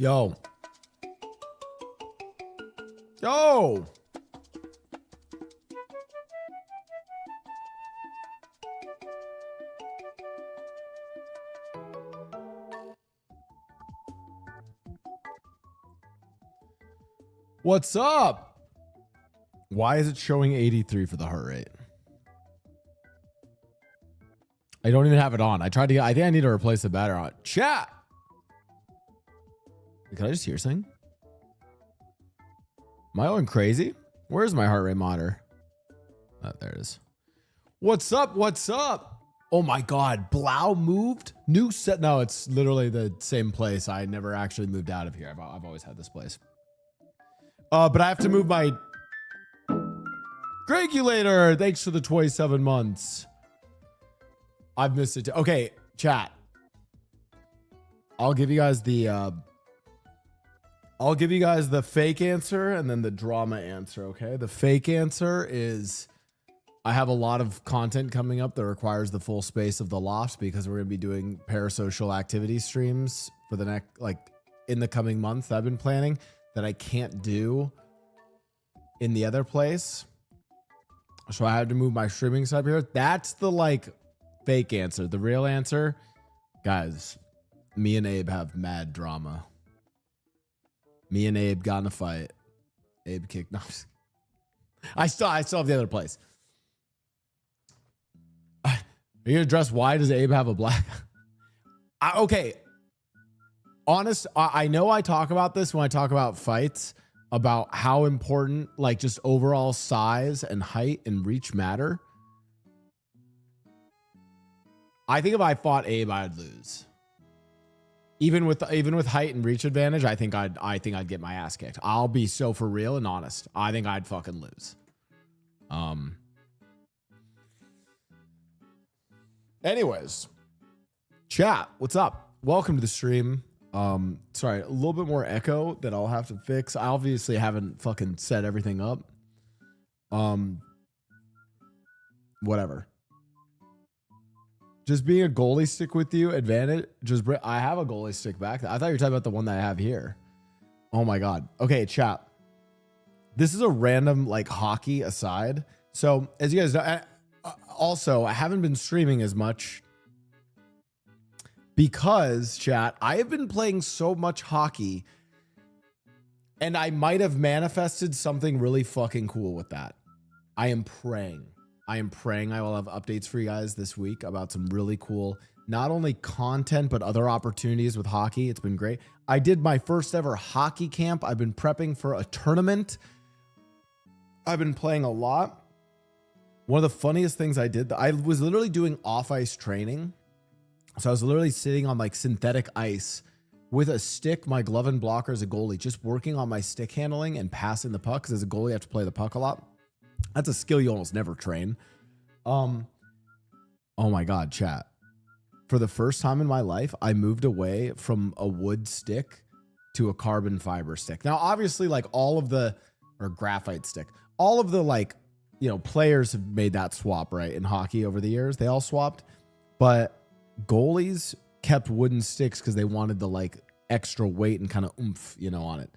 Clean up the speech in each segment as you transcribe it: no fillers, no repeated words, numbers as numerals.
Yo. Yo. What's up? Why is it showing 83 for the heart rate? I don't even have it on. I think I need to replace the battery on. Chat. Can I just hear something? Am I going crazy? Where's my heart rate monitor? Oh, there it is. What's up? What's up? Oh my God. Blau moved? New set. No, it's literally the same place. I never actually moved out of here. I've always had this place. But I have to move my regulator. Thanks for the 27 months. I've missed it too. Okay, chat. I'll give you guys the fake answer and then the drama answer, okay? The fake answer is I have a lot of content coming up that requires the full space of the loft because we're going to be doing parasocial activity streams for the next, like, in the coming months I've been planning that I can't do in the other place. So I had to move my streaming side here. That's the, like, fake answer. The real answer, guys, me and Abe have mad drama. Me and Abe got in a fight. Abe kicked. No, I still have the other place. Are you gonna address why does Abe have a black? Okay. Honest, I know I talk about this when I talk about fights, about how important, like, just overall size and height and reach matter. I think if I fought Abe, I'd lose. Even with height and reach advantage, I think I'd get my ass kicked. I'll be so for real and honest. I think I'd fucking lose. Anyways, chat, what's up? Welcome to the stream. Sorry, a little bit more echo that I'll have to fix. I obviously haven't fucking set everything up. Whatever. Just being a goalie stick with you, advantage. I have a goalie stick back. I thought you were talking about the one that I have here. Oh my God. Okay, chat. This is a random, like, hockey aside. So as you guys know, also I haven't been streaming as much because, chat, I have been playing so much hockey, and I might have manifested something really fucking cool with that. I am praying I will have updates for you guys this week about some really cool, not only content, but other opportunities with hockey. It's been great. I did my first ever hockey camp. I've been prepping for a tournament. I've been playing a lot. One of the funniest things I did, I was literally doing off-ice training. So I was literally sitting on, like, synthetic ice with a stick, my glove and blocker as a goalie, just working on my stick handling and passing the puck. Because as a goalie, you have to play the puck a lot. That's a skill you almost never train. Oh my God, chat. For the first time in my life, I moved away from a wood stick to a carbon fiber stick. Now, obviously, like, or graphite stick, all of the, like, you know, players have made that swap, right? In hockey over the years, they all swapped, but goalies kept wooden sticks because they wanted the, like, extra weight and kind of oomph, you know, on it.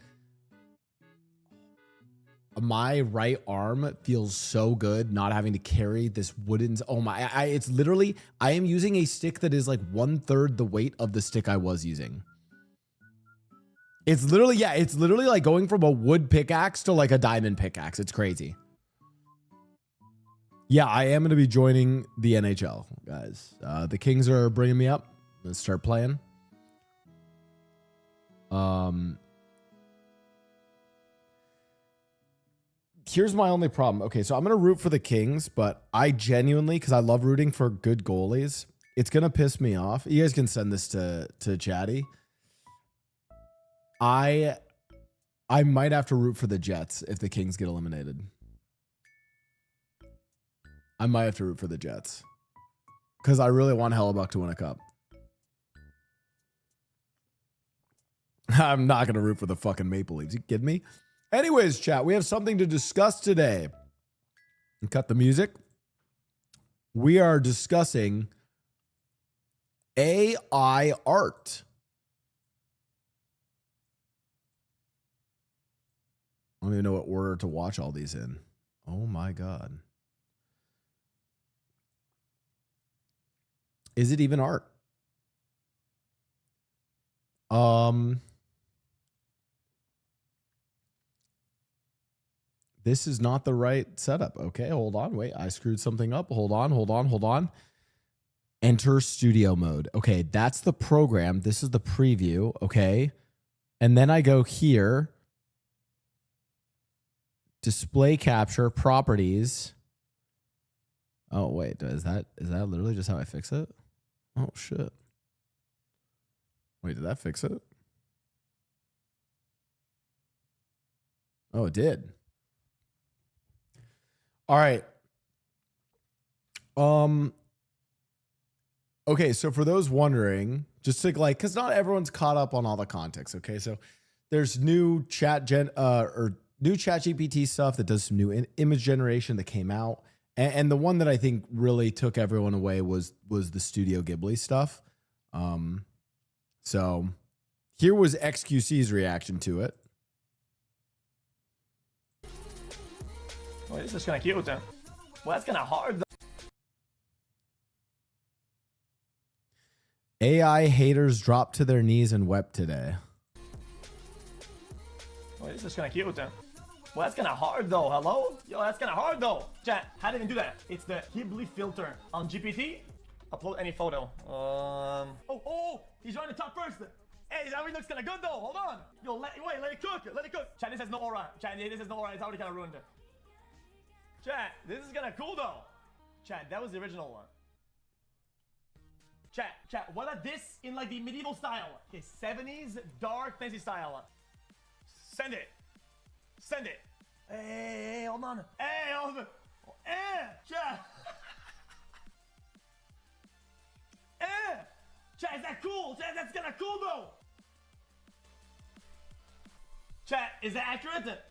My right arm feels so good not having to carry this wooden. Oh my, it's literally, I am using a stick that is like 1/3 the weight of the stick I was using. It's literally, yeah, it's literally like going from a wood pickaxe to like a diamond pickaxe. It's crazy. Yeah, I am going to be joining the NHL, guys. The Kings are bringing me up. Let's start playing. here's my only problem. Okay, so I'm gonna root for the Kings, but I genuinely, because I love rooting for good goalies, it's gonna piss me off. You guys can send this to Chatty. I might have to root for the Jets if the Kings get eliminated. I might have to root for the Jets because I really want Hellebuck to win a cup. I'm not going to root for the fucking Maple Leafs. You kidding me? Anyways, chat, we have something to discuss today. Cut the music. We are discussing AI art. I don't even know what order to watch all these in. Oh my God. Is it even art? This is not the right setup. Okay, hold on. Wait, I screwed something up. Hold on. Enter studio mode. Okay, that's the program. This is the preview. Okay. And then I go here. Display capture properties. Oh, wait. Is that literally just how I fix it? Oh, shit. Wait, did that fix it? Oh, it did. All right. Okay, so for those wondering, just to like, because not everyone's caught up on all the context. Okay, so there's new new ChatGPT stuff that does some new image generation that came out, and the one that I think really took everyone away was the Studio Ghibli stuff. So here was XQC's reaction to it. Well, this is kind of cute. Well, that's kind of hard though. AI haters dropped to their knees and wept today. Well, this is kind of cute. Well, that's kind of hard though. Hello? Yo, that's kind of hard though. Chat, how did I do that? It's the Ghibli filter on GPT. Upload any photo. Oh, he's trying to talk first. Hey, that already looks kind of good though. Hold on. Yo, let it cook. Let it cook. Chat, this has no aura. Chat, this has no aura. It's already kind of ruined. Chat, this is kind of cool though. Chat, that was the original one. Chat, what about this in like the medieval style? Okay, 70s dark fancy style. Send it. Hey, hold on. Hey, hold on. Chat. Chat, is that cool? Chat, that's kind of cool though. Chat, is that accurate?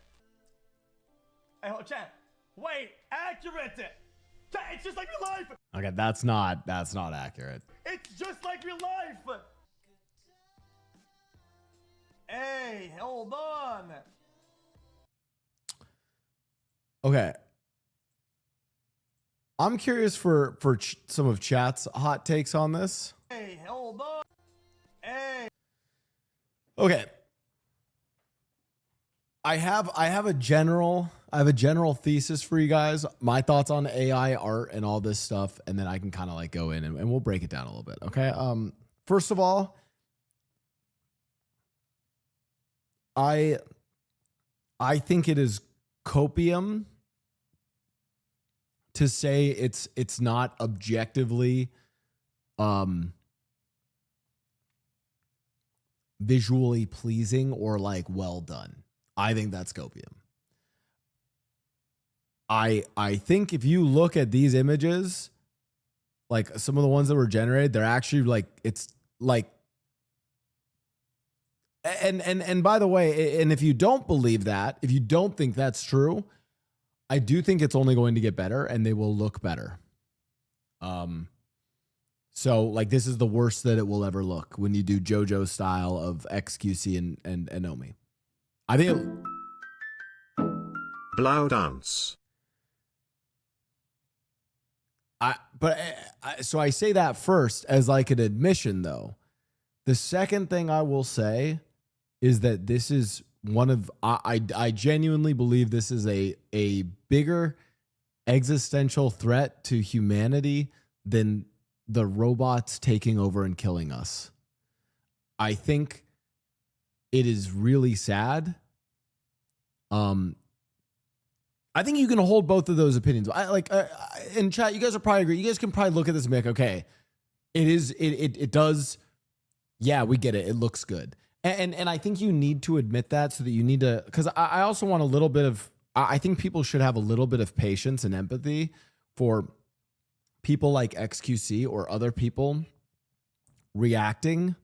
Hey, chat. Wait, accurate. Chat, it's just like real life. Okay, that's not accurate. It's just like real life. Hey, hold on. Okay. I'm curious for some of chat's hot takes on this. Hey, hold on. Hey. Okay. I have a general thesis for you guys. My thoughts on AI art and all this stuff, and then I can kind of like go in and we'll break it down a little bit. Okay. First of all, I think it is copium to say it's not objectively visually pleasing or like well done. I think that's copium. I think if you look at these images, like some of the ones that were generated, they're actually like, it's like, and by the way, and if you don't believe that, if you don't think that's true, I do think it's only going to get better and they will look better. So like this is the worst that it will ever look when you do JoJo style of XQC and Nomi. I think Blau dance. So I say that first as like an admission though. The second thing I will say is that this is one of, I genuinely believe this is a bigger existential threat to humanity than the robots taking over and killing us. I think it is really sad. I think you can hold both of those opinions. In chat, you guys will probably agree. You guys can probably look at this and be like, okay, it does. Yeah, we get it. It looks good. And I think you need to admit that, so that you need to, because I also want a little bit of, I think people should have a little bit of patience and empathy for people like XQC or other people reacting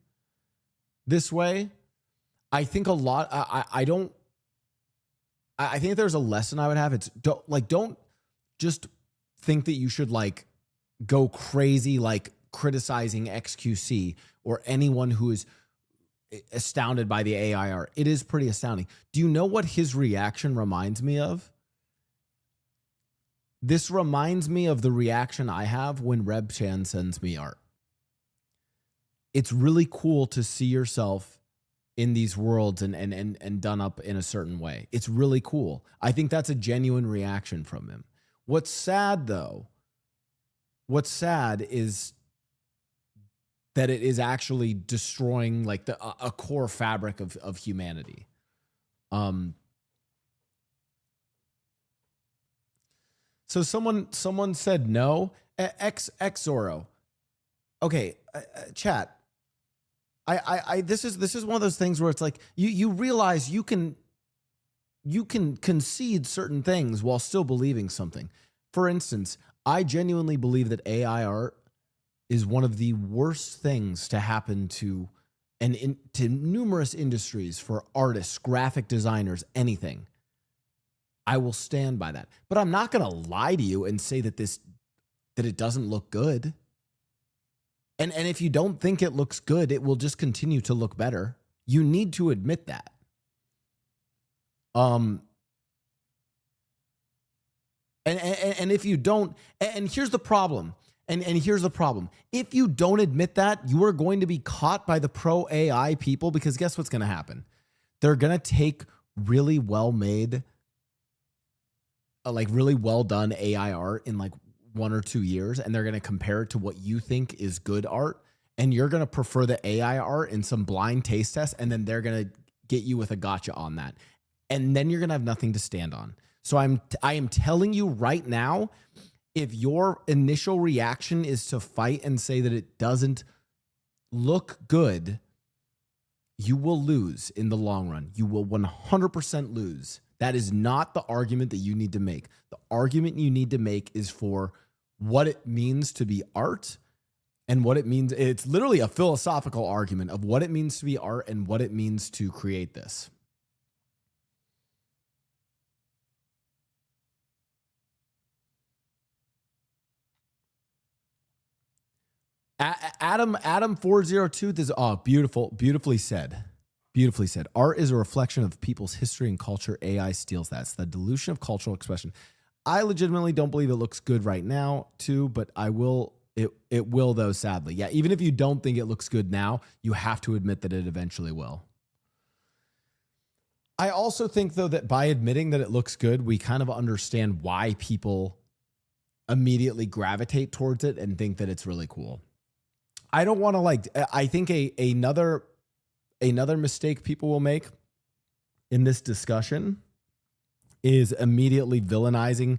this way. I think a lot, I think there's a lesson I would have. It's don't just think that you should like go crazy, like criticizing XQC or anyone who is astounded by the AI art. It is pretty astounding. Do you know what his reaction reminds me of? This reminds me of the reaction I have when Rebchan sends me art. It's really cool to see yourself in these worlds and done up in a certain way. It's really cool. I think that's a genuine reaction from him. What's sad though, is that it is actually destroying like a core fabric of humanity. So someone said no. X Zoro. Okay, chat. This is one of those things where it's like you realize you can concede certain things while still believing something. For instance, I genuinely believe that AI art is one of the worst things to happen to to numerous industries, for artists, graphic designers, anything. I will stand by that. But I'm not going to lie to you and say that it doesn't look good. And if you don't think it looks good, it will just continue to look better. You need to admit that. And if you don't, and here's the problem. And here's the problem. If you don't admit that, you are going to be caught by the pro AI people, because guess what's going to happen? They're going to take really well-made, like really well-done AI art in like 1 or 2 years, and they're going to compare it to what you think is good art, and you're going to prefer the AI art in some blind taste test, and then they're going to get you with a gotcha on that. And then you're going to have nothing to stand on. So I am telling you right now, if your initial reaction is to fight and say that it doesn't look good, you will lose in the long run. You will 100% lose. That is not the argument that you need to make. The argument you need to make is for what it means to be art, and what it means. It's literally a philosophical argument of what it means to be art and what it means to create this. Adam 402, this, oh, beautifully said. Beautifully said. Art is a reflection of people's history and culture. AI steals that. It's the dilution of cultural expression. I legitimately don't believe it looks good right now too, but I will, it will though, sadly. Yeah, even if you don't think it looks good now, you have to admit that it eventually will. I also think though that by admitting that it looks good, we kind of understand why people immediately gravitate towards it and think that it's really cool. I don't want to like, I think another mistake people will make in this discussion is immediately villainizing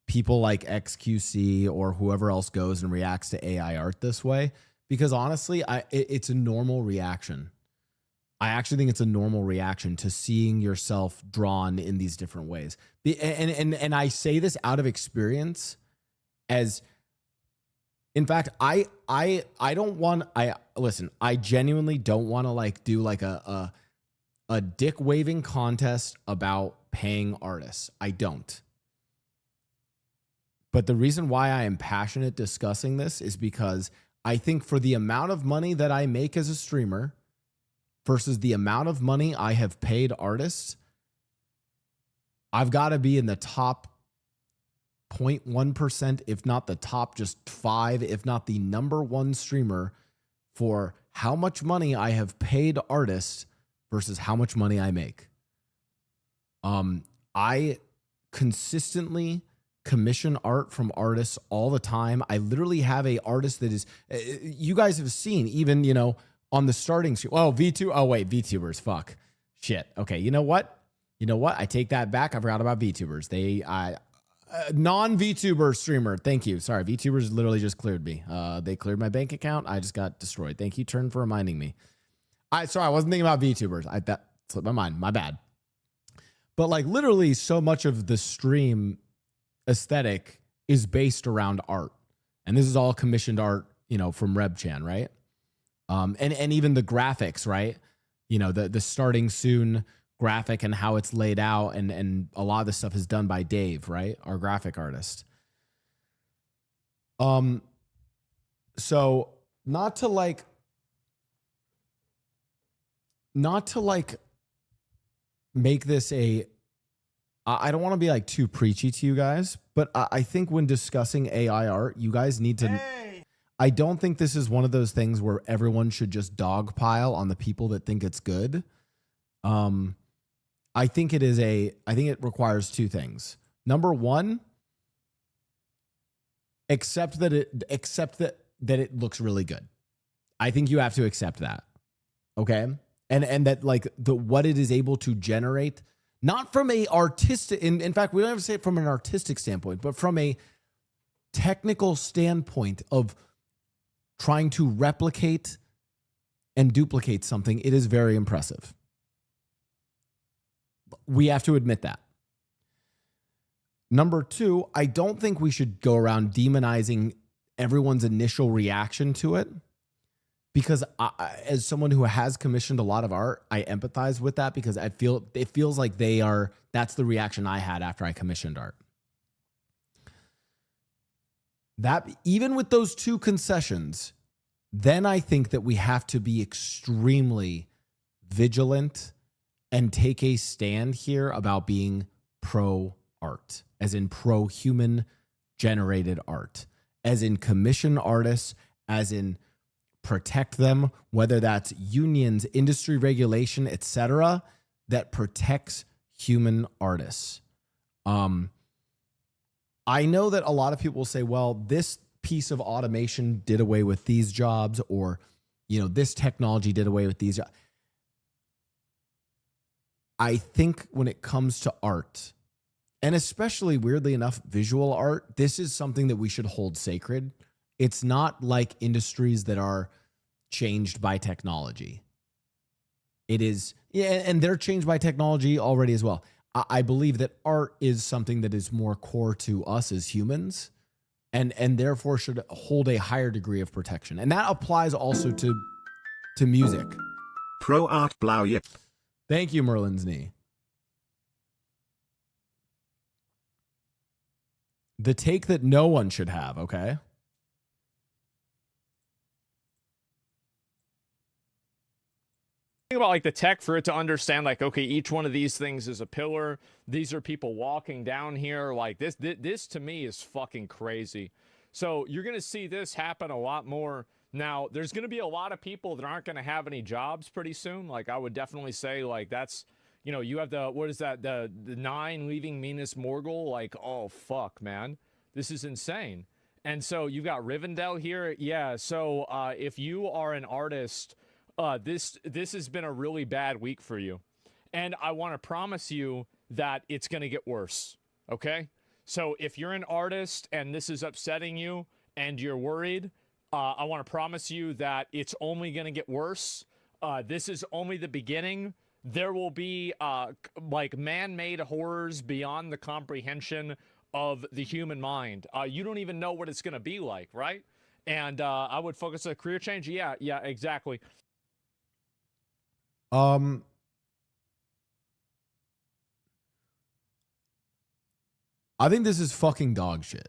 people like XQC or whoever else goes and reacts to AI art this way. Because honestly, it's a normal reaction. I actually think it's a normal reaction to seeing yourself drawn in these different ways. And I say this out of experience, as in fact, I don't want, listen, I genuinely don't want to like do like a dick waving contest about paying artists. I don't. But the reason why I am passionate discussing this is because I think for the amount of money that I make as a streamer versus the amount of money I have paid artists, I've got to be in the top 0.1%, if not the top just 5, if not the #1 streamer for how much money I have paid artists versus how much money I make. I consistently commission art from artists all the time. I literally have a artist that is, you guys have seen even, you know, on the starting screen. Oh, V2. Oh, wait, VTubers. Fuck. Shit. Okay. You know what? You know what? I take that back. I forgot about VTubers. Non-VTuber streamer. Thank you. Sorry, VTubers literally just cleared me. They cleared my bank account. I just got destroyed. Thank you, Turn, for reminding me. Sorry, I wasn't thinking about VTubers. That slipped my mind. My bad. But like literally so much of the stream aesthetic is based around art. And this is all commissioned art, you know, from RebChan, right? And even the graphics, right? You know, the starting soon graphic and how it's laid out, and a lot of this stuff is done by Dave, right? Our graphic artist. So not to like make this I don't want to be like too preachy to you guys, but I think when discussing AI art, you guys need to, I don't think this is one of those things where everyone should just dogpile on the people that think it's good. I think it requires two things. Number one, accept that it looks really good. I think you have to accept that. Okay. And that like what it is able to generate, not from a artistic, in fact, we don't have to say it from an artistic standpoint, but from a technical standpoint of trying to replicate and duplicate something, it is very impressive. We have to admit that. Number two, I don't think we should go around demonizing everyone's initial reaction to it, because as someone who has commissioned a lot of art, I empathize with that, because it feels like that's the reaction I had after I commissioned art. That even with those two concessions, then I think that we have to be extremely vigilant and take a stand here about being pro art, as in pro human generated art, as in commission artists, as in protect them, whether that's unions, industry regulation, etc., that protects human artists. I know that a lot of people will say, well, this piece of automation did away with these jobs, or, you know, this technology did away with these jobs. I think when it comes to art, and especially weirdly enough, visual art, this is something that we should hold sacred. It's not like industries that are changed by technology. It is, yeah, and they're changed by technology already as well. I believe that art is something that is more core to us as humans, and therefore should hold a higher degree of protection. And that applies also to music. Pro art Blau, yep. Thank you, Merlin's knee. The take that no one should have, okay? Think about like the tech for it to understand, like, okay, each one of these things is a pillar. These are people walking down here. Like this to me is fucking crazy. So you're going to see this happen a lot more. Now, there's going to be a lot of people that aren't going to have any jobs pretty soon. Like, I would definitely say, like, that's, you know, you have the, what is that, the 9 leaving Minas Morgul. Like, oh, fuck, man. This is insane. And so you've got Rivendell here. Yeah, so if you are an artist, this has been a really bad week for you. And I want to promise you that it's going to get worse, okay? So if you're an artist and this is upsetting you and you're worried, I want to promise you that it's only going to get worse. This is only the beginning. There will be like man-made horrors beyond the comprehension of the human mind. You don't even know what it's going to be like, right? And I would focus on career change. Yeah, exactly. I think this is fucking dog shit.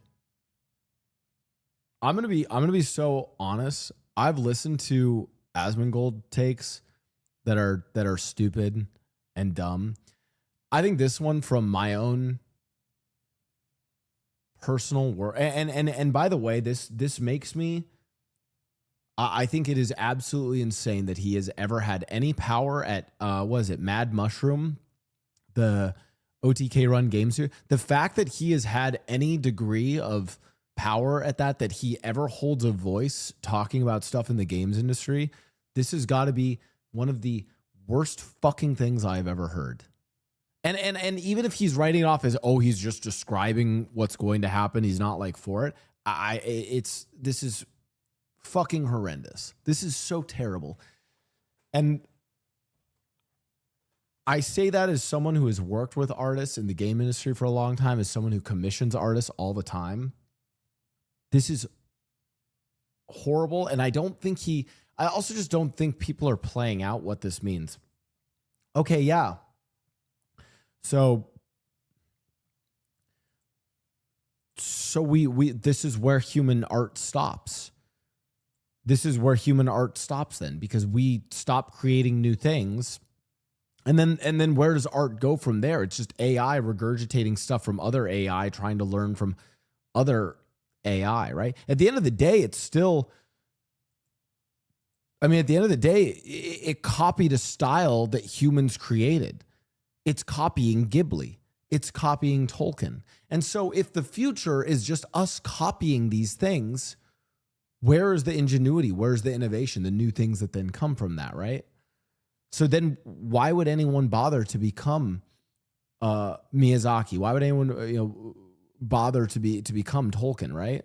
I'm gonna be so honest. I've listened to Asmongold takes that are stupid and dumb. I think this one, from my own personal work, and by the way, this makes me, I think it is absolutely insane that he has ever had any power at was it Mad Mushroom, the OTK run games here. The fact that he has had any degree of power at that he ever holds a voice talking about stuff in the games industry, this has got to be one of the worst fucking things I've ever heard. And even if he's writing it off as, oh, he's just describing what's going to happen, he's not like for it. This is fucking horrendous. This is so terrible. And I say that as someone who has worked with artists in the game industry for a long time, as someone who commissions artists all the time. This is horrible. And I also just don't think people are playing out what this means. Okay, yeah. So we this is where human art stops. This is where human art stops then, because we stop creating new things. And then where does art go from there? It's just AI regurgitating stuff from other AI, trying to learn from other AI, right? At the end of the day, it's still, at the end of the day, it copied a style that humans created. It's copying Ghibli. It's copying Tolkien. And so if the future is just us copying these things, where is the ingenuity? Where is the innovation? The new things that then come from that, right? So then why would anyone bother to become Miyazaki? Why would anyone bother to become Tolkien, right?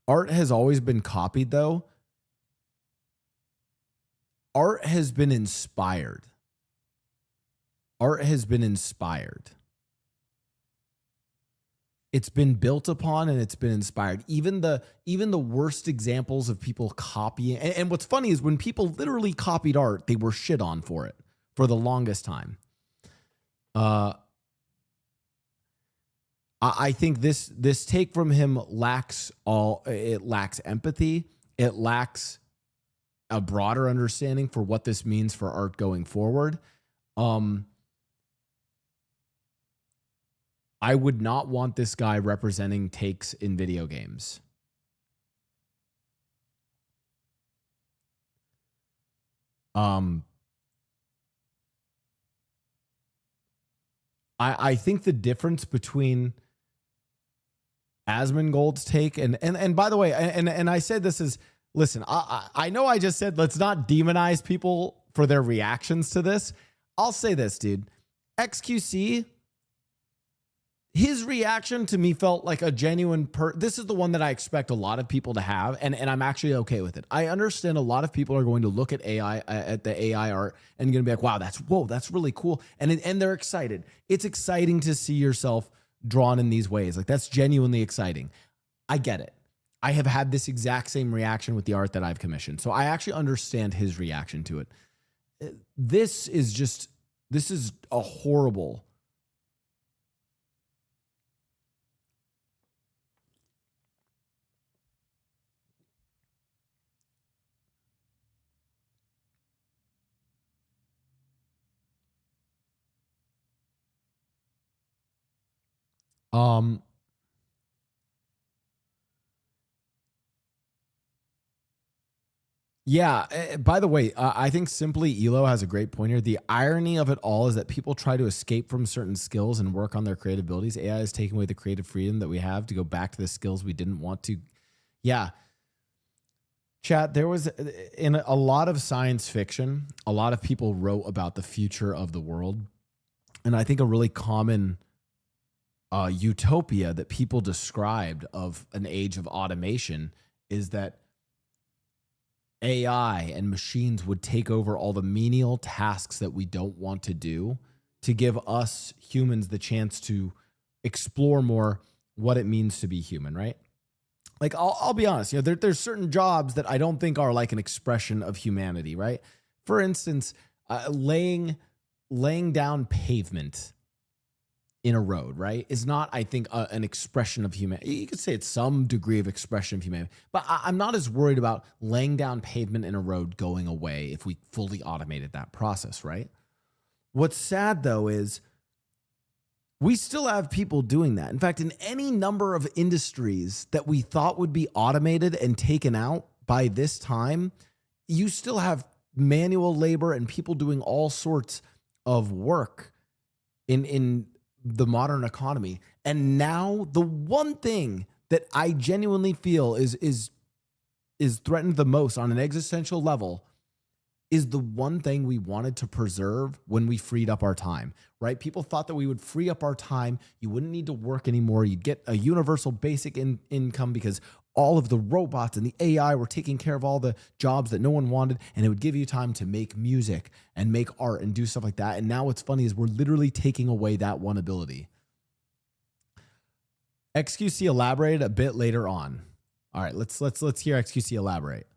Art has always been copied, though. Art has been inspired. Art has been inspired. It's been built upon and it's been inspired. Even the worst examples of people copying. And what's funny is when people literally copied art, they were shit on for it for the longest time. I think this take from him lacks empathy. It lacks a broader understanding for what this means for art going forward. I would not want this guy representing takes in video games. I think the difference between Asmongold's take and by the way, and I said this is, listen, I know I just said let's not demonize people for their reactions to this. I'll say this, dude. XQC, his reaction to me felt like a genuine this is the one that I expect a lot of people to have, and I'm actually okay with it. I understand a lot of people are going to look at AI, at the AI art, and going to be like, wow, that's really cool. And they're excited. It's exciting to see yourself drawn in these ways. Like, that's genuinely exciting. I get it. I have had this exact same reaction with the art that I've commissioned. So I actually understand his reaction to it. This is a horrible. Yeah. By the way, I think Simply Elo has a great point here. The irony of it all is that people try to escape from certain skills and work on their creative abilities. AI is taking away the creative freedom that we have to go back to the skills we didn't want to. Yeah. Chat, there was, in a lot of science fiction, a lot of people wrote about the future of the world. And I think a really common utopia that people described of an age of automation is that AI and machines would take over all the menial tasks that we don't want to do to give us humans the chance to explore more what it means to be human, right? Like, I'll be honest, there's certain jobs that I don't think are like an expression of humanity, right? For instance, laying down pavement in a road, right, is not, I think, an expression of humanity. You could say it's some degree of expression of humanity, but I'm not as worried about laying down pavement in a road going away if we fully automated that process, right? What's sad, though, is we still have people doing that. In fact, in any number of industries that we thought would be automated and taken out by this time, you still have manual labor and people doing all sorts of work in the modern economy. And now the one thing that I genuinely feel is is threatened the most on an existential level is the one thing we wanted to preserve when we freed up our time, right? People thought that we would free up our time. You wouldn't need to work anymore. You'd get a universal basic income because all of the robots and the AI were taking care of all the jobs that no one wanted. And it would give you time to make music and make art and do stuff like that. And now what's funny is we're literally taking away that one ability. XQC elaborated a bit later on. All right, let's hear XQC elaborate.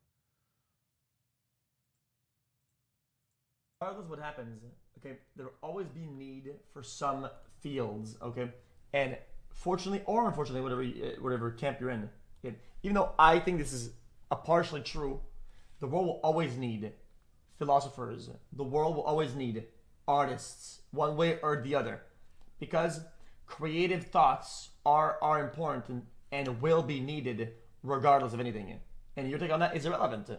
Regardless of what happens, okay, there will always be need for some fields, okay, and fortunately or unfortunately, whatever camp you're in, okay? Even though I think this is a partially true, the world will always need philosophers. The world will always need artists, one way or the other, because creative thoughts are important and will be needed regardless of anything. And your take on that is irrelevant.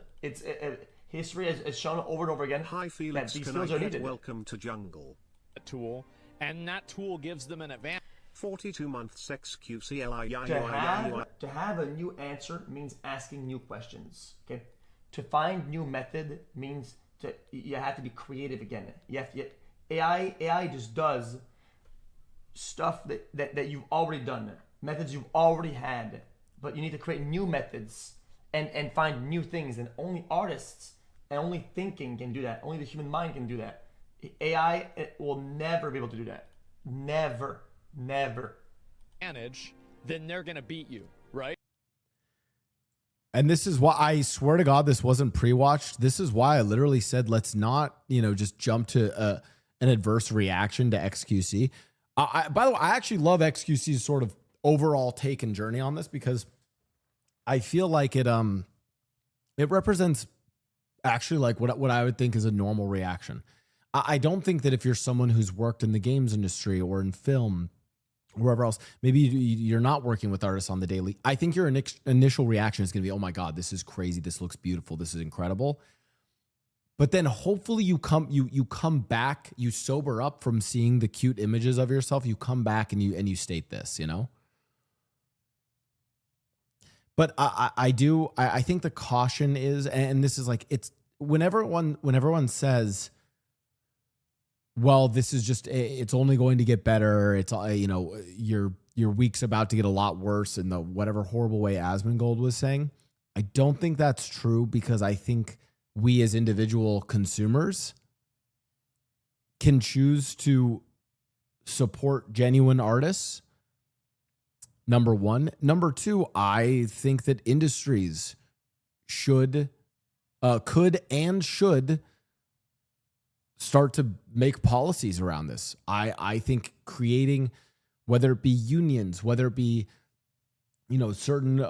History has shown over and over again Hi Felix, that these can skills I are get needed. welcome to jungle? A tool, and that tool gives them an advantage. 42 months XQCLI. To have a new answer means asking new questions. Okay, to find new method means you have to be creative again. AI just does stuff that you've already done, methods you've already had, but you need to create new methods and find new things, and only artists and only thinking can do that. Only the human mind can do that. AI will never be able to do that. Never. Advantage, then they're gonna beat you, right? And this is why I swear to God, this wasn't pre-watched. This is why I literally said, let's not, just jump to an adverse reaction to XQC. By the way, I actually love XQC's sort of overall take and journey on this, because I feel like it represents actually like what I would think is a normal reaction. I don't think that if you're someone who's worked in the games industry or in film, or wherever else, maybe you're not working with artists on the daily, I think your initial reaction is going to be, oh my God, this is crazy. This looks beautiful. This is incredible. But then hopefully you come back, you sober up from seeing the cute images of yourself. You come back and you state this, But I think the caution is, and this is like, it's when everyone says, well, this is just, it's only going to get better. It's, your week's about to get a lot worse in the whatever horrible way Asmongold was saying. I don't think that's true, because I think we as individual consumers can choose to support genuine artists. Number one. Number two, I think that industries could and should start to make policies around this. I think creating, whether it be unions, whether it be, certain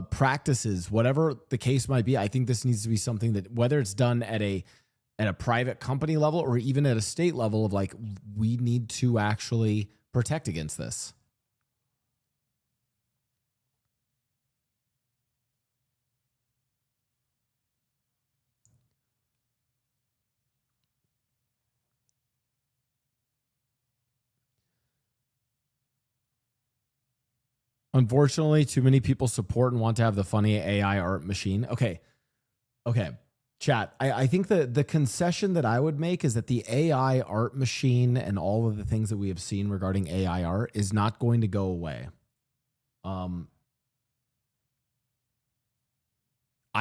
practices, whatever the case might be, I think this needs to be something that, whether it's done at a private company level or even at a state level, of like, we need to actually protect against this. Unfortunately, too many people support and want to have the funny AI art machine. Okay. Chat, I think the concession that I would make is that the AI art machine and all of the things that we have seen regarding AI art is not going to go away. I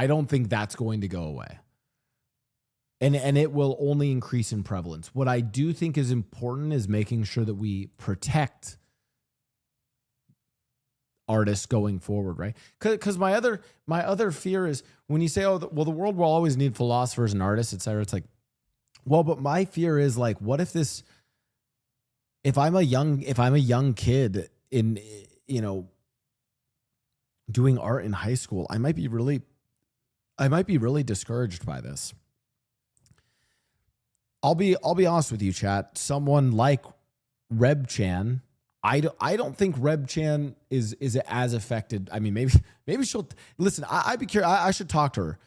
don't think that's going to go away. And it will only increase in prevalence. What I do think is important is making sure that we protect artists going forward, right? Because my other fear is when you say, oh, well, the world will always need philosophers and artists, etc. It's like, well, but my fear is like, what if I'm a young kid in, doing art in high school, I might be really discouraged by this. I'll be honest with you, chat. Someone like Rebchan, I don't think Rebchan is as affected. I mean, maybe she'll listen. I'd be curious. I should talk to her,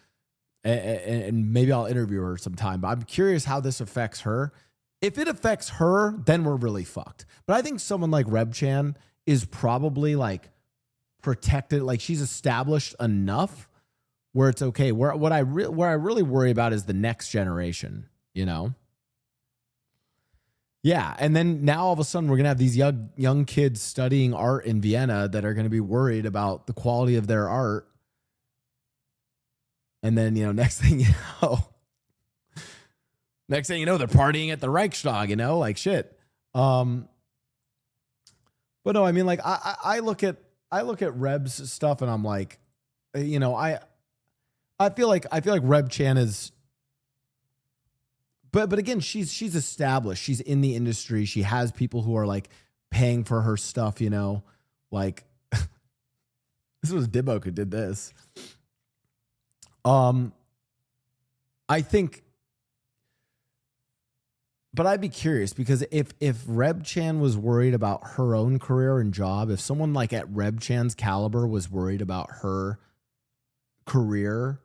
and maybe I'll interview her sometime. But I'm curious how this affects her. If it affects her, then we're really fucked. But I think someone like Rebchan is probably like protected. Like, she's established enough where it's okay. Where I really worry about is the next generation, you know? Yeah, and then now all of a sudden we're gonna have these young kids studying art in Vienna that are gonna be worried about the quality of their art. And then, next thing you know, they're partying at the Reichstag, like shit. But no, I mean, like I look at Reb's stuff and I'm like, I feel like Reb Chan is, but again, she's established. She's in the industry. She has people who are like paying for her stuff, like this was Dibbo who did this. I think, but I'd be curious because if Reb Chan was worried about her own career and job, if someone like at Reb Chan's caliber was worried about her career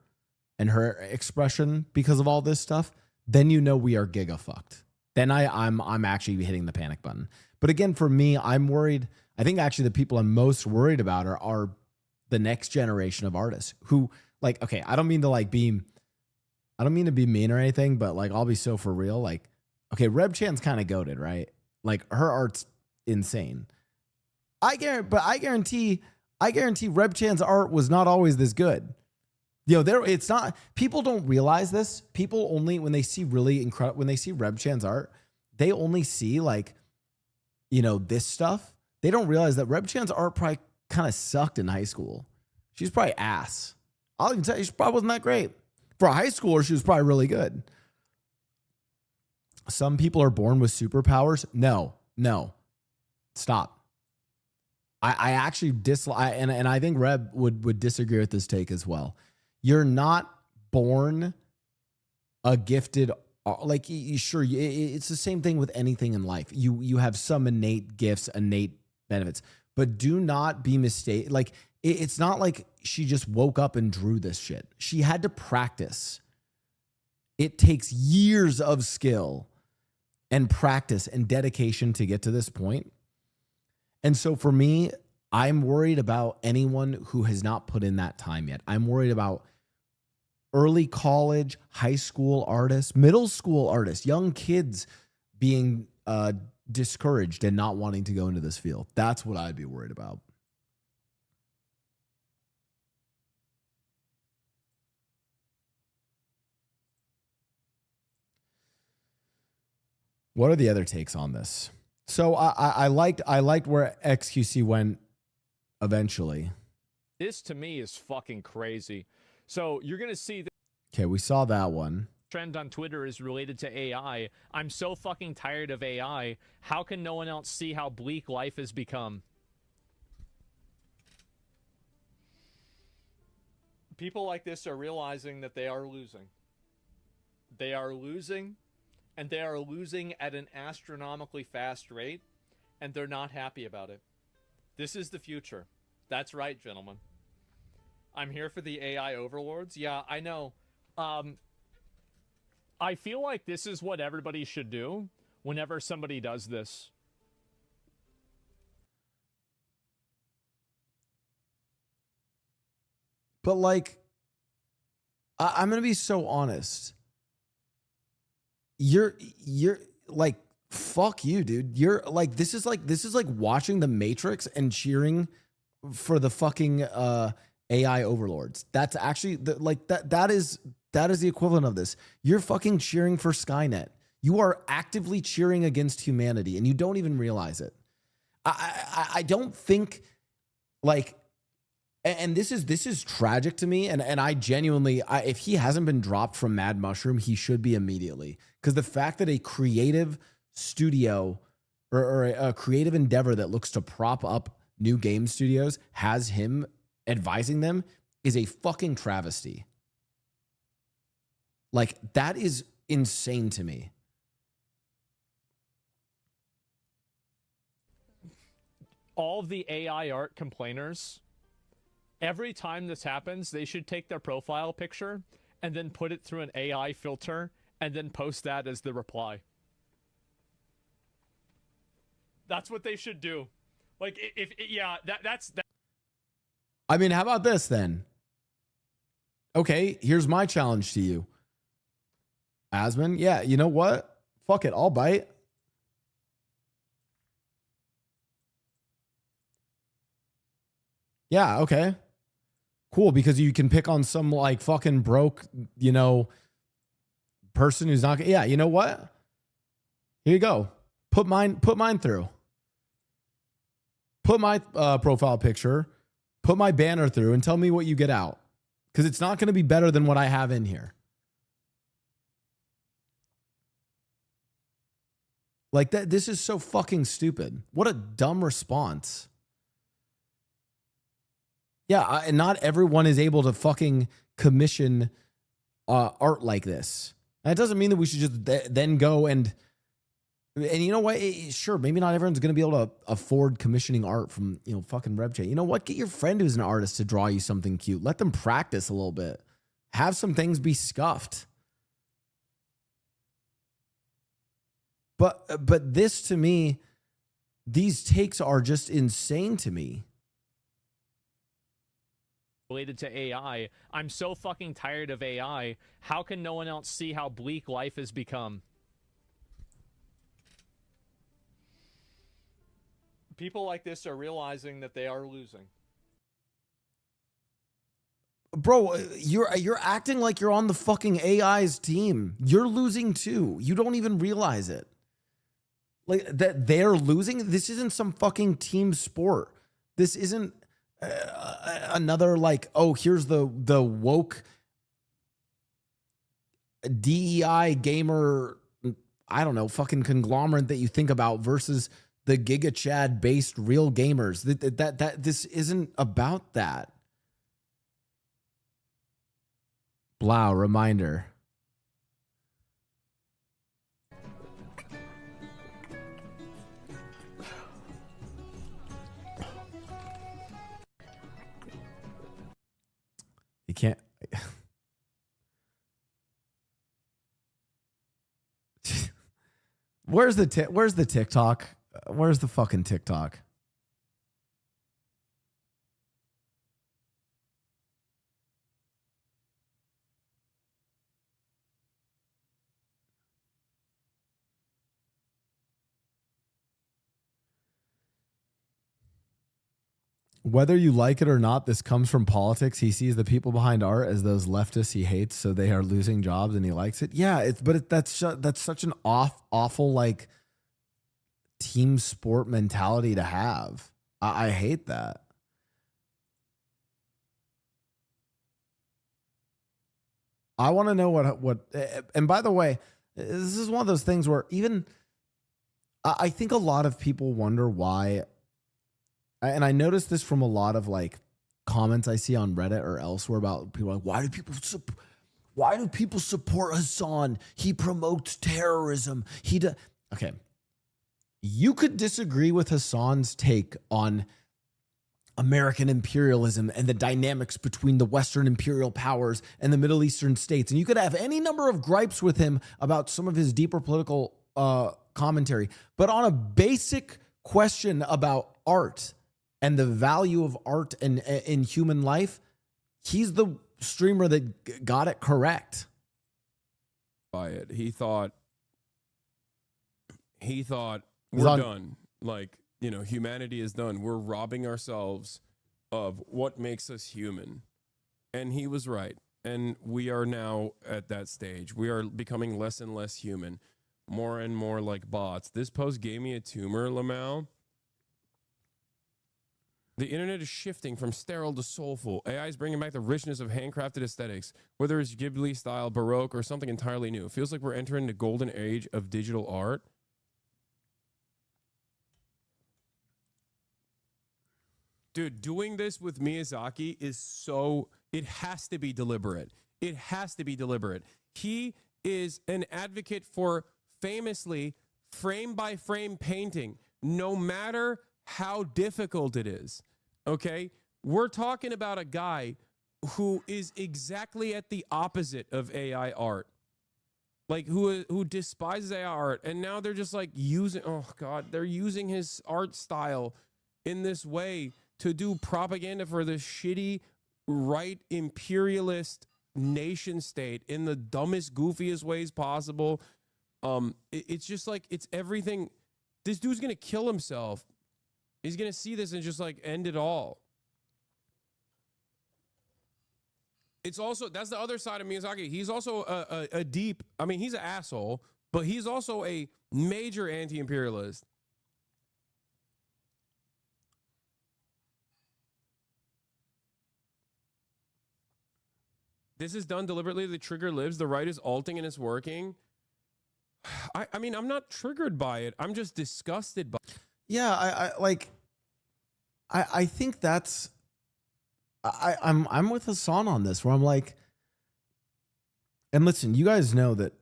and her expression because of all this stuff, then we are giga fucked. Then I'm actually hitting the panic button. But again, for me, I'm worried. I think actually the people I'm most worried about are the next generation of artists who, like, okay, I don't mean to be mean or anything, but like I'll be so for real. Like, okay, Reb Chan's kind of goated, right? Like her art's insane. I guarantee Reb Chan's art was not always this good. It's not, people don't realize this. People only, when they see when they see Reb Chan's art, they only see like, this stuff. They don't realize that Reb Chan's art probably kind of sucked in high school. She's probably ass. I can tell you, she probably wasn't that great. For a high schooler, she was probably really good. Some people are born with superpowers. No. Stop. I actually dislike, and I think Reb would disagree with this take as well. You're not born a gifted, like, sure, it's the same thing with anything in life. You have some innate gifts, innate benefits, but do not be mistaken. Like, it's not like she just woke up and drew this shit. She had to practice. It takes years of skill and practice and dedication to get to this point. And so for me, I'm worried about anyone who has not put in that time yet. I'm worried about early college, high school artists, middle school artists, young kids being discouraged and not wanting to go into this field. That's what I'd be worried about. What are the other takes on this? So I liked where XQC went eventually. This to me is fucking crazy. So you're going to see the Okay, we saw that one. trend on Twitter is related to AI. I'm so fucking tired of AI. How can no one else see how bleak life has become? People like this are realizing that they are losing. They are losing, and they are losing at an astronomically fast rate, and they're not happy about it. This is the future. That's right, gentlemen. I'm here for the AI overlords. Yeah, I know. I feel like this is what everybody should do whenever somebody does this. But like, I'm gonna be so honest. You're like, fuck you, dude. You're like, this is like watching The Matrix and cheering for the fucking AI overlords. That's actually that is the equivalent of this. You're fucking cheering for Skynet. You are actively cheering against humanity, and you don't even realize it. I don't think like. And this is tragic to me. And I genuinely, if he hasn't been dropped from Mad Mushroom, he should be immediately. Because the fact that a creative studio or a creative endeavor that looks to prop up new game studios has him advising them is a fucking travesty. Like, that is insane to me. All of the AI art complainers, every time this happens, they should take their profile picture and then put it through an AI filter and then post that as the reply. That's what they should do. Like, that's. I mean, how about this then? Okay, here's my challenge to you. Asmon, yeah, you know what? Fuck it, I'll bite. Yeah, okay. Cool, because you can pick on some like fucking broke, you know, person who's not. Yeah, you know what? Here you go. Put mine through. Put my profile picture, put my banner through, and tell me what you get out. Because it's not going to be better than what I have in here. Like that, this is so fucking stupid. What a dumb response. Yeah, and not everyone is able to fucking commission art like this. And it doesn't mean that we should just then go and you know what? Sure, maybe not everyone's going to be able to afford commissioning art from, you know, fucking RepChat. You know what? Get your friend who's an artist to draw you something cute. Let them practice a little bit. Have some things be scuffed. But this to me, these takes are just insane to me. Related to AI, I'm so fucking tired of AI. How can no one else see how bleak life has become? People like this are realizing that they are losing. Bro, you're acting like you're on the fucking AI's team. You're losing too. You don't even realize it. Like that they're losing. This isn't some fucking team sport. This isn't another like, oh, here's the woke DEI gamer, I don't know, fucking conglomerate that you think about versus the Giga Chad based real gamers. That this isn't about that. Blau, reminder. You can't. Where's the TikTok? Where's the fucking TikTok? Whether you like it or not, this comes from politics. He sees the people behind art as those leftists he hates, so they are losing jobs, and he likes it. Yeah, that's such an awful like team sport mentality to have. I hate that. I want to know what. And by the way, this is one of those things where even I think a lot of people wonder why. And I noticed this from a lot of like comments I see on Reddit or elsewhere about people like, why do people support Hassan? He promotes terrorism. Okay. You could disagree with Hassan's take on American imperialism and the dynamics between the Western imperial powers and the Middle Eastern states. And you could have any number of gripes with him about some of his deeper political commentary. But on a basic question about art and the value of art in human life, he's the streamer that got it correct. By it, he thought we're done. Like, you know, humanity is done. We're robbing ourselves of what makes us human. And he was right. And we are now at that stage. We are becoming less and less human, more and more like bots. This post gave me a tumor, Lamau. The internet is shifting from sterile to soulful. AI is bringing back the richness of handcrafted aesthetics, whether it's Ghibli style, Baroque, or something entirely new. It feels like we're entering the golden age of digital art. Dude, doing this with Miyazaki is so... It has to be deliberate. It has to be deliberate. He is an advocate for famously frame-by-frame painting, no matter how difficult it is. Okay? We're talking about a guy who is exactly at the opposite of AI art. Like, who despises AI art, and now they're just like using... Oh, God. They're using his art style in this way to do propaganda for this shitty right imperialist nation state in the dumbest, goofiest ways possible. It's just like, it's everything. This dude's going to kill himself. He's going to see this and just like end it all. It's also, that's the other side of Miyazaki. He's also a deep, I mean, he's an asshole, but he's also a major anti-imperialist. This is done deliberately. The trigger lives. The right is alting and it's working. I mean, I'm not triggered by it. I'm just disgusted by it. Yeah, I think that's, I'm with Hassan on this, where I'm like, and listen, you guys know that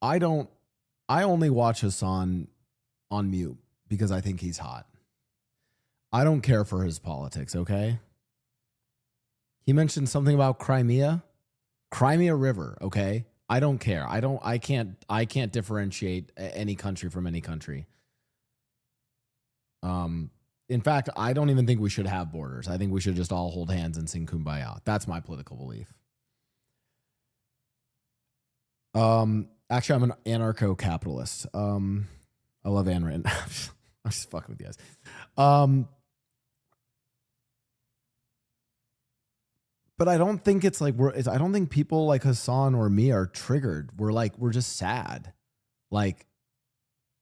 I only watch Hassan on mute because I think he's hot. I don't care for his politics, okay? He mentioned something about Crimea River, okay? I don't care. I can't differentiate any country from any country. In fact, I don't even think we should have borders. I think we should just all hold hands and sing Kumbaya. That's my political belief. Actually, I'm an anarcho-capitalist. I love Ayn Rand. I'm just fucking with you guys. But I don't think it's like I don't think people like Hassan or me are triggered. We're just sad. Like,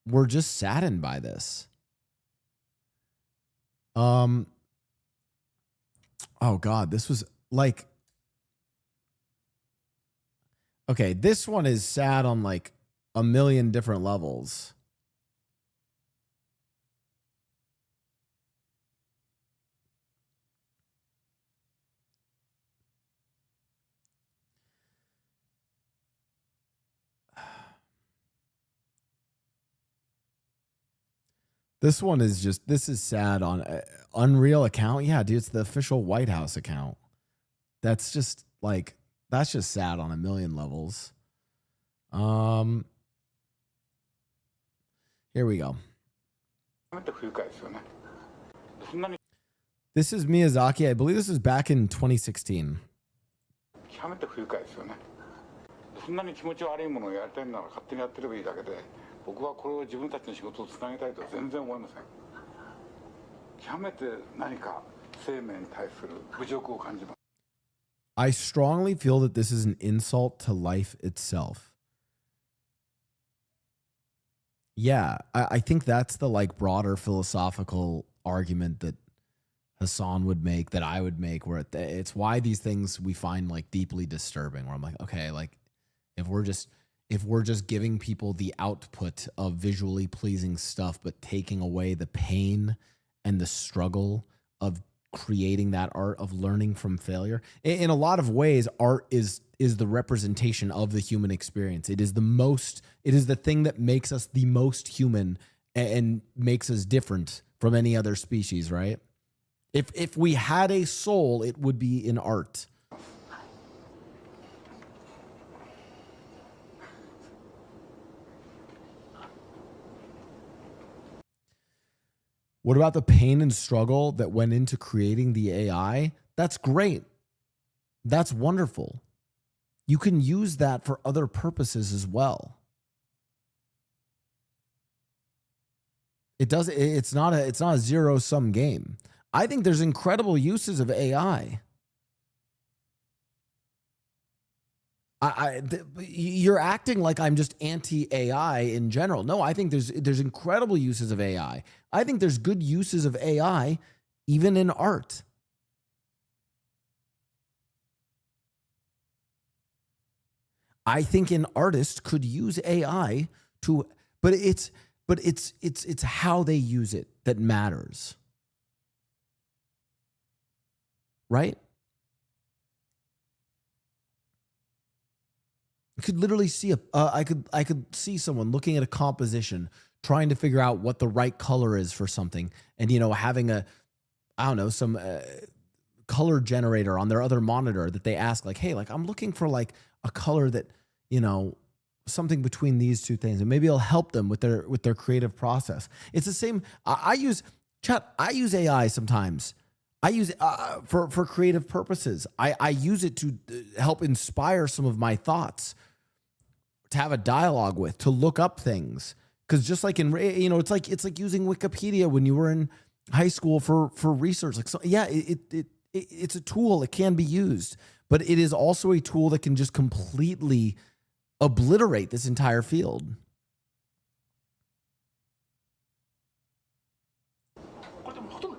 we're just saddened by this. Oh God, this was like, okay, this one is sad on like a million different levels. This one is just, this is sad on Unreal account. Yeah, dude, it's the official White House account. That's just like, that's just sad on a million levels. Here we go. This is Miyazaki. I believe this is back in 2016. I strongly feel that this is an insult to life itself. Yeah, I think that's the like broader philosophical argument that Hassan would make, that I would make, where it's why these things we find like deeply disturbing, where I'm like, okay, like if we're just giving people the output of visually pleasing stuff, but taking away the pain and the struggle of creating that art, of learning from failure. In a lot of ways, art is the representation of the human experience. It is the thing that makes us the most human and makes us different from any other species, right? If we had a soul, it would be in art. What about the pain and struggle that went into creating the AI? That's great. That's wonderful. You can use that for other purposes as well. It's not a zero-sum game. I think there's incredible uses of AI. You're acting like I'm just anti-AI in general. No, I think there's incredible uses of AI. I think there's good uses of AI even in art. I think an artist could use AI to, but it's how they use it that matters. Right? You could literally see I could see someone looking at a composition, trying to figure out what the right color is for something, and having some color generator on their other monitor that they ask, like, hey, like I'm looking for like a color that, something between these two things, and maybe it'll help them with their creative process. It's the same. I use AI sometimes. I use it for creative purposes. I use it to help inspire some of my thoughts, to have a dialogue with, to look up things. Because just like in, you know, it's like using Wikipedia when you were in high school for research. Like, so, yeah, it's a tool. It can be used, but it is also a tool that can just completely obliterate this entire field. これでもほとんど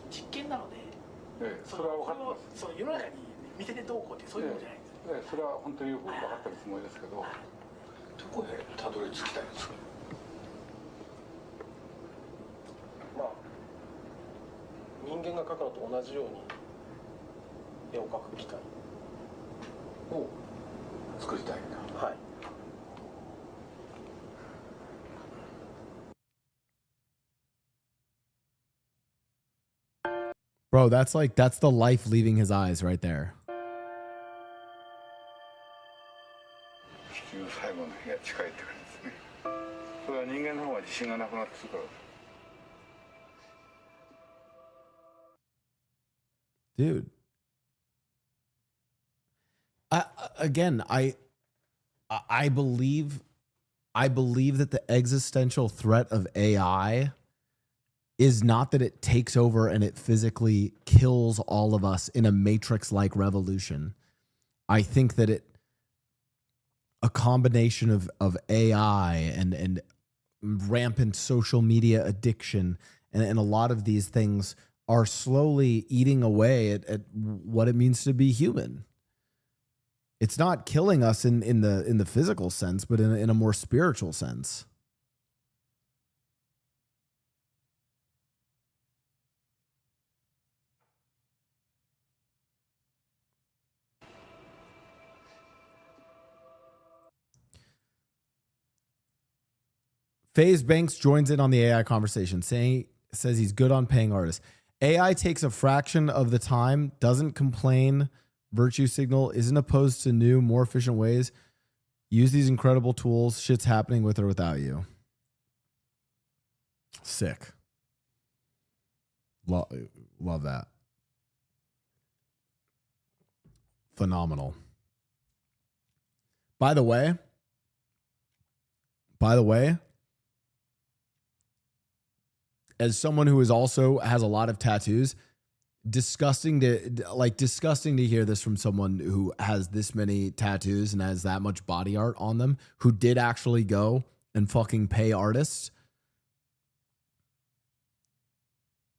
実験なので、それは分かってます。その世の中に見せてどうこうってそういうものじゃないんです。それは本当によく分かってるつもりですけど、どこへたどり着きたいんですか。まあ人間が描くのと同じように絵を描く機械を作りたいんだ。はい。 Bro, that's the life leaving his eyes right there. 地球最後の日が近いって感じですね。それは人間の方が自信がなくなってくるから。 Dude. I believe that the existential threat of AI is not that it takes over and it physically kills all of us in a Matrix-like revolution. I think that a combination of AI and rampant social media addiction and a lot of these things are slowly eating away at what it means to be human. It's not killing us in the physical sense, but in a more spiritual sense. FaZe Banks joins in on the AI conversation, says he's good on paying artists. AI takes a fraction of the time, doesn't complain. Virtue Signal isn't opposed to new, more efficient ways. Use these incredible tools. Shit's happening with or without you. Sick. Love that. Phenomenal. By the way, as someone who is also has a lot of tattoos, disgusting to hear this from someone who has this many tattoos and has that much body art on them, who did actually go and fucking pay artists.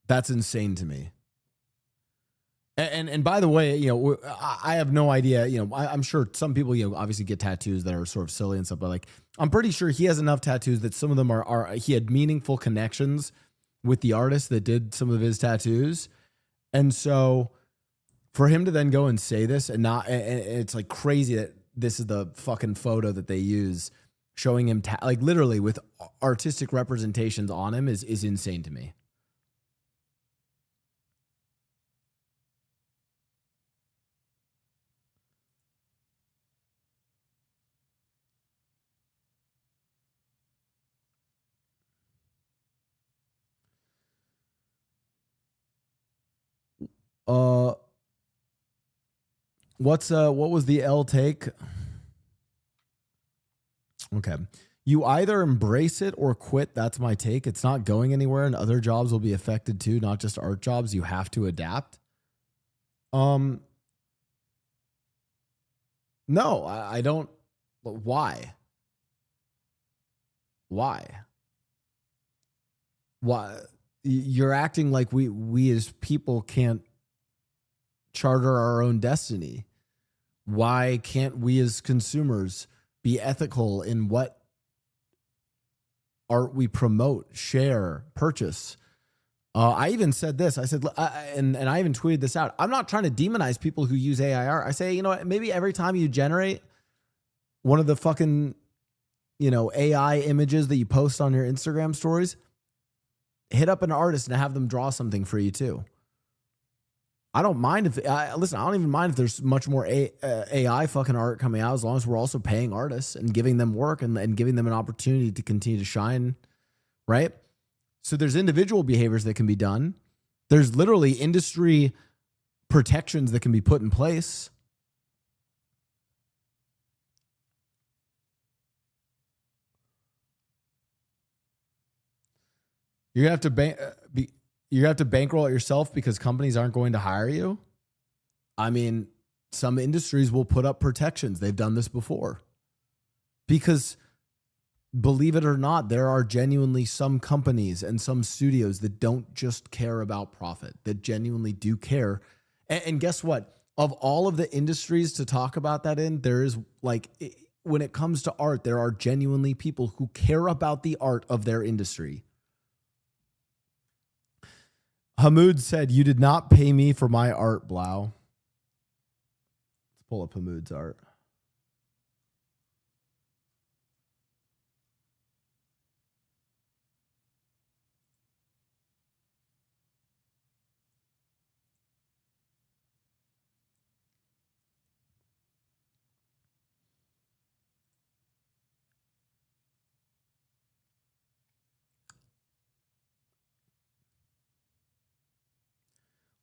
That's insane to me. And by the way, you know, I have no idea, you know, I'm sure some people, you know, obviously get tattoos that are sort of silly and stuff, but like, I'm pretty sure he has enough tattoos that some of them are he had meaningful connections with the artist that did some of his tattoos. And so for him to then go and say this and it's like crazy that this is the fucking photo that they use showing him like literally with artistic representations on him is insane to me. What was the L take? Okay. You either embrace it or quit. That's my take. It's not going anywhere and other jobs will be affected too, not just art jobs. You have to adapt. No, I don't. Why? Why? You're acting like we as people can't charter our own destiny. Why can't we as consumers be ethical in what art we promote, share, purchase? I even said this. I said, and I even tweeted this out. I'm not trying to demonize people who use AI art. I say, you know what? Maybe every time you generate one of the fucking, you know, AI images that you post on your Instagram stories, hit up an artist and have them draw something for you too. I don't mind if, listen, I don't even mind if there's much more AI fucking art coming out as long as we're also paying artists and giving them work and giving them an opportunity to continue to shine, right? So there's individual behaviors that can be done, There's literally industry protections that can be put in place. You're gonna have to bankroll it yourself because companies aren't going to hire you. I mean, some industries will put up protections. They've done this before. Because believe it or not, there are genuinely some companies and some studios that don't just care about profit, that genuinely do care. And guess what? Of all of the industries to talk about that in, there is like, when it comes to art, there are genuinely people who care about the art of their industry. Hamoud said, "You did not pay me for my art, Blau." Let's pull up Hamoud's art.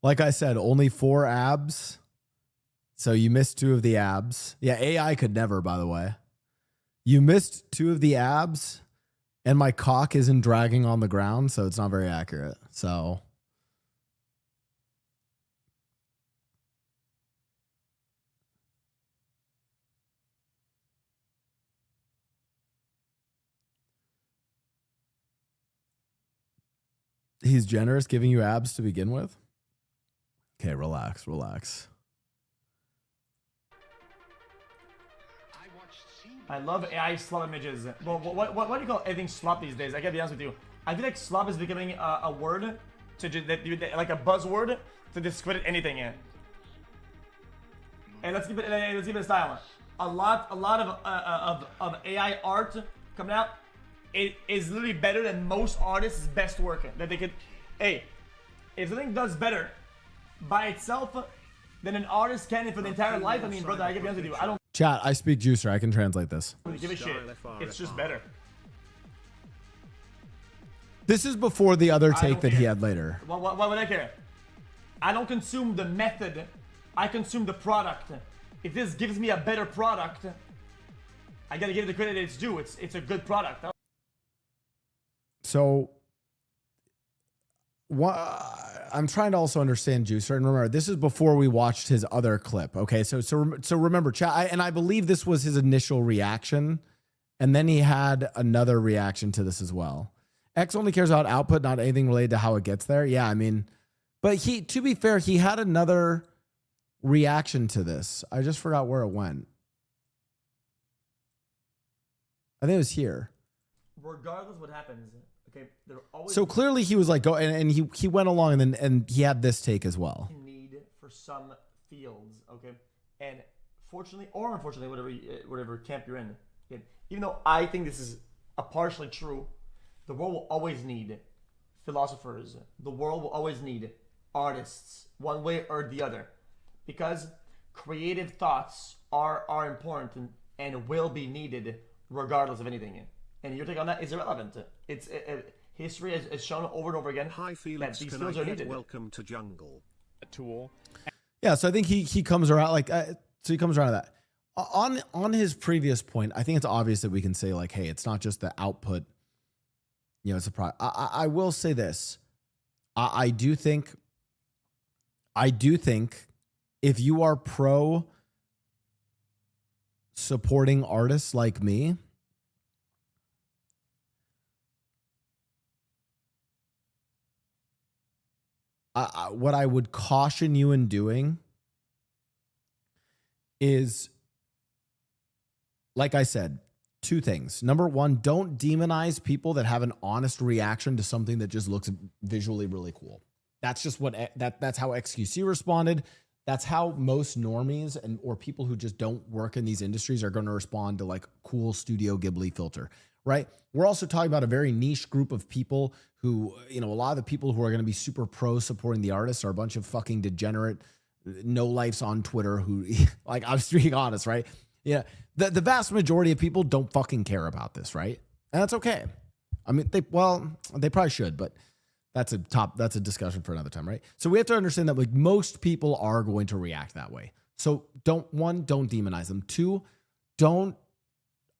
Like I said, only 4 abs. So you missed 2 of the abs. Yeah, AI could never, by the way. You missed 2 of the abs, and my cock isn't dragging on the ground, so it's not very accurate. So he's generous giving you abs to begin with. Okay, relax, relax. I love AI slop images. Well, what do you call everything slop these days? I gotta be honest with you. I feel like slop is becoming a word to like a buzzword to discredit anything in. And let's keep it a style. A lot of AI art coming out. It is literally better than most artists' best work that they could. Hey, if something does better by itself than an artist can for the entire life, I mean, brother, I gotta be honest with you. I don't Chat, I speak juicer. I can translate this. give a shit. It's just better. This is before the other take that he had later. Why would I care? I don't consume the method. I consume the product. If this gives me a better product, I gotta give it the credit it's due. It's a good product. So I'm trying to also understand Juicer, and remember, this is before we watched his other clip. Okay, so remember, chat, and I believe this was his initial reaction, and then he had another reaction to this as well. X only cares about output, not anything related to how it gets there. Yeah, I mean, but to be fair, he had another reaction to this. I just forgot where it went. I think it was here. Regardless what happens, okay, there always so clearly he was like, go, and he went along, and he had this take as well. Need for some fields, okay, and fortunately or unfortunately, whatever camp you're in, okay, even though I think this is a partially true, the world will always need philosophers. The world will always need artists, one way or the other, because creative thoughts are important and will be needed regardless of anything. And your take on that is irrelevant. It's history has shown over and over again Hi Felix, that these can fields I are get needed. welcome to jungle? Tool. Yeah, so I think he comes around like so he comes around to that. On his previous point, I think it's obvious that we can say like, hey, it's not just the output. You know, it's a product. I will say this. I do think if you are pro supporting artists like me, what I would caution you in doing is, like I said, 2 things. Number 1, don't demonize people that have an honest reaction to something that just looks visually really cool. That's just that's how XQC responded. That's how most normies or people who just don't work in these industries are going to respond to like cool Studio Ghibli filter, right? We're also talking about a very niche group of people who, you know, a lot of the people who are going to be super pro supporting the artists are a bunch of fucking degenerate no lifes on Twitter who, like, I'm being honest, right? Yeah. The vast majority of people don't fucking care about this, right? And that's okay. I mean, they probably should, but That's a discussion for another time, right? So we have to understand that like most people are going to react that way. So don't demonize them. Two,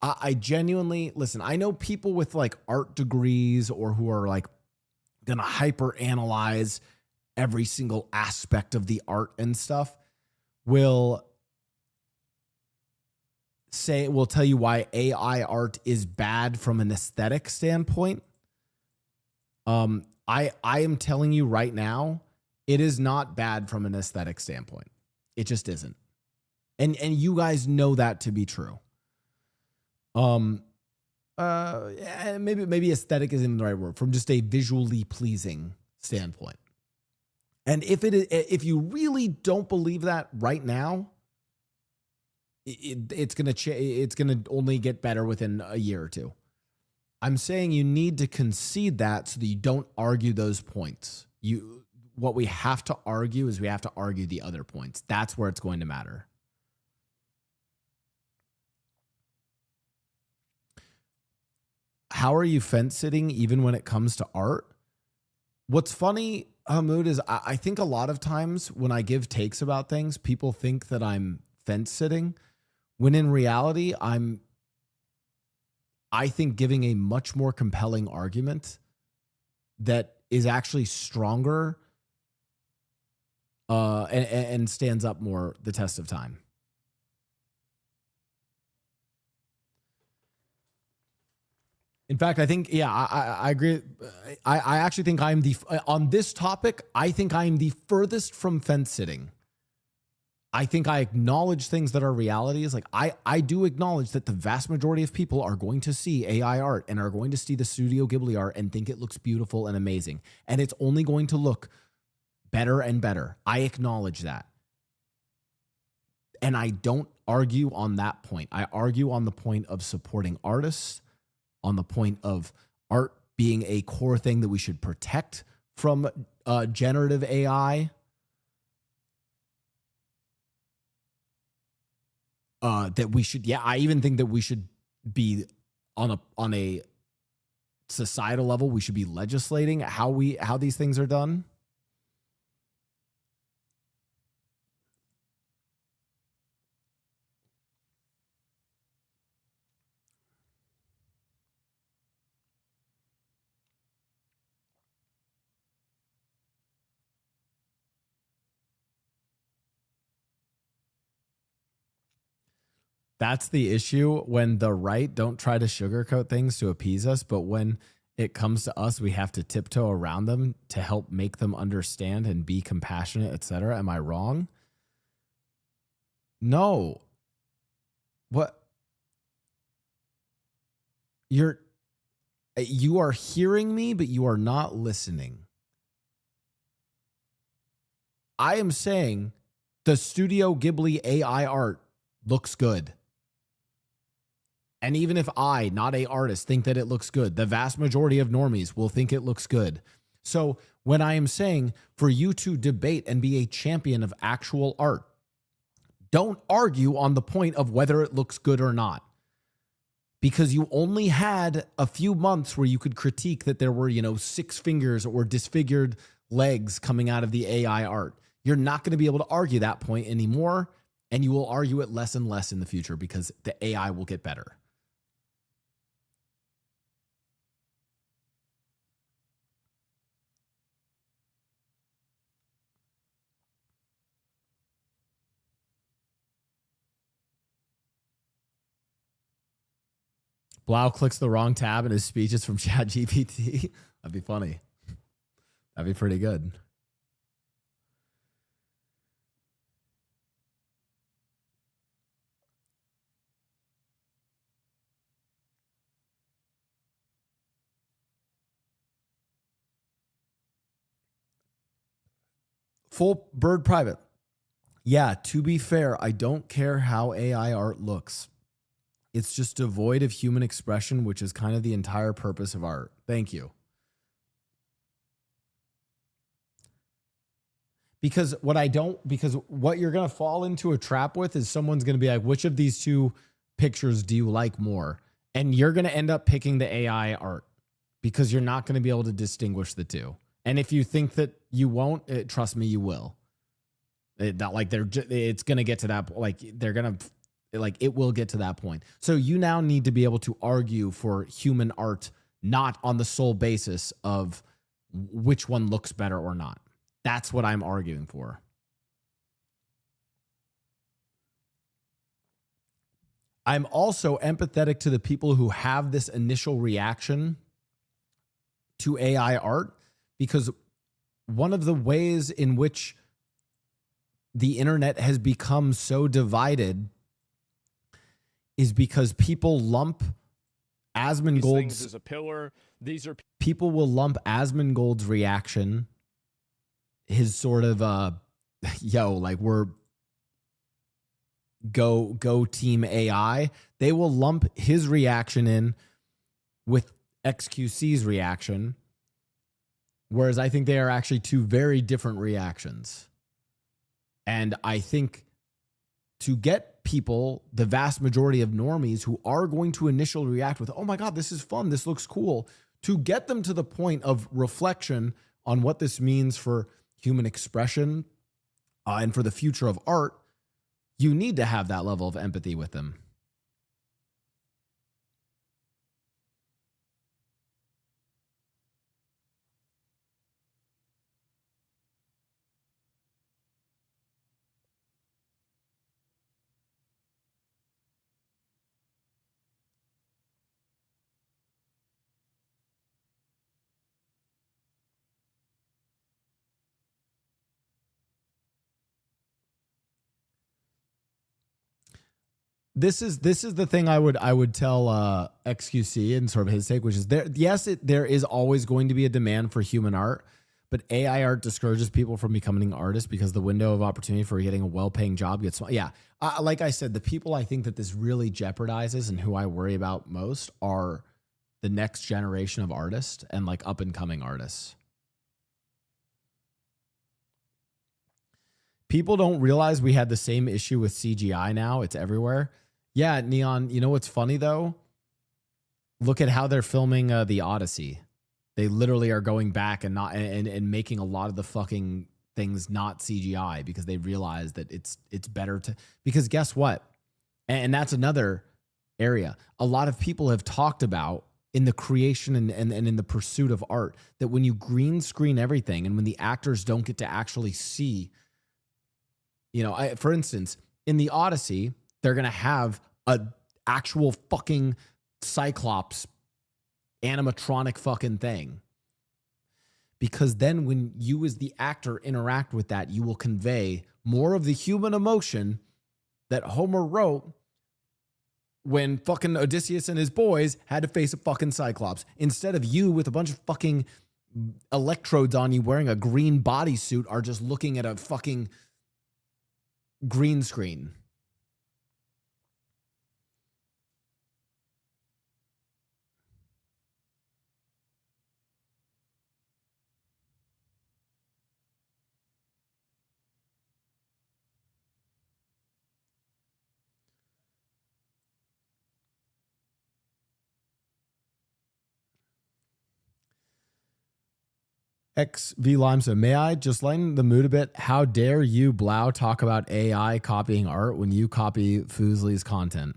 I genuinely listen. I know people with like art degrees or who are like going to hyper analyze every single aspect of the art and stuff will tell you why AI art is bad from an aesthetic standpoint. I am telling you right now, it is not bad from an aesthetic standpoint. It just isn't. And you guys know that to be true. Maybe aesthetic isn't the right word, from just a visually pleasing standpoint. And if you really don't believe that right now, it's gonna only get better within a year or two. I'm saying you need to concede that so that you don't argue those points. What we have to argue is we have to argue the other points. That's where it's going to matter. How are you fence sitting even when it comes to art? What's funny, Hamoud, is I think a lot of times when I give takes about things, people think that I'm fence sitting, when in reality, I think giving a much more compelling argument that is actually stronger and stands up more the test of time. In fact, I think, yeah, I agree. I actually think on this topic, I think I am the furthest from fence sitting. I think I acknowledge things that are realities. Like I do acknowledge that the vast majority of people are going to see AI art and are going to see the Studio Ghibli art and think it looks beautiful and amazing. And it's only going to look better and better. I acknowledge that. And I don't argue on that point. I argue on the point of supporting artists, on the point of art being a core thing that we should protect from generative AI. That we should, I even think that we should be on a societal level, we should be legislating how these things are done. That's the issue when the right don't try to sugarcoat things to appease us, but when it comes to us, we have to tiptoe around them to help make them understand and be compassionate, etc. Am I wrong? No. What? You are hearing me, but you are not listening. I am saying the Studio Ghibli AI art looks good. And even if I, not an artist, think that it looks good, the vast majority of normies will think it looks good. So when I am saying for you to debate and be a champion of actual art, don't argue on the point of whether it looks good or not. Because you only had a few months where you could critique that there were, 6 fingers or disfigured legs coming out of the AI art. You're not going to be able to argue that point anymore. And you will argue it less and less in the future because the AI will get better. Blau clicks the wrong tab and his speech is from ChatGPT. That'd be funny. That'd be pretty good. Full bird private. Yeah, to be fair, I don't care how AI art looks. It's just devoid of human expression, which is kind of the entire purpose of art. Thank you. Because what you're going to fall into a trap with is someone's going to be like, which of these two pictures do you like more? And you're going to end up picking the AI art because you're not going to be able to distinguish the two. And if you think that you won't, trust me, you will. Not like it's going to get to that, like they're going to, like it will get to that point. So you now need to be able to argue for human art, not on the sole basis of which one looks better or not. That's what I'm arguing for. I'm also empathetic to the people who have this initial reaction to AI art, because one of the ways in which the internet has become so divided is because people lump Asmongold's as a pillar. These are people will lump Asmongold's reaction, his sort of like we're go team AI. They will lump his reaction in with XQC's reaction, whereas I think they are actually two very different reactions. And I think to get people, the vast majority of normies who are going to initially react with, oh my God, this is fun, this looks cool, to get them to the point of reflection on what this means for human expression and for the future of art, you need to have that level of empathy with them. This is the thing I would tell XQC and sort of his take, which is there is always going to be a demand for human art, but AI art discourages people from becoming artists because the window of opportunity for getting a well-paying job gets small. Yeah, like I said, the people I think that this really jeopardizes and who I worry about most are the next generation of artists and like up and coming artists. People don't realize we had the same issue with CGI now. It's everywhere. Yeah, Neon, you know what's funny though? Look at how they're filming the Odyssey. They literally are going back and not and making a lot of the fucking things not CGI because they realize that it's better to, because guess what? And that's another area. A lot of people have talked about in the creation and in the pursuit of art that when you green screen everything and when the actors don't get to actually see, you know, for instance, in the Odyssey, they're going to have a actual fucking Cyclops animatronic fucking thing. Because then when you as the actor interact with that, you will convey more of the human emotion that Homer wrote when fucking Odysseus and his boys had to face a fucking Cyclops. Instead of you with a bunch of fucking electrodes on you wearing a green bodysuit are just looking at a fucking green screen. XV Limestone, may I just lighten the mood a bit? How dare you, Blau, talk about AI copying art when you copy Foosley's content?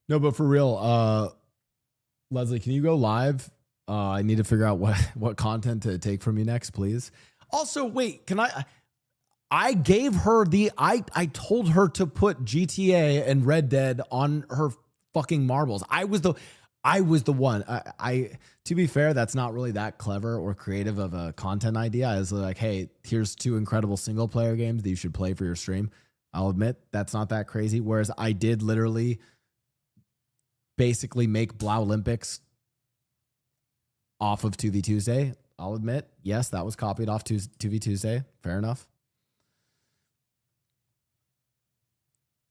No, but for real, Leslie, can you go live? I need to figure out what content to take from you next, please. Also, wait, can I gave her I told her to put GTA and Red Dead on her fucking marbles. I was the one. I to be fair, that's not really that clever or creative of a content idea. I was like, hey, here's 2 incredible single player games that you should play for your stream. I'll admit that's not that crazy. Whereas I did literally basically make Blau Olympics off of 2v Tuesday. I'll admit, yes, that was copied off 2v Tuesday. Fair enough.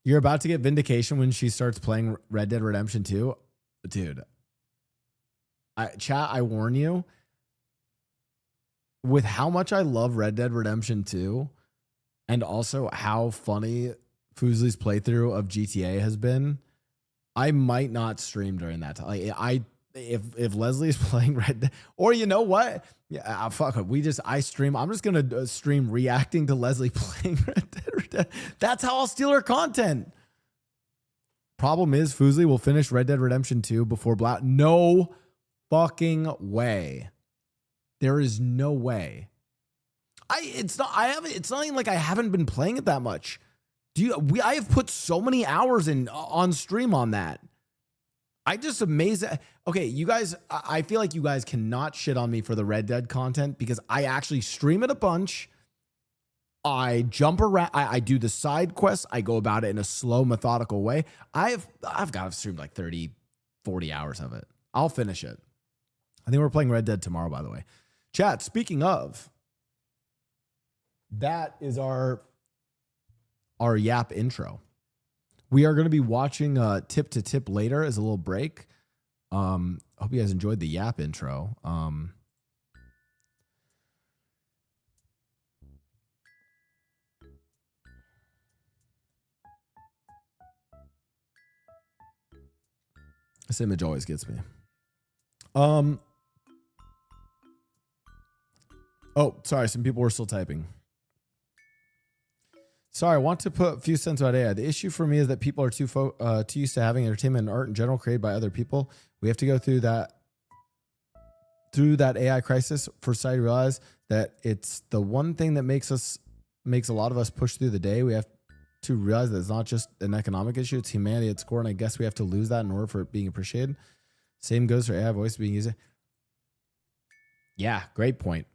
You're about to get vindication when she starts playing Red Dead Redemption 2. Dude, Chat, I warn you, with how much I love Red Dead Redemption 2 and also how funny Fusely's playthrough of GTA has been, I might not stream during that time. Like, if Leslie's playing Red Dead, or you know what? Yeah, fuck it. I stream. I'm just gonna stream reacting to Leslie playing Red Dead. That's how I'll steal her content. Problem is, Fusely will finish Red Dead Redemption 2 before Blau. No fucking way. There is no way. It's not even like I haven't been playing it that much. I have put so many hours in on stream on that. I just amazed. Okay, you guys, I feel like you guys cannot shit on me for the Red Dead content because I actually stream it a bunch. I jump around. I do the side quests. I go about it in a slow, methodical way. I've got to stream like 30, 40 hours of it. I'll finish it. I think we're playing Red Dead tomorrow, by the way. Chat, speaking of, that is our Yap intro. We are going to be watching Tip to Tip later as a little break. Hope you guys enjoyed the Yap intro. This image always gets me. Oh, sorry. Some people were still typing. Sorry, I want to put a few cents about AI. The issue for me is that people are too used to having entertainment and art in general created by other people. We have to go through that AI crisis for society to realize that it's the one thing that makes a lot of us push through the day. We have to realize that it's not just an economic issue, it's humanity at its core, and I guess we have to lose that in order for it being appreciated. Same goes for AI voice being used. Yeah, great point.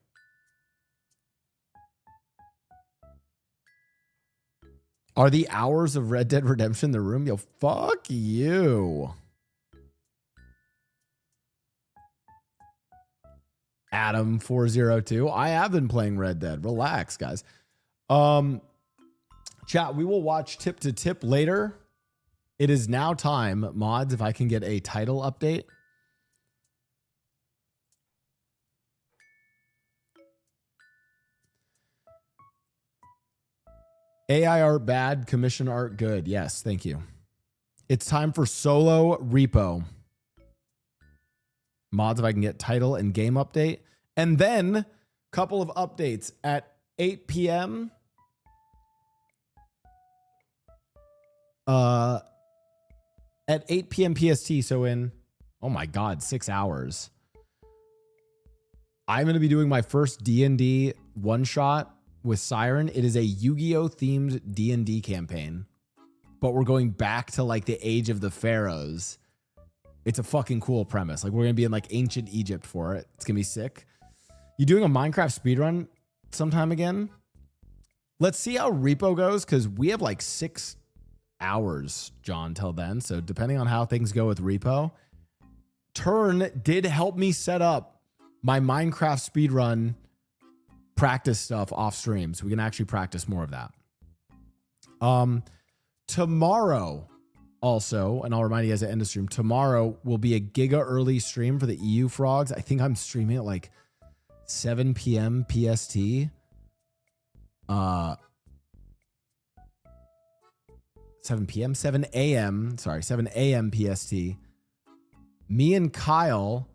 Are the hours of Red Dead Redemption in the room? Yo, fuck you. Adam402. I have been playing Red Dead. Relax, guys. Chat, we will watch Tip to Tip later. It is now time. Mods, if I can get a title update. AI art bad, commission art good. Yes, thank you. It's time for solo repo. Mods, if I can get title and game update. And then a couple of updates at 8 p.m. At 8 p.m. PST, so in, oh my God, 6 hours. I'm going to be doing my first D&D one-shot with Siren. It is a Yu-Gi-Oh themed D&D campaign, but we're going back to like the age of the pharaohs. It's a fucking cool premise. Like we're gonna be in like ancient Egypt for it. It's gonna be sick. You doing a Minecraft speedrun sometime again? Let's see how Repo goes, because we have like 6 hours, John, till then. So depending on how things go with Repo. Turn did help me set up my Minecraft speedrun practice stuff off stream, so we can actually practice more of that. Tomorrow also, and I'll remind you guys at end of stream, tomorrow will be a giga early stream for the EU frogs. I think I'm streaming at like 7 p.m. PST. 7 p.m. 7 a.m. Sorry, 7 a.m. PST. Me and Kyle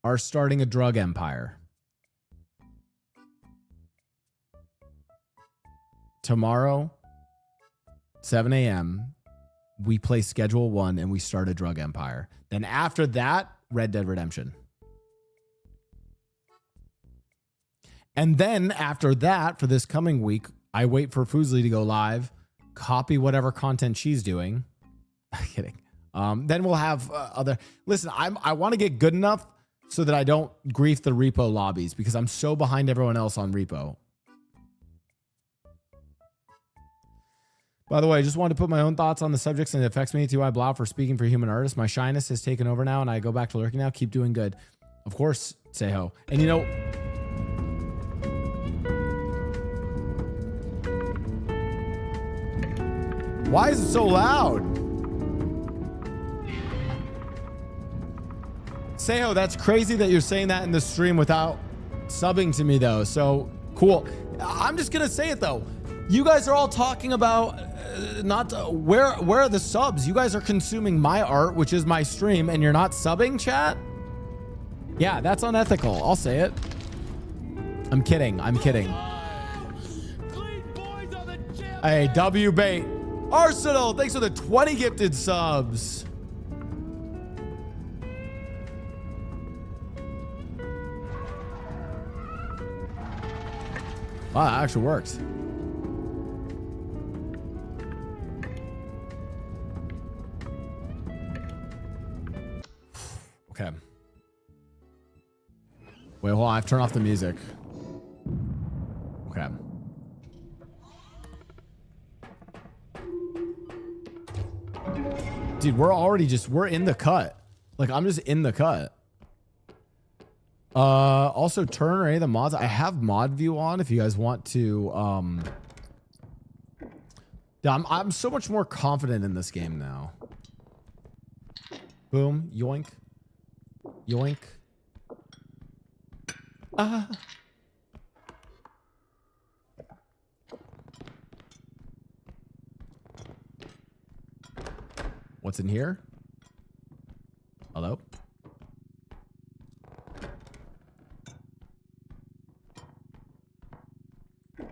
are starting a drug empire. Tomorrow, 7 a.m., we play Schedule 1 and we start a drug empire. Then after that, Red Dead Redemption. And then after that, for this coming week, I wait for Fusely to go live, copy whatever content she's doing. Kidding. Then we'll have other... Listen, I want to get good enough so that I don't grief the Repo lobbies, because I'm so behind everyone else on Repo. By the way, I just wanted to put my own thoughts on the subjects, and it affects me too. I Blau for speaking for human artists. My shyness has taken over now, and I go back to lurking now. Keep doing good. Of course, say ho. And you know... Why is it so loud? Seho, that's crazy that you're saying that in the stream without subbing to me though. So cool. I'm just gonna say it though. You guys are all talking about where are the subs? You guys are consuming my art, which is my stream, and you're not subbing, chat? Yeah, that's unethical. I'll say it. I'm kidding. I'm kidding. Hey, W bait. Arsenal, thanks for the 20 gifted subs. Wow, that actually works. Okay. Wait, hold on. I've turned off the music. Okay. Dude, we're in the cut. Like, I'm just in the cut. Also turn or any of the mods. I have mod view on if you guys want to, yeah, I'm so much more confident in this game now. Boom, yoink. Yoink. Ah. What's in here? Hello?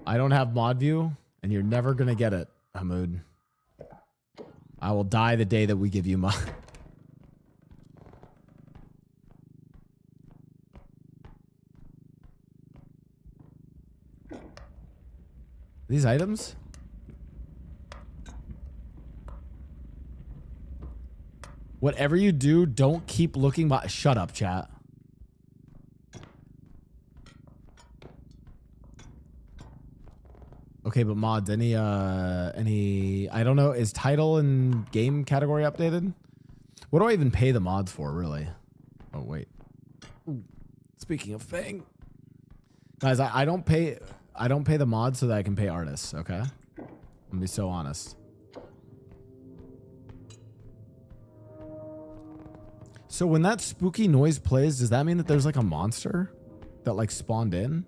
I don't have mod view, and you're never gonna get it, Hamoud. I will die the day that we give you mod. These items? Whatever you do, don't keep looking by. Shut up, chat. Okay, but mods, any, I don't know, is title and game category updated? What do I even pay the mods for, really? Oh, wait. Ooh. Speaking of Fang. Guys, I don't pay the mods so that I can pay artists, okay? I'm gonna be so honest. So when that spooky noise plays, does that mean that there's like a monster that like spawned in?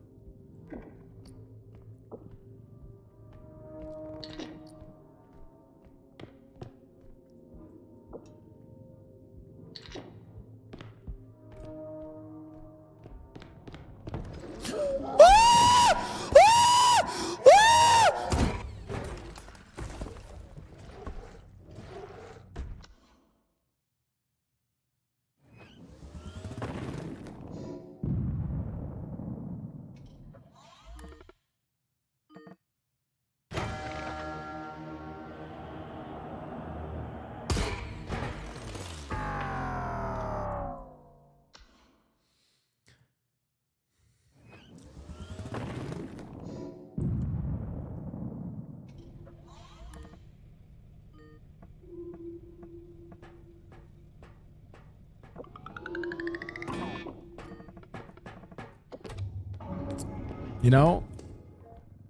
You know,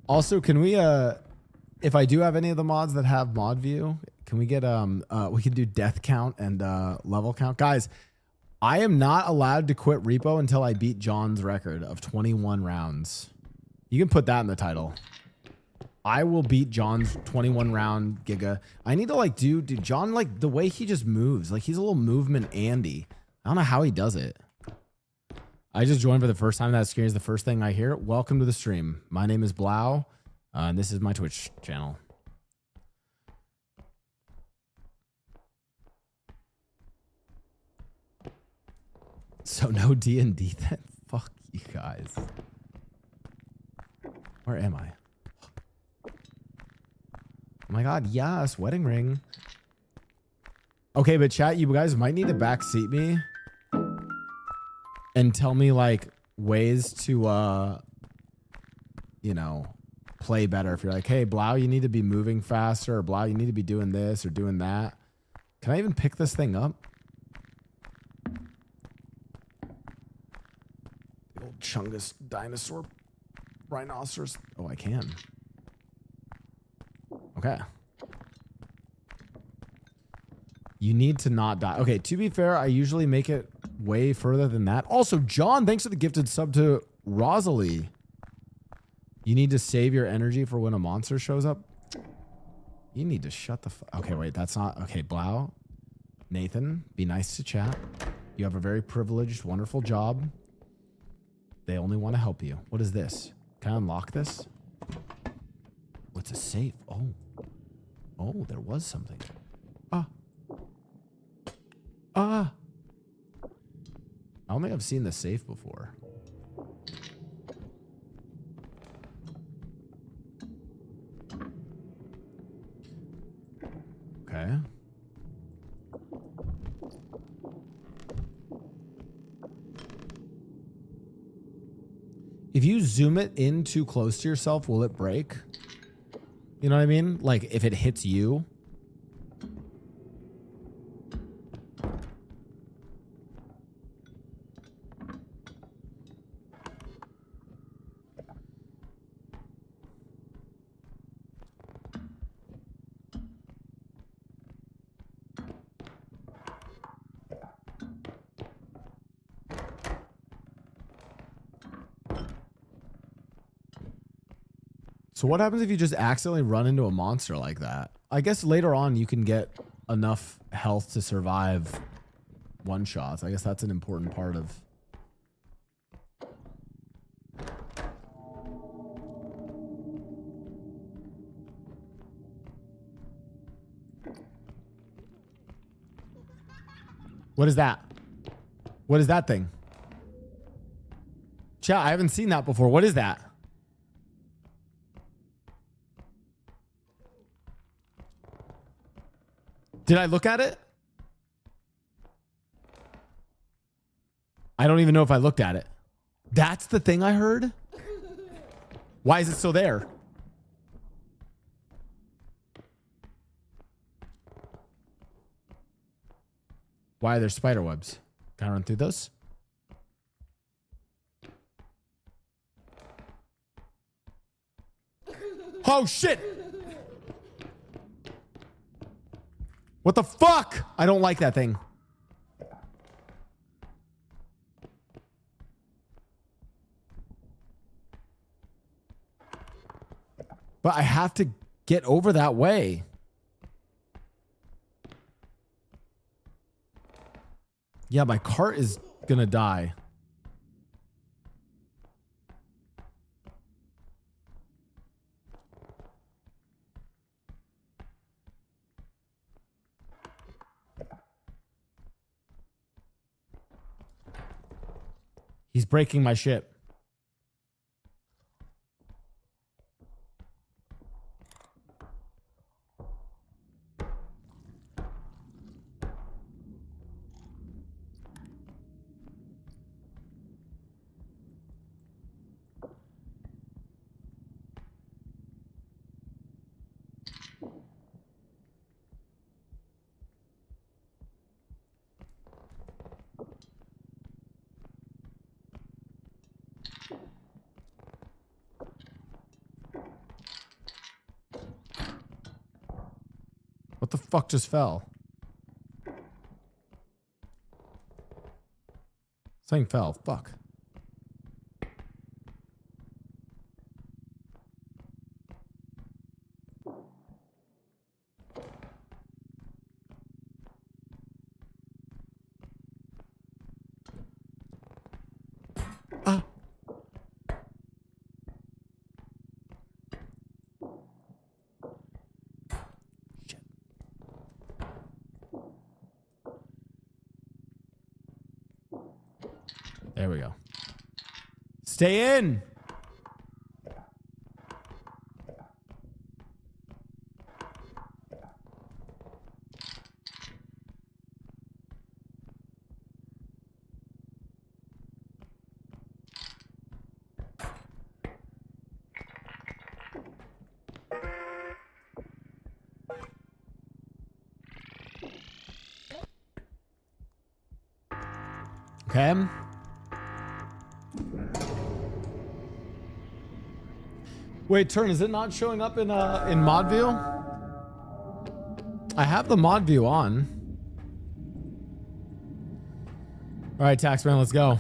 also, can we, if I do have any of the mods that have mod view, can we get, we can do death count and, level count. Guys, I am not allowed to quit Repo until I beat John's record of 21 rounds. You can put that in the title. I will beat John's 21 round Giga. I need to like dude, John, like the way he just moves, like he's a little movement Andy. I don't know how he does it. I just joined for the first time. That screen is the first thing I hear. Welcome to the stream. My name is Blau, and this is my Twitch channel. So no D&D then? Fuck you guys. Where am I? Oh my god, yes, wedding ring. Okay, but chat, you guys might need to backseat me and tell me like ways to you know, play better. If you're like, hey Blau, you need to be moving faster, or Blau, you need to be doing this or doing that. Can I even pick this thing up? The old Chungus dinosaur rhinoceros. Oh, I can. Okay. You need to not die. Okay, to be fair, I usually make it way further than that. Also, John, thanks for the gifted sub to Rosalie. You need to save your energy for when a monster shows up. You need to shut the okay, wait, that's not okay. Blau, Nathan, be nice to chat. You have a very privileged, wonderful job. They only want to help you. What is this? Can I unlock this? What's a safe? Oh. Oh, there was something. Ah. Ah. I don't think I've seen the safe before. Okay. If you zoom it in too close to yourself, will it break? You know what I mean? Like if it hits you. So what happens if you just accidentally run into a monster like that? I guess later on you can get enough health to survive one shots. I guess that's an important part of. What is that? What is that thing? Chat, I haven't seen that before. What is that? Did I look at it? I don't even know if I looked at it. That's the thing I heard? Why is it still there? Why are there spider webs? Can I run through those? Oh shit! What the fuck? I don't like that thing. But I have to get over that way. Yeah, my cart is gonna die. He's breaking my ship. What the fuck just fell? Something fell. Fuck. Ah. Shit. There we go. Stay in. Okay. Wait, Turn, is it not showing up in mod view? I have the mod view on. All right, Taxman, let's go.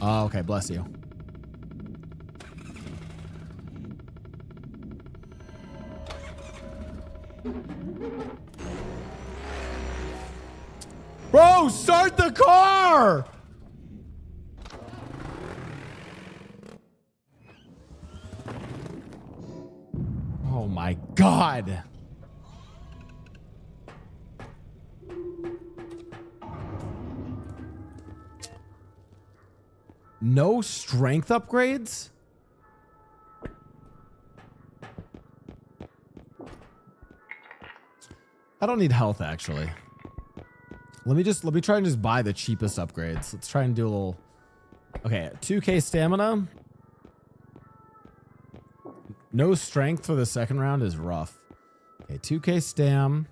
Oh, okay, bless you. Bro, start the car! Oh my God. No strength upgrades? I don't need health, actually. Let me try and just buy the cheapest upgrades. Let's try and do a little... Okay, 2k stamina. No strength for the second round is rough. Okay, 2k stam.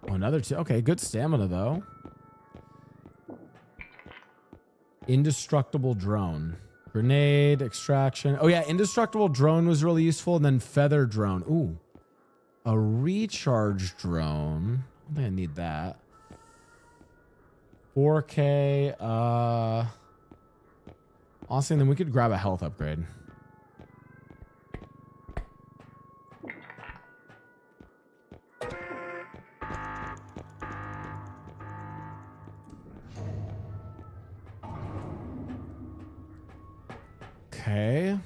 Oh, another two. Okay, good stamina, though. Indestructible drone. Grenade, extraction. Oh, yeah, indestructible drone was really useful. And then feather drone. Ooh. A recharge drone. I think I need that. 4K. Honestly, then we could grab a health upgrade. Okay.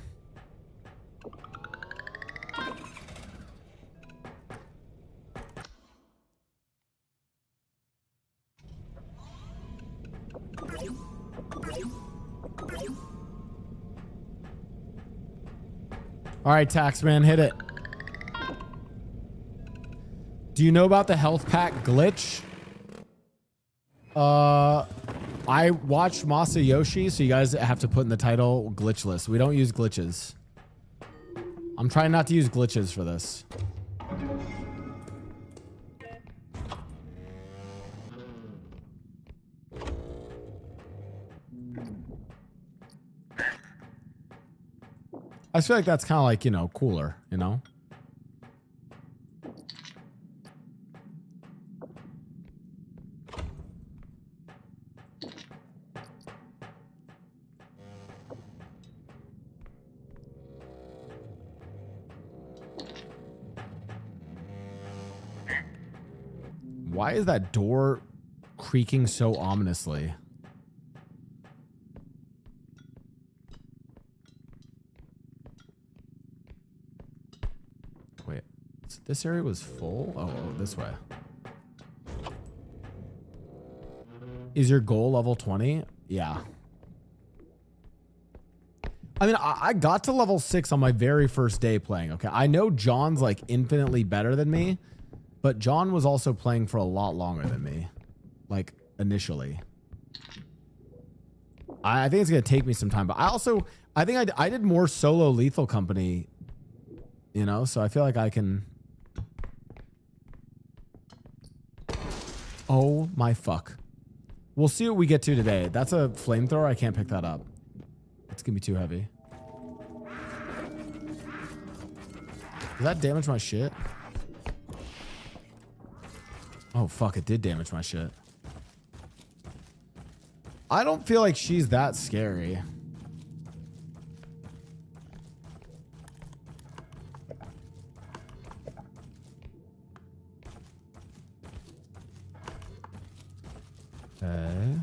All right, Taxman, hit it. Do you know about the health pack glitch? I watched Masayoshi, so you guys have to put in the title glitchless. We don't use glitches. I'm trying not to use glitches for this. I feel like that's kind of like, you know, cooler, you know? Why is that door creaking so ominously? Wait, this area was full? Oh, this way. Is your goal level 20? Yeah. I mean, I got to level 6 on my very first day playing, okay? I know John's like infinitely better than me, but John was also playing for a lot longer than me, like initially. I think it's going to take me some time, but I think I did more solo Lethal Company, you know, so I feel like I can. Oh my fuck. We'll see what we get to today. That's a flamethrower. I can't pick that up. It's going to be too heavy. Does that damage my shit? Oh, fuck. It did damage my shit. I don't feel like she's that scary. Okay.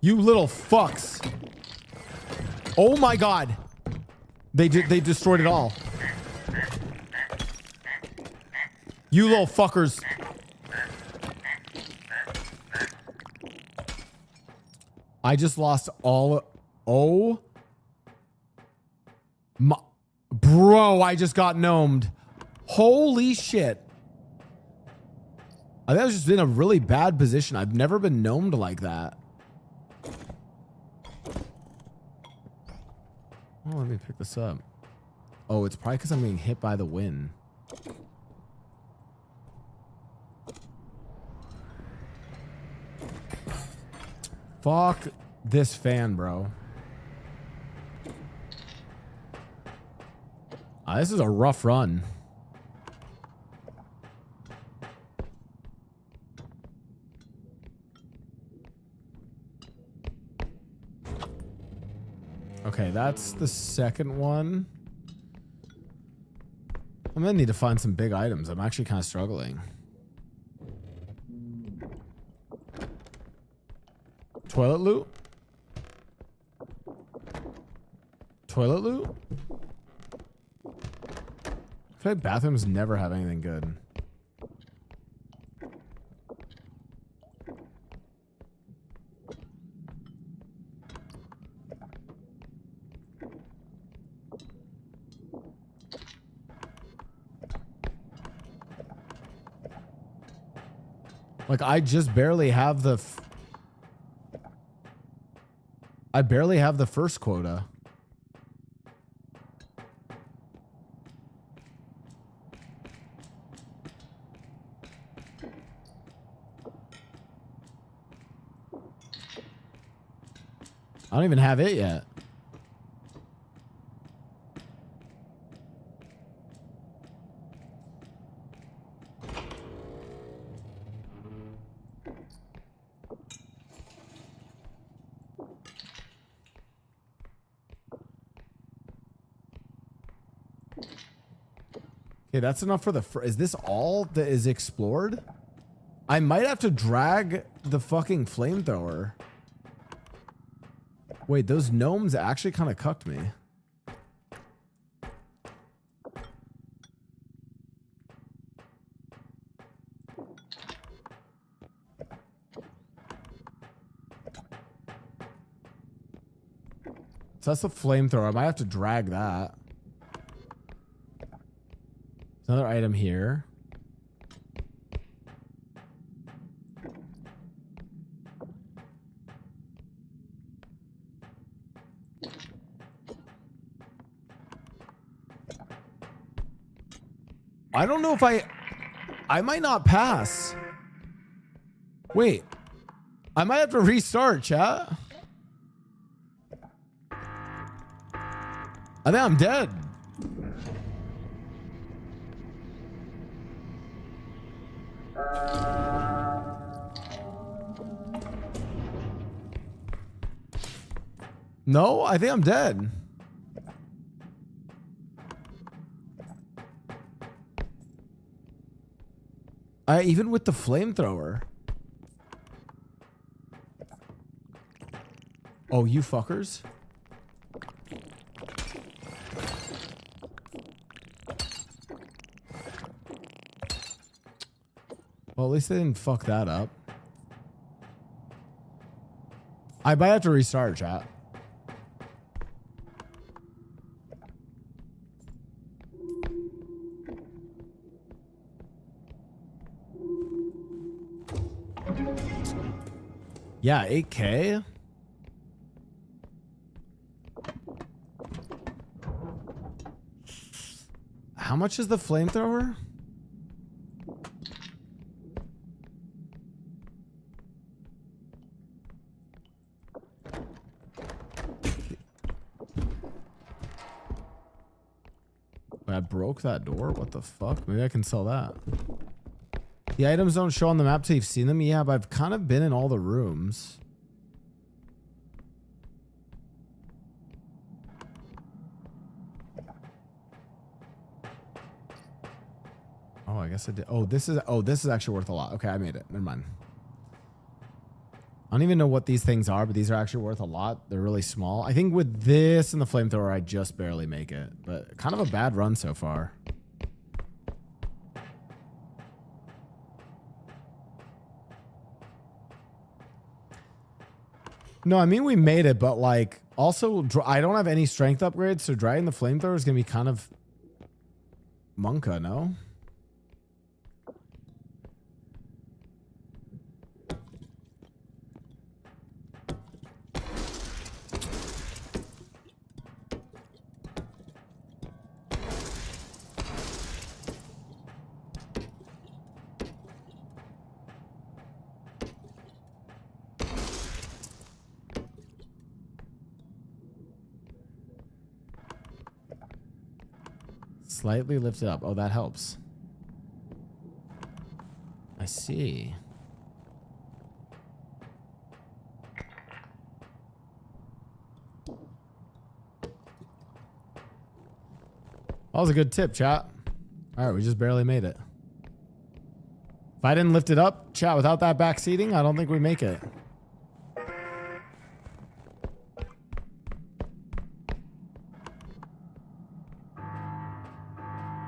You little fucks. Oh my god. They destroyed it all. You little fuckers. I just lost all. Oh my, Bro, I just got gnomed. Holy shit. I think I was just in a really bad position. I've never been gnomed like that. Oh, let me pick this up. Oh, it's probably because I'm being hit by the wind. Fuck this fan, bro. This is a rough run. Okay, that's the second one. I'm gonna need to find some big items. I'm actually kind of struggling. Toilet loot? Toilet loot? I feel like bathrooms never have anything good. Like, I just barely have the... I barely have the first quota. I don't even have it yet. Okay, that's enough for the... Is this all that is explored? I might have to drag the fucking flamethrower. Wait, those gnomes actually kind of cucked me. So that's the flamethrower. I might have to drag that. Another item here. I don't know if I might not pass. Wait. I might have to restart, chat. I think I'm dead. No, I think I'm dead. Even with the flamethrower. Oh, you fuckers. Well, at least they didn't fuck that up. I might have to restart, chat. Yeah, 8K. How much is the flamethrower? I broke that door? What the fuck? Maybe I can sell that. The items don't show on the map till you've seen them. Yeah, but I've kind of been in all the rooms. Oh, I guess I did. Oh, this is actually worth a lot. Okay, I made it. Never mind. I don't even know what these things are, but these are actually worth a lot. They're really small. I think with this and the flamethrower, I just barely make it. But kind of a bad run so far. No, I mean we made it, but like Also, I don't have any strength upgrades, so dragging the flamethrower is going to be kind of monka, no? Slightly lift it up. Oh, that helps. I see. That was a good tip, chat. All right, we just barely made it. If I didn't lift it up, chat, without that back seating, I don't think we make it.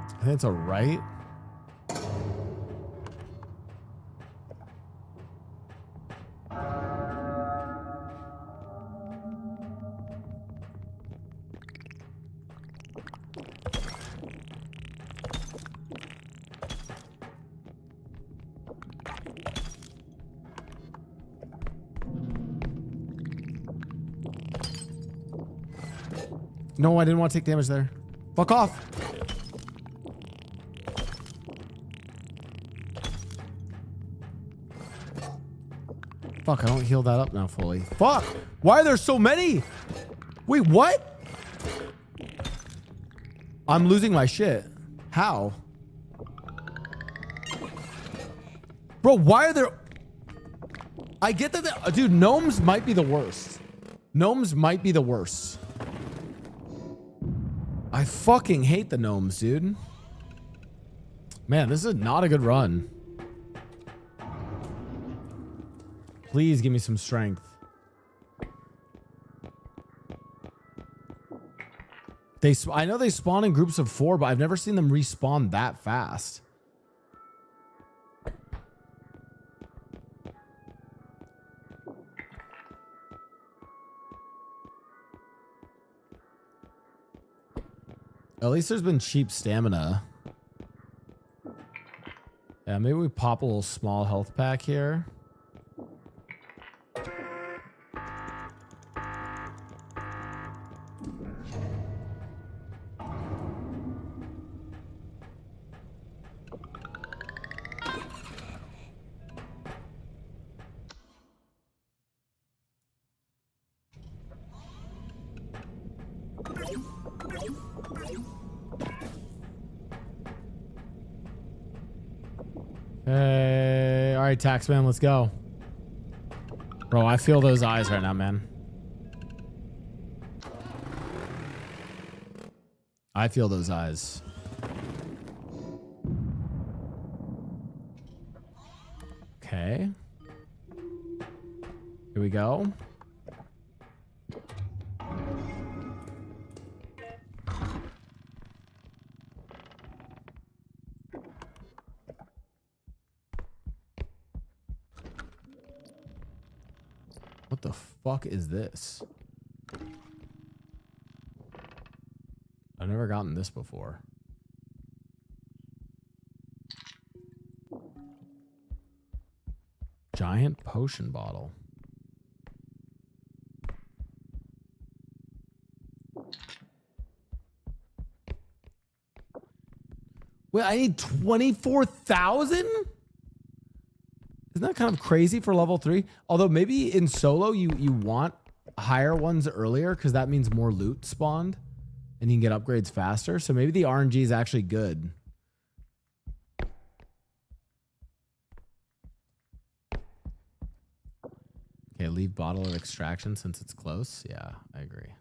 I think it's a right. No, I didn't want to take damage there. Fuck off. Fuck, I don't heal that up now fully. Fuck! Why are there so many? Wait, what? I'm losing my shit. How? Bro, why are there... I get that... Dude, gnomes might be the worst. Gnomes might be the worst. I fucking hate the gnomes, dude. Man, this is not a good run. Please give me some strength. I know they spawn in groups of 4, but I've never seen them respawn that fast. At least there's been cheap stamina. Yeah, maybe we pop a little small health pack here. Hey, all right, Taxman, let's go. Bro, I feel those eyes right now, man. I feel those eyes. Okay. Here we go. What the fuck is this? I've never gotten this before. Giant potion bottle. Wait, I need 24,000? Isn't that kind of crazy for level 3? Although maybe in solo you want higher ones earlier because that means more loot spawned and you can get upgrades faster. So maybe the RNG is actually good. Okay, leave bottle of extraction since it's close. Yeah, I agree.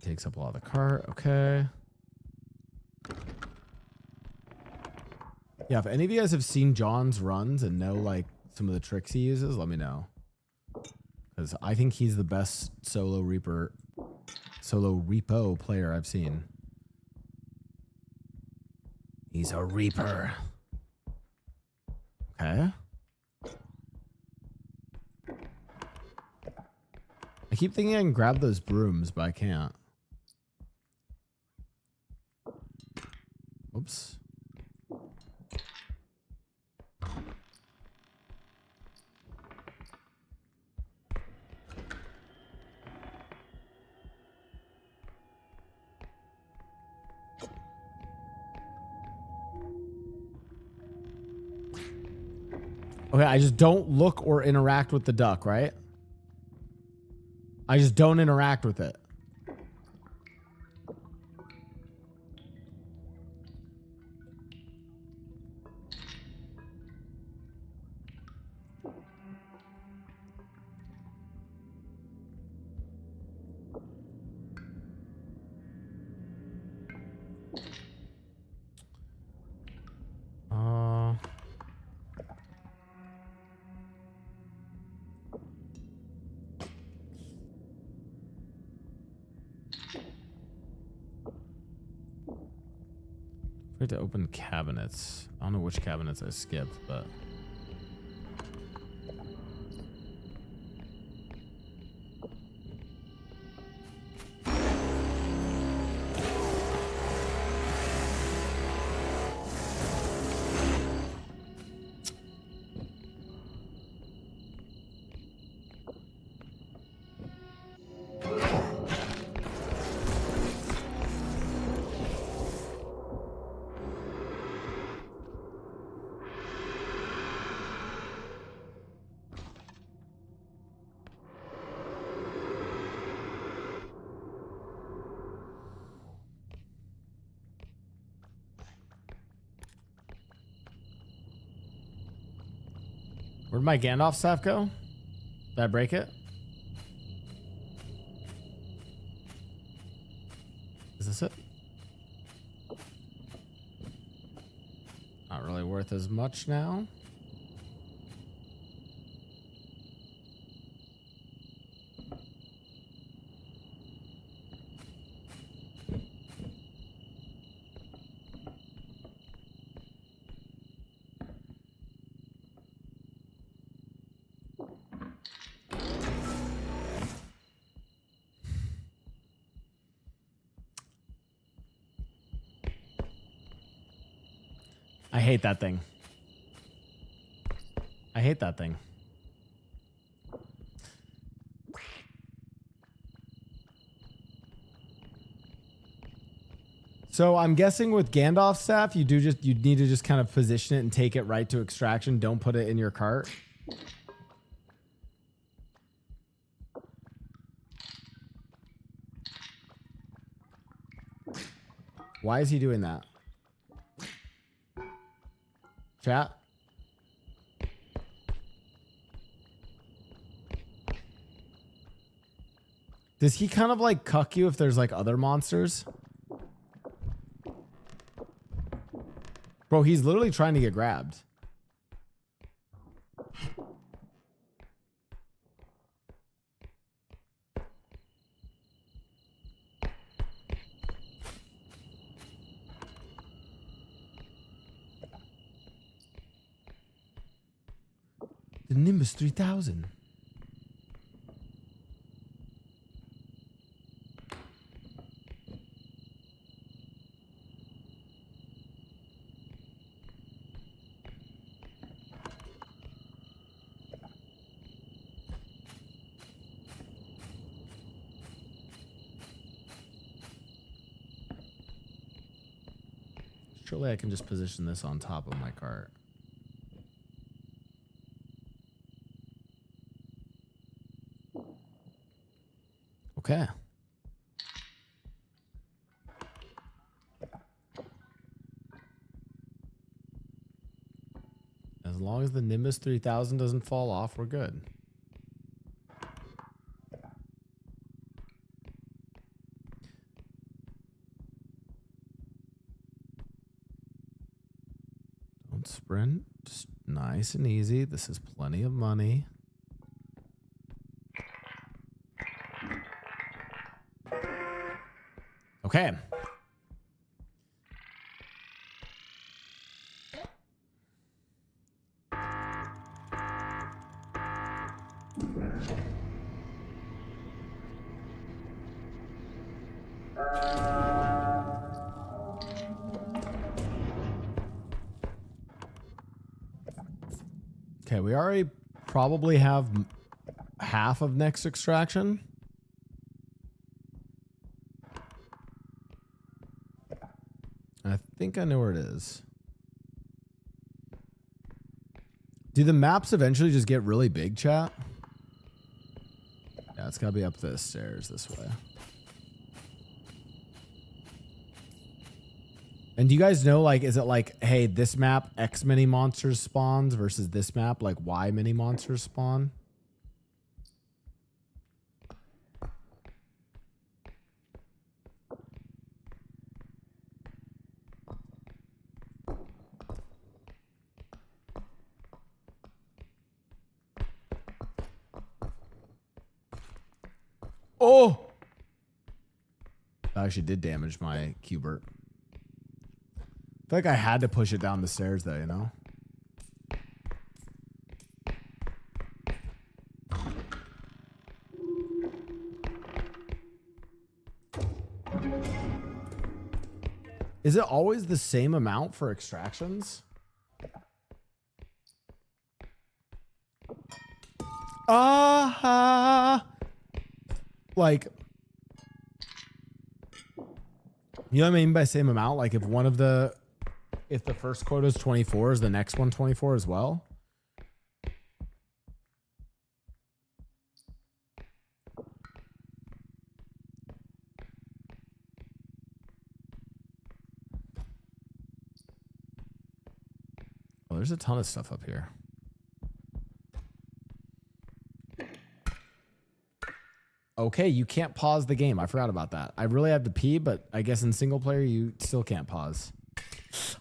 Takes up a lot of the cart. Okay. Yeah, if any of you guys have seen John's runs and know like some of the tricks he uses, let me know. Because I think he's the best solo repo player I've seen. He's a reaper. Okay. I keep thinking I can grab those brooms, but I can't. Oops. Okay, I just don't look or interact with the duck, right? I just don't interact with it. We have to open cabinets. I don't know which cabinets I skipped, but... Where'd my Gandalf staff go? Did I break it? Is this it? Not really worth as much now. I hate that thing. I hate that thing. So I'm guessing with Gandalf's staff, you need to just kind of position it and take it right to extraction. Don't put it in your cart. Why is he doing that? Chat? Does he kind of like cuck you if there's like other monsters? Bro, he's literally trying to get grabbed. The Nimbus 3000. Surely I can just position this on top of my cart. Okay. As long as the Nimbus 3000 doesn't fall off, we're good. Don't sprint. Just nice and easy. This is plenty of money. Okay. Okay, we already probably have half of next extraction. I think I know where it is. Do the maps eventually just get really big, chat? Yeah, it's gotta be up the stairs this way. And do you guys know, like, is it like, hey, this map X many monsters spawns versus this map like Y many monsters spawn? Oh! That actually did damage my Qbert. I feel like I had to push it down the stairs though, you know? Is it always the same amount for extractions? Like, you know what I mean by same amount? Like if the first quota is 24, is the next one 24 as well? Oh, there's a ton of stuff up here. Okay, you can't pause the game. I forgot about that. I really had to pee, but I guess in single player you still can't pause.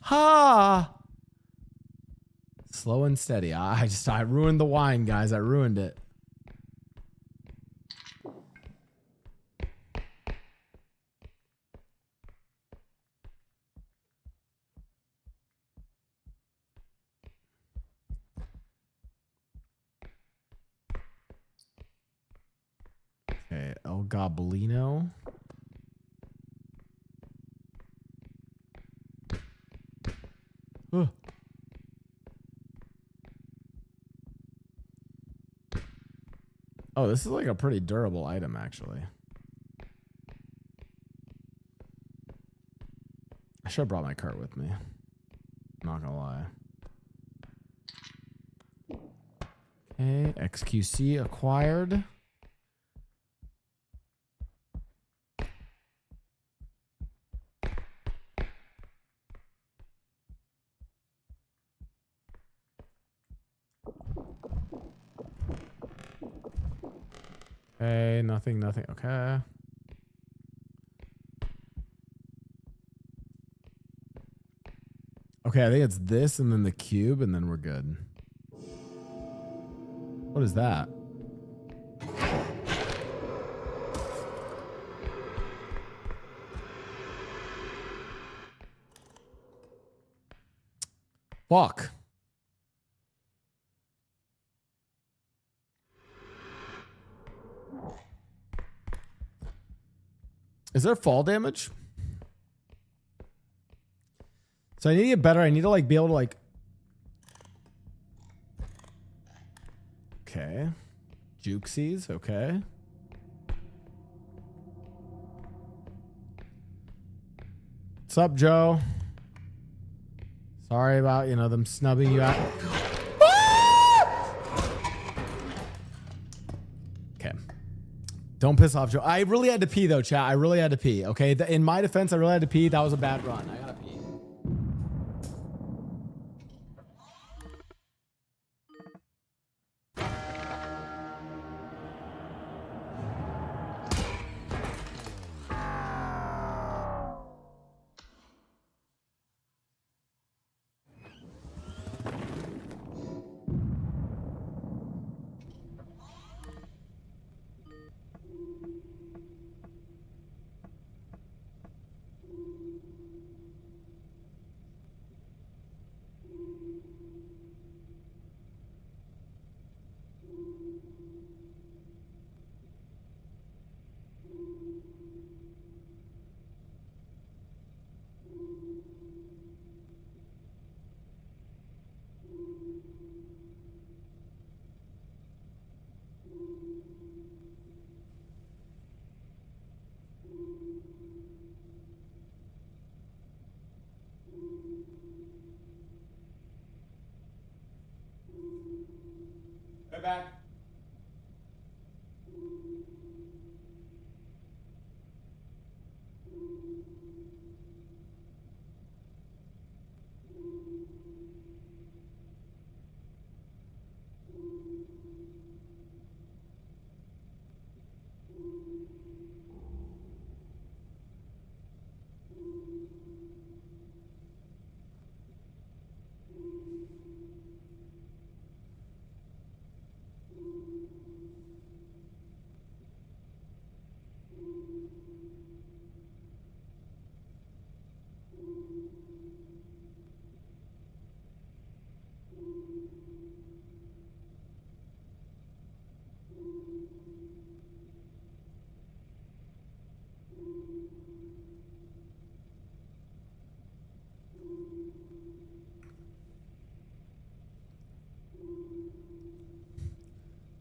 Ha! Slow and steady. I ruined the wine, guys. I ruined it. Okay, El Gobelino. Ugh. Oh, this is like a pretty durable item, actually. I should have brought my cart with me. Not gonna lie. Okay, XQC acquired. Okay, nothing. Okay. Okay, I think it's this and then the cube and then we're good. What is that? Fuck. Is there fall damage? So I need to get better. I need to like be able to like. Okay. Jukesies. Okay. What's up, Joe? Sorry about, you know, them snubbing you out. Okay. Don't piss off Joe. I really had to pee though, chat. I really had to pee. Okay. In my defense, I really had to pee. That was a bad run. I gotta pee.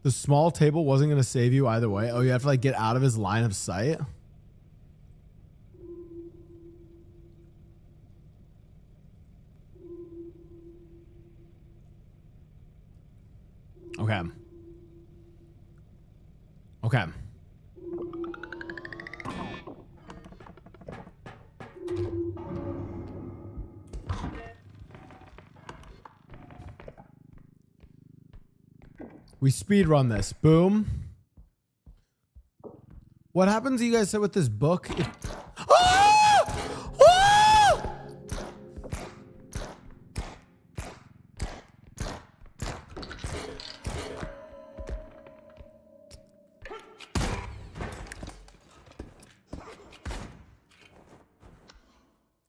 The small table wasn't going to save you either way. Oh, you have to like get out of his line of sight. Okay. Okay. We speed run this. Boom. What happens, you guys said, with this book? Ah! Ah!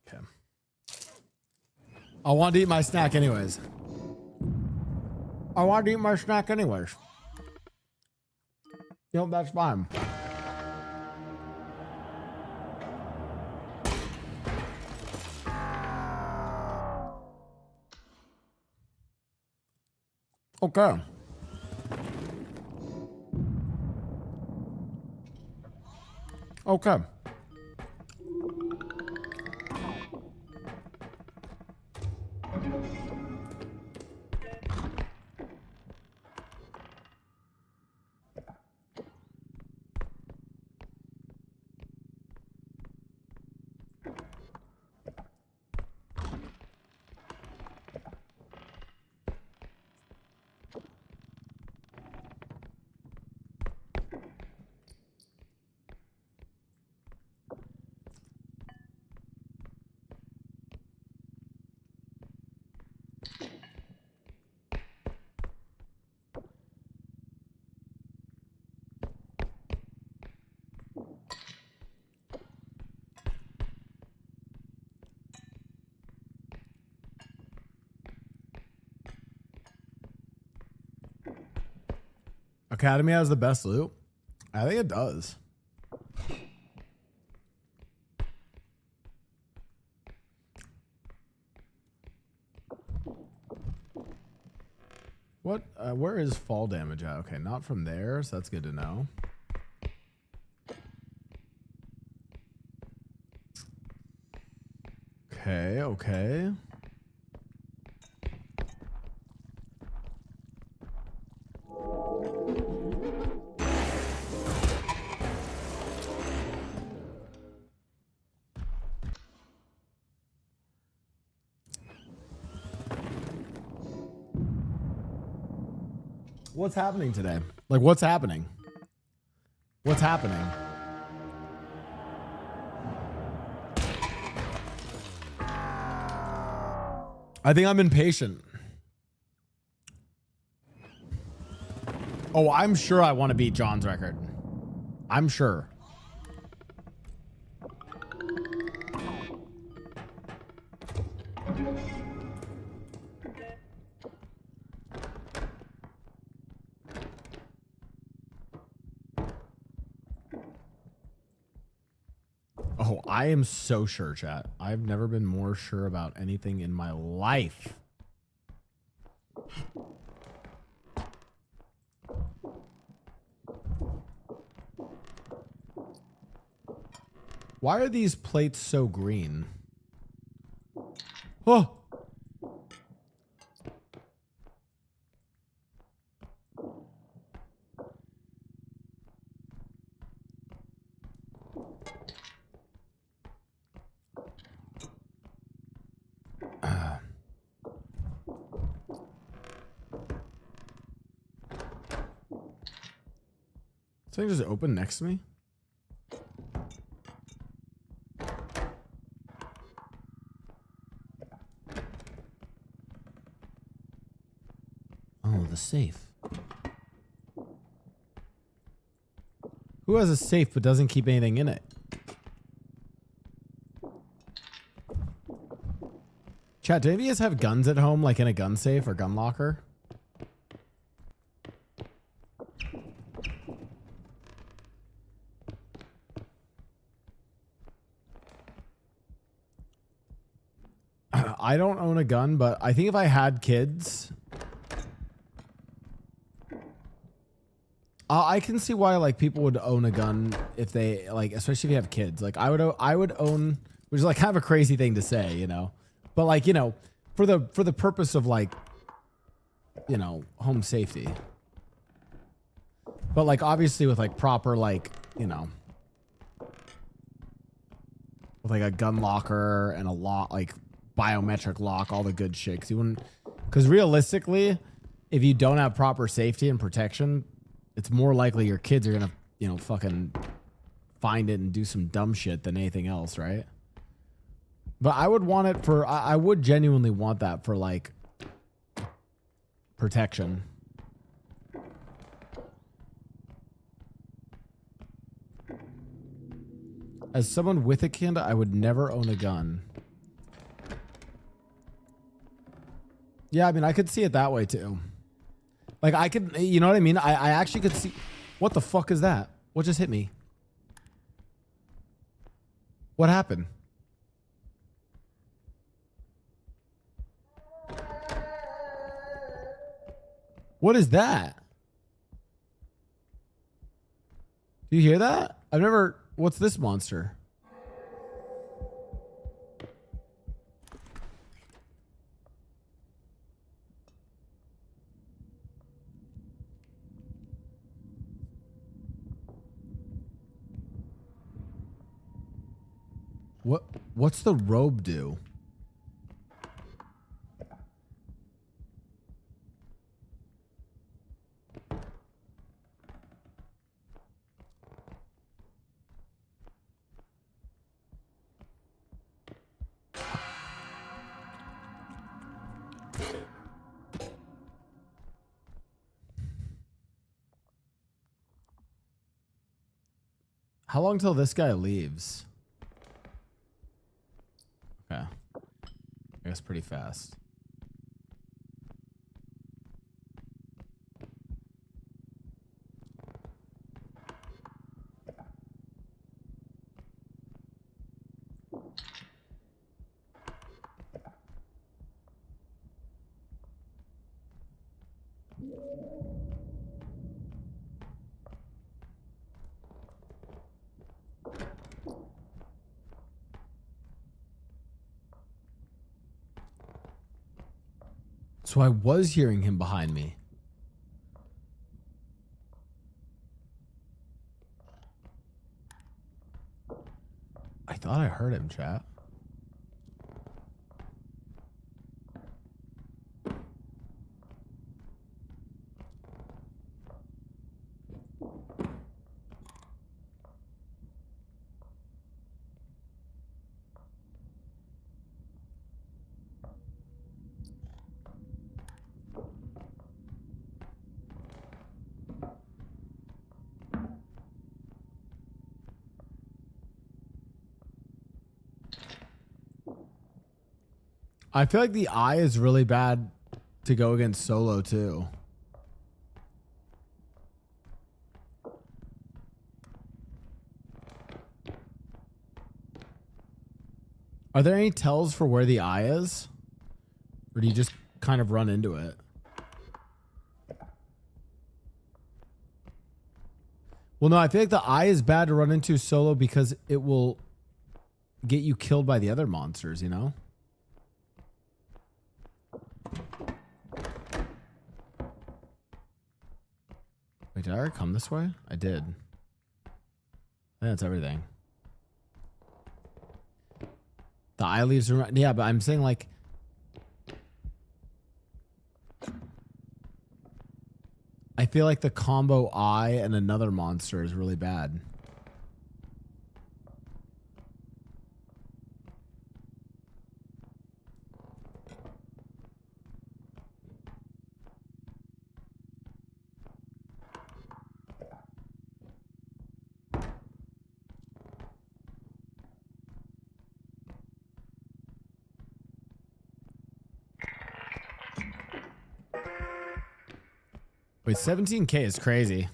Okay. I want to eat my snack anyways. I want to eat my snack anyways. You know, that's fine. Okay. Okay. Academy has the best loot? I think it does. What? Where is fall damage at? Okay, not from there, so that's good to know. Okay, okay. What's happening today? Like, what's happening? What's happening? I think I'm impatient. Oh, I'm sure I want to beat John's record. I'm sure. Oh, I am so sure, chat. I've never been more sure about anything in my life. Why are these plates so green? Oh! Something just opened next to me? Oh, the safe. Who has a safe but doesn't keep anything in it? Chat, do any of you guys have guns at home, like in a gun safe or gun locker? I don't own a gun, but I think if I had kids, I can see why like people would own a gun if they like, especially if you have kids. Like I would own, which is like kind of a crazy thing to say, you know, but like, you know, for the purpose of like, you know, home safety. But like obviously with like proper like, you know, with like a gun locker and a lock, like biometric lock, all the good shit. Cause you wouldn't, because realistically, if you don't have proper safety and protection, it's more likely your kids are gonna, you know, fucking find it and do some dumb shit than anything else, right? But I would want it for, I would genuinely want that for like protection. As someone with a kid, I would never own a gun. Yeah, I mean, I could see it that way too. Like I could, you know what I mean? I actually could see, what the fuck is that? What just hit me? What happened? What is that? Do you hear that? I've never, what's this monster? What's the robe do? How long till this guy leaves? Okay. I guess pretty fast. So I was hearing him behind me. I thought I heard him, chat. I feel like the eye is really bad to go against solo too. Are there any tells for where the eye is? Or do you just kind of run into it? Well, no, I feel like the eye is bad to run into solo because it will get you killed by the other monsters, you know? Wait, did I already come this way? I did. I think that's everything. The eye leaves around. Yeah, but I'm saying like... I feel like the combo eye and another monster is really bad. Wait, 17K is crazy.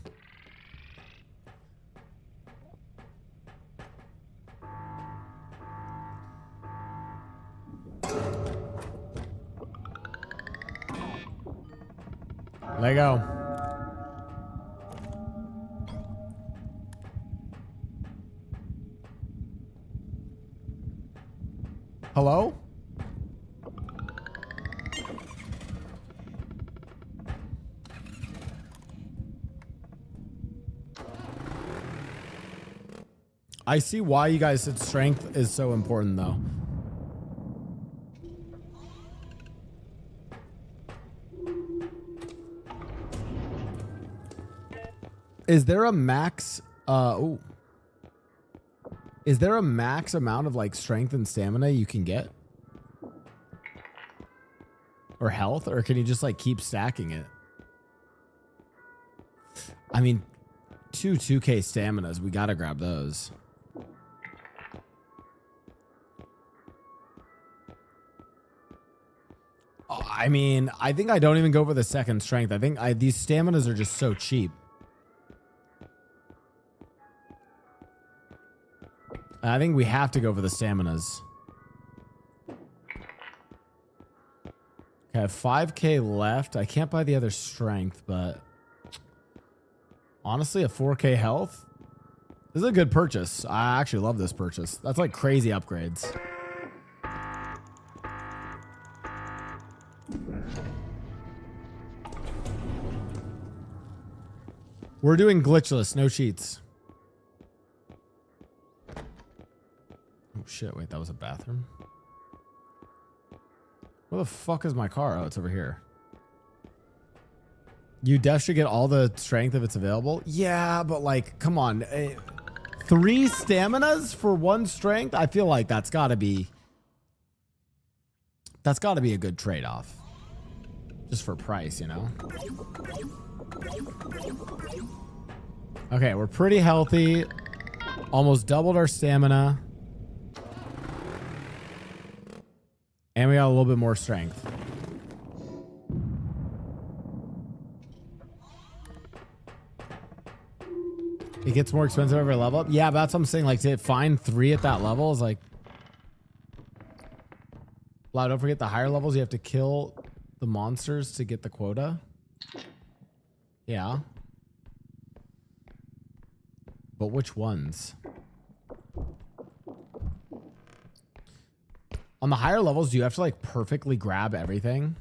Let go. Hello? I see why you guys said strength is so important, though. Is there a max? Ooh. Is there a max amount of like strength and stamina you can get? Or health? Or can you just like keep stacking it? I mean, 2K staminas. We gotta grab those. I mean, I think I don't even go for the second strength. I think these staminas are just so cheap. I think we have to go for the staminas. Okay, I have 5K left. I can't buy the other strength, but honestly, a 4K health. This is a good purchase. I actually love this purchase. That's like crazy upgrades. We're doing glitchless, no cheats. Oh shit, wait, that was a bathroom? Where the fuck is my car? Oh, it's over here. You def should get all the strength if it's available. Yeah, but like, come on. 3 staminas for 1 strength? I feel like that's gotta be a good trade-off. Just for price, you know? Okay, we're pretty healthy. Almost doubled our stamina. And we got a little bit more strength. It gets more expensive every level up. Yeah, but that's what I'm saying. Like, to find 3 at that level is like... Blau, don't forget the higher levels. You have to kill the monsters to get the quota. Yeah. But which ones? On the higher levels, do you have to like perfectly grab everything?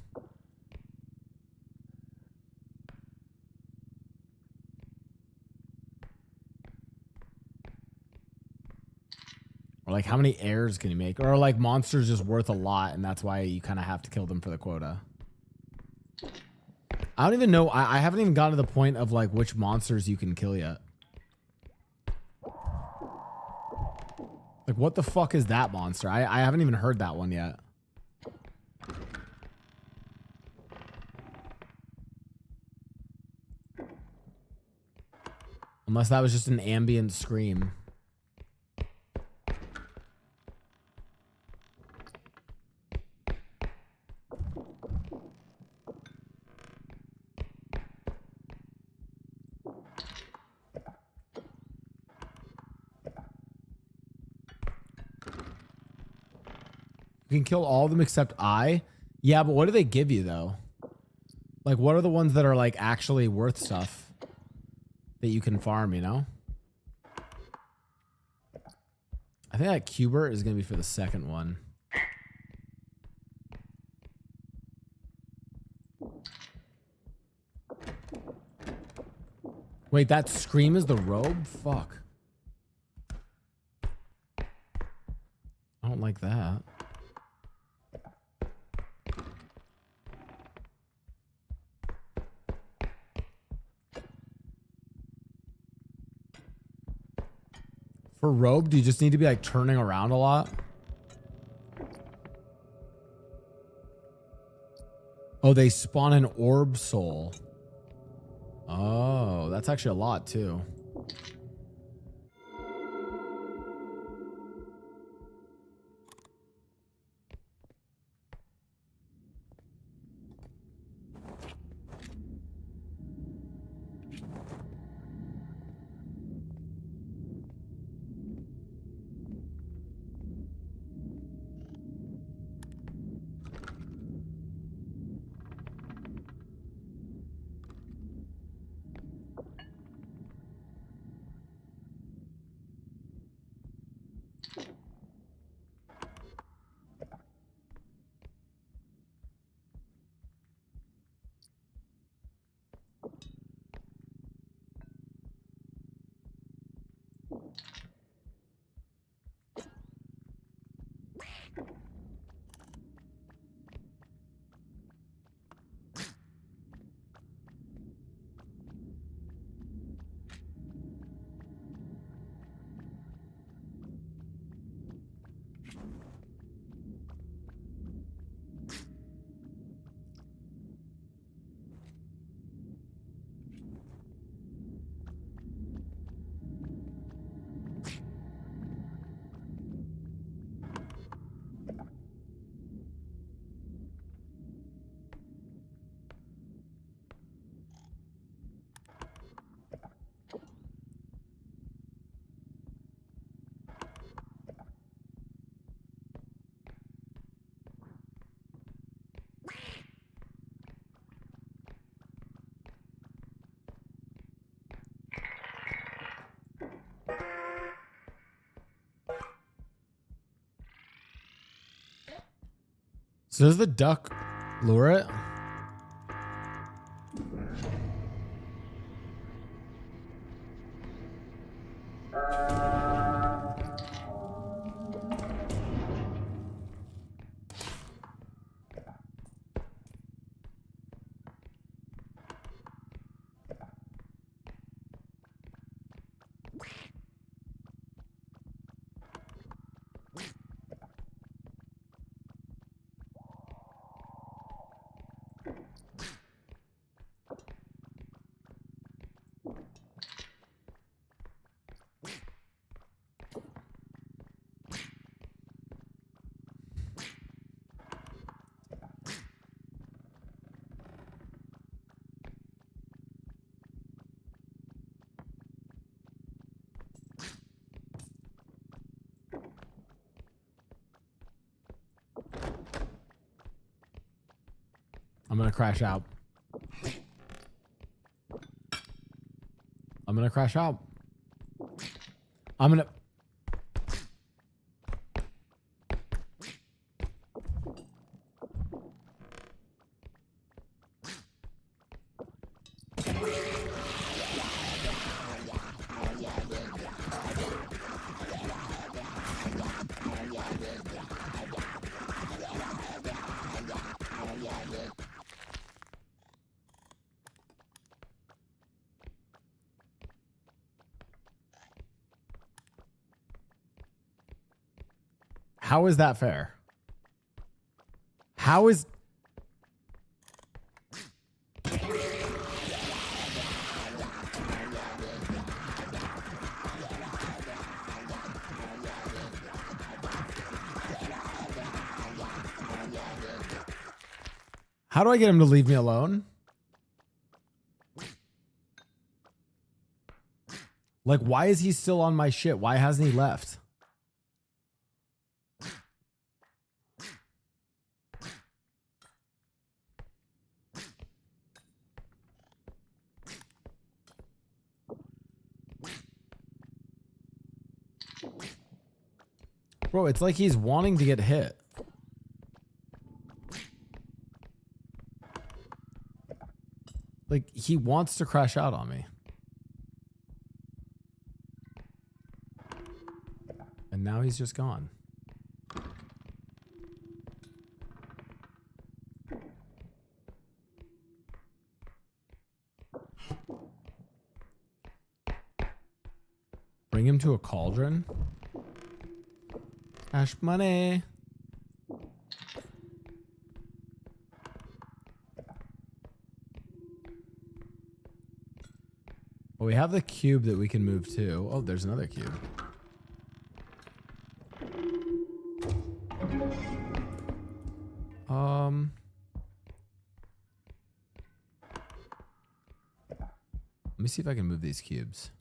Or like how many airs can you make? Or like monsters just worth a lot and that's why you kind of have to kill them for the quota? I don't even know. I haven't even gotten to the point of like which monsters you can kill yet. Like, what the fuck is that monster? I haven't even heard that one yet. Unless that was just an ambient scream. You can kill all of them except I. Yeah, but what do they give you though? Like, what are the ones that are like actually worth stuff that you can farm, you know? I think that Cubert is going to be for the second one. Wait, that scream is the robe? Fuck. I don't like that. For robe, do you just need to be like turning around a lot? Oh, they spawn an orb soul. Oh, that's actually a lot too. So does the duck lure it? I'm gonna crash out. I'm gonna crash out. I'm gonna... How is that fair? How is... How do I get him to leave me alone? Like, why is he still on my shit? Why hasn't he left? Bro, it's like he's wanting to get hit. Like, he wants to crash out on me. And now he's just gone. Bring him to a cauldron? Cash money. Well, we have the cube that we can move to. Oh, there's another cube. Let me see if I can move these cubes.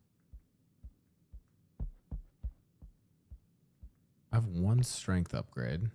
I have one strength upgrade.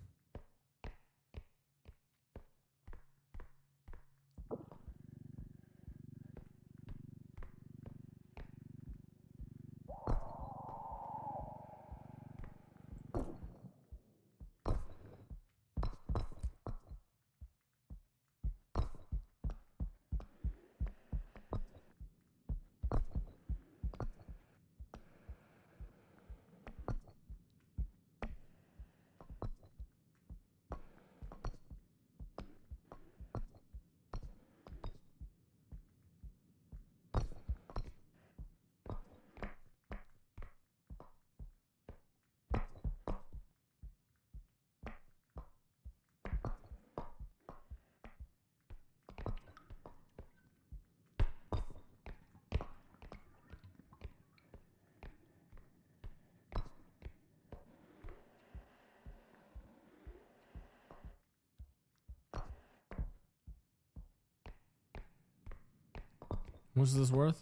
What's this worth?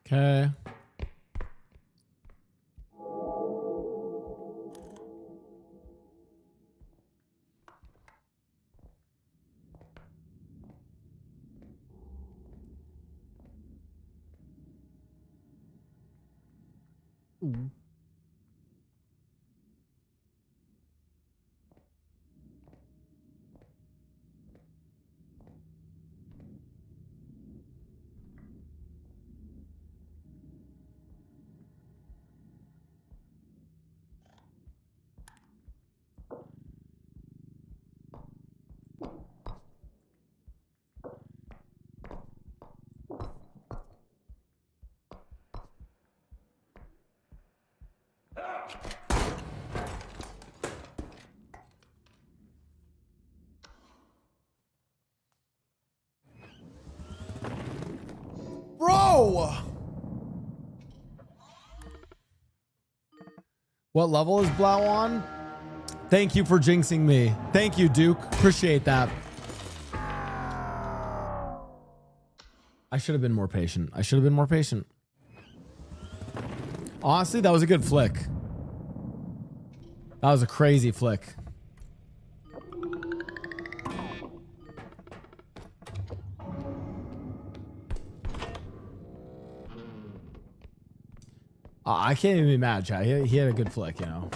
Okay. Ooh. Bro! What level is Blau on? Thank you for jinxing me. Thank you, Duke. Appreciate that. I should have been more patient. I should have been more patient. Honestly, that was a good flick. That was a crazy flick. I can't even be mad, chat. He had a good flick, you know.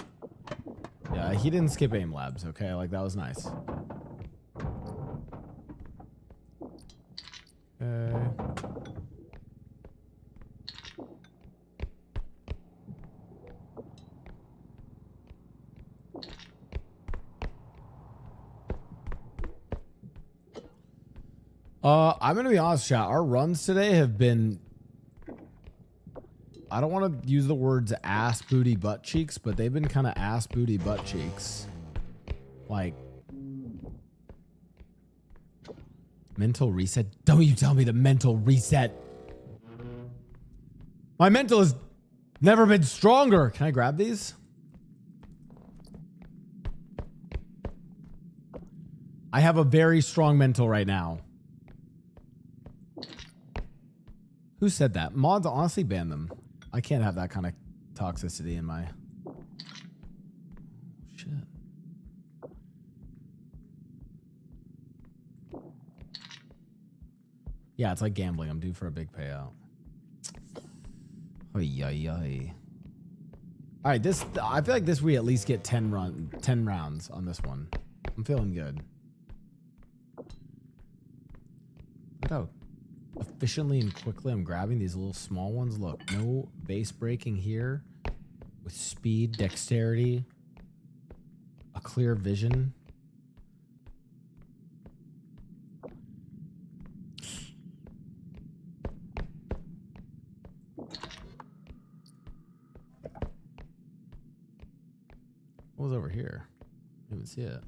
Yeah, he didn't skip aim labs, okay? Like, that was nice. Okay. I'm gonna be honest, chat. Our runs today have been, I don't want to use the words ass booty butt cheeks, but they've been kind of ass booty butt cheeks. Like, mental reset. Don't you tell me the mental reset. My mental has never been stronger. Can I grab these? I have a very strong mental right now. Who said that? Mods honestly ban them. I can't have that kind of toxicity in my... Shit. Yeah, it's like gambling. I'm due for a big payout. Oy, oy, oy. All right, this, I feel like this we at least get 10 rounds on this one. I'm feeling good. Look how efficiently and quickly I'm grabbing these little small ones. Look, no base breaking here, with speed, dexterity, a clear vision. What was over here? I didn't even see it.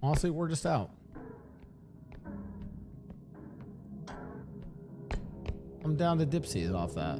Honestly, we're just out. I'm down to dipsies off that.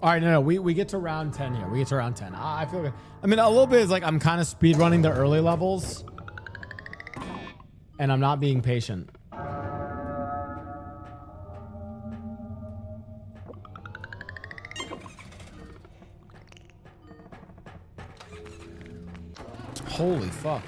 All right, no, we get to round 10 here. We get to round 10. I feel good. I mean, a little bit is like I'm kind of speed running the early levels, and I'm not being patient. Holy fuck.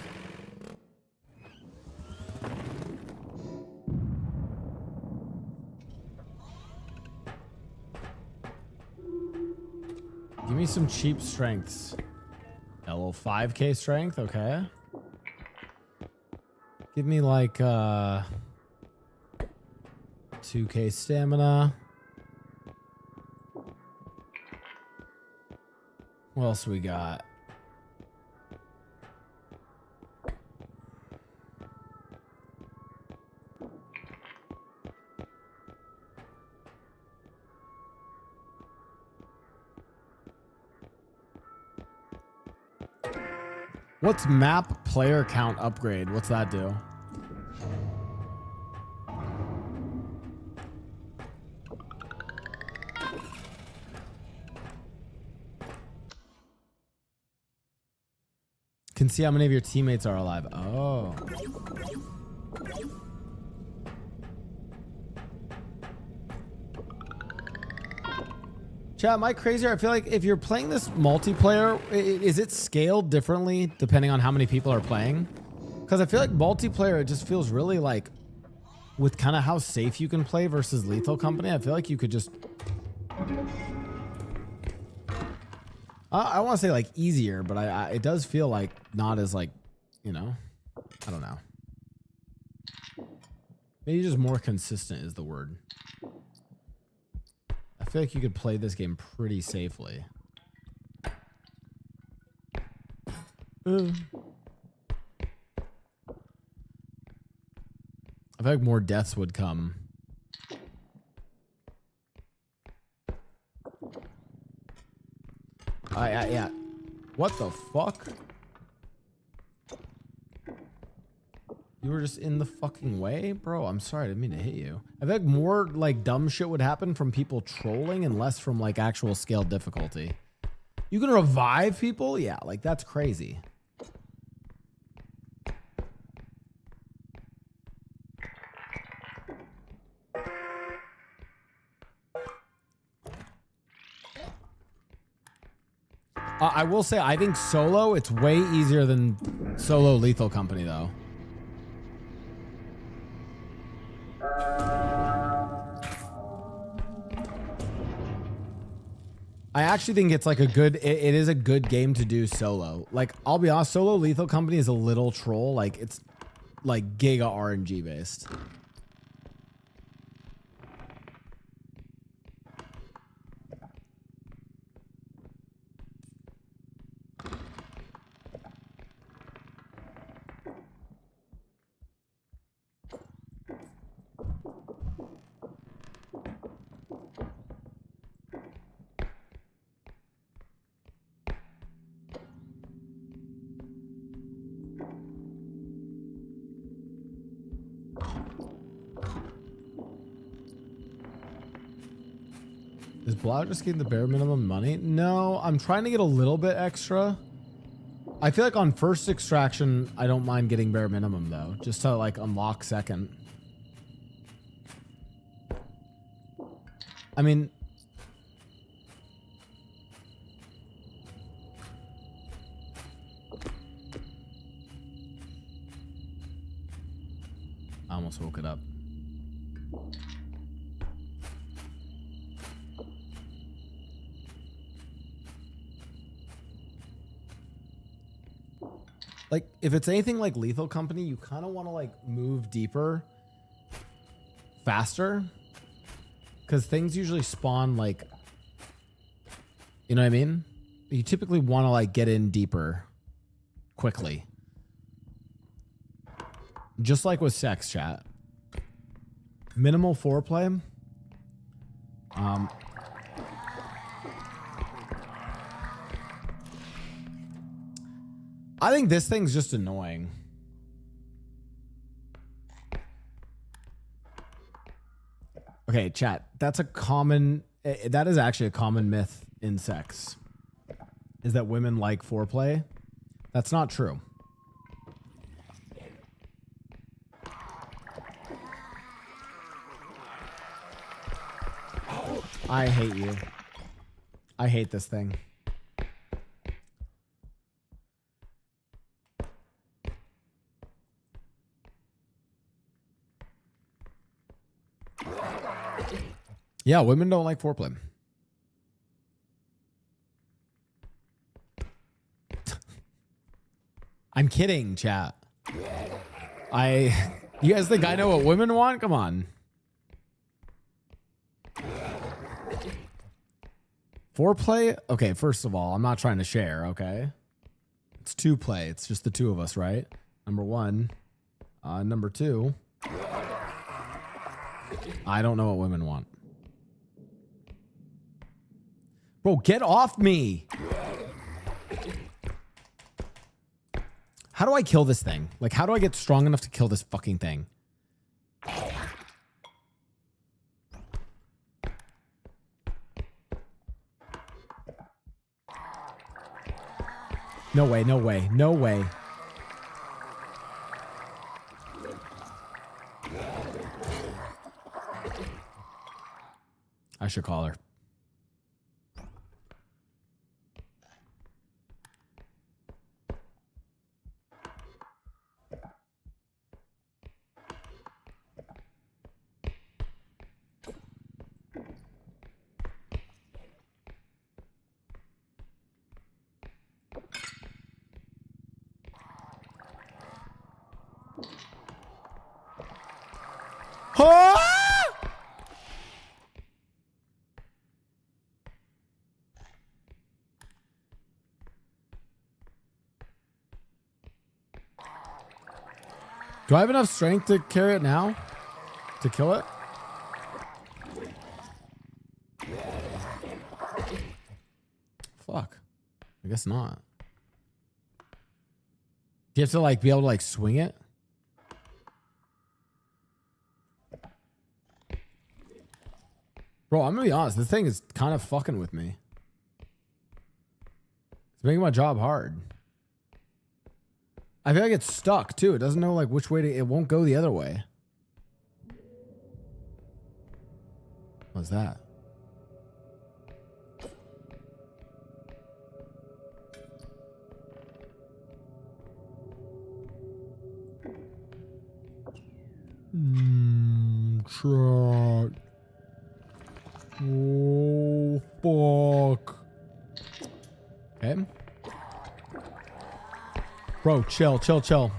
Give me some cheap strengths. A little 5k strength, okay. Give me like 2K stamina. What else we got? What's map player count upgrade? What's that do? Can see how many of your teammates are alive. Oh. Chat, am I crazy? I feel like if you're playing this multiplayer, is it scaled differently depending on how many people are playing? Because I feel like multiplayer, it just feels really like, with kind of how safe you can play versus Lethal Company, I feel like you could just... I want to say like easier, but it does feel like not as like, you know, I don't know. Maybe just more consistent is the word. I feel like you could play this game pretty safely. I feel like more deaths would come. Yeah. What the fuck? You were just in the fucking way? Bro, I'm sorry. I didn't mean to hit you. I feel like more like dumb shit would happen from people trolling and less from like actual scale difficulty. You can revive people? Yeah, like that's crazy. I will say, I think solo, it's way easier than solo Lethal Company, though. I actually think it's like a good, it is a good game to do solo. Like, I'll be honest, solo Lethal Company is a little troll. Like, it's like giga RNG based. Is Blau just getting the bare minimum money? No, I'm trying to get a little bit extra. I feel like on first extraction, I don't mind getting bare minimum though, just to like unlock second. I mean, I almost woke it up. Like, if it's anything like Lethal Company, you kind of want to, like, move deeper faster. Because things usually spawn, like... You know what I mean? You typically want to, like, get in deeper quickly. Just like with sex, chat. Minimal foreplay. I think this thing's just annoying. Okay, chat. That's a common... That is actually a common myth in sex. Is that women like foreplay? That's not true. I hate you. I hate this thing. Yeah, women don't like foreplay. I'm kidding, chat. You guys think I know what women want? Come on. Foreplay? Okay, first of all, I'm not trying to share, okay? It's 2 play. It's just the 2 of us, right? Number 1. Number 2. I don't know what women want. Bro, get off me! How do I kill this thing? Like, how do I get strong enough to kill this fucking thing? No way, no way, no way. I should call her. Do I have enough strength to carry it now? To kill it? Fuck. I guess not. Do you have to like be able to like swing it? Bro, I'm gonna be honest. This thing is kind of fucking with me. It's making my job hard. I feel like it's stuck too. It doesn't know like which way to. It won't go the other way. What's that? Truck. Oh fuck. Okay. Bro, chill, chill, chill.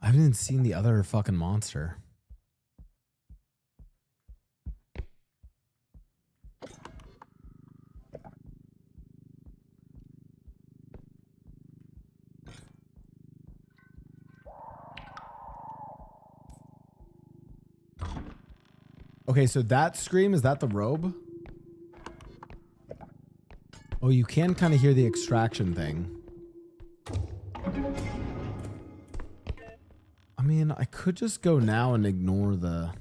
I haven't even seen the other fucking monster. Okay, so that scream, is that the robe? Oh, you can kind of hear the extraction thing. I mean, I could just go now and ignore the...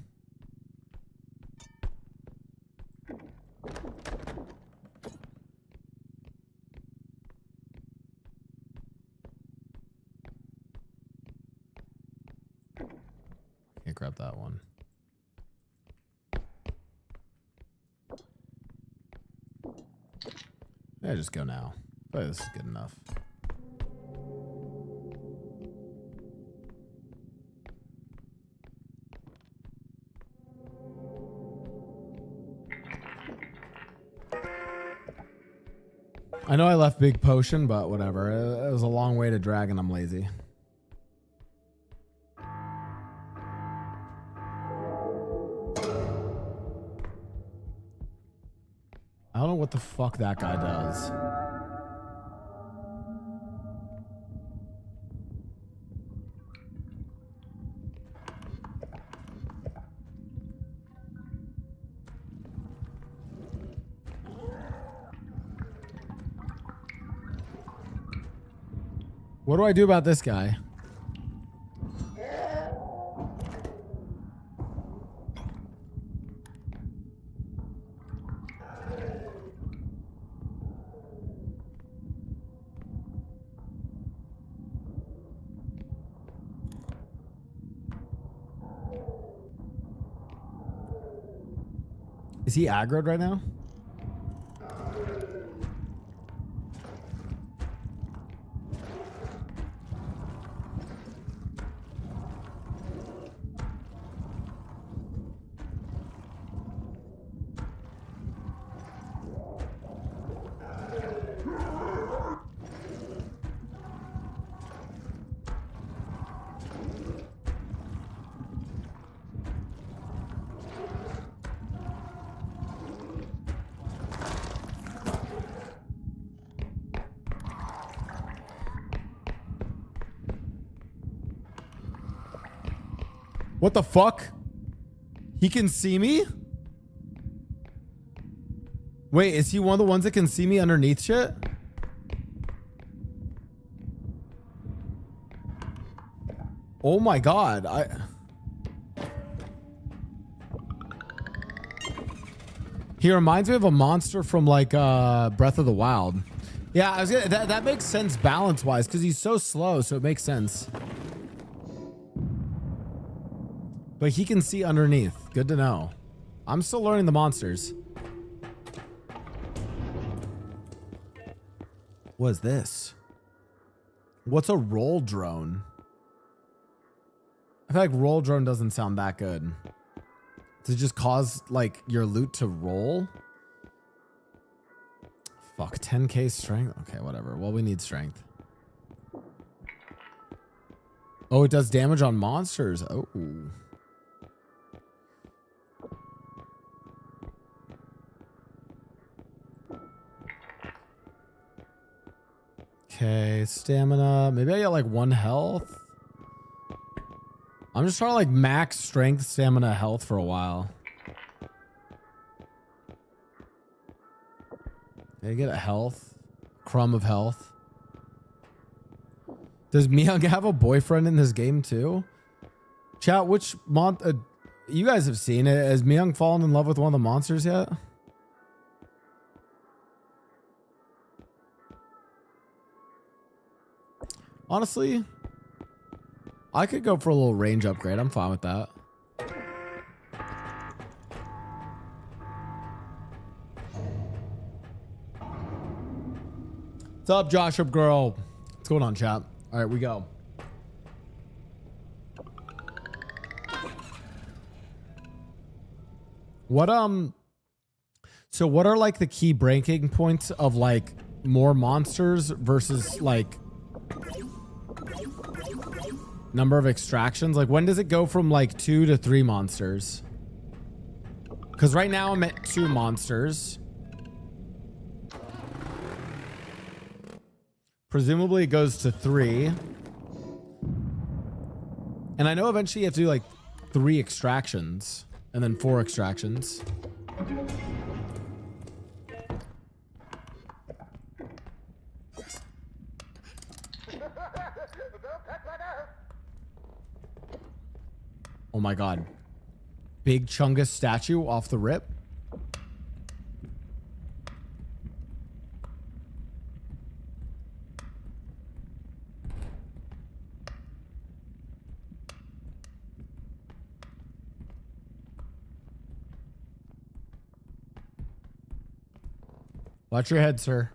Can't grab that one. Yeah, just go now. Oh, this is good enough. I know I left big potion, but whatever. It was a long way to drag and I'm lazy. I don't know what the fuck that guy does. What do I do about this guy? Is he aggroed right now? What the fuck? He can see me? Wait, is he one of the ones that can see me underneath shit? Oh my god. He reminds me of a monster from like Breath of the Wild. Yeah, I was gonna, that makes sense balance-wise because he's so slow, so it makes sense. But he can see underneath. Good to know. I'm still learning the monsters. What is this? What's a roll drone? I feel like roll drone doesn't sound that good. Does it just cause like your loot to roll? Fuck, 10k strength? Okay, whatever. Well, we need strength. Oh, it does damage on monsters. Oh. Okay, stamina. Maybe I get like 1 health. I'm just trying to like max strength, stamina, health for a while. I get a health. Crumb of health. Does Myung have a boyfriend in this game too? Chat, which you guys have seen it. Has Myung fallen in love with one of the monsters yet? Honestly, I could go for a little range upgrade. I'm fine with that. What's up, Joshua girl? What's going on, chat? All right, we go. So what are like the key breaking points of like more monsters versus like number of extractions? Like when does it go from like 2 to 3 monsters? Because right now I'm at 2 monsters. Presumably it goes to 3. And I know eventually you have to do like 3 extractions and then 4 extractions. Oh my god. Big Chungus statue off the rip. Watch your head, sir.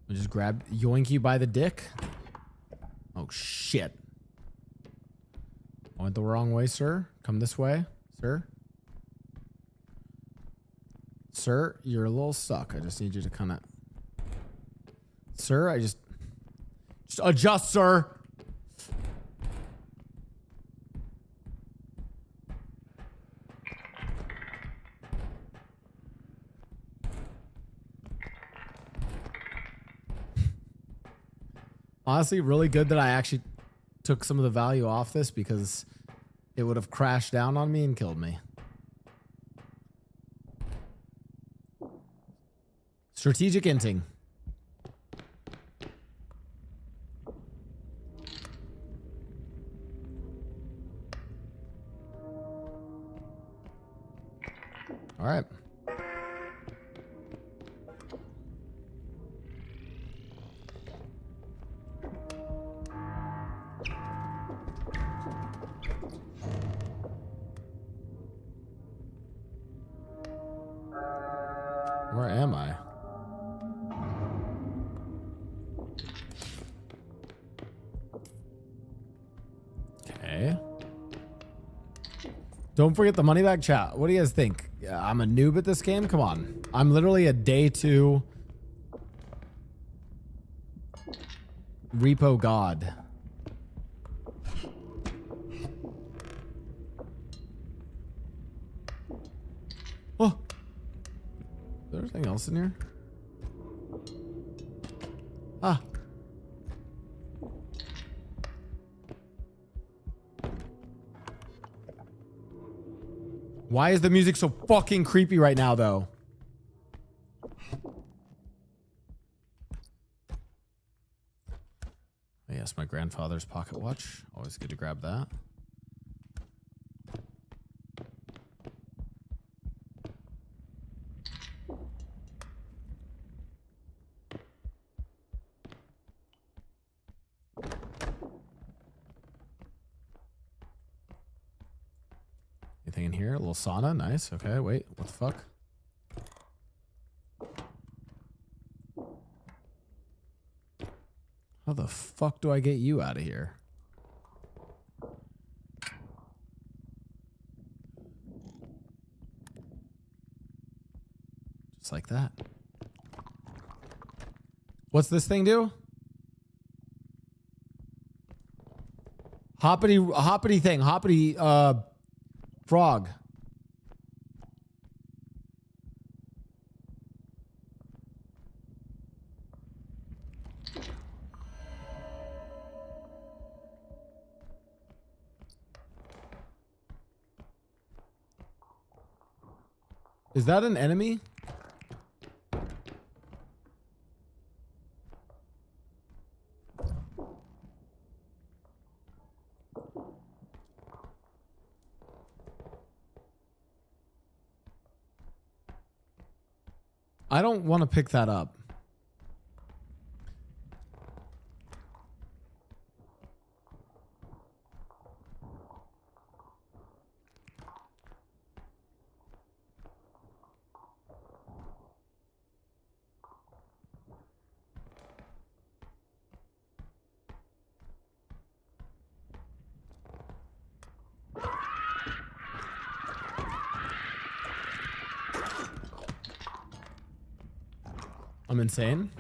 I'll just grab yoink you by the dick. Oh shit. I went the wrong way, sir. Come this way, sir. Sir, you're a little stuck. I just need you to kind of... Sir, just adjust, sir. Honestly, really good that I actually took some of the value off this because it would have crashed down on me and killed me. Strategic inting. All right. Where am I? Okay. Don't forget the money back chat. What do you guys think? I'm a noob at this game? Come on. I'm literally a day 2 Repo god. Oh. Is there anything else in here? Ah. Why is the music so fucking creepy right now, though? Yes, my grandfather's pocket watch. Always good to grab that. Anything in here? A little sauna. Nice. Okay, wait. What the fuck? How the fuck do I get you out of here? Just like that. What's this thing do? Hoppity thing. Hoppity, frog. Is that an enemy? I don't want to pick that up. I'm insane.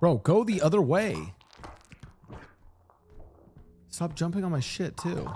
Bro, go the other way. Stop jumping on my shit, too.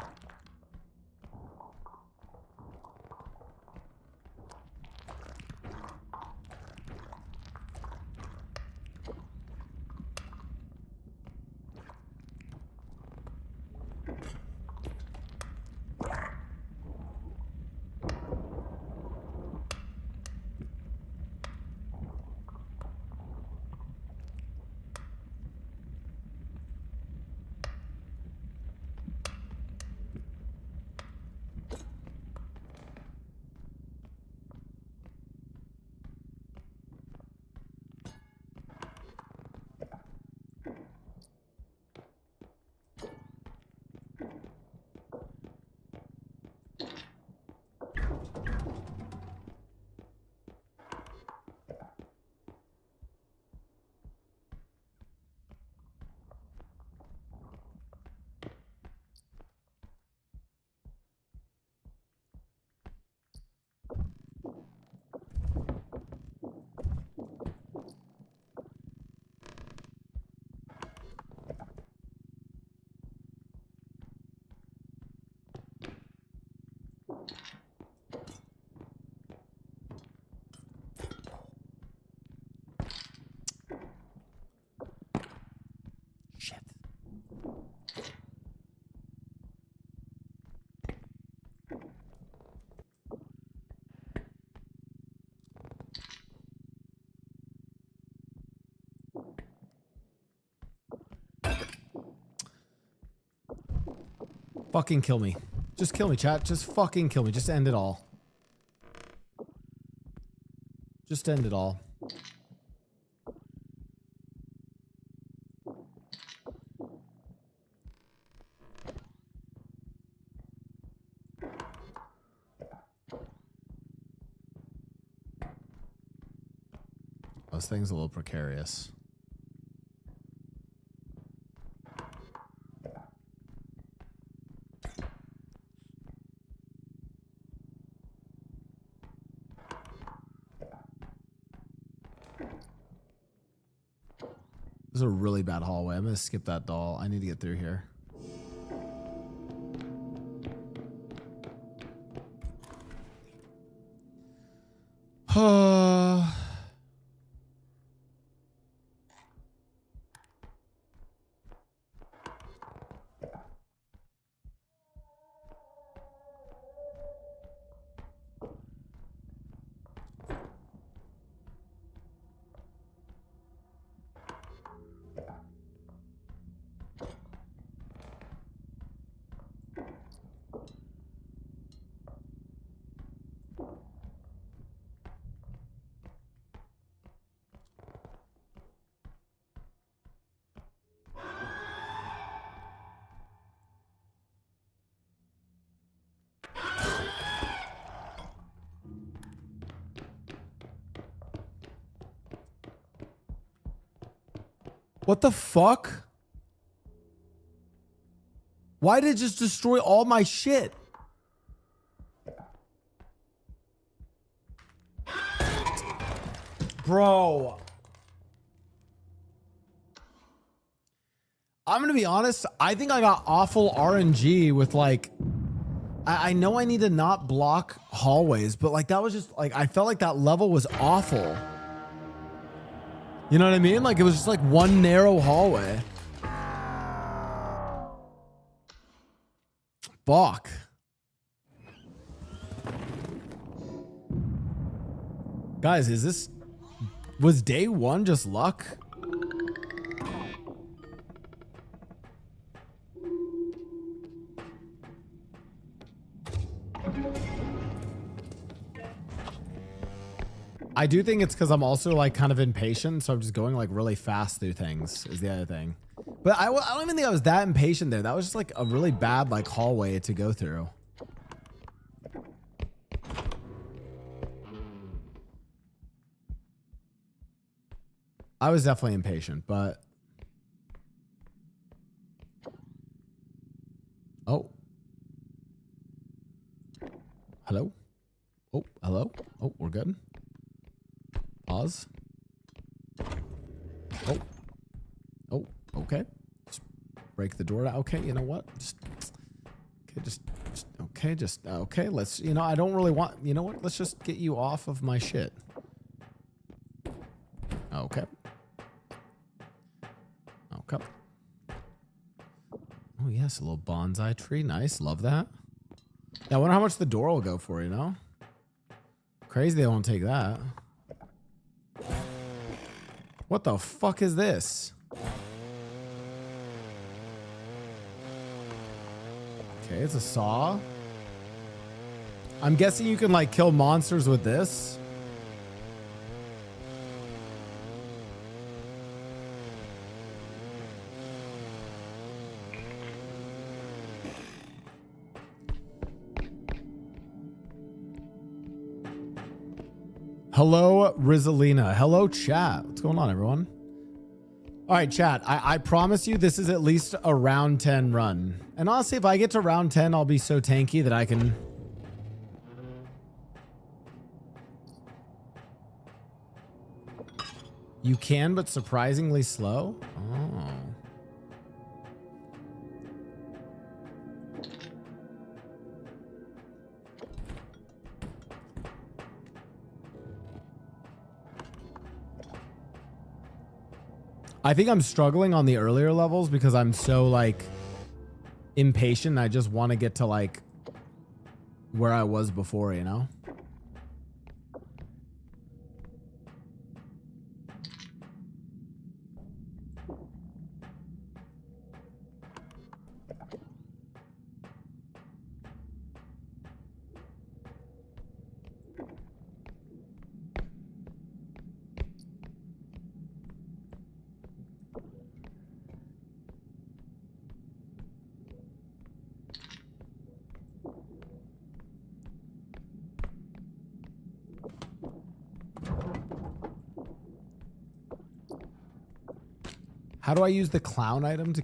Shit. Fucking kill me. Just kill me, chat. Just fucking kill me. Just end it all. Just end it all. This thing's a little precarious. This is a really bad hallway. I'm gonna skip that doll. I need to get through here. What the fuck? Why did it just destroy all my shit? Bro. I'm gonna be honest, I think I got awful RNG with like, I know I need to not block hallways, but like that was just like, I felt like that level was awful. You know what I mean? Like it was just like one narrow hallway. Fuck. Guys, was day one just luck? I do think it's because I'm also like kind of impatient, so I'm just going like really fast through things is the other thing. But I don't even think I was that impatient there. That was just like a really bad like hallway to go through. I was definitely impatient, but... Oh. Hello? Oh, hello? Oh, we're good. Pause. Oh. Oh, okay. Just break the door. Okay, you know what? Okay, let's, you know, I don't really want, you know what? Let's just get you off of my shit. Okay. Okay. Oh, yes, a little bonsai tree. Nice. Love that. Yeah, I wonder how much the door will go for, you know? Crazy they won't take that. What the fuck is this? Okay, it's a saw. I'm guessing you can like kill monsters with this. Hello, Rizalina. Hello, chat. What's going on, everyone? All right, chat. I promise you this is at least a round 10 run. And honestly, if I get to round 10, I'll be so tanky that I can... You can, but surprisingly slow? Oh. I think I'm struggling on the earlier levels because I'm so like impatient. I just want to get to like where I was before, you know? How do I use the clown item to...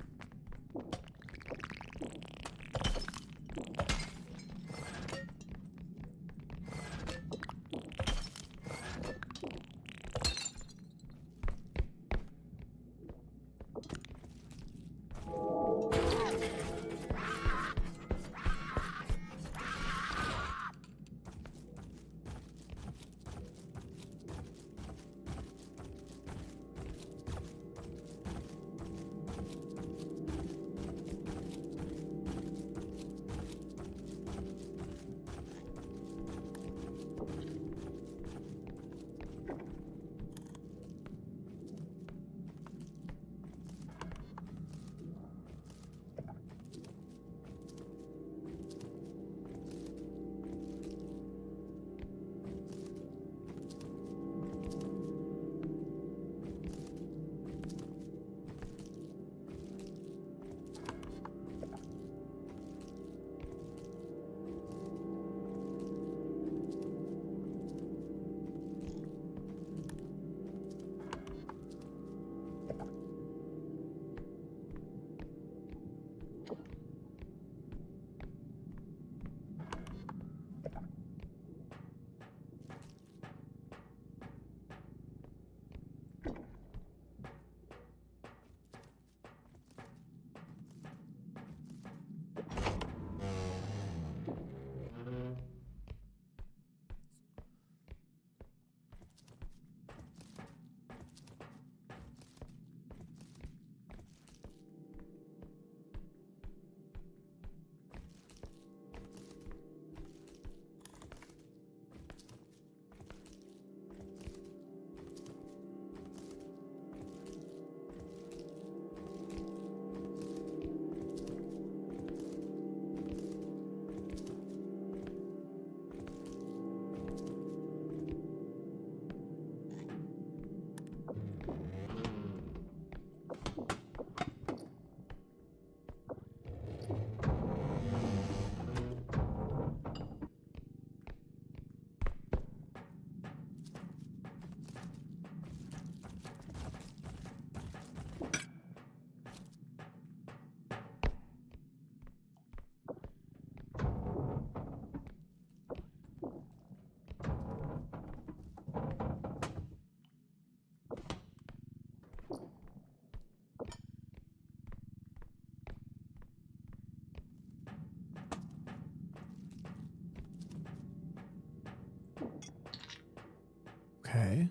Okay.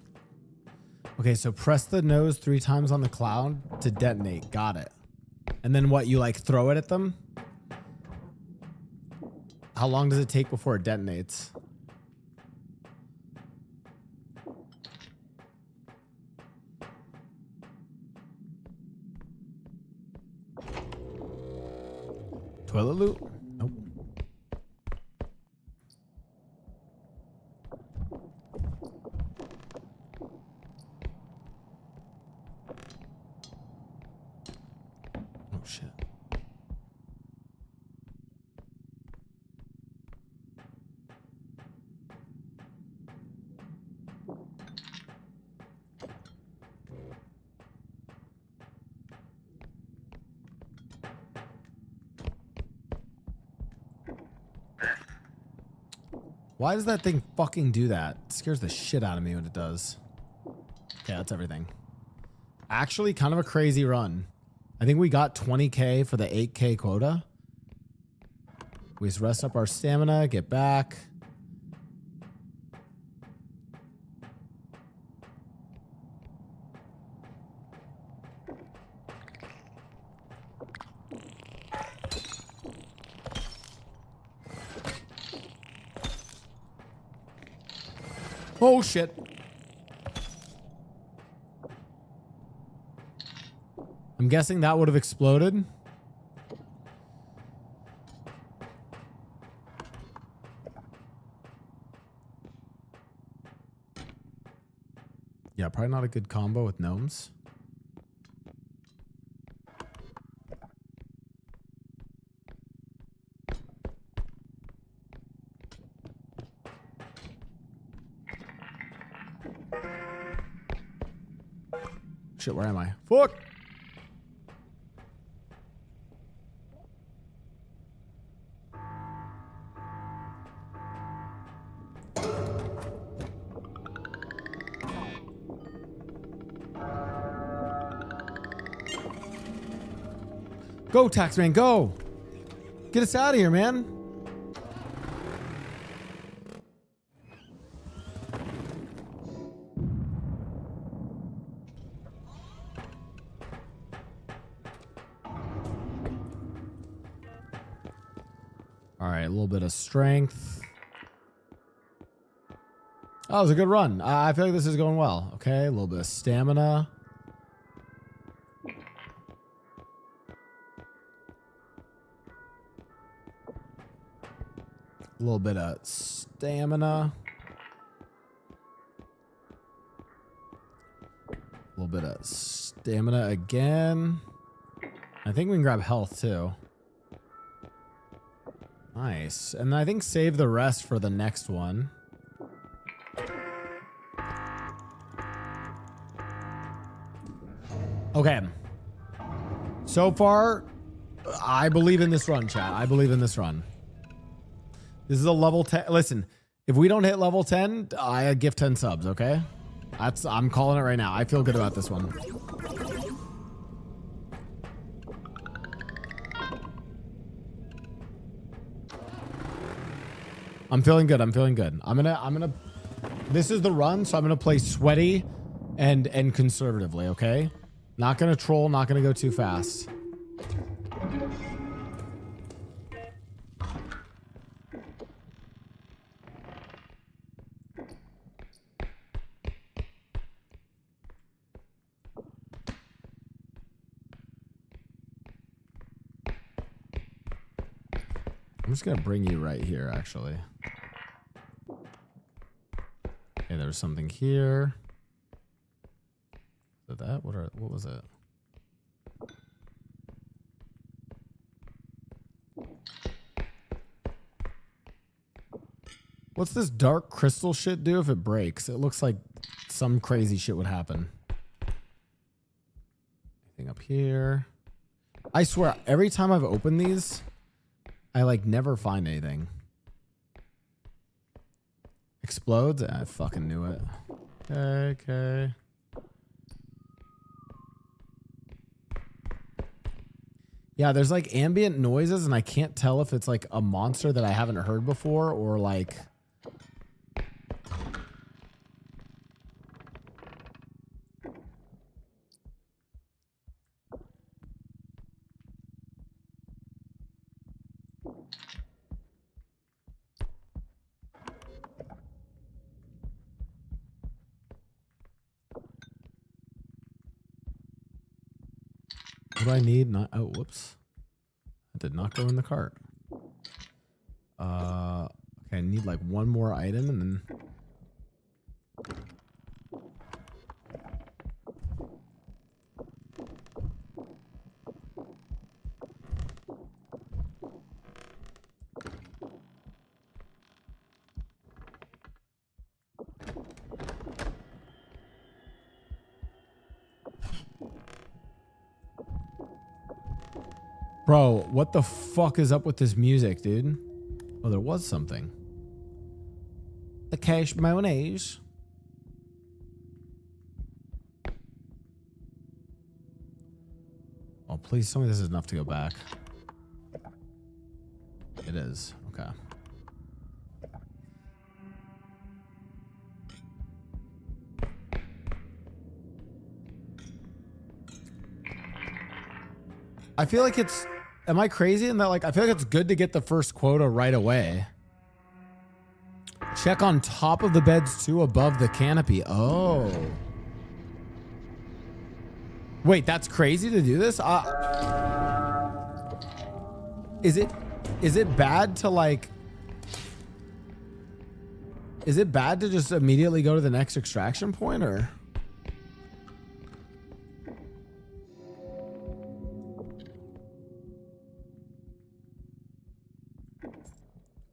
Okay, so press the nose 3 times on the cloud to detonate. Got it. And then what, you like throw it at them? How long does it take before it detonates? Toilet loot? Nope. Oh shit. Why does that thing fucking do that? It scares the shit out of me when it does. Okay, that's everything. Actually, kind of a crazy run. I think we got 20k for the 8k quota. We just rest up our stamina, get back. Oh shit. I'm guessing that would have exploded. Yeah, probably not a good combo with gnomes. Shit, where am I? Fuck! Go, Taxman, go! Get us out of here, man. All right, a little bit of strength. Oh, it was a good run. I feel like this is going well. Okay, a little bit of stamina. A little bit of stamina. A little bit of stamina again. I think we can grab health too. Nice. And I think save the rest for the next one. Okay. So far, I believe in this run, chat. I believe in this run. This is a level 10. Listen, if we don't hit level 10, I give 10 subs, okay? I'm calling it right now. I feel good about this one. I'm feeling good. I'm feeling good. I'm gonna this is the run, so I'm gonna play sweaty and conservatively, okay? Not gonna troll, not gonna go too fast. I'm just gonna bring you right here, actually. Okay, there's something here. Is that? What was it? What's this dark crystal shit do if it breaks? It looks like some crazy shit would happen. Anything up here? I swear, every time I've opened these, I like never find anything. Explodes? I fucking knew it. Okay. Yeah, there's like ambient noises and I can't tell if it's like a monster that I haven't heard before or like... What do I need? Not, oh, whoops. I did not go in the cart. Okay, I need like one more item and then... Bro, what the fuck is up with this music, dude? Oh, there was something. The cash mayonnaise. Oh, please tell me this is enough to go back. It is. Okay. I feel like it's... Am I crazy in that, like, I feel like it's good to get the first quota right away. Check on top of the beds too, above the canopy. Oh. Wait, that's crazy to do this? Is it bad to like... Is it bad to just immediately go to the next extraction point, or?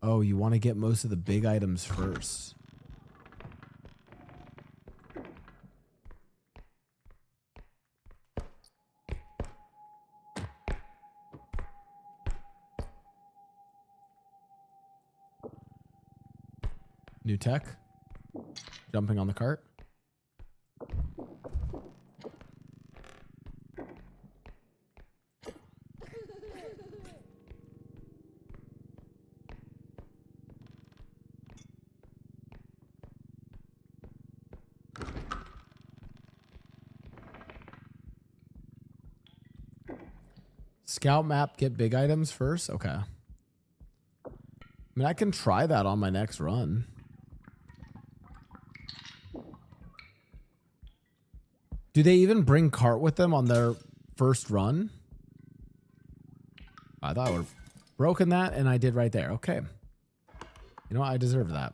Oh, you want to get most of the big items first. New tech. Jumping on the cart. Scout map, get big items first? Okay. I mean, I can try that on my next run. Do they even bring cart with them on their first run? I thought I would have broken that, and I did right there. Okay. You know what? I deserve that.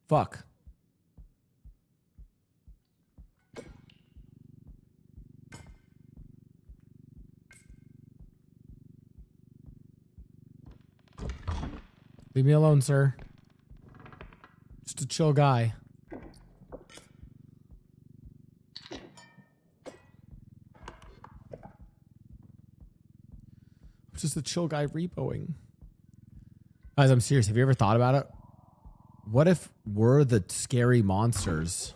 Fuck. Leave me alone, sir. Just a chill guy. I'm just a chill guy repoing. Guys, I'm serious. Have you ever thought about it? What if we're the scary monsters?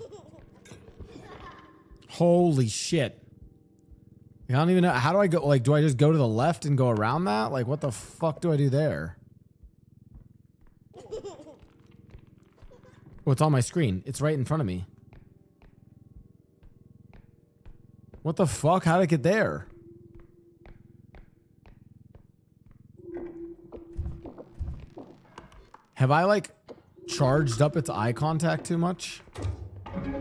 Holy shit. I don't even know. How do I go? Like, do I just go to the left and go around that? Like, what the fuck do I do there? Oh, it's on my screen. It's right in front of me. What the fuck? How did I get there? Have I, like, charged up its eye contact too much? I'm,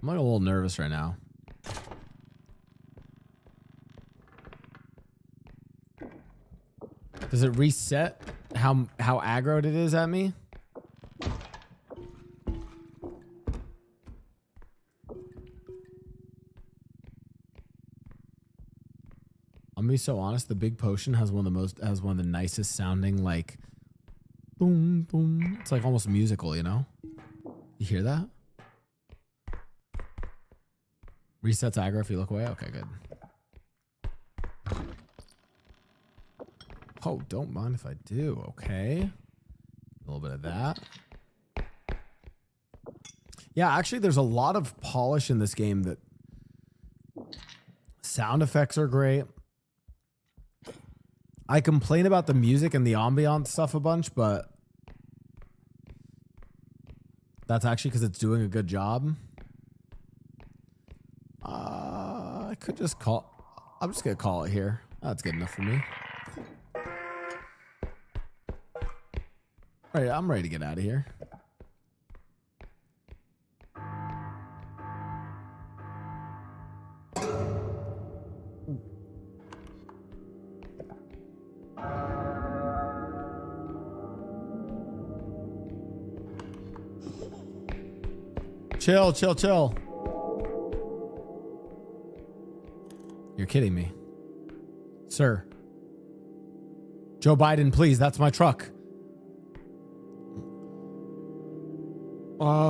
like, a little nervous right now. Does it reset how aggroed it is at me? I'm gonna be so honest, the big potion has one of the nicest sounding, like, boom boom. It's like almost musical, you know? You hear that? Resets aggro if you look away. Okay, good. Oh, don't mind if I do. Okay. A little bit of that. Yeah, actually, there's a lot of polish in this game. That sound effects are great. I complain about the music and the ambiance stuff a bunch, but that's actually because it's doing a good job. I could just call... I'm just going to call it here. That's good enough for me. All right, I'm ready to get out of here. Chill, chill, chill. You're kidding me. Sir. Joe Biden, please. That's my truck.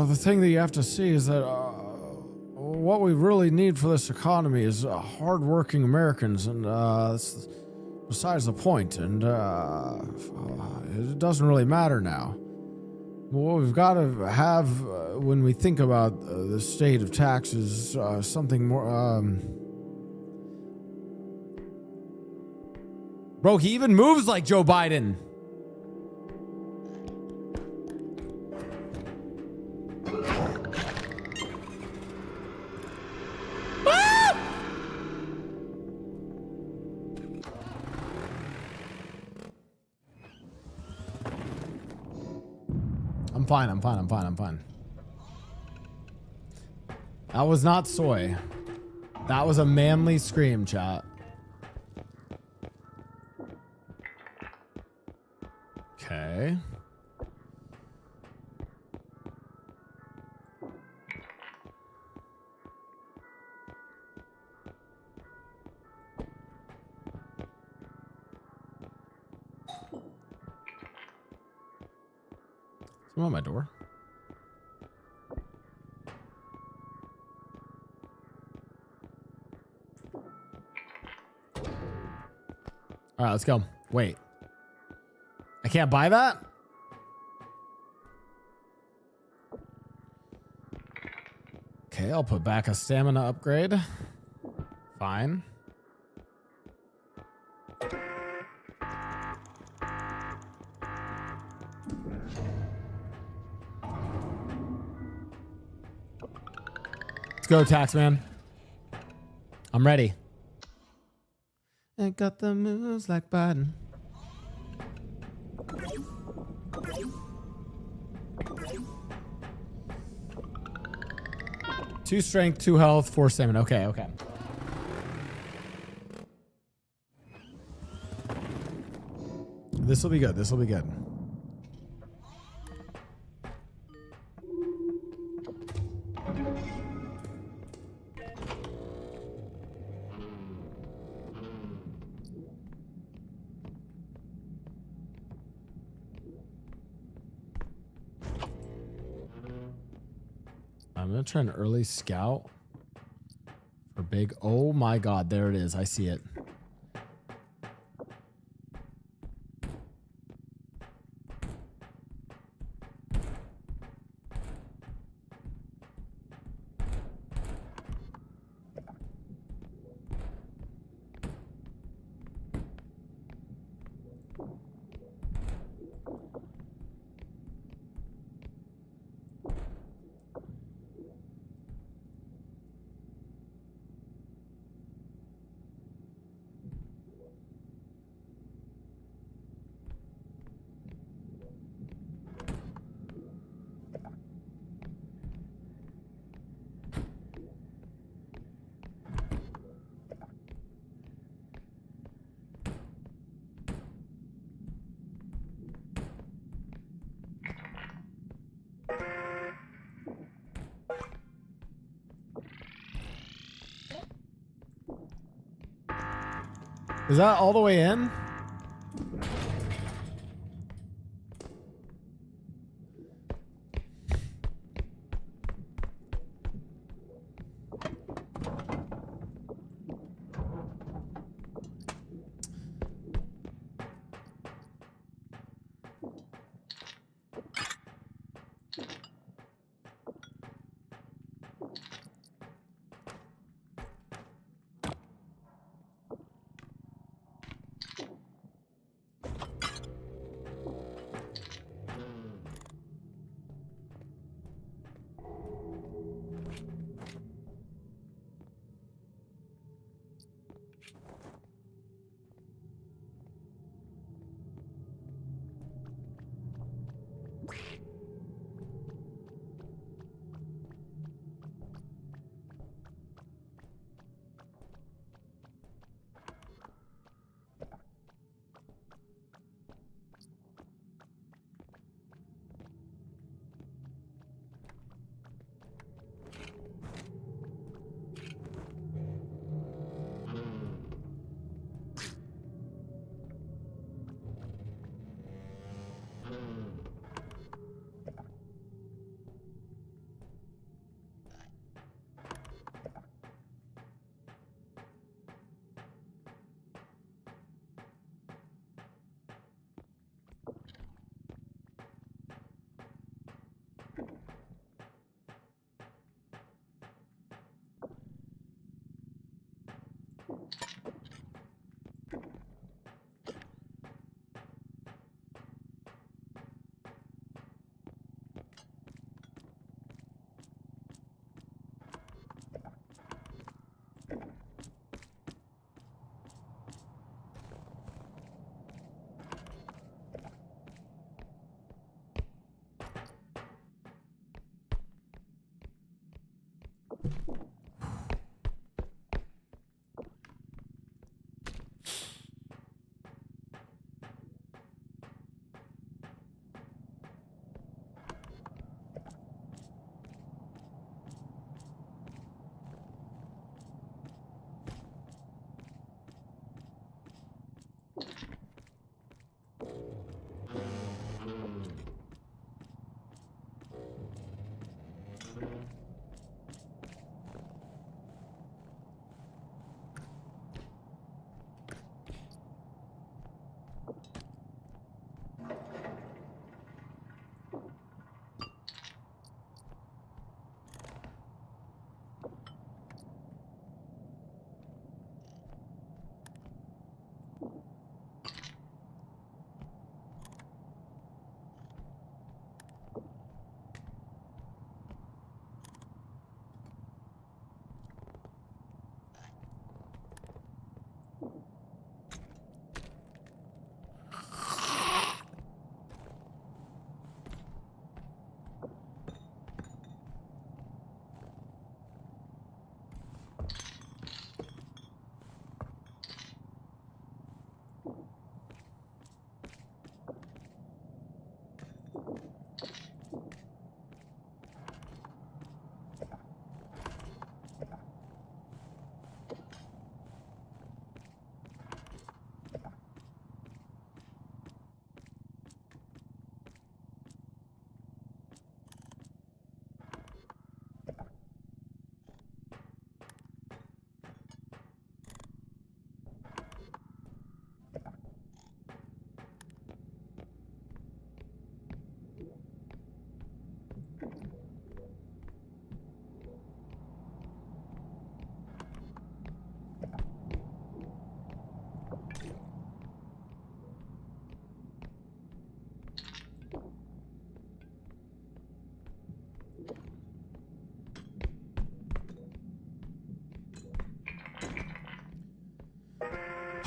The thing that you have to see is that what we really need for this economy is hardworking Americans, and that's besides the point. And it doesn't really matter now. What we've got to have when we think about the state of taxes, something more. Bro, he even moves like Joe Biden. I'm fine. I'm fine. I'm fine. I'm fine. That was not soy. That was a manly scream, chat. Okay. Someone at my door. All right, let's go. Wait. I can't buy that? Okay, I'll put back a stamina upgrade. Fine. Let's go, Taxman. I'm ready. Ain't got the moves like Biden. 2 strength, 2 health, 4 stamina. Okay, okay. This will be good. This will be good. I'm going to try an early scout for big. Oh my God. There it is. I see it. Is that all the way in?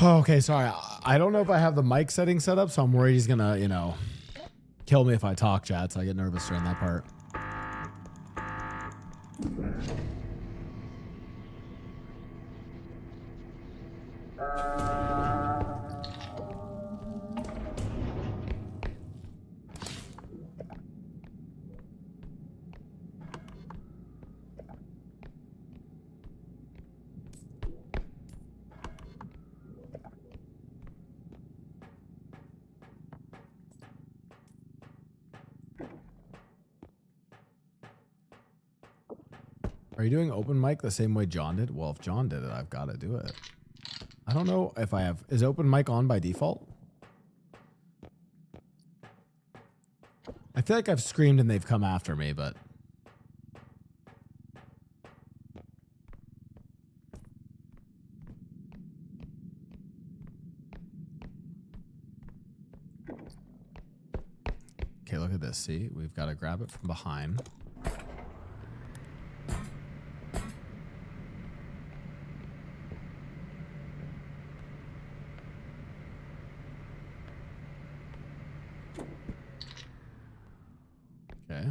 Oh, okay, sorry. I don't know if I have the mic setting set up, so I'm worried he's gonna, you know, kill me if I talk, chat, so I get nervous during that part. Are you doing open mic the same way John did? Well, if John did it, I've got to do it. I don't know if I have... Is open mic on by default? I feel like I've screamed and they've come after me, but... Okay, look at this. See? We've got to grab it from behind. Okay.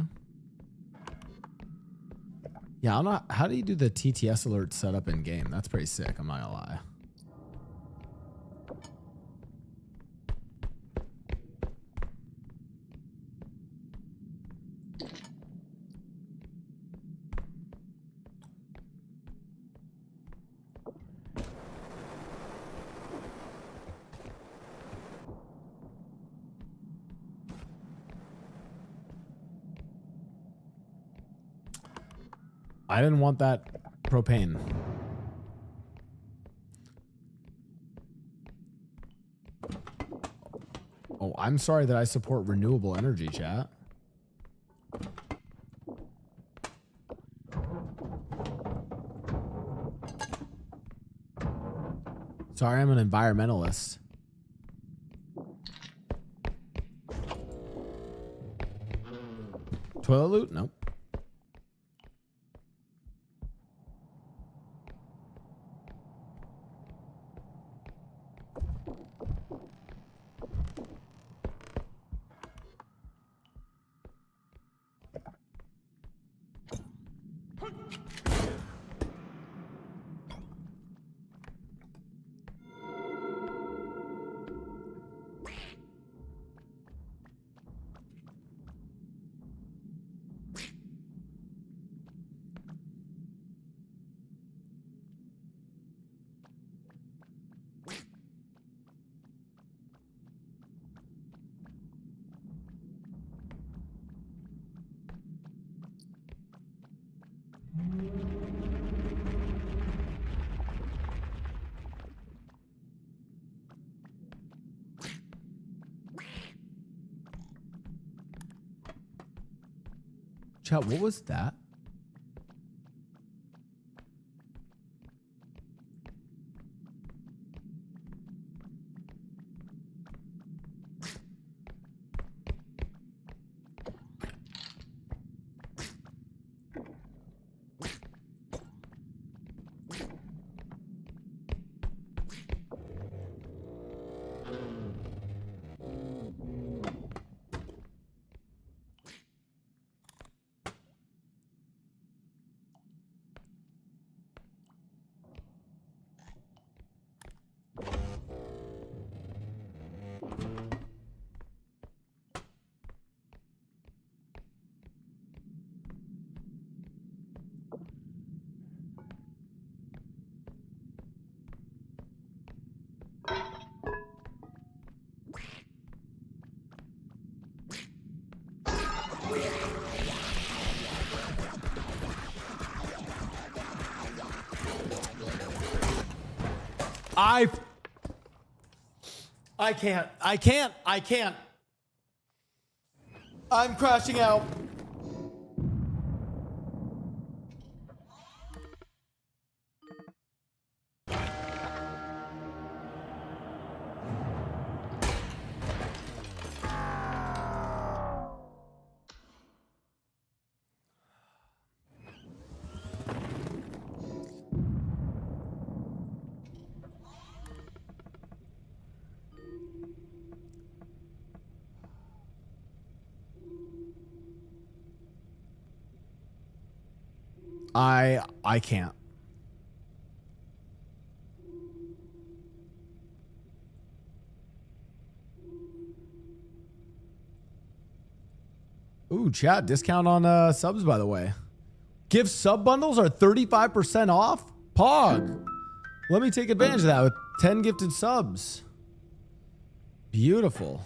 Yeah, I don't know. How do you do the TTS alert setup in game? That's pretty sick. I'm not gonna lie. I didn't want that propane. Oh, I'm sorry that I support renewable energy, chat. Sorry, I'm an environmentalist. Toilet loot? Nope. Chat, what was that? I can't. I'm crashing out. I can't. Ooh, chat, discount on subs, by the way. Gift sub bundles are 35% off? Pog. Let me take advantage of that with 10 gifted subs. Beautiful.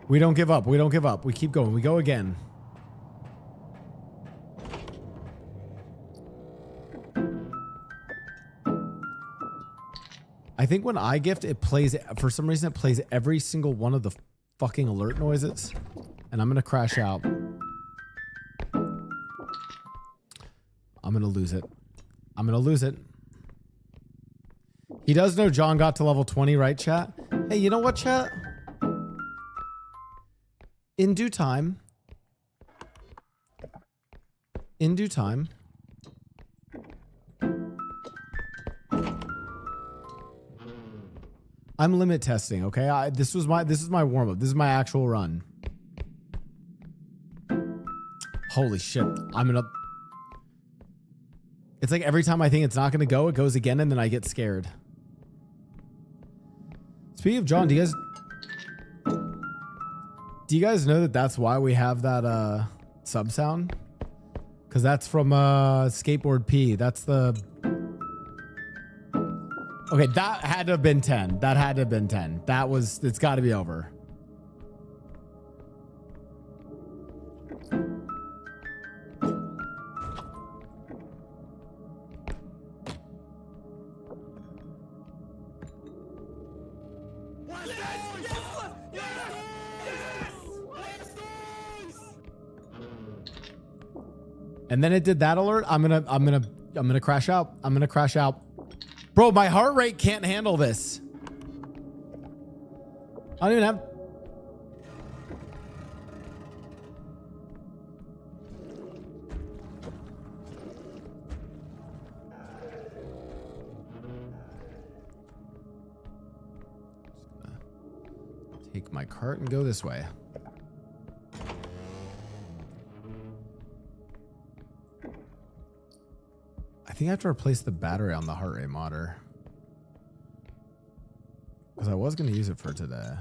We don't give up. We don't give up. We keep going. We go again. I think when I gift, it plays, for some reason, it plays every single one of the fucking alert noises. And I'm going to crash out. I'm going to lose it. I'm going to lose it. He does know John got to level 20, right, chat? Hey, you know what, chat? In due time, I'm limit testing. Okay, this is my warm up. This is my actual run. Holy shit! It's like every time I think it's not gonna go, it goes again, and then I get scared. Speaking of John, do you guys know that that's why we have that sub sound? Because that's from Skateboard P. That's the... Okay, that had to have been 10. That had to have been 10. That was... It's got to be over. And then it did that alert. I'm gonna crash out. I'm gonna crash out. Bro, my heart rate can't handle this. I don't even have... Take my cart and go this way. I think I have to replace the battery on the heart rate monitor. Because I was going to use it for today.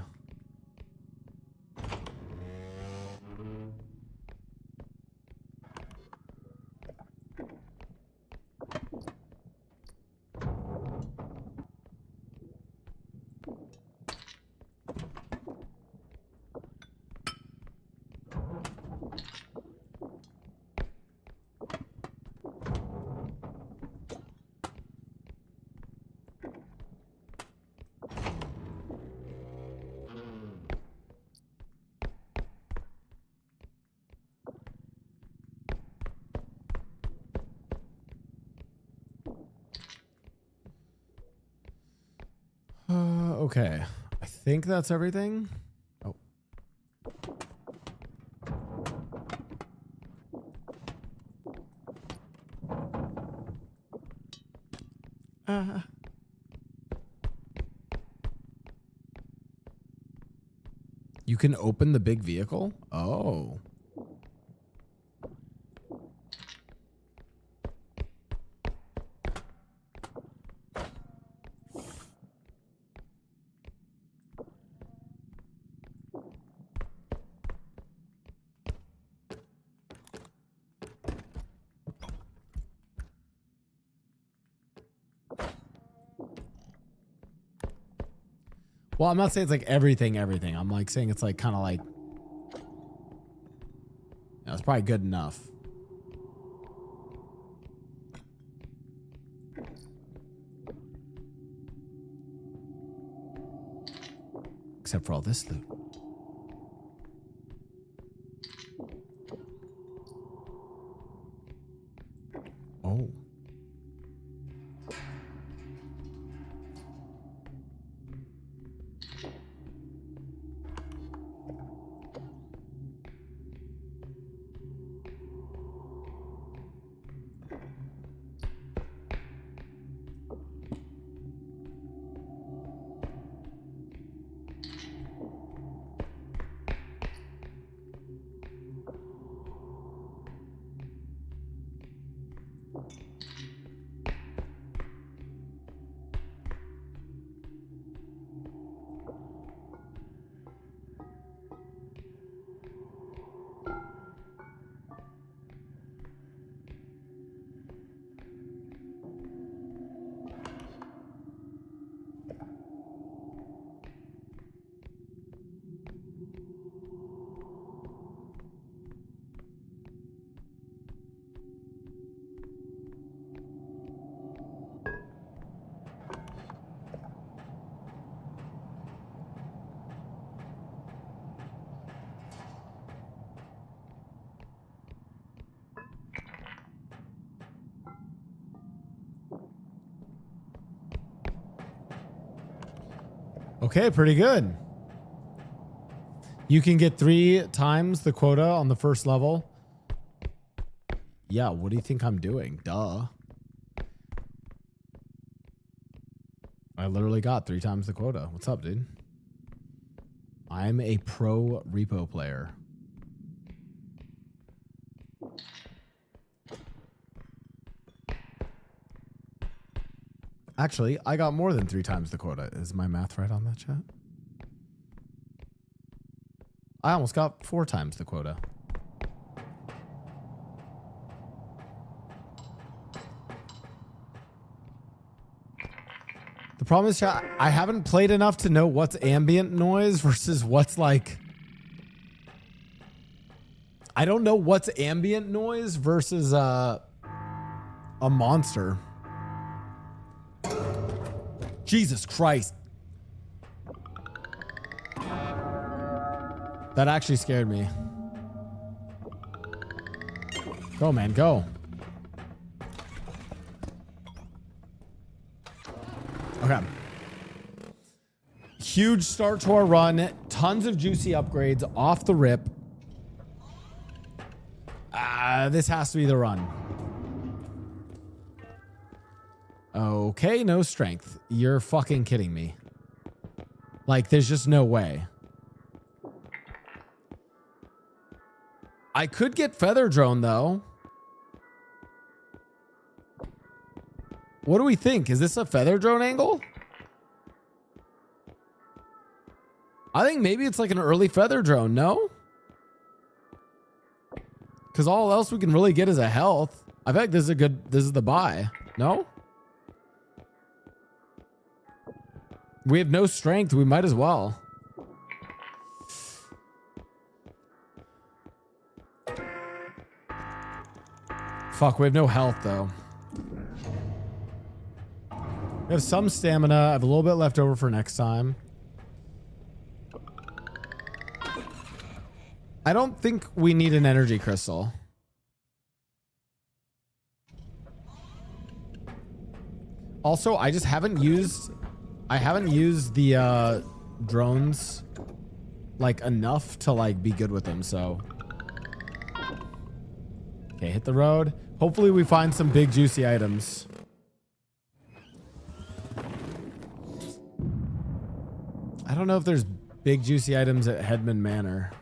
Okay. I think that's everything. Oh. You can open the big vehicle? Oh. Well, I'm not saying it's like everything. I'm like saying it's like kind of like, it's probably good enough. Except for all this loot. Oh. Okay, pretty good. You can get 3 times the quota on the first level. Yeah, what do you think I'm doing? Duh. I literally got 3 times the quota. What's up, dude? I'm a pro repo player. Actually, I got more than 3 times the quota. Is my math right on that, chat? I almost got 4 times the quota. The problem is, chat, I haven't played enough to know what's ambient noise versus what's like... I don't know what's ambient noise versus a monster. Jesus Christ. That actually scared me. Go, man, go. Okay. Huge start to our run. Tons of juicy upgrades off the rip. This has to be the run. Okay, no strength. You're fucking kidding me. Like, there's just no way. I could get feather drone, though. What do we think? Is this a feather drone angle? I think maybe it's like an early feather drone, no? Because all else we can really get is a health. I feel like this is the buy. No? We have no strength. We might as well. Fuck, we have no health, though. We have some stamina. I have a little bit left over for next time. I don't think we need an energy crystal. Also, I just haven't used I haven't used the drones like enough to like be good with them, so. Okay, hit the road. Hopefully we find some big juicy items. I don't know if there's big juicy items at Headman Manor.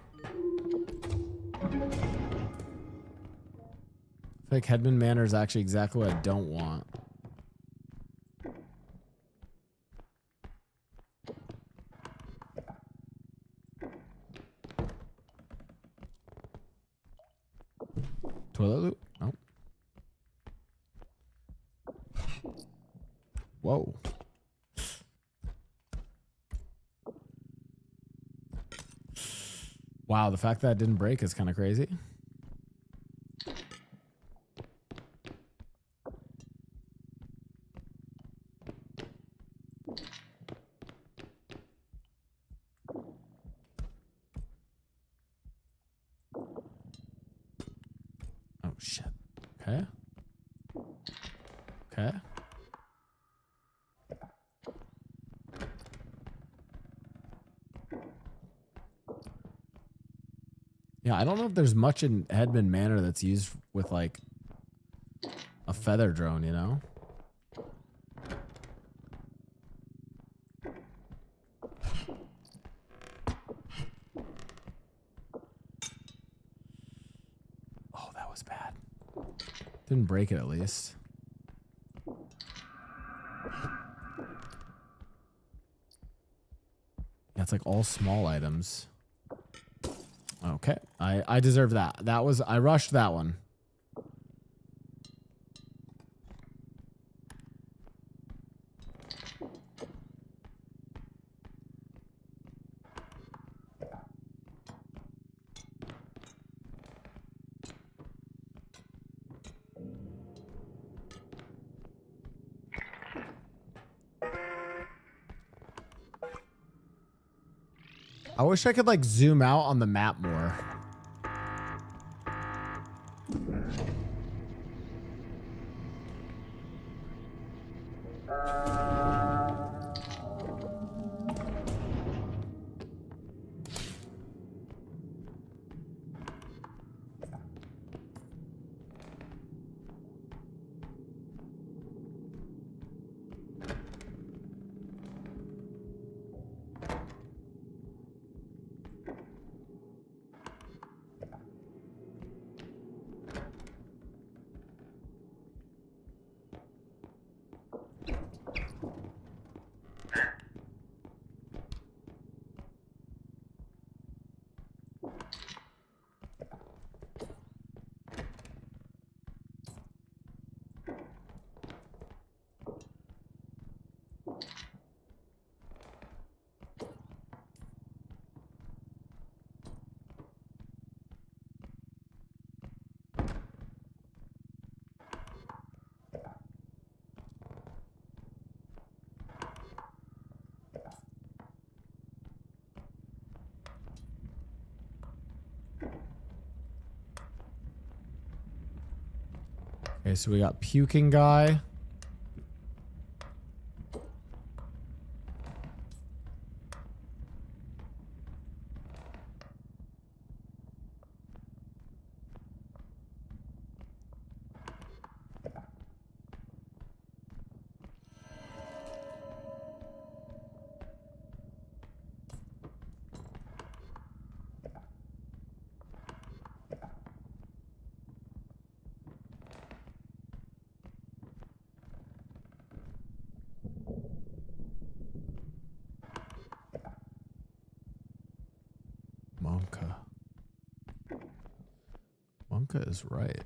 I feel like Headman Manor is actually exactly what I don't want. Toilet loot? No. Whoa. Wow, the fact that it didn't break is kind of crazy. Oh, shit. Okay. Okay. Yeah, I don't know if there's much in Headman Manor that's used with like a feather drone, you know? Oh, that was bad. Didn't break it at least. Yeah, it's like all small items. Okay, I deserve that. That was, I rushed that one. I wish I could like zoom out on the map more. Okay, so we got puking guy. Monka. Monka is right.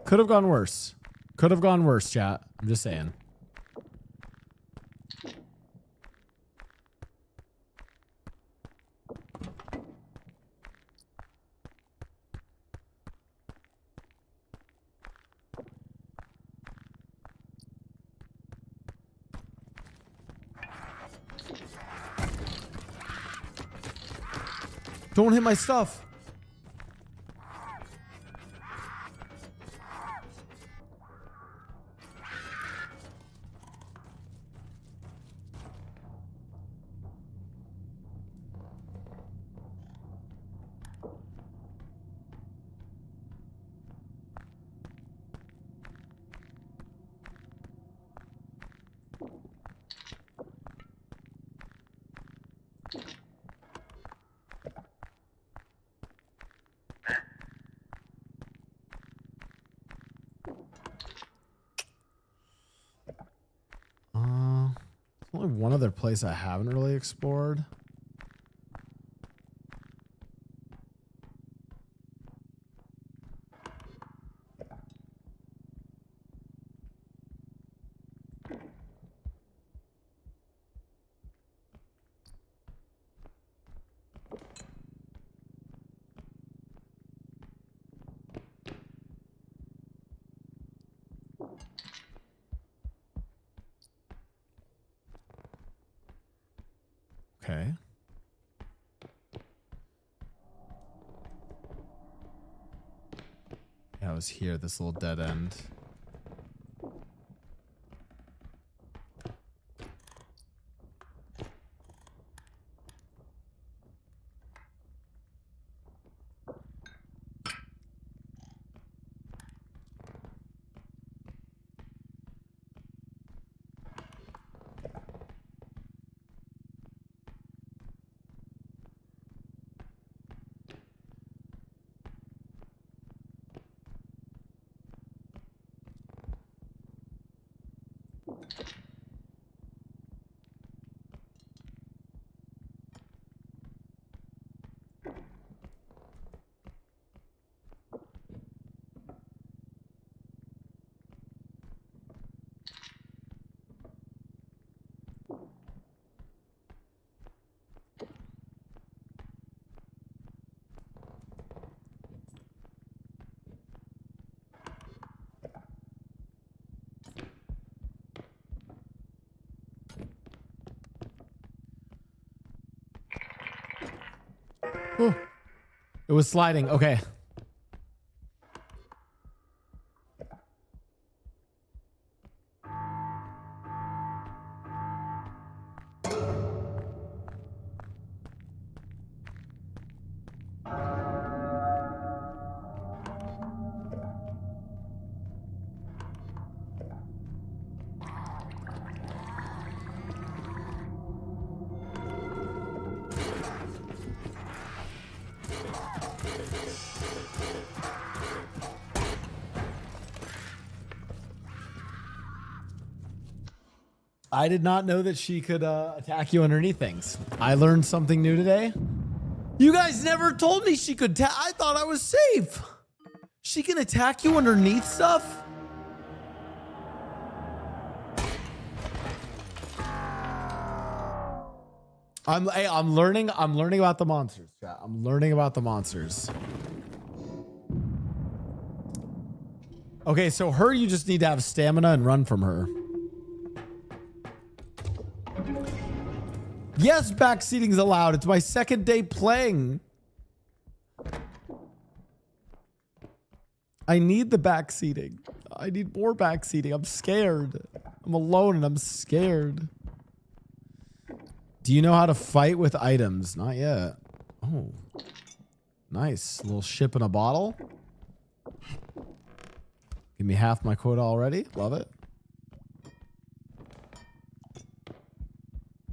Could have gone worse. Could have gone worse, chat. I'm just saying. Don't hit my stuff. Only one other place I haven't really explored. Okay. Yeah, I was here, this little dead end. Whew. It was sliding. Okay. I did not know that she could attack you underneath things. I learned something new today. You guys never told me she could. I thought I was safe. She can attack you underneath stuff. I'm learning about the monsters, chat. I'm learning about the monsters. Okay, so her, you just need to have stamina and run from her. Yes, backseating's allowed. It's my second day playing. I need the backseating. I need more backseating. I'm scared. I'm alone and I'm scared. Do you know how to fight with items? Not yet. Oh, nice. A little ship in a bottle. Give me half my quota already. Love it.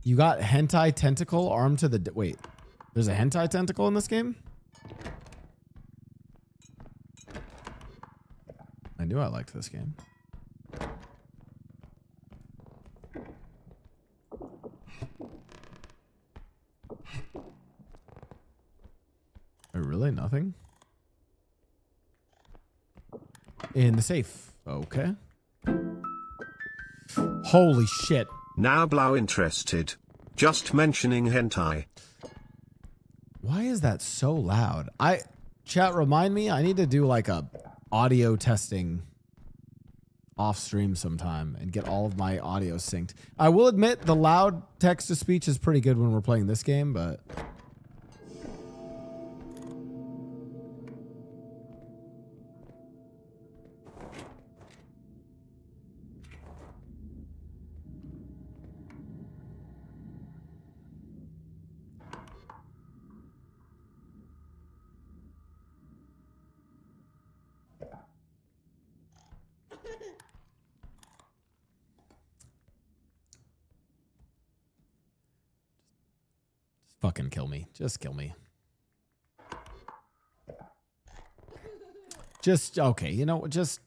You got hentai tentacle armed to the... Wait, there's a hentai tentacle in this game? I knew I liked this game. Really? Nothing? In the safe. Okay. Holy shit. Now Blau interested. Just mentioning hentai. Why is that so loud? Chat, remind me, I need to do like a audio testing off stream sometime and get all of my audio synced. I will admit the loud text to speech is pretty good when we're playing this game, but fucking kill me. Just kill me. Just, okay, you know, just...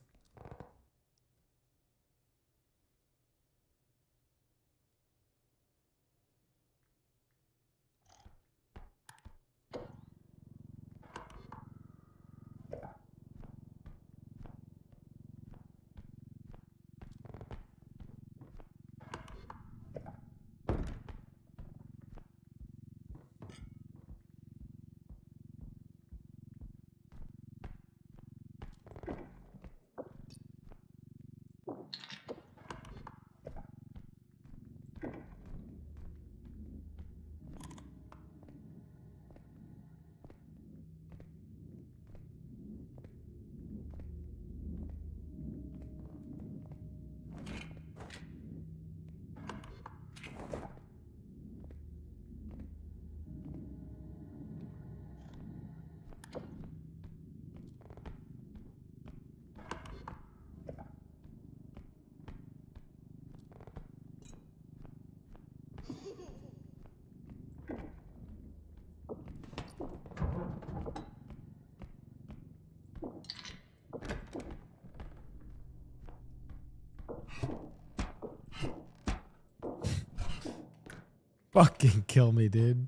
Fucking kill me, dude.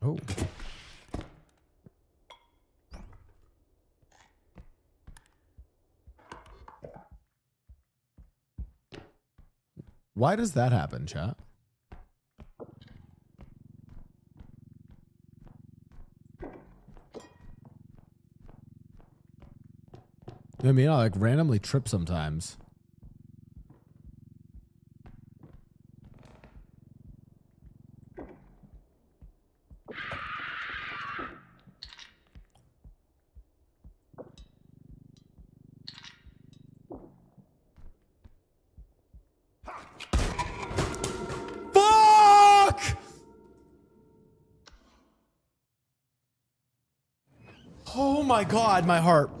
Oh. Why does that happen, chat? I mean, I like randomly trip sometimes. Fuck! Oh my God, my heart.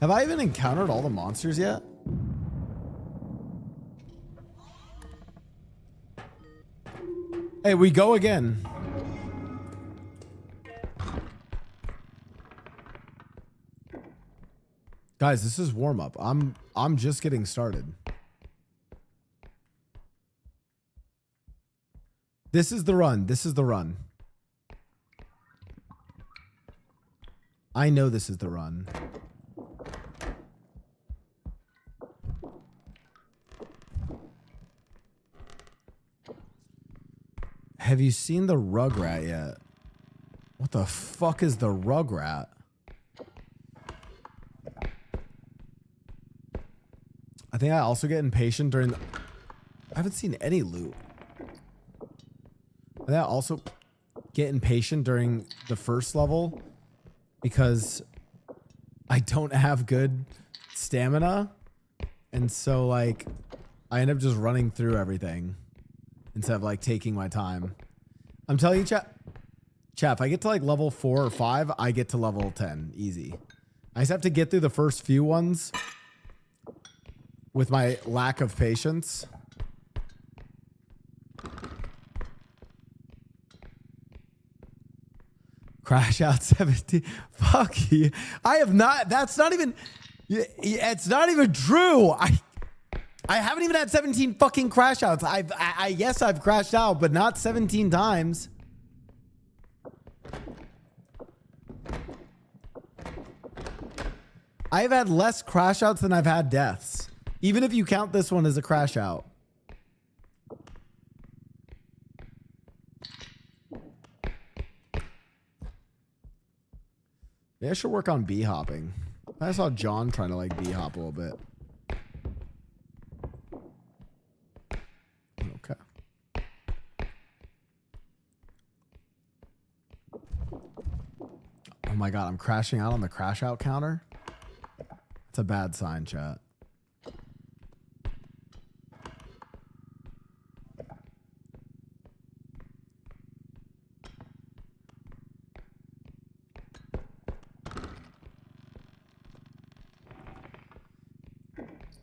Have I even encountered all the monsters yet? Hey, we go again. Guys, this is warm up. I'm just getting started. This is the run. This is the run. I know this is the run. Have you seen the Rugrat yet? What the fuck is the Rugrat? I think I also get impatient during the... I haven't seen any loot. I think I also get impatient during the first level because I don't have good stamina. And so like I end up just running through everything instead of like taking my time. I'm telling you, chat, if I get to like level 4 or 5, I get to level 10 easy. I just have to get through the first few ones with my lack of patience. Crash out 17. Fuck you. I have not. That's not even. It's not even true. I haven't even had 17 fucking crash outs. I guess I've crashed out, but not 17 times. I've had less crash outs than I've had deaths. Even if you count this one as a crash out. Maybe I should work on bee hopping. I saw John trying to like bee hop a little bit. Okay. Oh my God, I'm crashing out on the crash out counter. That's a bad sign, chat.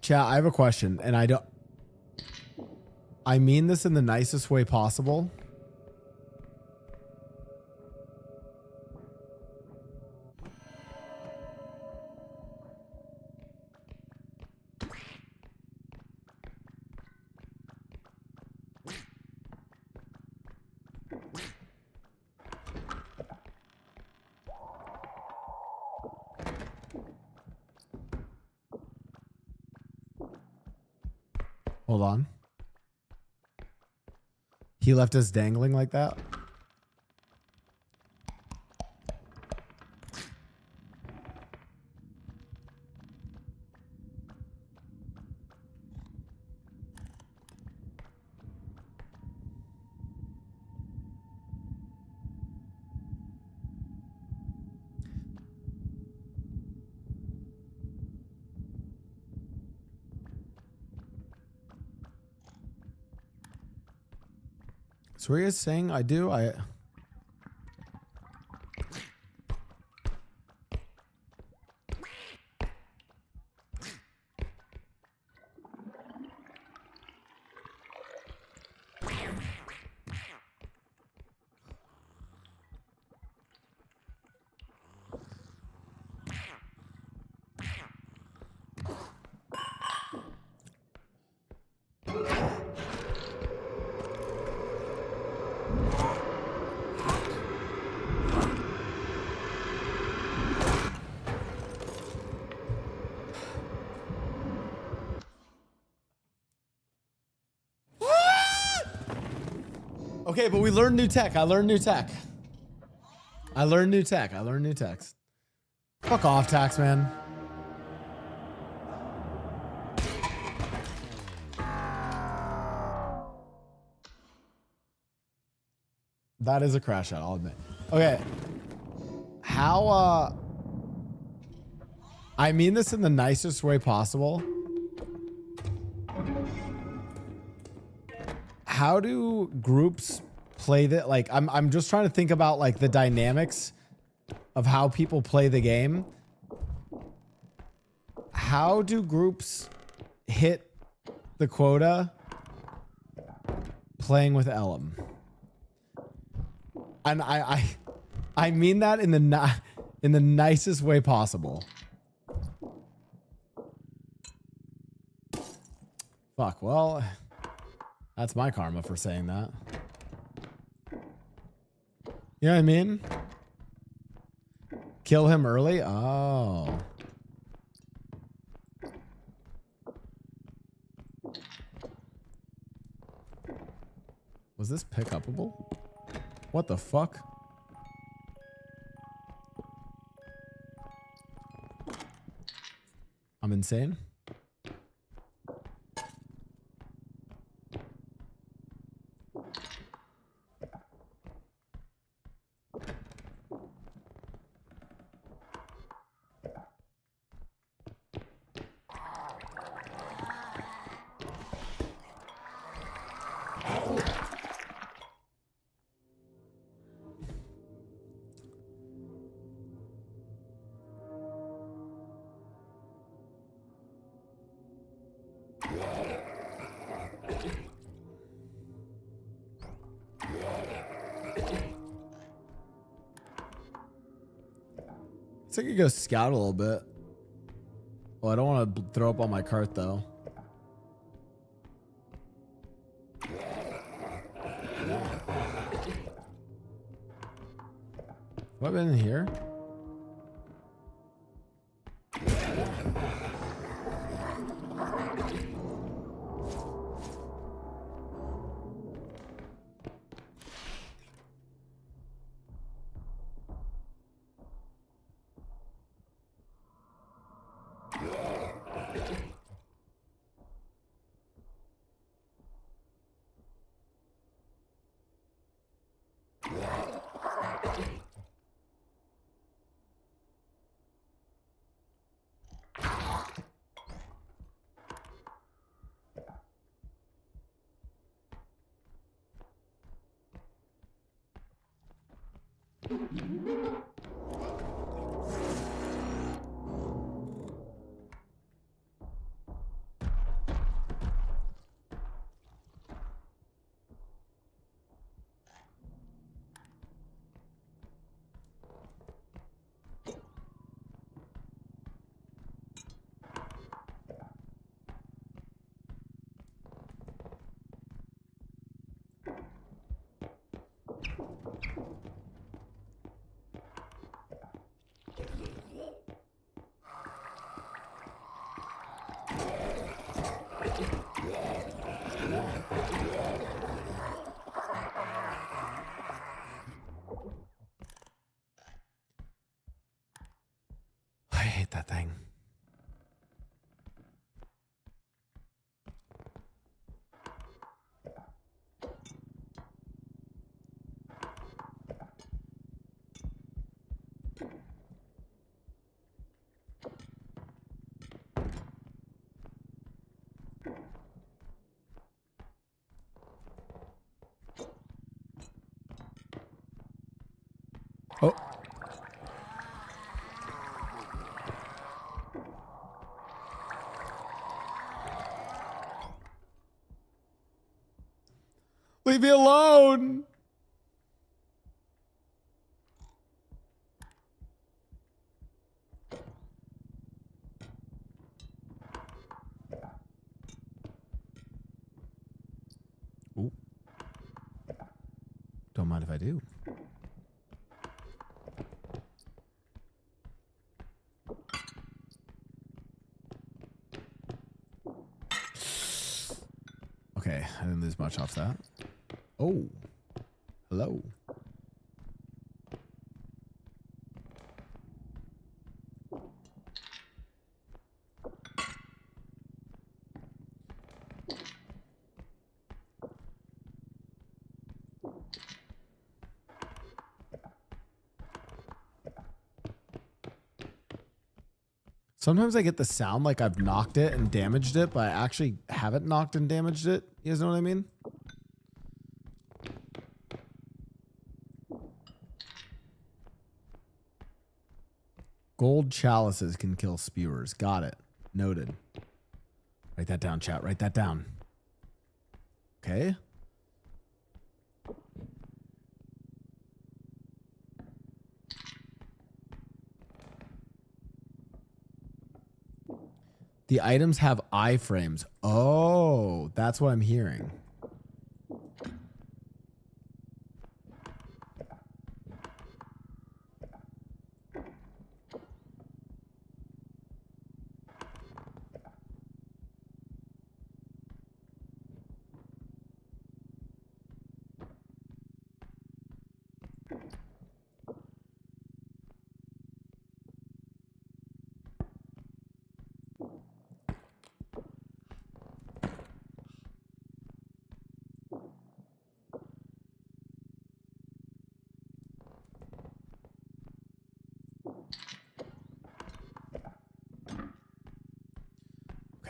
Chat, I have a question, and I mean this in the nicest way possible. Hold on. He left us dangling like that? So what are you guys saying? I do? Okay, but we learned new tech. I learned new tech. I learned new tech. I learned new techs. Fuck off, Taxman. That is a crash out, I'll admit. Okay. How, I mean this in the nicest way possible. How do groups play that? Like, I'm just trying to think about like the dynamics of how people play the game. How do groups hit the quota playing with Ellum? And I mean that in the nicest way possible. Fuck, well, that's my karma for saying that. You know what I mean? Kill him early? Oh. Was this pick upable? What the fuck? I'm insane. Let's take a go scout a little bit. Oh, I don't want to throw up on my cart though. What been in here? I hate that thing. Oh. Leave me alone. Ooh. Don't mind if I do. Okay, I didn't lose much off that. Oh, hello. Sometimes I get the sound like I've knocked it and damaged it, but I actually haven't knocked and damaged it. You guys know what I mean? Gold chalices can kill spewers. Got it. Noted. Write that down, chat. Write that down. Okay. The items have iframes. Oh, that's what I'm hearing.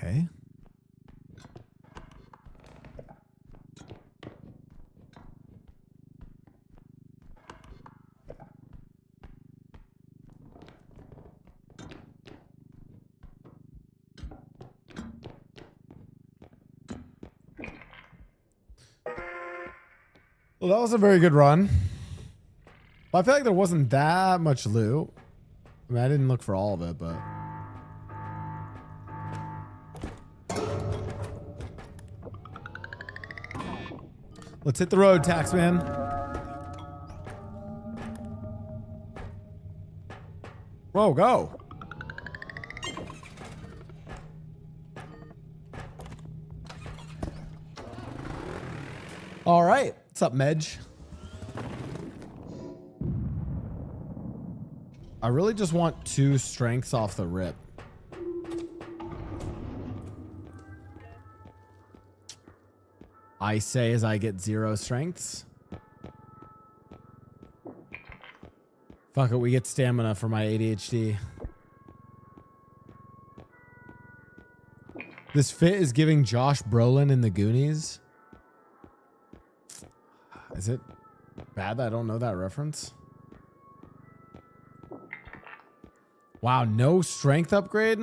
Okay. Well, that was a very good run. Well, I feel like there wasn't that much loot. I mean, I didn't look for all of it, but. Let's hit the road, Taxman. Whoa, go. All right. What's up, Medj? I really just want 2 strengths off the rip. I say as I get 0 strengths. Fuck it, we get stamina for my ADHD. This fit is giving Josh Brolin in the Goonies. Is it bad that I don't know that reference? Wow, no strength upgrade?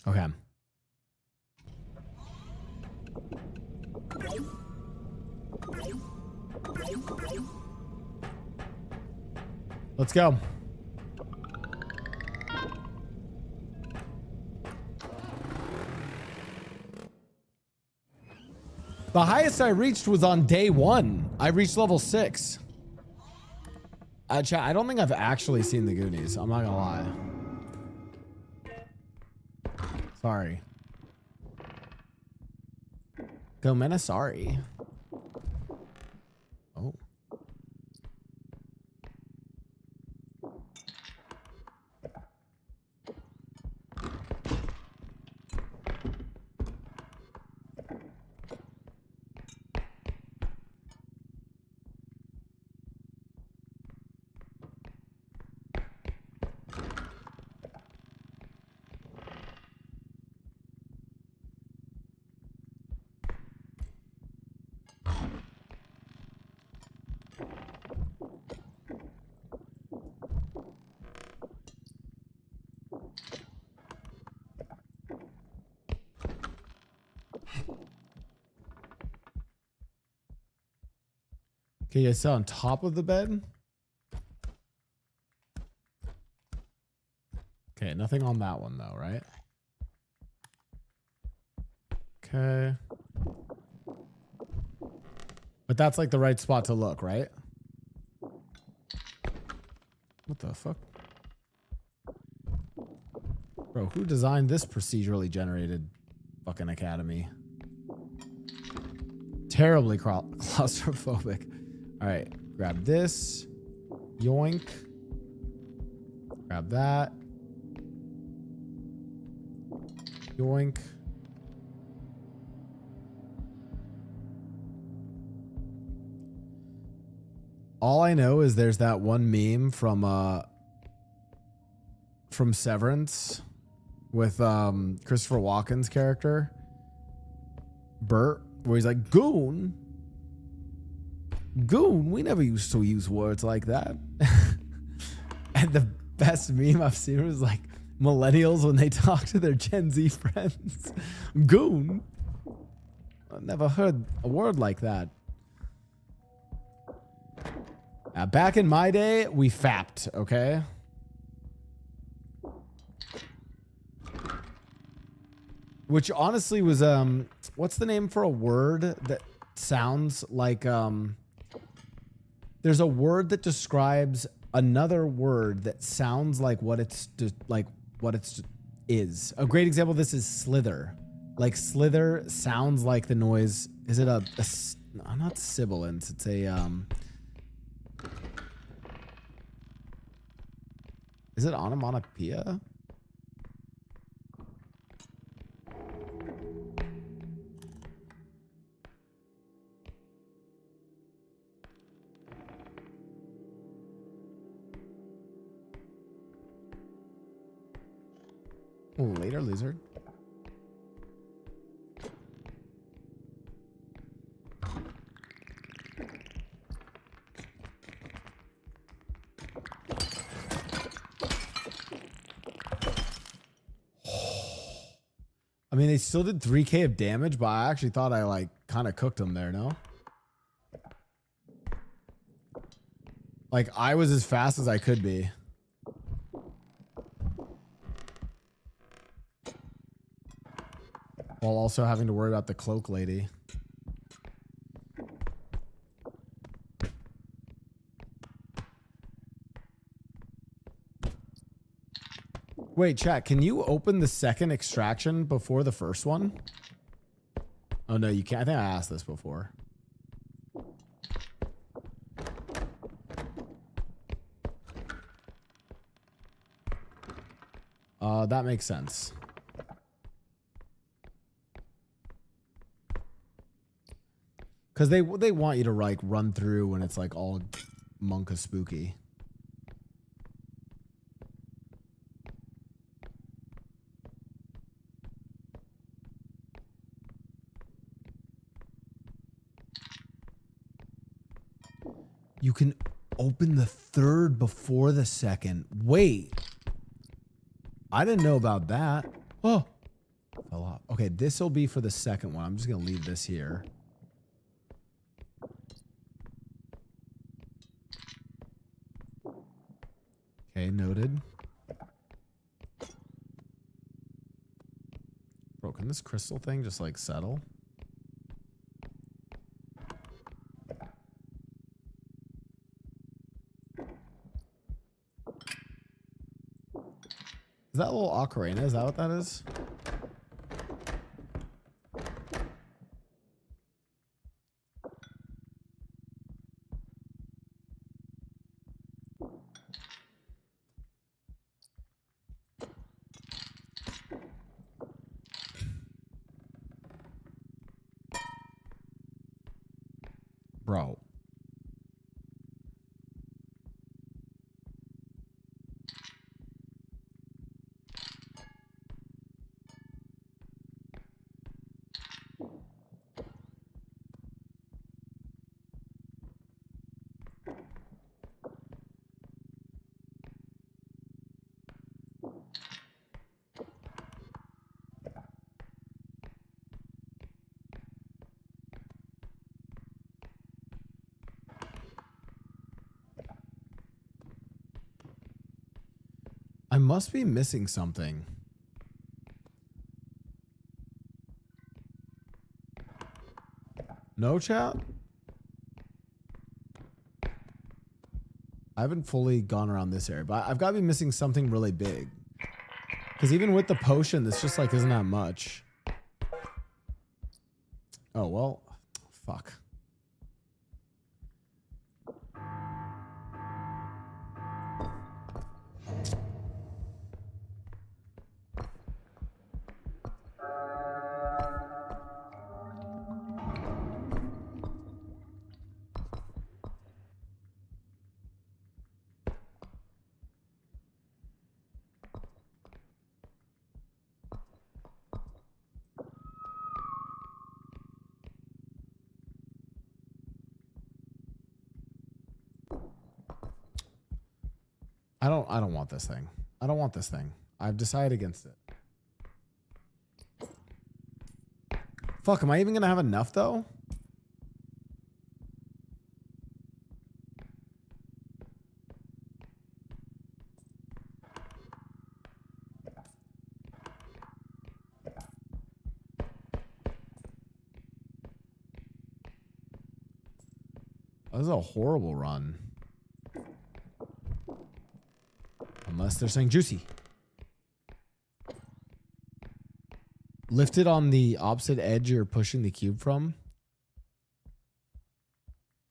Okay. Let's go. The highest I reached was on day 1. I reached level 6. Chat, I don't think I've actually seen the Goonies. I'm not gonna lie. Sorry. Go Mena, sorry. Oh. Okay, you sit on top of the bed? Okay, nothing on that one though, right? Okay. But that's like the right spot to look, right? What the fuck? Bro, who designed this procedurally generated fucking academy? Terribly claustrophobic. All right, grab this. Yoink. Grab that. Yoink. All I know is there's that one meme from Severance with Christopher Walken's character Bert, where he's like, goon, we never used to use words like that. And the best meme I've seen was like millennials when they talk to their Gen Z friends. Goon. I've never heard a word like that. Back in my day, we fapped, okay? Which honestly was, what's the name for a word that sounds like, there's a word that describes another word that sounds like what it's is. A great example of this is slither. Like slither sounds like the noise. Is it not sibilance, it's a, is it onomatopoeia? Later, lizard. I mean, they still did 3K of damage, but I actually thought I like kind of cooked them there, no? Like I was as fast as I could be. While also having to worry about the cloak lady. Wait, chat, can you open the second extraction before the first one? Oh, no, you can't. I think I asked this before. That makes sense. Because they want you to like run through when it's like all monka spooky. You can open the third before the second. Wait. I didn't know about that. Oh. Fell off. Okay, this will be for the second one. I'm just going to leave this here. Okay, noted. Bro, can this crystal thing just like settle? Is that a little ocarina? Is that what that is? Bro. I must be missing something. No, chat? I haven't fully gone around this area, but I've got to be missing something really big. Because even with the potion, this just like isn't that much. Oh, well, fuck. I don't want this thing. I don't want this thing. I've decided against it. Fuck, am I even gonna have enough though? This is a horrible run. Unless they're saying juicy. Lift it on the opposite edge you're pushing the cube from.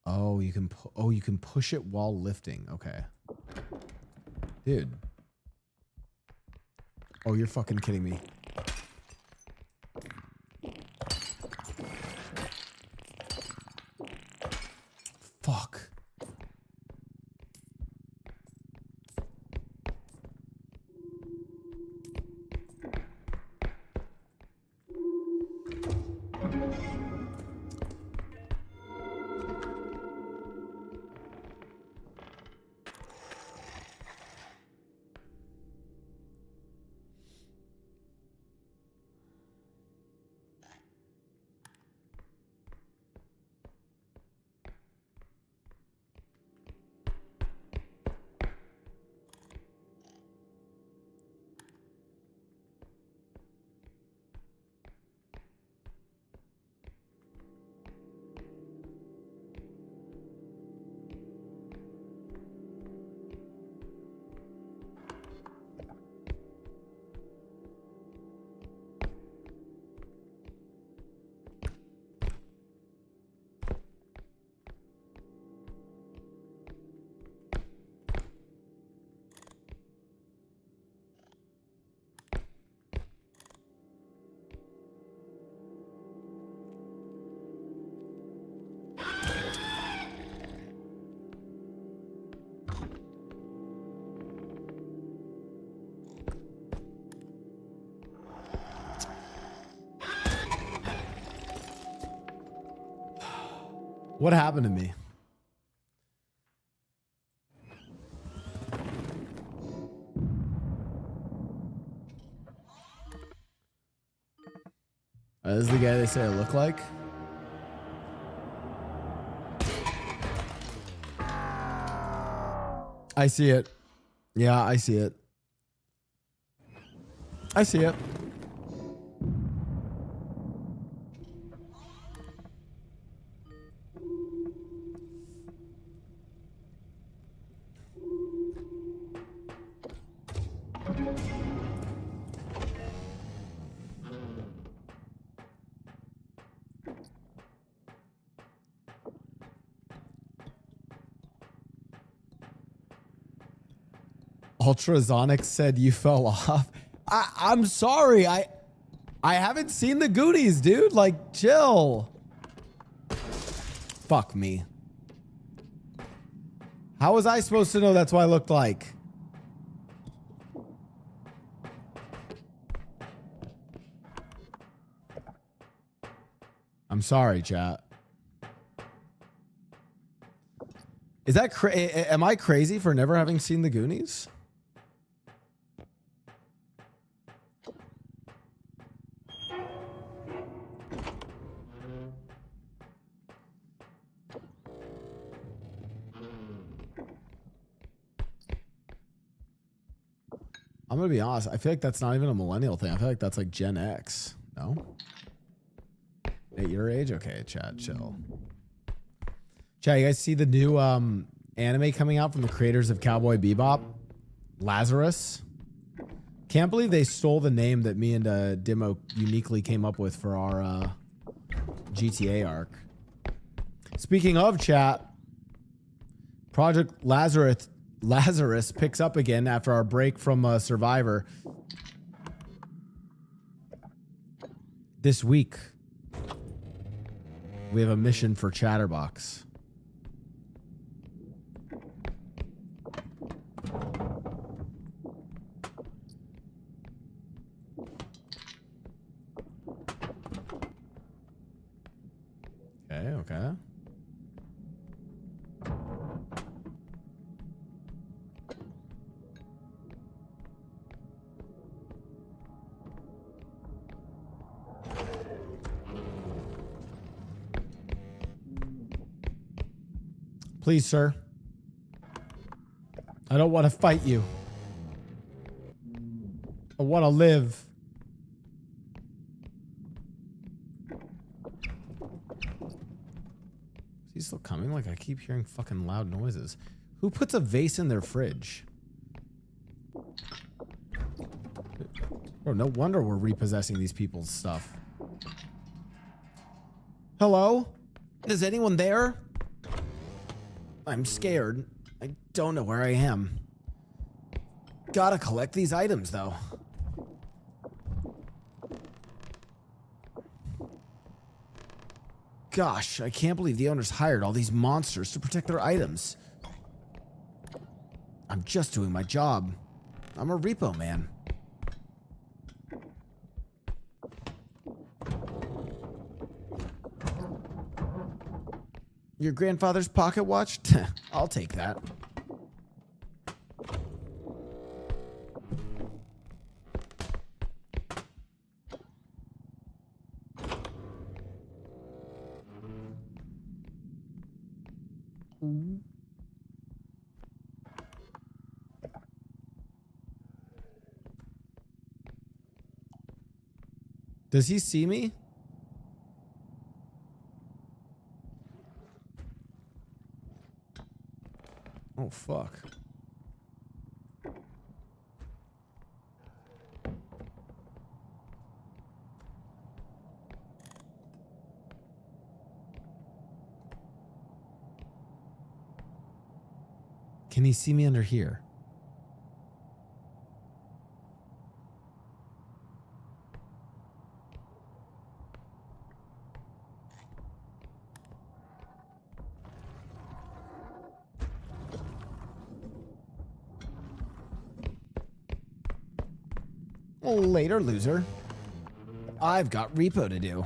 Oh, you can push it while lifting. Okay. Dude. Oh, you're fucking kidding me. Fuck. What happened to me? This is the guy they say I look like? I see it. Yeah, I see it. I see it. Ultrasonic said you fell off. I'm sorry. I haven't seen the Goonies, dude. Like, chill. Fuck me. How was I supposed to know that's what I looked like? I'm sorry, chat. Is that am I crazy for never having seen the Goonies? I'm gonna be honest. I feel like that's not even a millennial thing. I feel like that's like Gen X. No? At your age? Okay, chat, chill. Chat, you guys see the new anime coming out from the creators of Cowboy Bebop? Lazarus. Can't believe they stole the name that me and Dimo uniquely came up with for our GTA arc. Speaking of chat, Project Lazarus picks up again after our break from Survivor. This week, we have a mission for Chatterbox. Okay. Please, sir. I don't want to fight you. I want to live. Is he still coming? Like, I keep hearing fucking loud noises. Who puts a vase in their fridge? Bro, no wonder we're repossessing these people's stuff. Hello? Is anyone there? I'm scared. I don't know where I am. Gotta collect these items, though. Gosh, I can't believe the owners hired all these monsters to protect their items. I'm just doing my job. I'm a repo man. Your grandfather's pocket watch? I'll take that. Does he see me? Oh, fuck. Can he see me under here? Later, loser. I've got repo to do.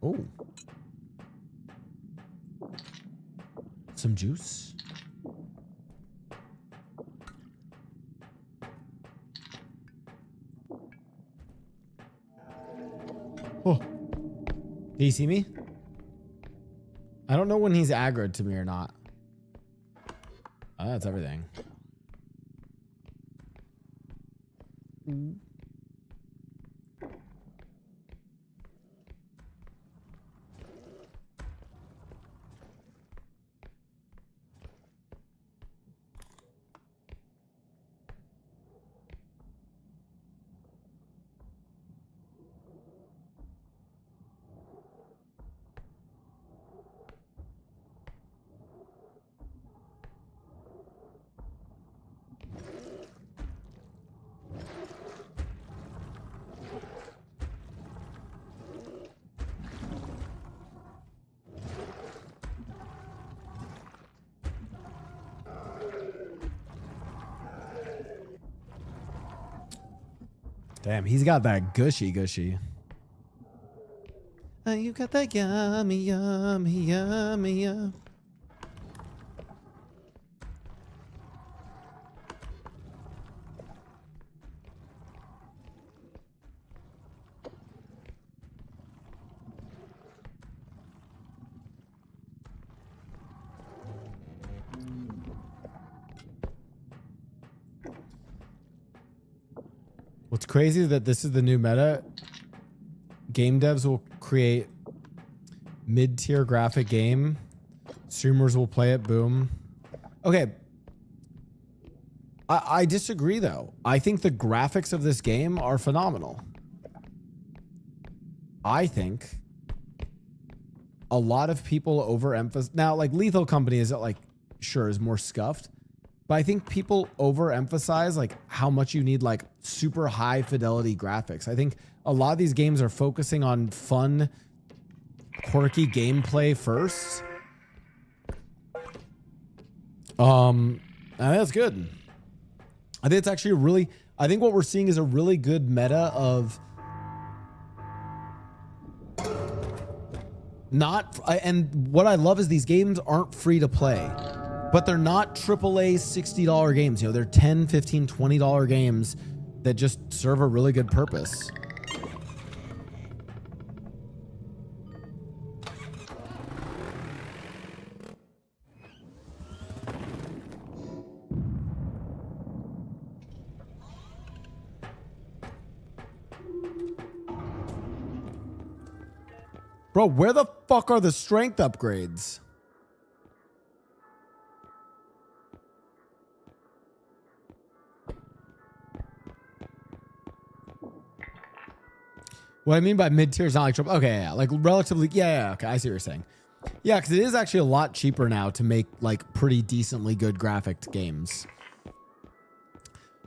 Oh. some juice. Oh. Do you see me? I don't know when he's aggroed to me or not. Oh, that's everything. Damn, he's got that gushy. You got that yummy. What's crazy is that this is the new meta. Game devs will create mid-tier graphic game. Streamers will play it. Boom. Okay. I disagree though. I think the graphics of this game are phenomenal. I think a lot of people overemphasize. Now, like Lethal Company is like, sure, is more scuffed. But I think people overemphasize like how much you need like super high fidelity graphics. I think a lot of these games are focusing on fun, quirky gameplay first. I think that's good. I think it's actually a really, I think what we're seeing is a really good meta of not, and what I love is these games aren't free to play. But they're not AAA $60 games. You know, they're $10, $15, $20 games that just serve a really good purpose. Bro, where the fuck are the strength upgrades? What I mean by mid-tier is not like triple. Okay, yeah, like relatively. Yeah, okay, I see what you're saying. Yeah, because it is actually a lot cheaper now to make like pretty decently good graphic games.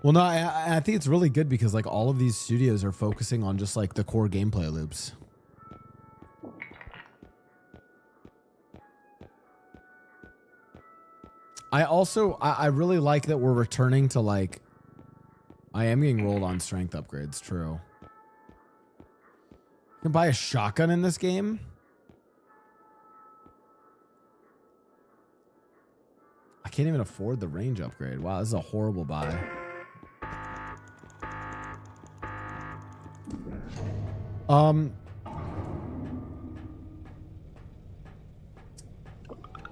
Well, no, I think it's really good because like all of these studios are focusing on just like the core gameplay loops. I really like that we're returning to like. I am getting rolled on strength upgrades. True. You can buy a shotgun in this game. I can't even afford the range upgrade. Wow, this is a horrible buy.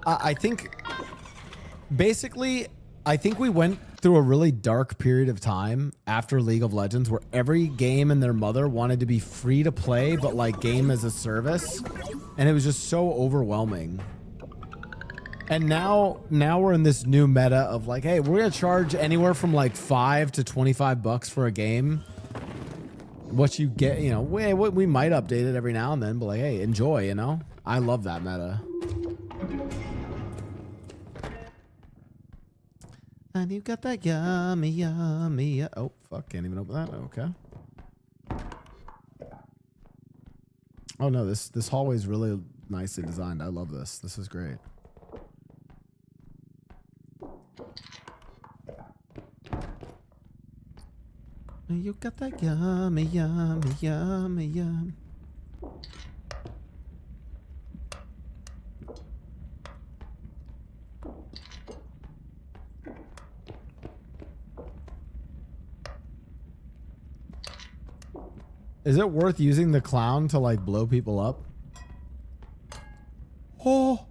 I think basically, I think we went through a really dark period of time after League of Legends where every game and their mother wanted to be free to play, but like game as a service. And it was just so overwhelming. And now we're in this new meta of like, hey, we're going to charge anywhere from like $5 to $25 for a game. What you get, you know, we might update it every now and then, but like, hey, enjoy, you know? I love that meta. And you got that yummy. Oh, fuck. Can't even open that. Okay. Oh, no. This hallway is really nicely designed. I love this. This is great. You got that yummy. Is it worth using the clown to like blow people up? Oh.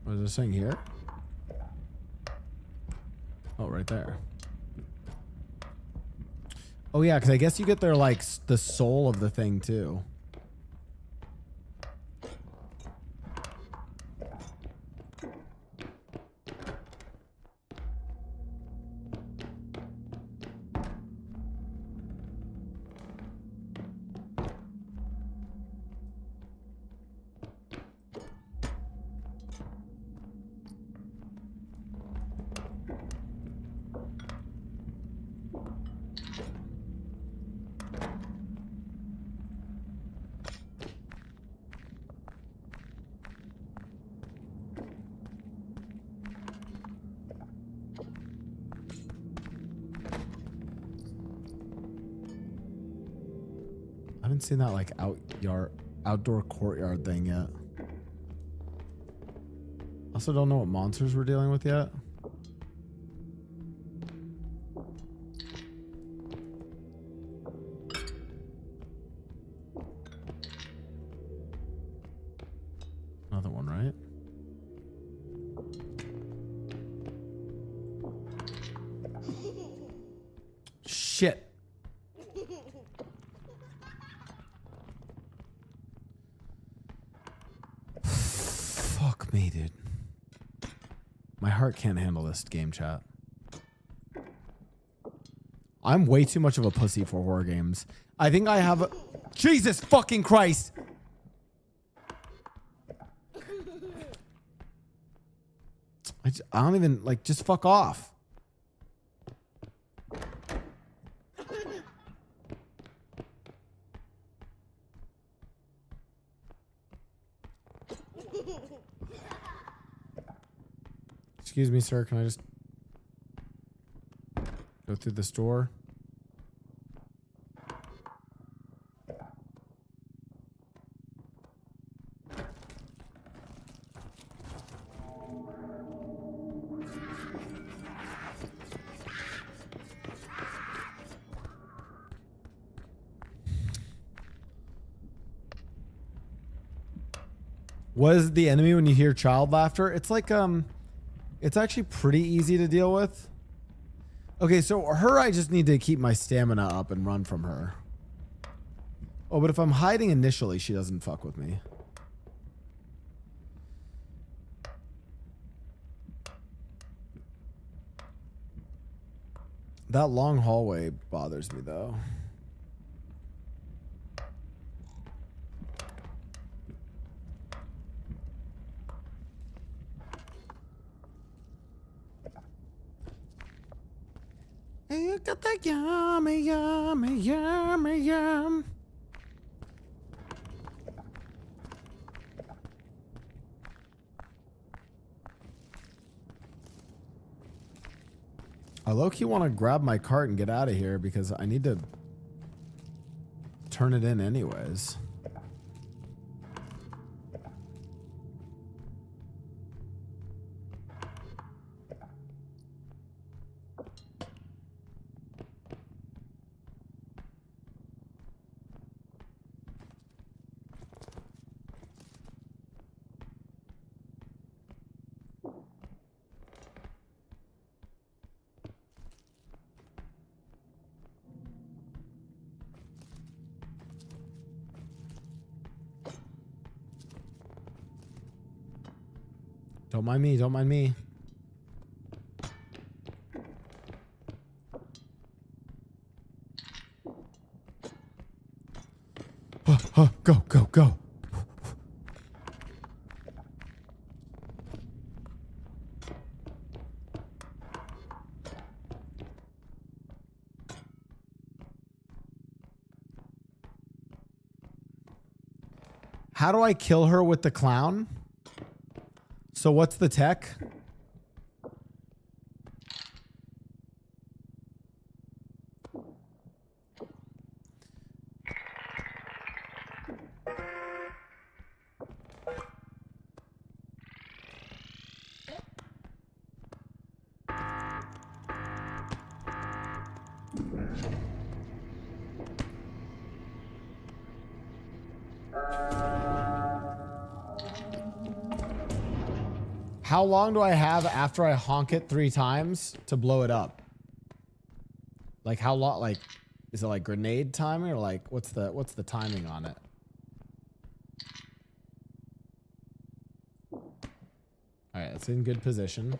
What is this thing here? Oh, right there. Oh yeah, because I guess you get their like the soul of the thing too. I haven't seen that like outdoor courtyard thing yet. Also don't know what monsters we're dealing with yet. Another one, right? Shit. Fuck me, dude. My heart can't handle this game chat. I'm way too much of a pussy for horror games. I think I have a... Jesus fucking Christ! I don't even... Like, just fuck off. Excuse me, sir. Can I just go through this door? What is the enemy when you hear child laughter? It's like, it's actually pretty easy to deal with. Okay, so her, I just need to keep my stamina up and run from her. Oh, but if I'm hiding initially, she doesn't fuck with me. That long hallway bothers me, though. You got that yummy, yummy, yummy, yum. I low-key want to grab my cart and get out of here because I need to turn it in anyways. Don't mind me, don't mind me. Go, go, go. How do I kill her with the clown? So what's the tech? How long do I have after I honk it 3 times to blow it up? Like how long? Like, is it like grenade timing or like what's the timing on it? All right, it's in good position.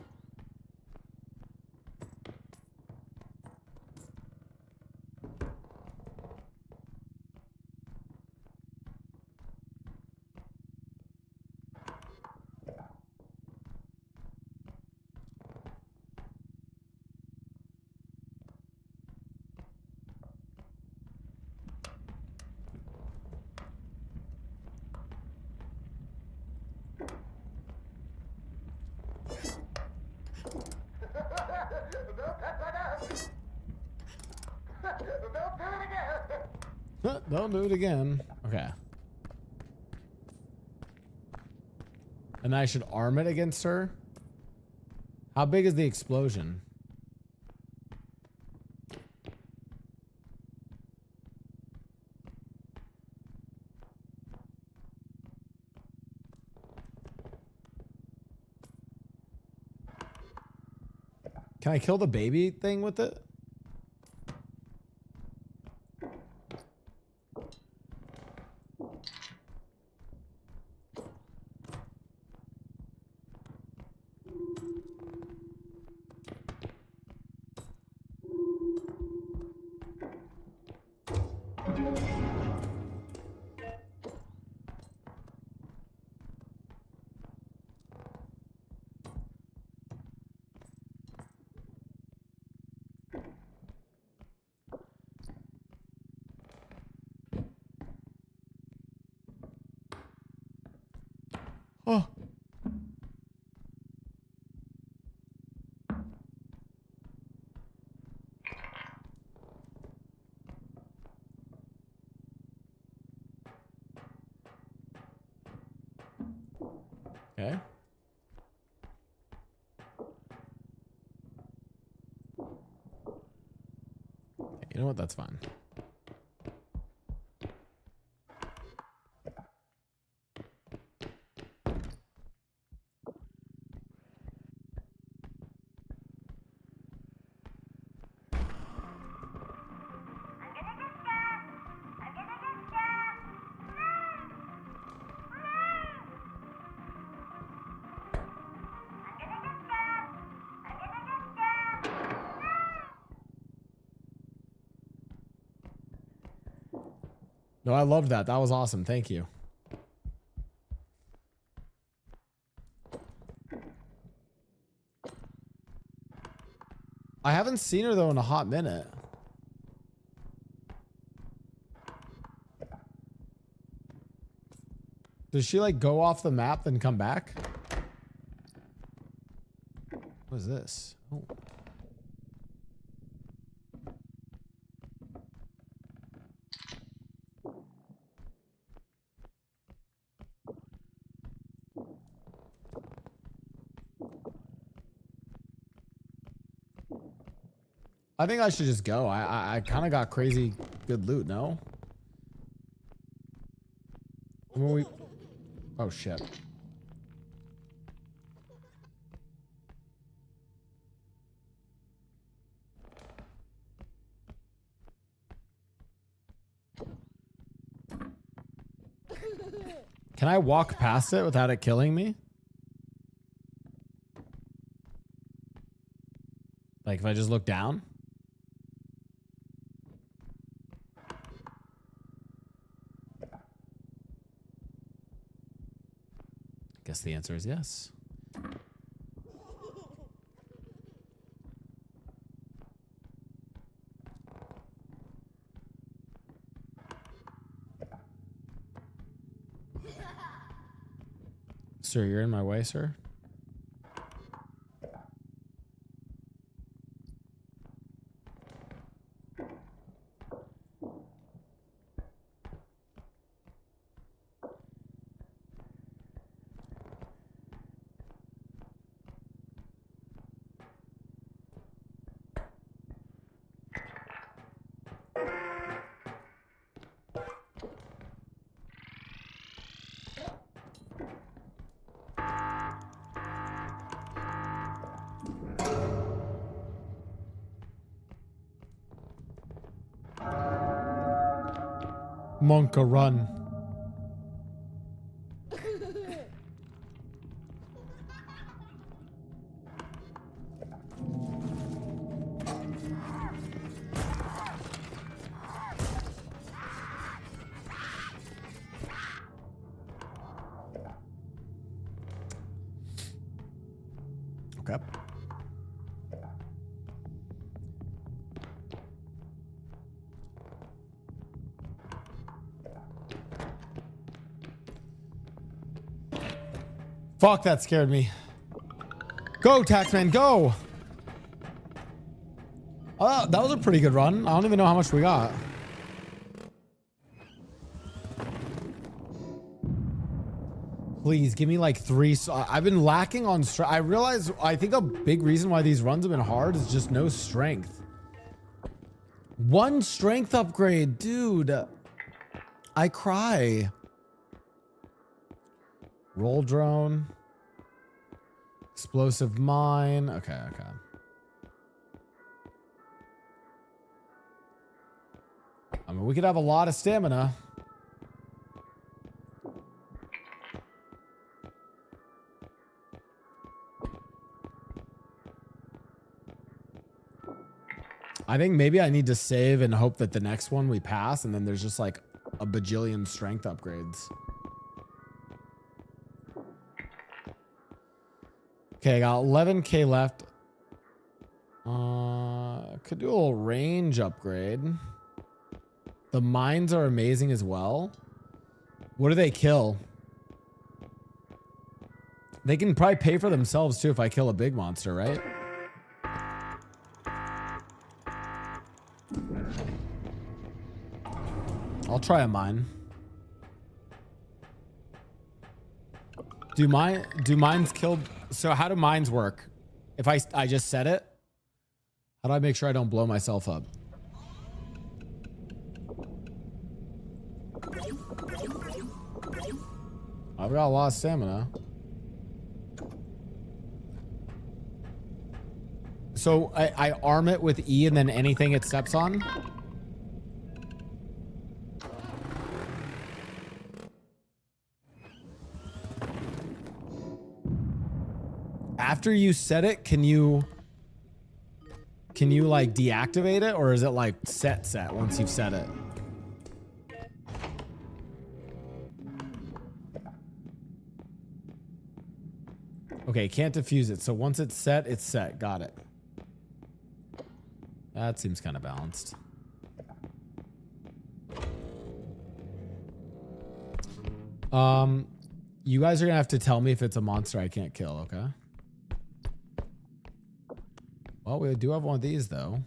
Don't do it again. Okay. And I should arm it against her? How big is the explosion? Can I kill the baby thing with it? Oh. Okay. You know what? That's fine. No, I loved that. That was awesome. Thank you. I haven't seen her though in a hot minute. Does she like go off the map then come back? What is this? Oh. I think I should just go. I kind of got crazy good loot, no? When we... Oh, shit. Can I walk past it without it killing me? Like if I just look down? Guess the answer is yes. Sir, you're in my way, sir. Monka, run. Okay. Fuck, that scared me. Go, Taxman, go! Oh, that was a pretty good run. I don't even know how much we got. Please, give me like 3. I've been lacking on strength. I realize, I think a big reason why these runs have been hard is just no strength. 1 strength upgrade, dude. I cry. Roll drone. Explosive mine. Okay, okay. I mean, we could have a lot of stamina. I think maybe I need to save and hope that the next one we pass, and then there's just like a bajillion strength upgrades. Okay, I got 11k left. Could do a little range upgrade. The mines are amazing as well. What do they kill? They can probably pay for themselves too if I kill a big monster, right? I'll try a mine. Do mines kill? So how do mines work? If I just set it, how do I make sure I don't blow myself up? I've got a lot of stamina. So I arm it with E and then anything it steps on? After you set it, can you like deactivate it, or is it like set once you've set it? Okay, can't defuse it. So once it's set, it's set. Got it. That seems kind of balanced. You guys are gonna have to tell me if it's a monster I can't kill, okay? Well, we do have one of these, though.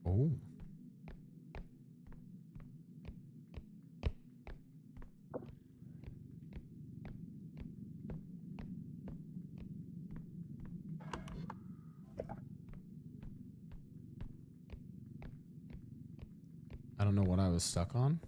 Oh. I don't know what I was stuck on.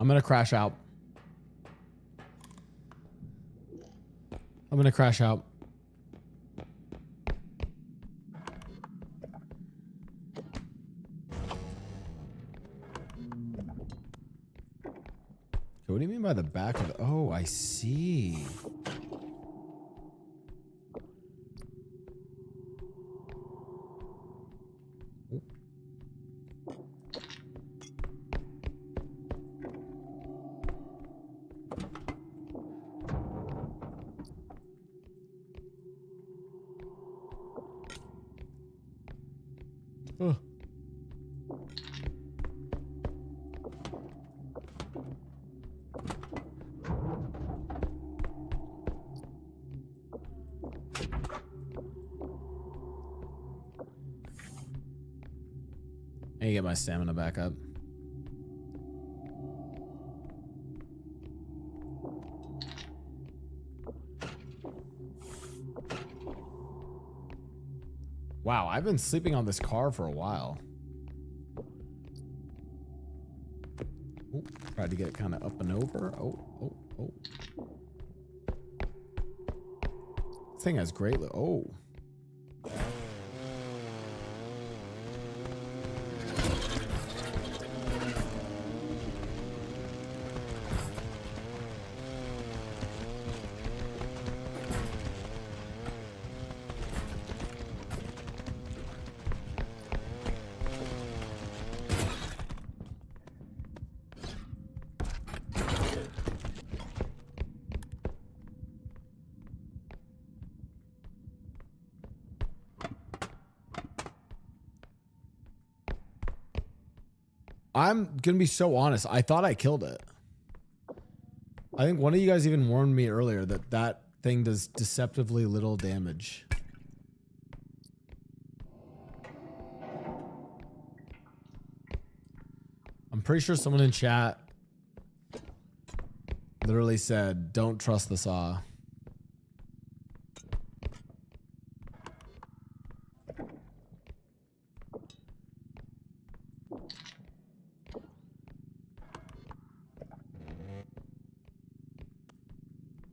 I'm gonna crash out. I'm gonna crash out. What do you mean by the back of the... Oh, I see. I get my stamina back up. Wow, I've been sleeping on this car for a while. Oh, tried to get it kind of up and over. Oh. This thing has great. Oh. I'm gonna be so honest. I thought I killed it. I think one of you guys even warned me earlier that that thing does deceptively little damage. I'm pretty sure someone in chat literally said, "Don't trust the saw."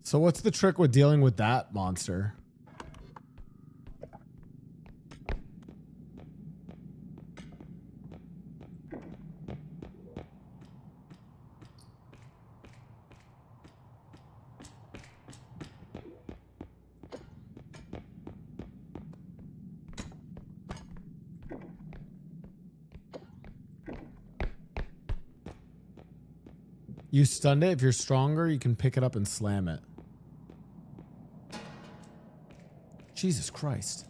So what's the trick with dealing with that monster? You stunned it. If you're stronger, you can pick it up and slam it. Jesus Christ.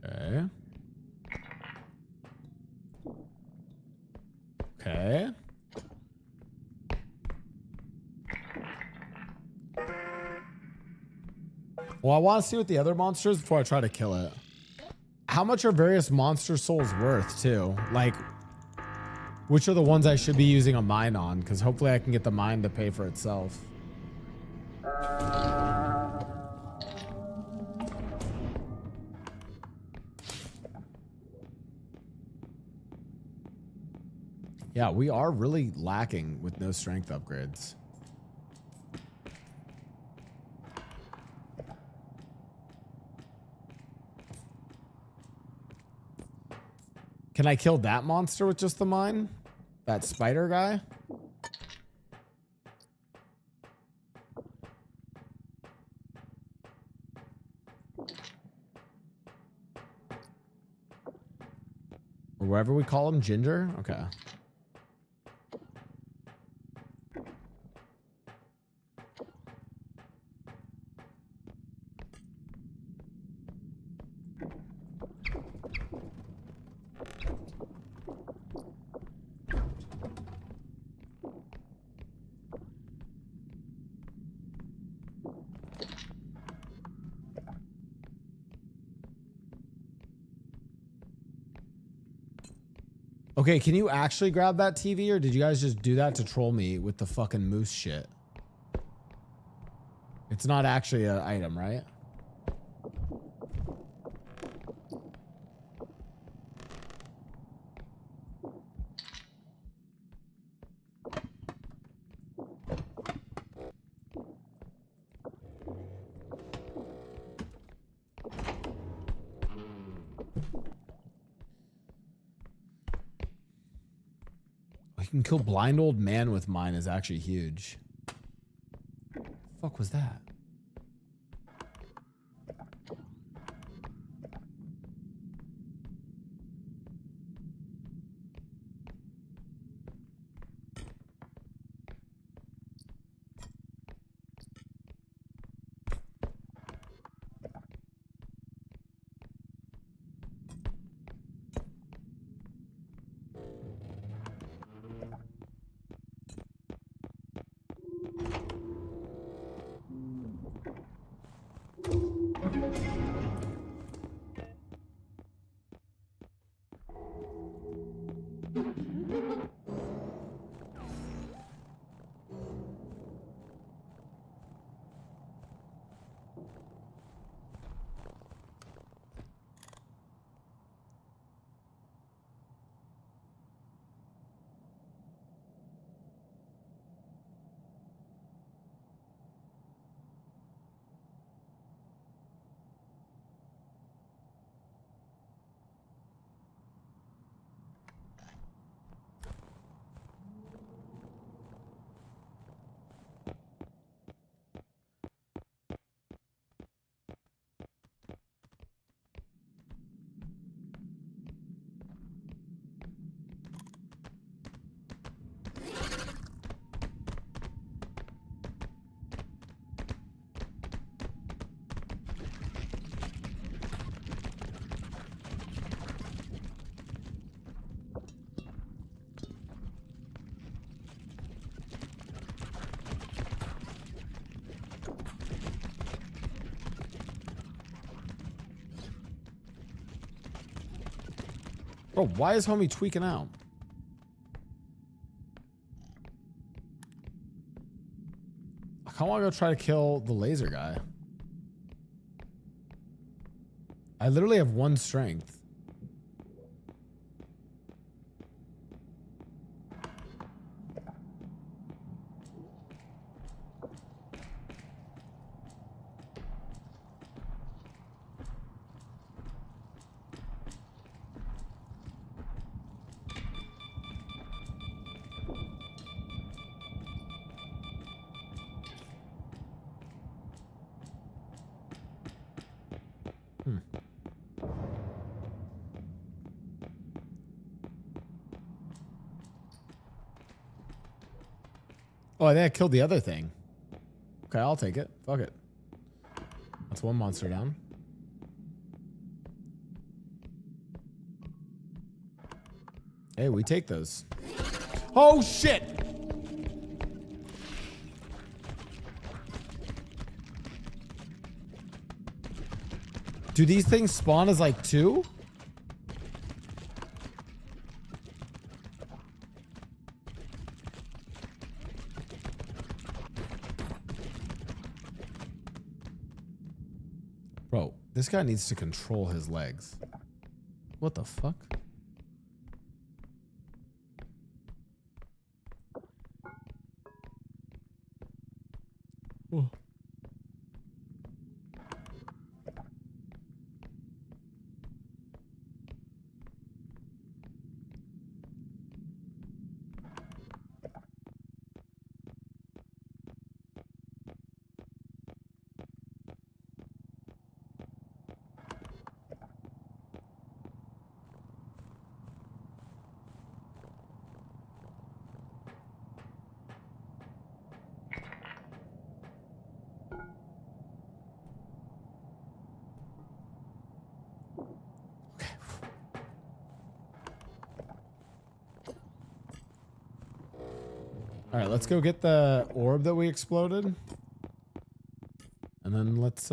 Okay. Okay. Well, I want to see what the other monster is before I try to kill it. How much are various monster souls worth, too? Like, which are the ones I should be using a mine on? Because hopefully I can get the mine to pay for itself. Yeah, we are really lacking with no strength upgrades. Can I kill that monster with just the mine? That spider guy? Or whatever we call him, Ginger? Okay. Okay, can you actually grab that TV, or did you guys just do that to troll me with the fucking moose shit? It's not actually an item, right? You can kill blind old man with mine is actually huge. The fuck was that? Bro, why is homie tweaking out? I kinda wanna go try to kill the laser guy. I literally have 1 strength. Oh, I think I killed the other thing. Okay, I'll take it. Fuck it. That's 1 monster down. Hey, we take those. Oh, shit! Do these things spawn as like 2? Bro, this guy needs to control his legs. What the fuck? Oh. All right, let's go get the orb that we exploded. And then let's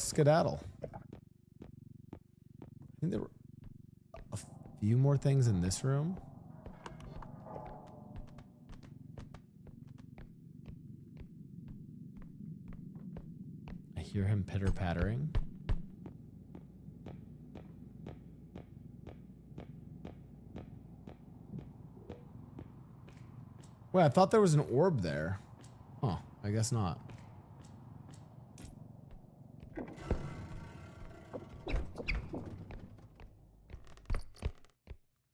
skedaddle. I think there were a few more things in this room. I hear him pitter-pattering. Wait, I thought there was an orb there. Huh, I guess not.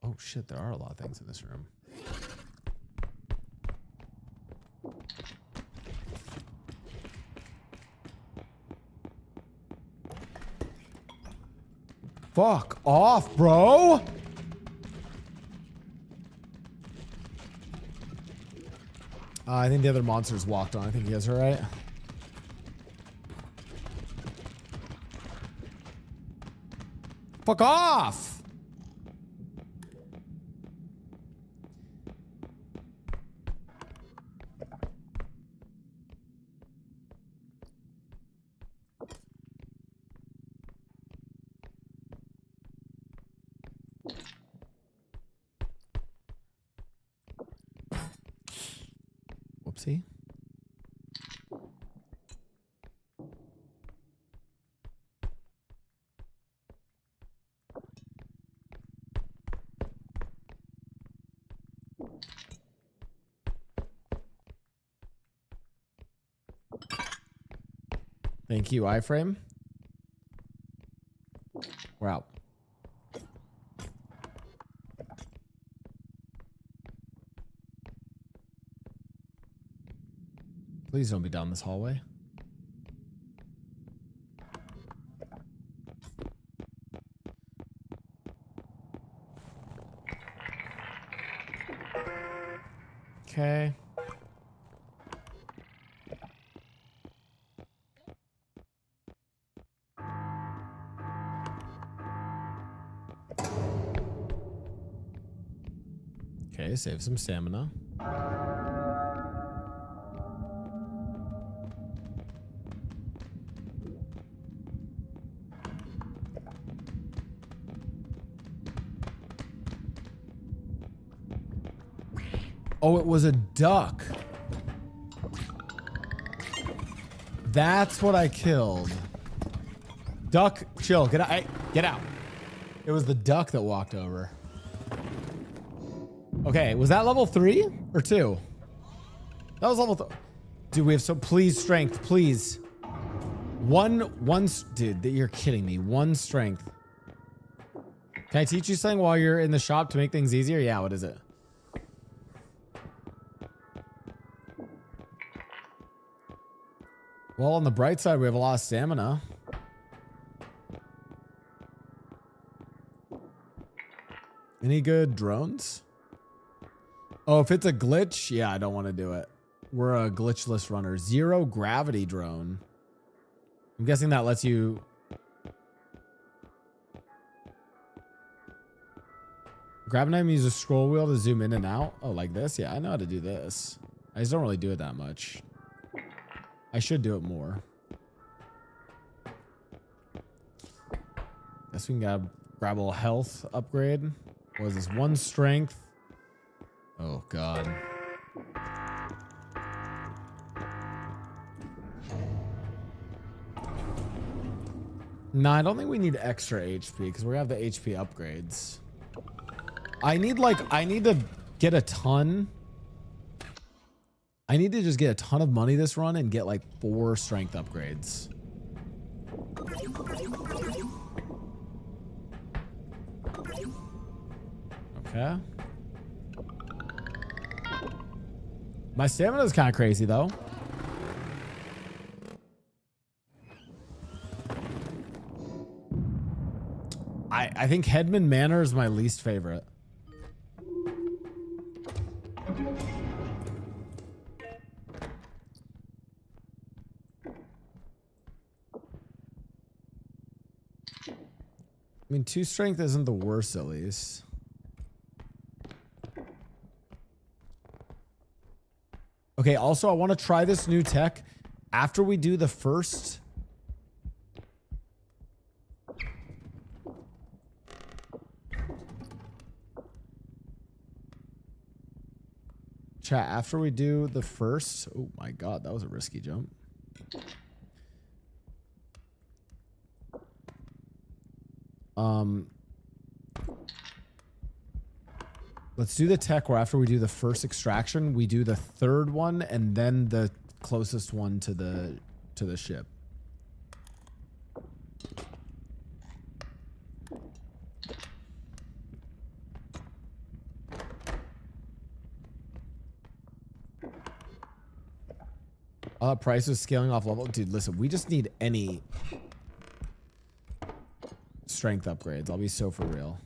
Oh shit, there are a lot of things in this room. Fuck off, bro! I think the other monsters walked on. I think you guys are right. Fuck off! Whoopsie. Thank you, iframe. We're out. Please don't be down this hallway. Okay. Okay, save some stamina. Oh, it was a duck. That's what I killed. Duck, chill. Get out. Hey, get out. It was the duck that walked over. Okay, was that level 3 or 2? That was level 3. Dude, we have so... Please, strength, please. Dude, you're kidding me. 1 strength. Can I teach you something while you're in the shop to make things easier? Yeah, what is it? Well, on the bright side, we have a lot of stamina. Any good drones? Oh, if it's a glitch, yeah, I don't want to do it. We're a glitchless runner. 0 gravity drone. I'm guessing that lets you... Grab an item, use a scroll wheel to zoom in and out. Oh, like this? Yeah, I know how to do this. I just don't really do it that much. I should do it more. Guess we can grab a little health upgrade. What is this? 1 strength. Oh, God. Nah, I don't think we need extra HP because we have the HP upgrades. I need to get a ton. I need to just get a ton of money this run and get like 4 strength upgrades. Okay. My stamina is kind of crazy though. I think Headman Manor is my least favorite. I mean, 2 strength isn't the worst, at least. Okay, also, I want to try this new tech after we do the first... Chat, after we do the first... Oh my God, that was a risky jump. Let's do the tech where after we do the first extraction, we do the 3rd one and then the closest one to the ship. Price was scaling off level. Dude, listen, we just need any strength upgrades. I'll be so for real.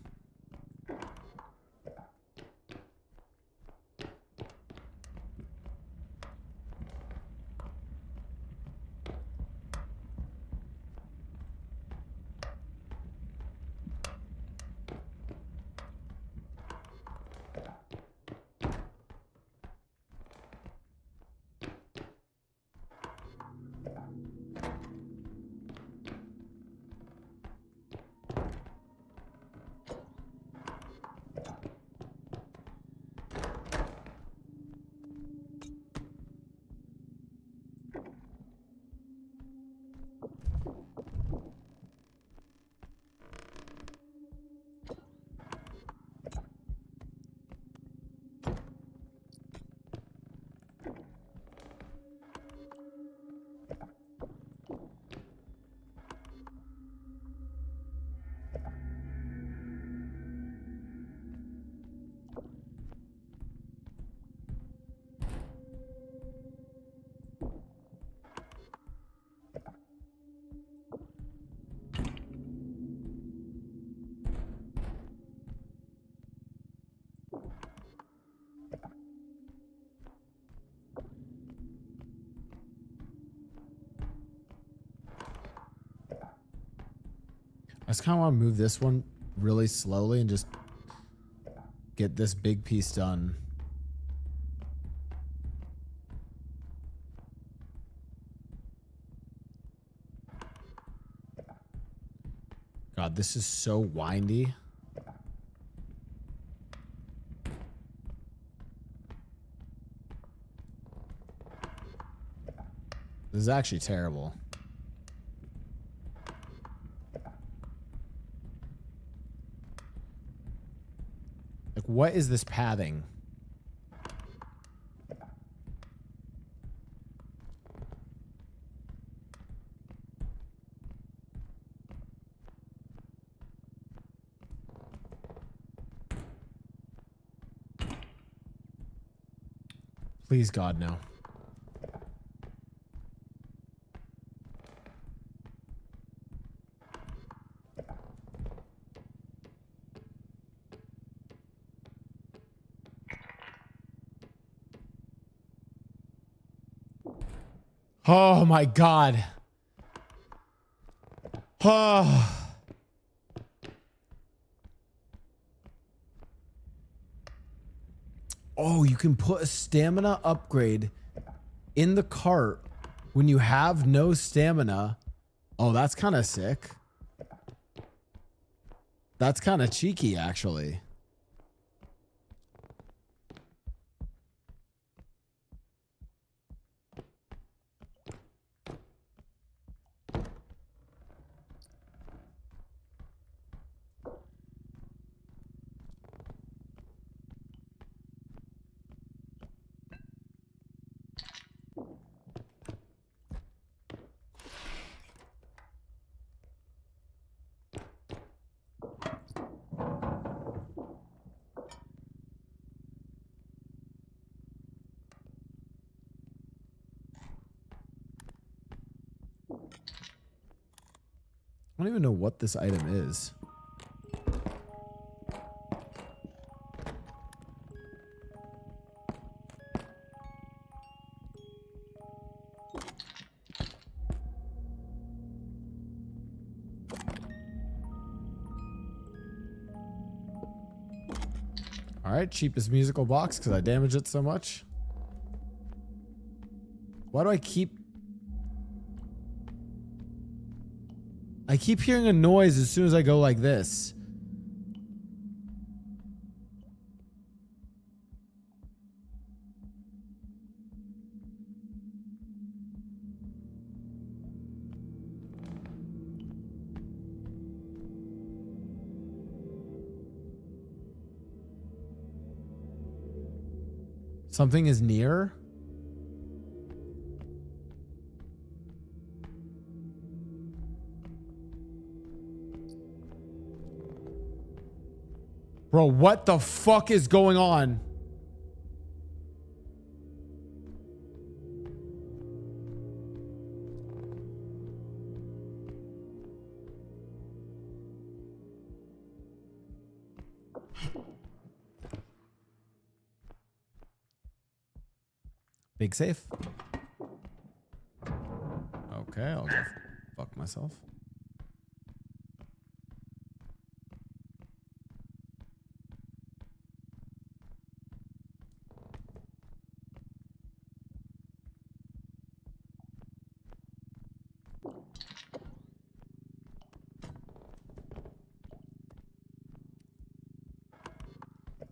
I just kind of want to move this one really slowly and just get this big piece done. God, this is so windy. This is actually terrible. Like, what is this pathing? Please, God, no. Oh my God. Oh. Oh, you can put a stamina upgrade in the cart when you have no stamina. Oh, that's kind of sick. That's kind of cheeky, actually. I don't even know what this item is. All right, cheapest musical box because I damaged it so much. Why do I keep hearing a noise as soon as I go like this? Something is near? Bro, what the fuck is going on? Big safe. Okay, I'll go fuck myself.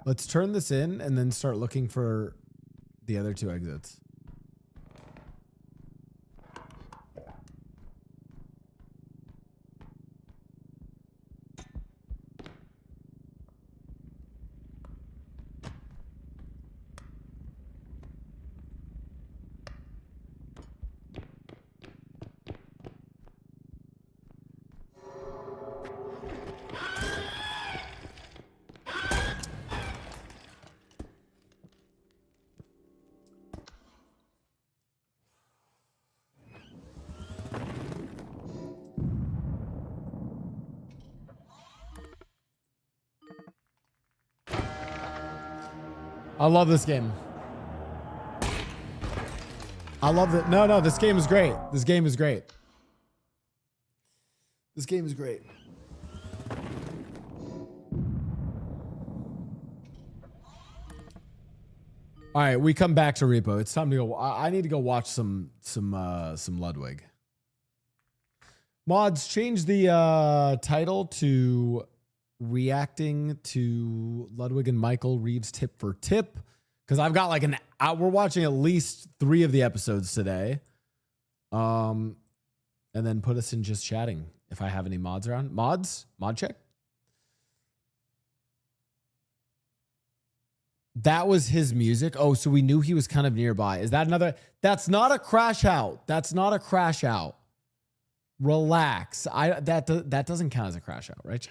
Let's turn this in and then start looking for the other two exits. I love this game. I love it. No, this game is great. This game is great. This game is great. All right, we come back to Repo. It's time to go. I need to go watch some Ludwig. Mods, change the title to reacting to Ludwig and Michael Reeves tip for tip, because I've got like an hour. We're watching at least 3 of the episodes today. And then put us in just chatting if I have any mods around. Mods? Mod check? That was his music. Oh, so we knew he was kind of nearby. Is that another? That's not a crash out. That's not a crash out. Relax. That doesn't count as a crash out, right?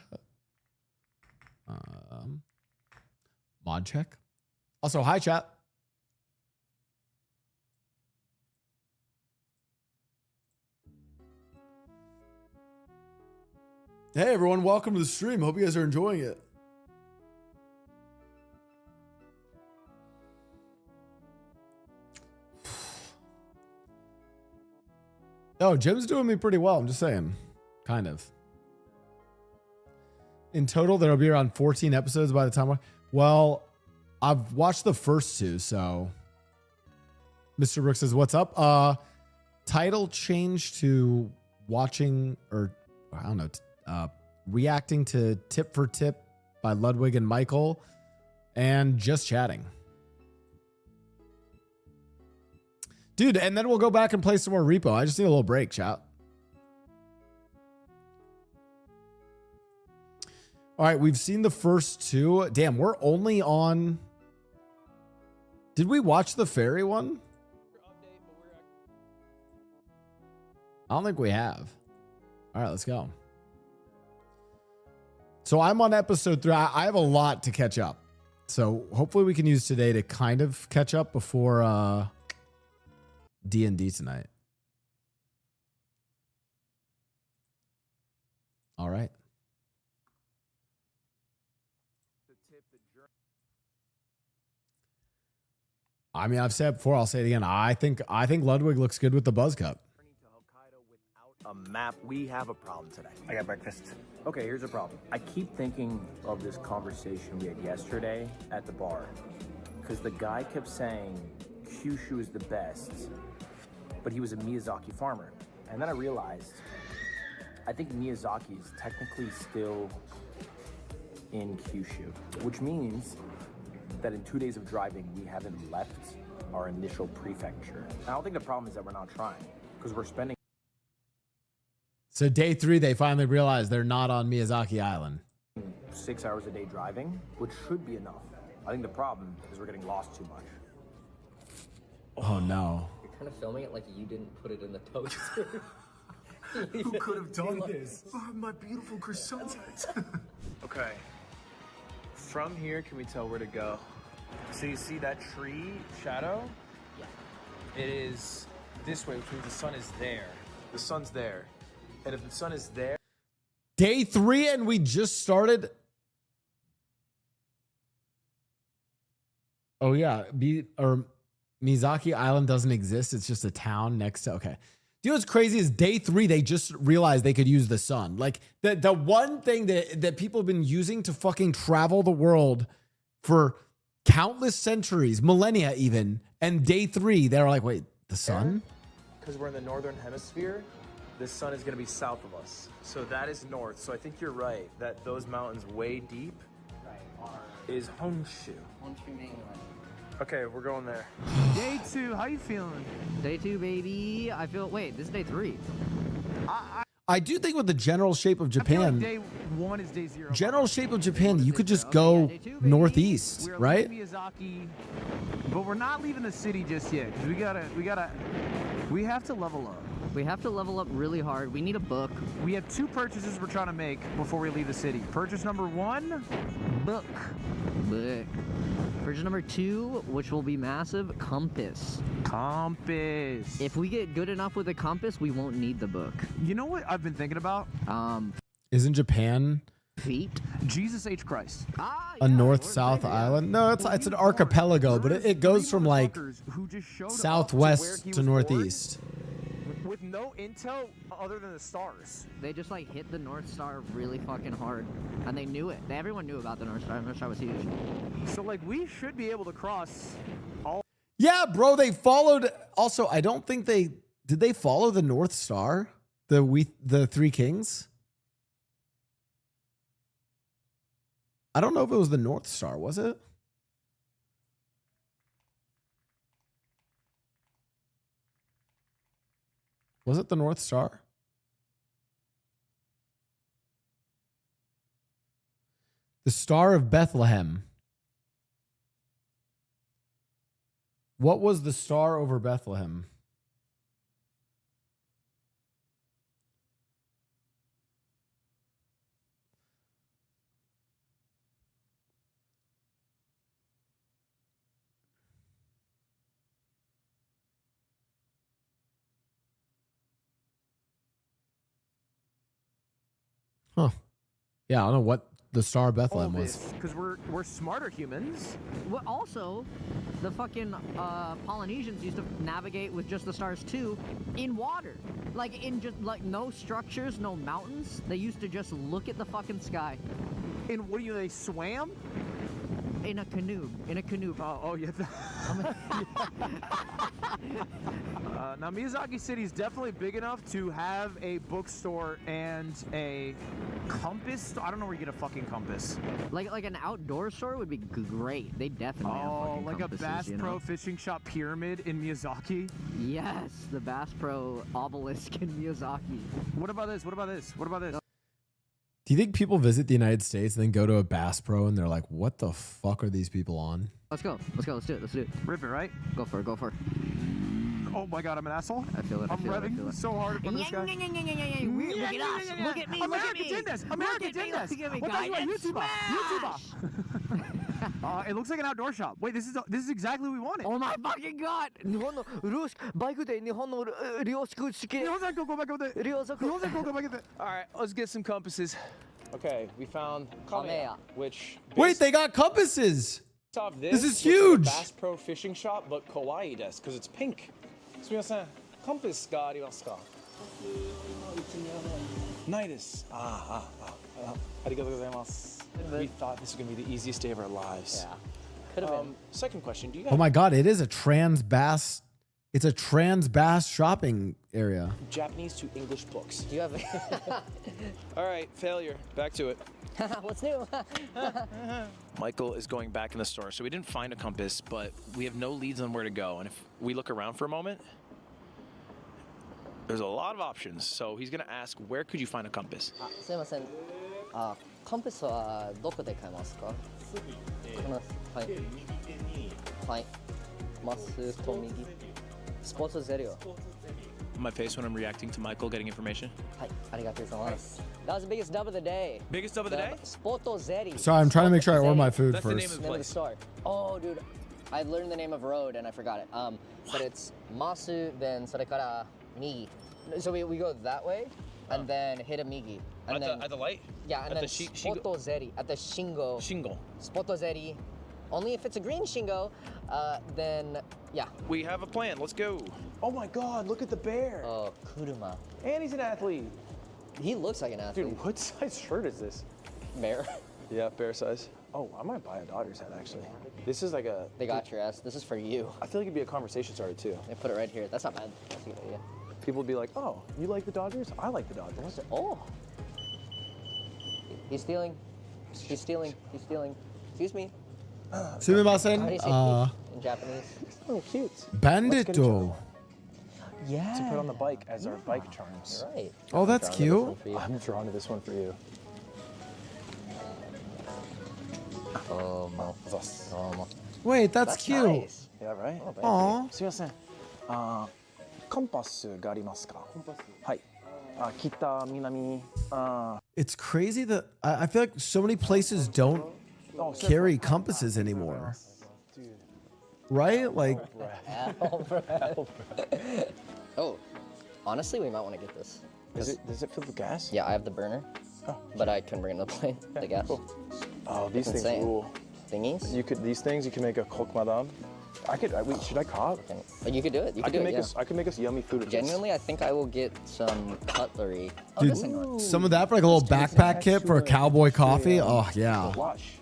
Mod check. Also, hi chat. Hey everyone, welcome to the stream. Hope you guys are enjoying it. Oh, Jim's doing me pretty well. I'm just saying. Kind of. In total, there'll be around 14 episodes by the time. Well, I've watched the first 2, so. Mr. Brooks says, what's up? Title change to watching, or I don't know, reacting to Tip for Tip by Ludwig and Michael, and just chatting. Dude, and then we'll go back and play some more Repo. I just need a little break, chat. All right, we've seen the first 2. Damn, we're only on... Did we watch the fairy one? I don't think we have. All right, let's go. So I'm on episode 3. I have a lot to catch up. So hopefully we can use today to kind of catch up before... D&D tonight. All right. I mean, I've said it before, I'll say it again. I think Ludwig looks good with the buzz cut. A map, we have a problem today. I got breakfast. Okay, here's a problem. I keep thinking of this conversation we had yesterday at the bar, because the guy kept saying Kyushu is the best, but he was a Miyazaki farmer. And then I realized, I think Miyazaki is technically still in Kyushu, which means that in 2 days of driving, we haven't left our initial prefecture. I don't think the problem is that we're not trying, because we're spending. So day 3, they finally realized they're not on Miyazaki Island. 6 hours a day driving, which should be enough. I think the problem is we're getting lost too much. Oh no. You're kind of filming it like you didn't put it in the toaster. Who could have done this? Oh, my beautiful croissant. Okay. From here, can we tell where to go? So you see that tree shadow? Yeah. It is this way, which means the sun is there. The sun's there. And if the sun is there... Day 3 and we just started. Oh yeah, Miyazaki Island doesn't exist. It's just a town next to. Okay. Do you know what's crazy is day 3 they just realized they could use the sun. Like the one thing that people have been using to fucking travel the world for countless centuries, millennia even. And day 3 they're like, wait, the sun? Because we're in the northern hemisphere, the sun is going to be south of us. So that is north. So I think you're right that those mountains way deep is Honshu. Honshu mainland. Okay, we're going there. Day 2, how you feeling? Day 2, baby. I feel. Wait, this is day 3. I do think with the general shape of Japan, day 1 is day 0. general shape of Japan, you could just go northeast, right? Miyazaki, but we're not leaving the city just yet because we have to level up. We have to level up really hard. We need a book. We have 2 purchases we're trying to make before we leave the city. Purchase number 1, book. Book. Purchase number 2, which will be massive, compass. Compass. If we get good enough with a compass, we won't need the book. You know what I've been thinking about? Isn't Japan Feet? Jesus H. Christ. a north-south island? No, it's an archipelago, but it goes from like southwest to northeast. With no intel other than the stars. They just like hit the North Star really fucking hard, and they knew it. Everyone knew about the North Star. The North Star was huge. So like we should be able to cross all. Yeah, bro, they followed. Also, I don't think did they follow the North Star? The 3 Kings? I don't know if it was the North Star, was it? Was it the North Star? The Star of Bethlehem. What was the star over Bethlehem? Huh. Yeah, I don't know what the Star of Bethlehem was. Because we're smarter humans. Well, also, the fucking Polynesians used to navigate with just the stars too, in water. Like in just like no structures, no mountains. They used to just look at the fucking sky. And what do you? They swam? In a canoe. In a canoe. Oh yeah. Now Miyazaki City is definitely big enough to have a bookstore and a compass. I don't know where you get a fucking compass. Like an outdoor store would be great. They definitely have fucking like a compasses, Bass you know? Pro Fishing Shop pyramid in Miyazaki. Yes, the Bass Pro obelisk in Miyazaki. What about this? What about this? What about this? Do you think people visit the United States and then go to a Bass Pro and they're like, what the fuck are these people on? Let's go. Let's go. Let's do it. Let's do it. Rip it, right? Go for it. Go for it. Oh my god, I'm an asshole. I feel it. I'm revving so hard in front of this guy. Look at us. Look at me. America did this. America did this. Look at me, What guys. YouTuber? It looks like an outdoor shop. Wait, this is exactly what we wanted. Oh my fucking god! Alright, let's get some compasses. Okay, we found Kamea, which Wait, they got compasses. off This is looks like a huge. Bass Pro Fishing Shop, but kawaii desu, because it's pink. Sumimasen, compass ga arimasu ka? Nai desu. Arigatou gozaimasu. We thought this was going to be the easiest day of our lives. Yeah. Could have been. Second question, do you guys Oh my god, it is a trans bass. It's a trans bass shopping area. Japanese to English books? Do you have All right, failure. Back to it. what's new? Michael is going back in the store. So we didn't find a compass, but we have no leads on where to go. And if we look around for a moment, there's a lot of options. So he's going to ask, where could you find a compass? すいません。コンパスはどこで買えますか？はい。はい。まっすぐと右。スポーツゼリオ。 My face when I'm reacting to Michael getting information. はい。ありがとうございます。That was the biggest dub of the day. Biggest dub of the day? Spoto Zeri. Sorry, I'm trying to make sure I order my food That's the name first. of the Name of the place. store. Oh, dude. I learned the name of road and I forgot it. But it's Masu, then それから Migi. So we go that way and then hit a Migi. And then, At the light? yeah, and at then the Spoto Zeri at the Shingo. Shingle. Spoto Zeri. Only if it's a green Shingo, then yeah. We have a plan. Let's go. Oh my God, look at the bear. Oh, Kuruma. And he's an athlete. He looks like an athlete. Dude, what size shirt is this? Bear. Yeah, bear size. Oh, I might buy a Dodgers hat actually. This is like a. They got your ass. This is for you. I feel like it'd be a conversation starter too. They put it right here. That's not bad. That's a good idea. People would be like, "Oh, you like the Dodgers? I like the Dodgers." Oh. He's stealing. He's stealing. He's stealing. Excuse me. How do you Sumimasen. say in Japanese? Oh, cute. Bandito. Yeah. To put on the bike as our bike charms. You're right. Oh, that's cute. I'm drawn to this one for you. Oh, Wait, that's cute. Nice. Yeah, right? Aw. すみません。コンパスがありますか？はい。北、南、It's crazy that I feel like so many places don't carry compasses anymore. Right? Like, Oh, honestly, we might want to get this. Does it fill with gas? Yeah, I have the burner, but I couldn't bring it in the plane. The gas. Cool. Oh, these That's things insane. rule. Thingies? These things you can make a coq madame. Wait, should I carve? You could do it. You could do it, yeah. I can make us yummy food with Genuinely, I think I will get some cutlery. dude, some of that for like a little backpack kit for a cowboy coffee. Oh, yeah. Watch.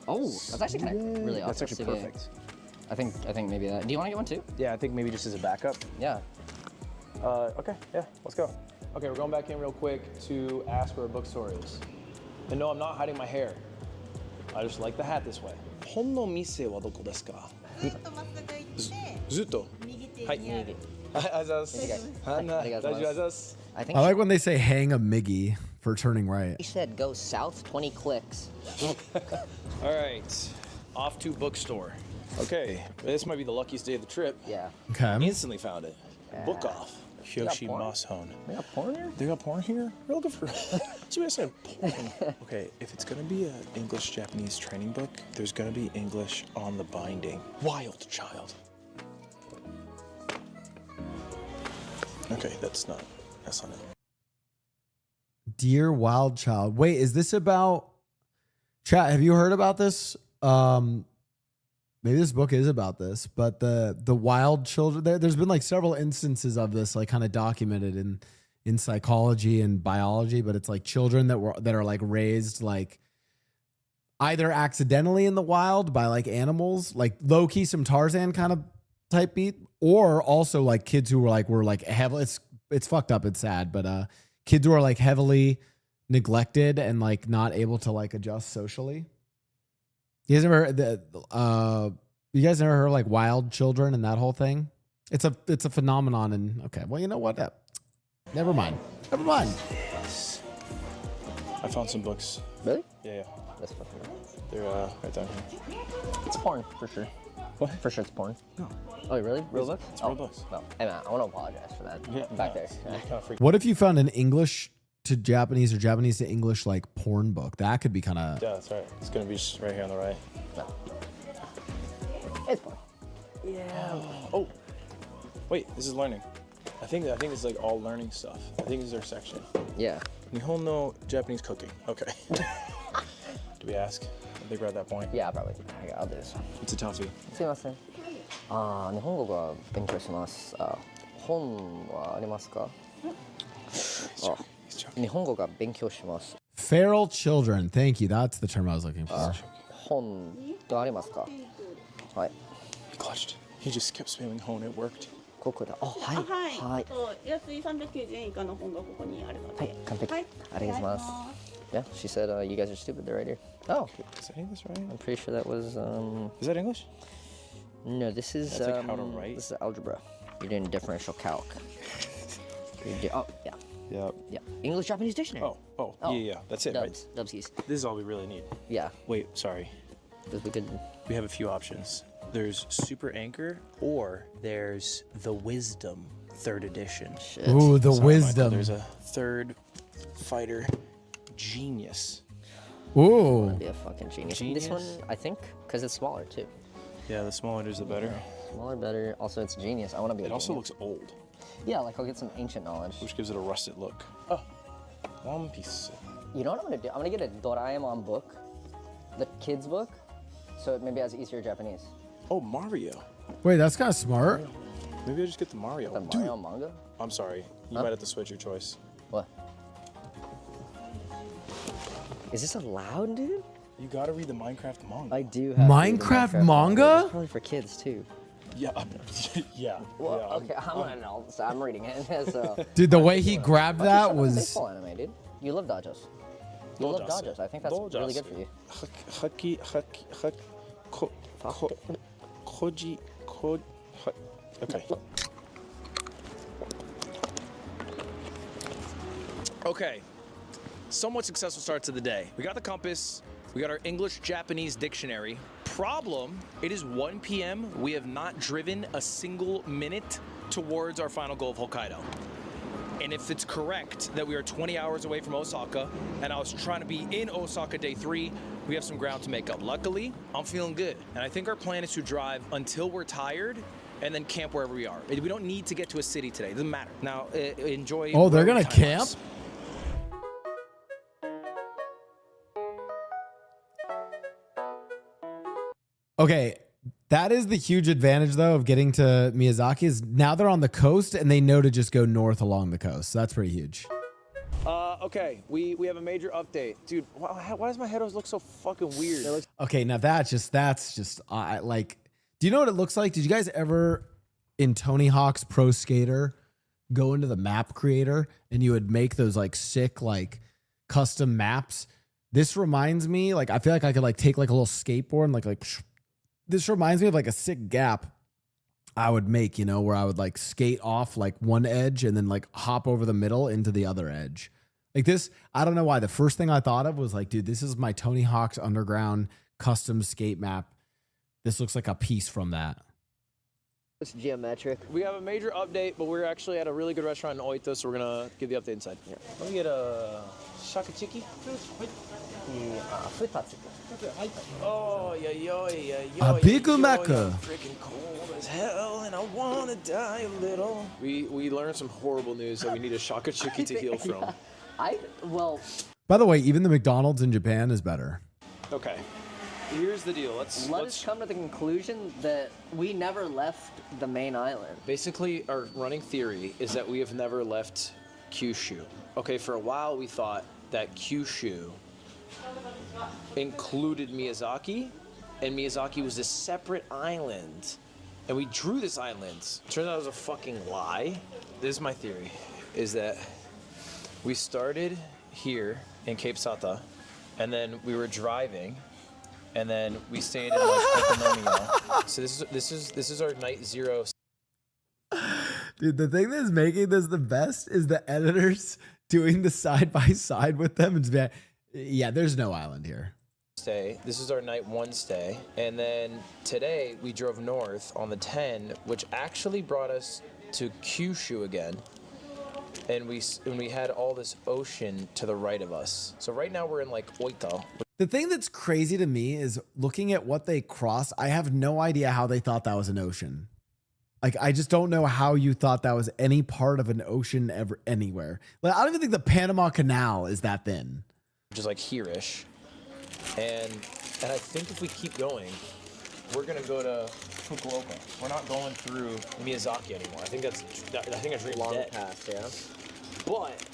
Oh, that's actually kind of really awesome. That's actually perfect. I think maybe that. Do you want to get one too? Yeah, I think maybe just as a backup. Yeah. Okay, yeah, let's go. Okay, we're going back in real quick to ask where a bookstore is. And no, I'm not hiding my hair. I just like the hat this way. 本の店はどこですか？ずっと。はい。I think I like when they say hang a Miggy for turning right. he said go south 20 clicks. All right, off to bookstore. Okay, this might be the luckiest day of the trip. Yeah. Okay. Instantly found it. Book off. Hyoshi porn? Mashon. They got porn here? They got porn here? We're looking for. So I said porn. Okay, if it's gonna be an English-Japanese training book, there's gonna be English on the binding. Wild Child. Okay, that's not it. Dear Wild Child. Wait, is this about chat? Have you heard about this? Maybe this book is about this, but the wild children. There's been like several instances of this, like kind of documented in psychology and biology. But it's like children that are like raised like either accidentally in the wild by like animals, like low key some Tarzan kind of type beat, or also like kids who were heavily. It's fucked up. It's sad, but kids who are like heavily neglected and like not able to like adjust socially. You guys ever heard like wild children and that whole thing? It's a phenomenon. And okay, well, you know what? Never mind. Yes. I found some books. Really? Yeah. That's fucking They're right down here. It's porn, for sure. What? For sure it's porn. No. Oh, really? Real books? It's real books. No. Hey, man, I want to apologize for that. Yeah, Back there. Kind of freaked. What if you found an English to Japanese or Japanese to English like porn book? That could be kind of. Yeah, that's right. It's gonna be just right here on the right. No. It's porn. Yeah. Oh. Wait, this is learning. I think this is like all learning stuff. I think this is our section. Yeah. Nihon no Japanese cooking. Okay. Do we ask? I think we're at that point. Yeah, probably. Okay, I'll do this one. It's a toughie. すいません。日本語が勉強します。本はありますか？日本語が勉強します。 Feral children. Thank you. That's the term I was looking for. 本がありますか？はい。 He clutched. He just kept spamming hone. It worked. ここだ。はい。はい。安い390円以下の本がここにあるので。はい。完璧。はい。ありがとうございます。Yeah, she said you guys are stupid. They're right here. Oh, Is that English, right? I'm pretty sure that was. Is that English? No, this is. That's like how to write? This is algebra. You're doing differential calc. Oh, yeah. Yep. Yeah. English Japanese dictionary. Oh, yeah. That's it, right? Dubskies. This is all we really need. Yeah. Wait, sorry. Because we could. We have a few options. There's Super Anchor, or there's The Wisdom, 3rd edition. Shit. Ooh, the Sorry, wisdom. Michael, there's a third fighter genius. Ooh. Be a fucking genius. This one, I think, because it's smaller too. Yeah, the smaller it is, the better. Smaller, better. Also, it's genius. I want to be. It also looks old, Yeah, like I'll get some ancient knowledge. which gives it a rusted look. Oh, One Piece. You know what I'm gonna do? I'm gonna get a Doraemon book, the kids book, so it maybe has easier Japanese. Oh, Mario. Wait, that's kind of smart. Maybe I just get the Mario. The Mario manga. I'm sorry. You Huh? might have to switch your choice. What? Is this allowed, dude? You gotta read the Minecraft manga. I do have Minecraft manga? It's probably for kids too. Yeah, yeah. Well, yeah, okay, I'm gonna know. So I'm reading it. So. Dude, the way he grabbed that was. Baseball anime, dude. You love dojos. You love dojos. I think that's really good for you. Okay. Okay. Somewhat successful start to the day. We got the compass. We got our English-Japanese dictionary. Problem, it is 1 p.m. We have not driven a single minute towards our final goal of Hokkaido. And if it's correct that we are 20 hours away from Osaka, and I was trying to be in Osaka day 3, we have some ground to make up. Luckily, I'm feeling good. And I think our plan is to drive until we're tired and then camp wherever we are. We don't need to get to a city today. It doesn't matter. Now, enjoy. Oh, they're gonna time camp? lapse. Okay, that is the huge advantage though of getting to Miyazaki is now they're on the coast and they know to just go north along the coast. So that's pretty huge. Okay, we have a major update. Dude, why does my head always look so fucking weird? Okay, now that's just like, do you know what it looks like? Did you guys ever in Tony Hawk's Pro Skater go into the map creator and you would make those like sick like custom maps? This reminds me, like, I feel like I could like take like a little skateboard and like this reminds me of like a sick gap I would make, you know, where I would like skate off like one edge and then like hop over the middle into the other edge. Like this, I don't know why. The first thing I thought of was like, dude, this is my Tony Hawk's Underground custom skate map. This looks like a piece from that. It's geometric. We have a major update, but we're actually at a really good restaurant in Oita, so we're gonna give the update inside. Yeah. Let me get a shakachiki. Oh, yeah, yeah, yeah, yeah. A Big Maca. Freaking cold as hell, and I wanna die a little. We learned some horrible news that we need a shakachiki to heal from. Well. By the way, even the McDonald's in Japan is better. Okay. Here's the deal. Let's come to the conclusion that we never left the main island. Basically, our running theory is that we have never left Kyushu. Okay, for a while we thought that Kyushu included Miyazaki, and Miyazaki was a separate island. And we drew this island. Turns out it was a fucking lie. This is my theory, is that we started here in Cape Sata, and then we were driving, and then we stayed in like Okonomiya. So this is our night 0. Dude, the thing that's making this the best is the editors doing the side by side with them. It's bad. Yeah, there's no island here. Stay. This is our night 1 stay, and then today we drove north on the 10, which actually brought us to Kyushu again. And we had all this ocean to the right of us. So right now we're in like Oita. The thing that's crazy to me is looking at what they crossed. I have no idea how they thought that was an ocean. Like, I just don't know how you thought that was any part of an ocean ever anywhere. Like, I don't even think the Panama Canal is that thin. Which is like here-ish. And I think if we keep going, we're gonna go to Fukuoka. We're not going through Miyazaki anymore. I think that's really Long dead. past, yeah. But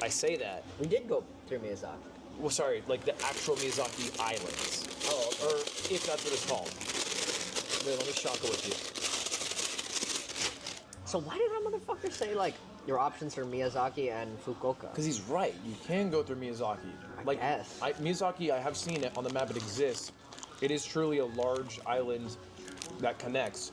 I say that. We did go through Miyazaki. Well, sorry, like the actual Miyazaki Islands. Oh, okay. Or if that's what it's called. Wait, let me shaka with you. So why did that motherfucker say, like, your options are Miyazaki and Fukuoka? Because he's right. You can go through Miyazaki. I guess. Miyazaki, I have seen it on the map. It exists. It is truly a large island that connects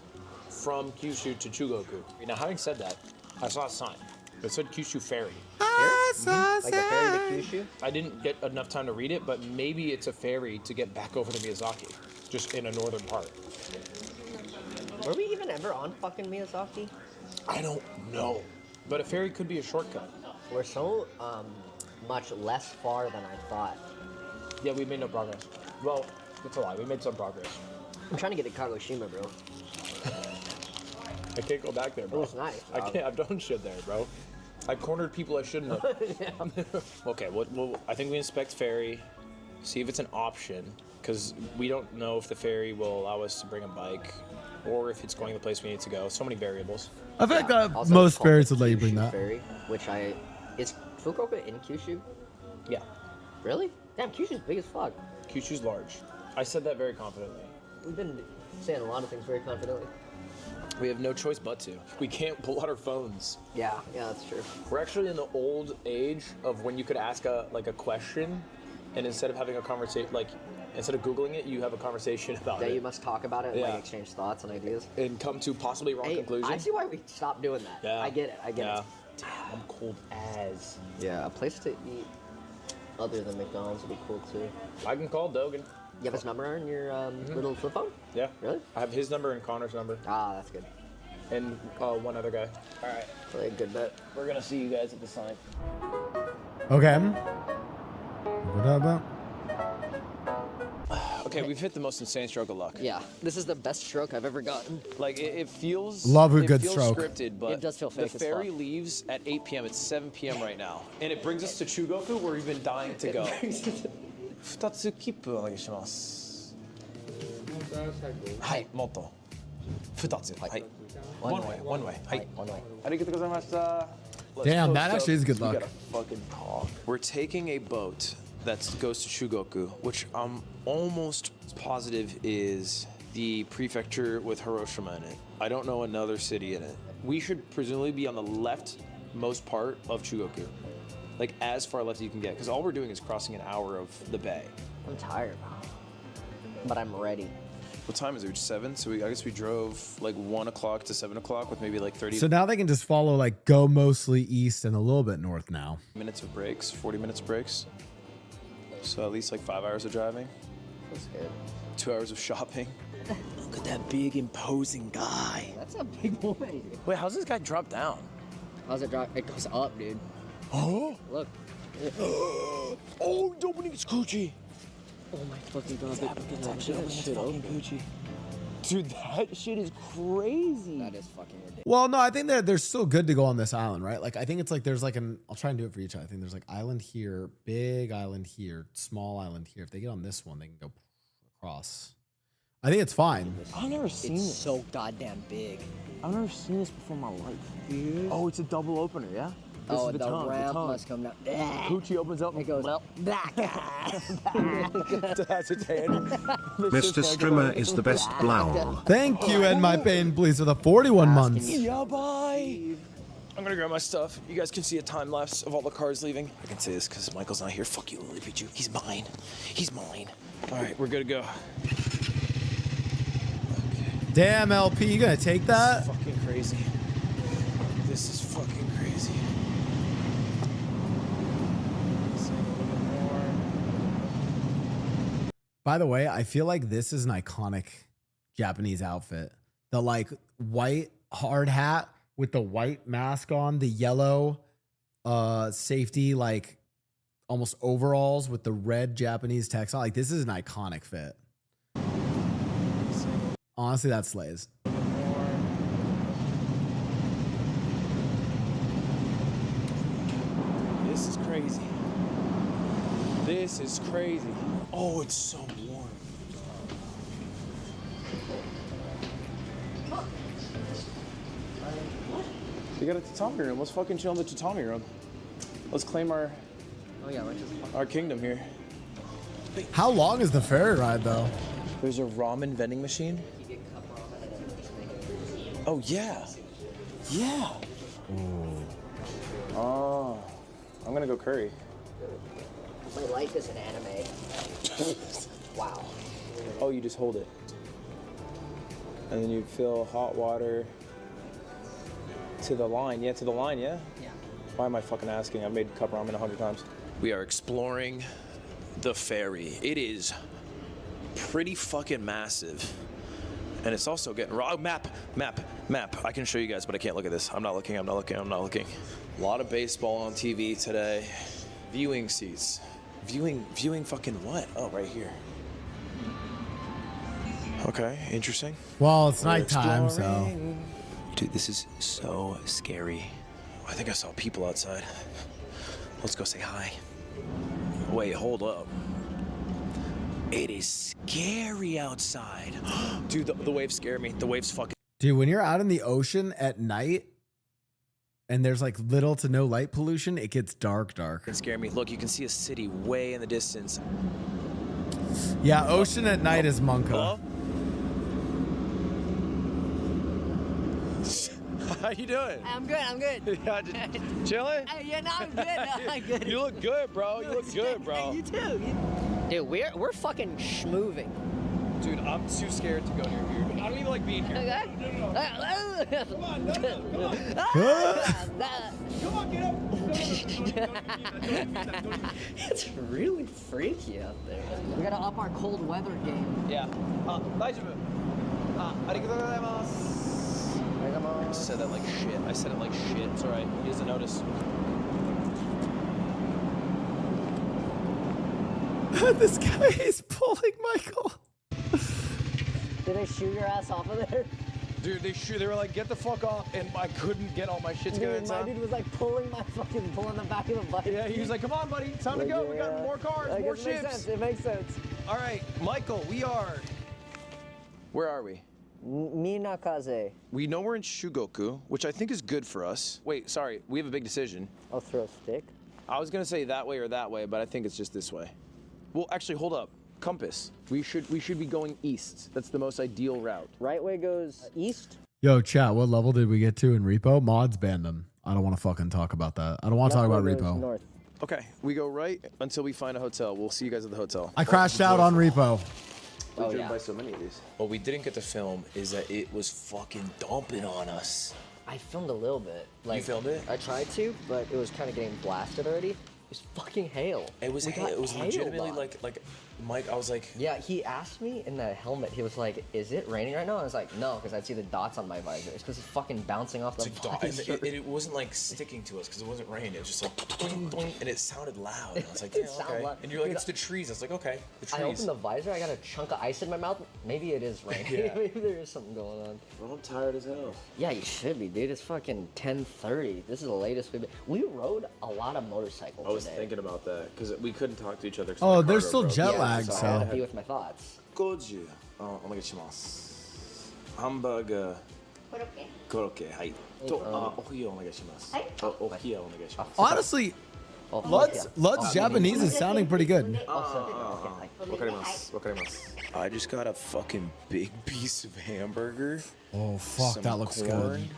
from Kyushu to Chugoku. Now, having said that, I saw a sign. It said Kyushu Ferry. Like a ferry to Kyushu? I didn't get enough time to read it, but maybe it's a ferry to get back over to Miyazaki, just in a northern part. Were we even ever on fucking Miyazaki? I don't know. But a ferry could be a shortcut. We're so much less far than I thought. Yeah, we made no progress. Well, that's a lie. We made some progress. I'm trying to get to Kagoshima, bro. I can't go back there, bro. It was nice. I can't. I've done shit there, bro. I cornered people I shouldn't have. Okay, well, I think we inspect ferry, see if it's an option, because we don't know if the ferry will allow us to bring a bike, or if it's going to the place we need to go. So many variables. I think Also, most it's called ferries the would let you bring Kyushu that. Ferry, is Fukuoka in Kyushu? Yeah. Really? Damn, Kyushu's big as fuck. Kyushu's large. I said that very confidently. We've been saying a lot of things very confidently. We have no choice but to. We can't pull out our phones. Yeah, that's true. We're actually in the old age of when you could ask a question, and instead of having a conversation, like instead of Googling it, you have a conversation about it. You must talk about it and Yeah. like exchange thoughts and ideas. And come to possibly wrong conclusions. I see why we stopped doing that. Yeah. I get it. Damn, I'm cold as. Yeah, a place to eat other than McDonald's would be cool too. I can call Dogan. You have his number on your little flip phone? Yeah. Really? I have his number and Connor's number. Ah, that's good. And one other guy. All right. Really a good bet. We're gonna see you guys at the sign. Okay. What about? Okay, we've hit the most insane stroke of luck. Yeah, this is the best stroke I've ever gotten. Like it feels. Love a it good feels stroke. Scripted, but It does feel fake The as ferry fuck. leaves at 8 p.m. It's 7 p.m. right now, and it brings us to Chugoku, where we've been dying to go. 2つ切符お願いします。はい、もっと。2つ。はい。One way. はい。One way. ありがとうございました。 Damn, that actually is good We luck. gotta fucking talk. We're taking a boat that goes to Chugoku, which I'm almost positive is the prefecture with Hiroshima in it. I don't know another city in it. We should presumably be on the leftmost part of Chugoku. Like as far left as you can get, because all we're doing is crossing an hour of the bay. I'm tired, but I'm ready. What time is it? 7? So I guess we drove like 1 o'clock to 7 o'clock with maybe like 30 So now they can just follow, like, go mostly east and a little bit north now. minutes of breaks, 40 minutes breaks. So at least like 5 hours of driving. That's good. 2 hours of shopping. Look at that big imposing guy. That's a big boy. Wait, how's this guy drop down? How's it drop? It goes up, dude. Oh! Look. Oh, opening his coochie. Oh my fucking god. It's actually opening his fucking coochie. Dude, that shit is crazy. That is fucking ridiculous. Well, no, I think they're still good to go on this island, right? Like, I think it's like there's like I'll try and do it for each. I think there's like island here, big island here, small island here. If they get on this one, they can go across. I think it's fine. I've never seen It's this. so goddamn big. I've never seen this before in my life. Dude. Oh, it's a double opener, yeah? This Oh, is the tongue, ramp tongue. must come down. Coochie opens up. It goes back. That's its hand. Mr. Strimmer is the best Blau. Thank you, and my pain, please, for the 41 months. Yeah, bye. I'm gonna grab my stuff. You guys can see a time lapse of all the cars leaving. I can say this because Michael's not here. Fuck you, Lily Pichu. He's mine. He's mine. All right, we're good to go. Damn, LP, you gonna take that? Fucking crazy. This is fucking crazy. By the way, I feel like this is an iconic Japanese outfit. The like white hard hat with the white mask on, the yellow safety like almost overalls with the red Japanese text on. Like, this is an iconic fit. Honestly, that slays. This is crazy. This is crazy. Oh, it's so warm. We got a tatami room. Let's fucking chill in the tatami room. Let's claim our kingdom here. How long is the ferry ride, though? There's a ramen vending machine. Oh, yeah. Yeah. Oh, I'm gonna go curry. My life is an anime. Wow. Oh, you just hold it. And then you fill hot water to the line. Yeah, to the line, yeah? Yeah. Why am I fucking asking? I've made cup ramen 100 times. We are exploring the ferry. It is pretty fucking massive. And it's also getting raw. Map. I can show you guys, but I can't look at this. I'm not looking. A lot of baseball on TV today. Viewing seats. Viewing fucking what? Oh, right here. Okay, interesting. Well, it's nighttime, so. Dude, this is so scary. I think I saw people outside. Let's go say hi. Wait, hold up. It is scary outside. Dude, the waves scare me. The waves fucking... Dude, when you're out in the ocean at night and there's like little to no light pollution, it gets dark. scare me. Look, you can see a city way in the distance. Yeah, ocean at night is Monka. Hello? How you doing? I'm good. Yeah, just chilling? Yeah, no, I'm good. No, I'm good. You look good, bro. You look good, bro. You too. Dude, we're fucking schmoving. Dude, I'm too scared to go near here. I don't even like being here. Okay. No. Come on, no. Come on, get up. It's really freaky out there. We gotta up our cold weather game. Yeah. I said that like shit. It's alright. He doesn't notice. This guy is pulling Michael. Did they shoot your ass off of there? Dude, they were like, get the fuck off, and I couldn't get all my shit together in Dude, my time. dude was like pulling the back of the bike. Yeah, he was like, come on, buddy, time to go. We got more cars, more ships. It makes sense. All right, Michael, we are... Where are we? Minakaze. We know we're in Shugoku, which I think is good for us. Wait, sorry, we have a big decision. I'll throw a stick. I was gonna say that way or that way, but I think it's just this way. Well, actually, hold up. Compass. We should be going east. That's the most ideal route. Right way goes east. Yo, chat, what level did we get to in Repo? Mods banned them. I don't want to fucking talk about that. I don't want to talk about Repo. North. Okay, we go right until we find a hotel. We'll see you guys at the hotel. I crashed out on Repo. Oh, driven yeah. by so many of these. What we didn't get to film is that it was fucking dumping on us. I filmed a little bit. Like, You filmed it? I tried to, but it was kind of getting blasted already. It was fucking hail. It was We got it was hailed legitimately on. like Mike. I was like, Yeah, he asked me in the helmet. He was like, "Is it raining right now?" I was like, "No," because I'd see the dots on my visor. It's because it's fucking bouncing off the it's like, visor. it wasn't like sticking to us because it wasn't raining. It was just like doing, doing, and it sounded loud. And I was like, It yeah, sounded okay. loud. And you're like, Dude, it's the trees. I was like, okay, the I trees. opened the visor. I got a chunk of ice in my mouth. Maybe it is raining. Yeah. Maybe there is something going on. Well, I'm tired as hell. Yeah, you should be, dude. It's fucking 10:30. This is the latest we've been. We rode a lot of motorcycles I was today. thinking about that because we couldn't talk to each other. 'cause Oh, my there's car still broke. jet Yeah, lag, so I had to so. be with my thoughts. 50お願いしますハンバーガーコロッケはいとお冷やお願いしますお冷やお願いします Honestly, Oh, Lud's Japanese is sounding pretty good. わかりますわかります I just got a fucking big piece of hamburger. Oh fuck, some that looks corn. good.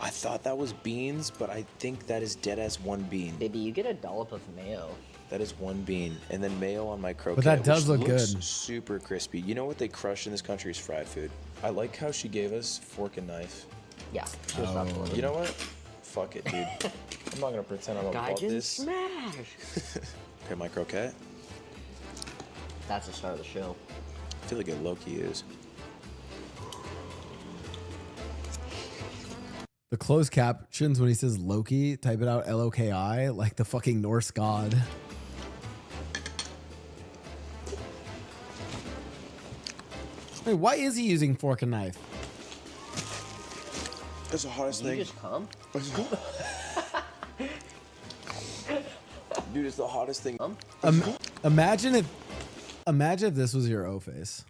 I thought that was beans, but I think that is dead as one bean. Baby, you get a dollop of mayo. That is one bean, and then mayo on my croquette. But that does which look looks good. Super crispy. You know what they crush in this country is fried food. I like how she gave us fork and knife. Yeah. She was not You know what? Fuck it, dude. I'm not gonna pretend I'm above Gaijin this. smash. Okay, my croquette. That's the start of the show. I feel like it low-key is. The closed captions when he says Loki, type it out L-O-K-I, like the fucking Norse god. Wait, why is he using fork and knife? That's the hottest Did thing. you just come? Dude, it's the hottest thing. Imagine if this was your O face.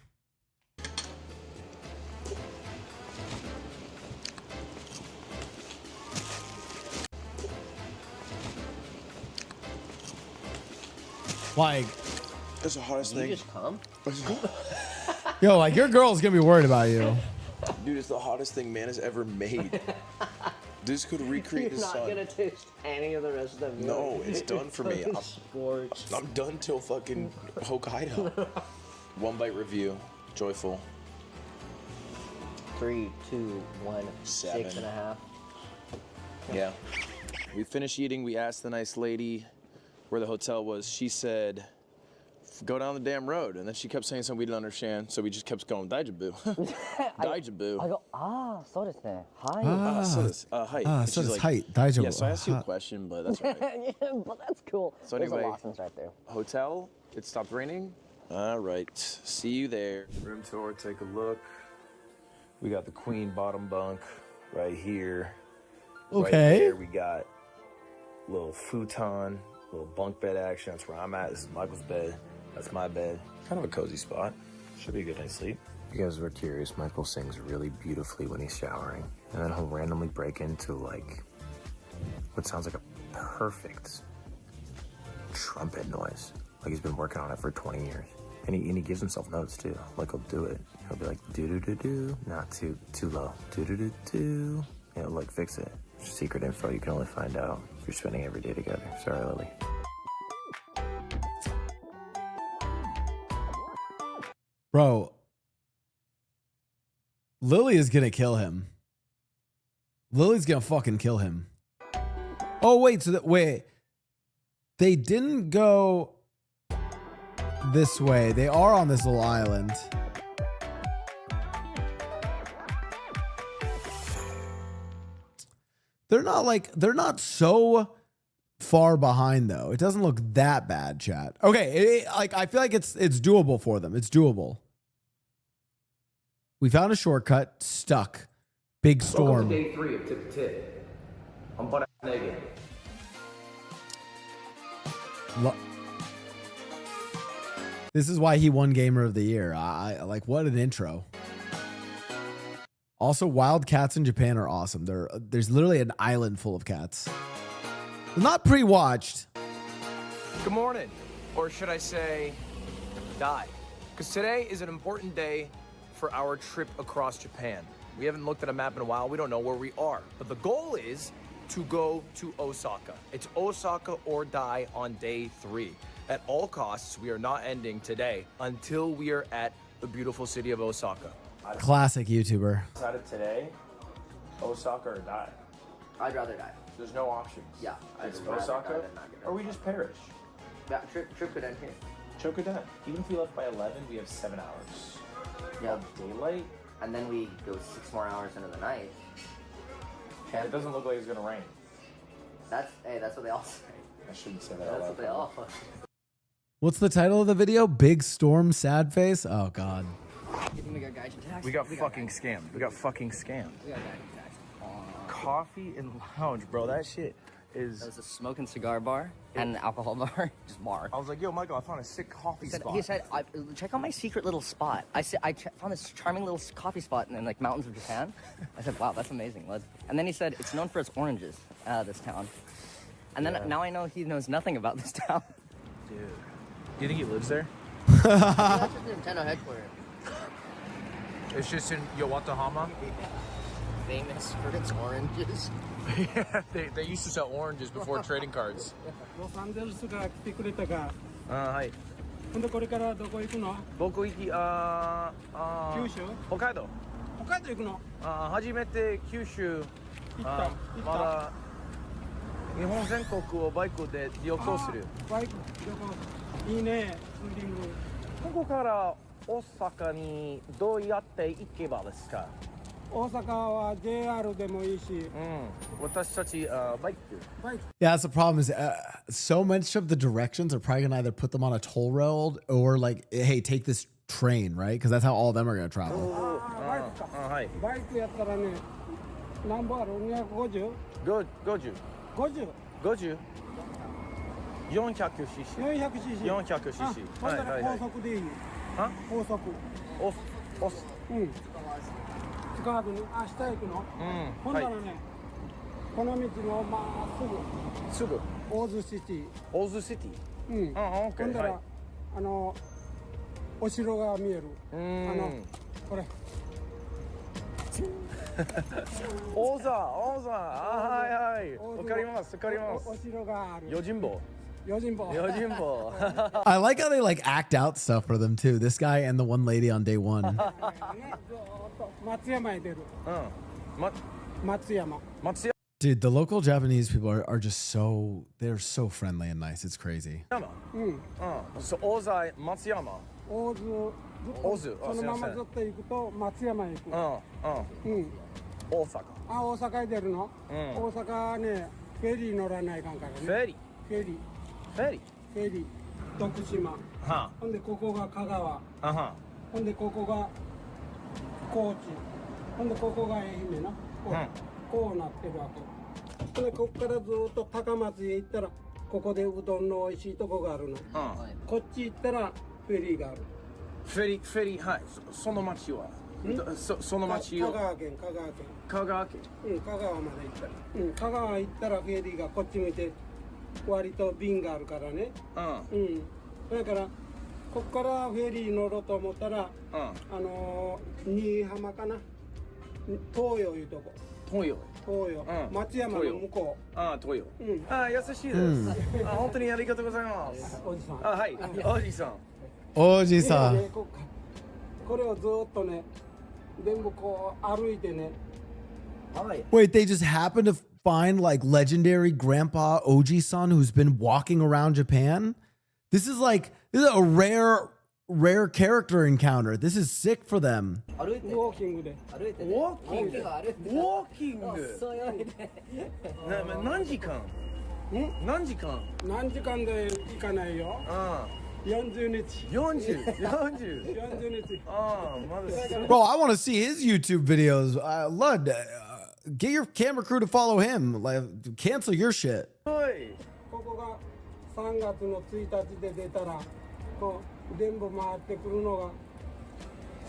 Like, That's the hottest Did you thing. just come? yo, like your girl's gonna be worried about you. Dude, it's the hottest thing man has ever made. This could recreate You're the not sun. gonna taste any of the rest of the meal. No, it's done for me. It's scorched. I'm done till fucking Hokkaido. One bite review. Joyful. 3, 2, 1, 7. 6.5. Yeah. We finished eating. We asked the nice lady where the hotel was. She said, go down the damn road. And then she kept saying something we didn't understand. So we just kept going, Daijabu. Daijabu. I go, so desu ne. Hi. Hi. Ah, And so she's does like, height. Daijabu. Yeah, so I asked you a Ah. question, but that's all right. Yeah, but that's cool. So There's anyway- a Lawson's right there. Hotel, it stopped raining. All right, see you there. Room tour, take a look. We got the queen bottom bunk right here. Right Okay. there, we got little futon, little bunk bed action. That's where I'm at. This is Michael's bed. That's my bed. Kind of a cozy spot. Should be a good night's sleep. If you guys were curious, Michael sings really beautifully when he's showering. And then he'll randomly break into like what sounds like a perfect trumpet noise. Like he's been working on it for 20 years. And he gives himself notes too. Like he'll do it. He'll be like do do do do, not too low. Do do do do. And he'll like fix it. Secret info you can only find out if you're spending every day together. Sorry, Lily. Bro, Lily is gonna kill him. Lily's gonna fucking kill him. Oh wait, wait. They didn't go this way. They are on this little island. They're not so far behind though. It doesn't look that bad, chat. Okay, I feel like it's doable for them. It's doable. We found a shortcut. Stuck. Big storm. Day 3 of Tip to Tip. I'm butt naked. This is why he won Gamer of the Year. I like, what an intro. Also, wild cats in Japan are awesome. There's literally an island full of cats. They're not pre-watched. Good morning. Or should I say, die. Because today is an important day for our trip across Japan. We haven't looked at a map in a while. We don't know where we are. But the goal is to go to Osaka. It's Osaka or die on day 3. At all costs, we are not ending today until we are at the beautiful city of Osaka. Classic YouTuber. Decided today, Osaka or die. I'd rather die. There's no options. Yeah, I'd It's rather Osaka, die than not get it. or we just perish. Yeah, trip could end here. Choke it down. Even if we left by 11, we have 7 hours. Yeah. Of daylight. And then we go 6 more hours into the night. It doesn't look like it's gonna rain. That's what they all say. I shouldn't say that. That's what they all say. What's the title of the video? Big Storm Sad Face? Oh god. We got Gaijin tax. We got fucking scammed. We got fucking scammed. We got Gaijin tax. Coffee and lounge, bro. That shit is. It was a smoke and cigar bar and an alcohol bar. Just bar. I was like, yo, Michael, I found a sick coffee spot. He said, check out my secret little spot. I found this charming little coffee spot in like mountains of Japan. I said, wow, that's amazing. And then he said, it's known for its oranges, this town. And then now I know he knows nothing about this town. Dude. Do you think he lives there? That's just the Nintendo headquarters. It's just in Yokohama. Famous for its oranges. Yeah, they used to sell oranges before trading cards. ロサンゼルスが来てくれたが、はい。ほんでこれからどこ行くの？僕行き九州？北海道。北海道行くの？初めて九州。行った。まだ日本全国をバイクで旅行する。バイク旅行いいね。ツーリング。ここから大阪にどうやって行けばですか？大阪は JR でもいいし。私たちバイク。Yeah, that's the problem is so much of the directions are probably gonna either put them on a toll road or like, hey, take this train, right? Because that's how all of them are gonna travel. バイクか。はい。バイクやったらね、何本ある？250？ 50。 50？ 400cc。 400cc。 400cc。ほんなら高速でいい。は？高速。うん。近くに下行くの？ほんならね、この道のまっすぐ。オーズシティ。オーズシティ。ほんだらお城が見える。これ。オーザー。はい。わかります。お城がある。用心棒。I like how they like act out stuff for them too. This guy and the one lady on day one. 松山へ出る。松山。 Dude, the local Japanese people are just they're so friendly and nice. It's crazy. そう、大沢松山。大津。そのままずっと行くと松山へ行く。大阪。大阪へ出るの？大阪ね、フェリー乗らないかんからね。フェリー。徳島。ほんでここが香川。ほんでここが高知。ほんでここが愛媛な。こうなってるわけ。でここからずっと高松へ行ったらここでうどんの美味しいとこがあるの。こっち行ったらフェリーがある。フェリー、はい。その町はその町を。香川県。香川県。香川まで行ったら。香川行ったらフェリーがこっち向いて割と便があるからね。だからここからフェリー乗ろうと思ったら、新居浜かな。東洋いうとこ。東洋。松山の向こう。東洋。優しいです。本当にありがとうございます。おじさん。はい、おじさん。おじさん。これをずっとね、全部こう歩いてね。Wait, they just happen to find like legendary Grandpa Oji-san who's been walking around Japan? This is a rare character encounter. This is sick for them. ウォーキングで。何時間で行かないよ。40日。Bro, I want to see his YouTube videos. Lud, get your camera crew to follow him. Like, cancel your shit. ここが3月の1日で出たら、こう全部回ってくるのが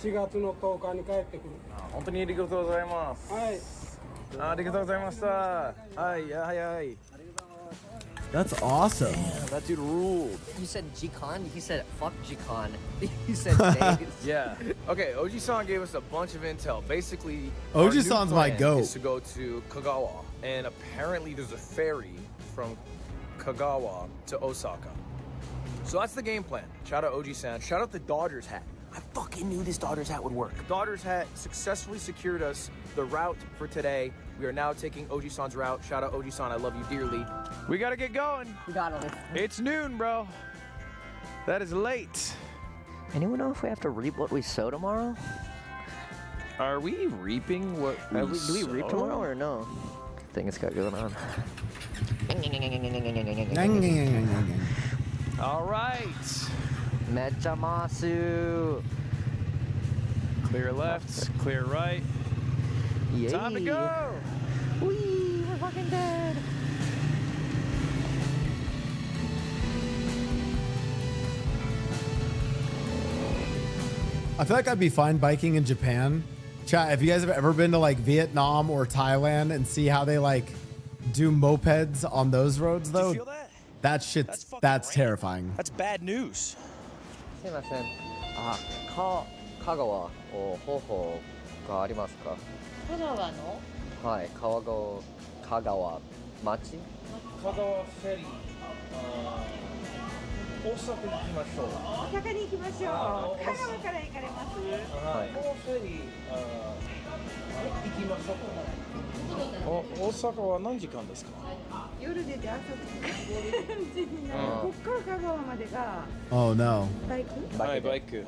4月の10日に帰ってくる。本当にありがとうございます。はい。ありがとうございました。はい。That's awesome. Yeah, that dude ruled. You said G-Con? He said, fuck G-Con. You said days. Yeah. Okay, Oji-san gave us a bunch of intel. Basically, Oji-san's my goat. Is to go to Kagawa. And apparently there's a ferry from Kagawa to Osaka. So that's the game plan. Shout out Oji-san. Shout out the Dodgers hat. I fucking knew this daughter's hat would work. Daughter's hat successfully secured us the route for today. We are now taking Oji-san's route. Shout out Oji-san, I love you dearly. We gotta get going. We got it. It's noon, bro. That is late. Anyone know if we have to reap what we sow tomorrow? Are we reaping what we Do we reap tomorrow or no? Thing it's got going on. All right. Mechamasu. Clear left, clear right. Yay. Time to go. Whee, we're fucking dead. I feel like I'd be fine biking in Japan. Chat, if you guys have ever been to like Vietnam or Thailand and see how they like do mopeds on those roads though, feel that? That shit's that's terrifying. That's bad news. すいません。香川を方法がありますか？香川のはい、香川町？香川フェリー。大阪行きましょう。大阪に行きましょう。香川から行かれます。はい。香川フェリー行きましょう。大阪は何時間ですか？夜出て朝こっから香川までが Oh no. バイク？はい、バイク。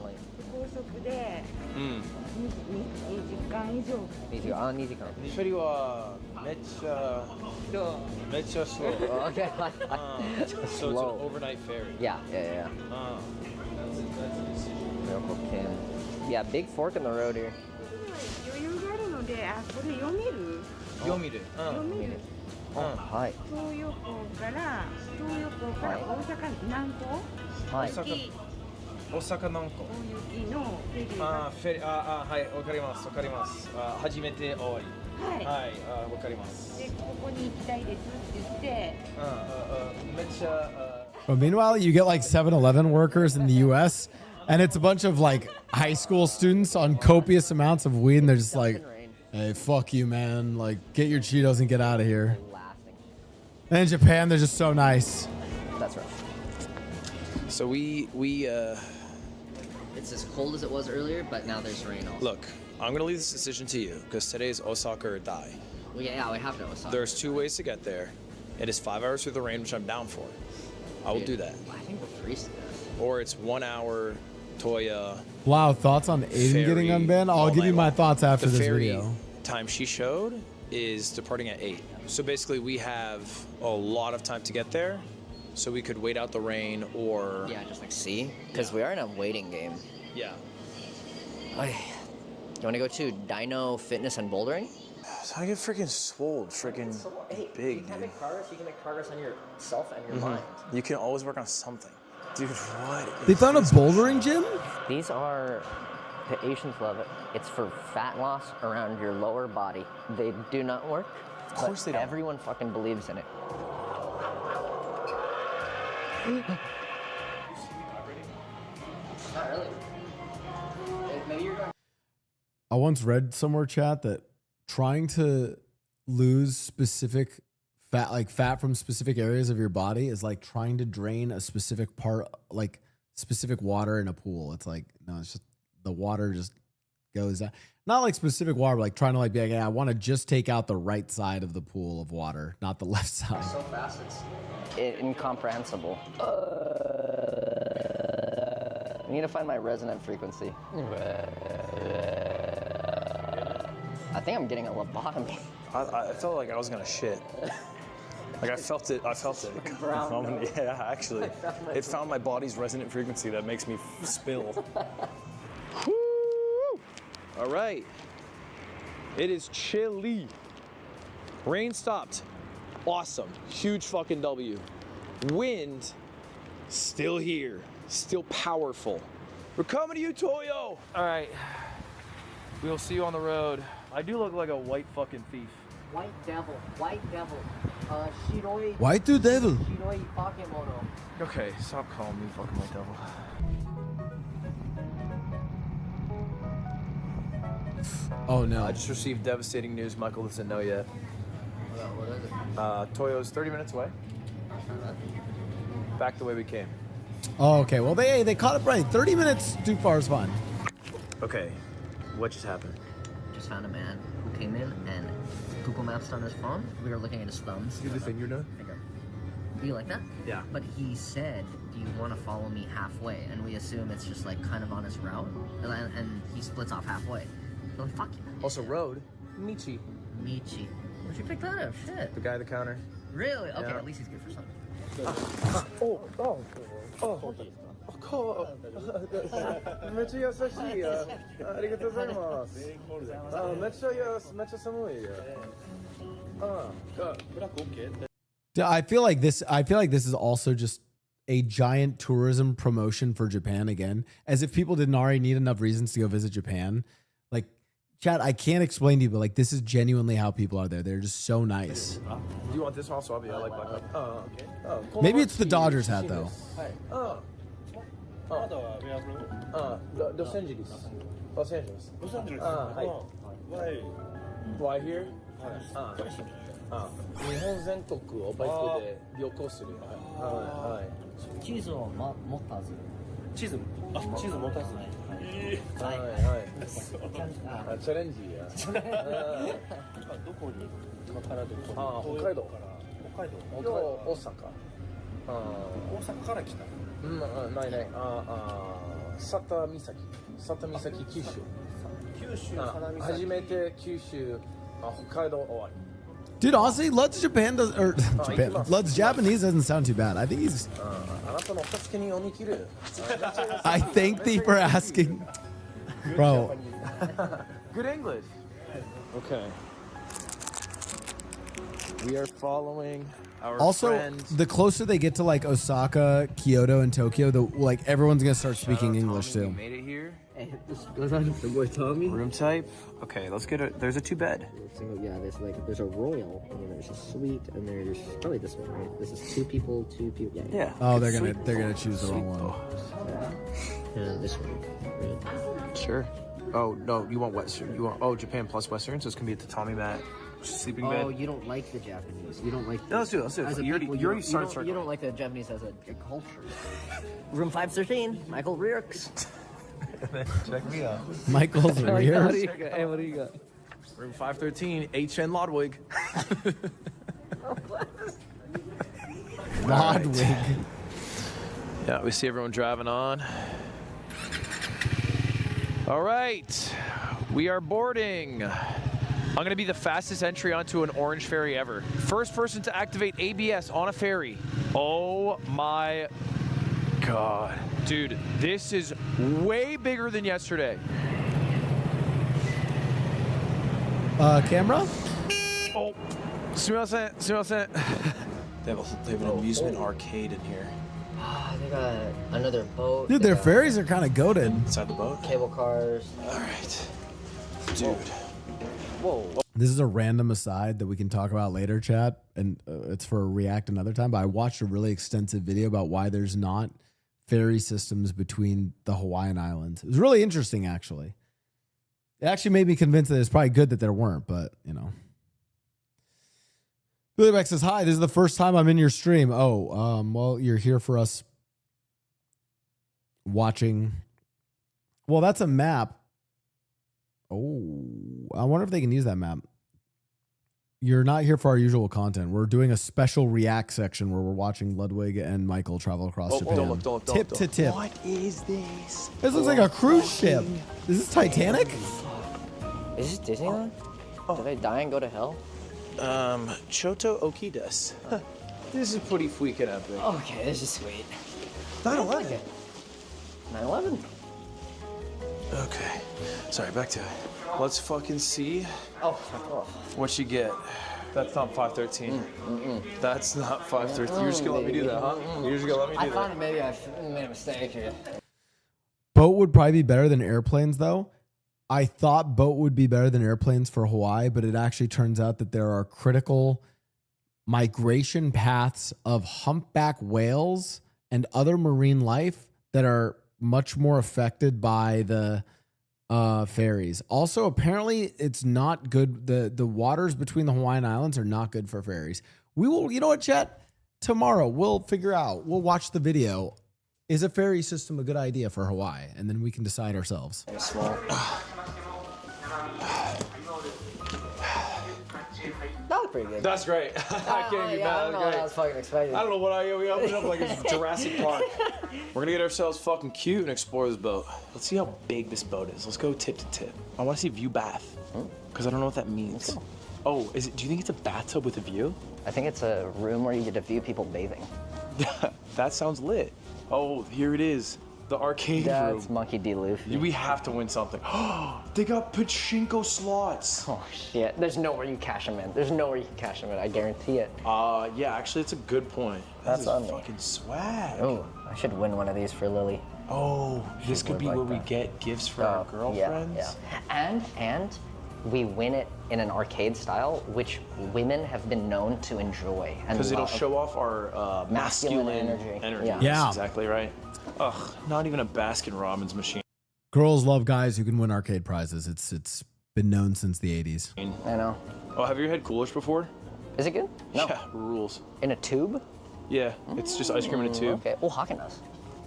高速で2時間以上。2時間。フェリーはめっちゃslow. Okay, So it's an overnight ferry. Yeah. That's Repo can. Yeah, big fork in the road here. 余裕があるので、これ読める？読める。はい。東横から大阪南港？はい。大阪南港。大雪のフェリーが。フェリー、はい、わかります。初めて終わり。はい、わかります。で、ここに行きたいですって言って。めっちゃ。But meanwhile, you get like 7-Eleven workers in the US, and it's a bunch of like high school students on copious amounts of weed, and they're just like, hey, fuck you, man. Like, get your Cheetos and get out of here. And in Japan, they're just so nice. That's right. So we It's as cold as it was earlier, but now there's rain also. look. I'm gonna leave this decision to you because today's Osaka or die. Well, yeah, we have to Osaka. There's 2 ways to get there. It is 5 hours through the rain, which I'm down for. I will do that. I think we're freezing. Or it's 1 hour Toya. Blau, thoughts on Aiden getting unbanned? I'll give you my thoughts after the this ferry video. Time she showed is departing at 8. So basically we have a lot of time to get there. So we could wait out the rain or... Yeah, just like see? Because we are in a waiting game. Yeah. Okay. You want to go to Dino Fitness and Bouldering? So I get freaking swole, freaking big, you can make progress. You can make progress on yourself and your mind. You can always work on something. Dude, what? They found a bouldering gym? These are, the Asians love it. It's for fat loss around your lower body. They do not work. Of course they don't. Everyone fucking believes in it. Not really. Maybe you're going. I once read somewhere, chat, that trying to lose specific fat from specific areas of your body is like trying to drain a specific part, like specific water in a pool. It's like, no, it's just the water just goes out. Not like specific water, but like trying to like be like, yeah, I want to just take out the right side of the pool of water, not the left side. So fast, it's incomprehensible. I need to find my resonant frequency. I think I'm getting a lobotomy. I felt like I was gonna shit. Like I felt it. Yeah, actually. It found my body's resonant frequency that makes me spill. All right. It is chilly. Rain stopped. Awesome. Huge fucking W. Wind still here. Still powerful. We're coming to you, Toyo. All right. We'll see you on the road. I do look like a white fucking thief. White devil. Shiroi. White devil. Shiroi Bakemono. Okay, stop calling me fucking white devil. Oh no. I just received devastating news. Michael doesn't know yet. What is it? Toyo's 30 minutes away. Back the way we came. Oh, okay. Well, they caught it right. 30 minutes too far is fine. Okay, what just happened? Just found a man who came in and Google Maps on his phone. We were looking at his thumbs. Do the finger now? Finger. Do you like that? Yeah. But he said, do you want to follow me halfway? And we assume it's just like kind of on his route. And he splits off halfway. So fuck you. Also, road. Michi. Michi. Where'd you pick that up? Shit. The guy at the counter. Really? Okay, Yeah. at least he's good for something. I feel like this is also just a giant tourism promotion for Japan again, as if people didn't already need enough reasons to go visit Japan. Like, chat, I can't explain to you, but like this is genuinely how people are there. They're just so nice. Do you want this one? Also, I like black. Maybe it's the Dodgers hat though. Los Angeles. Los Angeles. Why here? 日本全国をバイクで旅行する。はい。チーズを持たず。チーズ持たず。はい。チャレンジや。どこに？今からどこ？北海道。大阪。大阪から来た。ない。佐多岬九州。初めて九州、北海道終わり。Dude, honestly, Lud's Japan does or Japan. Lud's Japanese doesn't sound too bad. I think he's. I thank thee for asking, bro. Good English. Okay. We are following our Also, friend. the closer they get to like Osaka, Kyoto, and Tokyo, the like everyone's gonna start speaking English too. Made it here. The boy Tommy. Room type. Okay, let's get it. There's a 2-bed. Yeah, there's a royal, and then there's a suite, and there's probably this one, right? This is 2 people. Yeah. Oh, they're gonna choose the wrong one. This one, right? Sure. Oh no, you want Western? Japan plus Western, so it's gonna be a tatami mat, sleeping bed. Oh, you don't like the Japanese. You don't like. No, let's do it. As a You people, already started circling. You don't like the Japanese as a culture. Room 513, Michael Rierks. Check me out. Michael's rear. Hey, what do you got? Room 513, HN Lodwig. Lodwig. Yeah, we see everyone driving on. All right, we are boarding. I'm gonna be the fastest entry onto an orange ferry ever. First person to activate ABS on a ferry. Oh my God. Dude, this is way bigger than yesterday. Camera? Oh, sumimasen. They have an amusement arcade in here. They got another boat. Dude, their ferries are kind of goated. Inside the boat? Cable cars. All right. Dude. Whoa. This is a random aside that we can talk about later, chat, and it's for a react another time, but I watched a really extensive video about why there's not ferry systems between the Hawaiian Islands. It was really interesting, actually. It actually made me convinced that it's probably good that there weren't, but, you know. Billy Beck says, hi, this is the first time I'm in your stream. Oh, well, you're here for us watching. Well, that's a map. Oh, I wonder if they can use that map. You're not here for our usual content. We're doing a special react section where we're watching Ludwig and Michael travel across Japan. Don't look. Tip to tip. What is this? This looks like a cruise ship. Is this Titanic? Is this Disneyland? Did I die and go to hell? Choto Okides. This is pretty freaking epic. Okay, this is sweet. 9/11. 9/11. Okay. Sorry, back to it. Let's fucking see Oh, fuck off. what you get. That's not 513. That's not 513. You're just gonna let me do that, huh? You're just gonna let me do I that. thought maybe I made a mistake here. Boat would probably be better than airplanes, though. I thought boat would be better than airplanes for Hawaii, but it actually turns out that there are critical migration paths of humpback whales and other marine life that are much more affected by the ferries. Also, apparently, it's not good. The waters between the Hawaiian Islands are not good for ferries. We will, you know what, chat? Tomorrow, we'll figure out. We'll watch the video. is a ferry system a good idea for Hawaii? And then we can decide ourselves. Small. That was pretty good. That's great. I can't be mad. I don't know what I was fucking expecting. I don't know what we opened up like it's Jurassic Park. We're gonna get ourselves fucking cute and explore this boat. Let's see how big this boat is. Let's go tip to tip. I want to see view bath, because I don't know what that means. Oh, is it? Do you think it's a bathtub with a view? I think it's a room where you get to view people bathing. That sounds lit. Oh, here it is. The arcade room. That's Monkey D. Luffy. We have to win something. They got pachinko slots. Oh shit! There's nowhere you cash them in. There's nowhere you can cash them in. I guarantee it. Yeah, actually, it's a good point. That's on fucking swag. Oh, I should win one of these for Lily. Oh, this could be where we get gifts for our girlfriends. Yeah. And we win it in an arcade style, which women have been known to enjoy. Because it'll show off our masculine energy. Yeah. That's exactly right. Ugh, not even a Baskin Robbins machine. Girls love guys who can win arcade prizes. It's been known since the 80s. I know. Oh, have you had Coolish before? Is it good? No. Yeah, rules. In a tube? Yeah, it's just ice cream in a tube. Okay. Oh, Haagen-Dazs.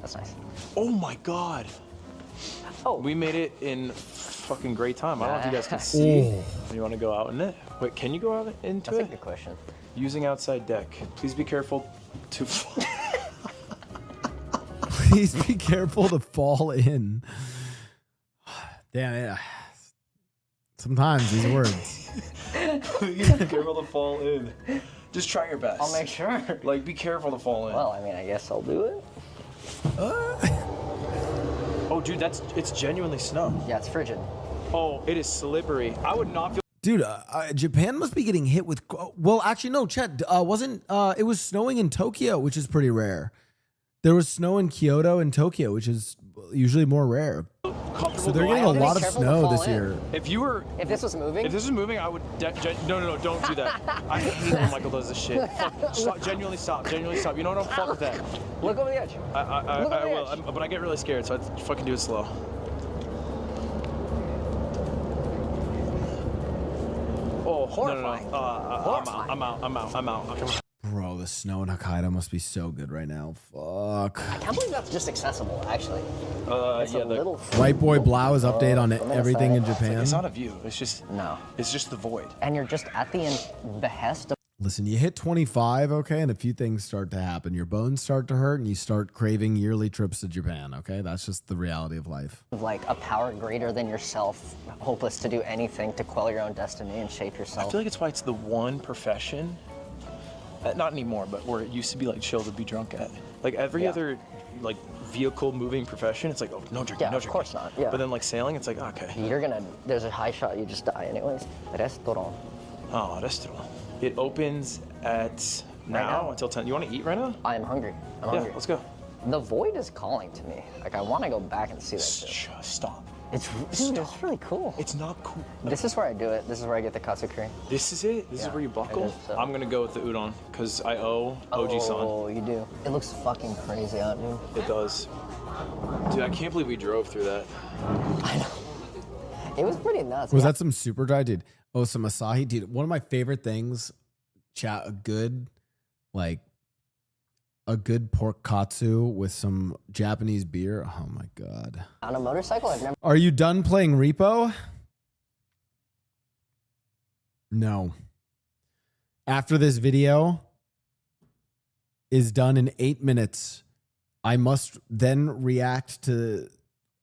That's nice. Oh my God. Oh. We made it in fucking great time. I don't know if you guys can see. You want to go out in it? Wait, can you go out into it? That's a good question. Using outside deck. Please be careful to... Please be careful to fall in. Damn it. Sometimes these words. Please be careful to fall in. Just try your best. I'll make sure. Like, be careful to fall in. Well, I mean, I guess I'll do it. Oh, dude, it's genuinely snow. Yeah, it's frigid. Oh, it is slippery. I would not feel... Dude, Japan must be getting hit with... Well, actually, no, Chet, it was snowing in Tokyo, which is pretty rare. There was snow in Kyoto and Tokyo, which is usually more rare. So they're getting a lot of snow this year. If this was moving, I would. No, don't do that. I hate when Michael does this shit. Stop, genuinely stop. You know what? I'm fuck with that. Look over the edge. I will, but I get really scared, so I fucking do it slow. Oh, horrifying. No. I'm out. Okay. Bro, the snow in Hokkaido must be so good right now. Fuck. I can't believe that's just accessible, actually. White Boy Blau is update on everything in Japan. It's not a view. It's just It's just the void. And you're just at the behest of. Listen, you hit 25, okay, and a few things start to happen. Your bones start to hurt, and you start craving yearly trips to Japan. Okay, that's just the reality of life. Like a power greater than yourself, hopeless to do anything to quell your own destiny and shape yourself. I feel like it's why it's the one profession. Not anymore, but where it used to be like chill to be drunk at. Like every other like vehicle moving profession, it's like, oh, no drinking, no drinking. Of course not. Yeah. But then like sailing, it's like, okay. There's a high shot, you just die anyways. Restaurant. Oh, restaurant. It opens at now until 10. You want to eat right now? I am hungry. I'm hungry. Let's go. The void is calling to me. Like I want to go back and see that shit. Stop. It's really cool. It's not cool. This is where I do it. This is where I get the katsukuri. This is it? This is where you buckle? So. I'm gonna go with the udon, because I owe Oji-san. Oh, you do. It looks fucking crazy out, dude. It does. Dude, I can't believe we drove through that. I know. It was pretty nuts. Was that some super dry, dude? Oh, some Asahi, dude. One of my favorite things, a good pork katsu with some Japanese beer. Oh my God. On a motorcycle, I've never. Are you done playing Repo? No. After this video is done in 8 minutes, I must then react to,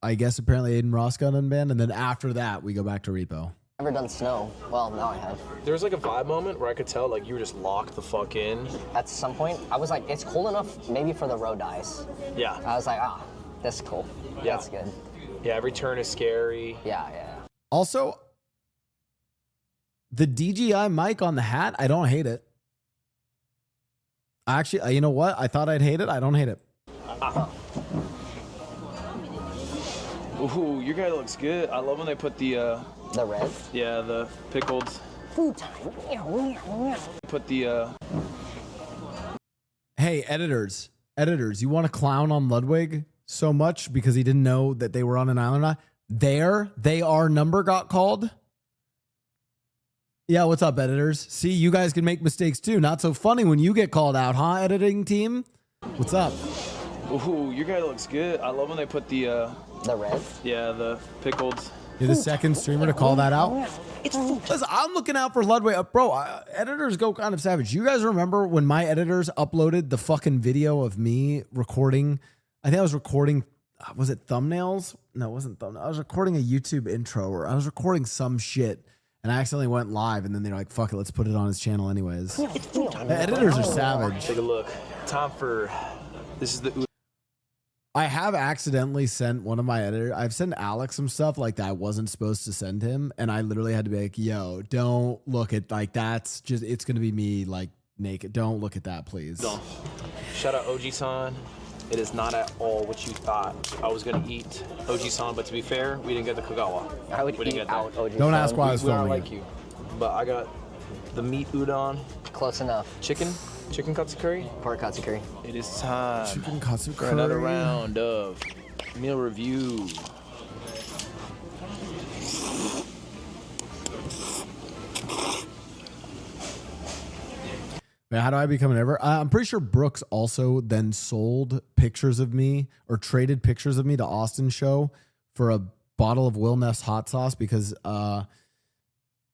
I guess, apparently Aiden Ross got unbanned. And then after that, we go back to Repo. Never done snow. Well, now I have. There was like a vibe moment where I could tell like you were just locked the fuck in. At some point, I was like, it's cool enough maybe for the road ice. Yeah. I was like, that's cool. Yeah. That's good. Yeah, every turn is scary. Yeah. Also, the DJI mic on the hat, I don't hate it. Actually, you know what? I thought I'd hate it. I don't hate it. Ooh, your guy looks good. I love when they put the red? Yeah, the pickled. Food time. Put the Hey, editors, you want to clown on Ludwig so much because he didn't know that they were on an island? Our number got called. Yeah, what's up, editors? See, you guys can make mistakes too. Not so funny when you get called out, huh, editing team? What's up? Ooh, your guy looks good. I love when they put the red? Yeah, the pickled. You're the second streamer to call that out. Listen, I'm looking out for Ludwig. Bro, editors go kind of savage. You guys remember when my editors uploaded the fucking video of me recording? I think I was recording, was it thumbnails? No, it wasn't thumbnails. I was recording a YouTube intro, or I was recording some shit, and I accidentally went live, and then they're like, fuck it, let's put it on his channel anyways. The editors are savage. Take a look. Time for, this is the... I have accidentally sent one of my editors. I've sent Alex some stuff like that I wasn't supposed to send him. And I literally had to be like, yo, don't look at, like, that's just, it's going to be me, like, naked. Don't look at that, please. No. Shout out OG-san. It is not at all what you thought. I was going to eat OG-san, but to be fair, we didn't get the Kagawa. I would we didn't eat get out OG-san. Don't ask why I was we don't filming like it. you. But I got the meat udon. Close enough. Chicken katsu curry. Pork katsu curry. It is time Chicken katsu for curry. another round of meal review. Man, how do I become an ever? I'm pretty sure Brooks also then sold pictures of me or traded pictures of me to Austin Show for a bottle of Will Neff's hot sauce because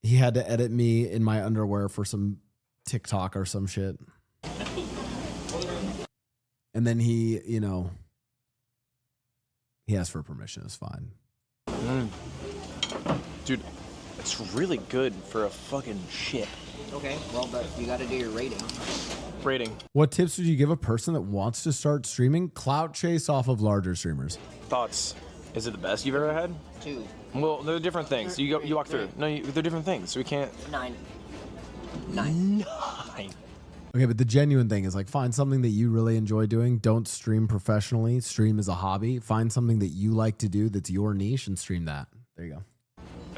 he had to edit me in my underwear for some TikTok or some shit. And then he, you know, he asked for permission. It's fine. Dude, it's really good for a fucking shit. Okay, well, but you got to do your rating. Rating. What tips would you give a person that wants to start streaming? Clout chase off of larger streamers. Thoughts? Is it the best you've ever had? 2. Well, they're different things. You walk through. No, they're different things. So we can't. 9. 9. Okay, but the genuine thing is like find something that you really enjoy doing. Don't stream professionally. Stream as a hobby. Find something that you like to do that's your niche and stream that. There you go.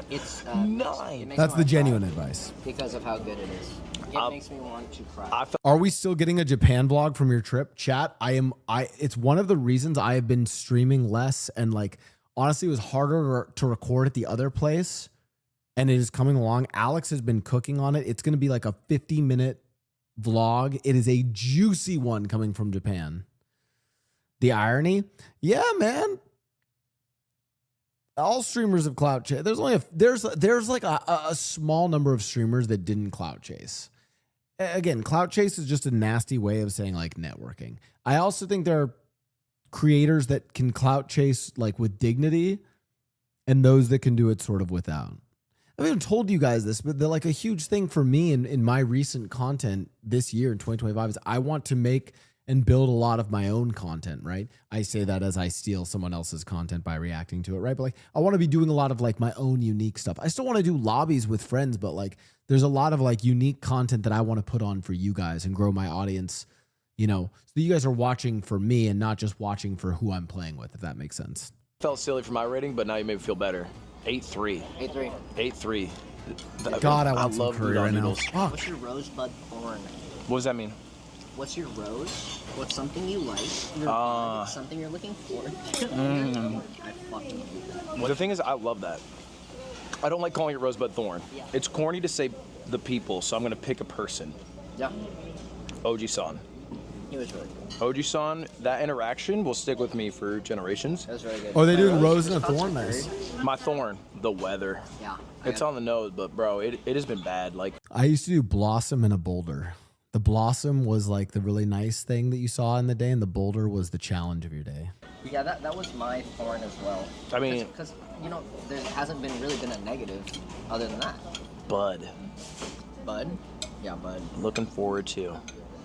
It's 9. It makes That's me the wanna genuine cry advice. because of how good it is. It makes me want to cry. Are we still getting a Japan vlog from your trip? Chat, it's one of the reasons I have been streaming less, and like honestly it was harder to record at the other place, and it is coming along. Alex has been cooking on it. It's going to be like a 50-minute vlog. It is a juicy one coming from Japan. The irony? Yeah, man. All streamers have clout chase. There's only there's like a small number of streamers that didn't clout chase. Again, clout chase is just a nasty way of saying like networking. I also think there are creators that can clout chase like with dignity, and those that can do it sort of without. I haven't told you guys this, but like a huge thing for me in my recent content this year in 2025 is I want to make and build a lot of my own content, right? I say that as I steal someone else's content by reacting to it, right? But like, I want to be doing a lot of like my own unique stuff. I still want to do lobbies with friends, but like, there's a lot of like unique content that I want to put on for you guys and grow my audience, you know, so you guys are watching for me and not just watching for who I'm playing with, if that makes sense. Felt silly for my rating, but now you made me feel better. 8-3. 8-3. 8-3. God, I want some curry right now. noodles. Fuck. What's your rosebud thorn? What does that mean? What's your rose? What's something you like? Your bud, something you're looking for. I fucking hate that. The thing is, I love that. I don't like calling it rosebud thorn. Yeah. It's corny to say the people, so I'm going to pick a person. Yeah. OG-san. He was really cool. OG-san, that interaction will stick with me for generations. That was very good. Oh, they're My doing rose and a was thorn? very- Nice. My thorn, the weather. Yeah. It's on the nose, but bro, it has been bad. Like, I used to do blossom and a boulder. The blossom was like the really nice thing that you saw in the day, and the boulder was the challenge of your day. Yeah, that was my thorn as well. I mean, because you know there hasn't really been a negative other than that. Bud. Bud? Yeah, Bud. Looking forward to.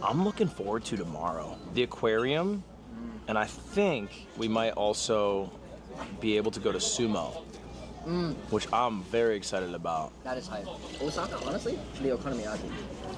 I'm looking forward to tomorrow. The aquarium, and I think we might also be able to go to sumo, which I'm very excited about. That is hype. Osaka, honestly, the okonomiyaki.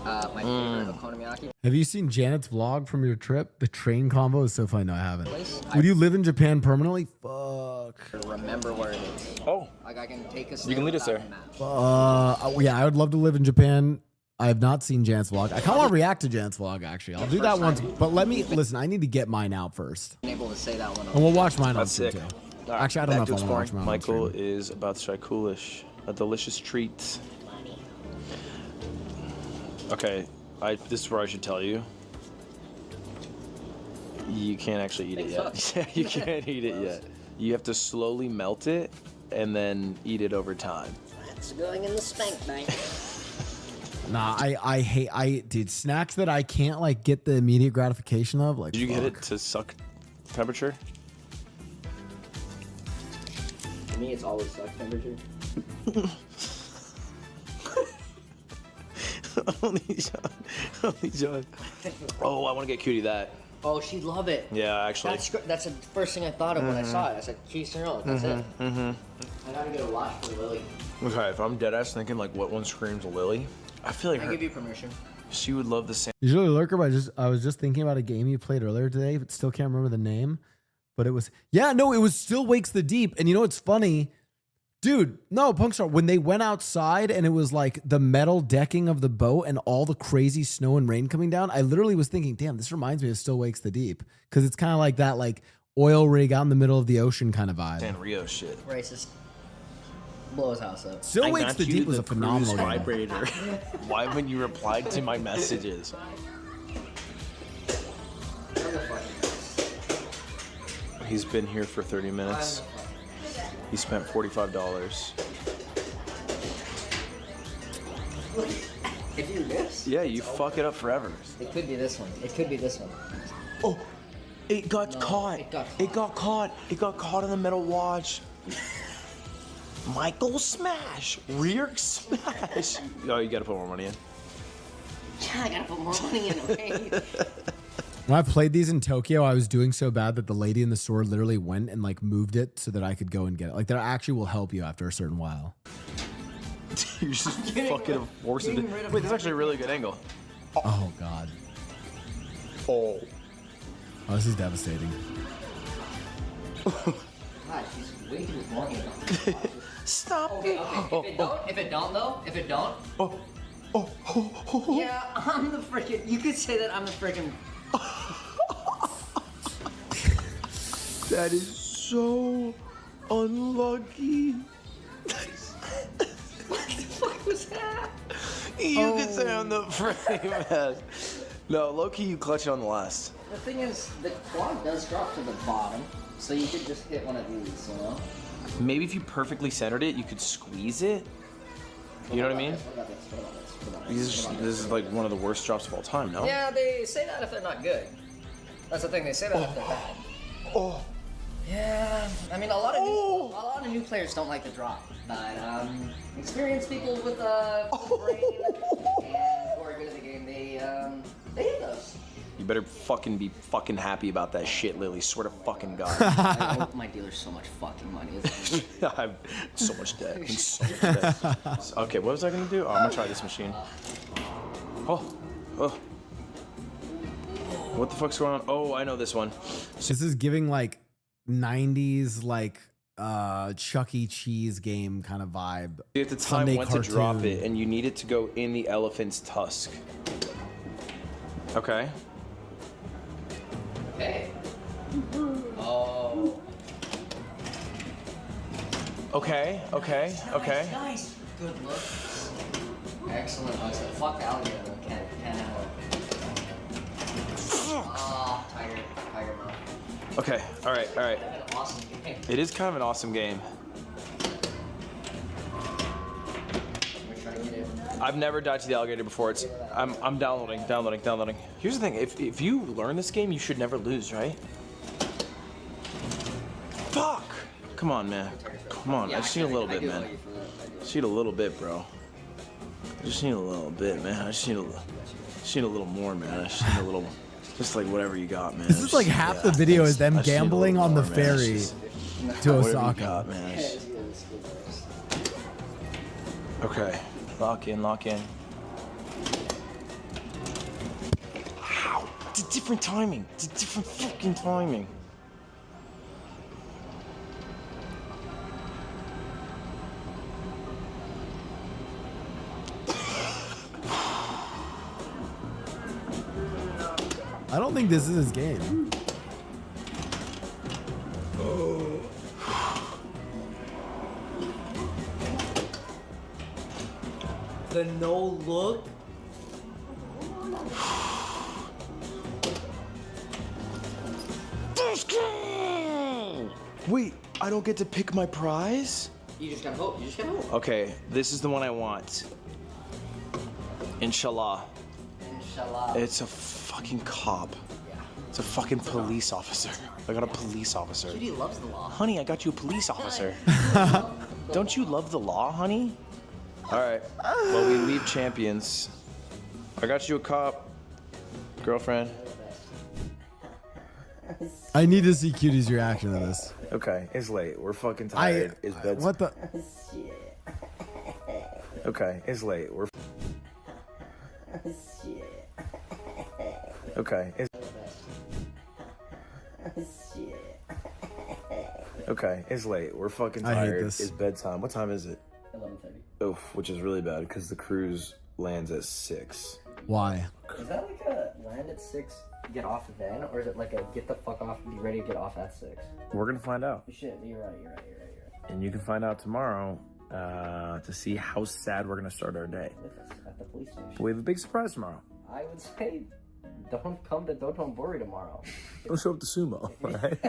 My favorite okonomiyaki. Have you seen Janet's vlog from your trip? The train combo is so funny. No, I haven't. Place, Would you live in Japan permanently? Fuck. Remember where it is. Oh. Like I can take us. You can lead us there. Yeah, I would love to live in Japan. I have not seen Janet's vlog. I kind of want to react to Janet's vlog, actually. I'll do that once, but let me, listen, I need to get mine out first. I'm able to say that one. And we'll watch mine on That's stream sick. too. Actually, I don't know if I want to watch mine on Michael stream. is about to try coolish. A delicious treat. Okay, this is where I should tell you. You can't actually eat it yet. You can't eat it yet. You have to slowly melt it and then eat it over time. It's going in the spank bank. Nah, I hate dude, snacks that I can't like get the immediate gratification of. Like, did you get it to suck temperature? For me, it's always suck temperature. Only John. Oh, I want to get Cutie that. Oh, she'd love it. Yeah, actually. That's the first thing I thought of when I saw it. I said, cheese and roll. That's it. I gotta get a watch for Lily. Okay, if I'm dead ass thinking like what one screams Lily, I feel like I give you permission. She would love the same. Usually Lurker, but I was just thinking about a game you played earlier today, but still can't remember the name. But it was it was Still Wakes the Deep. And you know what's funny? Dude, no, Punkstar, when they went outside and it was like the metal decking of the boat and all the crazy snow and rain coming down, I literally was thinking, damn, this reminds me of Still Wakes the Deep. Because it's kind of like that like oil rig out in the middle of the ocean kind of vibe. Sanrio shit. Racist. Blow his house up. Still Wakes the Deep was a phenomenal game. Vibrator. Why haven't you replied to my messages? He's been here for 30 minutes. He spent $45. If you miss? Yeah, you fuck it up forever. It could be this one. It could be this one. Oh, it got caught. It got caught. It got caught in the metal watch. Michael smash. Rear smash. Oh, you gotta put more money in. Yeah, I gotta put more money in, okay? When I played these in Tokyo, I was doing so bad that the lady in the store literally went and like moved it so that I could go and get it. Like that actually will help you after a certain while. You're just fucking forcing it. Wait, that's actually a really good angle. Oh God. Oh. Oh, this is devastating. God, she's way too long. Stop. Okay. If it don't. Yeah, I'm the freaking. You could say that I'm the freaking. That is so unlucky. What the fuck was that? You could say I'm the freaking best. No, low-key, you clutch it on the last. The thing is, the quad does drop to the bottom, so you could just hit one of these, you know? Maybe if you perfectly centered it, you could squeeze it. You know what I mean? This is like one of the worst drops of all time, no? Yeah, they say that if they're not good. That's the thing, they say that if they're bad. Oh. Yeah, I mean, a lot of new players don't like the drop, but experienced people with brain and who are good at the game, they hit those. You better fucking be fucking happy about that shit, Lily. Swear to fucking God. I owe my dealer so much fucking money. I have so much debt. So much debt. Okay, what was I gonna do? Oh, I'm gonna try this machine. Oh. What the fuck's going on? Oh, I know this one. This is giving like 90s like Chuck E. Cheese game kind of vibe. You have to time Sunday when cartoon. to drop it, and you need it to go in the elephant's tusk. Okay. Okay. Oh. Okay. Nice. Good look. Excellent. Fuck the alligator. Can't handle it. Oh, tiger mouth. Okay. All right. That's an awesome game. It is kind of an awesome game. I've never died to the alligator before. I'm downloading. Here's the thing, if you learn this game, you should never lose, right? Fuck! Come on, man. Come on, I just need a little bit, man. Just need a little bit, bro. I just need a little bit, man. I just need a little more, man. I just need a little, just like whatever you got, man. This is like half the video is them gambling on the ferry to Osaka. Okay. Lock in. Wow. It's a different timing. It's a different fucking timing. I don't think this is his game. The no look. Let's go! Wait, I don't get to pick my prize? You just gotta vote. You just gotta vote. Okay, this is the one I want. Inshallah. Inshallah. It's a fucking cop. Yeah. It's a fucking police officer. I got a police officer. Judy loves the law. Honey, I got you a police officer. Don't you love the law, honey? All right. Well, we leave champions. I got you a cop, girlfriend. I need to see Cutie's reaction to this. Okay, it's late. We're fucking tired. It's bedtime. What the? Okay, it's late. We're. Okay. Okay, it's late. We're fucking I hate tired. this. It's bedtime. What time is it? 11:30. Oof, which is really bad because the cruise lands at 6. Why? Is that like a land at 6, get off then, or is it like a get the fuck off, be ready to get off at 6? We're gonna find out. Shit, you're right. And you can find out tomorrow to see how sad we're gonna start our day. With us at the police station. We have a big surprise tomorrow. I would say, don't come to Dotonbori tomorrow. Don't show up to sumo, right?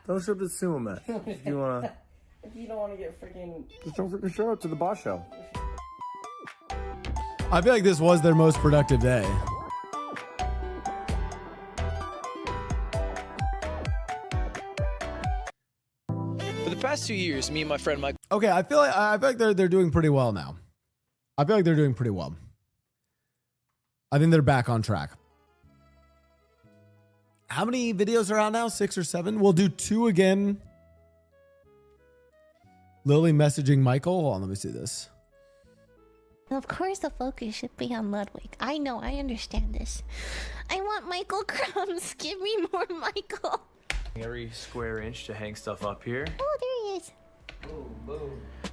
Don't show up to sumo, man. If you wanna, If you don't want to get freaking... just don't freaking show up to the boss show. I feel like this was their most productive day. For the past 2 years, me and my friend Mike. Okay, I feel like they're doing pretty well now. I feel like they're doing pretty well. I think they're back on track. How many videos are out now? 6 or 7? We'll do 2 again. Lily messaging Michael. Hold on, let me see this. Of course the focus should be on Ludwig. I know, I understand this. I want Michael crumbs. Give me more Michael. Every square inch to hang stuff up here. Oh, there he is.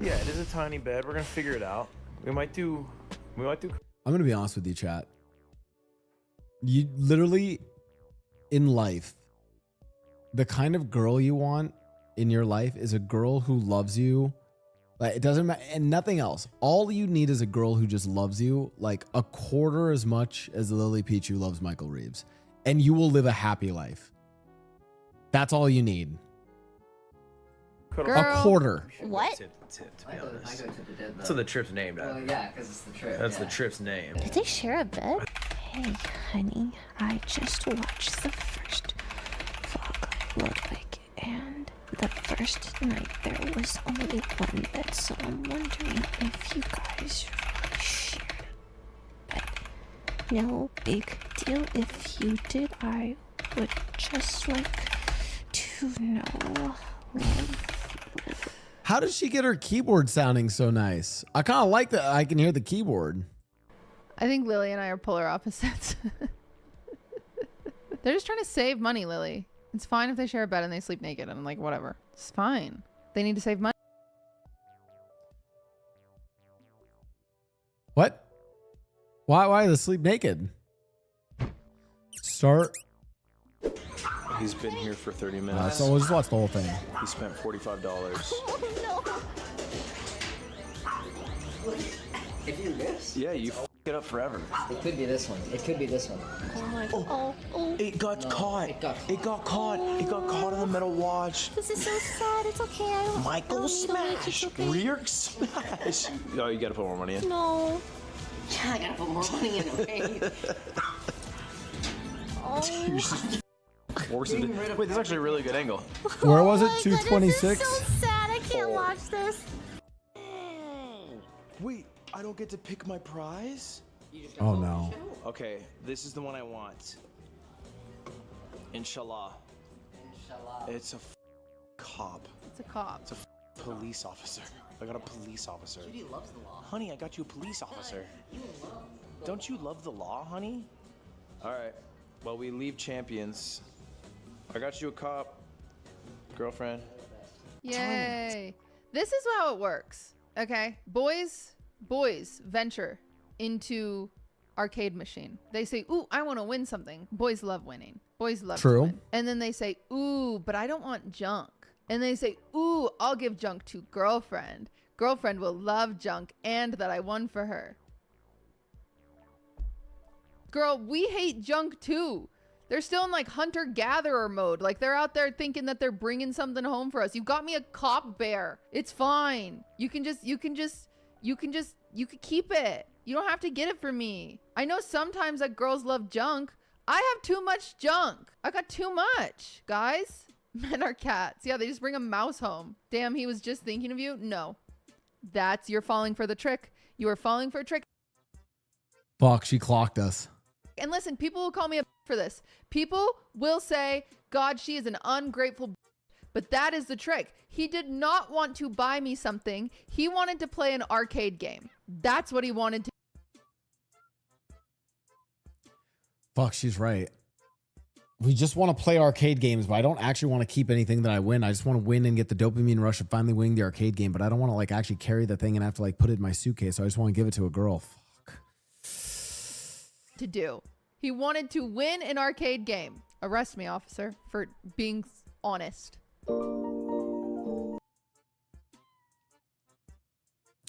Yeah, it is a tiny bed. We're gonna figure it out. We might do. I'm gonna be honest with you, chat. You literally, in life, the kind of girl you want in your life is a girl who loves you. Like, it doesn't matter, and nothing else. All you need is a girl who just loves you like a quarter as much as Lily Pichu loves Michael Reeves, and you will live a happy life. That's all you need. Girl. A quarter. What? To be honest. I go to the dead, That's what the trip's named Well, after. yeah, because it's the trip. That's the trip's name. Did they share a bed? Hey, honey, I just watched the first vlog, Ludwig, and the first night there was only one bed, so I'm wondering if you guys really shared a bed. No big deal if you did. I would just like to know. How does she get her keyboard sounding so nice? I kind of like that. I can hear the keyboard. I think Lily and I are polar opposites. They're just trying to save money, Lily. It's fine if they share a bed and they sleep naked. I'm like, whatever. It's fine. They need to save money. What? Why they sleep naked? Start. He's been here for 30 minutes. So we'll just watch the whole thing. He spent $45. Oh, no. If you do this? Yeah, you it up forever. It could be this one. It could be this one. Oh my god. Oh. It got caught. It got caught. It got caught on the metal watch. This is so sad. It's okay. I don't Michael smash. smash. Okay. Rear smash. Oh, you gotta put more money in. No. I gotta put more money in. Okay. Oh. Wait, that's actually a really good angle. Where was it? Oh my God, this is 226? so sad. I can't watch this. Wait, I don't get to pick my prize? Oh no. Okay, this is the one I want. Inshallah. Inshallah. It's a cop. It's a cop. It's a police officer. I got a police officer. Judy loves the law. Honey, I got you a police officer. You love the Don't you love the law, honey? All right. Well, we leave champions. I got you a cop, girlfriend. Yay. This is how it works. Okay. Boys venture into arcade machine. They say, ooh, I want to win something. Boys love winning. Boys love to win. And then they say, ooh, but I don't want junk. And they say, ooh, I'll give junk to girlfriend. Girlfriend will love junk and that I won for her. Girl, we hate junk too. They're still in like hunter-gatherer mode. Like they're out there thinking that they're bringing something home for us. You got me a cop bear. It's fine. You can keep it. You don't have to get it for me. I know sometimes that girls love junk. I have too much junk. I got too much, guys. Men are cats. Yeah, they just bring a mouse home. Damn, he was just thinking of you. No, you're falling for the trick. You are falling for a trick. Fuck, she clocked us. And listen, people will call me a for this. People will say, God, she is an ungrateful. But that is the trick. He did not want to buy me something. He wanted to play an arcade game. That's what he wanted to. Fuck, she's right. We just want to play arcade games, but I don't actually want to keep anything that I win. I just want to win and get the dopamine rush of finally winning the arcade game, but I don't want to like actually carry the thing and have to like put it in my suitcase. So I just want to give it to a girl. Fuck. To do. He wanted to win an arcade game. Arrest me, officer, for being honest.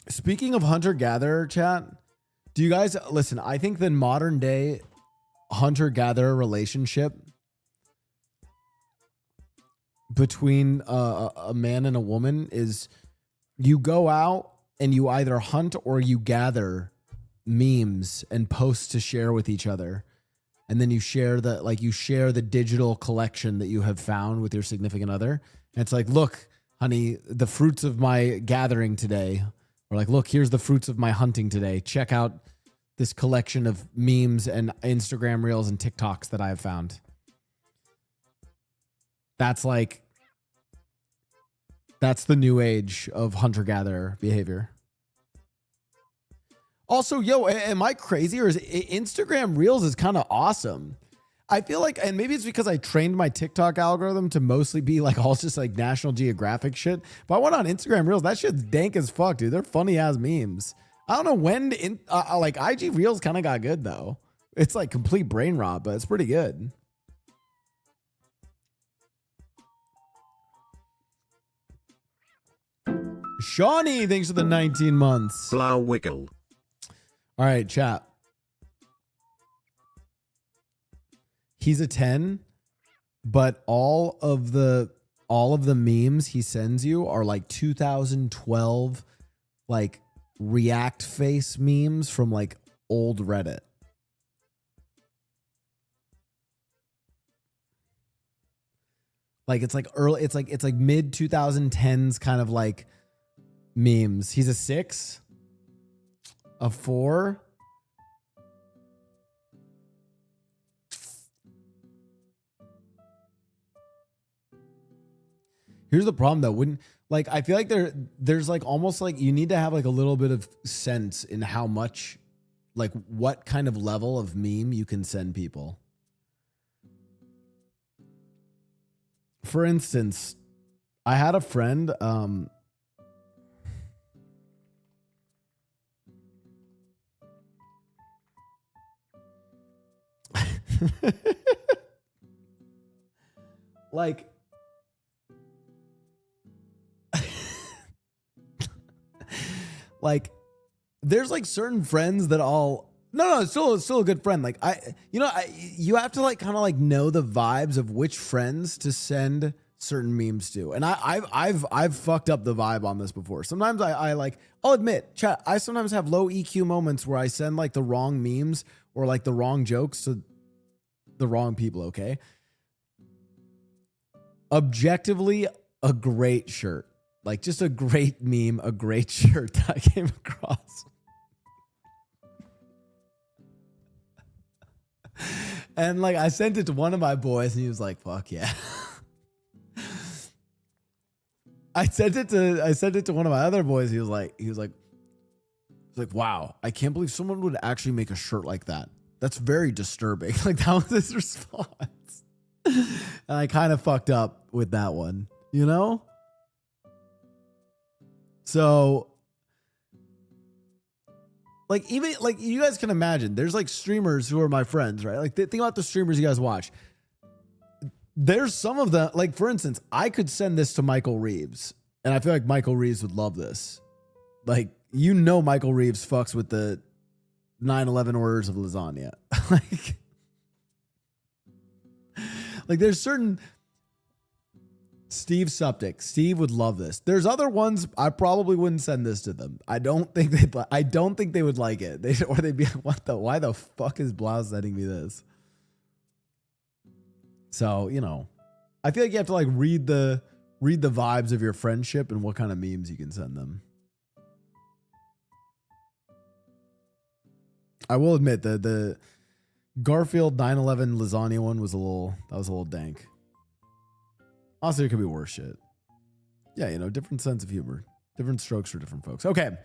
Speaking of hunter-gatherer, chat, do you guys listen? I think the modern day hunter-gatherer relationship between a man and a woman is you go out and you either hunt or you gather memes and post to share with each other. And then you share the digital collection that you have found with your significant other. And it's like, look, honey, the fruits of my gathering today. Or like, look, here's the fruits of my hunting today. Check out this collection of memes and Instagram reels and TikToks that I have found. That's the new age of hunter-gatherer behavior. Also, yo, am I crazy or is Instagram Reels is kind of awesome? I feel like, and maybe it's because I trained my TikTok algorithm to mostly be like all just like National Geographic shit. But I went on Instagram Reels. That shit's dank as fuck, dude. They're funny ass memes. I don't know when like IG Reels kind of got good though. It's like complete brain rot, but it's pretty good. Shawnee, thanks for the 19 months. Blau wiggle. All right, chat. He's a 10, but all of the memes he sends you are like 2012 like React face memes from like old Reddit. Like it's like early, it's like mid 2010s kind of like memes. He's a 6, a 4. Here's the problem though. When like I feel like there's like almost like you need to have like a little bit of sense in how much like what kind of level of meme you can send people. For instance, I had a friend like like there's like certain friends that it's still a good friend. Like you have to like kind of like know the vibes of which friends to send certain memes to. And I've fucked up the vibe on this before. Sometimes I'll admit, chat, I sometimes have low EQ moments where I send like the wrong memes or like the wrong jokes to the wrong people, okay? Objectively, a great shirt. Like just a great meme, a great shirt that I came across. And like I sent it to one of my boys and he was like, fuck yeah. I sent it to one of my other boys. He was like, wow, I can't believe someone would actually make a shirt like that. That's very disturbing. Like that was his response. And I kind of fucked up with that one, you know? So like even like you guys can imagine there's like streamers who are my friends, right? Like think about the streamers you guys watch. There's some of them, like for instance, I could send this to Michael Reeves and I feel like Michael Reeves would love this. Like, you know, Michael Reeves fucks with the 9/11 orders of lasagna. Like, Like there's certain Steve Suptic. Steve would love this. There's other ones I probably wouldn't send this to them. I don't think they would like it. They'd be like, why the fuck is Blau sending me this? So, you know, I feel like you have to like read the vibes of your friendship and what kind of memes you can send them. I will admit the Garfield 9/11 lasagna one was a little dank. Honestly, it could be worse shit. Yeah, you know, different sense of humor. Different strokes for different folks. Okay.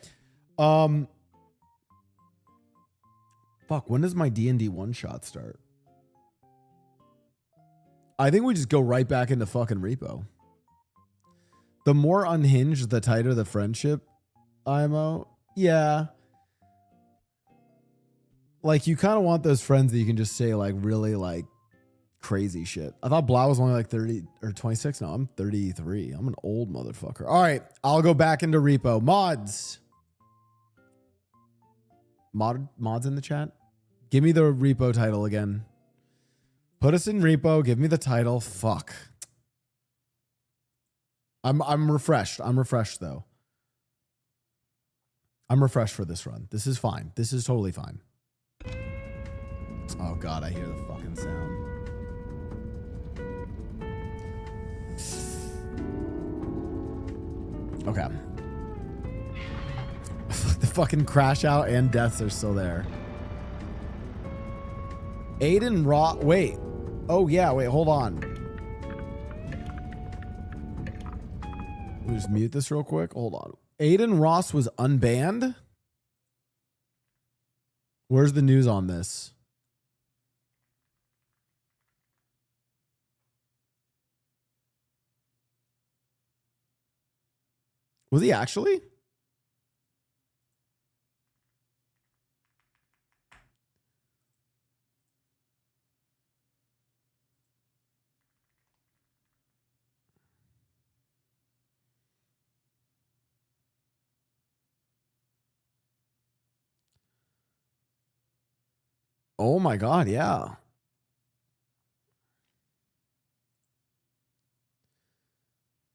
Fuck, when does my D&D one shot start? I think we just go right back into fucking Repo. The more unhinged, the tighter the friendship, IMO. Yeah. Like, you kind of want those friends that you can just say, like, really, like, crazy shit. I thought Blau was only like 30 or 26. No, I'm 33. I'm an old motherfucker. All right, I'll go back into Repo. Mods in the chat. Give me the Repo title again. Put us in Repo. Give me the title. Fuck. I'm refreshed. I'm refreshed though. I'm refreshed for this run. This is fine. This is totally fine. Oh God, I hear the fucking sound. Okay. The fucking crash out and deaths are still there. Aiden Ross. Wait. Oh, yeah. Wait, hold on. Let me just mute this real quick. Hold on. Aiden Ross was unbanned? Where's the news on this? Was he actually? Oh my God, yeah.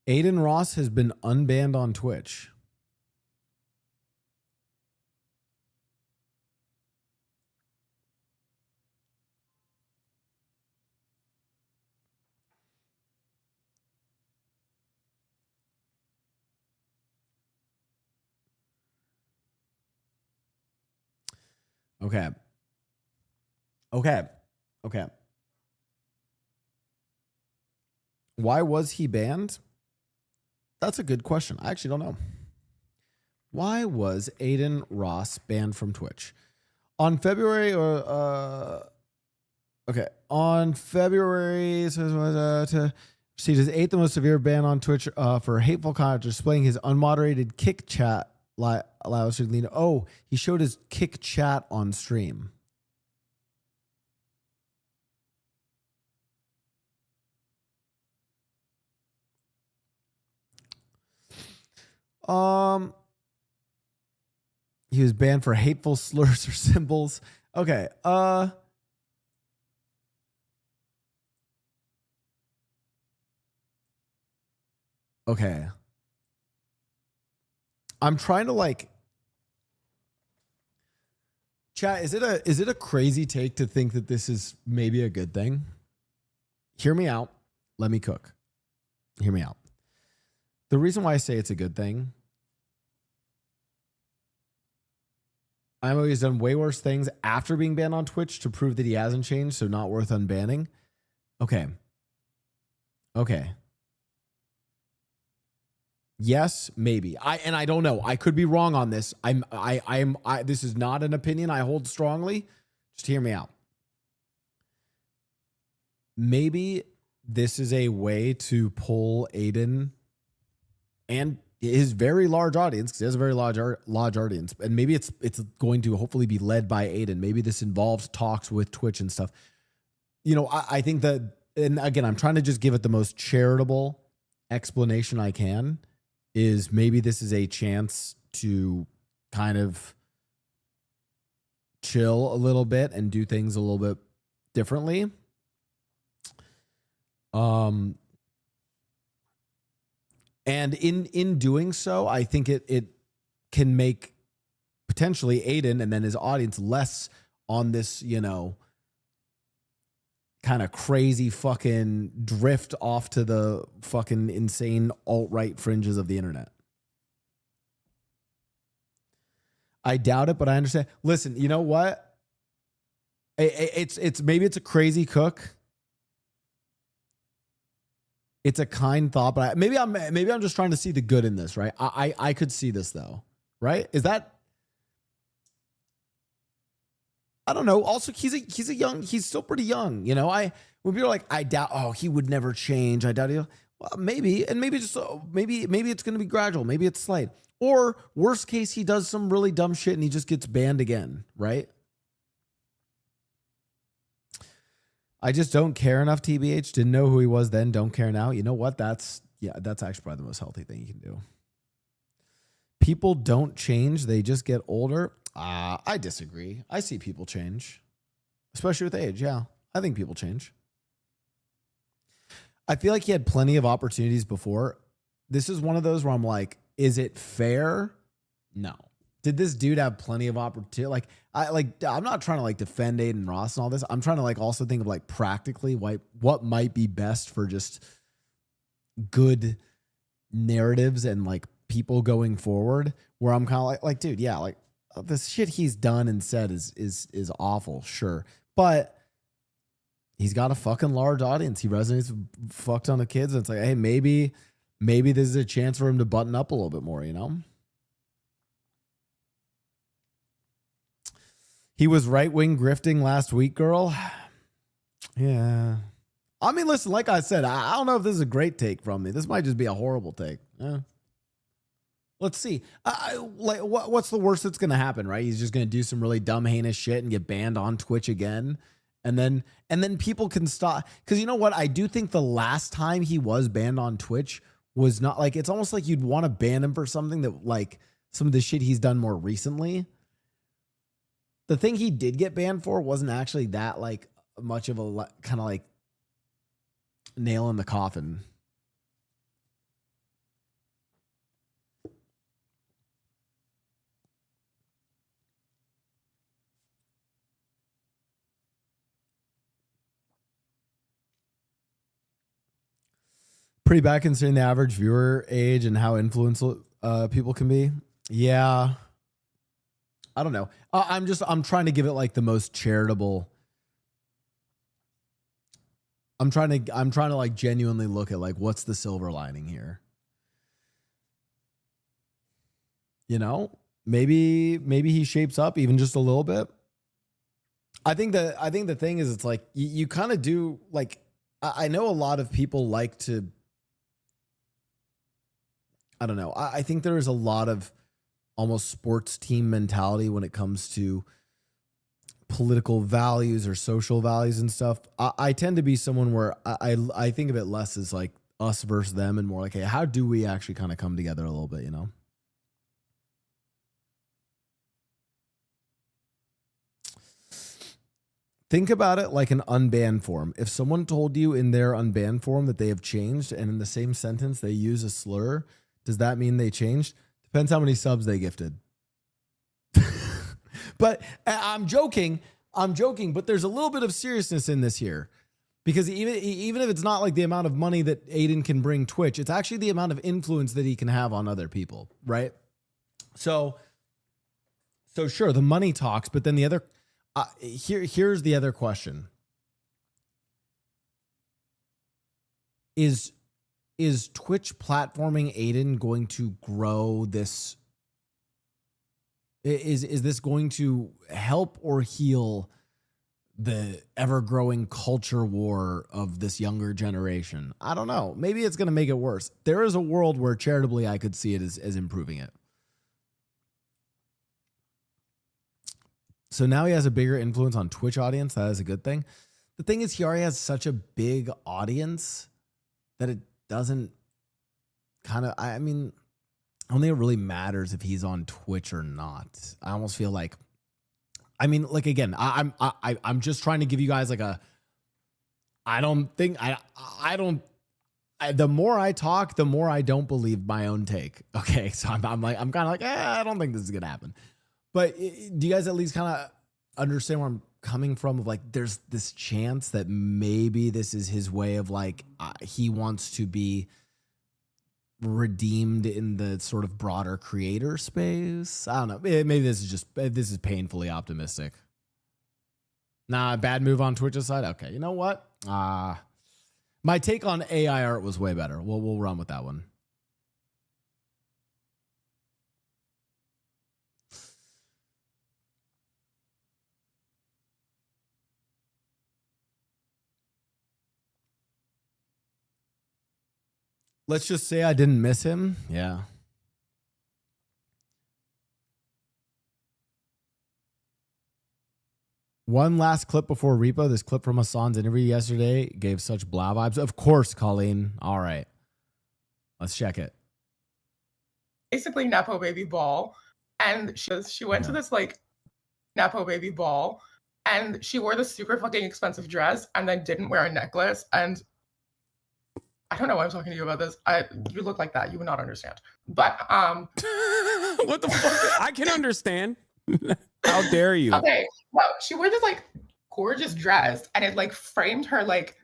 Aiden Ross has been unbanned on Twitch. Okay. Okay. Okay. Why was he banned? That's a good question. I actually don't know. Why was Aiden Ross banned from Twitch? On February on February received his 8th most severe ban on Twitch for hateful content, displaying his unmoderated kick chat. Oh, he showed his kick chat on stream. He was banned for hateful slurs or symbols. Okay. Okay. I'm trying to like chat, is it a crazy take to think that this is maybe a good thing? Hear me out. Let me cook. Hear me out. The reason why I say it's a good thing, IMO has done way worse things after being banned on Twitch to prove that he hasn't changed, so not worth unbanning. Okay. Okay. Yes, maybe. I don't know. I could be wrong on this. This is not an opinion I hold strongly. Just hear me out. Maybe this is a way to pull Aiden and his very large audience, because he has a very large audience, and maybe it's going to hopefully be led by Aiden. Maybe this involves talks with Twitch and stuff. You know, I think that, and again, I'm trying to just give it the most charitable explanation I can, is maybe this is a chance to kind of chill a little bit and do things a little bit differently. And in doing so, I think it can make potentially Aiden and then his audience less on this, you know, kind of crazy fucking drift off to the fucking insane alt-right fringes of the internet. I doubt it, but I understand. Listen, you know what? It's maybe it's a crazy cook. It's a kind thought, but maybe I'm just trying to see the good in this, right? I could see this though, right? Is that? I don't know. Also, he's still pretty young, you know. When people are like, I doubt, oh, he would never change. I doubt he'll. Well, maybe, and maybe just maybe it's going to be gradual. Maybe it's slight. Or worst case, he does some really dumb shit and he just gets banned again, right? I just don't care enough, TBH. Didn't know who he was then, don't care now. You know what? That's actually probably the most healthy thing you can do. People don't change, they just get older. I disagree. I see people change, especially with age. Yeah, I think people change. I feel like he had plenty of opportunities before. This is one of those where I'm like, is it fair? No. Did this dude have plenty of opportunity? I'm not trying to like defend Aiden Ross and all this. I'm trying to like also think of like practically what might be best for just good narratives and like people going forward, where I'm kind of like, dude, yeah, like the shit he's done and said is awful, sure. But he's got a fucking large audience. He resonates with a fuck ton of kids. And it's like, hey, maybe this is a chance for him to button up a little bit more, you know? He was right-wing grifting last week, girl. Yeah. I mean, listen, like I said, I don't know if this is a great take from me. This might just be a horrible take. Yeah. Let's see. What's the worst that's going to happen, right? He's just going to do some really dumb, heinous shit and get banned on Twitch again. And then people can stop. Because you know what? I do think the last time he was banned on Twitch was not like, it's almost like you'd want to ban him for something that like some of the shit he's done more recently. The thing he did get banned for wasn't actually that like much of a kind of like nail in the coffin. Pretty bad considering the average viewer age and how influential people can be. Yeah. I don't know. I'm trying to give it like the most charitable. I'm trying to like genuinely look at like what's the silver lining here. You know, maybe he shapes up even just a little bit. I think the thing is, it's like you kind of do like, I know a lot of people like to, I don't know. I think there is a lot of almost sports team mentality when it comes to political values or social values and stuff. I tend to be someone where I think of it less as like us versus them and more like, hey, how do we actually kind of come together a little bit, you know? Think about it like an unbanned form. If someone told you in their unbanned form that they have changed and in the same sentence they use a slur, does that mean they changed? Depends how many subs they gifted. But I'm joking, but there's a little bit of seriousness in this here. Because even if it's not like the amount of money that Aiden can bring Twitch, it's actually the amount of influence that he can have on other people, right? So sure, the money talks, but then the other here's the other question. Is Twitch platforming Aiden going to grow this? Is this going to help or heal the ever-growing culture war of this younger generation? I don't know. Maybe it's going to make it worse. There is a world where charitably I could see it as improving it. So now he has a bigger influence on Twitch audience. That is a good thing. The thing is, he already has such a big audience that it doesn't kind of, I mean, I don't think it really matters if he's on Twitch or not. I almost feel like, I mean, like, again, I'm just trying to give you guys like I don't think the more I talk, the more I don't believe my own take. Okay, so I'm kind of like, I don't think this is gonna happen. But do you guys at least kind of understand where I'm coming from? Of like, there's this chance that maybe this is his way of like, he wants to be redeemed in the sort of broader creator space. I don't know. Maybe this is painfully optimistic. Nah, bad move on Twitch's side. Okay, you know what? My take on AI art was way better. We'll run with that one. Let's just say I didn't miss him. Yeah. One last clip before Repo. This clip from Hassan's interview yesterday gave such Blau vibes. Of course, Colleen. All right. Let's check it. Basically Nepo baby ball. And she went to this like Nepo baby ball and she wore this super fucking expensive dress and then didn't wear a necklace. And I don't know why I'm talking to you about this. You look like that. You would not understand. But what the fuck? I can understand. How dare you? Okay, well, she wore this like gorgeous dress and it like framed her like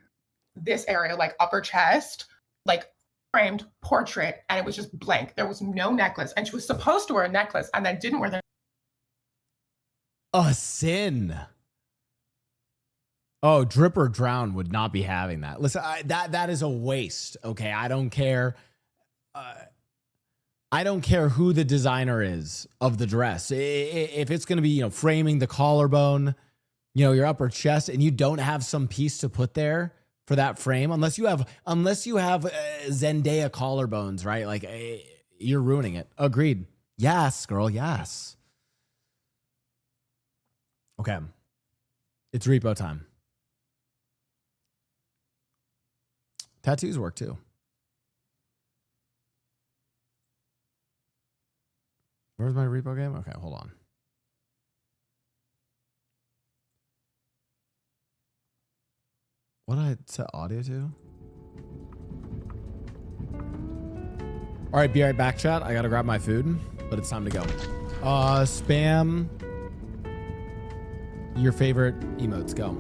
this area, like upper chest, like framed portrait, and it was just blank. There was no necklace, and she was supposed to wear a necklace and then didn't wear the. A sin. Oh, Drip or Drown would not be having that. Listen, that is a waste. Okay, I don't care. I don't care who the designer is of the dress. If it's going to be, framing the collarbone, your upper chest, and you don't have some piece to put there for that frame, unless you have Zendaya collarbones, right? Like, you're ruining it. Agreed. Yes, girl. Yes. Okay. It's Repo time. Tattoos work too. Where's my Repo game? Okay, hold on. What did I set audio to? All right, be right back, chat. I gotta grab my food, but it's time to go. Spam your favorite emotes. Go.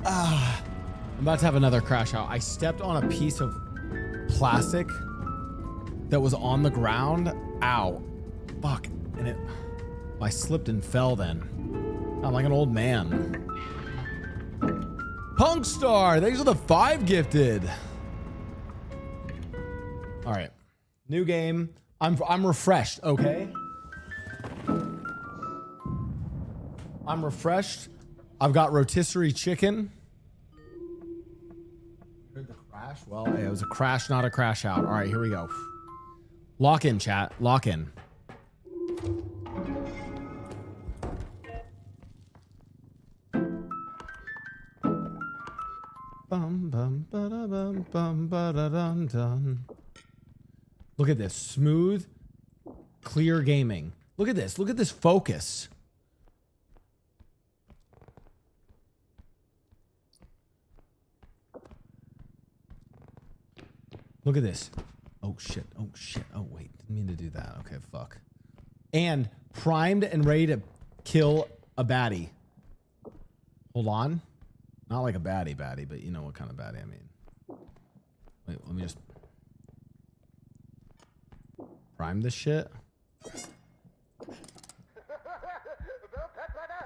I'm about to have another crash out. I stepped on a piece of plastic that was on the ground. Ow. Fuck. And I slipped and fell then. I'm like an old man. Punk Star, thanks for the 5 gifted. All right. New game. I'm refreshed, okay? I'm refreshed. I've got rotisserie chicken. Heard the crash? Well, it was a crash, not a crash out. All right, here we go. Lock in, chat. Lock in. Bum bum ba da bum bum ba da dum dum. Look at this smooth, clear gaming. Look at this. Look at this focus. Look at this. Oh shit. Oh shit. Oh wait. Didn't mean to do that. Okay, fuck. And primed and ready to kill a baddie. Hold on. Not like a baddie, but you know what kind of baddie I mean. Wait, let me just prime this shit.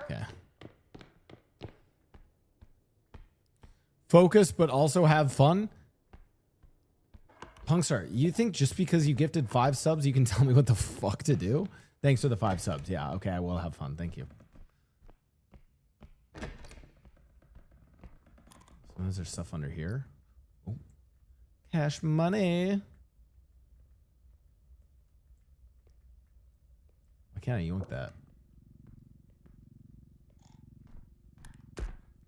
Okay. Focus, but also have fun. Punkstar, you think just because you gifted 5 subs, you can tell me what the fuck to do? Thanks for the 5 subs. Yeah, okay, I will have fun. Thank you. So is there stuff under here? Oh. Cash money. Why can't I yoink that?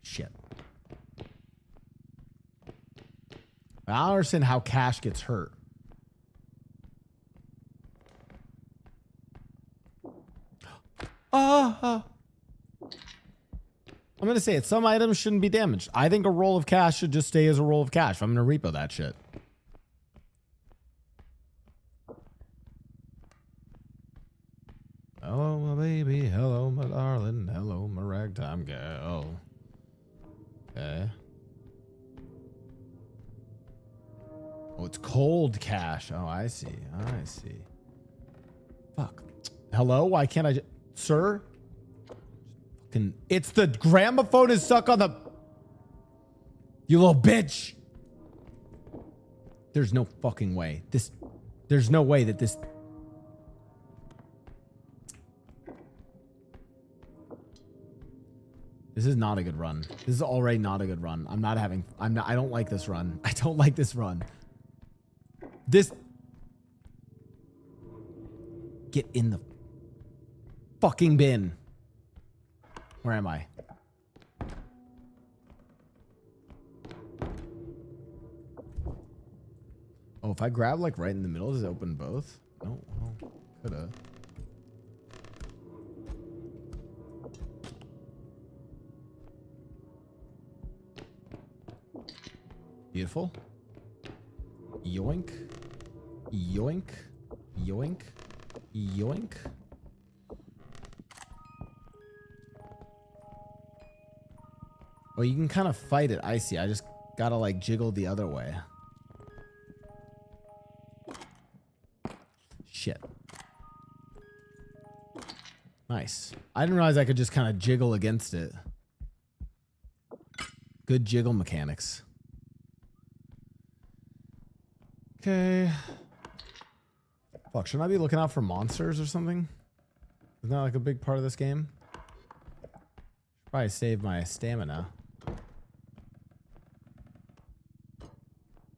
Shit. I don't understand how Cash gets hurt. I'm going to say it. Some items shouldn't be damaged. I think a roll of cash should just stay as a roll of cash. I'm going to repo that shit. Hello, my baby. Hello, my darling. Hello, my ragtime gal. Okay. Oh, it's cold cash. Oh, I see. I see. Fuck. Hello? Why can't I just... Sir? Fucking... It's the gramophone is stuck on the... You little bitch. There's no fucking way. There's no way that this... This is not a good run. This is already not a good run. I don't like this run. I don't like this run. Get in the fucking bin. Where am I? Oh, if I grab like right in the middle, does it open both? Oh, well, coulda. Beautiful. Yoink. Yoink. Yoink. Yoink. Oh, you can kind of fight it. I see. I just gotta like jiggle the other way. Shit. Nice. I didn't realize I could just kind of jiggle against it. Good jiggle mechanics. Okay. Fuck, shouldn't I be looking out for monsters or something? Isn't that like a big part of this game? Should probably save my stamina.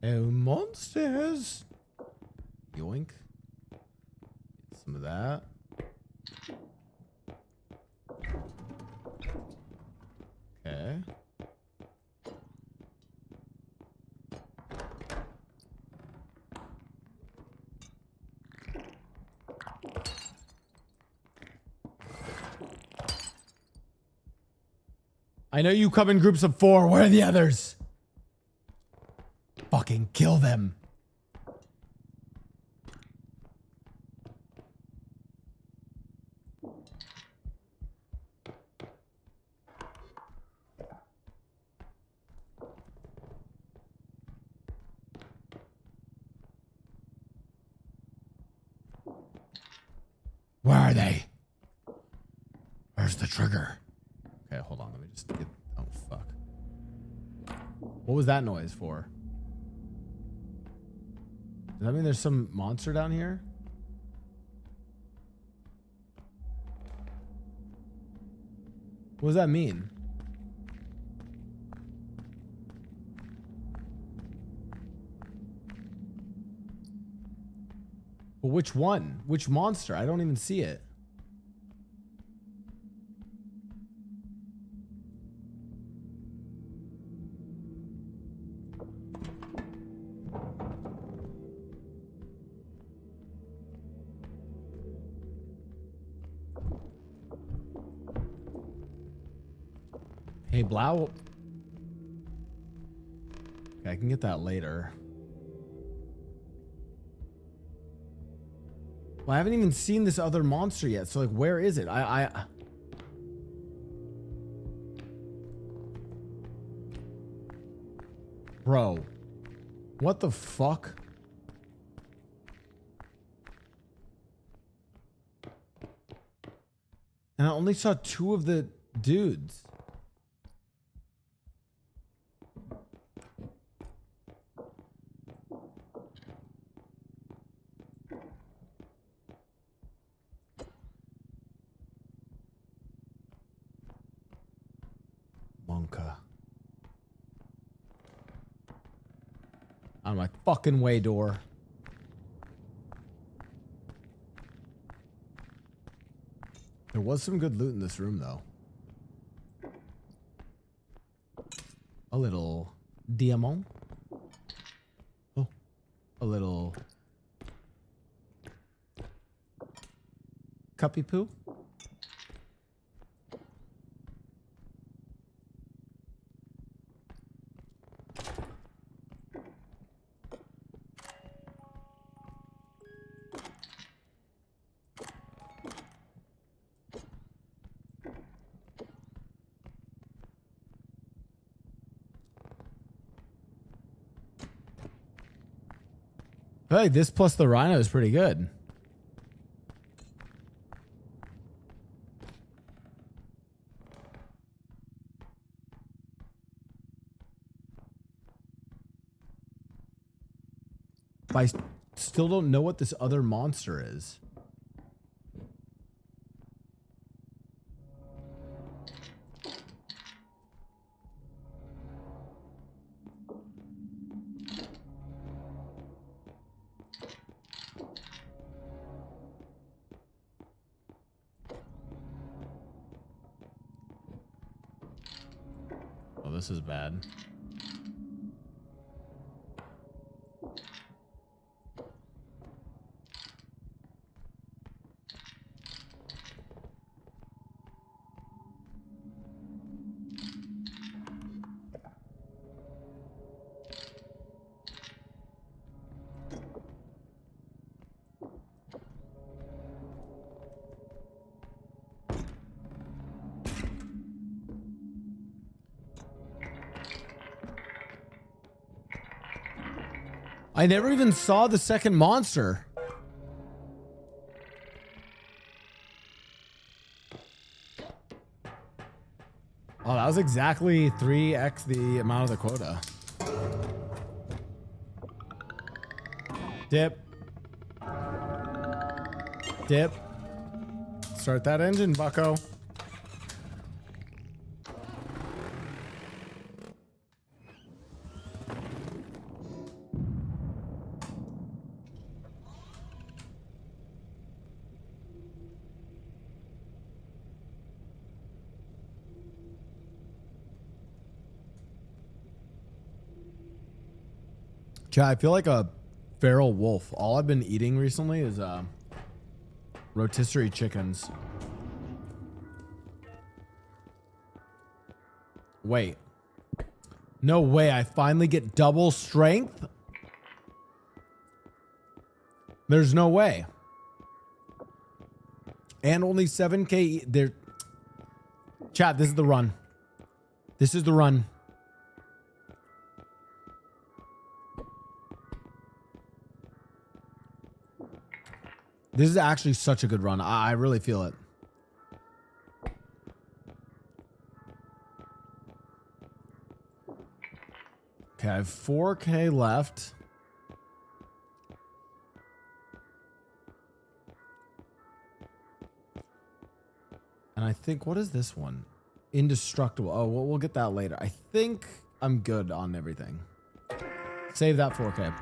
Oh, monsters! Yoink. Get some of that. Okay. I know you come in groups of 4. Where are the others? Fucking kill them. are they? Where's the trigger? Okay, hold on. Let me just get... Oh, fuck. What was that noise for? Does that mean there's some monster down here? What does that mean? But which one? Which monster? I don't even see it. Hey, Blau. Okay, I can get that later. Well, I haven't even seen this other monster yet. So, like, where is it? Bro. What the fuck? And I only saw 2 of the dudes. Monka. Out of my fucking way, door. There was some good loot in this room, though. A little diamond. Oh, a little cuppy poo. I feel like this plus the rhino is pretty good. But I still don't know what this other monster is. Oh, this is bad. I never even saw the second monster. Oh, that was exactly 3x the amount of the quota. Dip. Dip. Start that engine, bucko. I feel like a feral wolf. All I've been eating recently is rotisserie chickens. Wait. No way. I finally get double strength? There's no way. And only 7k. There. Chat, this is the run. This is the run. This is actually such a good run. I really feel it. Okay, I have 4K left. And I think, what is this one? Indestructible. Oh, we'll get that later. I think I'm good on everything. Save that 4K.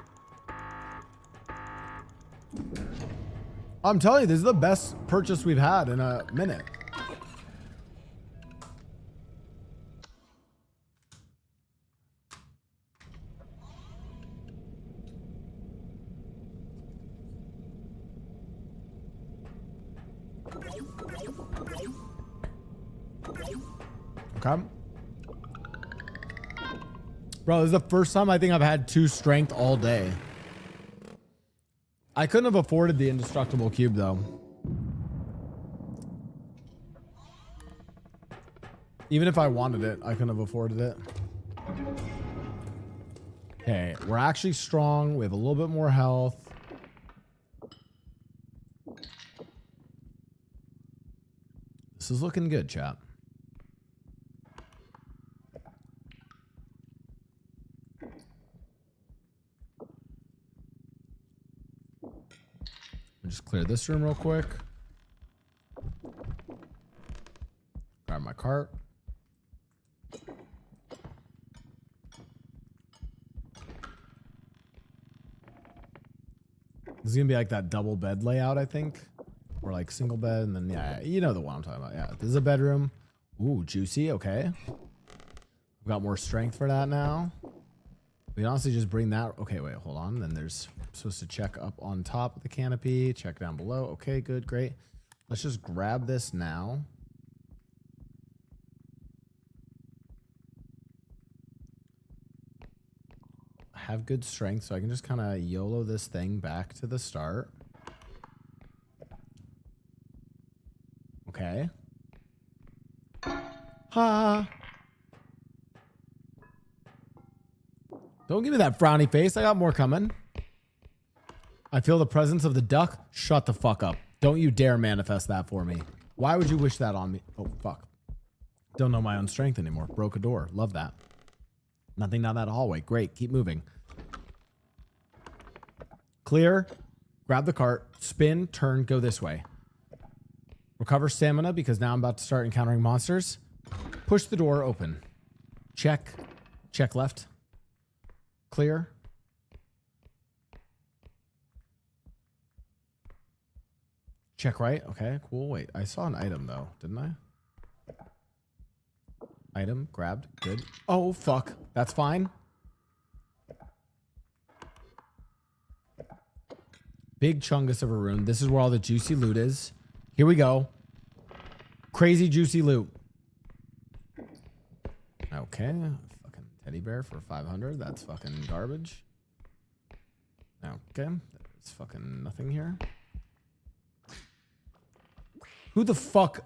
I'm telling you, this is the best purchase we've had in a minute. Okay. Bro, this is the first time I think I've had 2 strength all day. I couldn't have afforded the indestructible cube though. Even if I wanted it, I couldn't have afforded it. Okay, we're actually strong. We have a little bit more health. This is looking good, chat. Just clear this room real quick. Grab my cart. This is gonna be like that double bed layout, I think. Or like single bed, and then yeah, you know the one I'm talking about. Yeah, this is a bedroom. Ooh, juicy, okay. We've got more strength for that now. We can honestly just bring that. Okay, wait, hold on. Then there's supposed to check up on top of the canopy, check down below. Okay, good, great. Let's just grab this now. I have good strength, so I can just kind of YOLO this thing back to the start. Okay. Ha. Don't give me that frowny face. I got more coming. I feel the presence of the duck. Shut the fuck up. Don't you dare manifest that for me. Why would you wish that on me? Oh, fuck. Don't know my own strength anymore. Broke a door. Love that. Nothing down that hallway. Great. Keep moving. Clear. Grab the cart. Spin. Turn. Go this way. Recover stamina because now I'm about to start encountering monsters. Push the door open. Check. Check left. Clear. Check right. Okay, cool. Wait, I saw an item though, didn't I? Item grabbed. Good. Oh, fuck. That's fine. Big chungus of a room. This is where all the juicy loot is. Here we go. Crazy juicy loot. Okay. Fucking teddy bear for 500. That's fucking garbage. Okay. There's fucking nothing here. Who the fuck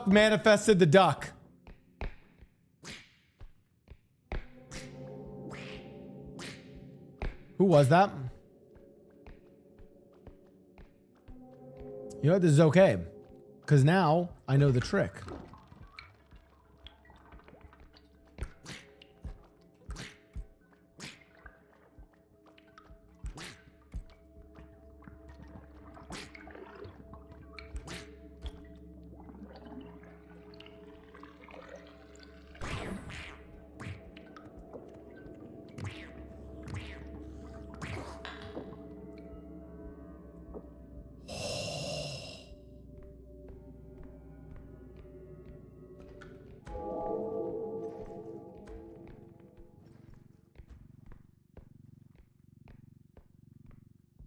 manifested the duck? Who was that? You know what? This is okay. Because now I know the trick.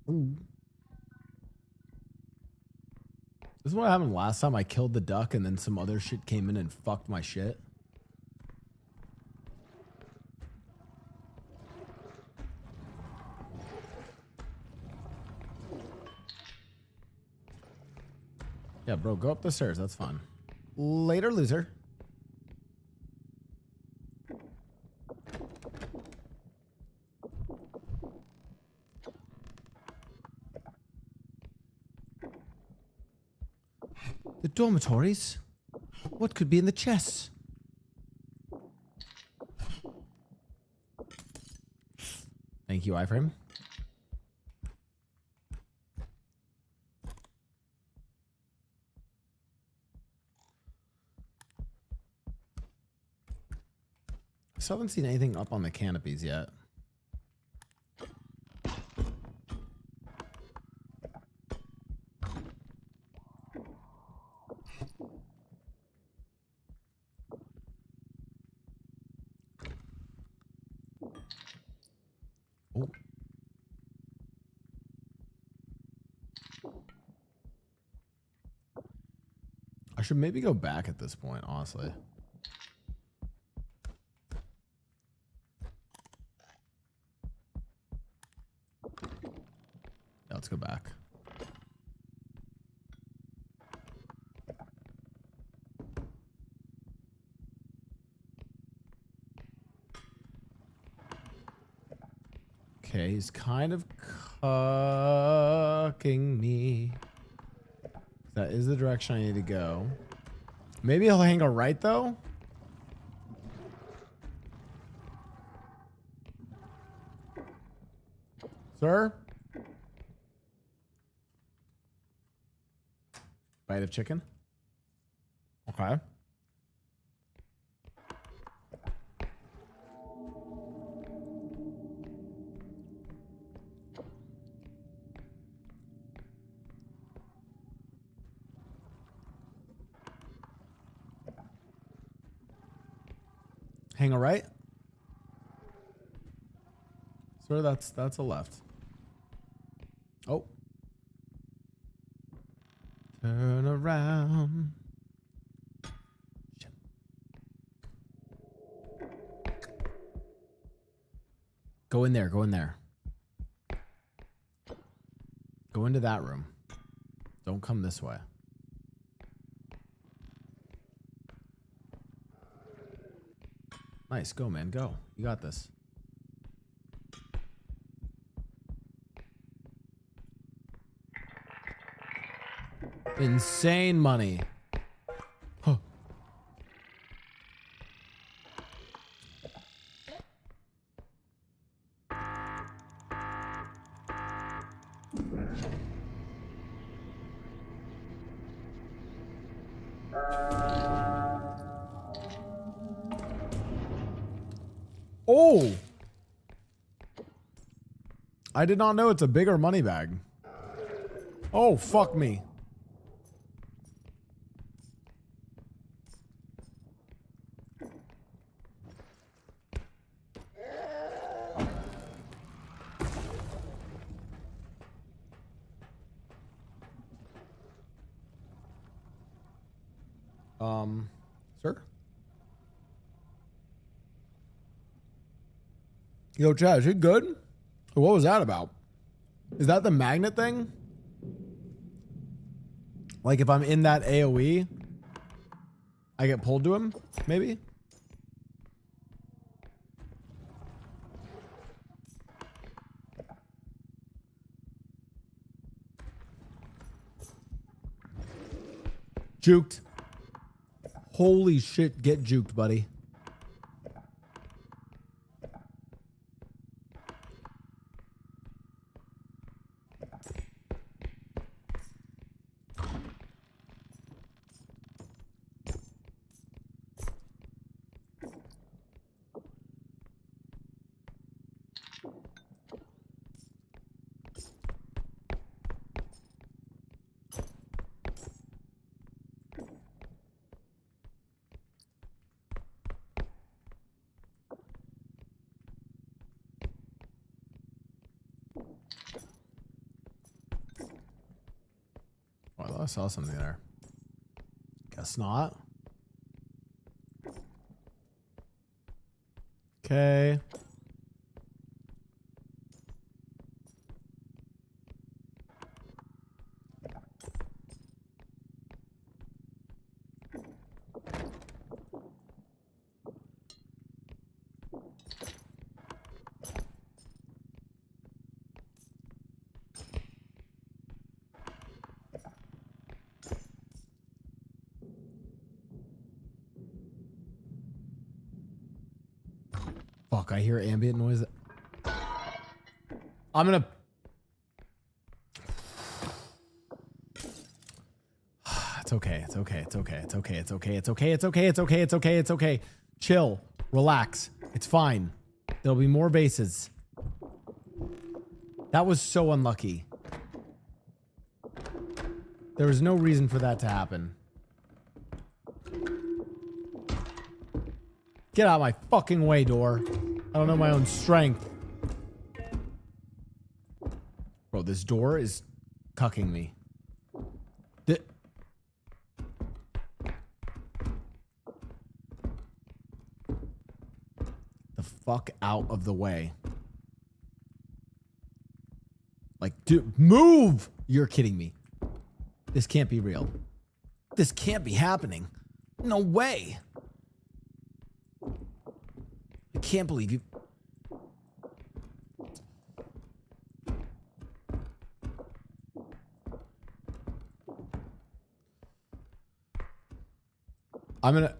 Ooh. This is what happened last time. I killed the duck and then some other shit came in and fucked my shit. Yeah, bro, go up the stairs. That's fine. Later, loser. The dormitories? What could be in the chests? Thank you, iframe. I still haven't seen anything up on the canopies yet. Oh. I should maybe go back at this point, honestly. Yeah, let's go back. Okay, he's kind of cucking me. That is the direction I need to go. Maybe he'll hang a right, though? Sir? Bite of chicken? Okay. Hang a right? Sir, that's a left. Oh. Turn around. Shit. Go in there, go in there. Go into that room. Don't come this way. Nice, go man, go. You got this. Insane money. Huh. Oh! I did not know it's a bigger money bag. Oh, fuck me. Sir? Yo, Chad, is it good? What was that about? Is that the magnet thing? Like if I'm in that AoE, I get pulled to him, maybe? Juked. Holy shit, get juked, buddy. Oh, I thought I saw something there. Guess not. Okay. Fuck, I hear ambient noise. I'm gonna... It's okay. It's okay. It's okay. It's okay. It's okay. It's okay. It's okay. It's okay. It's okay. It's okay. Chill. Relax. It's fine. There'll be more bases. That was so unlucky. There was no reason for that to happen. Get out of my fucking way, door. I don't know my own strength. Bro, this door is cucking me. The fuck out of the way. Like, dude, move! You're kidding me. This can't be real. This can't be happening. No way. I can't believe you. I'm gonna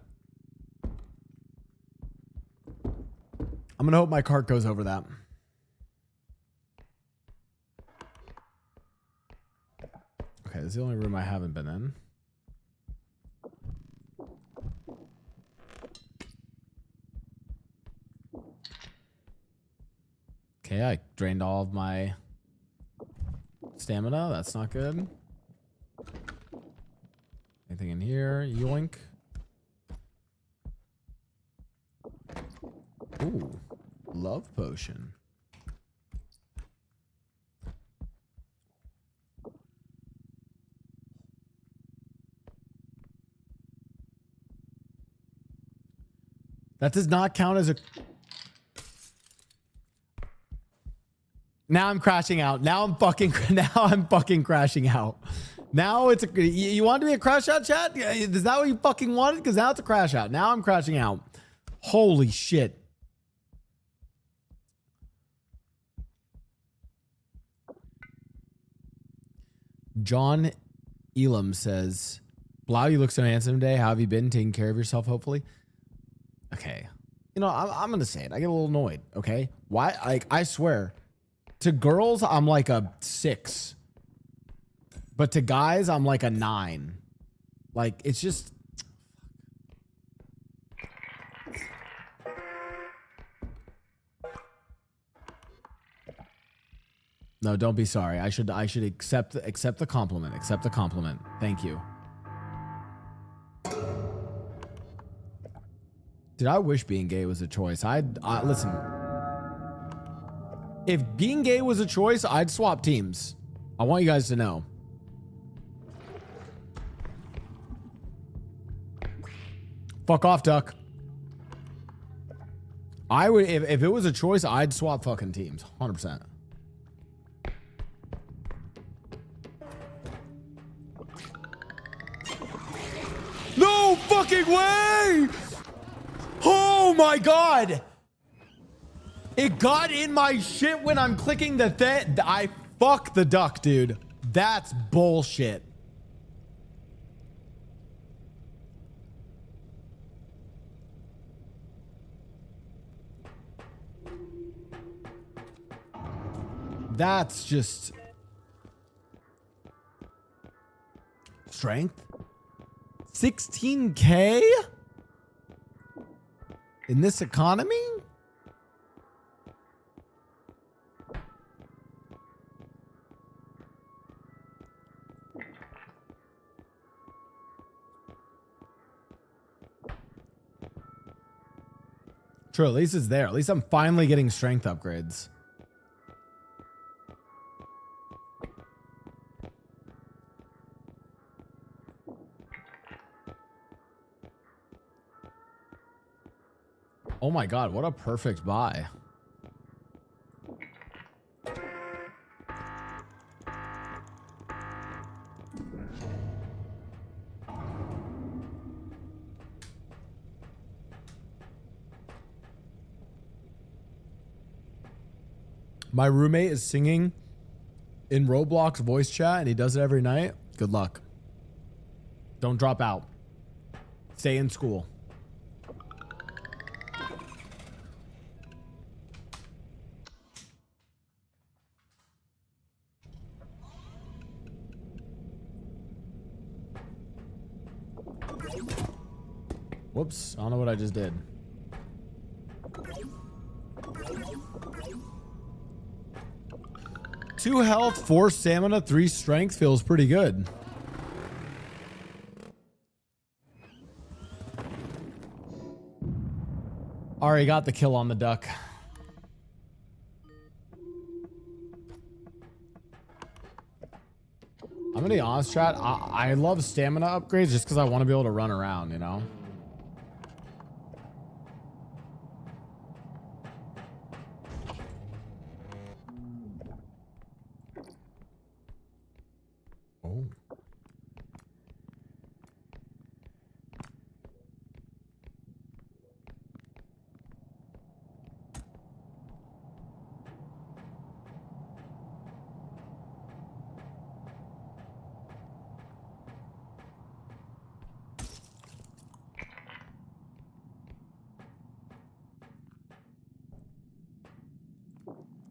hope my cart goes over that. Okay, this is the only room I haven't been in. Okay, I drained all of my stamina. That's not good. Anything in here? Yoink. Ooh, love potion. That does not count as a... Now I'm crashing out. Now I'm fucking crashing out. Now it's a... You want it to be a crash out, chat? Is that what you fucking wanted? Because now it's a crash out. Now I'm crashing out. Holy shit. John Elam says, Blau, you look so handsome today. How have you been? Taking care of yourself, hopefully. Okay. You know, I'm going to say it. I get a little annoyed, okay? Why? Like, I swear, to girls, I'm like a 6. But to guys, I'm like a 9. Like, it's just... No, don't be sorry. I should accept the compliment. Accept the compliment. Thank you. Dude, I wish being gay was a choice. Listen. If being gay was a choice, I'd swap teams. I want you guys to know. Fuck off, duck. I would, if it was a choice, I'd swap fucking teams. 100%. No fucking way! Oh my god! It got in my shit when I'm clicking the thing. I fuck the duck, dude. That's bullshit. That's just... Strength? 16K? In this economy? True, at least it's there. At least I'm finally getting strength upgrades. Oh my god, what a perfect buy. My roommate is singing in Roblox voice chat and he does it every night. Good luck. Don't drop out. Stay in school. Whoops, I don't know what I just did. Two health, 4 stamina, 3 strength feels pretty good. Already got the kill on the duck. I'm gonna be honest, chat. I love stamina upgrades just because I want to be able to run around, you know? Oh.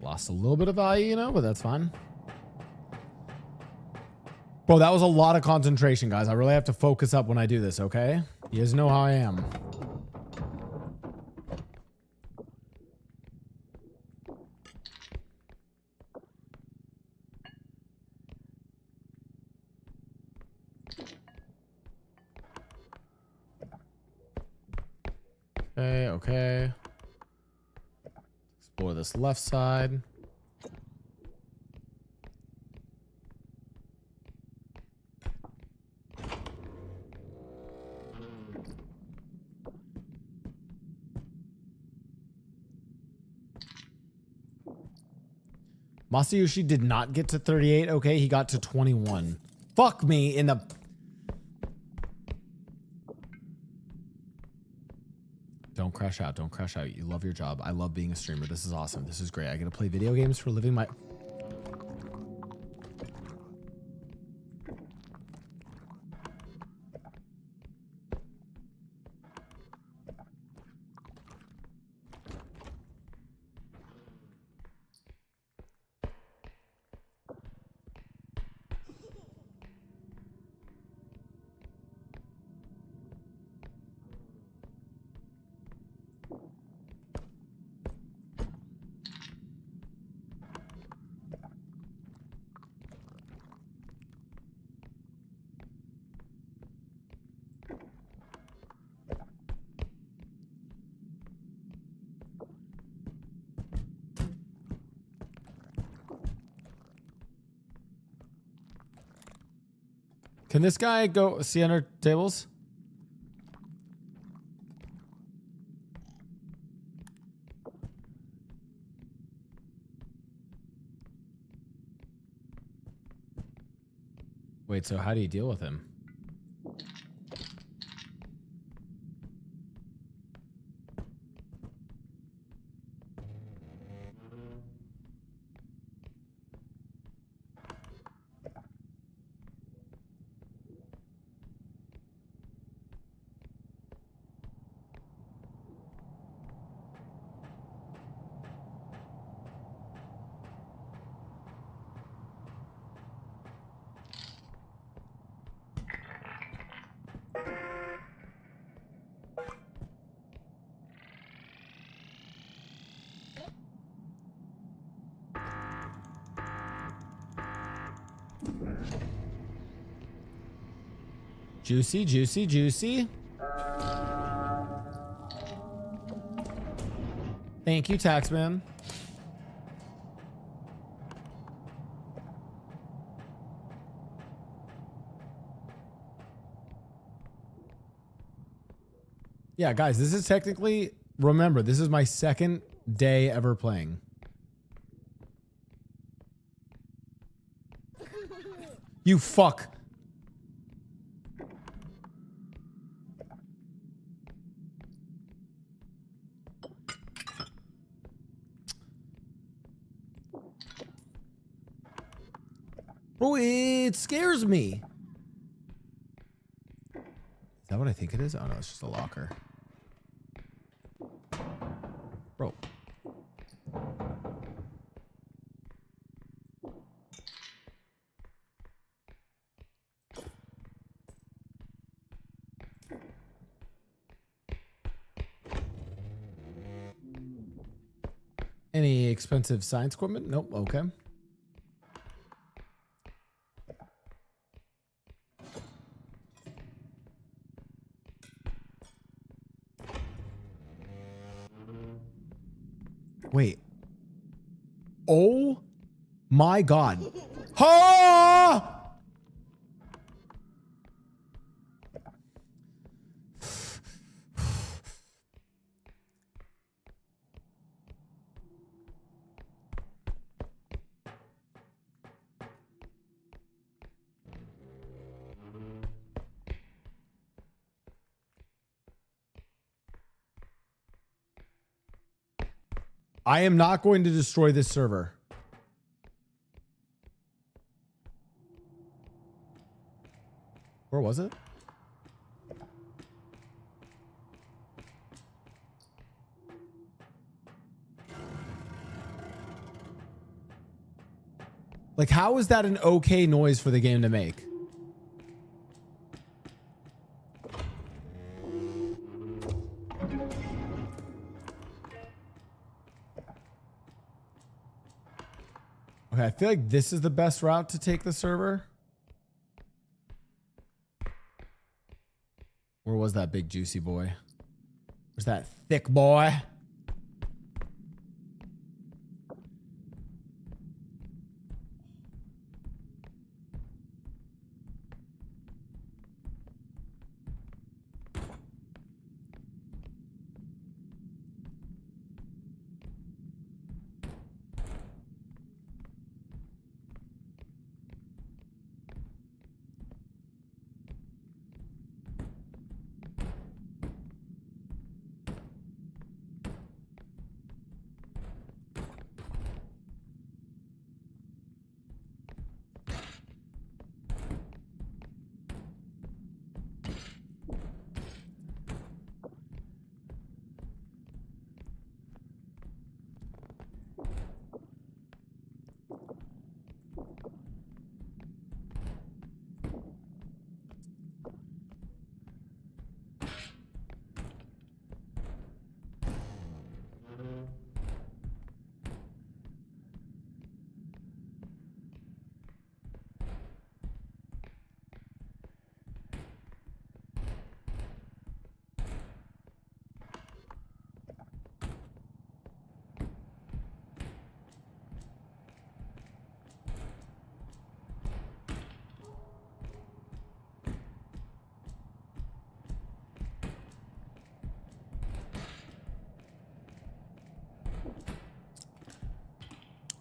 Lost a little bit of value, you know, but that's fine. Bro, that was a lot of concentration, guys. I really have to focus up when I do this, okay? You guys know how I am. Okay, okay. Explore this left side. Masayoshi did not get to 38. Okay, he got to 21. Fuck me in the... Don't crash out. Don't crash out. You love your job. I love being a streamer. This is awesome. This is great. I get to play video games for living my... Can this guy go see under tables? Wait, so how do you deal with him? Juicy, juicy, juicy. Thank you, Taxman. Yeah, guys, this is technically, remember, this is my second day ever playing. You fuck. Bro, it scares me. Is that what I think it is? Oh no, it's just a locker. Bro. Any expensive science equipment? Nope. Okay. Wait. Oh my God. Ha! I am not going to destroy this server. Where was it? Like, how is that an okay noise for the game to make? Okay, I feel like this is the best route to take the server. Where was that big juicy boy? Where's that thick boy?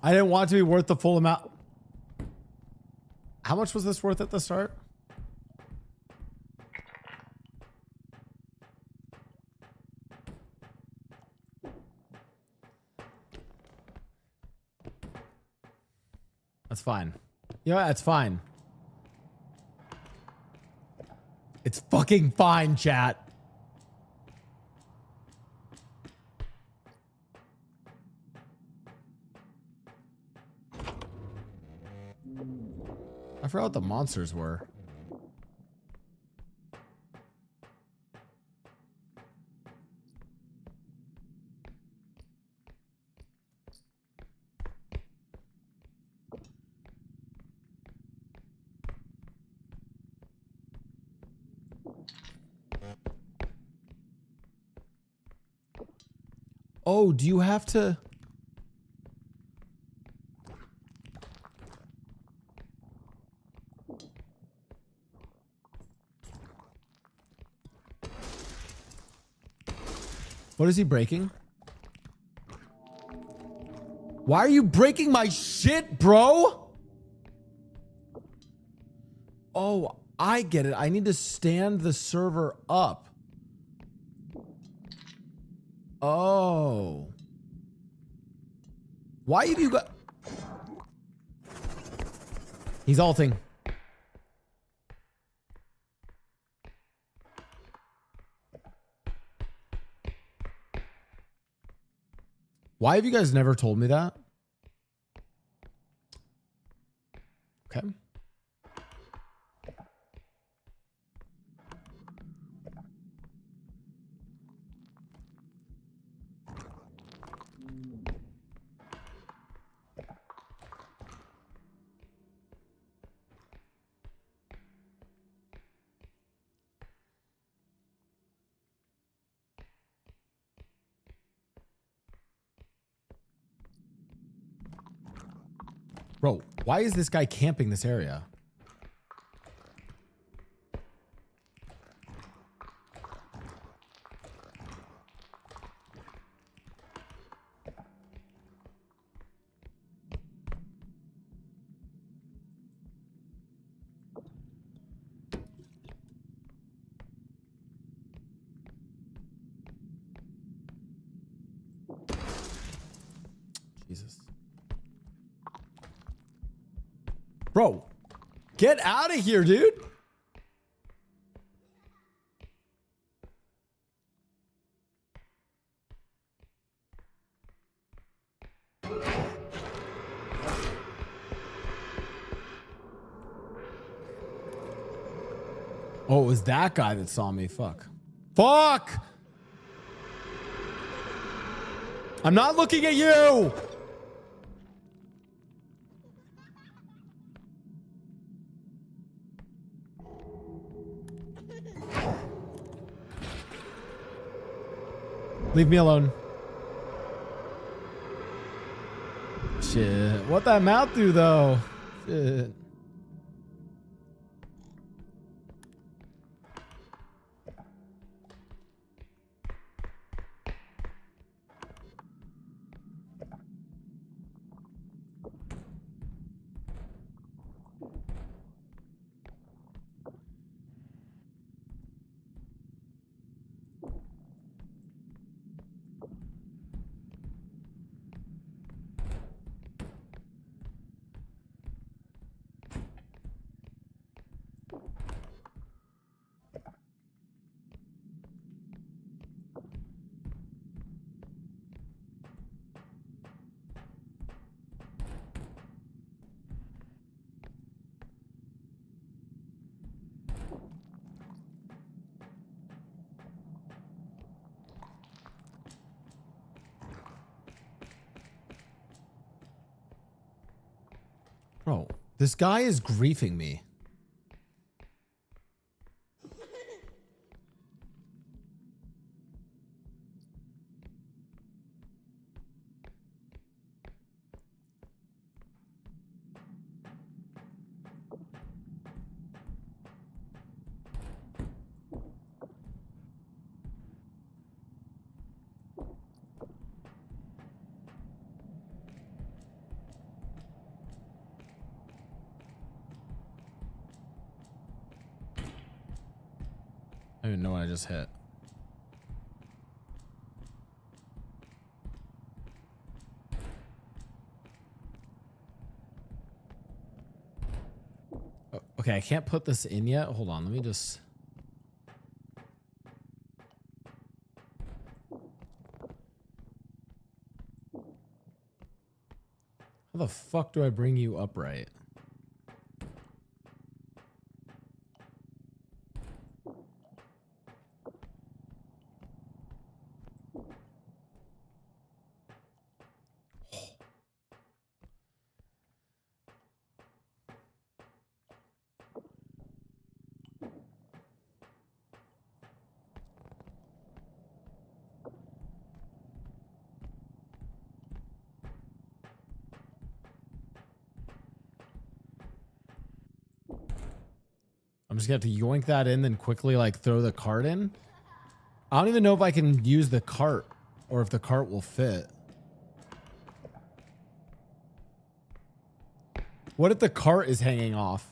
I didn't want it to be worth the full amount. How much was this worth at the start? That's fine. Yeah, that's fine. It's fucking fine, chat. I forgot what the monsters were. Oh, do you have to... What is he breaking? Why are you breaking my shit, bro? Oh, I get it. I need to stand the server up. Oh. Why have you got... He's ulting. Why have you guys never told me that? Okay. Bro, why is this guy camping this area? Jesus. Bro, get out of here, dude. Oh, it was that guy that saw me. Fuck. Fuck! I'm not looking at you! Leave me alone. Shit. What that mouth do, though? Shit. Bro, this guy is griefing me. I don't even know what I just hit. Okay, I can't put this in yet. Hold on, let me just... How the fuck do I bring you upright? I'm just gonna have to yoink that in, then quickly like throw the cart in. I don't even know if I can use the cart or if the cart will fit. What if the cart is hanging off?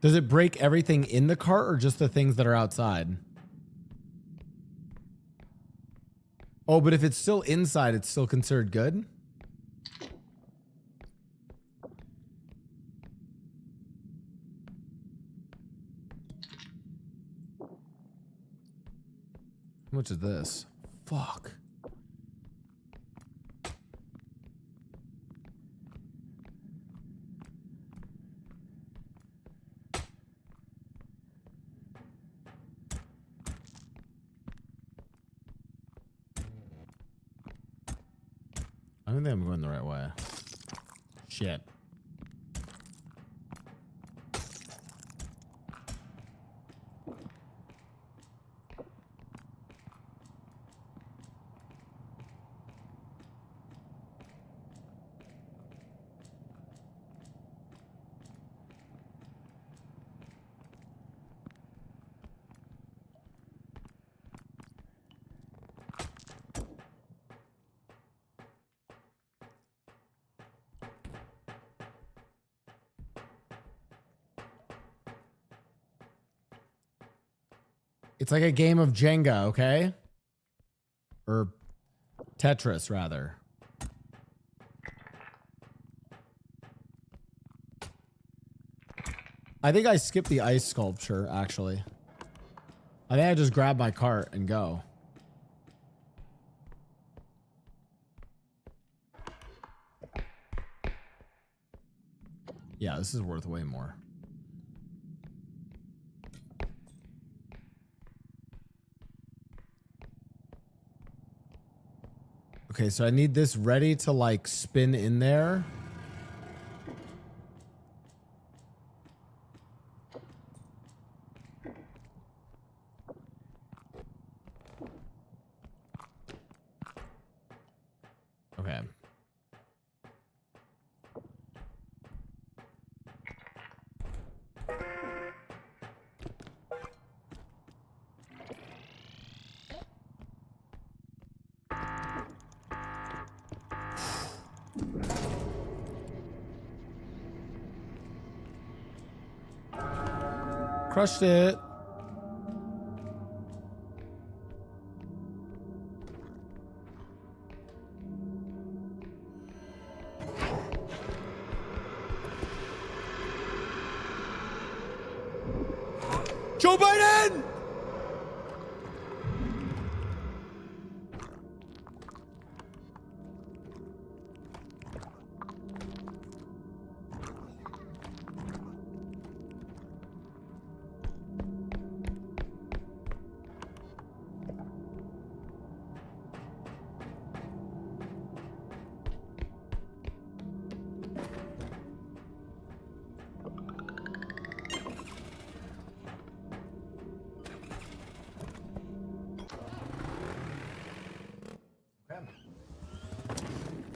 Does it break everything in the cart or just the things that are outside? Oh, but if it's still inside, it's still considered good? How much is this? Fuck. I don't think I'm going the right way. Shit. It's like a game of Jenga, okay? Or Tetris, rather. I think I skipped the ice sculpture, actually. I think I just grab my cart and go. Yeah, this is worth way more. Okay, so I need this ready to like spin in there. Okay. Crushed it. Joe Biden!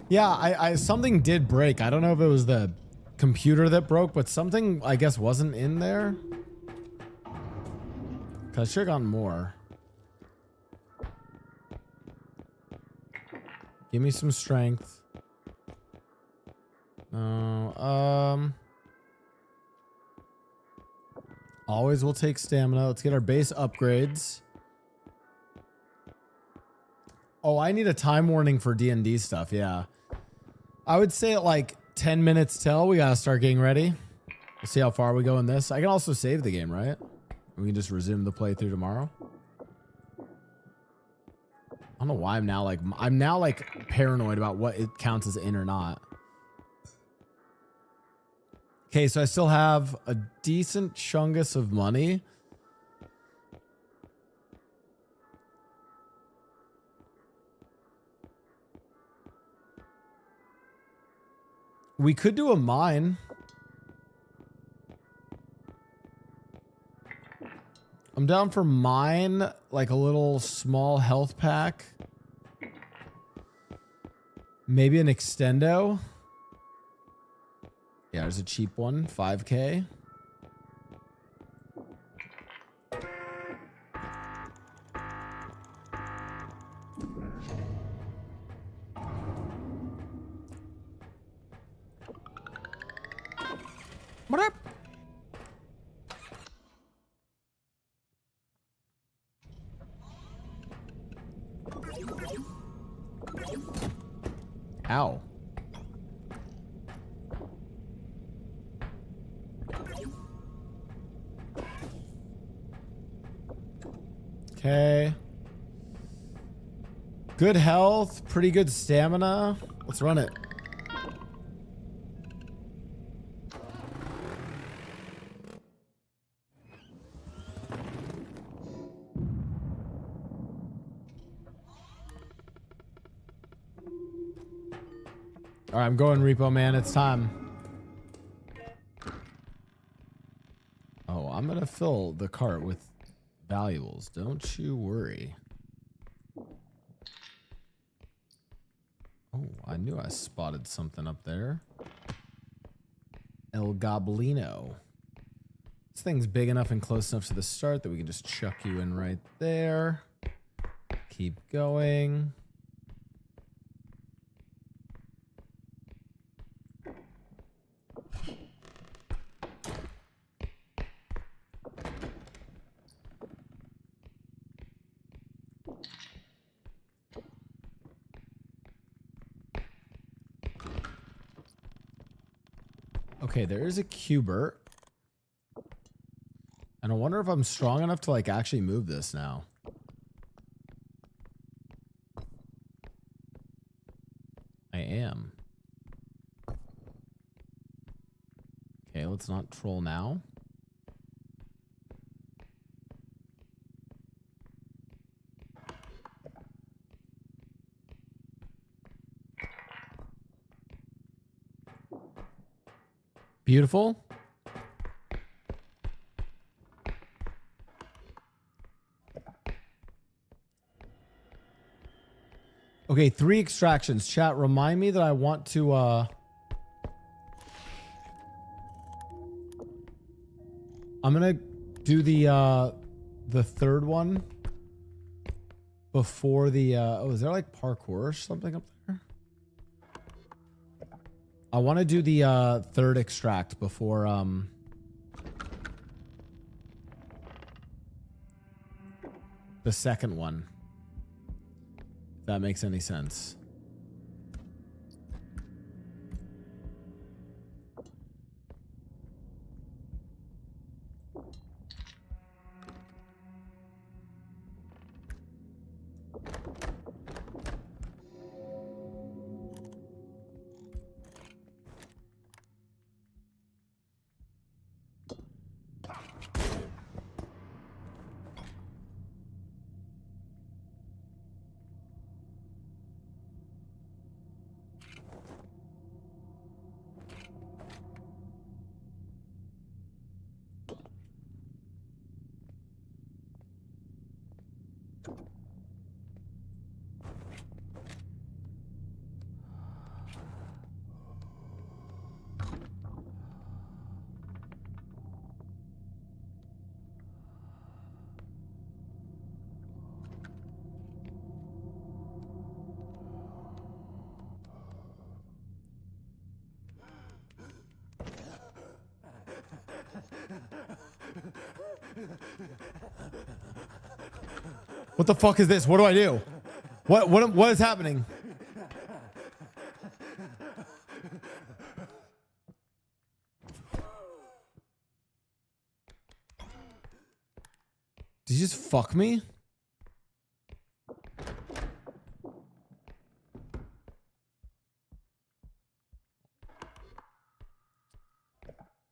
Yeah, I something did break. I don't know if it was the computer that broke, but something I guess wasn't in there. Cause I should have gotten more. Give me some strength. No, always will take stamina. Let's get our base upgrades. Oh, I need a time warning for D&D stuff. Yeah. I would say at like 10 minutes till we gotta start getting ready. We'll see how far we go in this. I can also save the game, right? We can just resume the playthrough tomorrow. I don't know why I'm now like paranoid about what it counts as in or not. Okay, so I still have a decent chungus of money. We could do a mine. I'm down for mine, like a little small health pack. Maybe an extendo. Yeah, there's a cheap one, 5K. What up? Ow. Okay. Good health, pretty good stamina. Let's run it. All right, I'm going Repo, man. It's time. Oh, I'm going to fill the cart with valuables. Don't you worry. Oh, I knew I spotted something up there. El Goblino. This thing's big enough and close enough to the start that we can just chuck you in right there. Keep going. Okay, there is a Cubert. And I wonder if I'm strong enough to like actually move this now. I am. Okay, let's not troll now. Beautiful. Okay, 3 extractions. Chat, remind me that I want to I'm gonna do the third one before the oh, is there like parkour or something up there? I want to do the third extract before the second one. If that makes any sense. What the fuck is this? What do I do? What is happening? Did you just fuck me?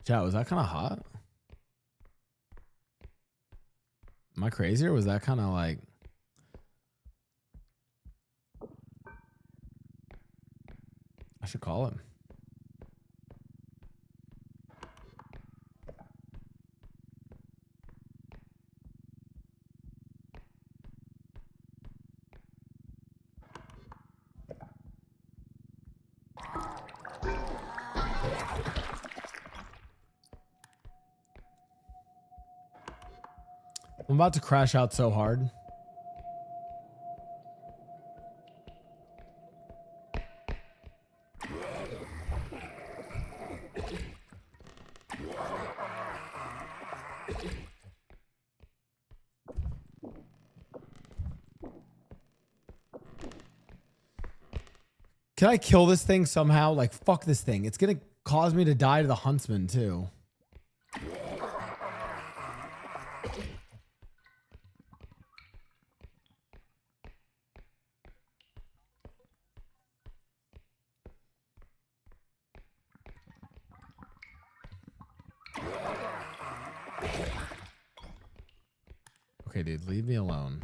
Chat, was that kind of hot? Am I crazy or was that kind of like... I should call him. I'm about to crash out so hard. Can I kill this thing somehow? Like, fuck this thing. It's gonna cause me to die to the huntsman, too. Okay, dude, leave me alone.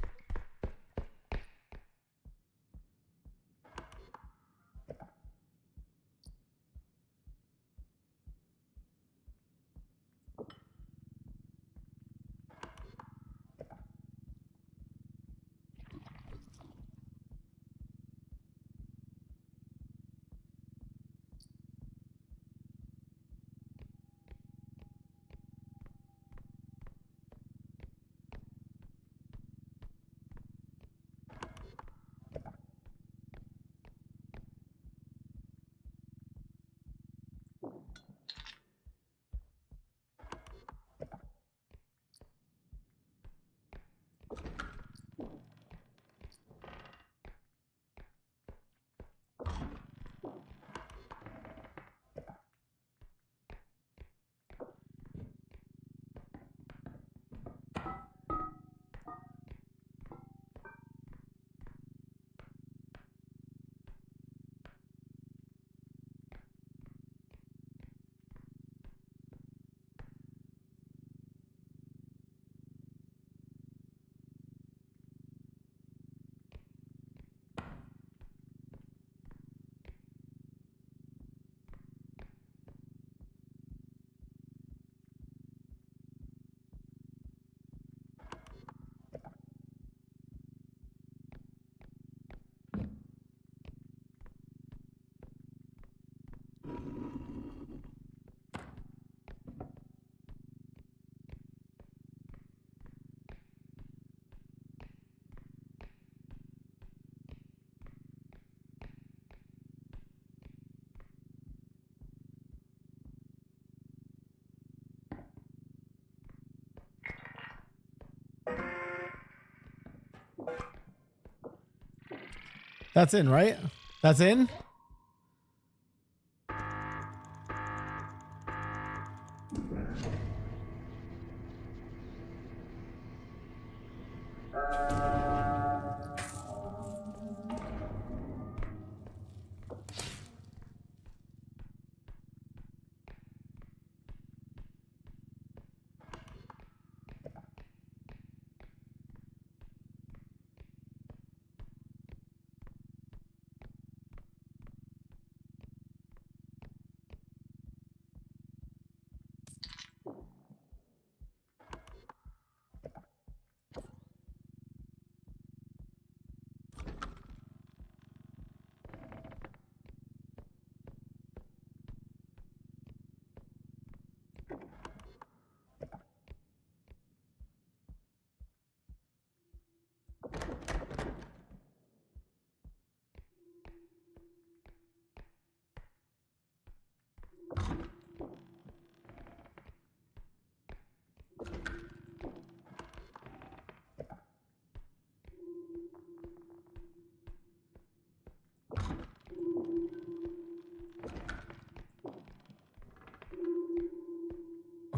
That's in, right? That's in?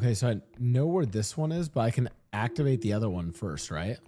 Okay, so I know where this one is, but I can activate the other one first, right?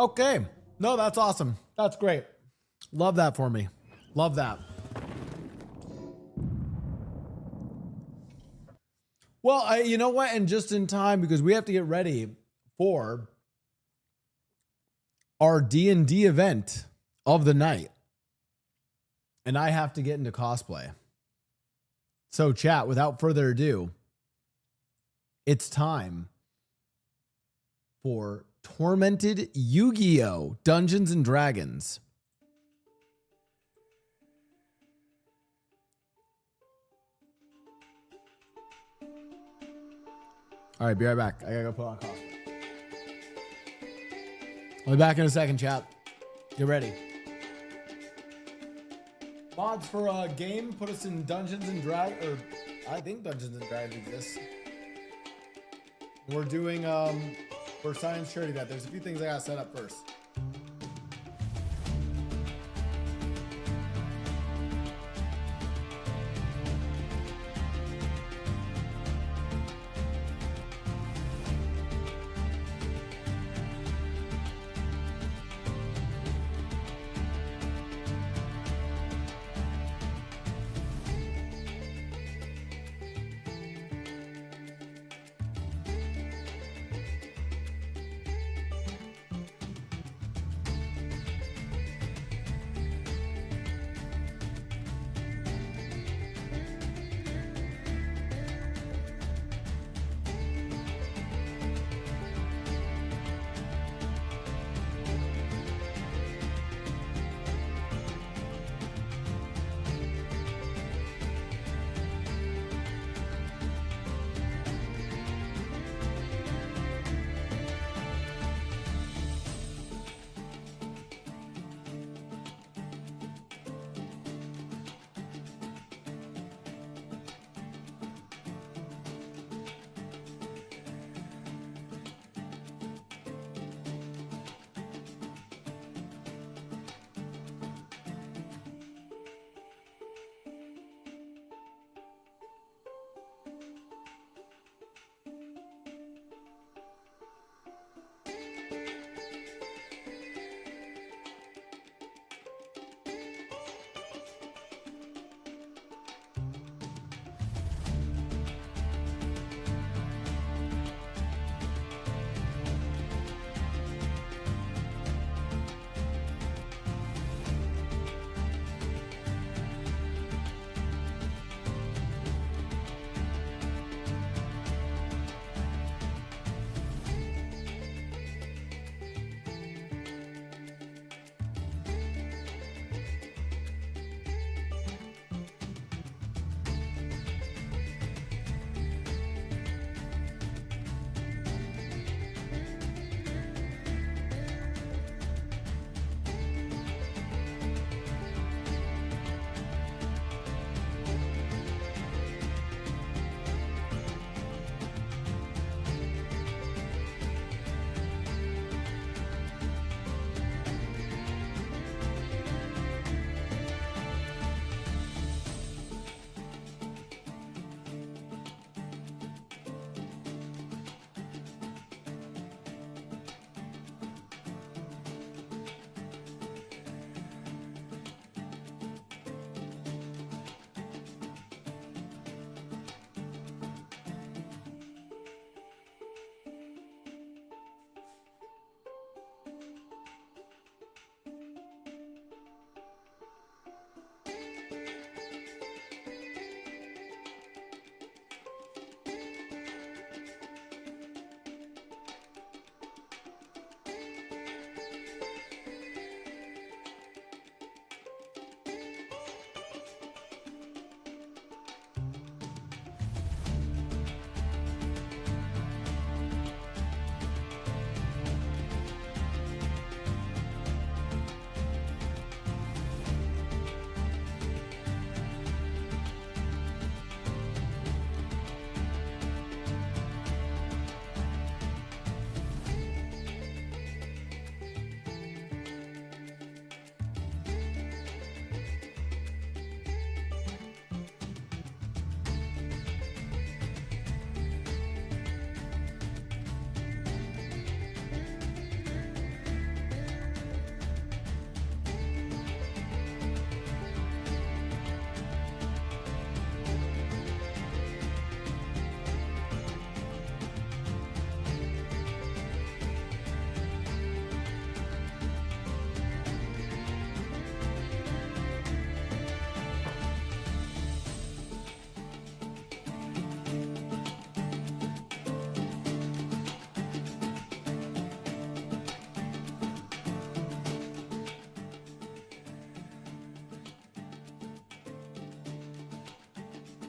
Okay. No, that's awesome. That's great. Love that for me. Love that. Well, you know what? And just in time, because we have to get ready for our D&D event of the night. And I have to get into cosplay. So chat, without further ado, it's time for Tormented Yu-Gi-Oh! Dungeons and Dragons. All right, be right back. I gotta go put on coffee. I'll be back in a second, chat. Get ready. Mods for a game, put us in Dungeons and Dragons, or I think Dungeons and Dragons exists. We're doing for Science Charity Event. There's a few things I gotta set up first.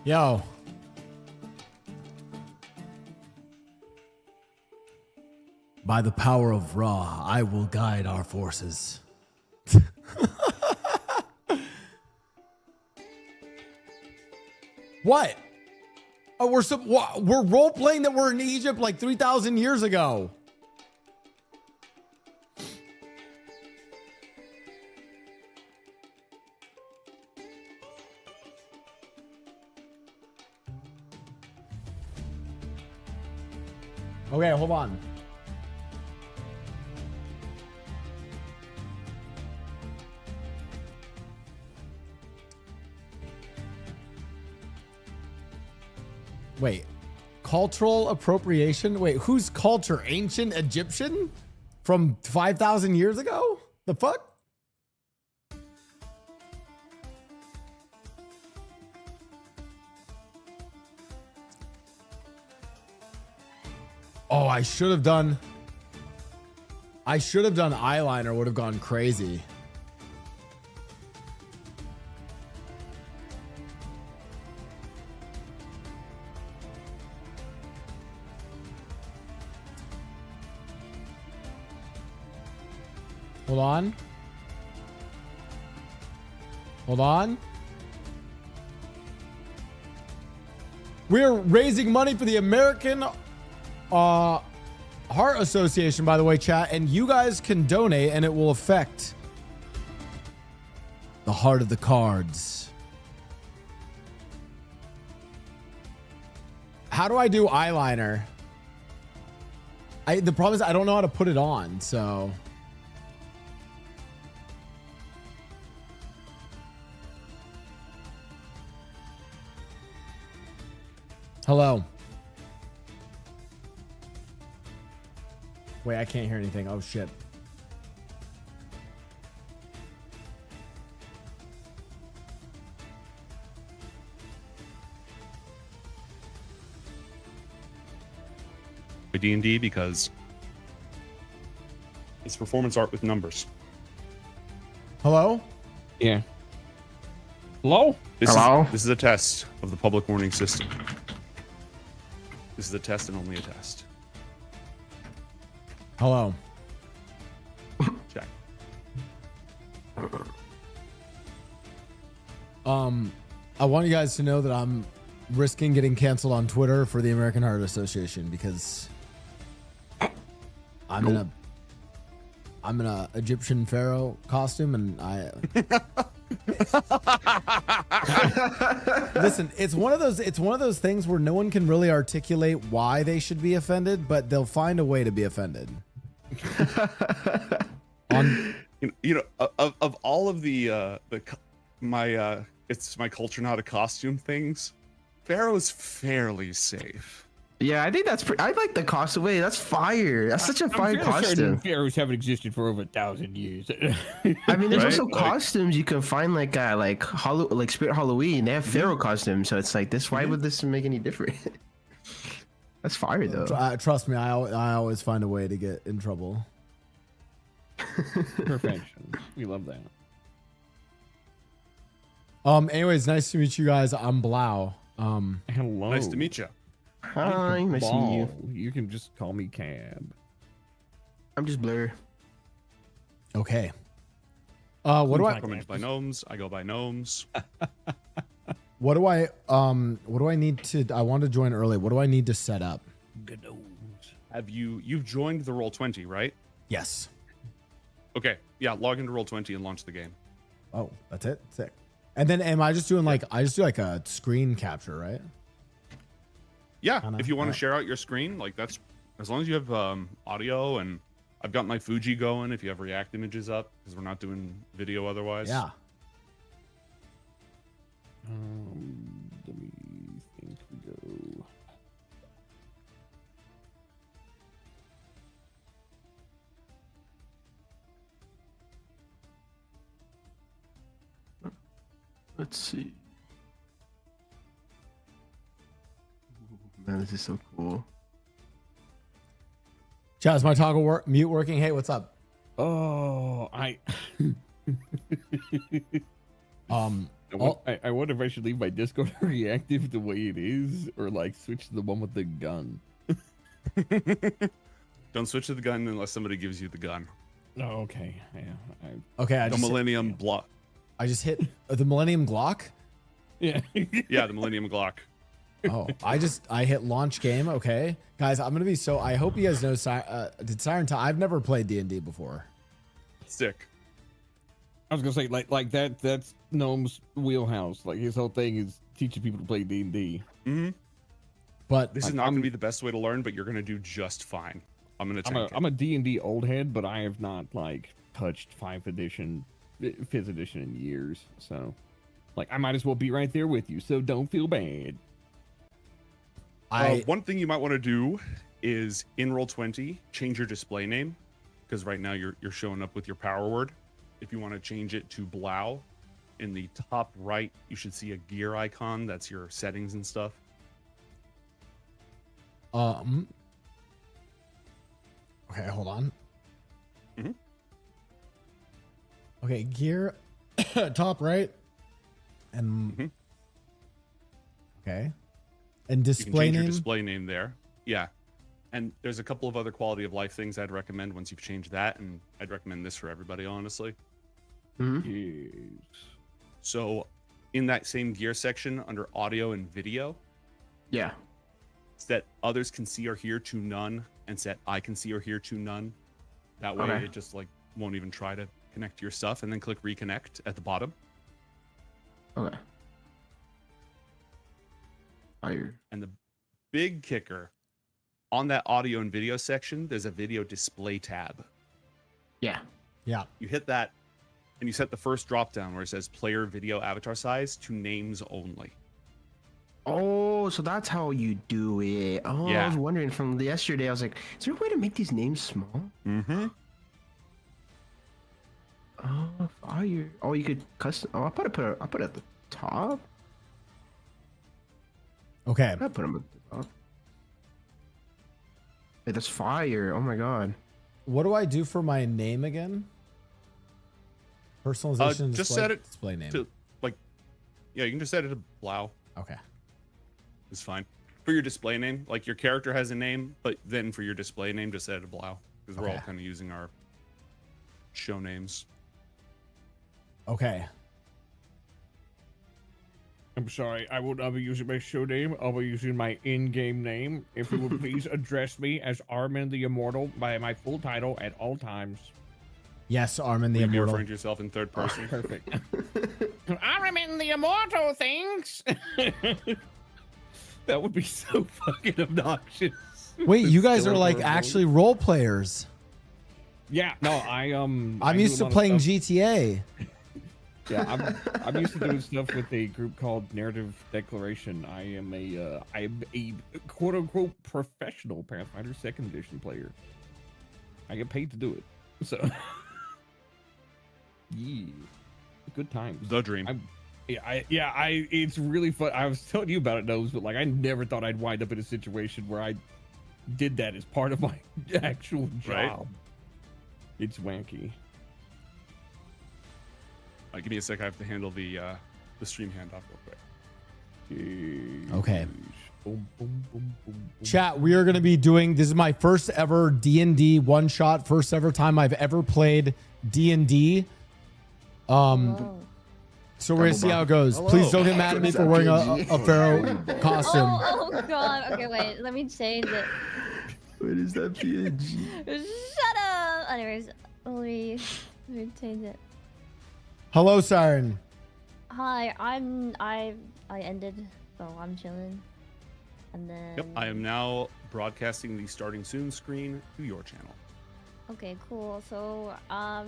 Yo. By the power of Ra, I will guide our forces. What? Oh, we're role playing that we're in Egypt like 3,000 years ago. Okay, hold on. Wait, cultural appropriation? Wait, whose culture? Ancient Egyptian? From 5,000 years ago? The fuck? Oh, I should have done eyeliner, would have gone crazy. Hold on. Hold on. We're raising money for the American Heart Association, by the way, chat, and you guys can donate and it will affect the heart of the cards. How do I do eyeliner? The problem is I don't know how to put it on, so. Hello. Wait, I can't hear anything. Oh, shit. D&D because it's performance art with numbers. Hello? Yeah. Hello? Hello? This is a test of the public warning system. This is a test and only a test. Hello. Check. I want you guys to know that I'm risking getting canceled on Twitter for the American Heart Association because I'm in a Egyptian pharaoh costume and I listen, it's one of those things where no one can really articulate why they should be offended, but they'll find a way to be offended. Of all of it's my culture not a costume things, Pharaoh's fairly safe. Yeah, I think I like the costume. Wait, that's fire. That's such a fire costume. Pharaohs haven't existed for over 1,000 years. I mean, there's also costumes you can find like Spirit Halloween. They have Pharaoh costumes, so it's like this. Why would this make any different? That's fire though. Trust me, I always find a way to get in trouble. Perfection. We love that. Anyways, nice to meet you guys. I'm Blau. Hello. Nice to meet you. Hi, nice to meet you. You can just call me Cab. I'm just Blur. Okay. What do I by gnomes? I go by gnomes. What do I need to? I want to join early. What do I need to set up? Have you've joined the Roll20, right? Yes. Okay. Yeah. Log into Roll20 and launch the game. Oh, that's it. Sick. And then am I just doing like a screen capture, right? Yeah. If you want to share out your screen, like that's as long as you have audio, and I've got my Fuji going. If you have React images up, because we're not doing video otherwise. Yeah. Let me think we go. Let's see. Man, this is so cool. Chat, is my toggle mute working? Hey, what's up? Oh, I would wonder if I should leave my Discord reactive the way it is, or like switch to the one with the gun. Don't switch to the gun unless somebody gives you the gun. Oh, okay. Yeah. Okay, I the just Millennium Block. I just hit the Millennium Glock. Yeah. Yeah, the Millennium Glock. Oh, I hit launch game. Okay, guys, I'm gonna be so. I hope you guys know. Did Siren Time? I've never played D&D before. Sick. I was gonna say like that's Gnome's wheelhouse. Like his whole thing is teaching people to play D&D. Mm-hmm. But this is not gonna be the best way to learn, but you're gonna do just fine. I'm a D&D old head, but I have not like touched 5th edition in years. So, like, I might as well be right there with you. So don't feel bad. One thing you might want to do is in Roll20 change your display name, because right now you're showing up with your power word. If you want to change it to Blau, in the top right you should see a gear icon. That's your settings and stuff. Okay, hold on. Mm-hmm. Okay, gear, top right, and okay, and You display can change name. your display name there. Yeah, and there's a couple of other quality of life things I'd recommend once you've changed that, and I'd recommend this for everybody, honestly. Yes. So, in that same gear section under audio and video, yeah, set others can see or hear to none, and set I can see or hear to none. That way, Okay. it just like won't even try to connect to your stuff, and then click reconnect at the bottom. Okay. Fire. And the big kicker on that audio and video section, there's a video display tab. Yeah. Yeah. You hit that, and you set the first drop down where it says player video avatar size to names only. Oh, so that's how you do it. Oh, I Yeah. was wondering from yesterday. I was like, is there a way to make these names small? Mm-hmm. Oh, fire. Oh, you could custom. Oh, I put it at the top. Okay. I put them at the top. Hey, that's fire. Oh my god. What do I do for my name again? Personalization. Just display, set it display name. to like, yeah, you can just set it to Blau. Okay. It's fine. For your display name, like your character has a name, but then for your display name, just set it to Blau, because we're all Okay. kind of using our show names. Okay. I'm sorry, I will not be using my show name. I'll be using my in-game name. If you would please address me as Armin the Immortal by my full title at all times. Yes, Armin the Will you be Immortal. referring to yourself in third person? Perfect. Armin the Immortal things. That would be so fucking obnoxious. Wait, you guys Still are like adorable. actually role players. Yeah, no, I I'm used to playing GTA. Yeah, I'm used to doing stuff with a group called Narrative Declaration. I'm a quote unquote professional Pathfinder 2nd edition player. I get paid to do it. So yeah. Good times. The dream. It's really fun. I was telling you about it, Nose, but like I never thought I'd wind up in a situation where I did that as part of my actual job. Right. It's wacky. Give me a sec. I have to handle the stream handoff real quick. Okay. Boom, boom, boom, boom, boom. Chat, we are going to be doing, this is my first ever D&D one shot, first ever time I've ever played D&D. So we're going to see how it goes. Hello. Please don't get mad at me for wearing a pharaoh costume. Oh god. Okay, wait. Let me change it. What is that PNG? Shut up. Anyways, let me change it. Hello, Siren. Hi, I ended, so I'm chilling. And then. Yep, I am now broadcasting the starting soon screen to your channel. Okay, cool. So are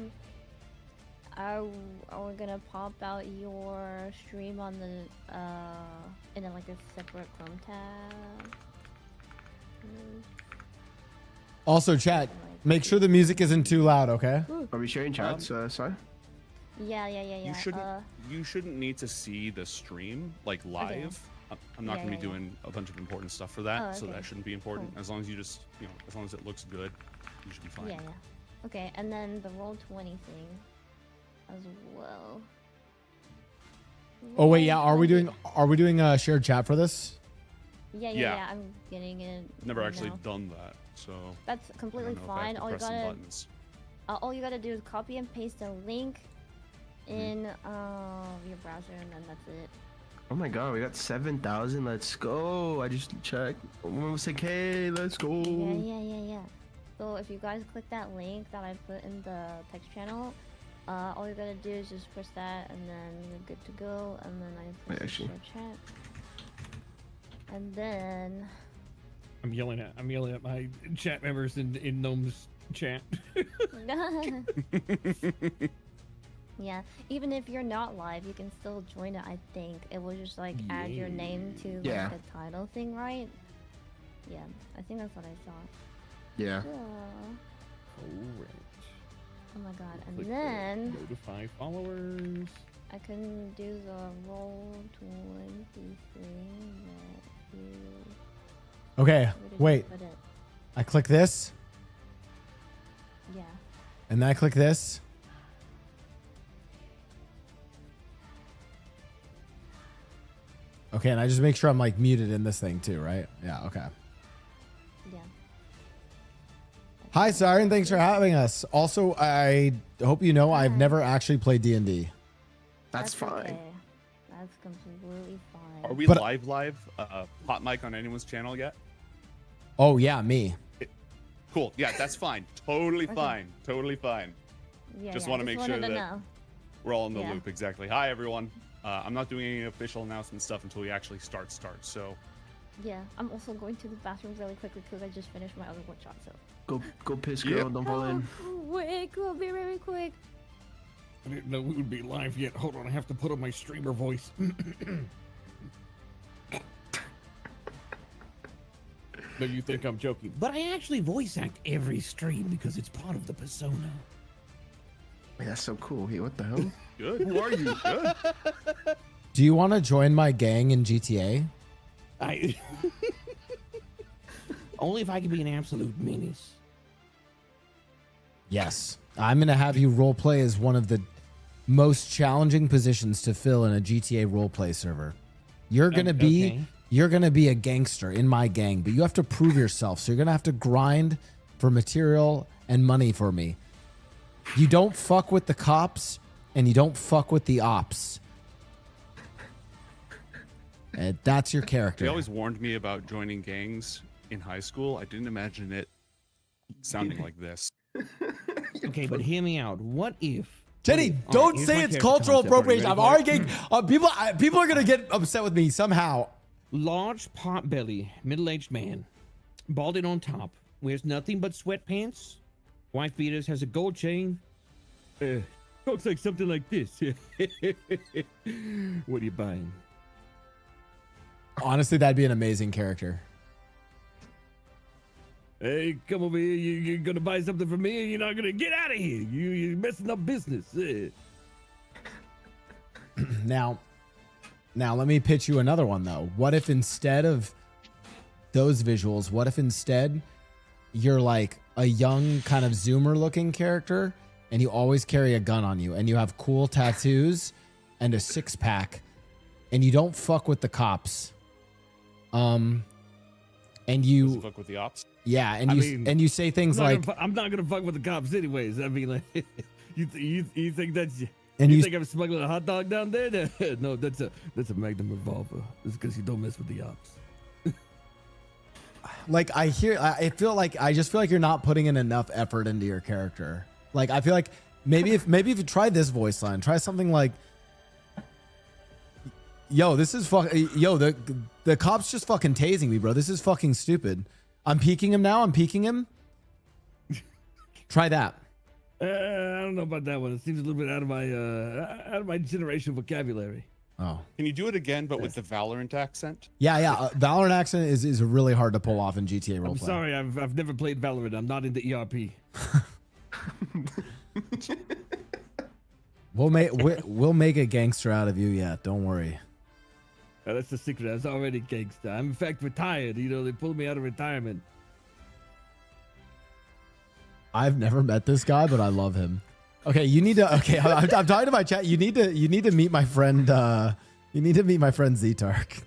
we gonna pop out your stream on the in like a separate Chrome tab? Also, chat, make sure the music isn't too loud, okay? Are we sharing chats, sorry? Yeah. You shouldn't need to see the stream like live. I'm not Yeah, going to be yeah. doing a bunch of important stuff for that, Oh, so okay. that shouldn't be important. As long as you just, as long as it looks good, you should be fine. Yeah. Okay, and then the Roll20 thing as well. Oh wait, yeah. Are we doing a shared chat for this? Yeah. I'm getting it. Never right actually now. done that, so. That's completely I don't know if I have fine. to All you press some gotta buttons. all you gotta do is copy and paste the link in your browser, and then that's it. Oh my god, we got 7,000. Let's go. I just checked. Almost like, hey, let's go. Yeah. So if you guys click that link that I put in the text channel, all you gotta do is just press that, and then you're good to go. And then I press the share chat, and then I'm yelling at my chat members in Gnome's chat. yeah, even if you're not live, you can still join it. I think it will just like add your name to like Yeah. the title thing, right? Yeah, I think that's what I saw. Yeah. Alright. Oh my god, and Click then notify followers. I can do the roll-20 thing that you... Okay, Where did you wait. put it? I click this, Yeah. and then I click this. Okay, and I just make sure I'm like muted in this thing too, right? Yeah, okay. Yeah. Hi, Siren. Thanks for having us. Also, I hope you know I've never actually played D&D. That's fine. Okay. That's completely fine. Are we But- live? Hot mic on anyone's channel yet? Oh, yeah, me. Cool. Yeah, that's fine. Totally Okay. fine. Totally fine. Yeah, Just yeah, want to make sure wanted to that know. we're all in the Yeah. loop. Exactly. Hi, everyone. I'm not doing any official announcement stuff until we actually start. So Yeah, I'm also going to the bathroom really quickly because I just finished my other workshop, so... Go piss, girl. Yep. Don't fall in. Quick, we'll be very quick. I didn't know we would be live yet. Hold on, I have to put on my streamer voice. No, you think I'm joking, but I actually voice act every stream because it's part of the persona. Wait, that's so cool. Hey, what the hell? good. Who are you? Good. Do you want to join my gang in GTA? I only if I can be an absolute menace. Yes. I'm going to have you roleplay as one of the most challenging positions to fill in a GTA roleplay server. You're going to be Okay. you're going to be a gangster in my gang, but you have to prove yourself. So you're going to have to grind for material and money for me. You don't fuck with the cops and you don't fuck with the ops. And that's your character. They always warned me about joining gangs in high school. I didn't imagine it sounding like this. Okay, but hear me out. What if? Jenny, Okay, all don't right, here's say my it's character cultural concept. Are you appropriation. I'm ready for it? arguing. People are going to get upset with me somehow. Large pot belly, middle-aged man, balding on top, wears nothing but sweatpants, wife beaters, has a gold chain. Looks like something like this. What are you buying? Honestly, that'd be an amazing character. Hey, come over here. You're gonna buy something from me, and you're not gonna get out of here. You're messing up business. Now, let me pitch you another one, though. What if instead of those visuals, what if instead you're like a young kind of zoomer looking character and you always carry a gun on you and you have cool tattoos and a six pack and you don't fuck with the cops. And you Doesn't fuck with the ops. yeah, and you say things like I'm not gonna fuck with the cops anyways. I mean, like, you think that's And you you- think I'm smuggling a hot dog down there? No, that's a Magnum revolver. It's because you don't mess with the ops. like I just feel like you're not putting in enough effort into your character. Like I feel like maybe if you try this voice line, try something like, "Yo, this is the cop's just fucking tasing me, bro. This is fucking stupid. I'm peeking him now. I'm peeking him." Try that. I don't know about that one. It seems a little bit out of my generation vocabulary. Oh. Can you do it again, but with the Valorant accent? Yeah. Valorant accent is really hard to pull off in GTA roleplay. I'm sorry, I've never played Valorant. I'm not into ERP. We'll make a gangster out of you. Yeah, don't worry. That's the secret. I was already gangster. I'm in fact retired. You know, they pulled me out of retirement. I've never met this guy, but I love him. Okay, you need to. Okay, I'm talking to my chat. You need to meet my friend You need to meet my friend Z-Tark.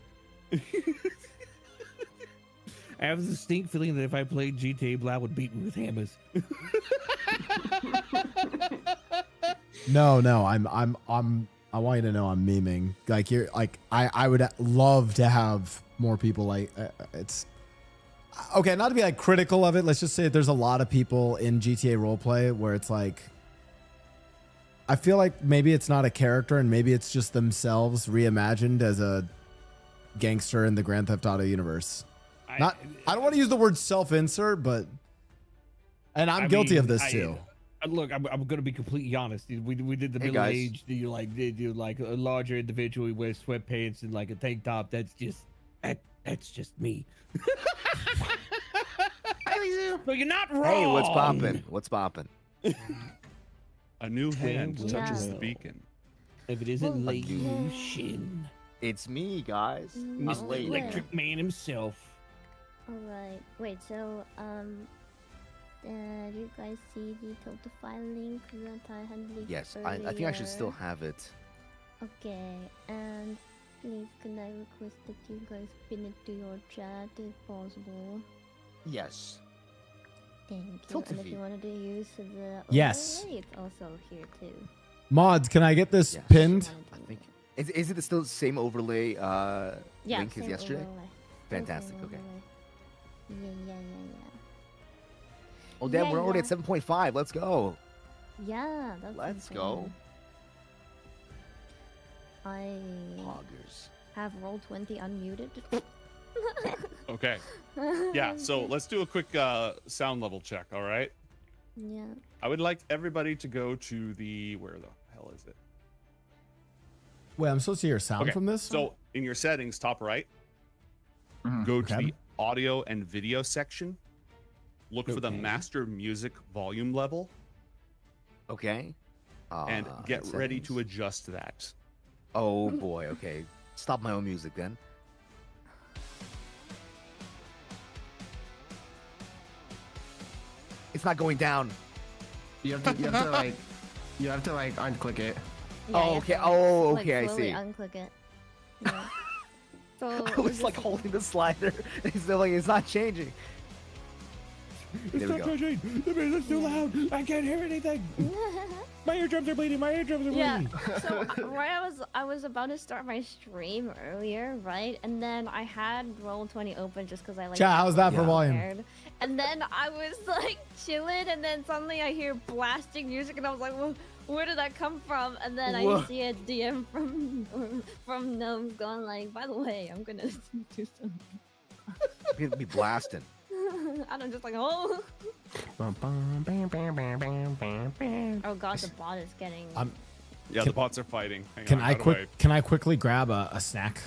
I have the distinct feeling that if I played GTA, Blau would beat me with hammers. No, I want you to know I'm memeing. Like you're like I would love to have more people like it's okay, not to be like critical of it. Let's just say that there's a lot of people in GTA roleplay where it's like I feel like maybe it's not a character and maybe it's just themselves reimagined as a gangster in the Grand Theft Auto universe. I don't want to use the word self-insert, but and I'm guilty of this too. Look, I'm going to be completely honest. We did the middle age. You like a larger individual who wears sweatpants and like a tank top. That's just me. So you're not wrong. Hey, what's poppin'? What's poppin'? A new hand touches the beacon. If it isn't late, Shin. It's me, guys. Mr. I'm late. Electric Man himself. Alright, wait, so, did you guys see the Totify link that I had leaked Yes, I think I should still have it. Okay, and please can I request that you guys pin it to your chat if possible? Yes. Thank you. Tilted And if feet. you wanted to use the Yes. overlay, it's also here too. Mods, can I get this pinned? I think. Is it still the same overlay Yeah, link as same yesterday? overlay. Fantastic. Same Okay. overlay. Yeah. Oh, damn, Yeah, we're already yeah. at 7.5. Let's go. Yeah, that's Let's insane. go. I Poggers. have Roll20 unmuted. Okay. Yeah, so let's do a quick sound level check, all right? Yeah. I would like everybody to go to the... Where the hell is it? Wait, I'm supposed to hear sound Okay, from this? So in your settings, top right, go to the audio and video section. Look for the master music volume level. Okay. And get ready to adjust that. Oh boy. Okay. Stop my own music then. It's not going down. You have to unclick it. Oh, okay. Yeah, Oh, like, okay. I slowly see. Unclick it. Yeah. So I was like holding the slider. It's like it's not changing. It's There we not go. changing. The music's too loud. I can't hear anything. My eardrums are bleeding. My eardrums are Yeah. bleeding. So I was about to start my stream earlier, right? And then I had Roll20 open just because I like. Chat, how's that for volume? prepared. And then I was like chilling, and then suddenly I hear blasting music, and I was like, well, where did that come from? And then Whoa. I see a DM from Gnome going like, by the way, I'm gonna do something. You're gonna be blasting. And I'm just like, oh. Oh god, the bot is getting. Yeah, the bots are fighting. Hang Can on, I how do I- can I quickly grab a snack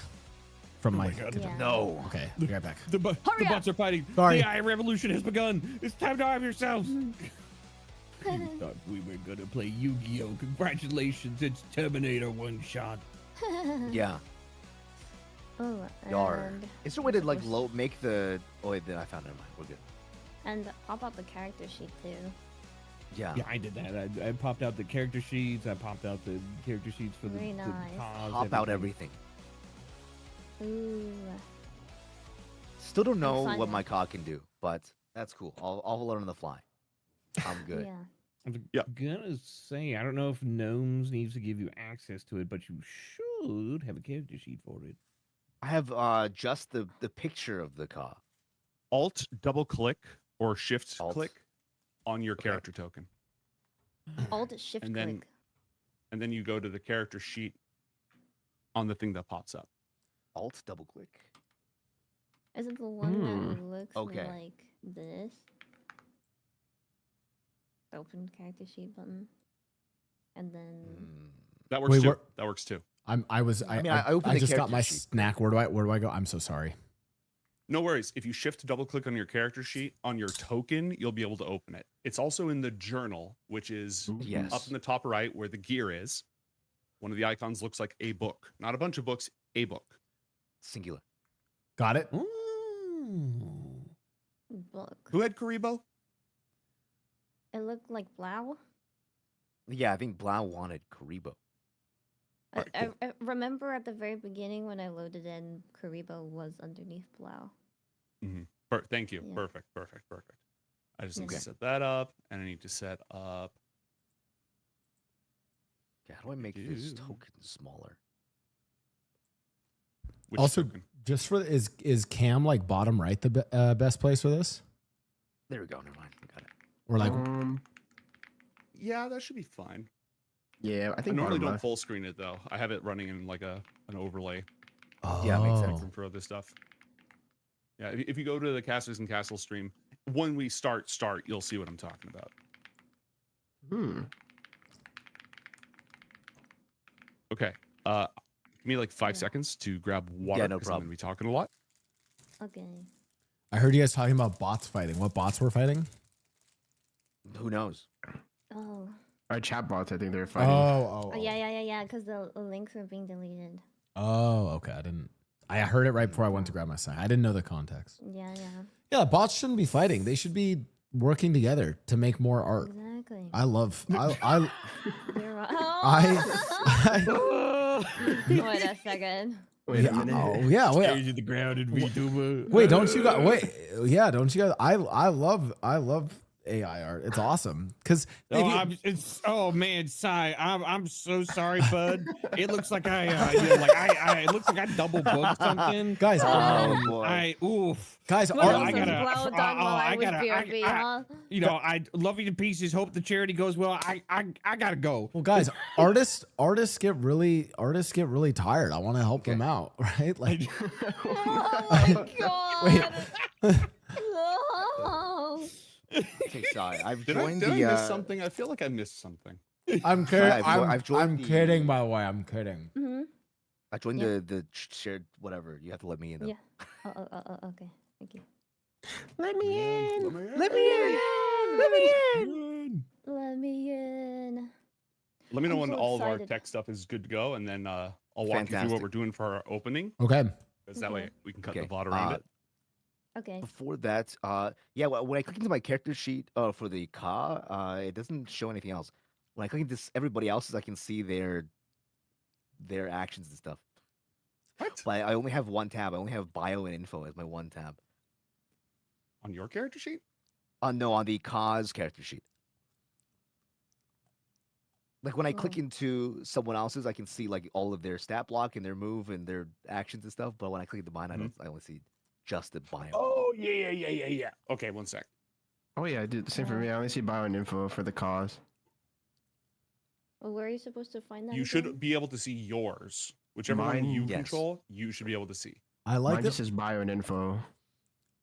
from my? God. Yeah. No. Okay, be right back. The bots are fighting. Sorry. The AI revolution has begun. It's time to arm yourselves. You thought we were gonna play Yu-Gi-Oh! Congratulations, it's Terminator one shot. Yeah. Oh, Yar. and Is there a way to like make the? Oh wait, then I found it. Never mind. We're good. and pop out the character sheet too. Yeah. Yeah, I did that. I popped out the character sheets. I popped out the character sheets for Very the nice. cause, Pop out everything. Ooh. Still don't know Excited. what my cog can do, but that's cool. I'll learn on the fly. I'm good. Yeah. I'm gonna say I don't know if Gnomes needs to give you access to it, but you should have a character sheet for it. I have just the picture of the cog. Alt double click or shift Alt. click on your character token. Alt shift And then click. and then you go to the character sheet on the thing that pops up. Alt double click. Is it the one that looks Okay. like this? Open character sheet button. And then That works Wait, too. where- That works too. I mean, I opened the just got character my sheet. snack. Where do I go? I'm so sorry. No worries. If you shift double click on your character sheet on your token, you'll be able to open it. It's also in the journal, which is Yes. up in the top right where the gear is. One of the icons looks like a book. Not a bunch of books, a book. Singular. Got it. book. Who had Karibo? It looked like Blau. Yeah, I think Blau wanted Karibo. I remember at the very beginning when I loaded in, Karibo was underneath Blau. Thank you. Yeah. Perfect. I just need to Yes. set that up, and I need to set up. Yeah, how do I make this token smaller? Which Also, token? just for is Cam like bottom right the best place for this? There we go. Never mind. Got it. Or like, Yeah, that should be fine. Yeah, I I think normally bottom don't left. full screen it though. I have it running in like an overlay. Yeah, makes sense. For other stuff. Yeah, if you go to the Castles and Castles stream, when we start, you'll see what I'm talking about. Okay. Give me like 5 seconds to grab water. Yeah, no 'cause I'm problem. gonna be talking a lot. Okay. I heard you guys talking about bots fighting. What bots were fighting? Who knows? Oh. Our chat bots, I think they're fighting. Oh, yeah, because the links are being deleted. Oh, okay. I heard it right before I went to grab my sign. I didn't know the context. Yeah. Yeah, bots shouldn't be fighting. They should be working together to make more art. Exactly. I love. You're right. Wait a second. Wait a minute. Oh, yeah. Wait. Changing the ground in VTuber. Wait, don't you guys? Wait, yeah, don't you guys? I love AI art. It's awesome because Oh man, Sai, I'm so sorry, bud. It looks like it looks like I double booked something. Guys, guys, Huh? you know, I love you to pieces. Hope the charity goes well. I gotta go. Well, guys, artists get really tired. I want to help them out, right? Like, Oh my god. wait. No. Okay, sorry. I've Did joined I the. miss something? I feel like I missed something. I'm kidding. I've joined I'm the- kidding. By the way, I'm kidding. I joined Yeah. the shared whatever. You have to let me in. Though. Yeah. Okay. Thank you. Let me in. Let me in. Let me in. Let me in. Let me know I'm when so all of our excited. tech stuff is good to go, and then I'll walk you through what Fantastic. we're doing for our opening. Okay. Because that way we can cut Okay, the VOD around it. Okay. Before that, yeah, when I click into my character sheet for the car, it doesn't show anything else. When I click into everybody else's, I can see their actions and stuff. What? But I only have one tab. I only have bio and info as my one tab. On your character sheet? No, on the car's character sheet. Like when I click into someone else's, I can see like all of their stat block and their move and their actions and stuff. But when I click into mine, I only see just the bio. Oh yeah. Okay, 1 sec. Oh yeah, I did the same for me. I only see bio and info for the cause. Well, where are you supposed to find that? You again? should be able to see yours. Whichever one Mine, you yes. control, you should be able to see. I like Mine that. just says bio and info.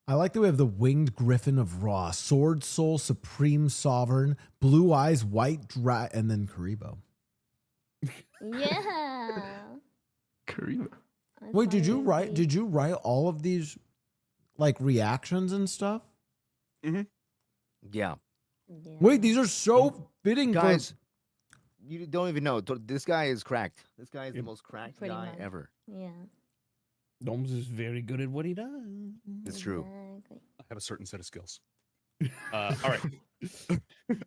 I like that we have the winged griffin of Ra, sword soul, supreme sovereign, blue eyes, white and then Karibo. Yeah. Karibo. Wait, did you write all of these like reactions and stuff? Yeah. Wait, these are so fitting, Guys, you don't even know. This guy is cracked. This guy is the most cracked Pretty guy much. ever. Yeah. Doms is very good at what he does. It's true. Exactly. I have a certain set of skills. All right.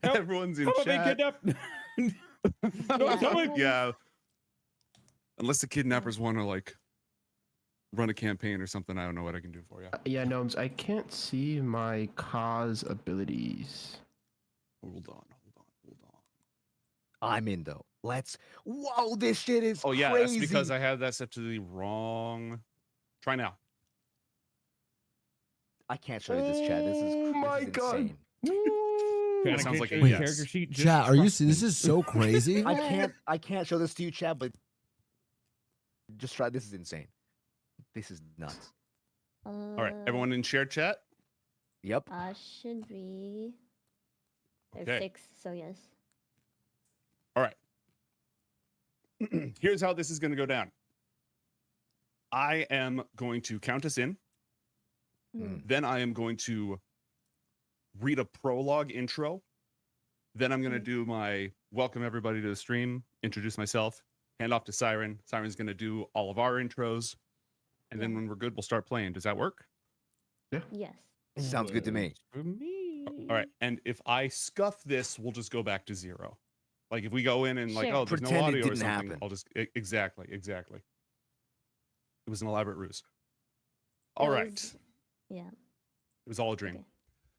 Everyone's in Help me, chat. kidnap. Yeah. Unless the kidnappers want to like run a campaign or something, I don't know what I can do for you. Yeah, Gnomes, I can't see my cause abilities. Hold on. I'm in though. Whoa, this shit is Oh yeah, crazy. that's because I had that set to the wrong. Try now. I can't show you this chat. This is insane. That sounds like a Wait, yes. character sheet. Just Chat, are you? trust me. This is so crazy. I can't show this to you, chat, but just try. This is insane. This is nuts. All right, everyone in shared chat. Yep. Should be. There's Okay. 6, so yes. All right. Here's how this is going to go down. I am going to count us in. Then I am going to read a prologue intro. Then I'm going to do my welcome everybody to the stream, introduce myself, hand off to Siren. Siren's going to do all of our intros. And then when we're good, we'll start playing. Does that work? Yeah. Yes. Sounds good to me. For me. All right. And if I scuff this, we'll just go back to 0. Like if we go in and like, Sure. oh, there's Pretend no it audio or didn't something, happen. I'll just exactly. It was an elaborate ruse. All right. Yeah. It was all a dream. Okay.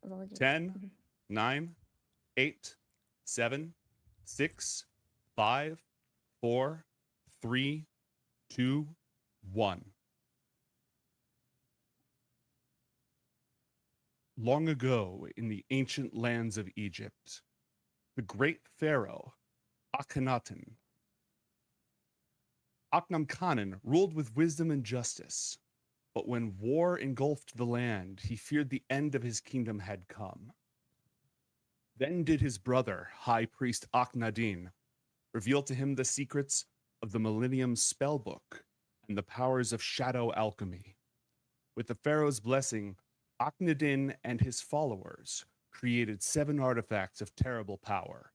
It was all a dream. 10, 9, 8, 7, 6, 5, 4, 3, 2, 1. Long ago, in the ancient lands of Egypt, the great pharaoh, Akhenaten, ruled with wisdom and justice. But when war engulfed the land, he feared the end of his kingdom had come. Then did his brother, High Priest Akhenaten, reveal to him the secrets of the Millennium Spellbook and the powers of shadow alchemy. With the pharaoh's blessing, Akhenaten and his followers created 7 artifacts of terrible power,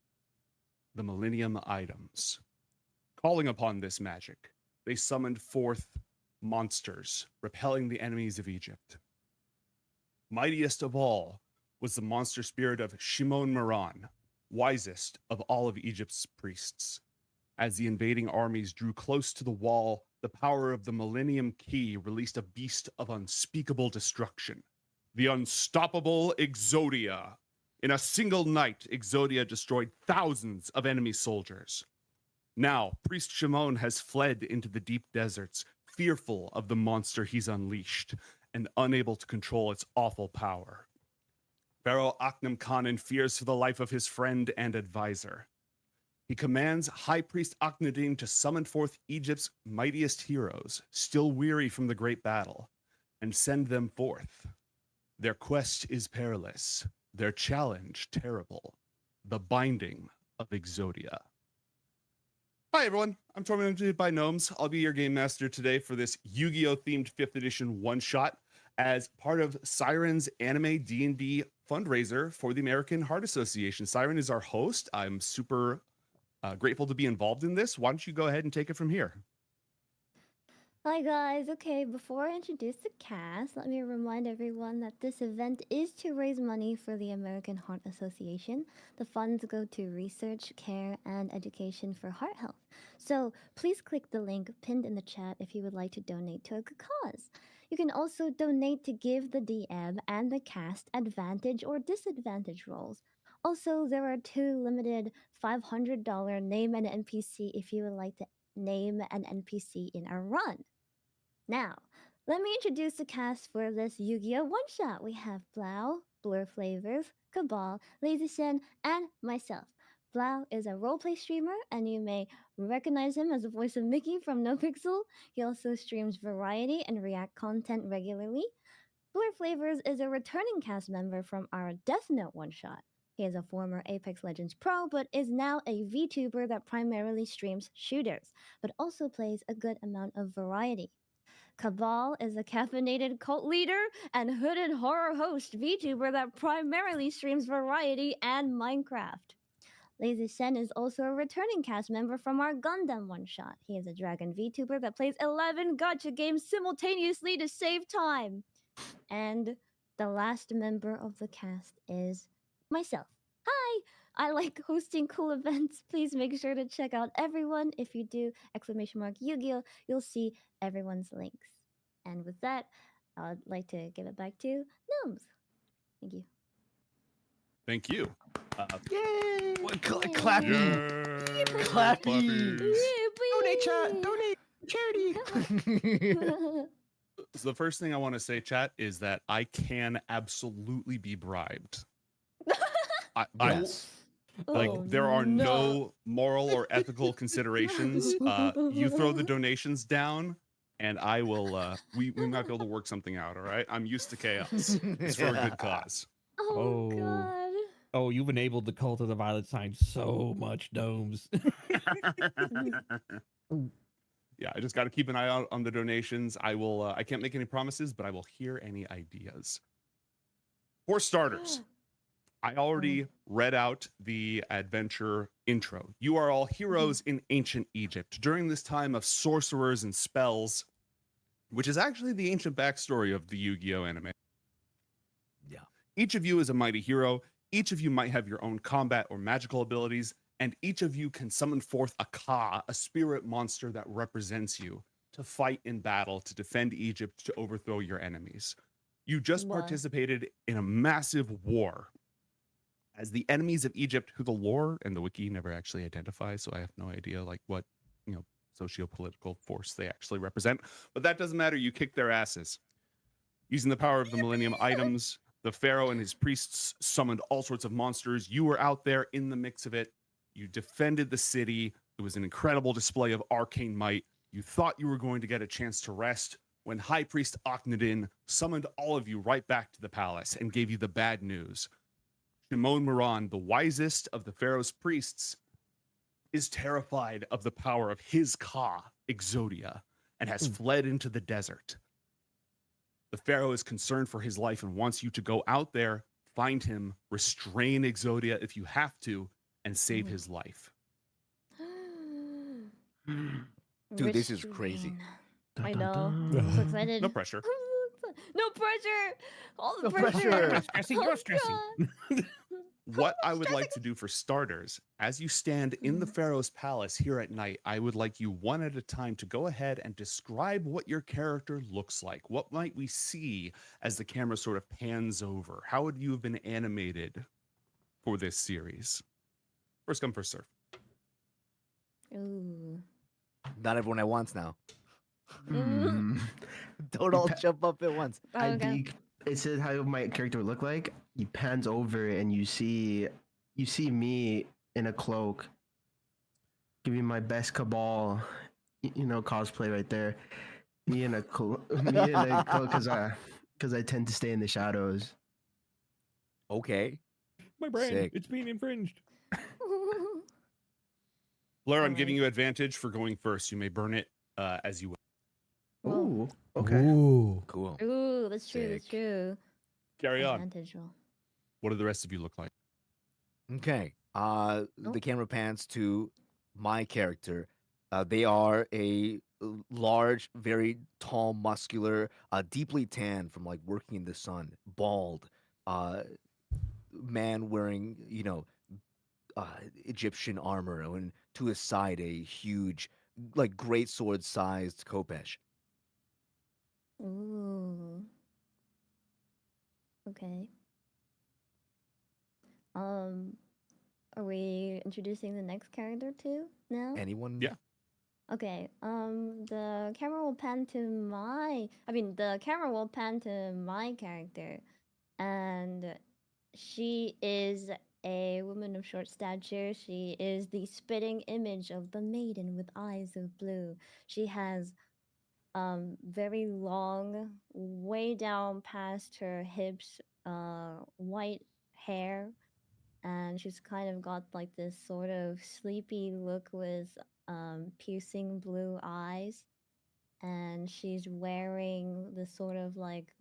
the Millennium Items. Calling upon this magic, they summoned forth monsters, repelling the enemies of Egypt. Mightiest of all was the monster spirit of Shimon Moran, wisest of all of Egypt's priests. As the invading armies drew close to the wall, the power of the Millennium Key released a beast of unspeakable destruction, the unstoppable Exodia. In a single night, Exodia destroyed thousands of enemy soldiers. Now, Priest Shimon has fled into the deep deserts, fearful of the monster he's unleashed and unable to control its awful power. Pharaoh Akhenaten fears for the life of his friend and advisor. He commands High Priest Akhenaten to summon forth Egypt's mightiest heroes, still weary from the great battle, and send them forth. Their quest is perilous, their challenge terrible, the binding of Exodia. Hi everyone, I'm tormented by gnomes. I'll be your game master today for this Yu-Gi-Oh themed 5th edition one-shot as part of Siren's anime D&D fundraiser for the American Heart Association. Siren is our host. I'm super grateful to be involved in this. Why don't you go ahead and take it from here? Hi guys, okay, before I introduce the cast, let me remind everyone that this event is to raise money for the American Heart Association. The funds go to research, care, and education for heart health. So please click the link pinned in the chat if you would like to donate to a good cause. You can also donate to give the DM and the cast advantage or disadvantage roles. Also, there are 2 limited $500 name an NPC if you would like to name an NPC in a run. Now, let me introduce the cast for this Yu-Gi-Oh! One-shot. We have Blau, Blur Flavors, Cabal, Lazy Shen, and myself. Blau is a roleplay streamer, and you may recognize him as the voice of Mickey from NoPixel. He also streams variety and React content regularly. Blur Flavors is a returning cast member from our Death Note one-shot. He is a former Apex Legends pro, but is now a VTuber that primarily streams shooters, but also plays a good amount of variety. Cabal is a caffeinated cult leader and hooded horror host VTuber that primarily streams variety and Minecraft. Lazy Shen is also a returning cast member from our Gundam one-shot. He is a dragon VTuber that plays 11 gacha games simultaneously to save time. And the last member of the cast is myself. Hi! I like hosting cool events. Please make sure to check out everyone. If you do !Yu-Gi-Oh, you'll see everyone's links. And with that, I'd like to give it back to Gnomes. Thank you. Thank you. Yay! Clappy. Clappy. Donate, chat. Donate. Charity. So the first thing I want to say, chat, is that I can absolutely be bribed. Yes. There are no moral or ethical considerations. You throw the donations down, and I will. We might be able to work something out. All right. I'm used to chaos. It's for a good cause. Oh God. Oh, you've enabled the cult of the violet sign so much, Domes. Yeah, I just got to keep an eye out on the donations. I will. I can't make any promises, but I will hear any ideas. For starters, I already read out the adventure intro. You are all heroes in ancient Egypt during this time of sorcerers and spells, which is actually the ancient backstory of the Yu-Gi-Oh anime. Yeah. Each of you is a mighty hero. Each of you might have your own combat or magical abilities, and each of you can summon forth a Ka, a spirit monster that represents you, to fight in battle, to defend Egypt, to overthrow your enemies. You just participated in a massive war. As the enemies of Egypt, who the lore and the wiki never actually identify, so I have no idea like what, socio-political force they actually represent. But that doesn't matter. You kicked their asses. Using the power of the Millennium items, the Pharaoh and his priests summoned all sorts of monsters. You were out there in the mix of it. You defended the city. It was an incredible display of arcane might. You thought you were going to get a chance to rest when High Priest Akhenaten summoned all of you right back to the palace and gave you the bad news. Shimon Moran, the wisest of the Pharaoh's priests, is terrified of the power of his Ka, Exodia, and has fled into the desert. The Pharaoh is concerned for his life and wants you to go out there, find him, restrain Exodia if you have to, and save his life. Dude, this is crazy. I know. I'm so excited. No pressure. No pressure. All the No pressure. pressure. Stressing, you're stressing. What I would like to do for starters, as you stand in the Pharaoh's palace here at night, I would like you one at a time to go ahead and describe what your character looks like. What might we see as the camera sort of pans over? How would you have been animated for this series? First come, first serve. Ooh. Not everyone at once now. Hmm. Don't all jump up at once. I think it says how my character would look like. He pans over and you see me in a cloak. Give me my best Cabal, cosplay right there. Me in a cloak because I tend to stay in the shadows. Okay. My brain, Sick. it's being infringed. Blair, I'm giving you advantage for going first. You may burn it as you will. Ooh. Okay. Ooh. Cool. Ooh, that's true. That's true. Carry on. Advantage roll. What do the rest of you look like? Okay. The camera pans to my character. They are a large, very tall, muscular, deeply tan from like working in the sun, bald, man wearing, Egyptian armor, and to his side a huge, like great sword sized Kopesh. Ooh. Okay. Are we introducing the next character too now? Anyone? Yeah. Okay. The camera will pan to my character, and she is a woman of short stature. She is the spitting image of the maiden with eyes of blue. She has very long, way down past her hips, white hair, and she's kind of got like this sort of sleepy look with piercing blue eyes, and she's wearing this sort of like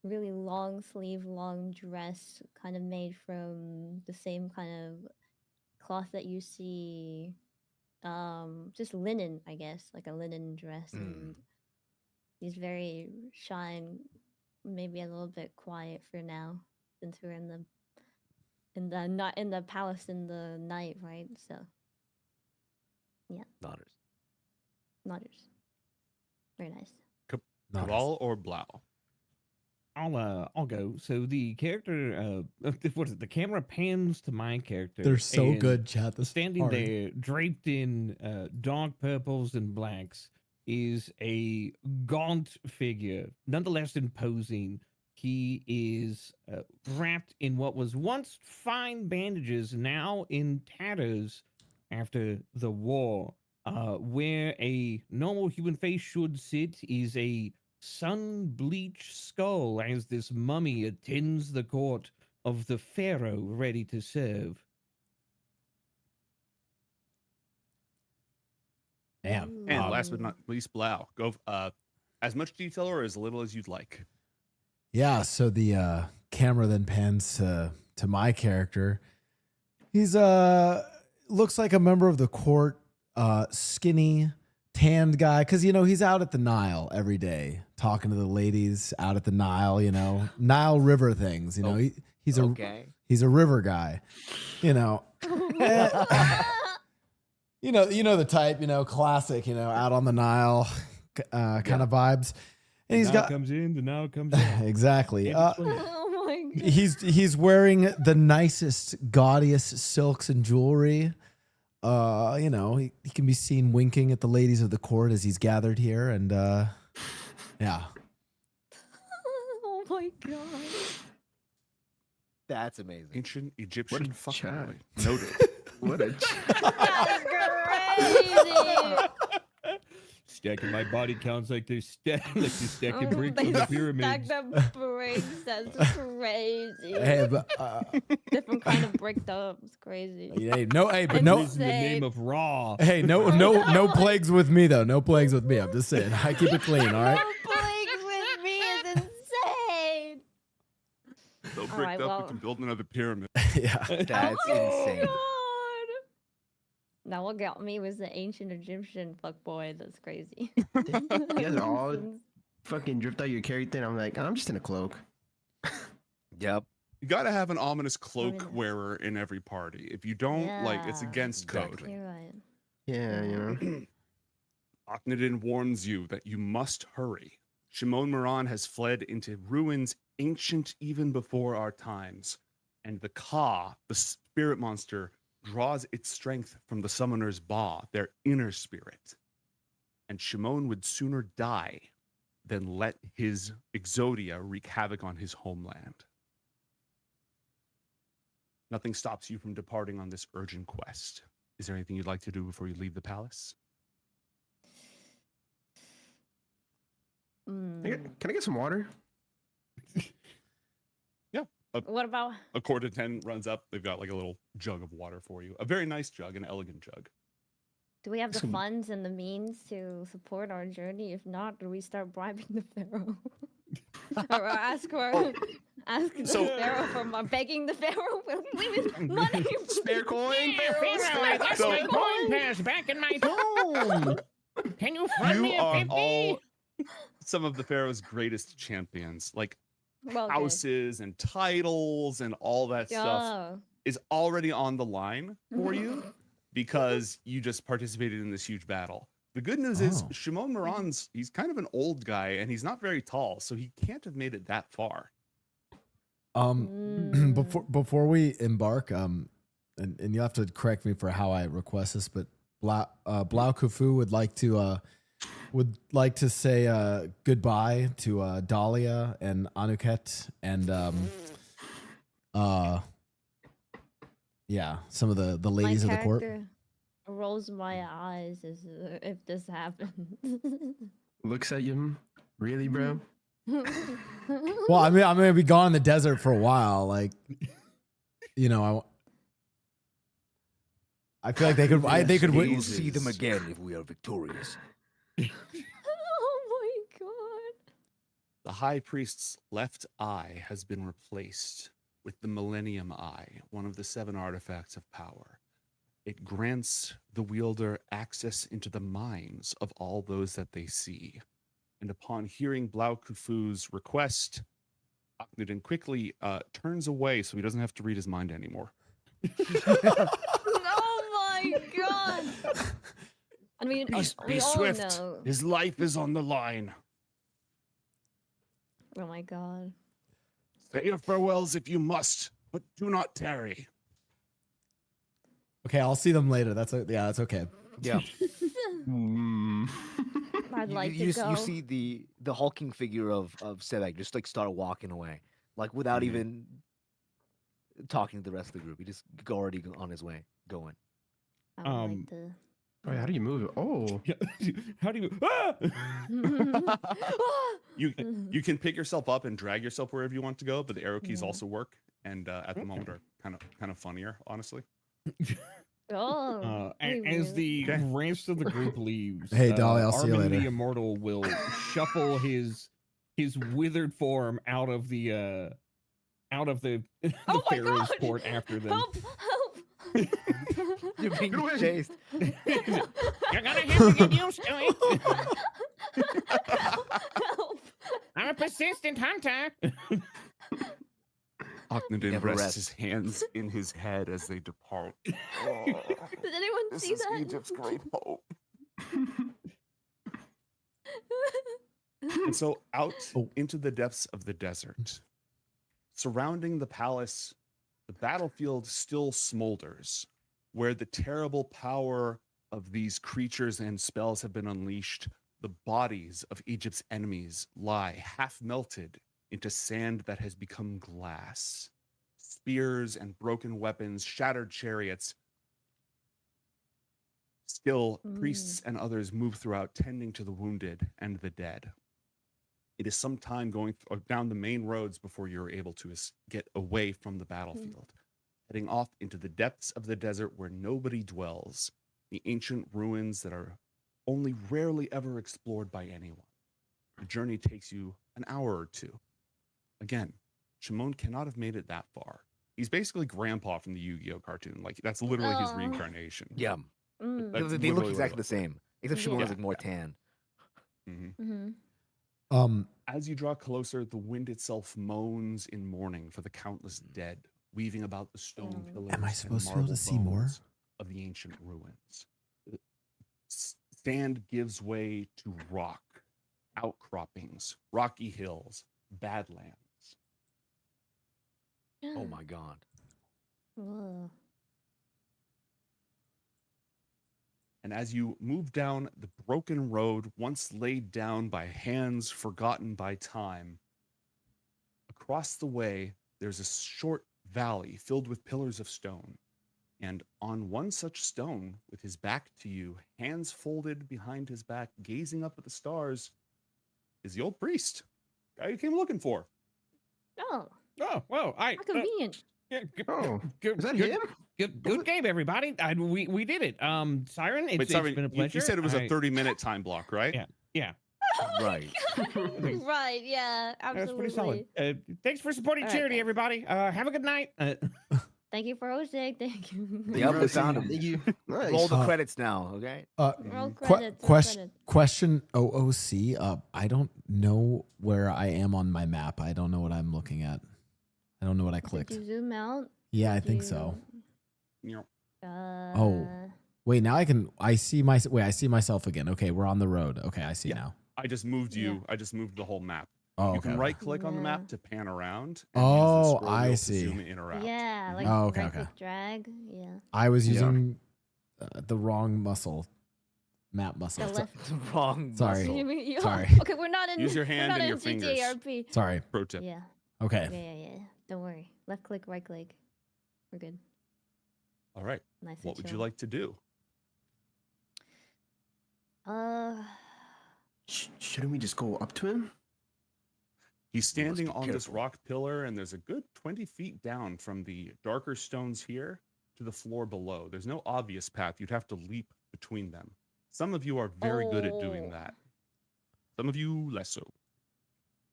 really long sleeve, long dress, kind of made from the same kind of cloth that you see, just linen, I guess, like a linen dress, and she's very shy and maybe a little bit quiet for now, since we're not in the palace in the night, right? So, yeah. Nodders. Very nice. Cabal or Blau? I'll go. So the character, what is it? The camera pans to my character. They're so and good, chat. This standing hard. there, draped in dark purples and blacks, is a gaunt figure, nonetheless imposing. He is wrapped in what was once fine bandages, now in tatters after the war. Where a normal human face should sit is a sun-bleached skull as this mummy attends the court of the pharaoh ready to serve. Damn. And last but not least, Blau. Go as much detail or as little as you'd like. Yeah, so the camera then pans to my character. He's looks like a member of the court, skinny, tanned guy, because he's out at the Nile every day talking to the ladies out at the Nile, Nile River things. He's He's a river guy, you know. You know the type, classic, out on the Nile kind of vibes. And he's got comes in, the now comes out. exactly. Oh my god. He's wearing the nicest, gaudiest silks and jewelry. He can be seen winking at the ladies of the court as he's gathered here, and yeah. Oh my god. That's amazing. Ancient Egyptian fuckboy. chat. Noted. What a That's crazy. Stacking my body counts like they're stacking Oh, bricks they on the pyramids. stack the bricks. That's crazy. Hey, but Different kind of bricked up. It's crazy. hey, no, but no. In the name of Raw. Hey, no plagues with me though. No plagues with me. I'm just saying. I keep it clean. All right. No plagues with me is insane. So All bricked right, up, well- we can build another pyramid. Yeah. That's insane. God. Now what got me was the ancient Egyptian fuckboy. That's crazy. You guys are all fucking drift out your character, and I'm like, I'm just in a cloak. Yep. You gotta have an ominous cloak wearer in every party. If you don't, it's Yeah. against code. Exactly. You're right. Yeah, Akhenaten warns you that you must hurry. Shimon Moran has fled into ruins ancient even before our times, and the Ka, the spirit monster, draws its strength from the summoner's Ba, their inner spirit. And Shimon would sooner die than let his Exodia wreak havoc on his homeland. Nothing stops you from departing on this urgent quest. Is there anything you'd like to do before you leave the palace? Can I get some water? What about A quarter 10 runs up. They've got like a little jug of water for you. A very nice jug, an elegant jug. do we have the funds and the means to support our journey? If not, do we start bribing the pharaoh? Or ask the pharaoh for begging the pharaoh with money. Spare coin. Pharaoh, that's So- my coin pass back in my dome. Can you fund me You a are 50? all some of the Pharaoh's greatest champions. Like Well, good. houses and titles and all that stuff is already on the line for you because you just participated in this huge battle. The good news is Shimon Moran's, he's kind of an old guy and he's not very tall, so he can't have made it that far. Before we embark, and you have to correct me for how I request this, but Blau Kufu would like to say goodbye to Dahlia and Anuket and some of the ladies of the court. Rolls my eyes as if this happens. Looks at you. Really, bro? Well, I mean, I'm gonna be gone in the desert for a while. Like, I feel like they could. We will see them again if we are victorious. Oh my god. The High Priest's left eye has been replaced with the Millennium Eye, one of the 7 artifacts of power. It grants the wielder access into the minds of all those that they see. And upon hearing Blau Kufu's request, Akhenaten quickly turns away so he doesn't have to read his mind anymore. Oh my god. I mean, Be we all swift. know. His life is on the line. Oh my god. Say your farewells if you must, but do not tarry. Okay, I'll see them later. That's okay. Yeah. I'd like to you go. see the hulking figure of Sebek just like start walking away, like without even talking to the rest of the group. He just already on his way going. I would like to. Wait, how do you move it? Oh, how do you? You can pick yourself up and drag yourself wherever you want to go, but the arrow keys also work, and at the moment are kind of funnier, honestly. Oh. As the rest of the group leaves, Hey, Dolly, I'll see you Armin later. the Immortal will shuffle his withered form out of the Pharaoh's court after them. Help! You're being chased. You're gonna have to get used to it. I'm a persistent hunter. Akhenaten And then Never rests rests. his hands in his head as they depart. Did anyone see that? Egypt's great hope. And so out into the depths of the desert, surrounding the palace, the battlefield still smolders, where the terrible power of these creatures and spells have been unleashed. The bodies of Egypt's enemies lie half melted into sand that has become glass. Spears and broken weapons, shattered chariots. Still, priests and others move throughout, tending to the wounded and the dead. It is some time going down the main roads before you're able to get away from the battlefield, heading off into the depths of the desert where nobody dwells, the ancient ruins that are only rarely ever explored by anyone. The journey takes you an hour or two. Again, Shimon cannot have made it that far. He's basically Grandpa from the Yu-Gi-Oh cartoon. Like, that's literally his reincarnation. Yeah. That's They look literally exactly what the same, except Shimon is like more tan. As you draw closer, the wind itself moans in mourning for the countless dead, weaving about the stone pillars. Am I and supposed to be able to marble see more? bones of the ancient ruins? Sand gives way to rock, outcroppings, rocky hills, badlands. Oh my god. Whoa. And as you move down the broken road once laid down by hands forgotten by time, across the way, there's a short valley filled with pillars of stone. And on one such stone, with his back to you, hands folded behind his back, gazing up at the stars, is the old priest, guy you came looking for. Oh. Oh, well, How convenient. Good, is that good, him? Good game, everybody. We did it. Siren, Wait, it's sorry, been a pleasure. you said it was a 30-minute time block, right? Yeah. Right. Right, yeah, That was absolutely. pretty solid. Thanks for supporting All right, charity, guys. everybody. Have a good night. Thank you for hosting. Thank you. Yep, we found him. Thank you. Nice. Roll the credits now, okay? Roll credits. roll credits. Question OOC. I don't know where I am on my map. I don't know what I'm looking at. I don't know what I clicked. Did you zoom out? Yeah, I Did think you- so. Uh, Oh, wait. Now I see myself again. Okay, we're on the road. Okay, I see now. I just moved you. I just moved the whole map. Oh, You okay. can right click on the map Yeah. to pan around. And Oh, use the scroll I wheel to see. Zoom in or out. Yeah, like Oh, okay, right okay. click drag. Yeah. I was Yeah. using the wrong map muscle. The left. Wrong. Sorry. You mean- you- Sorry. Okay, we're not in. Use your we're hand not and in your fingers. GTARP. Sorry. Pro tip. Yeah. Okay. Yeah. Don't worry. Left click, right click. We're good. All right. Nice and What would you chill. like to do? Shouldn't we just go up to him? He's standing be on this careful. rock pillar, and there's a good 20 feet down from the darker stones here to the floor below. There's no obvious path. You'd have to leap between them. Some of you are very good at doing Oh. that. Some of you less so.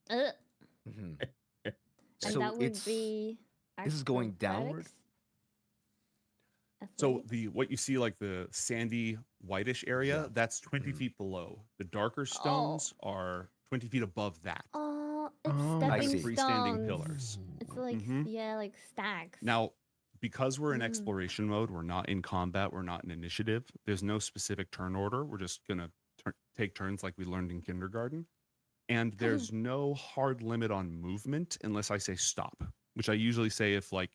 And So that would it's be. this is going downward? acrobatics? So Athletics? what you see, like the sandy whitish area, that's 20 feet below. The darker stones are 20 feet above that. Oh, it's Oh, I stepping see. Freestanding stones. pillars. It's like Mhm. yeah, like stacks. Now, because we're in Mm. exploration mode, we're not in combat, we're not in initiative. There's no specific turn order. We're just gonna take turns like we learned in kindergarten. And there's no hard limit on movement unless I say stop, which I usually say if like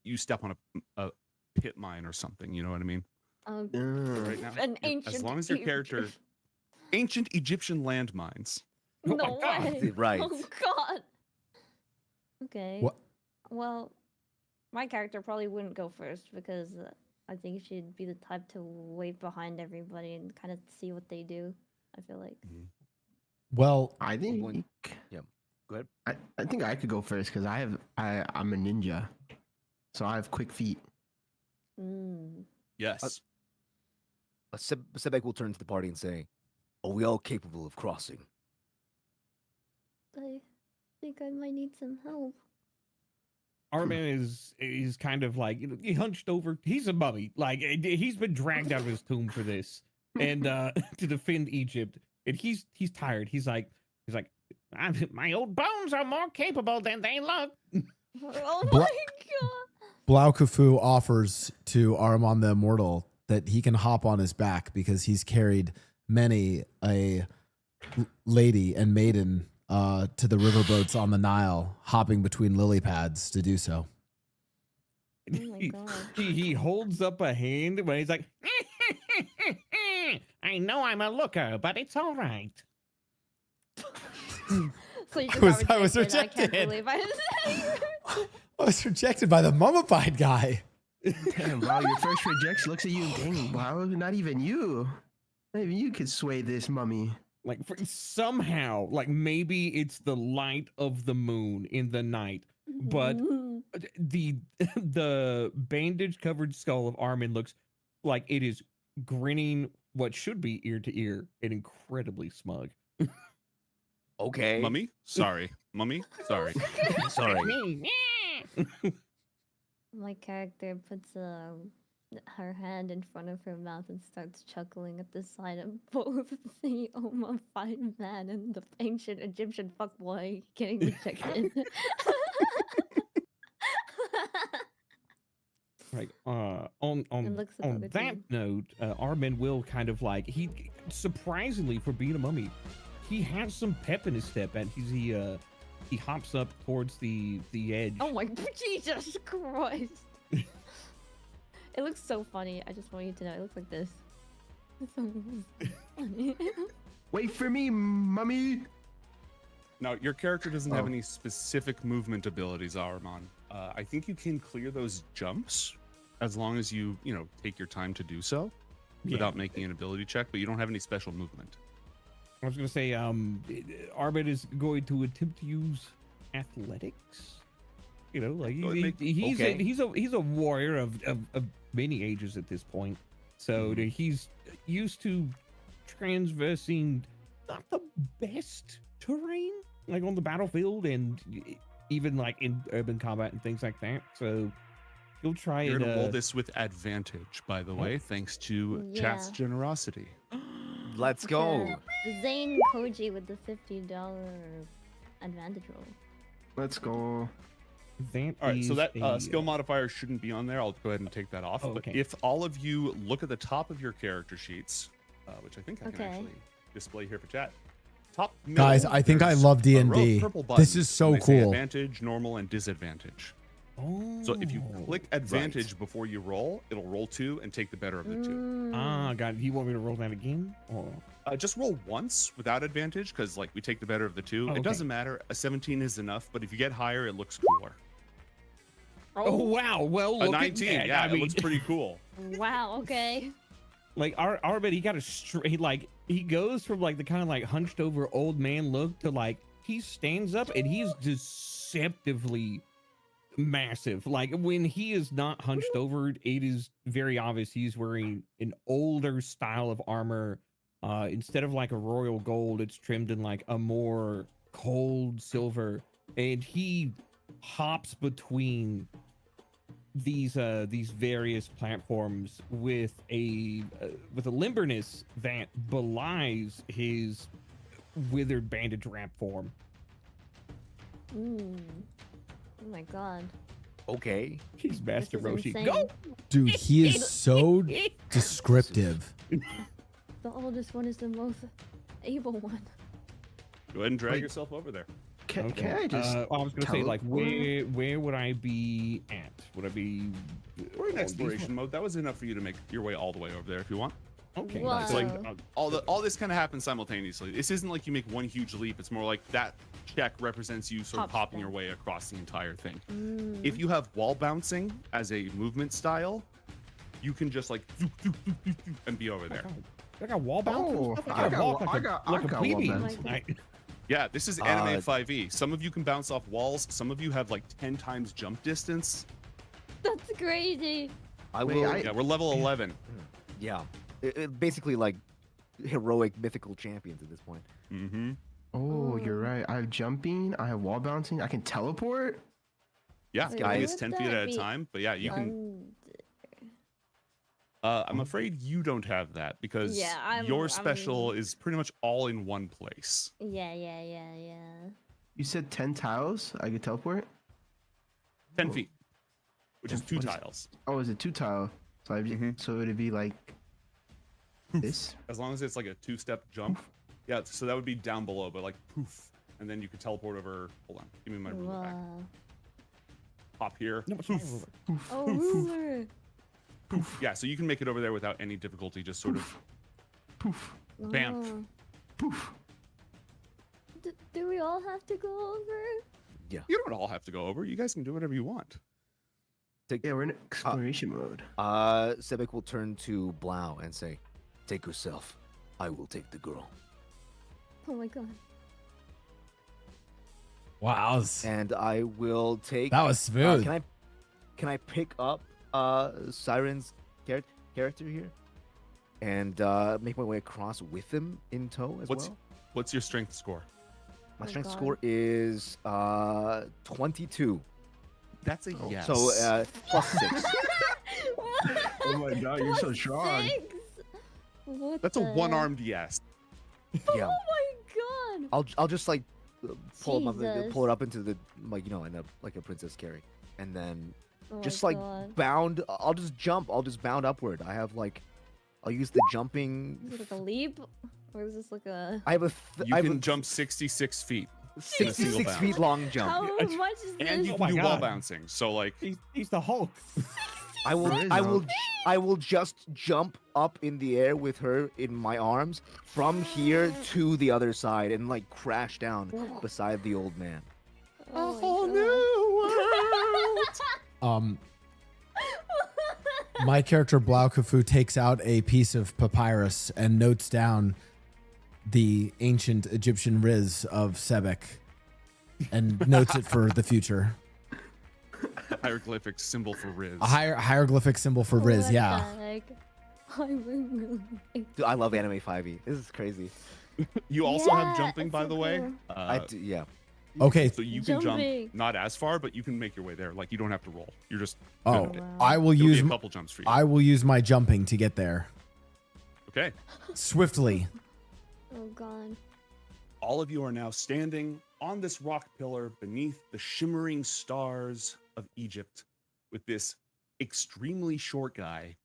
you step on a pit mine or something. You know what I mean? Right now, An ancient. as long as your character, ancient Egyptian landmines. No God. way. Right. Oh God. Okay. What? Well, my character probably wouldn't go first because I think she'd be the type to wait behind everybody and kind of see what they do. I feel like. Well, I think. Yeah. Go ahead. I think I could go first because I'm a ninja, so I have quick feet. Mm. Yes. Sebek will turn to the party and say, "Are we all capable of crossing?" I think I might need some help. Armin is kind of like, you know, he hunched over. He's a mummy. Like he's been dragged out of his tomb for this and to defend Egypt. And he's tired. He's like, my old bones are more capable than they look. Oh Bla- my god. Blau Kufu offers to Armand the Immortal that he can hop on his back because he's carried many a lady and maiden to the riverboats on the Nile, hopping between lily pads to do so. Oh my god. He holds up a hand when he's like, I know I'm a looker, but it's all right. So you I just got was rejected. I rejected. can't believe I I was rejected by the mummified guy. Damn, wow, your first rejection looks at you. Dang, wow, not even you. Not even you could sway this mummy. Like somehow, like maybe it's the light of the moon in the night, but the bandage covered skull of Armin looks like it is grinning what should be ear to ear and incredibly smug. Okay. Mummy? Sorry. Mummy? Sorry. Sorry. My character puts her hand in front of her mouth and starts chuckling at the sight of both the mummified man and the ancient Egyptian fuckboy getting rejected. Like on looks at the other that two. note, Armin will kind of like he surprisingly for being a mummy, he has some pep in his step and he hops up towards the edge. Oh my Jesus Christ! It looks so funny. I just want you to know it looks like this. It's so funny. Wait for me, mummy. Now, your character doesn't have any specific movement abilities, Ahriman. I think you can clear those jumps as long as you take your time to do so without making an ability check, but you don't have any special movement. I was gonna say, Armin is going to attempt to use athletics. You know, like he's a warrior of many ages at this point, so he's used to transversing not the best terrain, like on the battlefield and even like in urban combat and things like that. So he'll try You're and gonna roll this with advantage, by the way, thanks to chat's Yeah. generosity. Let's go. Zane Koji with the $50 advantage roll. Let's go. That All right, so is that a, skill modifier shouldn't be on there. I'll go ahead and take that off. Oh, But okay. if all of you look at the top of your character sheets, which I think I can Okay. actually display here for chat. Top Guys, middle, I think I there's love a row of D&D. purple This buttons, is so and they say cool. Advantage, normal, and disadvantage. So if you click advantage before you roll, it'll roll 2 and take the better of the 2. Ah, God, do you want me to roll that again? Or Just roll once without advantage, because like we take the better of the 2. Oh, It okay. doesn't matter. A 17 is enough, but if you get higher, it looks cooler. Oh wow! Well, A look 19, at that. yeah, I it mean, looks pretty cool. Wow. Okay. like Armin, he got a straight like he goes from like the kind of like hunched over old man look to like he stands up and he's deceptively massive. Like when he is not hunched over, it is very obvious he's wearing an older style of armor. Instead of like a royal gold, it's trimmed in like a more cold silver, and he hops between these various platforms with a limberness that belies his withered bandage wrap form. Oh my god. Okay. He's Master This is Roshi. insane. Go! Dude, he is so descriptive. The oldest one is the most able one. Go ahead and drag yourself over there. Can I just? I was gonna say like teleport? where would I be at? Would I be? We're in exploration mode. That was enough for you to make your way all the way over there if you want. Okay. Whoa. So like all this kind of happens simultaneously. This isn't like you make one huge leap. It's more like that check represents you sort of popping your way across the entire thing. If you have wall bouncing as a movement style, you can just like and be over there. I got wall bounce. Oh, I got wall like a wall plebeian. bounce. Yeah, this is anime 5e. Some of you can bounce off walls. Some of you have like 10 times jump distance. That's crazy. I will. Yeah, we're level 11. Yeah. Basically like heroic mythical champions at this point. Mm-hmm. Oh, you're right. I have jumping. I have wall bouncing. I can teleport. Yeah, Wait, guys, why it's would 10 feet that at a be time. But yeah, you can. I'm afraid you don't have that because Yeah, your special is pretty much all in one place. Yeah. You said 10 tiles. I could teleport. 10 feet, which is 2 What is- tiles. Oh, is it 2 tile? So so it'd be like this. As long as it's like a 2-step jump. Yeah, so that would be down below, but like poof, and then you could teleport over. Hold on, give me my ruler back. Pop here. No, Poof. Oh, ruler. Poof. Yeah, so you can make it over there without any difficulty. Just sort of poof. Bam. Poof. Do we all have to go over? You don't all have to go over. You guys can do whatever you want. Yeah, we're in exploration mode. Sebek will turn to Blau and say, "Take yourself. I will take the girl." Oh my god. Wow. And I will take. That was smooth. Can I pick up Siren's character here, and make my way across with him in tow as well? What's your strength score? My strength score is 22. That's a yes. So +6. Oh my god, you're so strong. What That's a the- one-armed yes. Yeah. Oh my god. I'll just like pull him up, Jesus. pull it up into the like in a like a princess carry, and then Oh just my like God. bound. I'll just jump. I'll just bound upward. I have like, I'll use the jumping. Is it like a leap? Or is this like a... I have a. You can jump 66 feet. in a single 66 bound. feet long jump. How much is And this? you can do wall bouncing. So like, he's the Hulk. I will. There is I no- will. I will just jump up in the air with her in my arms from here to the other side and like crash down beside the old man. A whole new Um, my character Blau Kufu takes out a piece of papyrus and notes down the ancient Egyptian riz of Sebek and notes it for the future. a hieroglyphic symbol for Riz. A hieroglyphic symbol for riz, What yeah. the heck? I'm Dude, I love Anime 5e. This is crazy. You also have Yeah, jumping, by it's the so way. cool. I do, yeah. Okay. So you can Jumping. jump not as far, but you can make your way there. Like you don't have to roll. You're just. Oh, good at it. I will It'll be use a couple jumps for you. I will use my jumping to get there Okay. swiftly. Oh god. All of you are now standing on this rock pillar beneath the shimmering stars of Egypt with this extremely short guy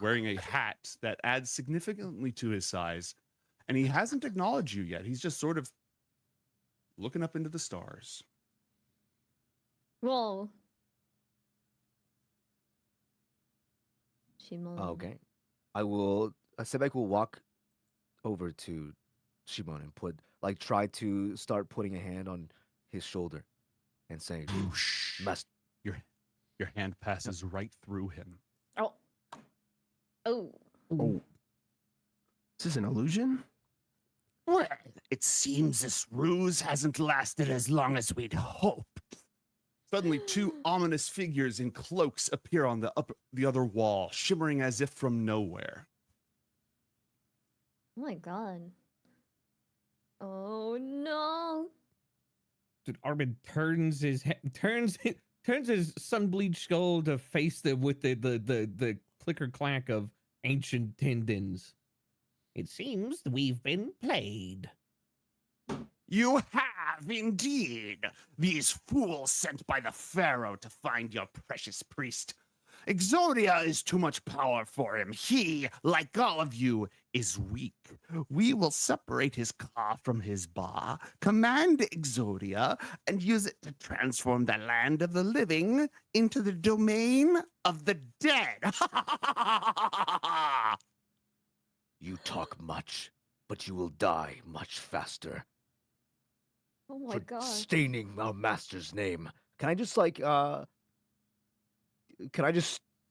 wearing a hat that adds significantly to his size. And he hasn't acknowledged you yet. He's just sort of looking up into the stars. Whoa. Shimon. Okay. I will. Sebek will walk over to Shimon and try to start putting a hand on his shoulder and say, "Must." Your hand passes right through him. Oh. Oh. Oh. Is this an illusion? Well, it seems this ruse hasn't lasted as long as we'd hoped. Suddenly, two ominous figures in cloaks appear on the other wall, shimmering as if from nowhere. Oh my god. Oh no. Dude, Armin turns his sun-bleached skull to face them with the clicker clack of ancient tendons. It seems we've been played. You have indeed. These fools sent by the Pharaoh to find your precious priest. Exodia is too much power for him. He, like all of you, is weak. We will separate his ka from his ba, command Exodia, and use it to transform the land of the living into the domain of the dead. You talk much, but you will die much faster. Oh my for god. staining our master's name. Can I just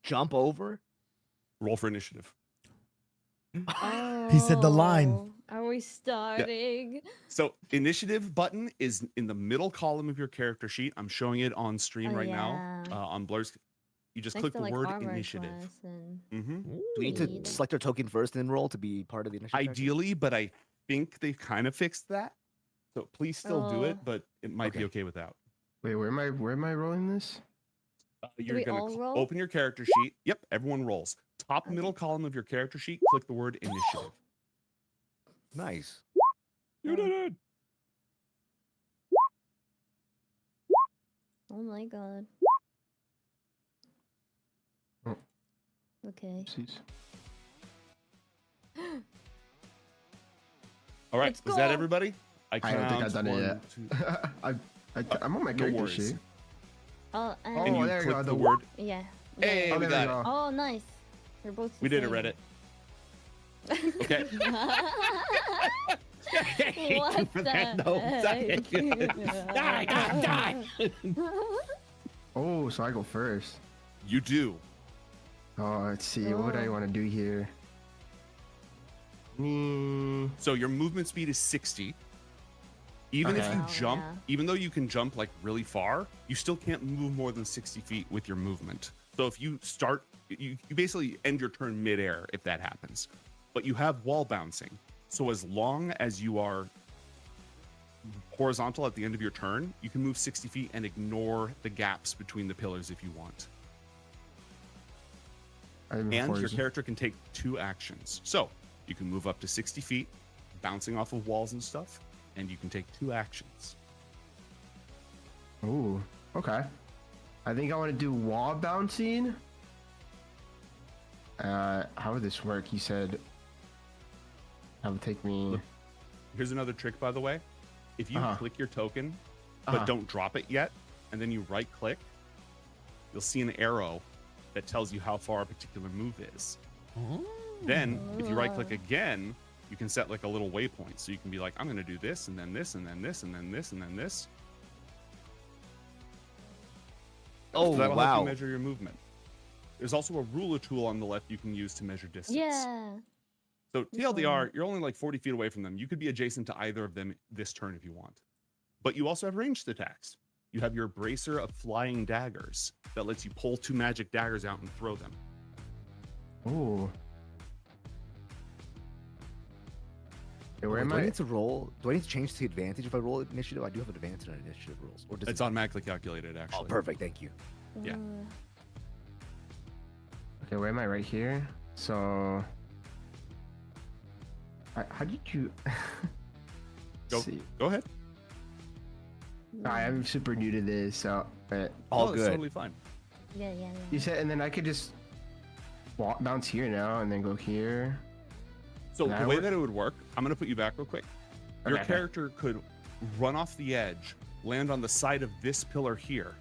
jump over? Roll for initiative. He said the line. Oh, are we starting? So initiative button is in the middle column of your character sheet. I'm showing it on stream Oh, right now yeah. on Blur's. You just Next click to, the like, word armor initiative. class and... Mm-hmm. Do we need to select our token first and then roll to be part of the initiative? Ideally, but I think they've kind of fixed that. So please still do it, Oh. but it might be okay without. Wait, where am I rolling this? You're we gonna all roll? open your character sheet. Yep, everyone rolls. Top middle column of your character sheet, click the word initiative. Nice. You did it. Oh my god. Oh. Okay. All right, Let's was that go. everybody? I don't think I've done it yet. I'm on my No character worries. sheet. Oh, And you there you click go. the word. Yeah. Hey, Oh, we there we got it. go. Oh, nice. We're both. We did it, Reddit. Okay. What the heck? Oh, so I go first. You do. Oh, let's see. What do I want to do here? So your movement speed is 60. Even if Okay. you Oh, jump, yeah. even though you can jump like really far, you still can't move more than 60 feet with your movement. So if you start, you basically end your turn midair if that happens. But you have wall bouncing. So as long as you are horizontal at the end of your turn, you can move 60 feet and ignore the gaps between the pillars if you want. And your character can take 2 actions. So you can move up to 60 feet, bouncing off of walls and stuff, and you can take 2 actions. Ooh, okay. I think I want to do wall bouncing. How would this work? You said that would take me. Here's another trick, by the way. If you click your token, but don't drop it yet, and then you right click, you'll see an arrow that tells you how far a particular move is. Then, if you right click again, you can set like a little waypoint. So you can be like, I'm going to do this, and then this, and then this, and then this, and then this. Oh, So that'll help wow. you measure your movement. There's also a ruler tool on the left you can use to measure distance. Yeah. So TLDR, you're only like 40 feet away from them. You could be adjacent to either of them this turn if you want. But you also have ranged attacks. You have your bracer of flying daggers that lets you pull 2 magic daggers out and throw them. Ooh. Okay, where Okay, am do I I? need to roll? Do I need to change to advantage if I roll initiative? I do have advantage on initiative rolls. Or does It's it... automatically calculated, actually. Oh, perfect. Thank you. Yeah. Okay, where am I? Right here. So, how did you? Go ahead. I'm super new to this, so All good. That's totally fine. Yeah. You said, and then I could just bounce here now, and then go here. So the way that it would work, I'm going to put you back real quick. Your Okay. character could run off the edge, land on the side of this pillar here,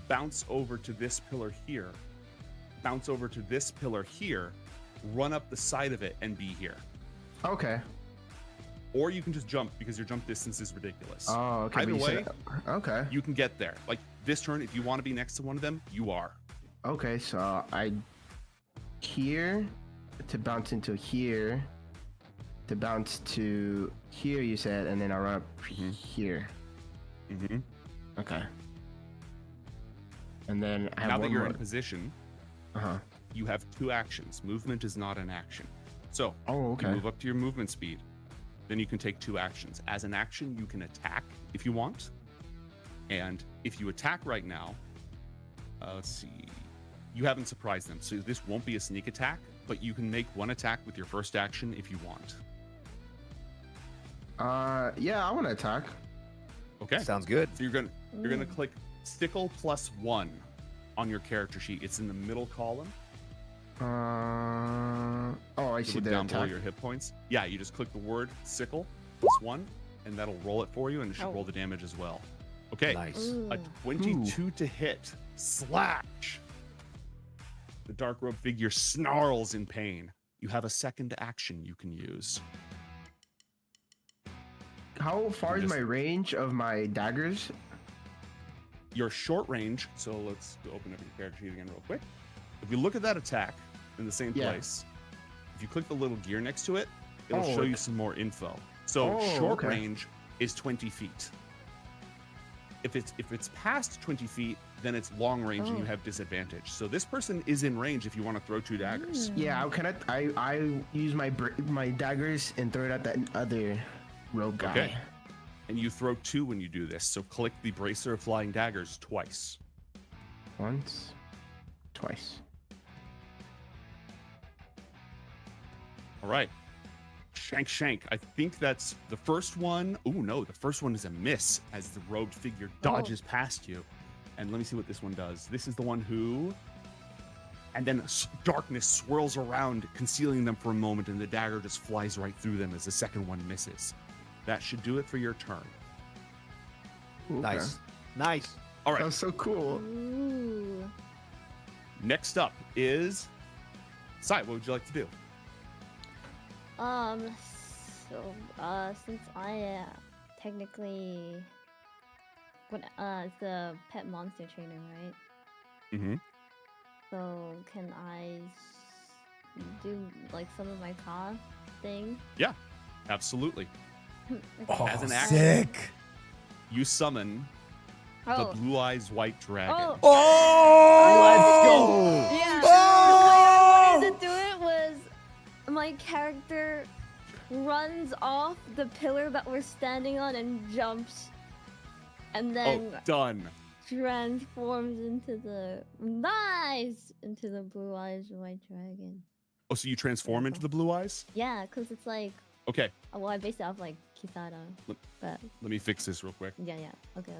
bounce over to this pillar here, bounce over to this pillar here, run up the side of it, and be here. Okay. Or you can just jump because your jump distance is ridiculous. Oh, okay. Either but you way, said- okay. you can get there. Like this turn, if you want to be next to one of them, you are. Okay, so I here to bounce into here, to bounce to here. You said, and then I run up here. Mm-hmm. Okay. And then I have Now that one you're more. in position, you have 2 actions. Movement is not an action. So okay. you move up to your movement speed. Then you can take 2 actions. As an action, you can attack if you want. And if you attack right now, let's see, you haven't surprised them. So this won't be a sneak attack, but you can make 1 attack with your first action if you want. Yeah, I want to attack. Okay. Sounds good. So you're gonna click Stickle +1 on your character sheet. It's in the middle column. Oh, I So see look the down below attack. your hit points. Yeah, you just click the word sickle +1, and that'll roll it for you, and it should roll the damage as well. Okay. Nice. A 22 to hit. Slash. The dark robe figure snarls in pain. You have a second action you can use. How far is my range of my daggers? Your short range, so let's go open up your character sheet again real quick. If we look at that attack in the same Yeah. place, if you click the little gear next to it, it'll Oh, show you okay. some more info. So Oh, short okay. range is 20 feet. If it's past 20 feet, then it's long range and you Oh. have disadvantage. So this person is in range if you want to throw 2 daggers. Yeah, I use my my daggers and throw it at that other rogue guy. Okay. And you throw 2 when you do this. So click the bracer of flying daggers twice. Once, twice. All right. Shank. I think that's the first one. Oh, no. The first one is a miss as the robed figure dodges past you. And let me see what this one does. This is the one who... And then darkness swirls around, concealing them for a moment, and the dagger just flies right through them as the second one misses. That should do it for your turn. Nice. Nice. All right. That was so cool. Ooh. Next up is... Sai, what would you like to do? Since I technically... it's the pet monster trainer, right? Mm-hmm. So can I do like some of my car thing? Yeah, absolutely. Oh, As an action, sick. You summon the Blue Eyes White Dragon. Oh! Let's go! Yeah. The way I wanted to do it was my character runs off the pillar that we're standing on and jumps, and then done. transforms into the Blue Eyes White Dragon. Oh, so you transform into the Blue Eyes? Yeah, because it's like, Okay, well, I based it off like Kisada, but let me fix this real quick. yeah. Okay.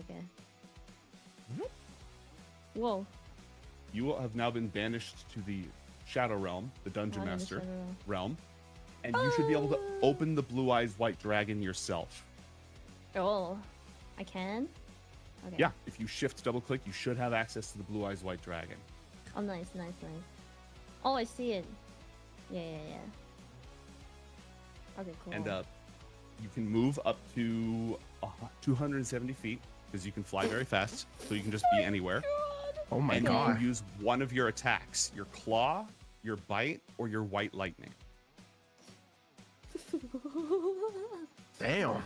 Whoa. You have now been banished to the Shadow Realm, the Dungeon I'm in the Master Shadow realm, and you should be able to open the Blue Eyes White Dragon yourself. Oh, I can? Okay. Yeah, if you shift double click, you should have access to the Blue Eyes White Dragon. Oh, nice. Oh, I see it. Yeah. Okay, cool. And you can move up to 270 feet because you can fly very fast, so you can just be anywhere. Oh my and you god. can use one of your attacks, your claw, your bite, or your white lightning. Damn.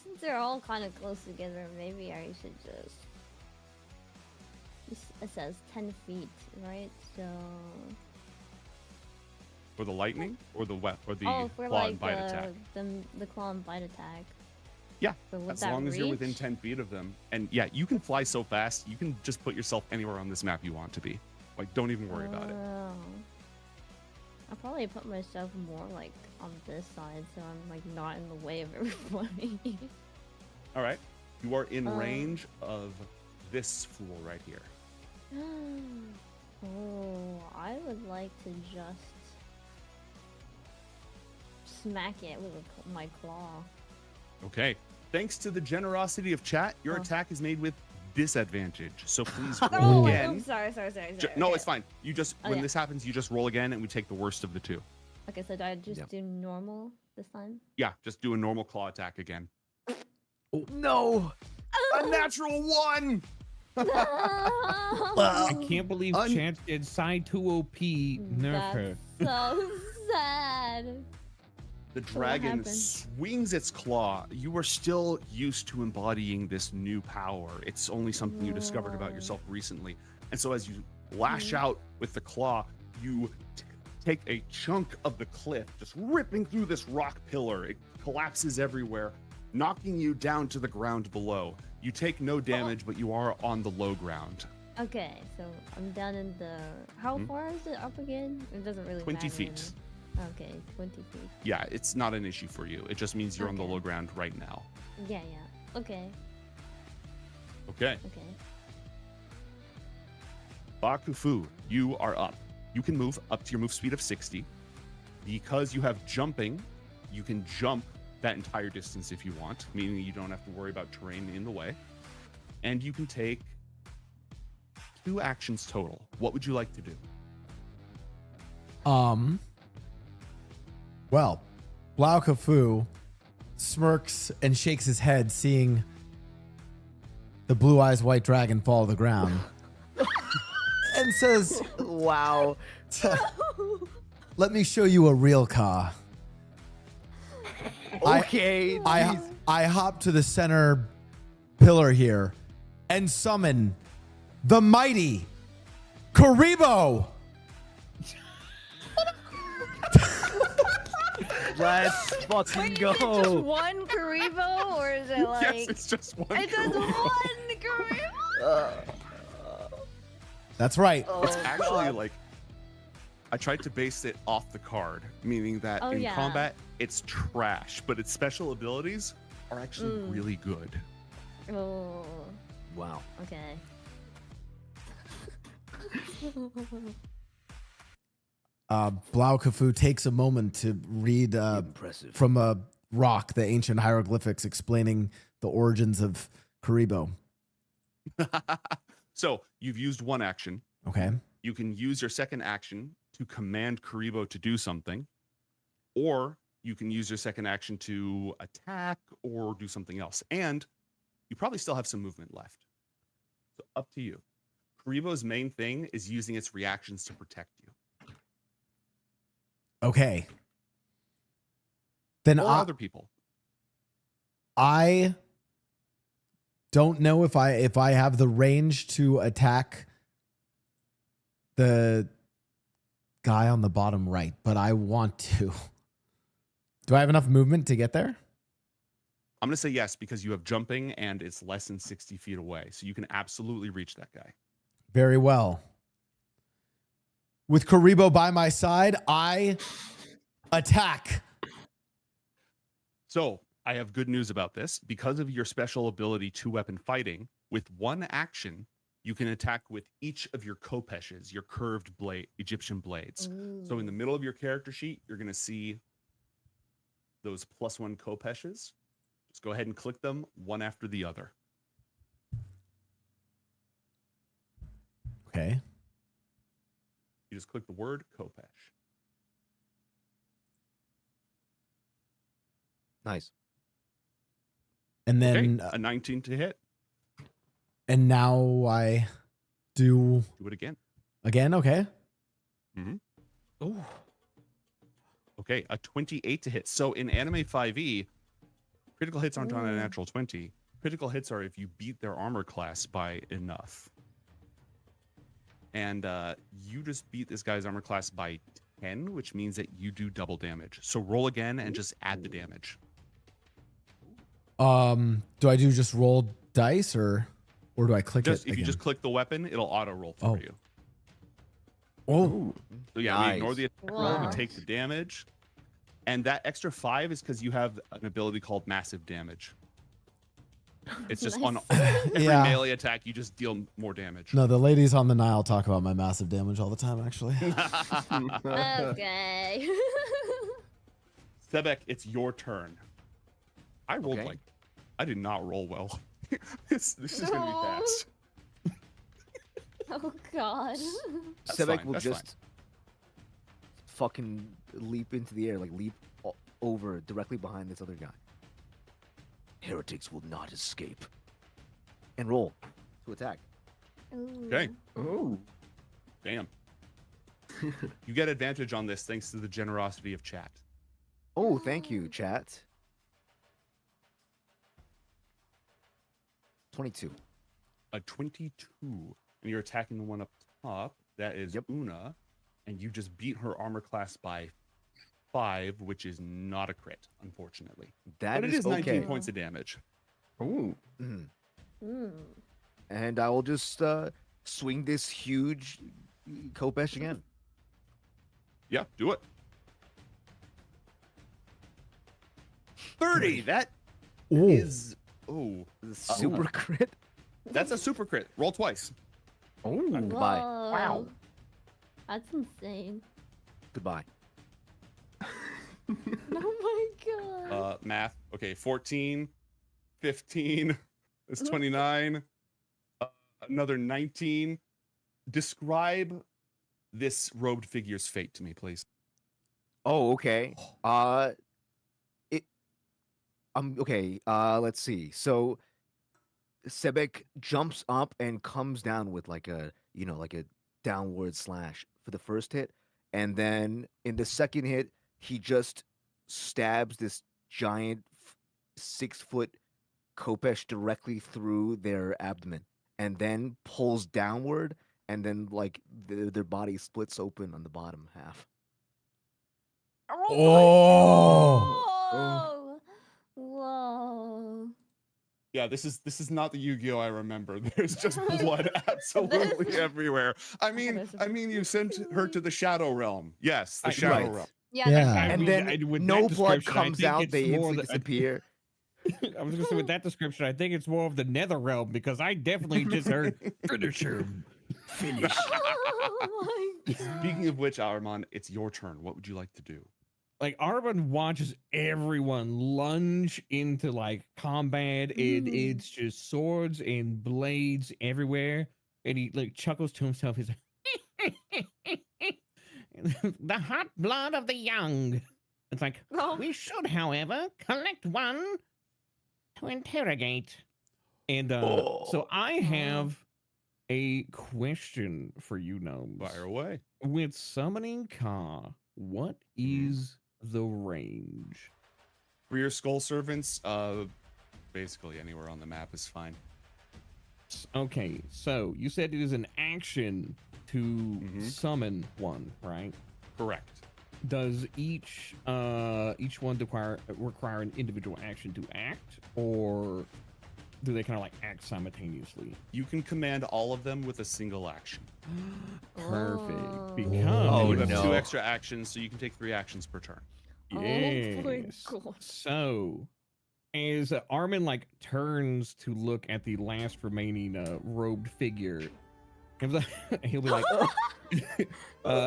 Since they're all kind of close together, maybe I should just... It says 10 feet, right? So... For the lightning or the for claw like and bite attack? the claw and bite attack. Yeah, So would as that long as you're within reach? 10 feet of them. And yeah, you can fly so fast, you can just put yourself anywhere on this map you want to be. Like, don't even worry about it. Oh. I'll probably put myself more like on this side, so I'm like not in the way of everybody. All right, you are in Um, range of this fool right here. Oh, I would like to just smack it with my claw. Okay, thanks to the generosity of chat, your Oh. attack is made with disadvantage. So please Oh, roll again. sorry. No, okay. it's fine. You just Oh, when yeah. this happens, you just roll again, and we take the worst of the two. Okay, so do I just Yep. do normal this time? Yeah, just do a normal claw attack again. No! A natural one! I can't believe Un- Chance did side 2 OP nerf her. That's so sad. The what dragon happened? swings its claw. You are still used to embodying this new power. It's only something you discovered about yourself recently. And so as you lash out with the claw, you take a chunk of the cliff, just ripping through this rock pillar. It collapses everywhere, knocking you down to the ground below. You take no damage, but you are on the low ground. Okay, so I'm down in the... How far is it up again? It doesn't really 20 matter. feet. Okay, 20 feet. Yeah, it's not an issue for you. It just means you're on the low ground right now. Yeah. Okay. Okay. Bakufu, you are up. You can move up to your move speed of 60. Because you have jumping, you can jump that entire distance if you want, meaning you don't have to worry about terrain in the way. And you can take 2 actions total. What would you like to do? Well, Blau Kafu smirks and shakes his head, seeing the Blue Eyes White Dragon fall to the ground, and says, "Wow, let me show you a real car." Okay, I hop to the center pillar here and summon the mighty Karibo. Let's fucking Wait, go. is it just one Karibo, or is it like... Yes, it's just one. It's just one Karibo? That's right. It's actually like I tried to base it off the card, meaning that Oh, in yeah. combat it's trash, but its special abilities are actually really good. Oh. Wow. Okay. Blau Kafu takes a moment to read from a rock the ancient hieroglyphics explaining the origins of Karibo. So you've used one action. Okay. You can use your second action to command Karibo to do something, or you can use your second action to attack or do something else. And you probably still have some movement left. So up to you. Karibo's main thing is using its reactions to protect you. Okay. Then Or other people. I don't know if I have the range to attack the guy on the bottom right, but I want to. Do I have enough movement to get there? I'm going to say yes because you have jumping and it's less than 60 feet away. So you can absolutely reach that guy. Very well. With Karibo by my side, I attack. So I have good news about this. Because of your special ability two-weapon fighting, with one action, you can attack with each of your kopeshes, your curved blade, Egyptian blades. So in the middle of your character sheet, you're going to see those +1 kopeshes. Just go ahead and click them one after the other. Okay. You just click the word kopesh. Nice. And then a 19 to hit. And now I do it again. Again, okay. Mm-hmm. Oh. Okay, a 28 to hit. So in Anime 5e, critical hits aren't on a natural 20. Critical hits are if you beat their armor class by enough. And you just beat this guy's armor class by 10, which means that you do double damage. So roll again and just add the damage. Do I do just roll dice or do I click Just it if you again? just click the weapon, it'll auto roll for you. Oh. So yeah, we ignore the attack roll, we Wow. take the damage. And that extra 5 is because you have an ability called massive damage. It's just on every Yeah. melee attack, you just deal more damage. No, the ladies on the Nile talk about my massive damage all the time, actually. Okay. Sebek, it's your turn. I rolled like I did not roll well. this is gonna be fast. Oh God. That's Sebek fine, will that's just fucking leap into the air, like leap over directly behind this other guy. Heretics will not escape. And roll to attack. Okay. Oh. Damn. You get advantage on this thanks to the generosity of chat. Oh, thank you, chat. 22. A 22. And you're attacking the one up top. That is Una. And you just beat her armor class by 5, which is not a crit, unfortunately. That but it is is 19 okay. points of damage. Ooh. And I will just swing this huge Kopesh again. Yeah, do it. 30. That is super crit. That's a super crit. Roll twice. Oh, goodbye. Wow. That's insane. Goodbye. Oh my God. Math. Okay, 14, 15. That's 29. Another 19. Describe this robed figure's fate to me, please. Oh, okay. Okay. Let's see. So Sebek jumps up and comes down with like a downward slash for the first hit, and then in the second hit, he just stabs this giant 6-foot Kopesh directly through their abdomen, and then pulls downward, and then like their body splits open on the bottom half. Oh. Whoa. Yeah, this is not the Yu-Gi-Oh I remember. There's just blood absolutely everywhere. I mean, you sent her to the Shadow Realm. Yes, the Shadow Realm. And then no blood comes out. They instantly disappear. I was going to say, with that description, I think it's more of the Nether Realm because I definitely just heard finish him. Finish. Oh my Speaking of which, Armand, it's your turn. What would you like to do? Like Arvin watches everyone lunge into like combat. It's just swords and blades everywhere, and he like chuckles to himself. He's like, the hot blood of the young. It's like we should, however, collect one to interrogate. And so I have a question for you, gnomes. Fire away. With summoning Ka, what is the range? For your skull servants, basically anywhere on the map is fine. Okay, so you said it is an action to summon one, right? Correct. Does each one require an individual action to act, or do they kind of like act simultaneously? You can command all of them with a single action. Perfect. Because you have 2 extra actions, so you can take 3 actions per turn. Yes. So, as Armin like turns to look at the last remaining robed figure, he'll be like,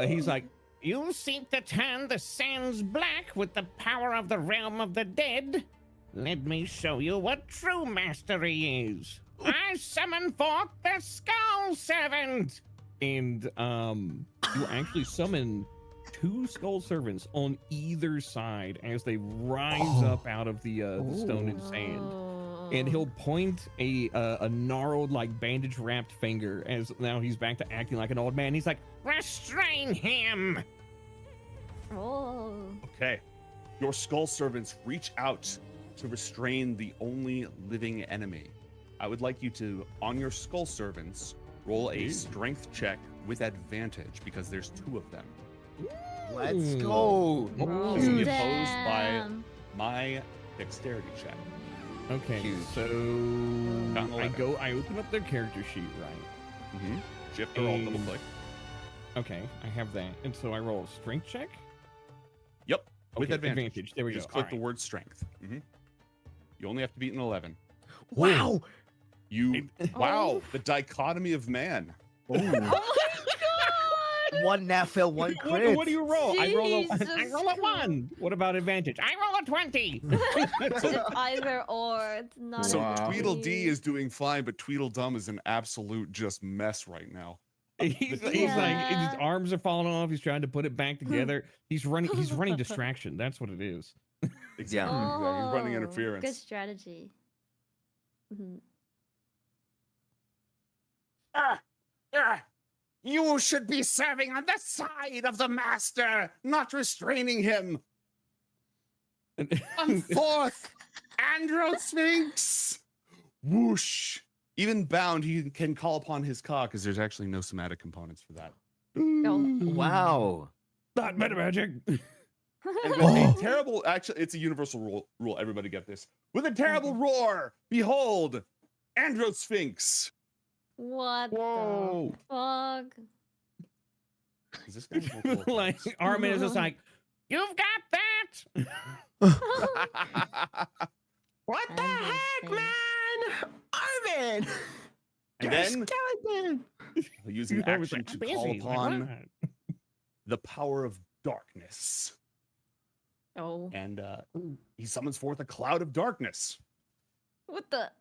he's like, "You seek to turn the sands black with the power of the realm of the dead. Let me show you what true mastery is. I summon forth the Skull Servant." And you actually summon 2 Skull Servants on either side as they rise up out of the stone and sand. And he'll point a gnarled, like bandage wrapped finger as now he's back to acting like an old man. He's like, "Restrain him." Oh. Okay. Your skull servants reach out to restrain the only living enemy. I would like you to, on your skull servants, roll a strength check with advantage because there's 2 of them. Let's go. This will be opposed by my dexterity check. Okay, so I open up their character sheet, right? Shift or alt double click. Okay, I have that. And so I roll a strength check? Yep, with Okay, advantage. There we Just go. click All the right. word strength. You only have to beat an 11. Wow. Wow, the dichotomy of man. Oh my god! 1 nat fail, 1 crit. What do you roll? I roll a Jesus 1. What about advantage? I roll a 20. It's either or. It's not. So a Tweedledee three. is doing fine, but Tweedledum is an absolute just mess right now. He's like his arms are falling off. He's trying to put it back together. He's running distraction. That's what it is. Exactly. He's running Oh, interference. Good strategy. You should be serving on the side of the master, not restraining him. Come forth, Androsphinx! Whoosh! Even bound, he can call upon his Ka because there's actually no somatic components for that. Wow. Not meta magic. And with a terrible, actually, it's a universal rule. Everybody get this. With a terrible roar, behold, Androsphinx. What Whoa. the fuck? Is this guy Like Armin is just like, "You've got that." What the heck, man? Armin! And You're a then skeleton! he'll use an You're always action like, to call "I'm busy, like, upon what?" the power of darkness. Oh. And he summons forth a cloud of darkness, What the?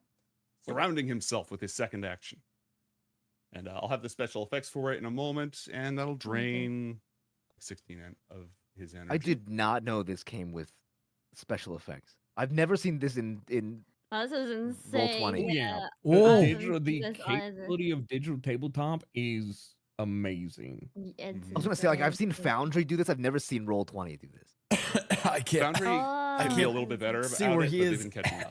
surrounding himself with his second action. And I'll have the special effects for it in a moment, and that'll drain 16 of his energy. I did not know this came with special effects. I've never seen this in Oh, this is insane. Roll20. Yeah. The capability of digital tabletop is amazing. I was gonna say, like, I've seen Foundry do this. I've never seen Roll20 do this. I can't. Foundry can be a little bit better see about where it, he but they've is. been catching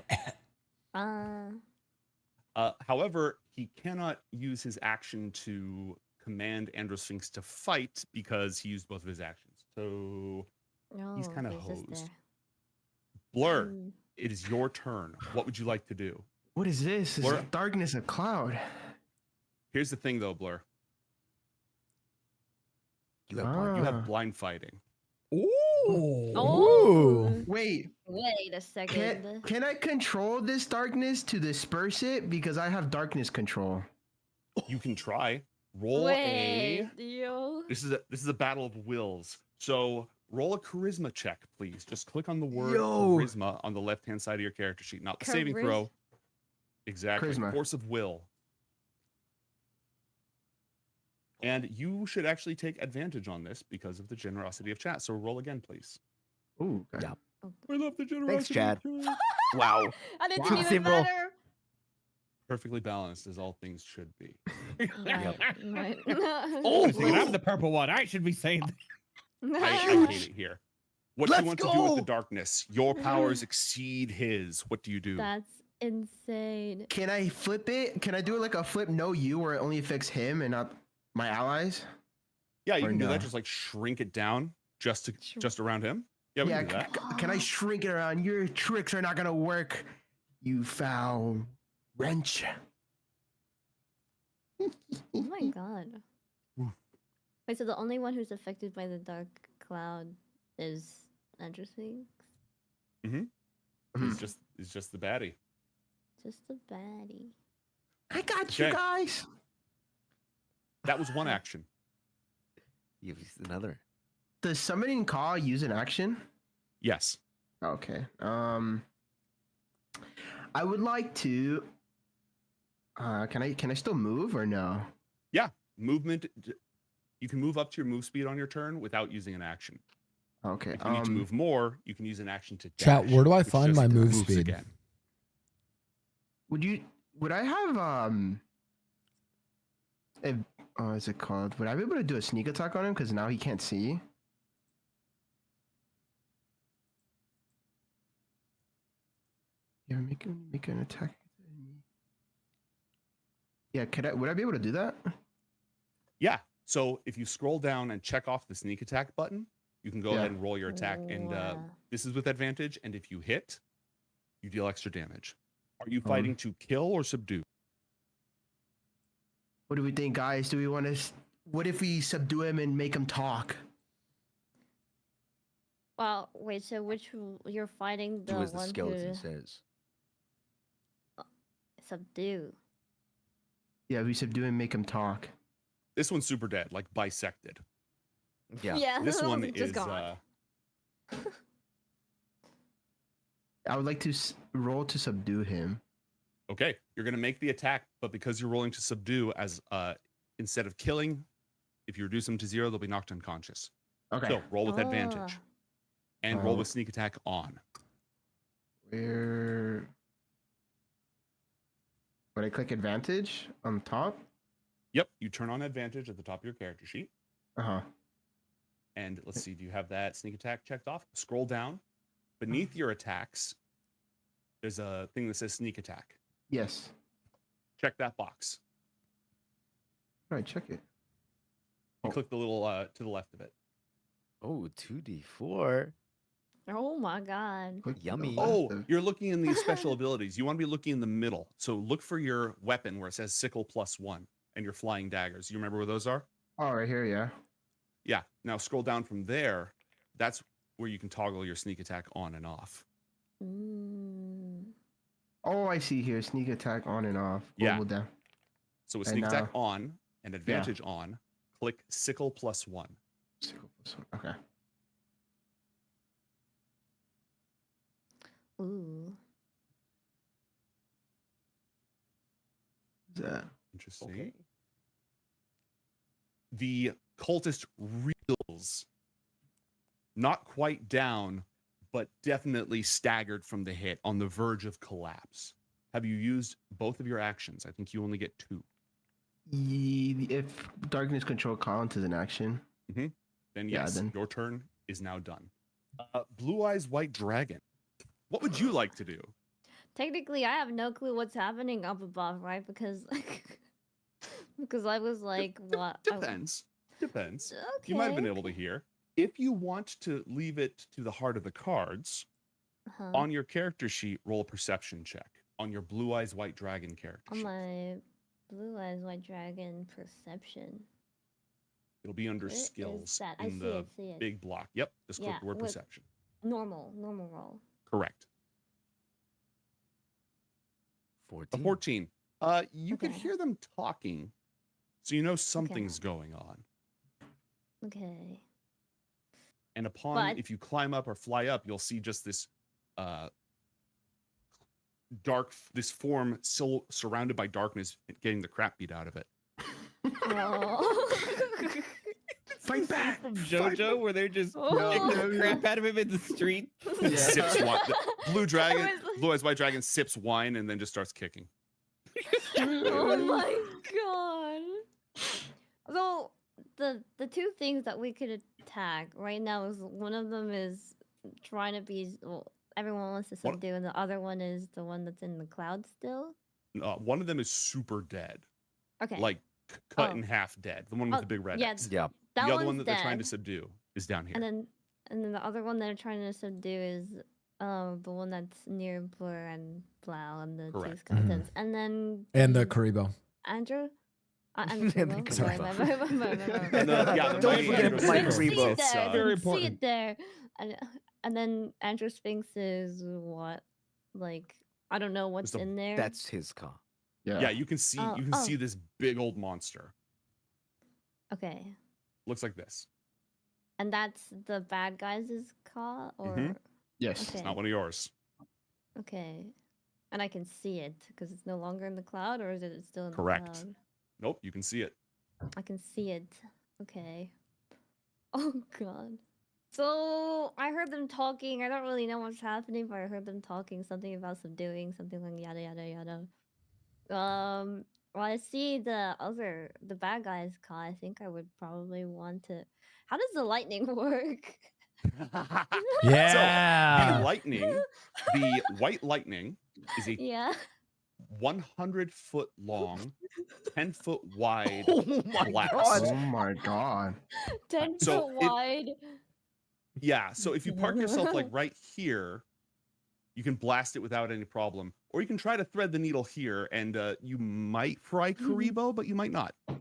up. However, he cannot use his action to command Androsphinx to fight because he used both of his actions. So he's kind of hosed. Blur, it is your turn. What would you like to do? What is this? Is Blur. darkness a cloud? Here's the thing, though, Blur. You have blind fighting. Oh. Wait. Wait a second. Can I control this darkness to disperse it? Because I have darkness control. You can try. Roll Wait, yo. This is a battle of wills. So roll a charisma check, please. Just click on the word Yo. charisma on the left-hand side of your character sheet, not the saving throw. Exactly. Charisma. Force of will. And you should actually take advantage on this because of the generosity of chat. So roll again, please. Ooh, okay. Yeah. I love the generosity. Thanks, Chad. of chat. Wow. I didn't Wow. even Same roll. better. Perfectly balanced as all things should be. Right, right. Oh, I'm the purple one. I should be saying. I hate it here. What do Let's you want to do with go. the darkness? Your powers exceed his. What do you do? That's insane. Can I flip it? Can I do it like a flip no you where it only affects him and not my allies? Yeah, you Or can do no? that. Just like shrink it down just around him. Yeah, we can do that. Can I shrink it around? Your tricks are not gonna work. You foul wrench. Oh my god. Wait, so the only one who's affected by the dark cloud is interesting? Mm-hmm. He's just the baddie. Just a baddie. I got you Okay. guys. That was one action. You've used another. Does summoning call use an action? Yes. Okay. I would like to. Can I still move or no? Yeah, movement. You can move up to your move speed on your turn without using an action. Okay. If you need to move more, you can use an action to dash. Chat, where do I which find just my move moves speed? Again. Would I have is it called? Would I be able to do a sneak attack on him? Because now he can't see. Yeah, make an attack. Yeah, would I be able to do that? Yeah. So if you scroll down and check off the sneak attack button, you can go Yeah. ahead and roll your attack. And this is with advantage. And if you hit, you deal extra damage. Are you fighting to kill or subdue? What do we think, guys? Do we want to? What if we subdue him and make him talk? Well, wait, so you're fighting the Do as the one skeleton who says. subdue. Yeah, we subdue him and make him talk. This one's super dead, like bisected. Yeah. Yeah, This that one one's just is. gone. I would like to roll to subdue him. Okay, you're going to make the attack, but because you're rolling to subdue, as instead of killing, if you reduce them to 0, they'll be knocked unconscious. Okay. So roll with advantage, and roll Oh. with sneak attack on. Where? Would I click advantage on top? Yep, you turn on advantage at the top of your character sheet. Uh-huh. And let's see, do you have that sneak attack checked off? Scroll down. Beneath your attacks, there's a thing that says sneak attack. Yes. Check that box. All right, check it. You click the little to the left of it. Oh, 2d4. Oh my god. Yummy. Oh, you're looking in these special abilities. You want to be looking in the middle. So look for your weapon where it says sickle +1 and your flying daggers. You remember where those are? Oh, right here, yeah. Yeah. Now scroll down from there. That's where you can toggle your sneak attack on and off. Oh, I see here. Sneak attack on and off. Yeah. Hold down. So with And sneak attack now- on and advantage on, click sickle +1. Sickle +1. Okay. Ooh. What's that? Interesting. The cultist reels, not quite down, but definitely staggered from the hit, on the verge of collapse. Have you used both of your actions? I think you only get 2. If darkness control counts as an action. Mm-hmm. Then Yeah, yes, then- your turn is now done. Blue Eyes White Dragon. What would you like to do? Technically, I have no clue what's happening up above, right? Because because I was like, what? Depends. Depends. You might have been able to hear. If you want to leave it to the heart of the cards, Uh-huh. on your character sheet, roll a perception check on your Blue Eyes White Dragon character On sheet. my Blue Eyes White Dragon perception. It'll be under Where is skills that? I in see the it, see it. big block. Yep, just click Yeah, the word with- perception. Normal roll. Correct. 14. 14. You could hear them talking, So you know something's going on. Okay. And upon, But- if you climb up or fly up, you'll see just this dark, this form still surrounded by darkness, getting the crap beat out of it. Fight back from JoJo, where they're just Oh. kicking the crap out of him in the street. Sips wine. The blue dragon, blue eyes white dragon sips wine and then just starts kicking. Oh my god. So the two things that we could attack right now is one of them is trying to be everyone wants to What- subdue, and the other one is the one that's in the cloud still. One of them is super dead. Okay. Like cut Oh. in half dead. The one with Oh, the big red yeah, X. Yeah. that The other one one's that they're trying to dead. subdue is down here. And then the other one they're trying to subdue is the one that's near Blur and Blau and the two Correct. skeletons. And then And the Karibo. Andrew? And the Karibo? Sorry, Karibo. And the- yeah, the Don't mighty forget Andrew Mike Sphinx Rebo. is, there. Very See important. it there. And then Andrew Sphinx is what? Like, I don't know what's in there. That's his car. Yeah, you can see Oh, see this big old monster. Okay. Looks like this. And that's the bad guys' car? Or Mhm. Yes. Okay. It's not one of yours. Okay. And I can see it because it's no longer in the cloud, or is it still in Correct. the cloud? Nope, you can see it. I can see it. Okay. Oh god. So I heard them talking. I don't really know what's happening, but I heard them talking something about subduing, something like yada yada yada. Well, I see the bad guy's car. I think I would probably want to. How does the lightning work? Yeah. So, the lightning, the white lightning is a Yeah. 100-foot long, 10-foot wide Oh my blast. God. Oh my god. 10 So foot it- wide. Yeah, so if you park yourself like right here, you can blast it without any problem. Or you can try to thread the needle here, and you might fry Karibo, but you might not. I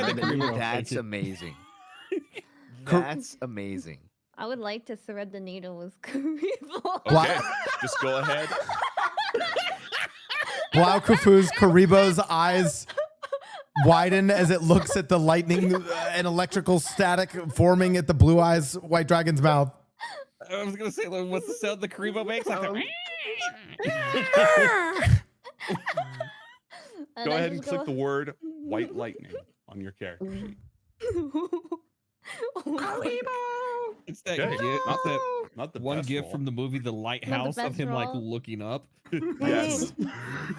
think Karibo will That's take it. amazing. That's amazing. I would like to thread the needle with Karibo. Okay, just go ahead. Blau Kufu's Karibo's eyes widen as it looks at the lightning and electrical static forming at the blue eyes white dragon's mouth. I was gonna say, like, what's the sound the Karibo makes? Like the- Go ahead and click the word white lightning on your character sheet. It's that Okay, gift, not the- that not the one best gift roll. from the movie The Lighthouse of best him like roll? looking up. Yes.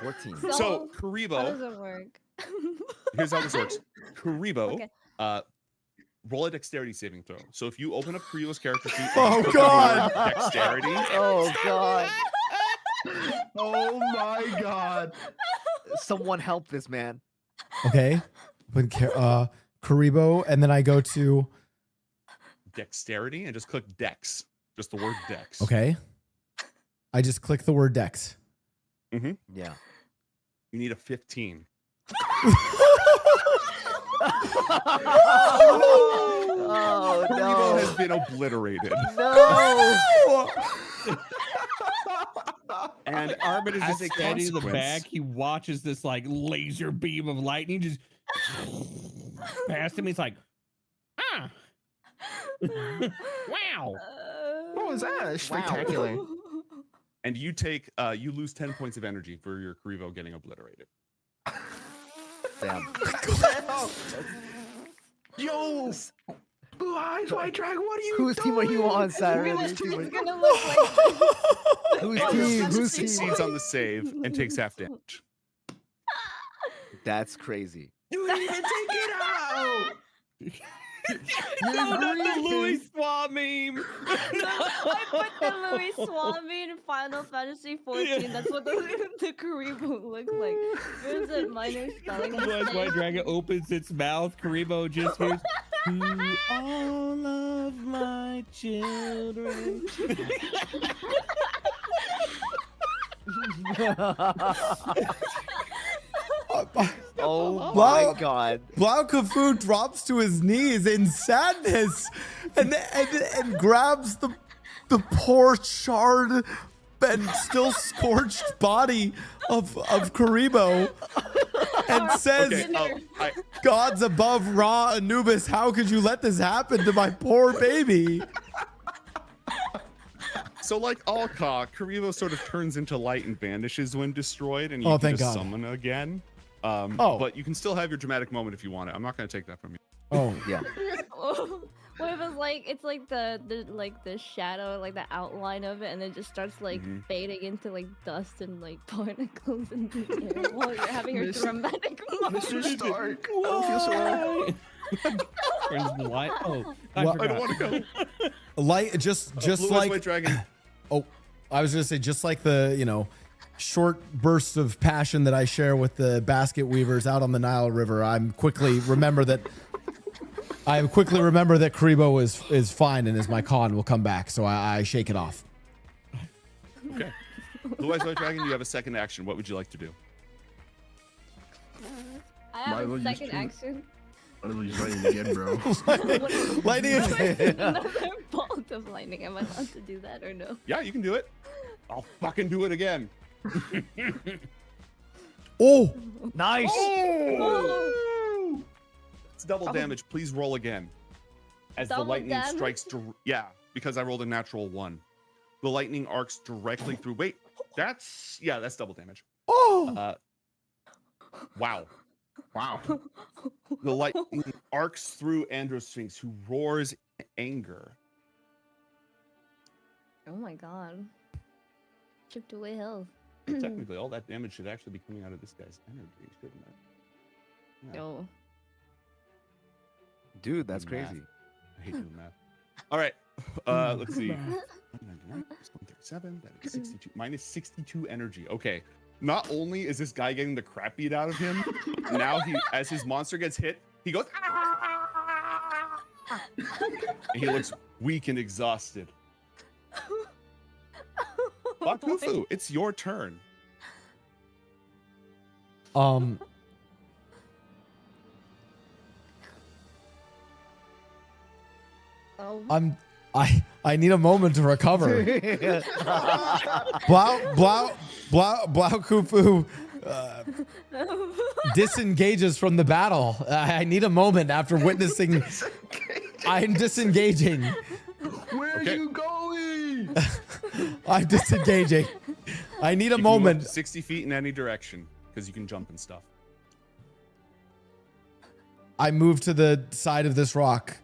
14. So How does Karibo, it work? here's how this works. Karibo, Okay. roll a dexterity saving throw. So if you open up Karibo's character sheet, and Oh, click God. on dexterity. Oh god. Oh my god. Someone help this man. Okay. But Karibo, and then I go to Dexterity and just click dex. Just the word dex. okay. I just click the word dex. Mm-hmm. Yeah. You need a 15. Oh Karibo no. has been obliterated. No. And Armin is as just a standing in the consequence- back. He watches this like laser beam of lightning just past him. He's like, ah. Wow. What was that? Spectacular. And you take you lose 10 points of energy for your Karibo getting obliterated. Damn. Yo! Blue eyes, white dragon, what are you Whose team are you on, Siren? It's Whose team are you- gonna look like Whose team? Whose team? Succeeds on the save and takes half damage. That's crazy. You didn't even take it out! No, not the Louis Swa meme. I put the Louis Swan meme in Final Fantasy 14. That's what the Karibo looks like. What is it? Minor spelling Blue eyes white dragon opens its mouth. Karibo just hears, "To all of my children." Oh Blau- my god. Blau Kufu drops to his knees in sadness and grabs the poor charred and still scorched body of Karibo and says, "Gods above Ra Anubis, how could you let this happen to my poor baby?" So like Alka, Karibo sort of turns into light and vanishes when destroyed, and you Oh, can thank just God. summon again. Oh. But you can still have your dramatic moment if you want it. I'm not going to take that from you. Oh, yeah. What if it's like the shadow, like the outline of it, and then just starts like fading into like dust and like particles in the air while you're having your dramatic moment. Mr. Stark, I don't feel so well. Where's the light? Oh, I Well, forgot. I don't want to go. Light, just Blue Eyes like White Dragon. Oh, I was gonna say, just like the short bursts of passion that I share with the basket weavers out on the Nile River, I quickly remember that Karibo is fine and is my con will come back, so I shake it off. Okay. Blue Eyes White Dragon, you have a second action. What would you like to do? I have a second action. Might as well just lightning again, bro. Lightning again. Another bolt of lightning. Am I allowed to do that or no? Yeah, you can do it. I'll fucking do it again. Oh, nice. Oh! It's double damage. Please roll again. As the Double lightning damage? strikes, yeah, because I rolled a natural 1. The lightning arcs directly through. Wait, that's double damage. Oh. Wow. The lightning arcs through Androsphinx, who roars in anger. Oh my god. Chipped away health. But technically, all that damage should actually be coming out of this guy's energy, shouldn't it? Yeah. Oh. Dude, that's Math. crazy. I hate doing math. All right, let's see. 137, that is 62, minus 62 energy. Okay, not only is this guy getting the crap beat out of him, now as his monster gets hit, he goes, "Ah!" And he looks weak and exhausted. Bakufu, it's your turn. I need a moment to recover. Blau Kufu disengages from the battle. I need a moment after witnessing. I'm disengaging. Where are you going? I'm disengaging. I need a You can move up moment. to 60 feet in any direction because you can jump and stuff. I move to the side of this rock,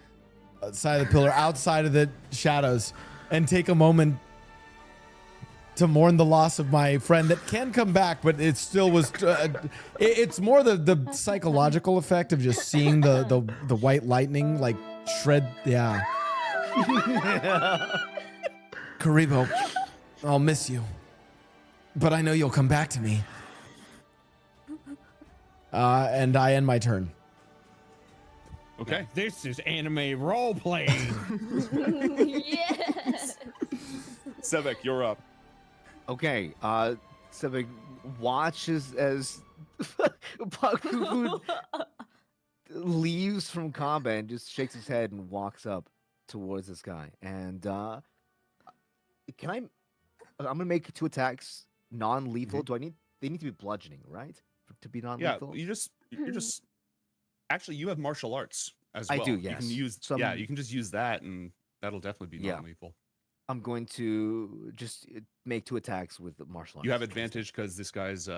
side of the pillar, outside of the shadows, and take a moment to mourn the loss of my friend that can come back, but it still was. It's more the psychological effect of just seeing the white lightning like shred. Yeah. Karibo, I'll miss you, but I know you'll come back to me. And I end my turn. Okay. Now, this is anime role playing. Yes. Sebek, you're up. Okay, Sebek watches as Bakufu leaves from combat and just shakes his head and walks up towards this guy. And I'm gonna make 2 attacks non-lethal. They need to be bludgeoning, right? To be non-lethal. Yeah, you're just. Actually, you have martial arts as I well. do, You yes. can use. So yeah, you can just use that, and that'll definitely be Yeah. non-lethal. I'm going to just make 2 attacks with the martial arts. You have advantage because this guy's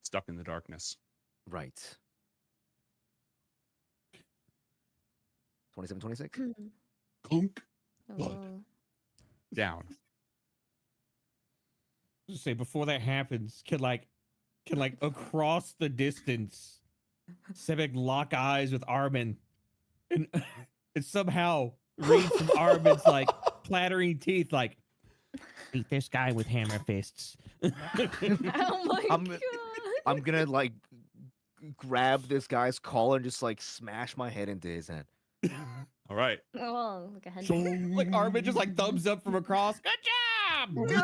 stuck in the darkness. Right. 27, 26? Clunk. Oh. Down. Just say before that happens, can across the distance, Sebek lock eyes with Armin, and somehow read from Armin's like clattering teeth, like beat this guy with hammer fists. Oh my god. I'm gonna like grab this guy's collar and just like smash my head into his head. All right. Oh, like a head. Like Armin just like thumbs up from across. Good job! Oh my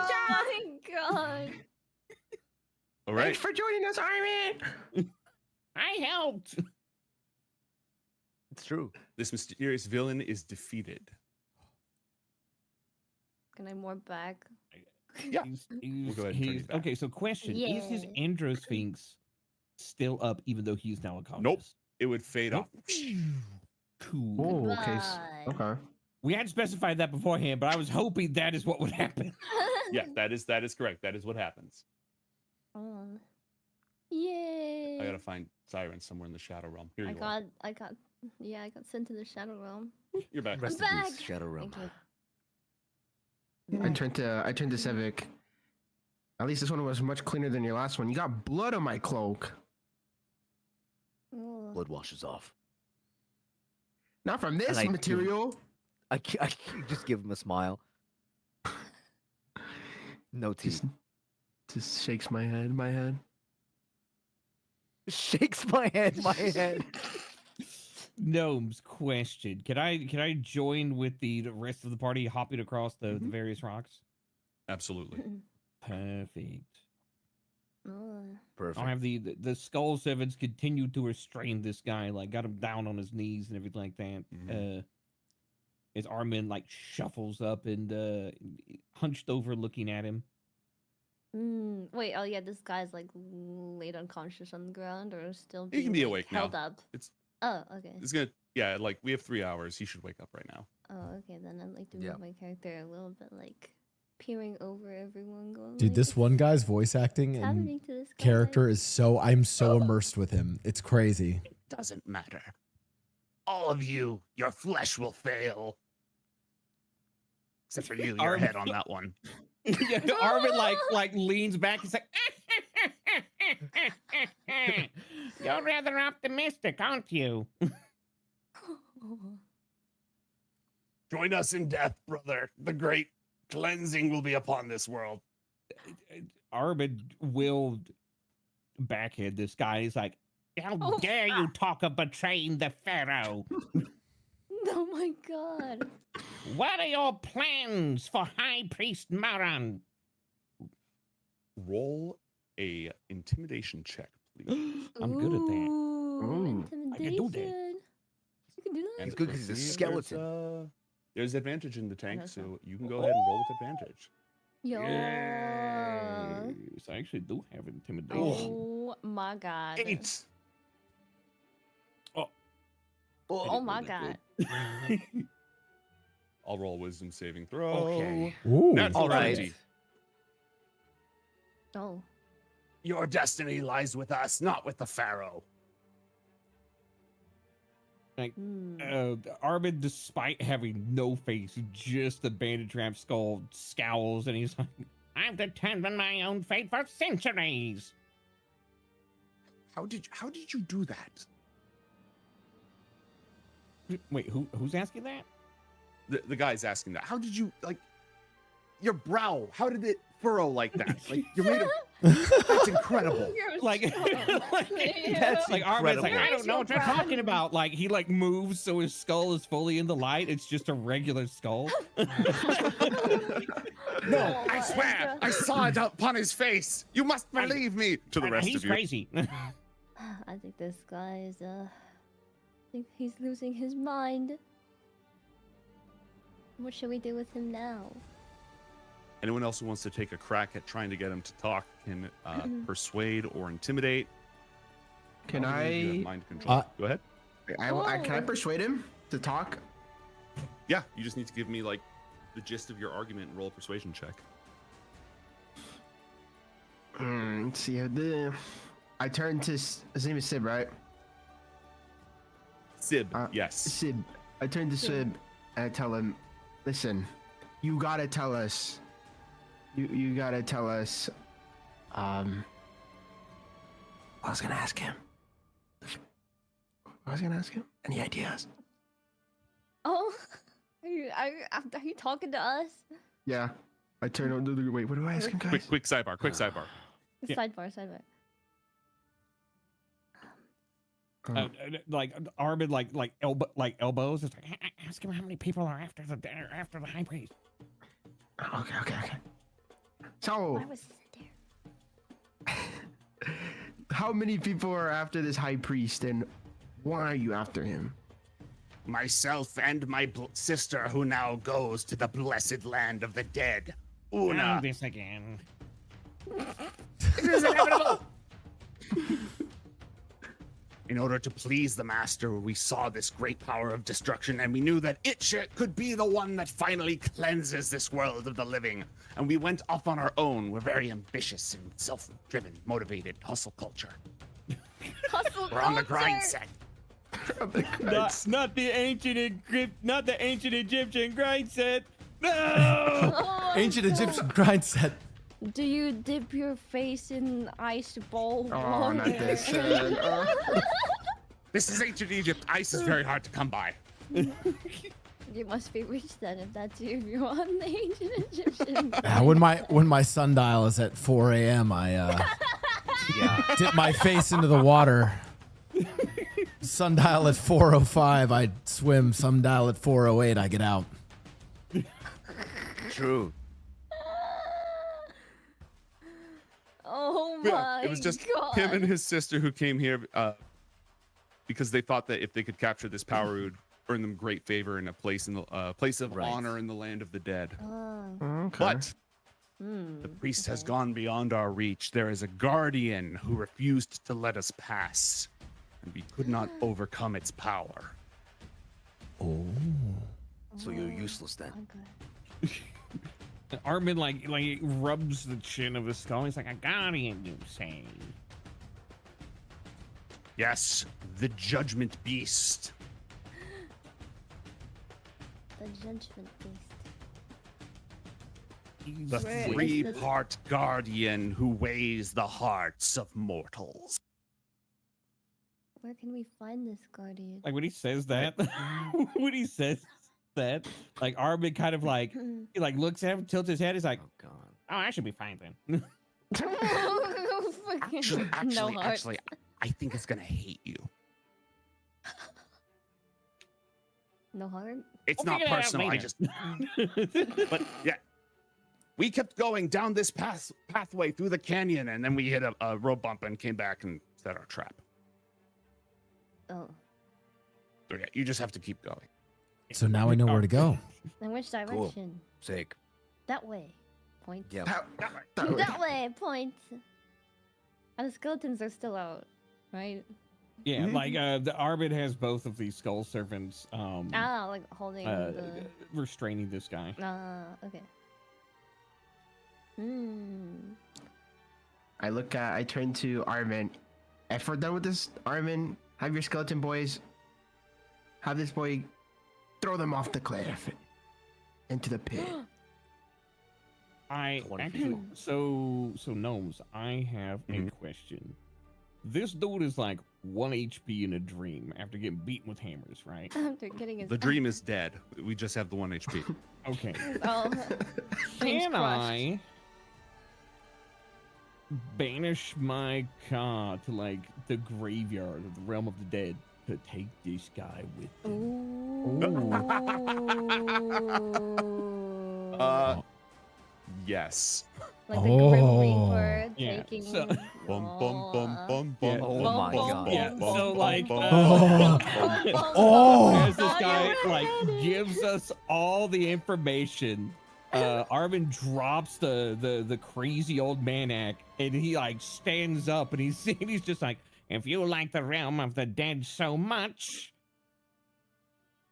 god. All right. Thanks for joining us, Armin. I helped. It's true. This mysterious villain is defeated. Can I more back? Yeah. We'll go ahead and turn you back. Okay, so question. Is his Yeah. Androsphinx still up even though he's now unconscious? Nope. It would fade off. Cool. Oh, okay. Okay. We had specified that beforehand, but I was hoping that is what would happen. Yeah, that is correct. That is what happens. Yay! I gotta find Siren somewhere in the Shadow Realm. Here you are. I got sent to the Shadow Realm. You're back. I'm back. Shadow Realm. Thank I turned to Civic. At least this one was much cleaner than your last one. You got blood on my cloak. you. Blood washes off. Not from this And I material. I just give him a smile. No teeth. Just shakes my head. Shakes my head. Gnomes question. Can I join with the rest of the party hopping across the various rocks? Absolutely. Perfect. Perfect. I'll have the skull sevens continue to restrain this guy, like got him down on his knees and everything like that. As Armin like shuffles up and hunched over looking at him. Wait, oh yeah, this guy's like laid unconscious on the ground or still He being can be like, awake held now. up. It's Okay. It's gonna like we have 3 hours. He should wake up right now. Oh, okay, then I'd like to move my character a little bit like peering over everyone going Dude, like, this one guy's voice acting what's and happening to this guy? character is I'm so immersed with him. It's crazy. Doesn't matter. All of you, your flesh will fail. Except for you, your head on that one. Yeah, Armin like leans back. He's like, you're rather optimistic, aren't you? Join us in death, brother. The great cleansing will be upon this world. Armin will backhand this guy. He's like, how dare you talk of betraying the Pharaoh? Oh my god. What are your plans for High Priest Maran? Roll a intimidation check, please. I'm good at that. Intimidation. I can do that. You can do that? And It's good 'cause he's a see, skeleton. There's advantage in the tank, that's so you can go ahead and roll with advantage. Yo. Yes, I actually do have intimidation. Oh my god. 8. Oh my god. I'll roll a wisdom saving throw. Okay. Ooh. Natural All right. 20. Oh. Your destiny lies with us, not with the Pharaoh. Like, Armin, despite having no face, just the bandage wrapped skull, scowls and he's like, I've determined my own fate for centuries. How did you do that? Wait, who's asking that? The guy's asking that. How did you your brow? How did it furrow like that? Like you're made of. That's incredible. Like That's like Armin's like, incredible. I don't know what you're talking about. Like he like moves so his skull is fully in the light. It's just a regular skull. No, I swear, I saw it upon his face. You must believe me. To the rest He's of you. crazy. I think this guy is I think he's losing his mind. What should we do with him now? Anyone else who wants to take a crack at trying to get him to talk can persuade or intimidate. Can You have I? mind control. Go ahead. Can I persuade him to talk? Yeah, you just need to give me the gist of your argument and roll a persuasion check. Let's see. I turn to his name is Sib, right? Sib, yes. Sib. I turn to Sib and I tell him, listen, you gotta tell us. You gotta tell us. I was gonna ask him. Any ideas? Oh, are you talking to us? Yeah. I turn on the wait. What do I ask him, guys? Quick sidebar. Quick sidebar. Yeah. Sidebar. Like Armin, like elbows. It's like, ask him how many people are after the high priest. Okay. So, Why was there? how many people are after this high priest, and why are you after him? Myself and my sister, who now goes to the blessed land of the dead. Now Una. this again. It is inevitable. In order to please the master, we saw this great power of destruction, and we knew that could be the one that finally cleanses this world of the living. And we went off on our own. We're very ambitious and self-driven, motivated, hustle culture. Hustle We're on the grind set. Not the ancient Egyptian grind set. No. Oh my Ancient God. Egyptian grind set. Do you dip your face in ice ball Oh, water? not this shit. This is ancient Egypt. Ice is very hard to come by. You must be rich then if that's you. If you're on the ancient Egyptian. When my sundial is at 4 a.m., I dip my face into the water. Sundial at 4:05, I swim. Sundial at 4:08, I get out. True. Oh Yeah, my it was just God. him and his sister who came here because they thought that if they could capture this power, it would earn them great favor in a place in the place of honor in the land of the dead. But the priest has gone beyond our reach. There is a guardian who refused to let us pass, and we could not overcome its power. Oh. So you're useless then. Armin like rubs the chin of his skull. He's like, "A guardian, you say?" Yes, the judgment beast. The judgment beast. The Where is three-part guardian who weighs the hearts of mortals. Where can we find this guardian? Like when he says that, like Armin kind of like he like looks at him, tilts his head. He's like, "Oh God, oh, I should be fine then." Actually, I think it's gonna hate you. No heart? It's We'll not figure that out personal. I later. just, but yeah, we kept going down this pathway through the canyon, and then we hit a road bump and came back and set our trap. Oh. So yeah, you just have to keep going. So now I know where to go. In which direction? Sick. That way. Point. Yeah. That way. Point. And the skeletons are still out, right? Yeah, like the Armin has both of these skull servants Like holding the... restraining this guy. Okay. I turn to Armin. If we're done with this, Armin, have your skeleton boys have this boy throw them off the cliff into the pit. I actually, so gnomes, I have a question. This dude is like 1 HP in a dream after getting beaten with hammers, right? After getting his The dream is dead. We just have the 1 HP. Okay. Oh. Can I banish my car to like the graveyard of the realm of the dead to take this guy with me? Yes. Like the Grim Reaper Yeah, taking... so- Bum, bum, bum, bum, bum, Oh bum, my bum, God. bum, Yeah, bum, so bum, like, bum, as this guy like gives us all the information, Armin drops the crazy old man act, and he like stands up, and he's just like, "If you like the realm of the dead so much,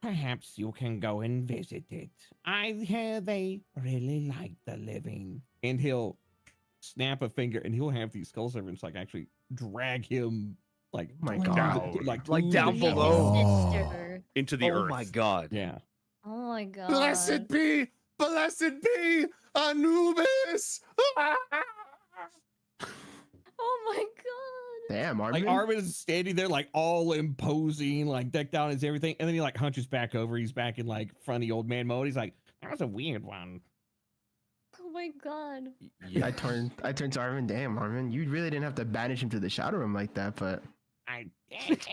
perhaps you can go and visit it. I hear they really like the living." And he'll snap a finger, and he'll have these skull servants like actually drag him like God. like down below. Into the earth. Oh my God. Yeah. Oh my God. Blessed be Anubis. Oh my God. Damn, Armin. Like Armin is standing there like all imposing, like decked out as everything, and then he like hunches back over. He's back in like funny old man mode. He's like, "That was a weird one." Oh my God. I turn to Armin. Damn, Armin, you really didn't have to banish him to the shadow room like that, but It's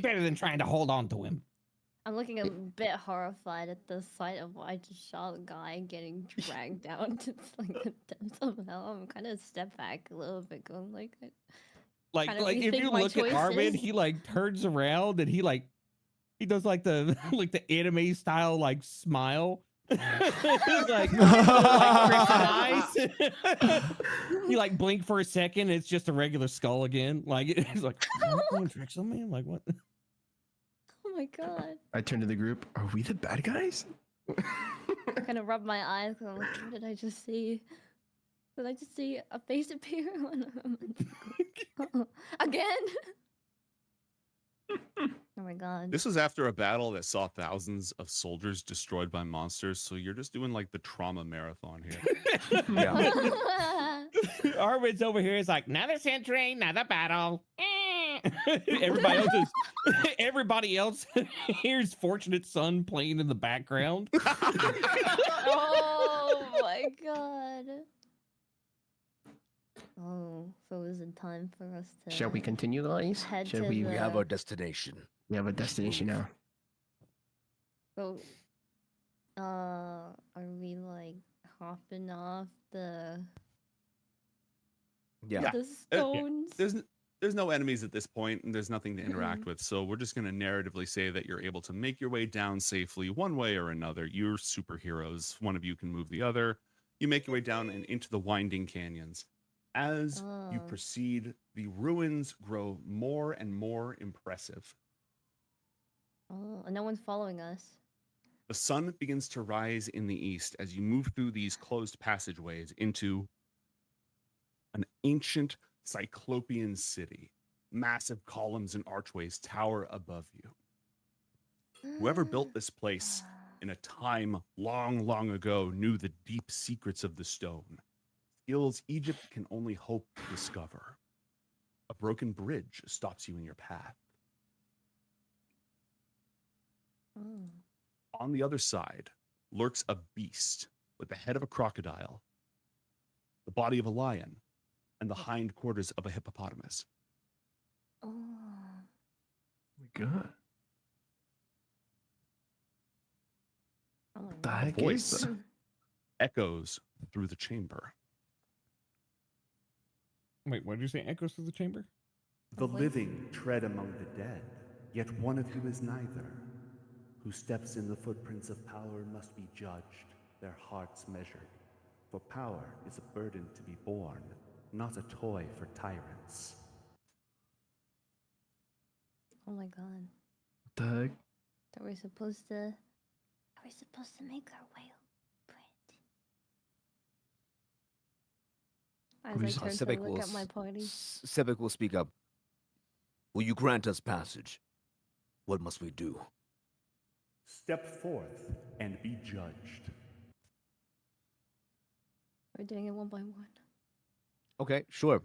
better than trying to hold on to him. I'm looking a bit horrified at the sight of what I just saw, a guy getting dragged down to like the depths of hell. I'm kind of step back a little bit, going like, Like Kind of if rethink you my look at Armin, choices. he like turns around and he does like the like the anime style like smile. like eyes. You like blink for a second, it's just a regular skull again. Like it's like, "Oh, tricks on me." Like what? Oh my god. I turn to the group. Are we the bad guys? I kind of rub my eyes because I'm like, what did I just see? Did I just see a face appear again? Oh my god. This was after a battle that saw thousands of soldiers destroyed by monsters, so you're just doing like the trauma marathon here. Yeah. Arvid's over here is like, another century, another battle. Everybody else hears Fortunate Son playing in the background. Oh my god. Oh, so is it time for us to... Shall we continue, guys? Head Shall to we? We have our destination. We have a destination now. So, are we like hopping off the... Yeah. The stones? There's no enemies at this point, and there's nothing to interact with. So we're just going to narratively say that you're able to make your way down safely one way or another. You're superheroes. One of you can move the other. You make your way down and into the winding canyons. As you proceed, the ruins grow more and more impressive. Oh, and no one's following us. The sun begins to rise in the east as you move through these closed passageways into an ancient Cyclopean city. Massive columns and archways tower above you. Whoever built this place in a time long, long ago knew the deep secrets of the stone. Skills Egypt can only hope to discover. A broken bridge stops you in your path. On the other side lurks a beast with the head of a crocodile, the body of a lion, and the hindquarters of a hippopotamus. Oh my god. Oh The A heck voice is that? echoes through the chamber. Wait, what did you say? Echoes through the chamber? The living tread among the dead, yet one of you is neither. Who steps in the footprints of power must be judged, their hearts measured. For power is a burden to be borne, not a toy for tyrants. Oh my god. What the heck? Are we supposed to make our way over it? As I turn to look at my party. Sebek will speak up. Will you grant us passage? What must we do? Step forth and be judged. We're doing it one by one. Okay, sure.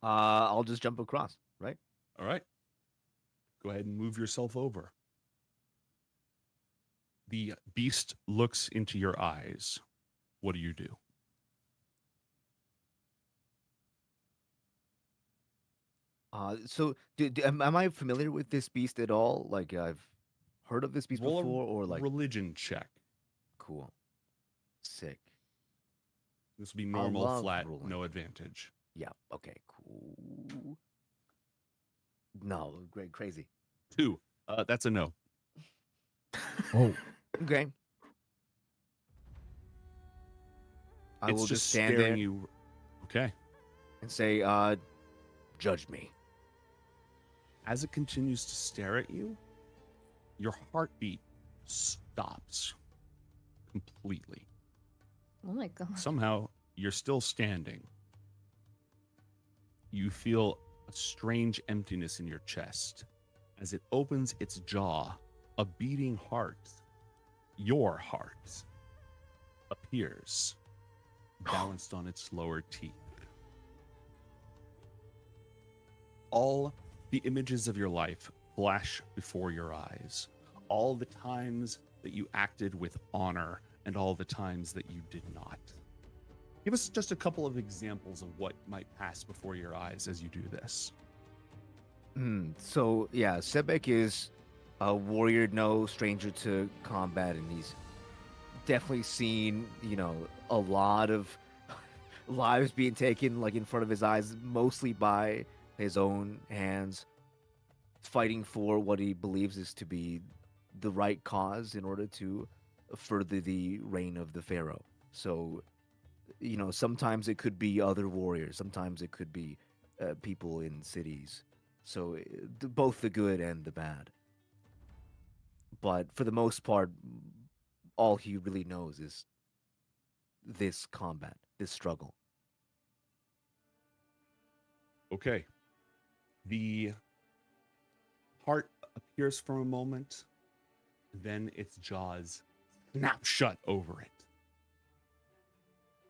I'll just jump across, right? All right. Go ahead and move yourself over. The beast looks into your eyes. What do you do? So am I familiar with this beast at all? Like I've heard of this beast Roll a before, or like religion check. Cool, sick. This will be I normal, love flat, rolling. no advantage. Yeah. Okay. Cool. No, great, crazy. 2. That's a no. Oh. Okay. I It's will just just stand staring there you. Okay. and say, "Judge me." As it continues to stare at you, your heartbeat stops completely. Oh my god. Somehow, you're still standing. You feel a strange emptiness in your chest. As it opens its jaw, a beating heart, your heart, appears, balanced on its lower teeth. All the images of your life flash before your eyes. All the times that you acted with honor and all the times that you did not. Give us just a couple of examples of what might pass before your eyes as you do this. So yeah, Sebek is a warrior, no stranger to combat, and he's definitely seen, a lot of lives being taken like in front of his eyes, mostly by his own hands, fighting for what he believes is to be the right cause in order to for the reign of the pharaoh. So, sometimes it could be other warriors, sometimes it could be people in cities. So both the good and the bad. But for the most part, all he really knows is this combat, this struggle. Okay. The heart appears for a moment, then its jaws snap shut over it.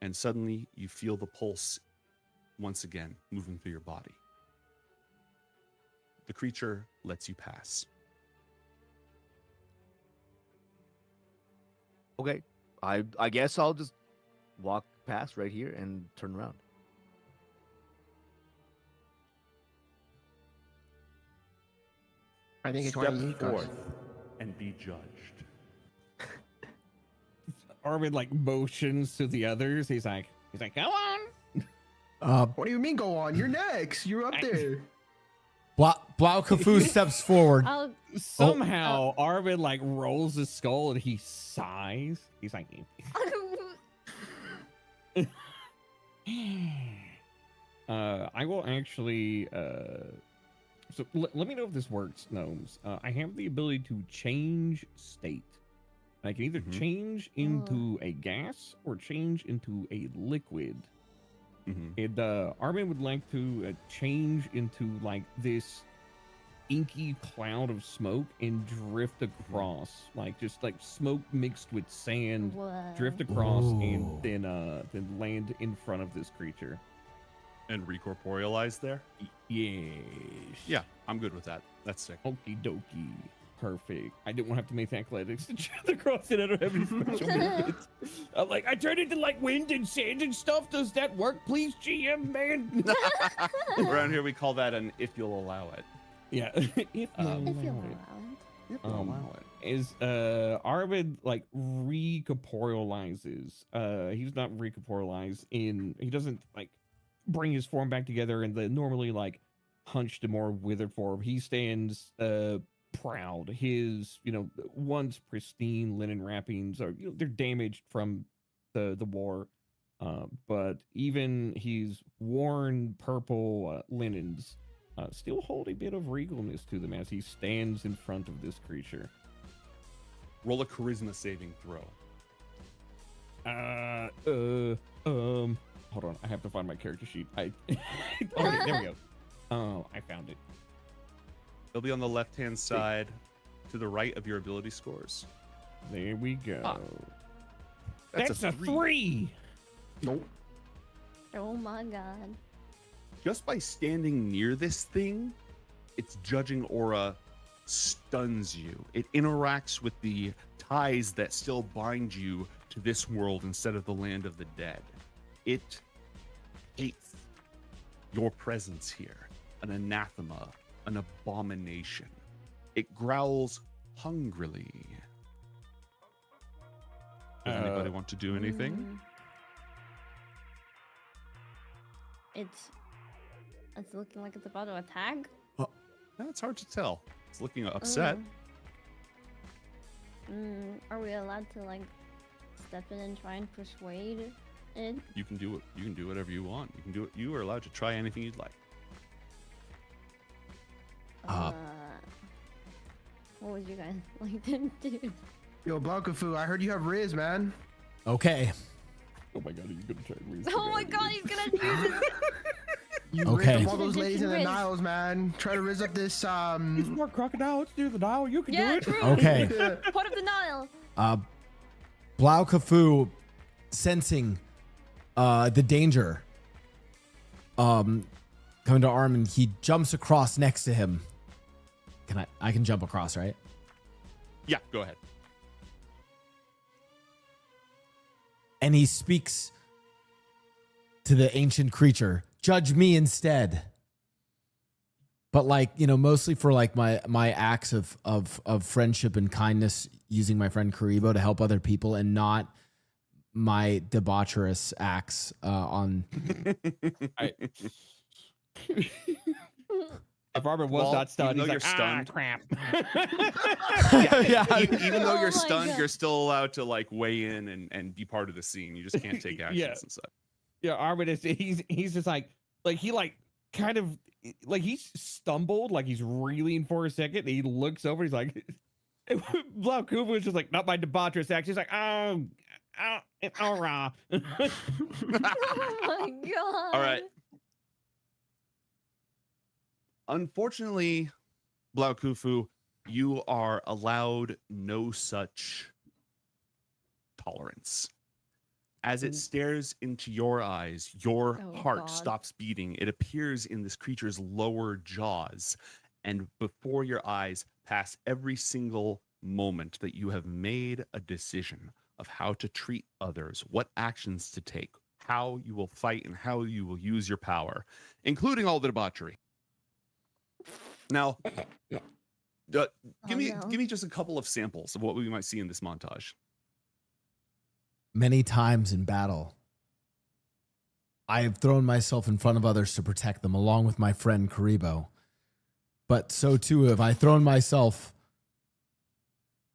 And suddenly you feel the pulse once again moving through your body. The creature lets you pass. Okay, I guess I'll just walk past right here and turn around. I think it's Step one of you guys. forth and be judged. Armin like motions to the others. He's like, go on. What do you mean go on? You're next. You're up there. Blau Cafu steps forward. Somehow Armin like rolls his skull and he sighs. He's like, I will actually so let me know if this works, gnomes. I have the ability to change state. I can either change into a gas or change into a liquid. And Armin would like to change into like this inky cloud of smoke and drift across, like just like smoke mixed with sand, drift across and then land in front of this creature. And recorporealize there? Yes. Yeah, I'm good with that. That's sick. Okie dokie. Perfect. I didn't want to have to make the athletics to drift across it. I don't have any special movements. I'm like, I turned into like wind and sand and stuff. Does that work, please, GM, man? Around here we call that an if you'll allow it. Yeah. If you'll allow it. Is Arvid like recorporealizes? He's not recorporealized he doesn't like bring his form back together in the normally like hunched and more withered form. He stands proud. His once pristine linen wrappings are they're damaged from the war, but even his worn purple linens still hold a bit of regalness to them as he stands in front of this creature. Roll a charisma saving throw. Hold on, I have to find my character sheet. Okay, there we go. Oh, I found it. It'll be on the left-hand side to the right of your ability scores. There we go. That's a 3. Nope. Oh my god. Just by standing near this thing, its judging aura stuns you. It interacts with the ties that still bind you to this world instead of the land of the dead. It hates your presence here, an anathema, an abomination. It growls hungrily. Does anybody want to do anything? It's looking like it's about to attack. That's hard to tell. It's looking upset. Are we allowed to like step in and try and persuade it? You can do it. You can do whatever you want. You can do it. You are allowed to try anything you'd like. What would you guys like to do? Yo, Blancafu, I heard you have Riz, man. Okay. Oh my god, he's gonna try Riz. Oh my god, he's gonna use it. You Okay. riz up all those ladies in the Niles, man. Try to riz up this It's more crocodile. It's near the Nile. You can do it. True. Okay. Part of the Nile. Blau Cafu, sensing the danger coming to Armin, he jumps across next to him. I can jump across, right? Yeah, go ahead. And he speaks to the ancient creature, judge me instead. But mostly for like my acts of friendship and kindness, using my friend Karibo to help other people, and not my debaucherous acts on If Armin was Well, not stunned, even he's though like, you're crap. Yeah, even though Oh you're my stunned, God. you're still allowed to like weigh in and be part of the scene. You just can't take actions Yeah. and such. Yeah, Armin is he's just like he like kind of like he's stumbled, like he's reeling for a second. And he looks over, he's like Blau Kufu is just like, not my debaucherous act. He's like, oh rah. Oh my god. All right. Unfortunately, Blau Kufu, you are allowed no such tolerance. As it stares into your eyes, your Oh, heart God. stops beating. It appears in this creature's lower jaws, and before your eyes pass every single moment that you have made a decision of how to treat others, what actions to take, how you will fight, and how you will use your power, including all the debauchery. Now, give me just a couple of samples of what we might see in this montage. Many times in battle, I have thrown myself in front of others to protect them, along with my friend Karibo. But so too have I thrown myself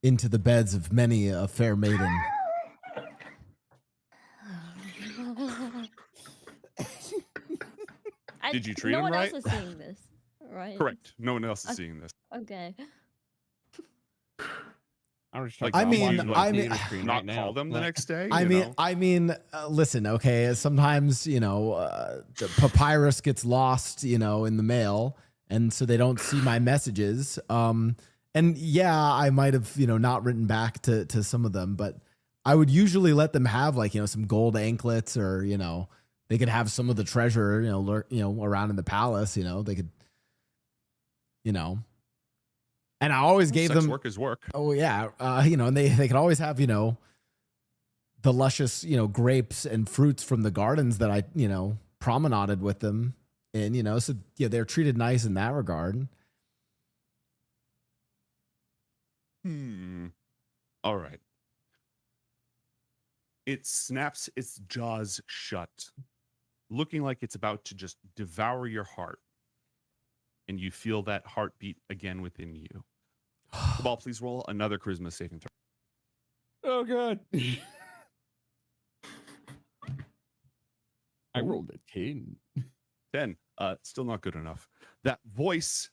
into the beds of many a fair maiden. Did you treat no him one right? else is seeing this, right? Correct. No one else is seeing this. Okay. I mean, not call them the next day. I mean, listen, okay. Sometimes, the papyrus gets lost, in the mail, and so they don't see my messages. And yeah, I might have, not written back to some of them, but I would usually let them have like, some gold anklets, or they could have some of the treasure, around in the palace. They could, And I always gave Sex them work is work. Oh yeah, and they could always have the luscious grapes and fruits from the gardens that I promenaded with them, and so yeah, they're treated nice in that regard. All right. It snaps its jaws shut, looking like it's about to just devour your heart, and you feel that heartbeat again within you. Ball, please roll another charisma saving throw. Oh god. I rolled a 10. 10. Still not good enough. That voice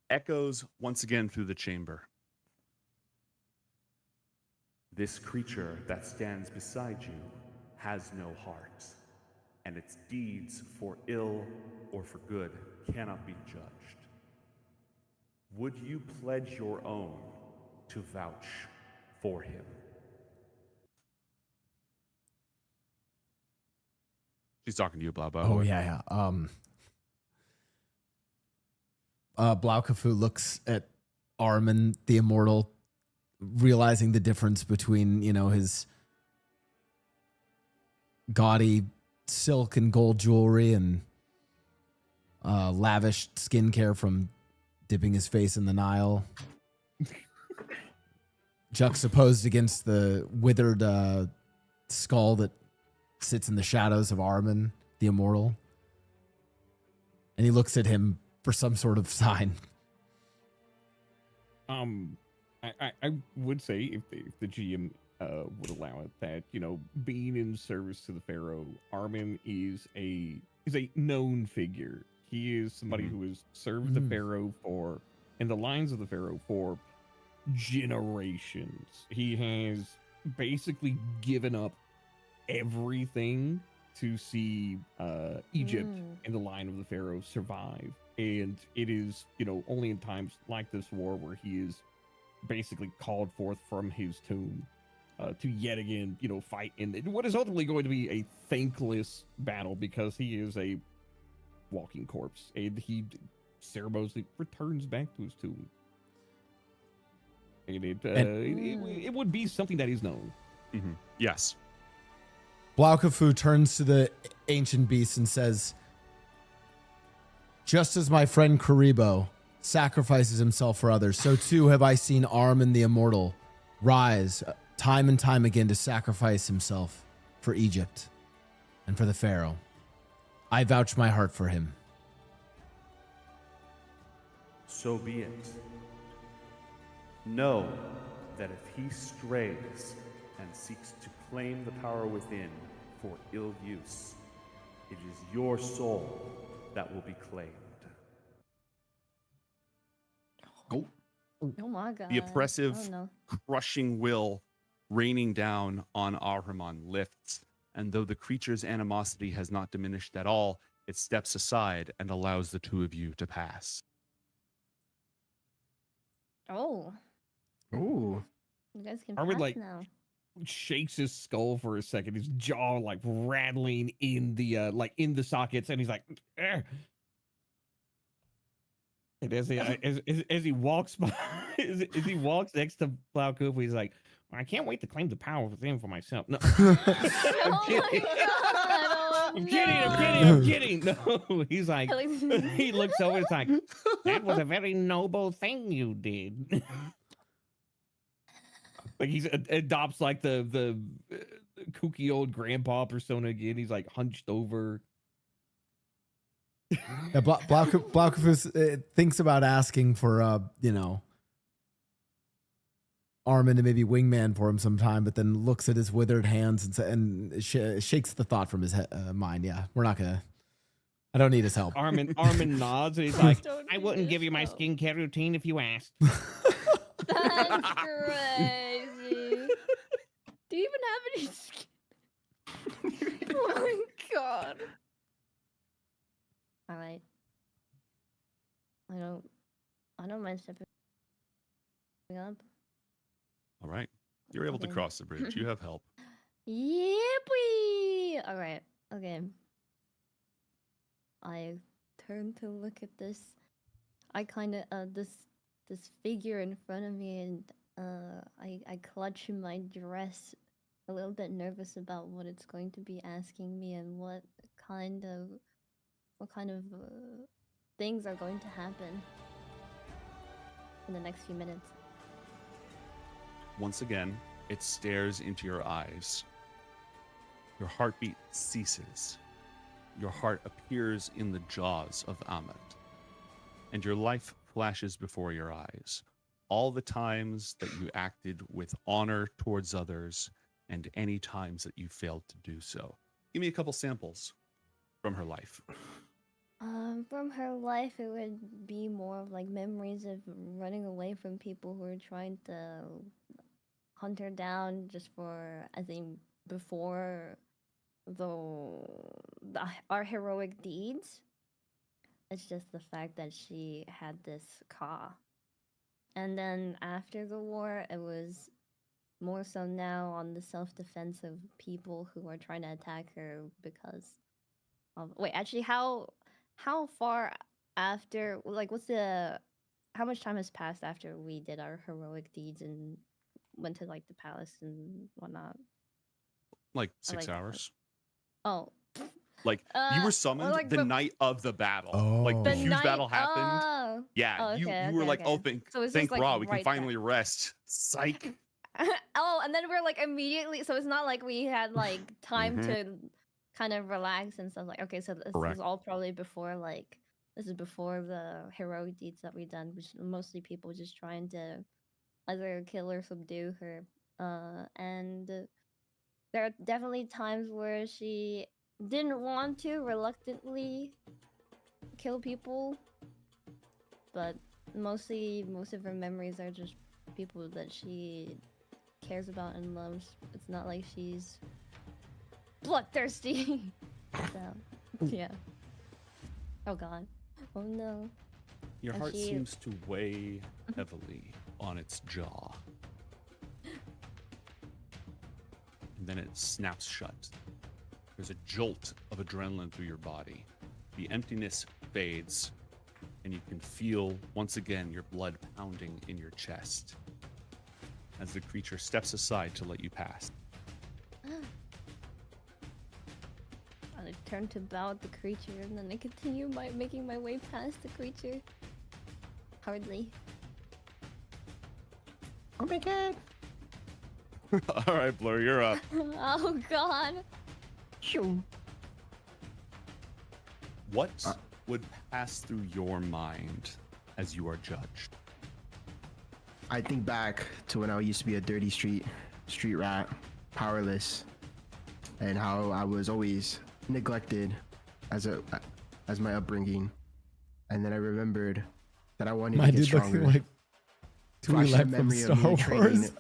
echoes once again through the chamber. This creature that stands beside you has no heart, and its deeds for ill or for good cannot be judged. Would you pledge your own to vouch for him? She's talking to you, Blau. Oh yeah. Blau Kufu looks at Armin the Immortal, realizing the difference between his gaudy silk and gold jewelry and lavish skincare from dipping his face in the Nile, juxtaposed against the withered skull that sits in the shadows of Armin the Immortal. And he looks at him for some sort of sign. I would say if the GM would allow it, that being in service to the Pharaoh, Armin is a known figure. He is somebody who has served the Pharaoh in the lines of the Pharaoh for generations. He has basically given up everything to see Egypt in the line of the Pharaoh survive. And it is, only in times like this war where he is basically called forth from his tomb to yet again, fight in what is ultimately going to be a thankless battle, because he is a walking corpse, and he ceremoniously returns back to his tomb. And it would be something that is known. Yes. Blau Kufu turns to the ancient beast and says, "Just as my friend Karibo sacrifices himself for others, so too have I seen Armin the Immortal rise time and time again to sacrifice himself for Egypt and for the Pharaoh. I vouch my heart for him." So be it. Know that if he strays and seeks to claim the power within for ill use, it is your soul that will be claimed. Oh my god. The oppressive, Oh no. crushing will raining down on Ahriman lifts, and though the creature's animosity has not diminished at all, it steps aside and allows the two of you to pass. Oh. Ooh. You guys can Armin, pass like, now. shakes his skull for a second, his jaw like rattling in the sockets, and he's like, "Ugh." And as he walks by, as he walks next to Blau, he's like, I can't wait to claim the power within for myself. No, I'm kidding. I'm kidding. No, he's like, he looks over, it's like, that was a very noble thing you did. Like he adopts like the kooky old grandpa persona again. He's like hunched over. Yeah, Blaukofus thinks about asking for Armin to maybe wingman for him sometime, but then looks at his withered hands and shakes the thought from his mind. Yeah, we're not gonna. I don't need his help. Armin nods and he's like, I wouldn't give you my skincare routine if you asked. That's crazy. Do you even have any skin? Oh my god. All right. I don't mind stepping up. All right. You're able to cross the bridge. You have help. Yippee! All right. Okay. I turn to look at this. I kind of this figure in front of me, and I clutch my dress, a little bit nervous about what it's going to be asking me and what kind of things are going to happen in the next few minutes. Once again, it stares into your eyes. Your heartbeat ceases. Your heart appears in the jaws of Ahmed. And your life flashes before your eyes. All the times that you acted with honor towards others and any times that you failed to do so. Give me a couple samples from her life. From her life, it would be more of like memories of running away from people who were trying to hunt her down just for, I think, before our heroic deeds. It's just the fact that she had this car. And then after the war, it was more so now on the self-defense of people who are trying to attack her because of... Wait, actually, how far after... Like, how much time has passed after we did our heroic deeds and went to, like, the palace and whatnot? Like 6 hours. Oh. Like, you were summoned like the night of the battle. Like, the huge battle happened. Oh. Yeah, Oh, you okay, were okay, like, okay. oh, thank So it's just, like, Ra, we can right finally rest. Psych. Oh, and then we're like immediately, so it's not like we had like time to kind of relax and stuff. Like, okay, so this Correct. is all probably before, like, this is before the heroic deeds that we've done, which mostly people just trying to either kill or subdue her. And there are definitely times where she didn't want to, reluctantly kill people, but most of her memories are just people that she cares about and loves. It's not like she's bloodthirsty. So, yeah. Oh god. Oh no. Your And heart she- seems to weigh heavily on its jaw. And then it snaps shut. There's a jolt of adrenaline through your body. The emptiness fades, and you can feel, once again, your blood pounding in your chest as the creature steps aside to let you pass. I turn to bow at the creature, and then I continue making my way past the creature. Hardly. Oh my god. All right, Blur, you're up. Oh god. Shoo. What would pass through your mind as you are judged. I think back to when I used to be a dirty street rat, powerless, and how I was always neglected as my upbringing. And then I remembered that I wanted to get stronger. Like Flash the Twi'lek from memory of Star me training Wars.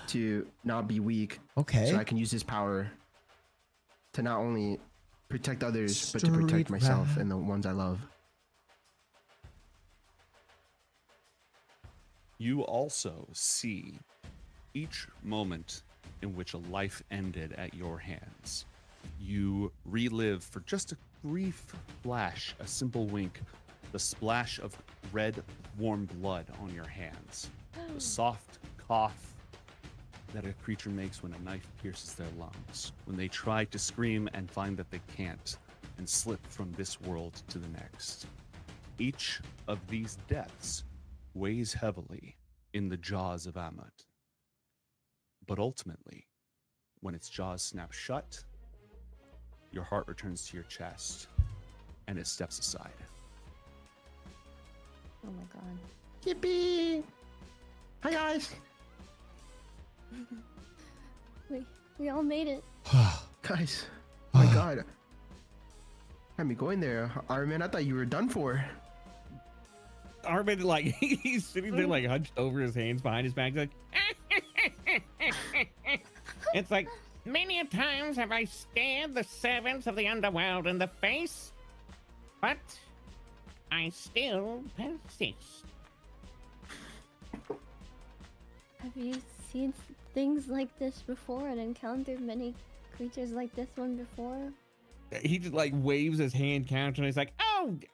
to not be weak. Okay. So I can use this power to not only protect others, but to protect myself and the ones I love. You also see each moment in which a life ended at your hands. You relive for just a brief flash, a simple wink, the splash of red, warm blood on your hands, the soft cough that a creature makes when a knife pierces their lungs, when they try to scream and find that they can't, and slip from this world to the next. Each of these deaths weighs heavily in the jaws of Ammit. But ultimately, when its jaws snap shut, your heart returns to your chest, and it steps aside. Oh my god. Yippee! Hi guys! We all made it. Guys, oh my god. Had me going there. Iron Man, I thought you were done for. Armin, like, he's sitting there, like, hunched over his hands behind his back, like, it's like, many a times have I stared the servants of the underworld in the face, but I still persist. Have you seen things like this before and encountered many creatures like this one before? He just, like, waves his hand counter and he's like,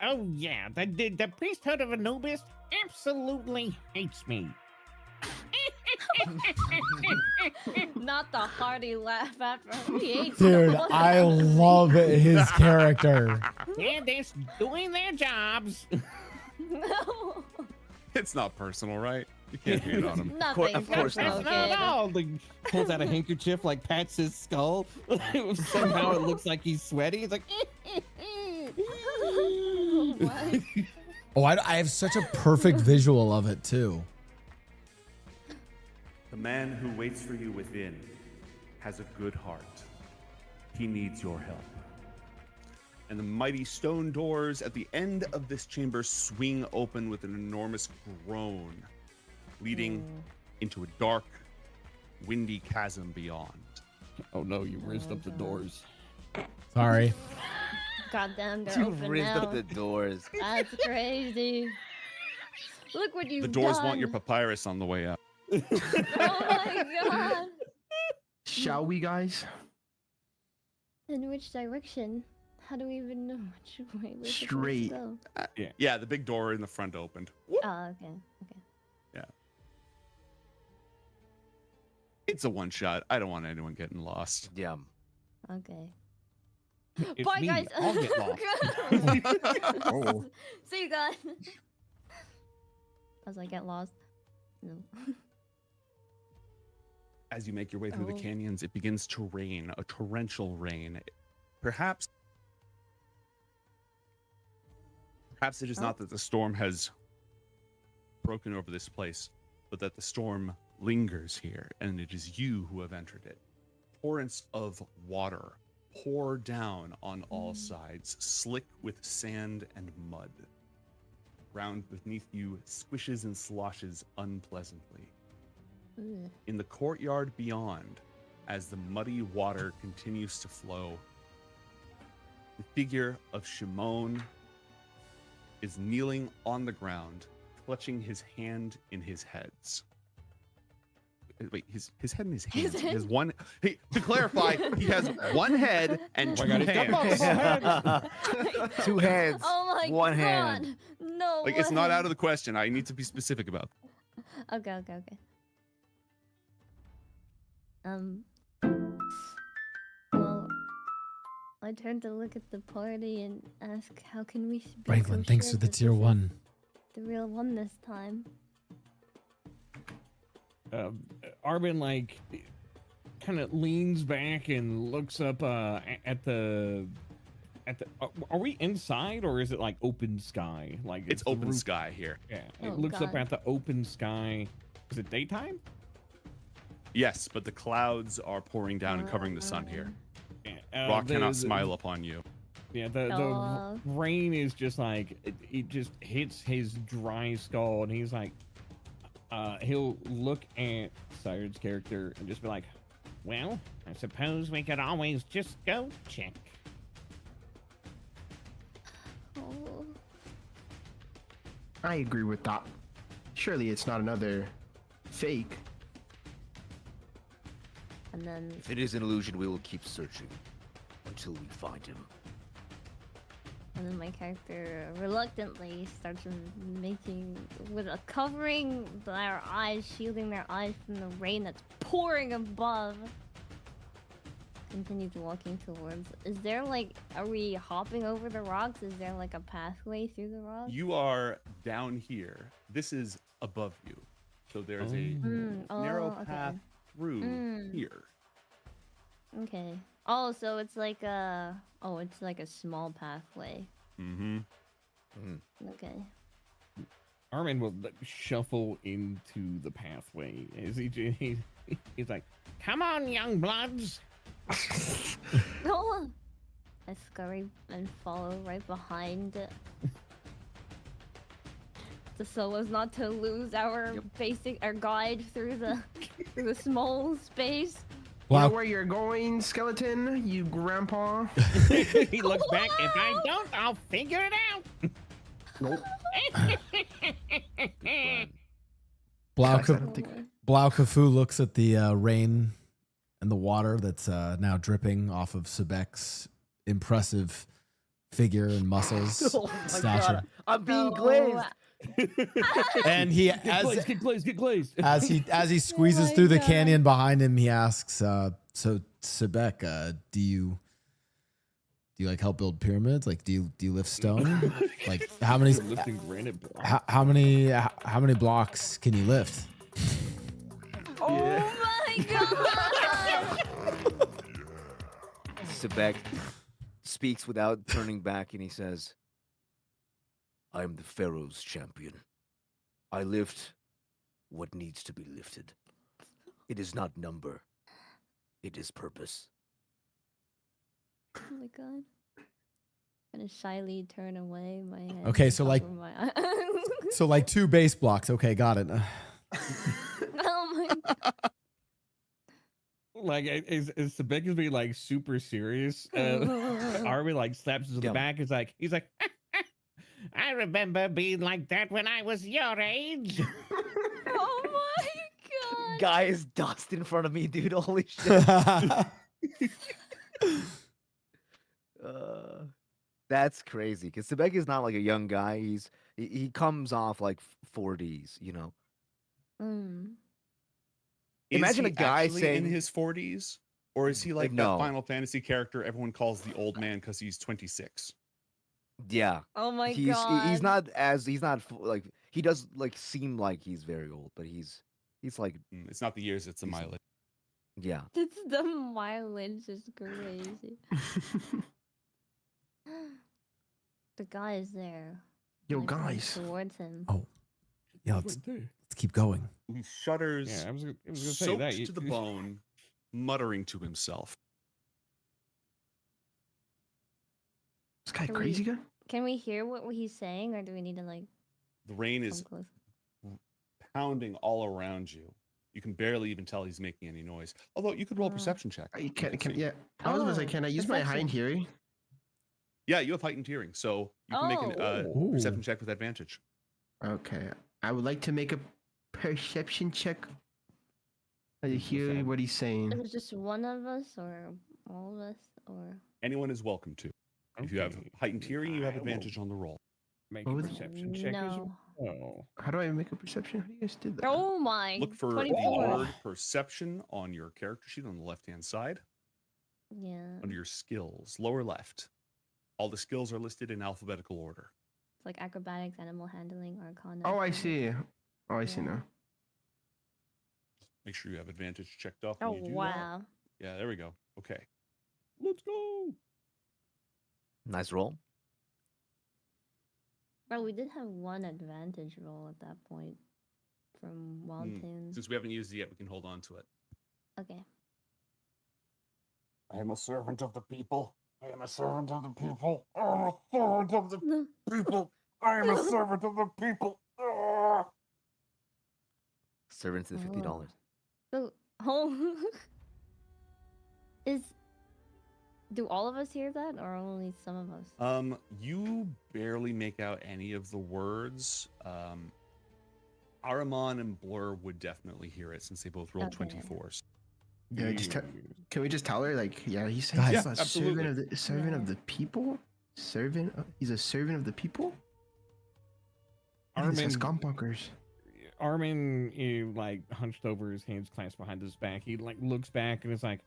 oh yeah, the priesthood of Anubis absolutely hates me. Not the hearty laugh after he hates Dude, the I love his character. Yeah, they're doing their jobs. No. It's not personal, right? You can't hate on him. Nothing. Of course not. Not at all. Like, pulls out a handkerchief, like pats his skull. Somehow it looks like he's sweaty. He's like, What? Oh, I have such a perfect visual of it too. The man who waits for you within has a good heart. He needs your help. And the mighty stone doors at the end of this chamber swing open with an enormous groan, leading into a dark, windy chasm beyond. oh no, you raised up the doors. Sorry. Goddamn, they're You open rizzed now. up the doors. That's crazy. Look what you've The doors done. want your papyrus on the way up. Oh my god. Shall we, guys? In which direction? How do we even know which way we're Straight. supposed to go? Yeah, the big door in the front opened. Oh, okay. Okay. Yeah. It's a one shot. I don't want anyone getting lost. Yeah. Okay. It's Bye, me. guys. I'll get lost. Oh. See you guys. As I get lost. No. As you make your way through the Oh. canyons, it begins to rain, a torrential rain. Perhaps it is not that the storm has broken over this place, but that the storm lingers here, and it is you who have entered it. Torrents of water pour down on all sides, slick with sand and mud. Ground beneath you squishes and sloshes unpleasantly. Ugh. In the courtyard beyond, as the muddy water continues to flow, the figure of Shimon is kneeling on the ground, clutching his hand in his heads. Wait, his head in his hands. He has one. Hey, to clarify, he has one head and two hands. Two hands. Oh my one god. hand. No. Like, it's not way. out of the question. I need to be specific about that. Okay. Well, I turned to look at the party and ask, how can we be Franklin, so thanks sure for the that tier this is 1. the real one this time? Armin, like, kind of leans back and looks up at the at the. Are we inside or is it like open sky? Like It's the open roof- sky here. Yeah, Oh, it looks up God. at the open sky. Is it daytime? Yes, but the clouds are pouring down and covering the sun here. Rock the- cannot the- smile upon you. Yeah, the Oh. rain is just like it just hits his dry skull, and he's like, he'll look at Sired's character and just be like, "Well, I suppose we could always just go check." Oh. I agree with that. Surely it's not another fake. And then If it is an illusion, we will keep searching until we find him. And then my character reluctantly starts making with a covering their eyes, shielding their eyes from the rain that's pouring above. Continues walking towards. Is there like, are we hopping over the rocks? Is there like a pathway through the rocks? You are down here. This is above you. So there's a narrow okay. path through here. Okay. Oh, so it's like a it's like a small pathway. Mm-hmm. Okay. Armin will shuffle into the pathway. He's like, "Come on, young bloods." No. I scurry and follow right behind. So as not to lose our our guide through the small space. You know where you're going, skeleton? You grandpa? He looks back. If I don't, I'll figure it out. Nope. Blau, Guys, I don't think- Blau Cafu looks at the rain and the water that's now dripping off of Sebek's impressive figure and muscles, Oh my stature. God, I'm being glazed. And he, Get glazed. as he squeezes through the canyon behind him, he asks, "So Sebek, do you like help build pyramids? Like, do you lift stone? Like, how many lifting granite blocks? how many blocks can you lift?" Oh my god! Sebek speaks without turning back, and he says, "I am the Pharaoh's champion. I lift what needs to be lifted. It is not number. It is purpose." Oh my god. I'm gonna shyly turn away my head. Okay, and so like, cover my so like 2 base blocks. Okay, got it. Oh my god. Like, is Sebek being like super serious? Armin like slaps his on the back. He's like, "I remember being like that when I was your age." Oh my god. Guy is dust in front of me, dude. Holy shit. That's crazy. Because Sebek is not like a young guy. He comes off like 40s, you know. Imagine Is a he guy actually saying in his 40s, or is he like No. that Final Fantasy character everyone calls the old man because he's 26? Yeah. Oh my he's god. he's not like he does like seem like he's very old, but he's like It's not the years, it's the mileage. yeah. It's the mileage is crazy. The guy is there. Yo, I turn guys. Towards him. Oh, yeah. Let's keep going. He shudders, Yeah, I was gonna say soaked that. to the bone, muttering to himself. This guy Can crazy guy? Can we hear what he's saying, or do we need to like The rain come is close? pounding all around you. You can barely even tell he's making any noise. Although you could roll a perception check. You can, see. yeah. I was gonna say, Oh, can I use my perception. hind hearing? Yeah, you have heightened hearing, so you can make a Oh. perception check with advantage. Okay. I would like to make a perception check. I hear what he's saying. Is it just one of us, or all of us, or? Anyone is welcome to. If you have Okay. heightened hearing, you have I will advantage on the roll. Make What a was- perception check as No. well. How do I make a perception? How do you guys do that? Oh my! Look for the 24. word perception on your character sheet on the left-hand side. Yeah, Under your skills, lower left. All the skills are listed in alphabetical order. it's like acrobatics, animal handling, arcana. Oh, I things. see. Oh, I see Yeah. now. Make sure you have advantage checked off when Oh you do that. wow! Yeah, there we go. Okay. Let's go. Nice roll. Bro, we did have one advantage roll at that point from Wild Tunes. Since we haven't used it yet, we can hold on to it. Okay. I am a servant of the people. I am a servant of the people. I am a servant of the people. I am a servant of the people. Servants to the $50. So, do all of us hear that, or only some of us? You barely make out any of the words. Aramon and Blur would definitely hear it since they both rolled 24s. Yeah, can we just tell her like, yeah, he said Guys, he's a servant of the people. He's a servant of the people. Armin, scumbunkers. Armin, like hunched over, his hands clasped behind his back. He like looks back and is like,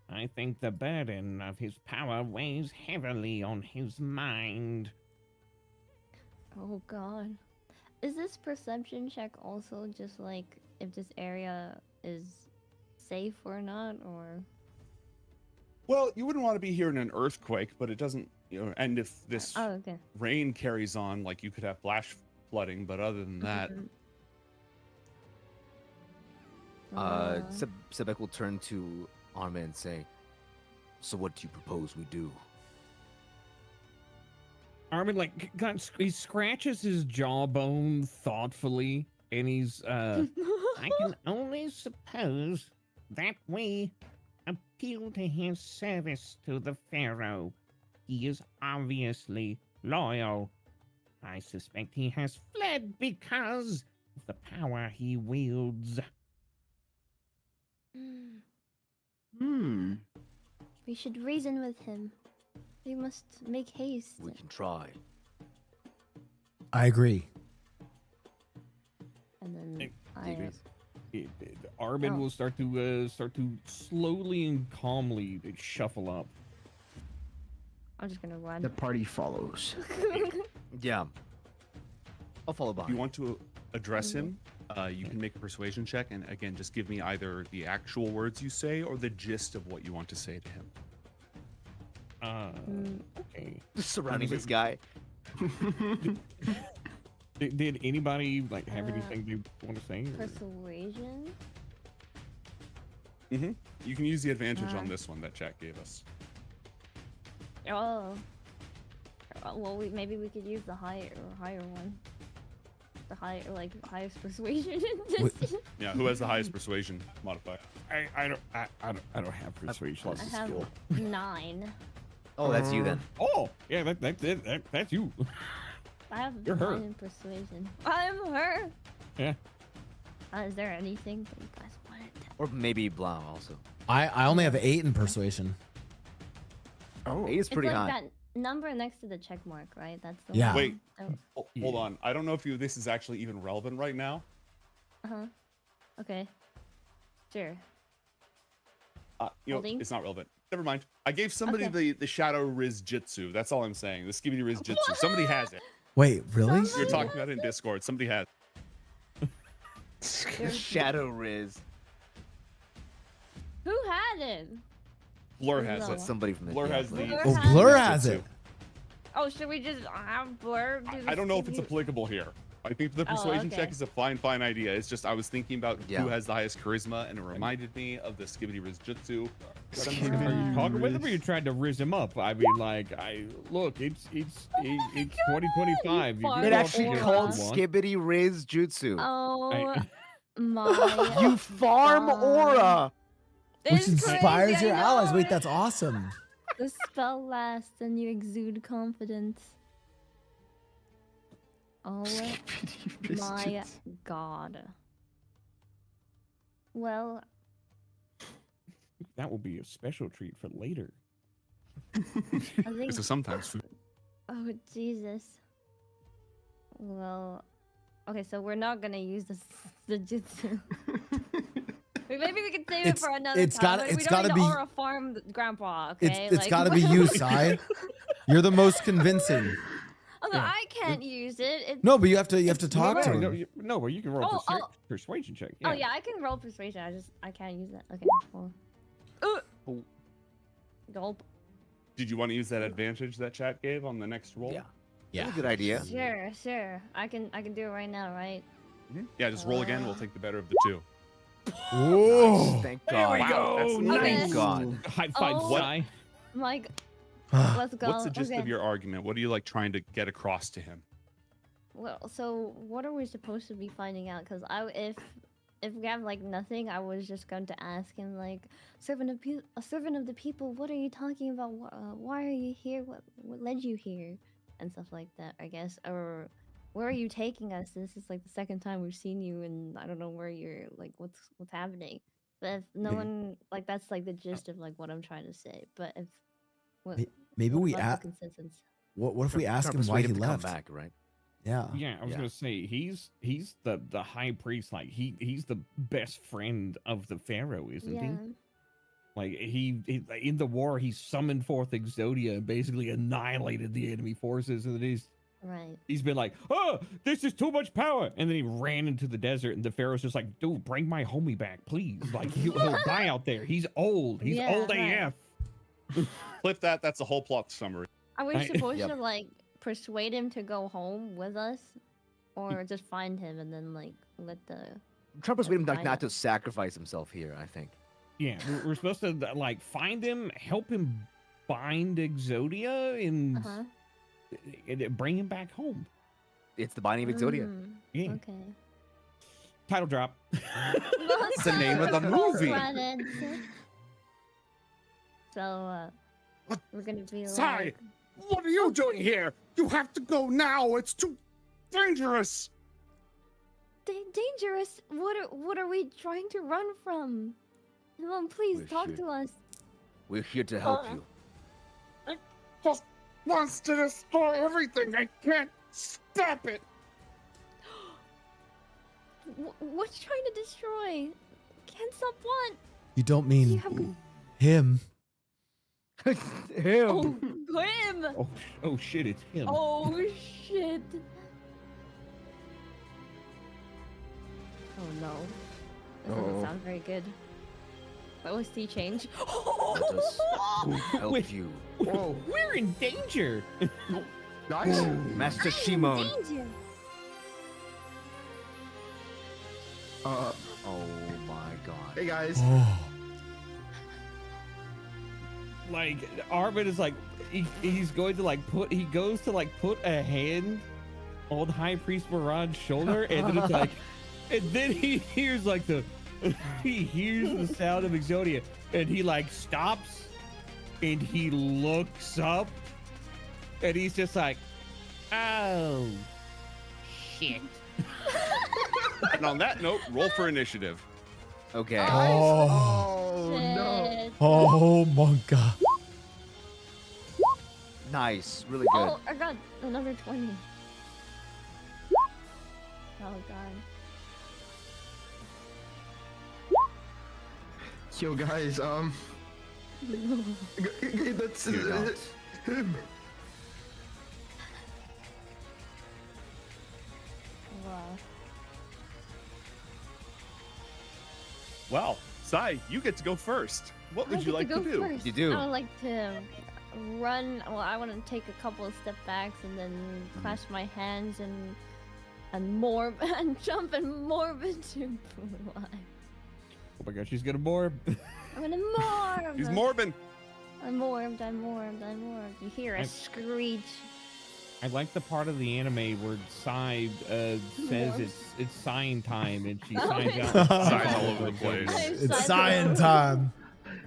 I think the burden of his power weighs heavily on his mind. Oh God. Is this perception check also just like if this area is safe or not, or? Well, you wouldn't want to be hearing an earthquake, but it doesn't, and if this rain carries on, like you could have flash flooding, but other than that. Sebek will turn to Armin and say, so what do you propose we do? Armin he scratches his jawbone thoughtfully, and he's I can only suppose that we appeal to his service to the Pharaoh. He is obviously loyal. I suspect he has fled because of the power he wields. We should reason with him. We must make haste. We can try. I agree. And then Armin will start to slowly and calmly shuffle up. I'm just gonna run. The party follows. Yeah. I'll follow If behind. you want to address him, you can make a persuasion check, and again, just give me either the actual words you say or the gist of what you want to say to him. Okay. Surrounding this guy. Did anybody have anything they want to say? Persuasion? You can use the advantage on this one that chat gave us. Oh. Well, maybe we could use the higher one. The highest persuasion. Yeah, who has the highest persuasion modifier? I don't have persuasion. I have 9. Oh, that's you then. Oh, yeah, that's you. I have You're 9 her. in persuasion. I'm her. Yeah. Is there anything that you guys wanted? Or maybe Blau also. I only have 8 in persuasion. Oh, 8 is pretty it's like high. that number next to the check mark, right? That's the Yeah. one. Wait, hold on. I don't know if this is actually even relevant right now. Okay. Sure. It's not relevant. Never mind. I gave somebody the Shadow Riz Jitsu. That's all I'm saying. The Skibidi Riz Jitsu. Somebody has it. Wait, really? You're talking about it in Discord. Somebody has Shadow Riz. Who had it? Blur has No. it. Somebody from the Blur has Blur the. has Oh, Blur has it. Oh, should we just have Blur do I don't know if it's Skibidi- applicable here. I think the Oh, persuasion okay. check is a fine idea. It's just I was thinking about Yeah. who has the highest charisma, and it reminded me of the Skibidi Riz Jitsu. Are you talking with him, or you tried to riz him up? I mean, look, it's 2025. You can It It go up actually to called whatever you want. Skibidi Riz Jutsu. Oh my. You farm aura. Which It's inspires crazy, your I allies. know. Wait, that's awesome. The spell lasts and you exude confidence. Oh my god. Well, That will be a special treat for later. I think. It's a sometimes food. Oh Jesus. Well, okay, so we're not gonna use the jutsu. Maybe we could save it for another it's time. gotta- but we it's don't gotta need be- to aura farm Grandpa. Okay, It's got to be you, Sai. You're the most convincing. Although I can't use it. It's... No, but you have to talk to No, him. no, but you can roll Oh, persuasion check. Oh yeah, I can roll persuasion. I can't use that. Okay. Well. Gulp. Did you want to use that advantage that chat gave on the next roll? Yeah. Good idea. Sure. I can do it right now, right? Yeah, just roll again. We'll take the better of the two. Nice. Thank There God. we go. That's nice. Thank God. High five, Oh. Sai. Like, let's go. What's the gist Okay. of your argument? What are you like trying to get across to him? Well, so what are we supposed to be finding out? Because if we have like nothing, I was just going to ask him like, a servant of the people. What are you talking about? Why are you here? What led you here? And stuff like that, I guess. Or where are you taking us? This is like the second time we've seen you, and I don't know where you're like. What's happening? But if no one like, that's like the gist of like what I'm trying to say. But if Maybe we about ask. the consensus? What if we Trying ask to him why persuade he him to come left? back, right? Yeah. Yeah, I was gonna say he's the high priest. Like he's the best friend of the pharaoh, isn't he? Like he in the war he summoned forth Exodia and basically annihilated the enemy forces, and then he's been like, oh, this is too much power, and then he ran into the desert, and the pharaoh's just like, dude, bring my homie back, please. Like he'll die out there. He's old. He's old AF. Flip that. That's a whole plot summary. Are we supposed to like persuade him to go home with us, or just find him and then like let the? I'm trying to persuade him like not to sacrifice himself here. I think. Yeah, we're supposed to like find him, help him bind Exodia, and bring him back home. It's the binding of Exodia. Yeah. Okay. Title drop. That's the name of the movie. So we're gonna be Sai, like, what are you doing here? You have to go now. It's too dangerous. dangerous. What are we trying to run from? Mom, please talk to us. We're here to help you. It just wants to destroy everything. I can't stop it. What's trying to destroy? Can't stop what? You don't mean him. Him. Oh, him. Oh shit, it's him. Oh shit. Oh no. This doesn't sound very good. OST change. Let us help you. Whoa, we're in danger. Nice. Master Shimon. Danger. Oh my God. Hey guys. Like Armin is like he's going to like he goes to like put a hand on High Priest Moran's shoulder, and then it's like, and then he hears like he hears the sound of Exodia, and he like stops, and he looks up, and he's just like, oh shit. And on that note, roll for initiative. Okay. Oh no. Oh my God. Nice. Really good. Oh, I got another 20. Oh god. Yo guys, that's him. Wow. Wow, Sai, you get to go first. What would you like to do? First. You do. I would like to run. Well, I want to take a couple of step backs and then clasp my hands and morph and jump and morph into Blue. Oh my gosh, she's gonna morph. I'm gonna morph. He's morbing. I morphed. You hear a screech. I like the part of the anime where Sai says it's sign time, and she signs out. Signs all over the place. It's sign time.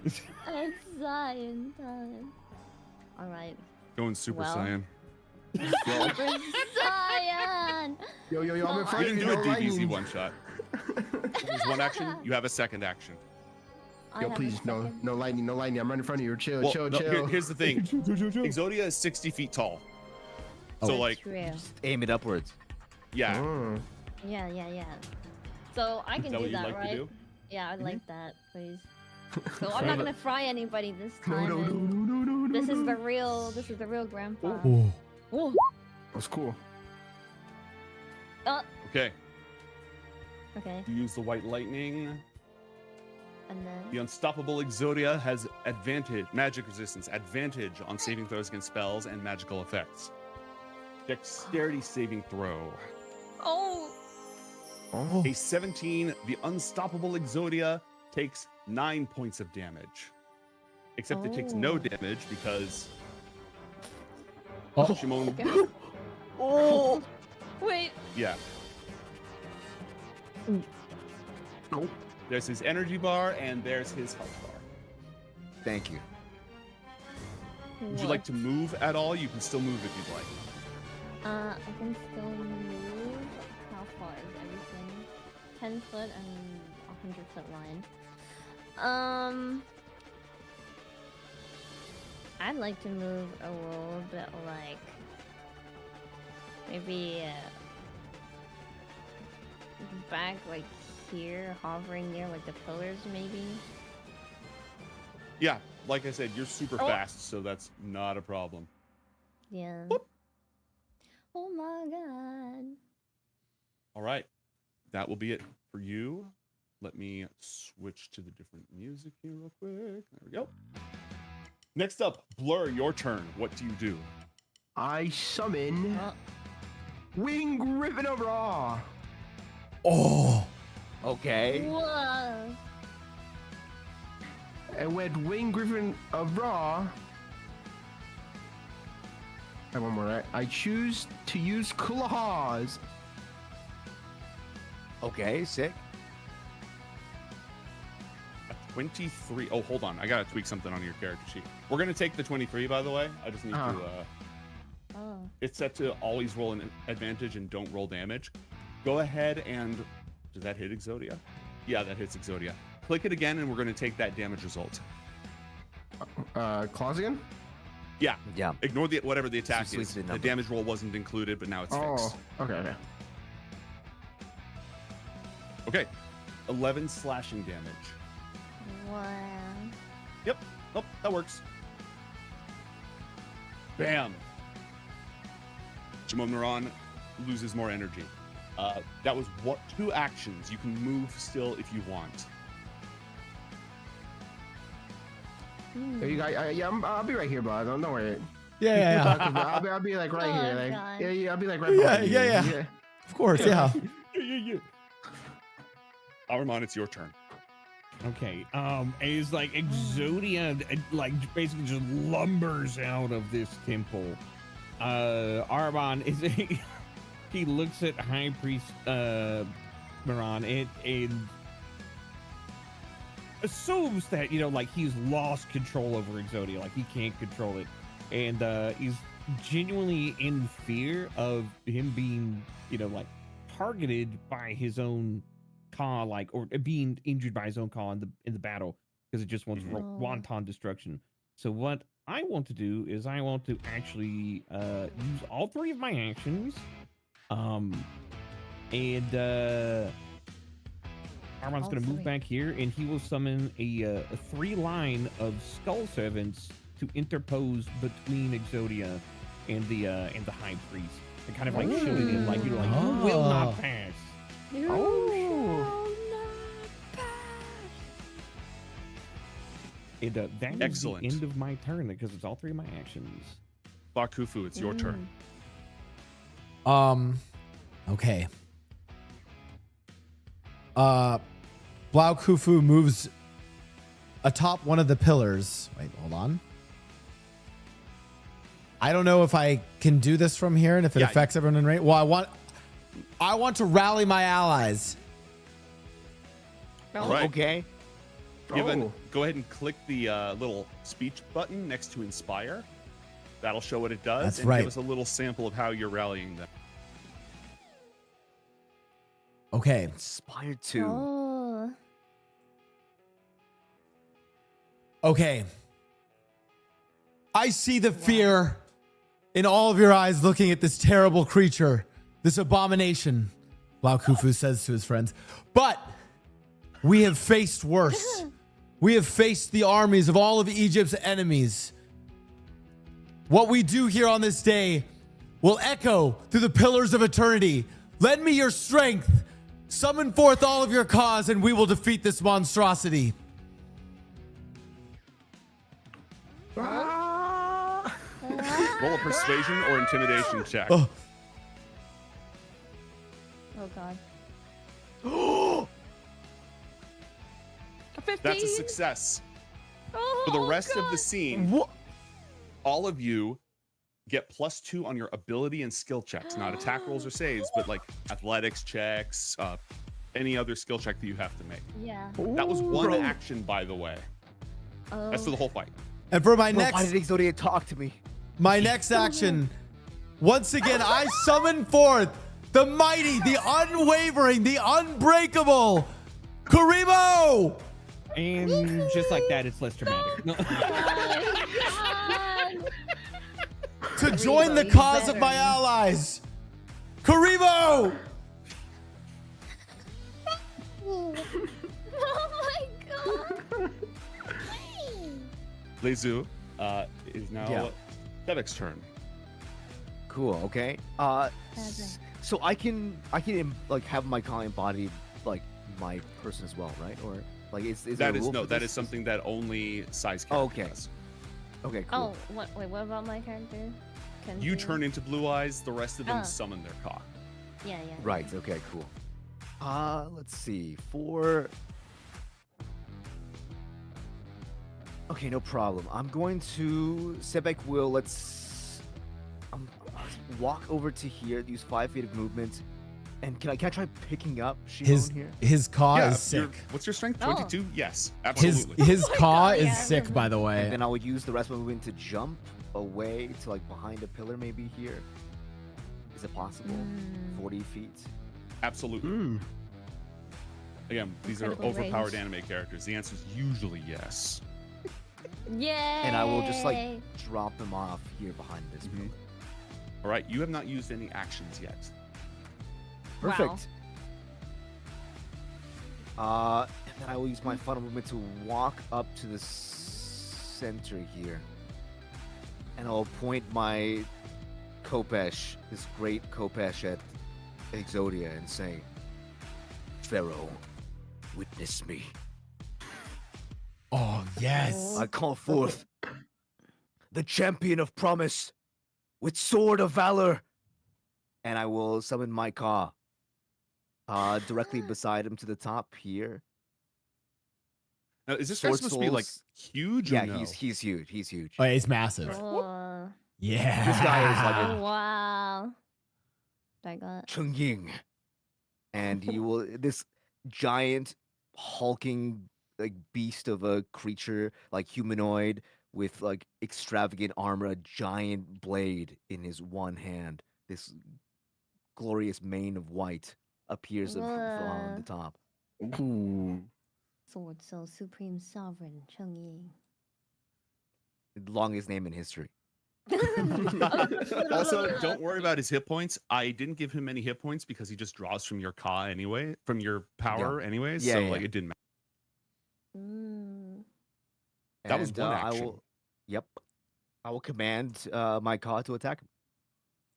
It's Saiyan time. All right. Going Super Saiyan. Super Saiyan. Yo, I'm in front You of didn't you. do a No DBZ lightning. one shot. There's one action. You have a second action. Yo, please, no lightning. I'm right in front of you. Chill, Well, chill. no, here's the thing. Exodia is 60 feet tall. So Oh. like, Just aim it upwards. yeah. Yeah. So I can that do what you'd that, like to right? do? Yeah, I'd like that, please. So I'm not gonna fry anybody this time. This is the real grandpa. Oh. That's cool. Okay. Okay. You use the white lightning. And then The unstoppable Exodia has advantage, magic resistance, advantage on saving throws against spells and magical effects. Dexterity saving throw. Oh. A 17, the unstoppable Exodia takes 9 points of damage. Except it takes no damage because Shimon. Oh. Wait. Yeah. There's his energy bar and there's his health bar. Thank you. Would you like to move at all? You can still move if you'd like. I can still move. How far is everything? 10 foot and 100-foot line. I'd like to move a little bit, like maybe back, like here, hovering near like the pillars, maybe. Yeah, like I said, you're super fast, so that's not a problem. Yeah. Oh my god. All right, that will be it for you. Let me switch to the different music here real quick. There we go. Next up, Blur, your turn. What do you do? I summon Wing Griffin of Raw. Oh. Okay. Whoa. And with Wing Griffin of Raw, I have one more, right? I choose to use claws. Okay, sick. 23. Oh, hold on. I gotta tweak something on your character sheet. We're gonna take the 23, by the way. I just need to. It's set to always roll an advantage and don't roll damage. Go ahead and. Does that hit Exodia? Yeah, that hits Exodia. Click it again, and we're gonna take that damage result. Claws again? Yeah. Yeah. Ignore the whatever the attack Just is. the The number. damage roll wasn't included, but now it's fixed. Okay. Okay. 11 slashing damage. Wow. Yep. Oh, that works. Bam. Shimon Moran loses more energy. That was what 2 actions. You can move still if you want. Hey, you guys, I'll be right here, bud. Don't worry. Yeah. I'll be like right here. Like, God. yeah, I'll be like right Yeah, behind yeah, you. yeah. Of course, yeah. Yeah. Armand, it's your turn. Okay, it's like Exodia, like basically just lumbers out of this temple. Armand is he looks at High Priest Moran and assumes that, you know, like he's lost control over Exodia, like he can't control it, and he's genuinely in fear of him being, you know, like targeted by his own Ka, like, or being injured by his own Ka in the battle, because it just wants wanton destruction. So what I want to do is I want to actually use all 3 of my actions, and Armand's going to move back here, and he will summon a 3-line of Skull Servants to interpose between Exodia and the High Priest, and kind of like shielding him, like, you know, like you will not pass. And that is Excellent. the end of my turn, because it's all 3 of my actions. Bakufu, it's your turn. Okay. Blau Kufu moves atop one of the pillars. Wait, hold on. I don't know if I can do this from here and if it affects everyone in range. Well, I want to rally my allies. All right. Okay. Go ahead and click the little speech button next to inspire. That'll show what it does. That's and right. Give us a little sample of how you're rallying them. Okay. Inspire 2. Oh. Okay. I see the fear in all of your eyes looking at this terrible creature, this abomination, Blau Kufu says to his friends. But we have faced worse. We have faced the armies of all of Egypt's enemies. What we do here on this day will echo through the pillars of eternity. Lend me your strength. Summon forth all of your cause, and we will defeat this monstrosity. Roll a persuasion or intimidation check. Oh. Oh god. That's a success. Oh, For the rest of God. the scene, all of you get +2 on your ability and skill checks, not attack rolls or saves, but like athletics checks, any other skill check that you have to make. Yeah. That was one action, by the way. Oh. That's for the whole fight. And for my Bro, next, why did Exodia talk to me? my next action, once again, I summon forth the mighty, the unwavering, the unbreakable Karibo! And just like that, it's less dramatic. No. To join the cause of my allies, Karibo! Oh my god. Lezu, it is now Devek's turn. Cool. Okay. So I can like have my Kali embody like my person as well, right? Or like is there That a is rule no, for that this? is something that only size Oh, character okay. does. Okay. Cool. Oh, wait, what about my character? Can You he- turn into Blue Eyes, the rest of them Oh. summon their cock. Yeah. Right. Okay. Cool. Let's see. Okay, no problem. I'm going to Sebek will let's walk over to here. Use 5 feet of movement. And can I try picking up Shimon here? His caw Yeah, is sick. what's your strength? Oh. 22? Yes, His absolutely. his caw God, is yeah. sick, by the way. And then I would use the rest of my movement to jump away to like behind a pillar, maybe here. Is it possible? 40 feet. Absolutely. Again, these are Incredible overpowered range. anime characters. The answer is usually yes. Yay! And I will just like drop them off here behind this pillar. All right, you have not used any actions yet. Perfect. And then I will use my final movement to walk up to the center here. And I'll point my Kopesh, this great Kopesh at Exodia and say, Pharaoh, witness me. Oh, yes. I call forth the champion of promise with sword of valor. And I will summon my Ka directly beside him to the top here. Now, is this guy Sword supposed to be like souls. huge? Yeah, or no? he's huge. He's huge. Oh, he's massive. Oh, Yeah. This guy is like a wow. I got. Chungying. And he will this giant hulking like beast of a creature, like humanoid with like extravagant armor, a giant blade in his one hand. This glorious mane of white appears on the top. Ooh. Sword Soul Supreme Sovereign Cheng Yi. The longest name in history. Also, don't worry about his hit points. I didn't give him any hit points because he just draws from your Ka anyway, from your power anyways. Yeah, so yeah. like it didn't matter. Mm. That was And, one I action. will, yep. I will command my Ka to attack him.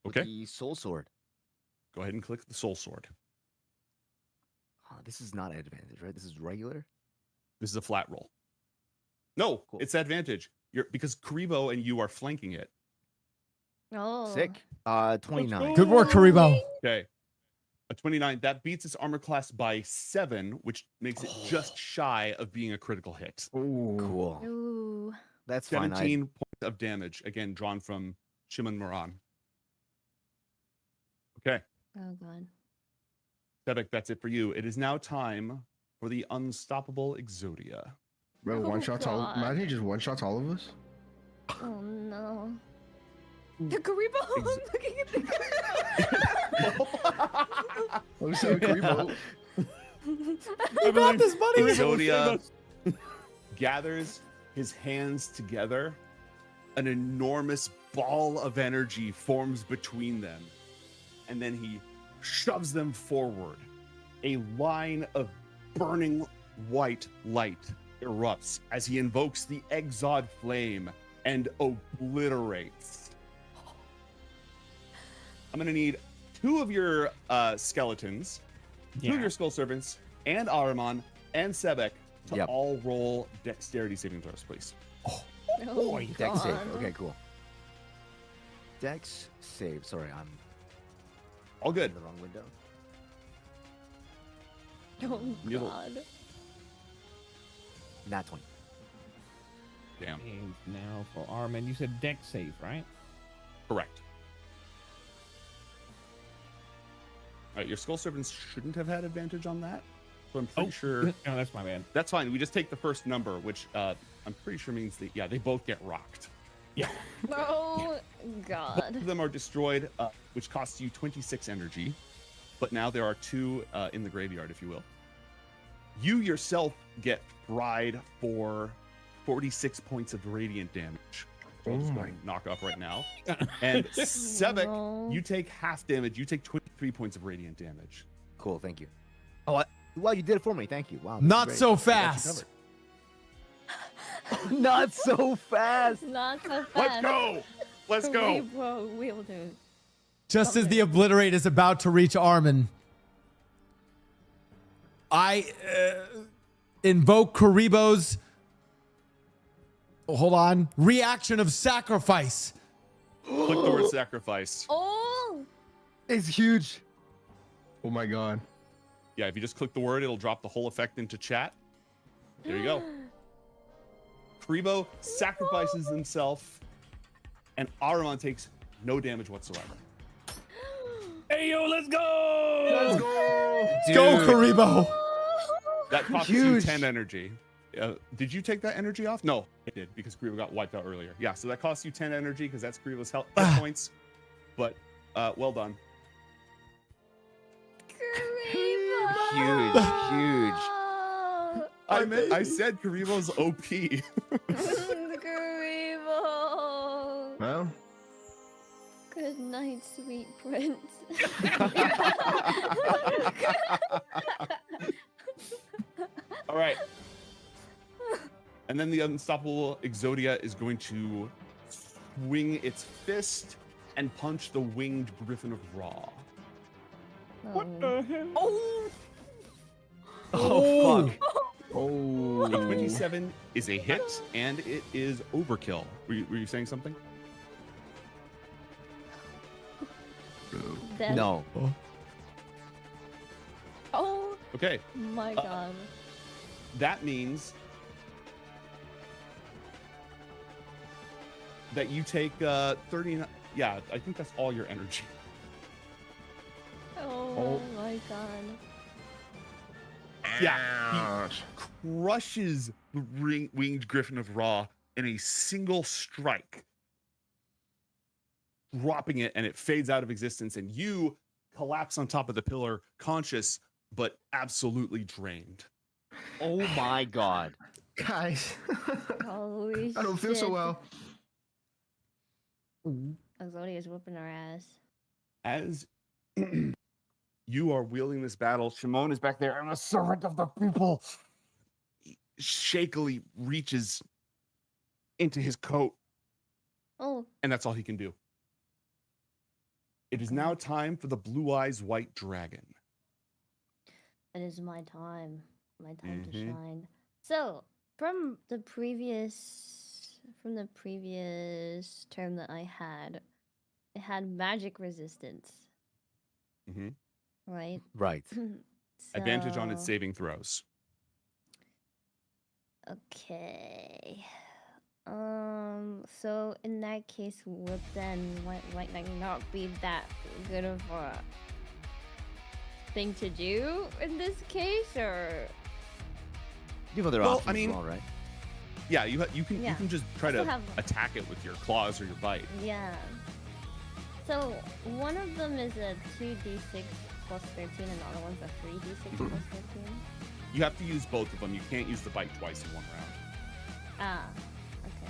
With Okay. the soul sword. Go ahead and click the soul sword. This is not advantage, right? This is regular. This is a flat roll. No, it's advantage. You're because Karibo and you are flanking it. Oh. Sick. 29. Good work, Karibo. Okay. A 29. That beats its armor class by 7, which makes it just shy of being a critical hit. Cool. Ooh. That's fine. 17 points of damage, again, drawn from Shimon Moran. Okay. Oh god. Sebek, that's it for you. It is now time for the unstoppable Exodia. Bro, one Oh, shots all. God. Imagine he just one shots all of us. Oh no. The Karibo! I'm looking at the I'm so Karibo. I got this, buddy. Exodia gathers his hands together. An enormous ball of energy forms between them. And then he shoves them forward. A line of burning white light erupts as he invokes the Exod flame and obliterates. I'm gonna need 2 of your skeletons, 2 of your skull servants, and Ahriman and Sebek to all roll dexterity saving throws, please. Oh, Dex save. God. Okay, cool. Dex save. Sorry, I'm all good. in the wrong window. Oh You'll- God. Nat 20. Damn. And now for Armin, you said deck save, right? Correct. All right, your skull servants shouldn't have had advantage on that, so I'm pretty sure. No, that's my bad. That's fine. We just take the first number, which I'm pretty sure means that they both get rocked. Yeah. Oh Both God. of them are destroyed, which costs you 26 energy. But now there are 2 in the graveyard, if you will. You yourself get fried for 46 points of radiant damage. So I'll just go ahead and knock off right now. And Sebek, No. you take half damage. You take 23 points of radiant damage. Cool, thank you. Oh, wow, you did it for me. Thank you. Wow. this is Not great. so I got you fast. covered. Not so fast. Not so fast. Let's go. Let's go. Repo will do. Just as the Obliterate is about to reach Armin, I invoke Karibo's. Hold on. Reaction of sacrifice. Click the word sacrifice. Oh. It's huge. Oh my God. Yeah, if you just click the word, it'll drop the whole effect into chat. There you go. Karibo sacrifices himself, and Ahriman takes no damage whatsoever. Hey, yo, let's go! Let's go! Go, Karibo! That costs you 10 energy. Did you take that energy off? No, it did, because Karibo got wiped out earlier. Yeah, so that costs you 10 energy, because that's Karibo's health points. But, well done. Huge, huge. I said Karibo's OP. Karibo. Well, Good night, sweet prince. All right. And then the unstoppable Exodia is going to swing its fist and punch the winged griffin of Ra. What the hell? Oh, fuck. Oh. A 27 is a hit, and it is overkill. Were you saying something? Then- No. Oh Okay. my God. That means that you take 39. Yeah, I think that's all your energy. Oh my God. Yeah, he crushes the winged griffin of Ra in a single strike, dropping it, and it fades out of existence, and you collapse on top of the pillar, conscious but absolutely drained. Oh my God. Guys, Holy I don't feel so shit. well. Exodia's whooping our ass. As you are wielding this battle, Shimon is back there. I'm a servant of the people. He shakily reaches into his coat, Oh. and that's all he can do. It is now time for the Blue Eyes White Dragon. It is my time. My time to Mhm. shine. So, from the previous term that I had, it had magic resistance, Mm-hmm. right? Right. Advantage on its So- saving throws. Okay. So in that case, would then White Lightning not be that good of a thing to do in this case, or? You have other Well, options I mean, as well, right? Yeah, you can Yeah. just try Still to have- attack it with your claws or your bite. Yeah. So one of them is a 2d6 plus 13, and the other one's a 3d6 plus 13. You have to use both of them. You can't use the bite twice in one round. Ah.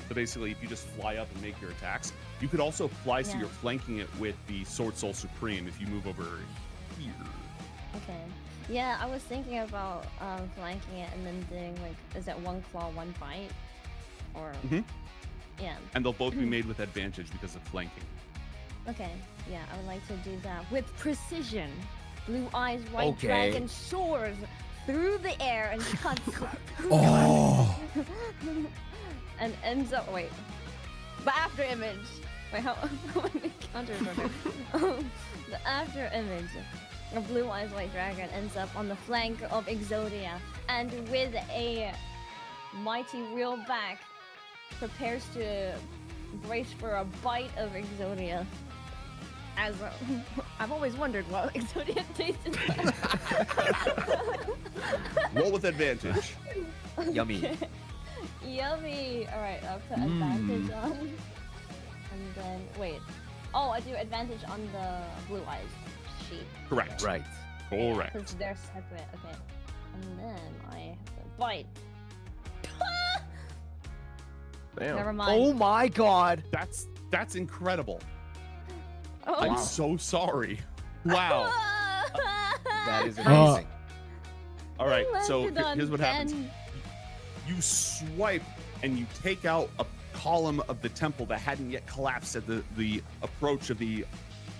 So basically, if you just fly up and make your attacks, you could also fly so Yeah. you're flanking it with the Sword Soul Supreme if you move over here. Okay. Yeah, I was thinking about flanking it and then doing like, is it one claw, one bite, or? Mhm. Yeah. And they'll both be made with advantage because of flanking. Okay. Yeah, I would like to do that with precision. Blue Eyes White Okay. Dragon soars through the air and cuts. Oh. And ends up. Wait. But after image. Wait, how many? The after image of Blue Eyes White Dragon ends up on the flank of Exodia, and with a mighty reel back, prepares to brace for a bite of Exodia. As I've always wondered what Exodia tastes like. Roll with advantage. Yummy. Yummy. All right, I'll put advantage on, and then wait. Oh, I do advantage on the Blue Eyes sheet. Correct. Right. Correct. Because they're separate. Okay. And then I have to bite. Damn. Never mind. Oh my god. That's incredible. Oh. I'm so sorry. Wow. That is amazing. All right, I so landed on here's what happens. 10. You swipe and you take out a column of the temple that hadn't yet collapsed at the approach of the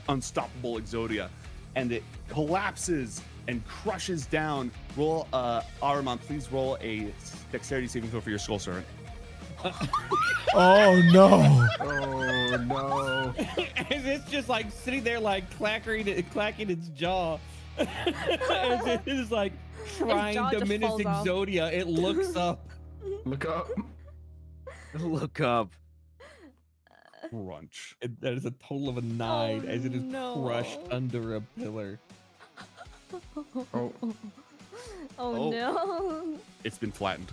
unstoppable Exodia, and it collapses and crushes down. Roll, Ahriman, please roll a dexterity saving throw for your skull servant. Oh no. Oh no. And it's just like sitting there like clacking its jaw. As it is like trying jaw to just menace falls off. Exodia. It looks up. Look up. Look up. Crunch. That is a total of a 9 as it is no. crushed under a pillar. Oh. Oh no. It's been flattened.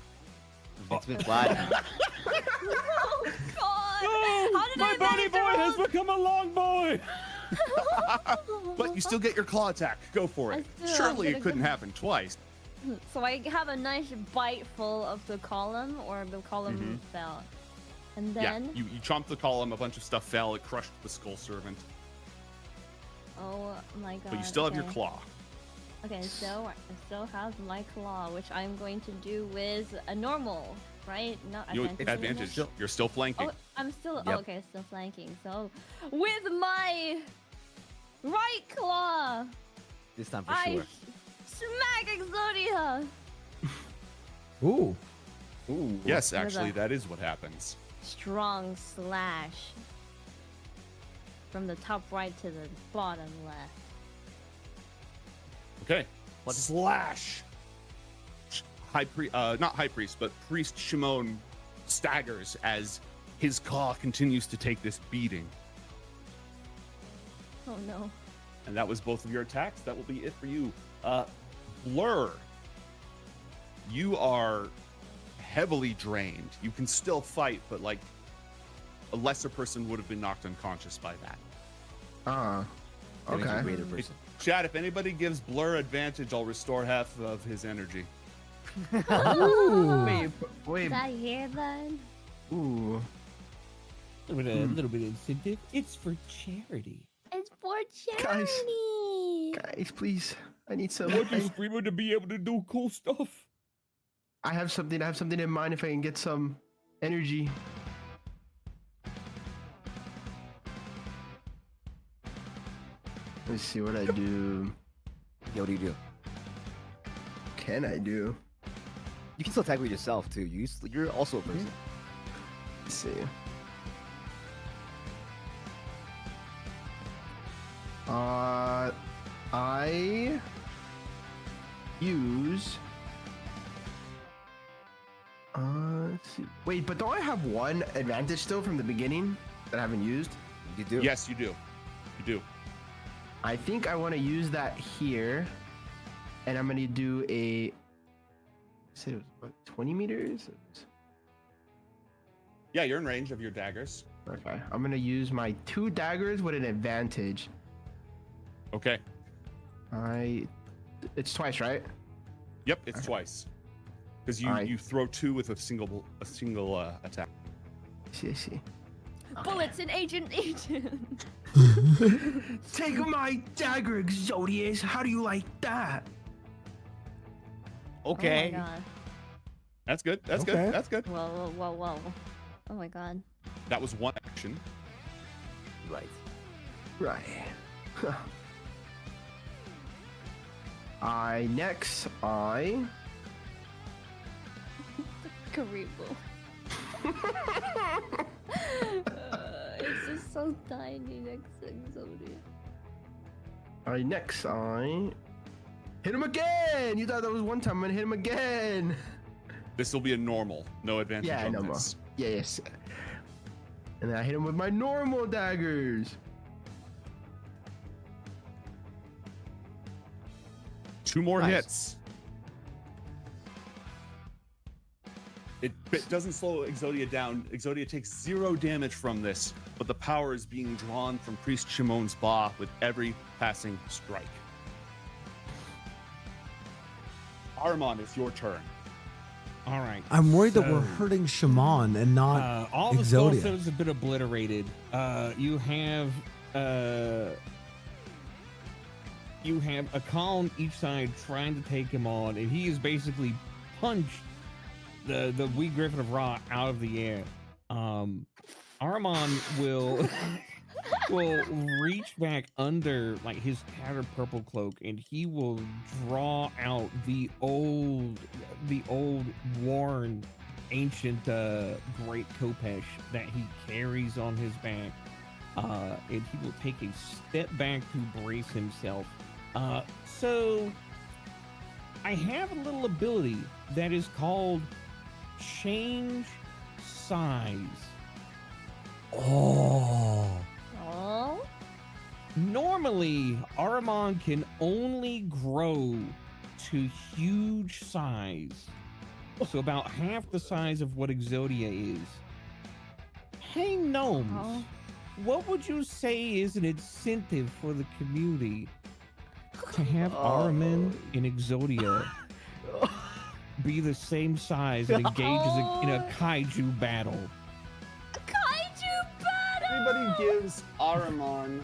It's been flattened. Oh god. Oh, How did my I bunny manage boy to has become a long boy. But you still get your claw attack. Go for it. I still Surely get it a couldn't good- happen twice. So I have a nice bite full of the column, or the column fell. And then Yeah, you chomped the column, a bunch of stuff fell, it crushed the skull servant. oh my god. But you still have your okay. claw. Okay, so I still have my claw, which I'm going to do with a normal, right? Not You advantage. advantage. You're still flanking. Oh, I'm still Yep. okay, still flanking. So with my right claw, This time for I sure. smack Exodia. Ooh. Ooh. Yes, With actually, a- that is what happens. Strong slash from the top right to the bottom left. Okay. Slash. Not high priest, but priest Shimon staggers as his claw continues to take this beating. Oh no. And that was both of your attacks. That will be it for you. Blur. You are heavily drained. You can still fight, but like a lesser person would have been knocked unconscious by that. Ah. That makes you a Okay. greater person. Chad, if anybody gives Blur advantage, I'll restore half of his energy. Wait, wait. Did I hear that? Ooh. A little bit of incentive. It's for charity. It's for Guys. charity. Guys, please. I need some. I want your streamer to be able to do cool stuff. I have something in mind if I can get some energy. Let's see what I do. Yeah, what do you do? Can I do? You can still tag with yourself too. You're also a person. Let's see. I use. Let's see. Wait, but don't I have one advantage still from the beginning that I haven't used? You do. Yes, you do. You do. I think I want to use that here, and I'm gonna do a. Say it was what, 20 meters. Yeah, you're in range of your daggers. Okay, I'm gonna use my 2 daggers with an advantage. Okay. It's twice, right? Yep, it's twice. Because you throw 2 with a single attack. I see. Bullets and agent. Take my dagger, Exodius. How do you like that? Okay. Oh my god. That's good. That's Okay. good. That's good. Whoa. Oh my god. That was one action. Right. Next, Karibu. It's just so tiny next to Exodia. Alright, next I hit him again. You thought that was one time. I'm gonna hit him again. This will be a normal, no advantage Yeah, on normal. this. Yes. And then I hit him with my normal daggers. 2 more Nice. hits. It doesn't slow Exodia down. Exodia takes 0 damage from this, but the power is being drawn from Priest Shimon's Ba with every passing strike. Ahriman, it's your turn. All right. I'm worried that so, we're hurting Shaman and not all the skull Exodia. stones have been obliterated. You have a column each side trying to take him on, and he has basically punched the wee Griffin of Ra out of the air. Ahriman will reach back under like his tattered purple cloak, and he will draw out the old worn ancient great Kopesh that he carries on his back, and he will take a step back to brace himself. So I have a little ability that is called change size. Oh. Normally, Ahriman can only grow to huge size. So about half the size of what Exodia is. Hey, gnomes, what would you say is an incentive for the community to have Ahriman and Exodia be the same size and engage in a kaiju battle? Kaiju battle! Everybody gives Ahriman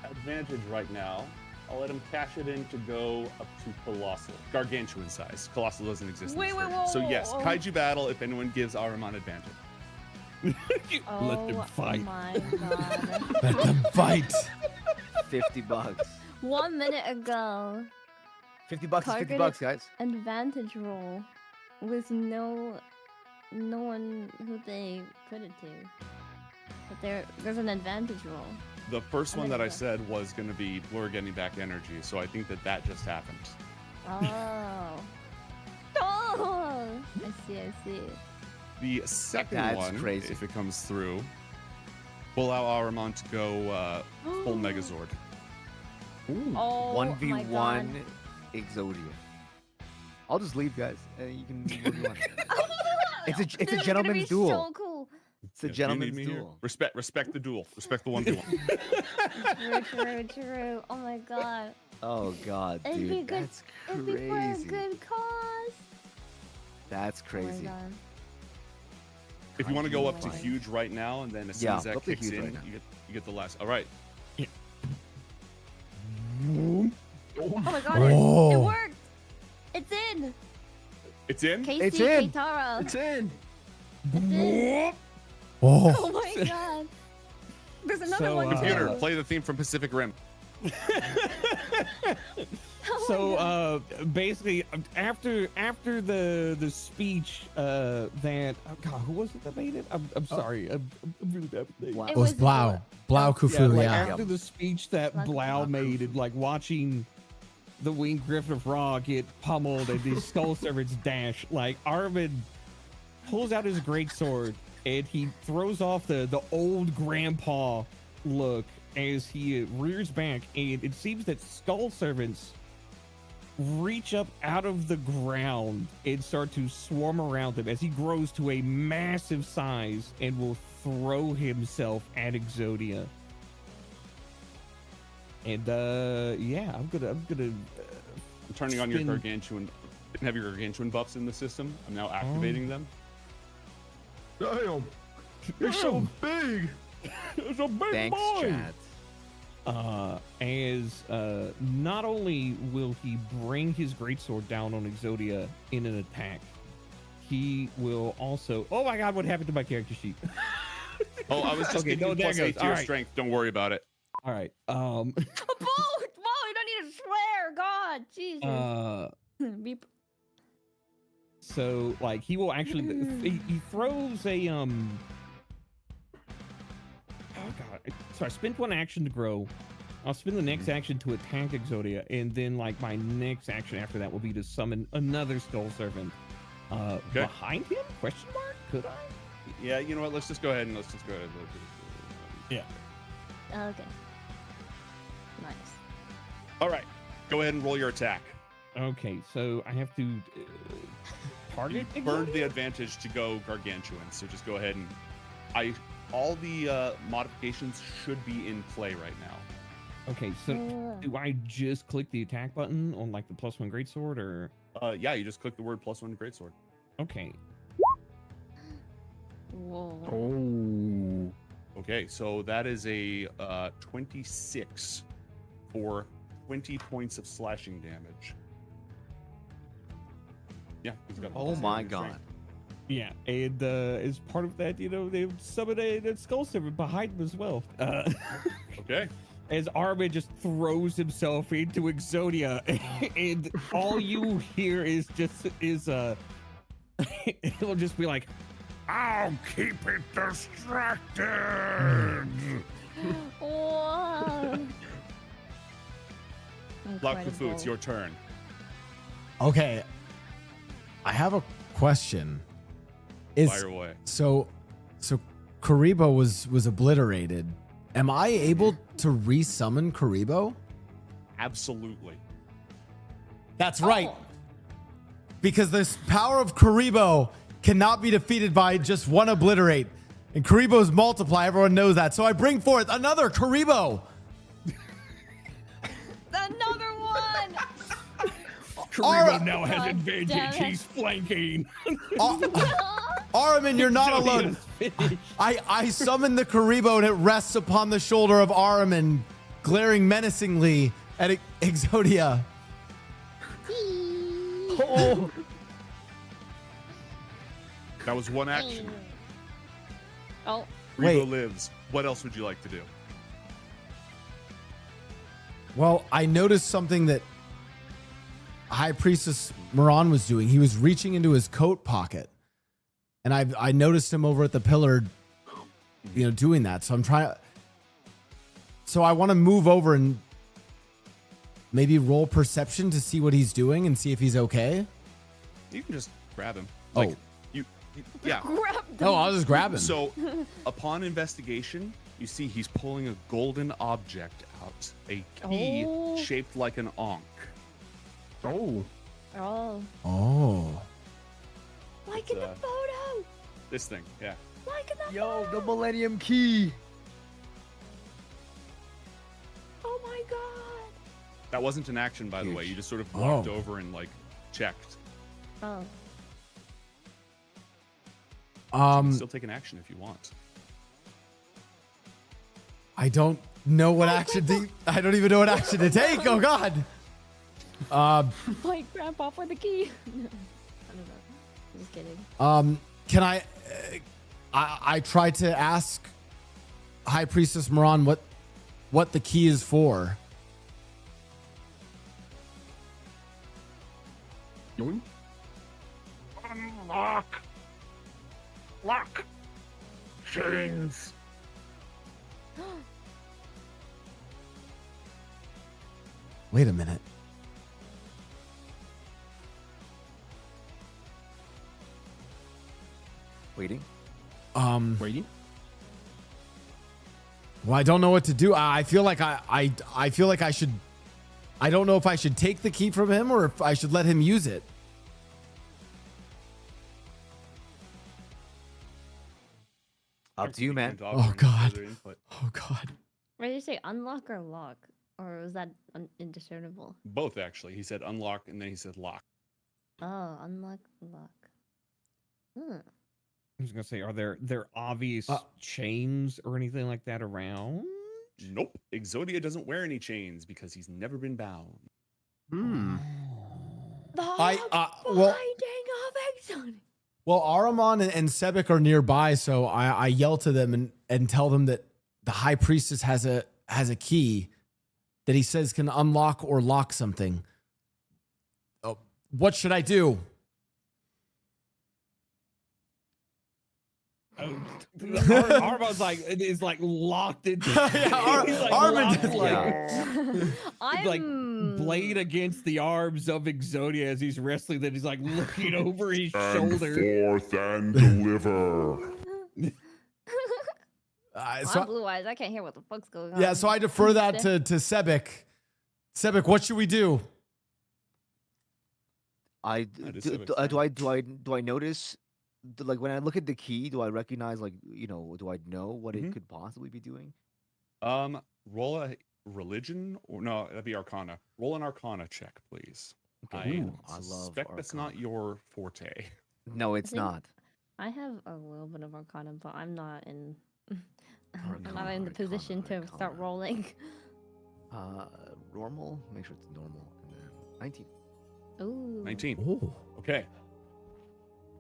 advantage right now. I'll let him cash it in to go up to Colossal. Gargantuan size. Colossal doesn't exist in this version. So yes, Kaiju battle if anyone gives Ahriman advantage. Let them fight. My God. Let them fight. $50. 1 minute ago. $50 is $50, guys. Advantage roll with no one who they put it to. But there's an advantage roll. The first one that I said was going to be we're getting back energy, so I think that just happened. Oh. Oh! I see. The second That's one, crazy. if it comes through, will allow Ahriman to go full Megazord. Oh, my 1v1 God. Exodia. I'll just leave, guys. You can do what you want. It's a This is gonna be gentleman's duel. so cool. Yeah, It's a do you gentleman's need me here? duel. Respect the duel. Respect the 1v1. True. Oh my God. Oh God, It'd dude, be good. that's It'd be for a crazy. good cause. That's Oh crazy. my God. If you want to go up to Fine. huge right now, and then as soon Yeah, as that up to kicks huge in, right now. you get the last. All right. Oh my God! Oh. It worked. It's in. It's in. Casey It's in. Keitara. It's in. It's in. Oh. Oh my God. There's another So, one. Computer, too. play the theme from Pacific Rim. Oh So basically, after the speech that God, who was it that made it? I'm sorry, I'm really bad with names. It was Blau. Blau Kufu, like, yeah. After the speech that Blau made, and like watching the Winged Griffin of Ra get pummeled and these Skull Servants dash, like Ahriman pulls out his greatsword and he throws off the old grandpa look as he rears back, and it seems that Skull Servants reach up out of the ground and start to swarm around him as he grows to a massive size and will throw himself at Exodia. And yeah, I'm gonna I'm turning on your spin- gargantuan. Didn't have your gargantuan buffs in the system. I'm now activating them. Damn. You're so big. It's a big Thanks, boy. chat. As not only will he bring his greatsword down on Exodia in an attack, he will also. Oh my God! What happened to my character sheet? Oh, I was just Okay, getting no, there plus 8 goes. to your All right. strength. Don't worry about it. All right. Whoa, you don't need to swear. God, Jesus. Beep. So like he will actually he throws a God. So I spent one action to grow. I'll spend the next action to attack Exodia, and then like my next action after that will be to summon another Skull Servant behind him? Question mark? Could I? Yeah, you know what? Let's just go ahead and Yeah. Okay. Nice. All right. Go ahead and roll your attack. Okay, so I have to target. You burned the advantage to go gargantuan, so just go ahead and all the modifications should be in play right now. Okay, so do I just click the attack button on like the +1 greatsword, or? Yeah, you just click the word +1 greatsword. Okay. Whoa. Oh. Okay, so that is a 26 for 20 points of slashing damage. Yeah. He's got Oh my god. Yeah, and as part of that, they summoned a Skull Servant behind him as well. Okay. As Armin just throws himself into Exodia, and all you hear is it'll just be like, "I'll keep it distracted." Whoa. Lock the Foods, your turn. Okay. I have a question. Fire away. So Karibo was obliterated. Am I able to resummon Karibo? Absolutely. That's right. Because this power of Karibo cannot be defeated by just one obliterate. And Karibos multiply, everyone knows that. So I bring forth another Karibo. Another one. Karibo now has advantage. He's flanking. Aramin, you're not alone. I summon the Karibo and it rests upon the shoulder of Aramin, glaring menacingly at Exodia. Oh. That was one action. Oh. Repo lives. What else would you like to do? Well, I noticed something that High Priestess Moran was doing. He was reaching into his coat pocket. And I noticed him over at the pillar, doing that. So I want to move over and maybe roll perception to see what he's doing and see if he's okay. You can just grab him. Oh. Yeah. Oh, I'll just grab him. So, upon investigation, you see he's pulling a golden object out, a key shaped like an ankh. Oh. Oh. Oh. Like in the photo. This thing, yeah. Like in the Yo, the Millennium Key. Oh my god. That wasn't an action, by the way. You just sort of walked over and checked. Oh. You can still take an action if you want. I don't know what action to. I don't even know what action to take. Oh God. Like grandpa for the key. I don't know. Just kidding. Can I tried to ask High Priestess Moran what the key is for. Unlock. Lock. Chains. Wait a minute. Waiting. Waiting. Well, I don't know what to do. I feel like I feel like I should. I don't know if I should take the key from him or if I should let him use it. Up to you, man. Oh God. Oh God. Why did you say unlock or lock? Or was that indiscernible? Both, actually. He said unlock and then he said lock. Oh, unlock, lock. I was gonna say, are there obvious chains or anything like that around? Nope. Exodia doesn't wear any chains because he's never been bound. Hmm. Well, Ahriman and Sebek are nearby, so I yell to them and tell them that the High Priestess has a key that he says can unlock or lock something. Oh, what should I do? Armand's like is like locked into. He's like Armand, like blade against the arms of Exodia as he's wrestling. That he's like looking over his shoulder. Forth and deliver. I'm blue eyes. I can't hear what the fuck's going on. Yeah, so I defer that to Sebek. Sebek, what should we do? Do I notice, like when I look at the key, do I recognize, like, you know, do I know what it could possibly be doing? Roll a religion, or no, that'd be Arcana. Roll an Arcana check, please. Okay. I I love suspect that's not your forte. No, it's think- not. I have a little bit of Arcana, but I'm not in. I'm not in the position to start rolling. Normal. Make sure it's normal. And then 19. Ooh. 19. Okay.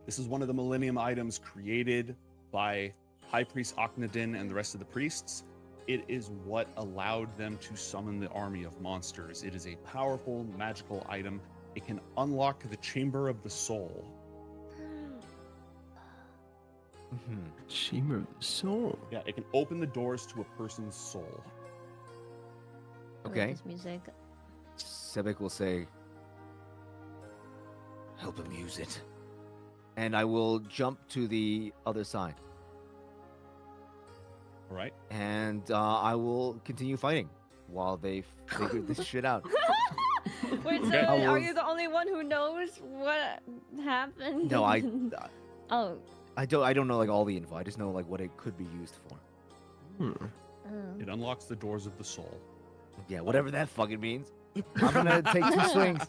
This is one of the Millennium items created by High Priest Akhenaten and the rest of the priests. It is what allowed them to summon the army of monsters. It is a powerful magical item. It can unlock the Chamber of the Soul. Chamber of the Soul. Yeah, it can open the doors to a person's soul. I like Okay. this music. Sebek will say, help him use it. And I will jump to the other side. All right. And I will continue fighting while they figure this shit out. Wait, so Okay. I are will- you the only one who knows what happened? No, Oh. I don't know like all the info. I just know like what it could be used for. It unlocks the doors of the soul. Yeah, whatever that fucking means. I'm gonna take 2 swings.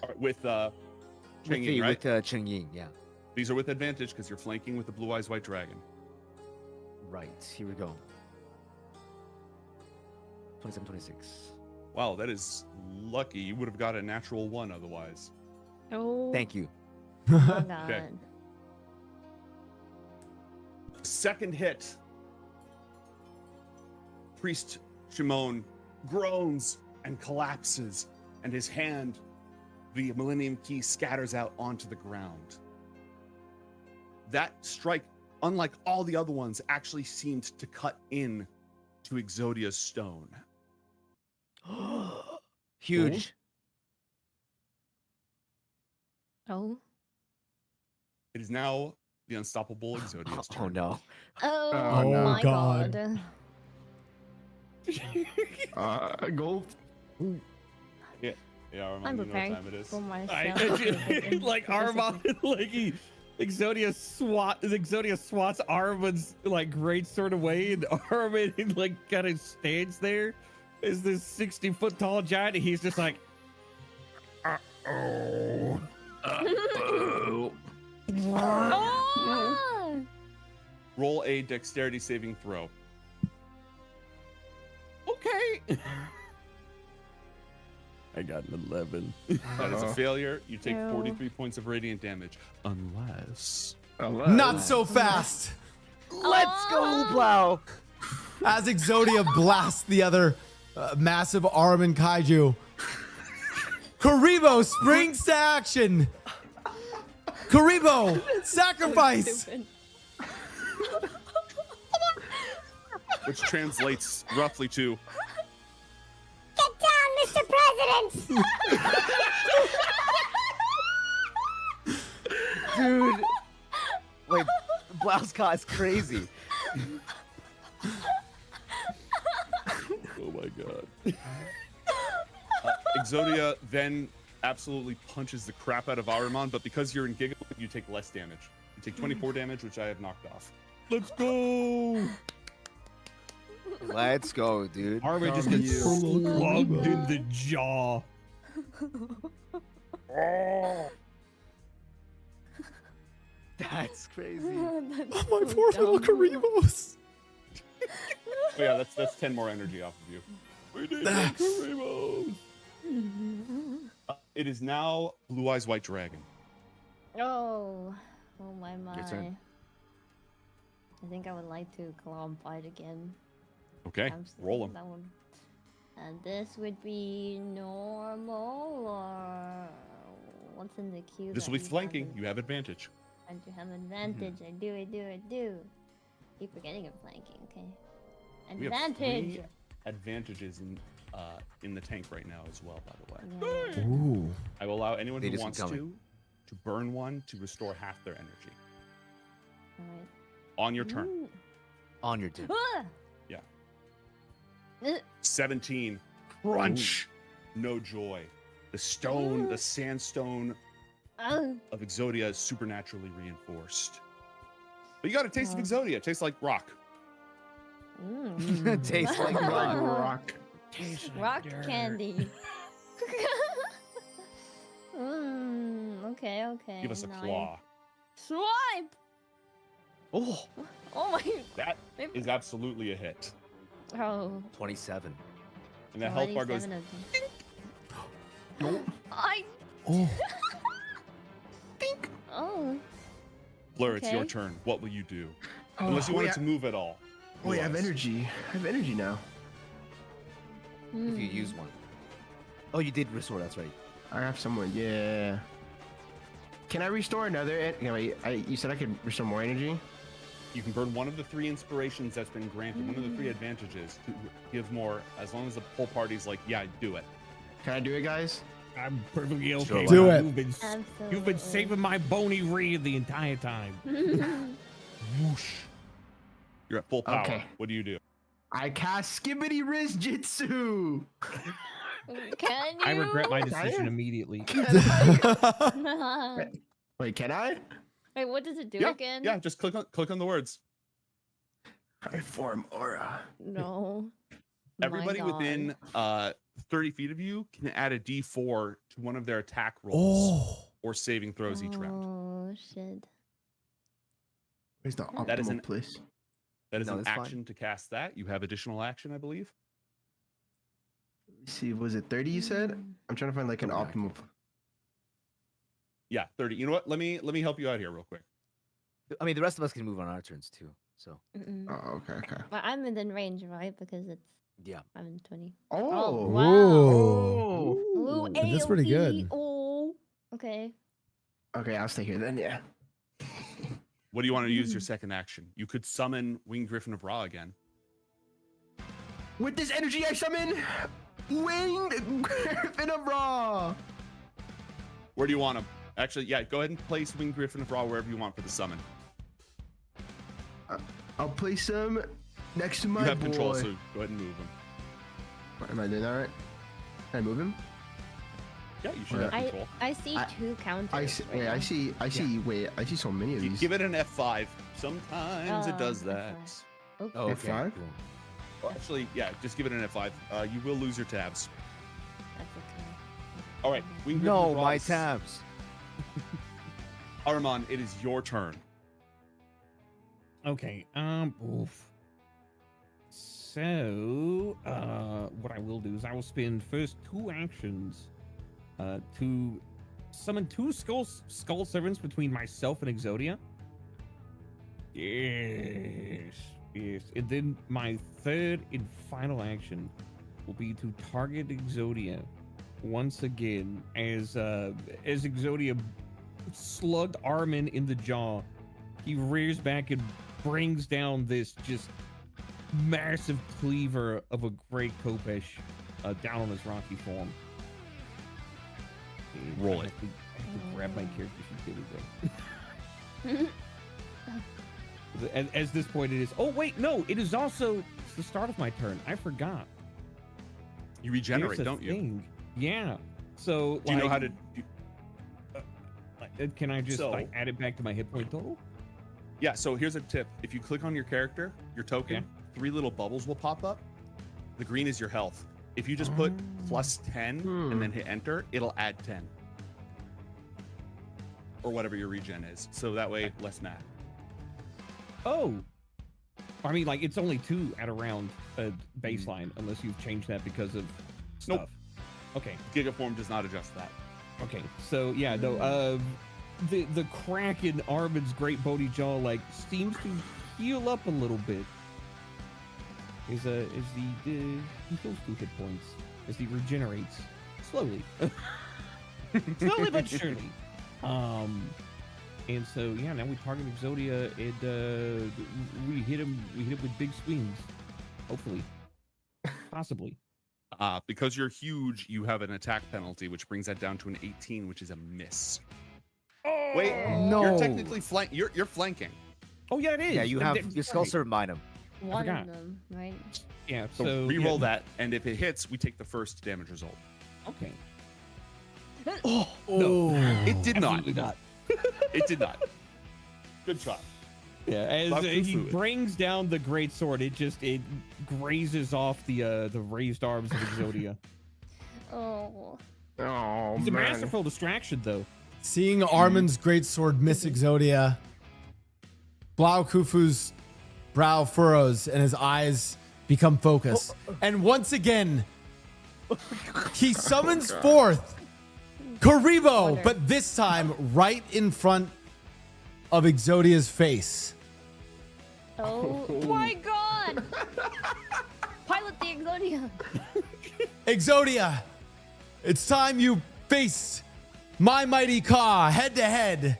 All right, with Cheng With Ying, right? Cheng Ying, yeah. These are with advantage because you're flanking with the Blue Eyes White Dragon. Right, here we go. 27, 26. Wow, that is lucky. You would have got a natural 1 otherwise. Oh. Thank you. Oh God. Okay. Second hit. Priest Shimon groans and collapses, and his hand, the Millennium Key, scatters out onto the ground. That strike, unlike all the other ones, actually seemed to cut in to Exodia's stone. Huge. Oh. It is now the unstoppable Exodia's turn. Oh no. Oh, no. my God. Gold. Yeah, Armand, I'm you know what preparing time it is. for myself. Like Armand, like Exodia swats Armand's like great sort of way, and Armand like kind of stands there as this 60-foot tall giant, and he's just like, Oh. Oh! Roll a dexterity saving throw. okay. I got an 11. That is a failure. You take Ew. 43 points of radiant damage. Unless. Not so fast. Let's go, Blau. As Exodia blasts the other massive Armin kaiju, Karibo springs to action. Karibo, sacrifice. Which translates roughly to. Get down, Mr. President! Dude. Wait, Blau's is crazy. Oh my god. Exodia then absolutely punches the crap out of Ahriman, but because you're in Giga, you take less damage. You take 24 damage, which I have knocked off. Let's go. Let's go, dude. Armand just gets slugged in the jaw. That's crazy. Oh, my poor little Karibos. Oh yeah, that's 10 more energy off of you. We need more Karibos. It is now Blue Eyes White Dragon. Oh. Oh my my. Your turn. I think I would like to claw and bite again. Okay, Absolutely, roll 'em. that one. And this would be normal or what's in the queue? This that will be you flanking. haven't- You have advantage. I do have advantage. I do. Keep forgetting I'm flanking. Okay. We have Advantage. 3 advantages in the tank right now as well, by the way. Yeah. Ooh. I will allow anyone They who just wants keep coming. to burn one to restore half their energy Alright. on your turn. Ooh. On your turn. Ah! Yeah. Uh, 17. Crunch. No joy. The stone, the sandstone oh. of Exodia is supernaturally reinforced. But you got a taste of Exodia. It tastes like rock. Mm. Tastes like rock. Rock candy. Okay, okay. Give us a now claw. Swipe! Oh, Oh my. That is absolutely a hit. Oh. 27. And the health bar goes. 27 of them. I. Oh. Oh. Blur, it's your Okay. turn. What will you do? Oh, Unless you wanted wait, to move at all. Wait, I have Otherwise- energy. I have energy now. If you use one. Oh, you did restore. That's right. I have someone. Yeah. Can I restore another? Wait, you said I could restore more energy. You can burn one of the 3 inspirations that's been granted, one of the 3 advantages to give more, as long as the whole party's like, yeah, do it. Can I do it, guys? I'm perfectly okay. Sure. Do with it. You've been saving my bony reed the entire time. Whoosh. You're at full power. Okay. What do you do? I cast Skibbity Wrist Jitsu. Can you? I regret my decision immediately. Wait, can I? Wait, what does it do Yeah, again? yeah. Just click on the words. I form aura. No. Everybody My God. within 30 feet of you can add a D4 to one of their attack rolls or saving throws each round. Oh shit. Where's the optimal That is an- place? That is No, an that's fine. action to cast that. You have additional action, I believe. Let's see, was it 30 you said? I'm trying to find like an optimal. Yeah, 30. You know what? Let me help you out here real quick. I mean, the rest of us can move on our turns too. So Oh, okay, okay. Well, I'm within range, right? Because it's yeah. I'm in 20. Oh, wow. Ooh, That's pretty good. AOE. Oh. Okay. Okay, I'll stay here then. Yeah. What do you want to use your second action? You could summon Winged Griffin of Ra again. With this energy, I summon Winged Griffin of Ra. Where do you want him? Actually, yeah, go ahead and place Winged Griffin of Ra wherever you want for the summon. I'll place him next to my You have boy. control, so go ahead and move him. Am I doing that right? Can I move him? Yeah, you should have control. I see two counters. I see. right Wait, now. I see. Wait, I see so many of these. Give it an F5. Sometimes it does that. Okay. Oh, okay. F5? Cool. Well, actually, yeah, just give it an F5. You will lose your tabs. That's okay. All right, Winged Griffin No, of Ra my is- tabs. Armand, it is your turn. Okay. Oof. So, what I will do is I will spend first 2 actions, to summon 2 skull servants between myself and Exodia. Yes, yes. And then my third and final action will be to target Exodia once again as Exodia slugged Armin in the jaw. He rears back and brings down this just massive cleaver of a great Kopesh down on his rocky form. Roll I it. have to grab my character sheet. There we go. As this point it is. Oh wait, no! It is also it's the start of my turn. I forgot. You regenerate, There's a don't you? thing. Yeah. So Do you know how like, to? Can I just So- like add it back to my hit point total? Yeah. So here's a tip: if you click on your character, your token, 3 little bubbles will pop up. The green is your health. If you just put plus 10 and then hit enter, it'll add 10. Or whatever your regen is. So that way, less math. Oh. I mean, like, it's only 2 at around baseline, unless you've changed that because of stuff. Nope. Okay. Gigaform does not adjust that. Okay. So, yeah, no, the crack in Armin's great bony jaw, like, seems to heal up a little bit. He heals 2 hit points as he regenerates slowly. Slowly but surely. And so yeah, now we target Exodia and we hit him with big swings. Hopefully. Possibly. Because you're huge, you have an attack penalty, which brings that down to an 18, which is a miss. Wait, No. You're technically you're flanking. Oh yeah, it is. Yeah, you have your skull serve mind him. One forgot. of them, right? Yeah, So re-roll that, and if it hits, we take the first damage result. Okay. Oh, no. It did not. It did not. Good try. Yeah, as Love he food. brings down the great sword, it grazes off the raised arms of Exodia. Oh. Oh, He's a man. masterful distraction, though. Seeing Armin's greatsword miss Exodia, Blau Khufu's brow furrows and his eyes become focused. And once again, he summons forth Karibo, but this time right in front of Exodia's face. Oh my god! Pilot the Exodia! Exodia, it's time you face my mighty Ka head to head.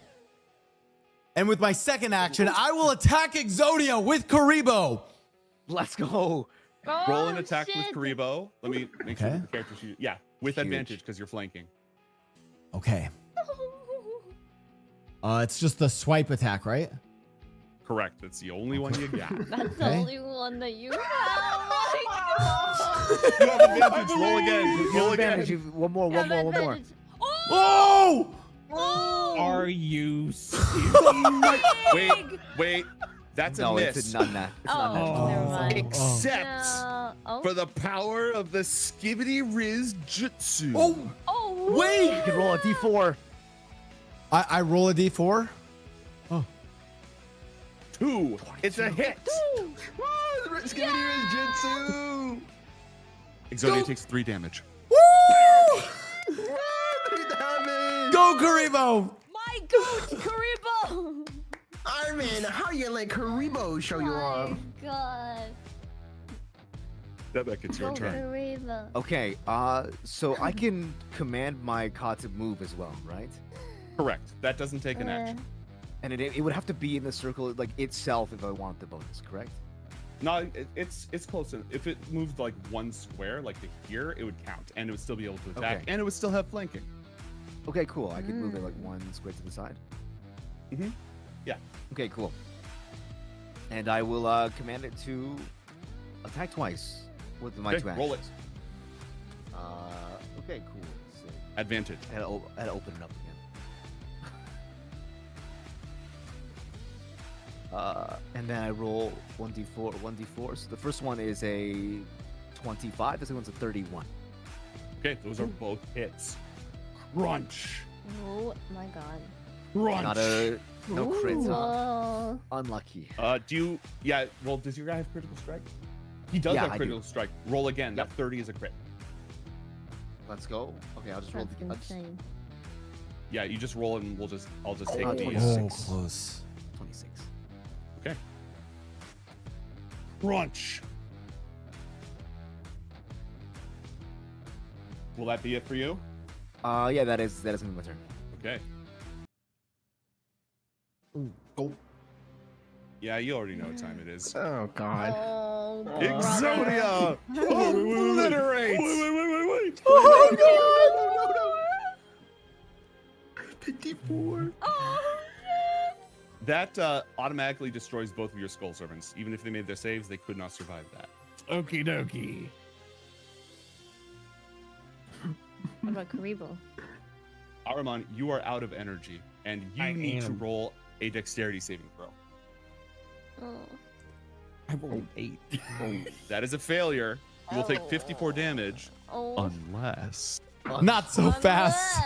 And with my second action, I will attack Exodia with Karibo. Let's go. Roll an attack with Karibo. Let me make sure Okay. the character sheet. Yeah, with advantage because you're flanking. Okay. It's just the swipe attack, right? Correct. That's the only one you got. That's the Okay. only one that you have. Oh You have advantage. Roll again. Roll again. Advantage. One more. Oh! Are you serious? Wait. That's No, a miss. it's a none that. It's not that. Oh, never mind. Except No. Oh. for the power of the Skibidi Riz Jutsu. Oh. Wait! You can roll a d4. I roll a d4? 2. It's a hit. Skibidi Riz Jutsu. Exodia takes 3 damage. Woo! 3 damage. Go, Karibo! My goat, Karibo! Armin, how you let Karibo show you off? God. That it's your Go turn. Karibo. Okay. So I can command my Ka to move as well, right? Correct. That doesn't take an action. And it would have to be in the circle like itself if I want the bonus, correct? No, it's close. If it moved like one square, like to here, it would count, and it would still be able to attack, Okay. and it would still have flanking. Okay, cool. I can move it like one square to the side. Mm-hmm. Yeah. Okay, cool. And I will command it to attack twice with my Okay, two roll actions. Okay, cool. So Advantage. I had to open it up again. And then I roll 1d4. So the first one is a 25. The second one's a 31. Okay, those are both hits. Crunch. Oh my god. Crunch. No crits. Huh? Oh. Unlucky. Well, does your guy have critical strike? He does Yeah, have I critical do. strike. Roll again. That 30 is a crit. Let's go. Okay, I'll just roll. That's insane. Yeah, you just roll it, and I'll just take the. Oh, close. 26. Okay. Crunch. Will that be it for you? Yeah, that is gonna be my turn. Okay. Go. Yeah, you already know what time it is. Oh, God. Oh, Exodia obliterates. Wait. Oh, no. 54. That automatically destroys both of your skull servants. Even if they made their saves, they could not survive that. Okie dokie. What about Karibo? Araman, you are out of energy, and you need to roll a dexterity saving throw. Oh. I rolled 8. That is a failure. You will take 54 damage. Oh. Unless. Not so fast.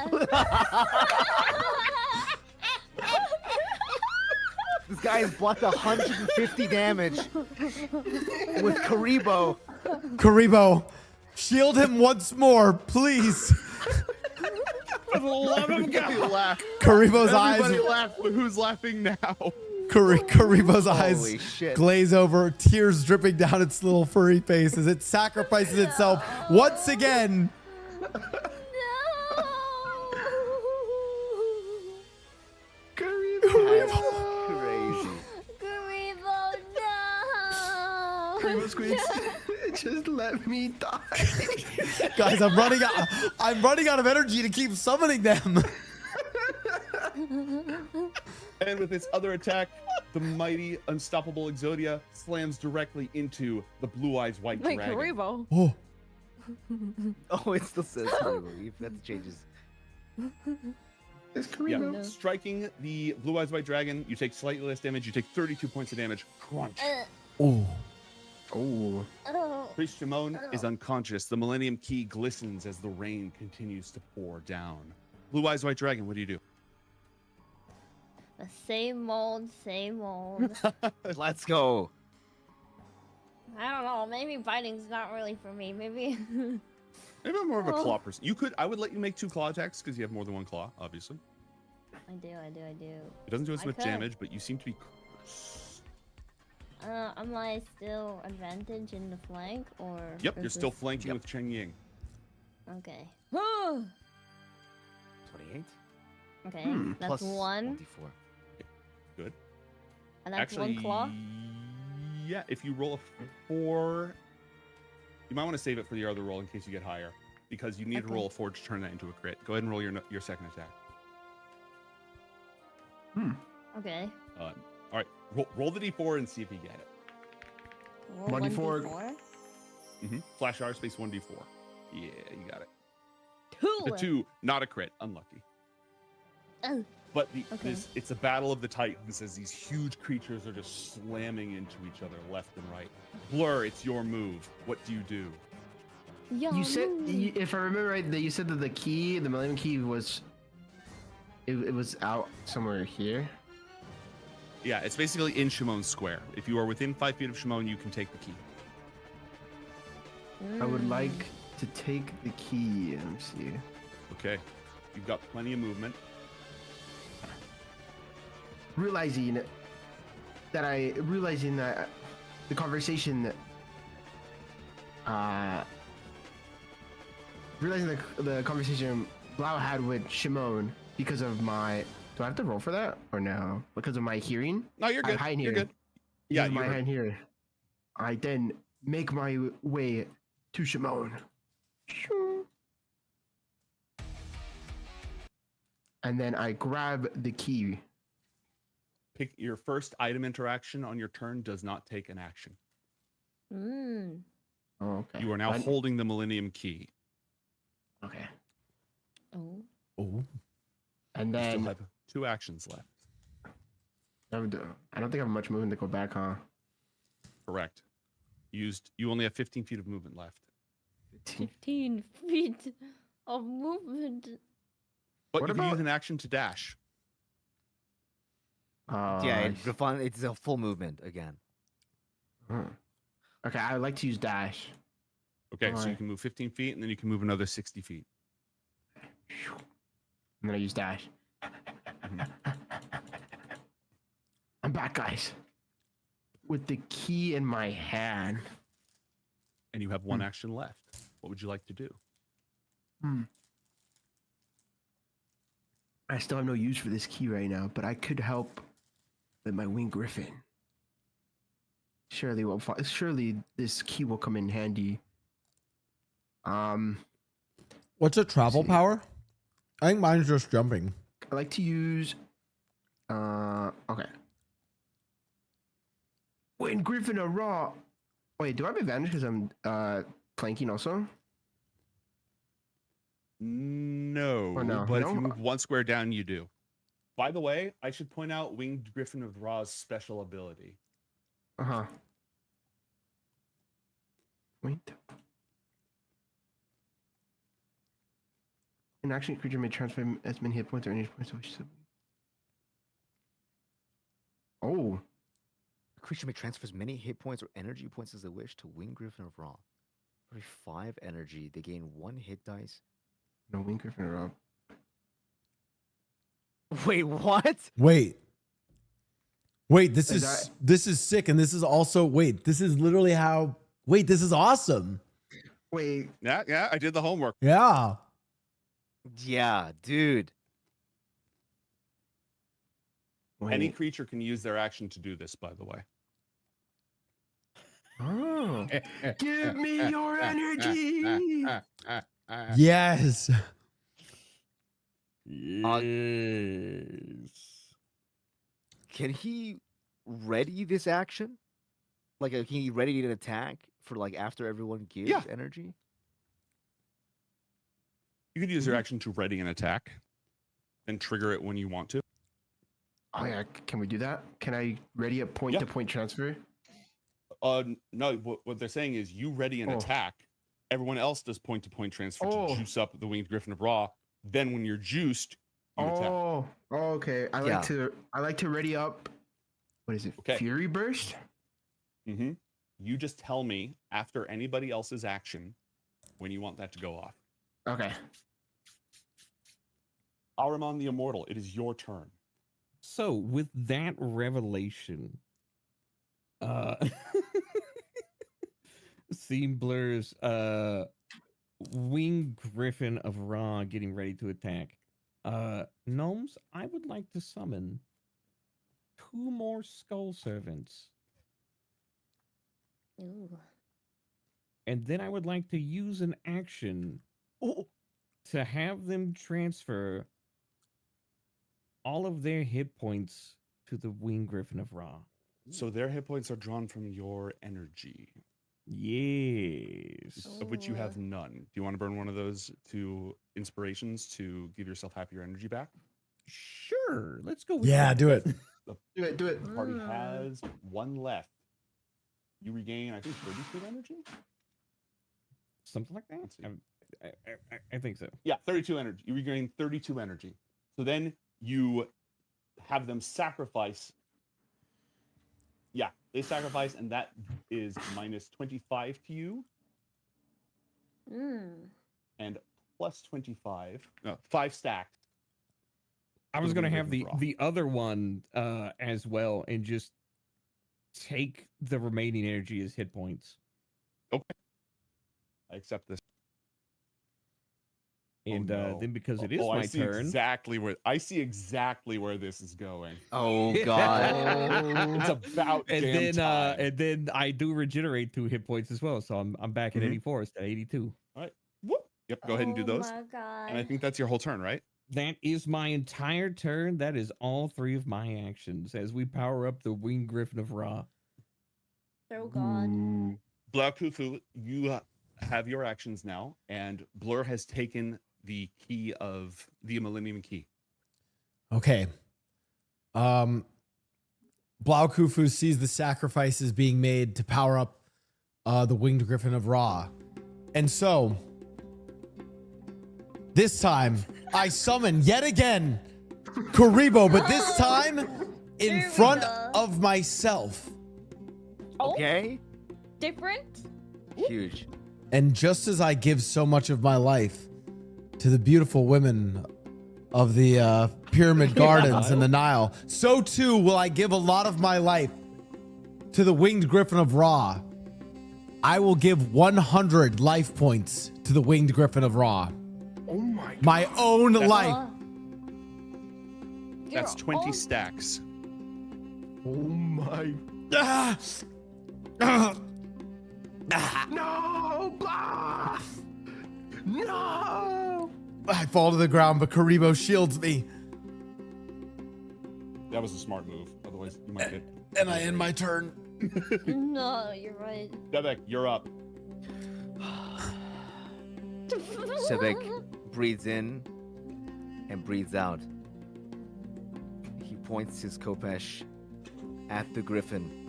This guy has blocked 150 damage with Karibo. Karibo, shield him once more, please. For the love of God. Karibo's Everybody eyes. laugh, but who's laughing now? Karibo's eyes Holy shit. glaze over, tears dripping down its little furry face as it sacrifices itself once again. Rainbow Squids. Just let me die. Guys, I'm running out of energy to keep summoning them. And with its other attack, the mighty, unstoppable Exodia slams directly into the Blue Eyes White Wait, Dragon. Karibo. Oh. Oh, it still says Karibo. That changes. It's Yeah, Karibo. striking the Blue Eyes White Dragon, you take slightly less damage. You take 32 points of damage. Crunch. Oh. Oh. Priest Shimon is unconscious. The Millennium Key glistens as the rain continues to pour down. Blue Eyes White Dragon, what do you do? The same old, same old. Let's go. I don't know. Maybe biting's not really for me. Maybe. Maybe I'm more of a claw person. I would let you make 2 claw attacks because you have more than 1 claw, obviously. I do. It doesn't do as much damage, but you seem to be. Am I still advantage in the flank or? Yep, you're still flanking with Cheng Ying. Okay. 28. Okay, that's Plus 1. 1d4. Good. And that's Actually, 1 claw. Yeah, if you roll a 4, you might want to save it for your other roll in case you get higher, because you need to roll a 4 to turn that into a crit. Go ahead and roll your second attack. Okay. All right, roll the d4 and see if you get it. Roll 1d4. Flash R space 1d4. Yeah, you got it. 2. The 2, not a crit. Unlucky. Oh. But it's a battle of the titans as these huge creatures are just slamming into each other left and right. Blur, it's your move. What do you do? You said, if I remember right, that you said that the Millennium Key was, it was out somewhere here. Yeah, it's basically in Shimon's square. If you are within 5 feet of Shimon, you can take the key. I would like to take the key. Let me see. Okay, you've got plenty of movement. Realizing that the conversation realizing the conversation Blau had with Shimon because of my, do I have to roll for that or no? Because of my hearing? No, you're good. You're good. Yeah, my hand here. I then make my way to Shimon. And then I grab the key. Pick your first item interaction on your turn does not take an action. Mm. Oh, okay. You are now holding the Millennium Key. Okay. Oh. Oh. And You then still have 2 actions left. I don't think I have much movement to go back, huh? Correct. You only have 15 feet of movement left. 15 feet of movement. But What you can about- use an action to dash. Yeah, it's a full movement again. Okay, I would like to use dash. Okay, so you Alright. can move 15 feet and then you can move another 60 feet. And then I use dash. I'm back, guys. With the key in my hand. And you have 1 action left. What would you like to do? I still have no use for this key right now, but I could help with my winged griffin. Surely this key will come in handy. What's a travel power? I think mine's just jumping. I like to use. Okay. Winged griffin a raw. Wait, do I have advantage because I'm planking also? No, Or no? but No? if you move 1 square down, you do. By the way, I should point out Winged Griffin of Ra's special ability. Wait. An action creature may transfer as many hit points or energy points. Oh. A creature may transfer as many hit points or energy points as they wish to Winged Griffin of Ra. Every 5 energy, they gain 1 hit dice. No, winged griffin or raw. Wait, what? Wait, this is sick, and this is also this is literally how. Wait, this is awesome. Wait. Yeah, I did the homework. Yeah. Yeah, dude. Any creature can use their action to do this, by the way. Oh, give me your energy. Yes. Can he ready this action? Like, can he ready an attack for like after everyone gives energy? You could use your action to ready an attack, then trigger it when you want to. Oh yeah, can we do that? Can I ready a point-to-point transfer? No. What they're saying is you ready an attack. Everyone else does point-to-point transfer to juice up the Winged Griffin of Ra. Then when you're juiced, you attack. Oh, okay. I like to ready up. What is it? Okay. Fury Burst. Mm-hmm. You just tell me after anybody else's action when you want that to go off. Okay. Ahriman the Immortal, it is your turn. So with that revelation, seeing Blur's Winged Griffin of Ra getting ready to attack. Gnomes, I would like to summon 2 more Skull Servants. Ooh. And then I would like to use an action to have them transfer all of their hit points to the Winged Griffin of Ra. So their hit points are drawn from your energy. Yes. Of which you have none. Do you want to burn one of those to inspirations to give yourself half your energy back? Sure. Let's go with Yeah, that. do it. Do it. The party has 1 left. You regain, I think, 32 energy? Something like that? I think so. Yeah, 32 energy. You regain 32 energy. So then you have them sacrifice. Yeah, they sacrifice, and that is minus 25 to you. And plus 25. No, 5 stacked. I was going to have the other one as well and just take the remaining energy as hit points. Okay. I accept this. And then because it is my turn. I see exactly where this is going. Oh god. It's about time. And then I do regenerate 2 hit points as well. So I'm back at 84 instead of 82. All right. Whoop. Yep, go ahead and do those. Oh my god. And I think that's your whole turn, right? That is my entire turn. That is all 3 of my actions as we power up the Winged Griffin of Ra. Oh god. Blau Kufu, you have your actions now, and Blur has taken the key of the Millennium Key. Okay. Blau Kufu sees the sacrifices being made to power up the Winged Griffin of Ra. And so, this time, I summon yet again Karibo, but this time in front of myself. Okay. Different? Huge. And just as I give so much of my life to the beautiful women of the Pyramid Gardens and the Nile, so too will I give a lot of my life to the Winged Griffin of Ra. I will give 100 life points to the Winged Griffin of Ra. Oh my God. My own life. That's 20 stacks. Oh my. No, Blah! No! I fall to the ground, but Karibo shields me. That was a smart move. Otherwise, you might get. And I end my turn. No, you're right. Devek, you're up. Sebek breathes in and breathes out. He points his Kopesh at the griffin.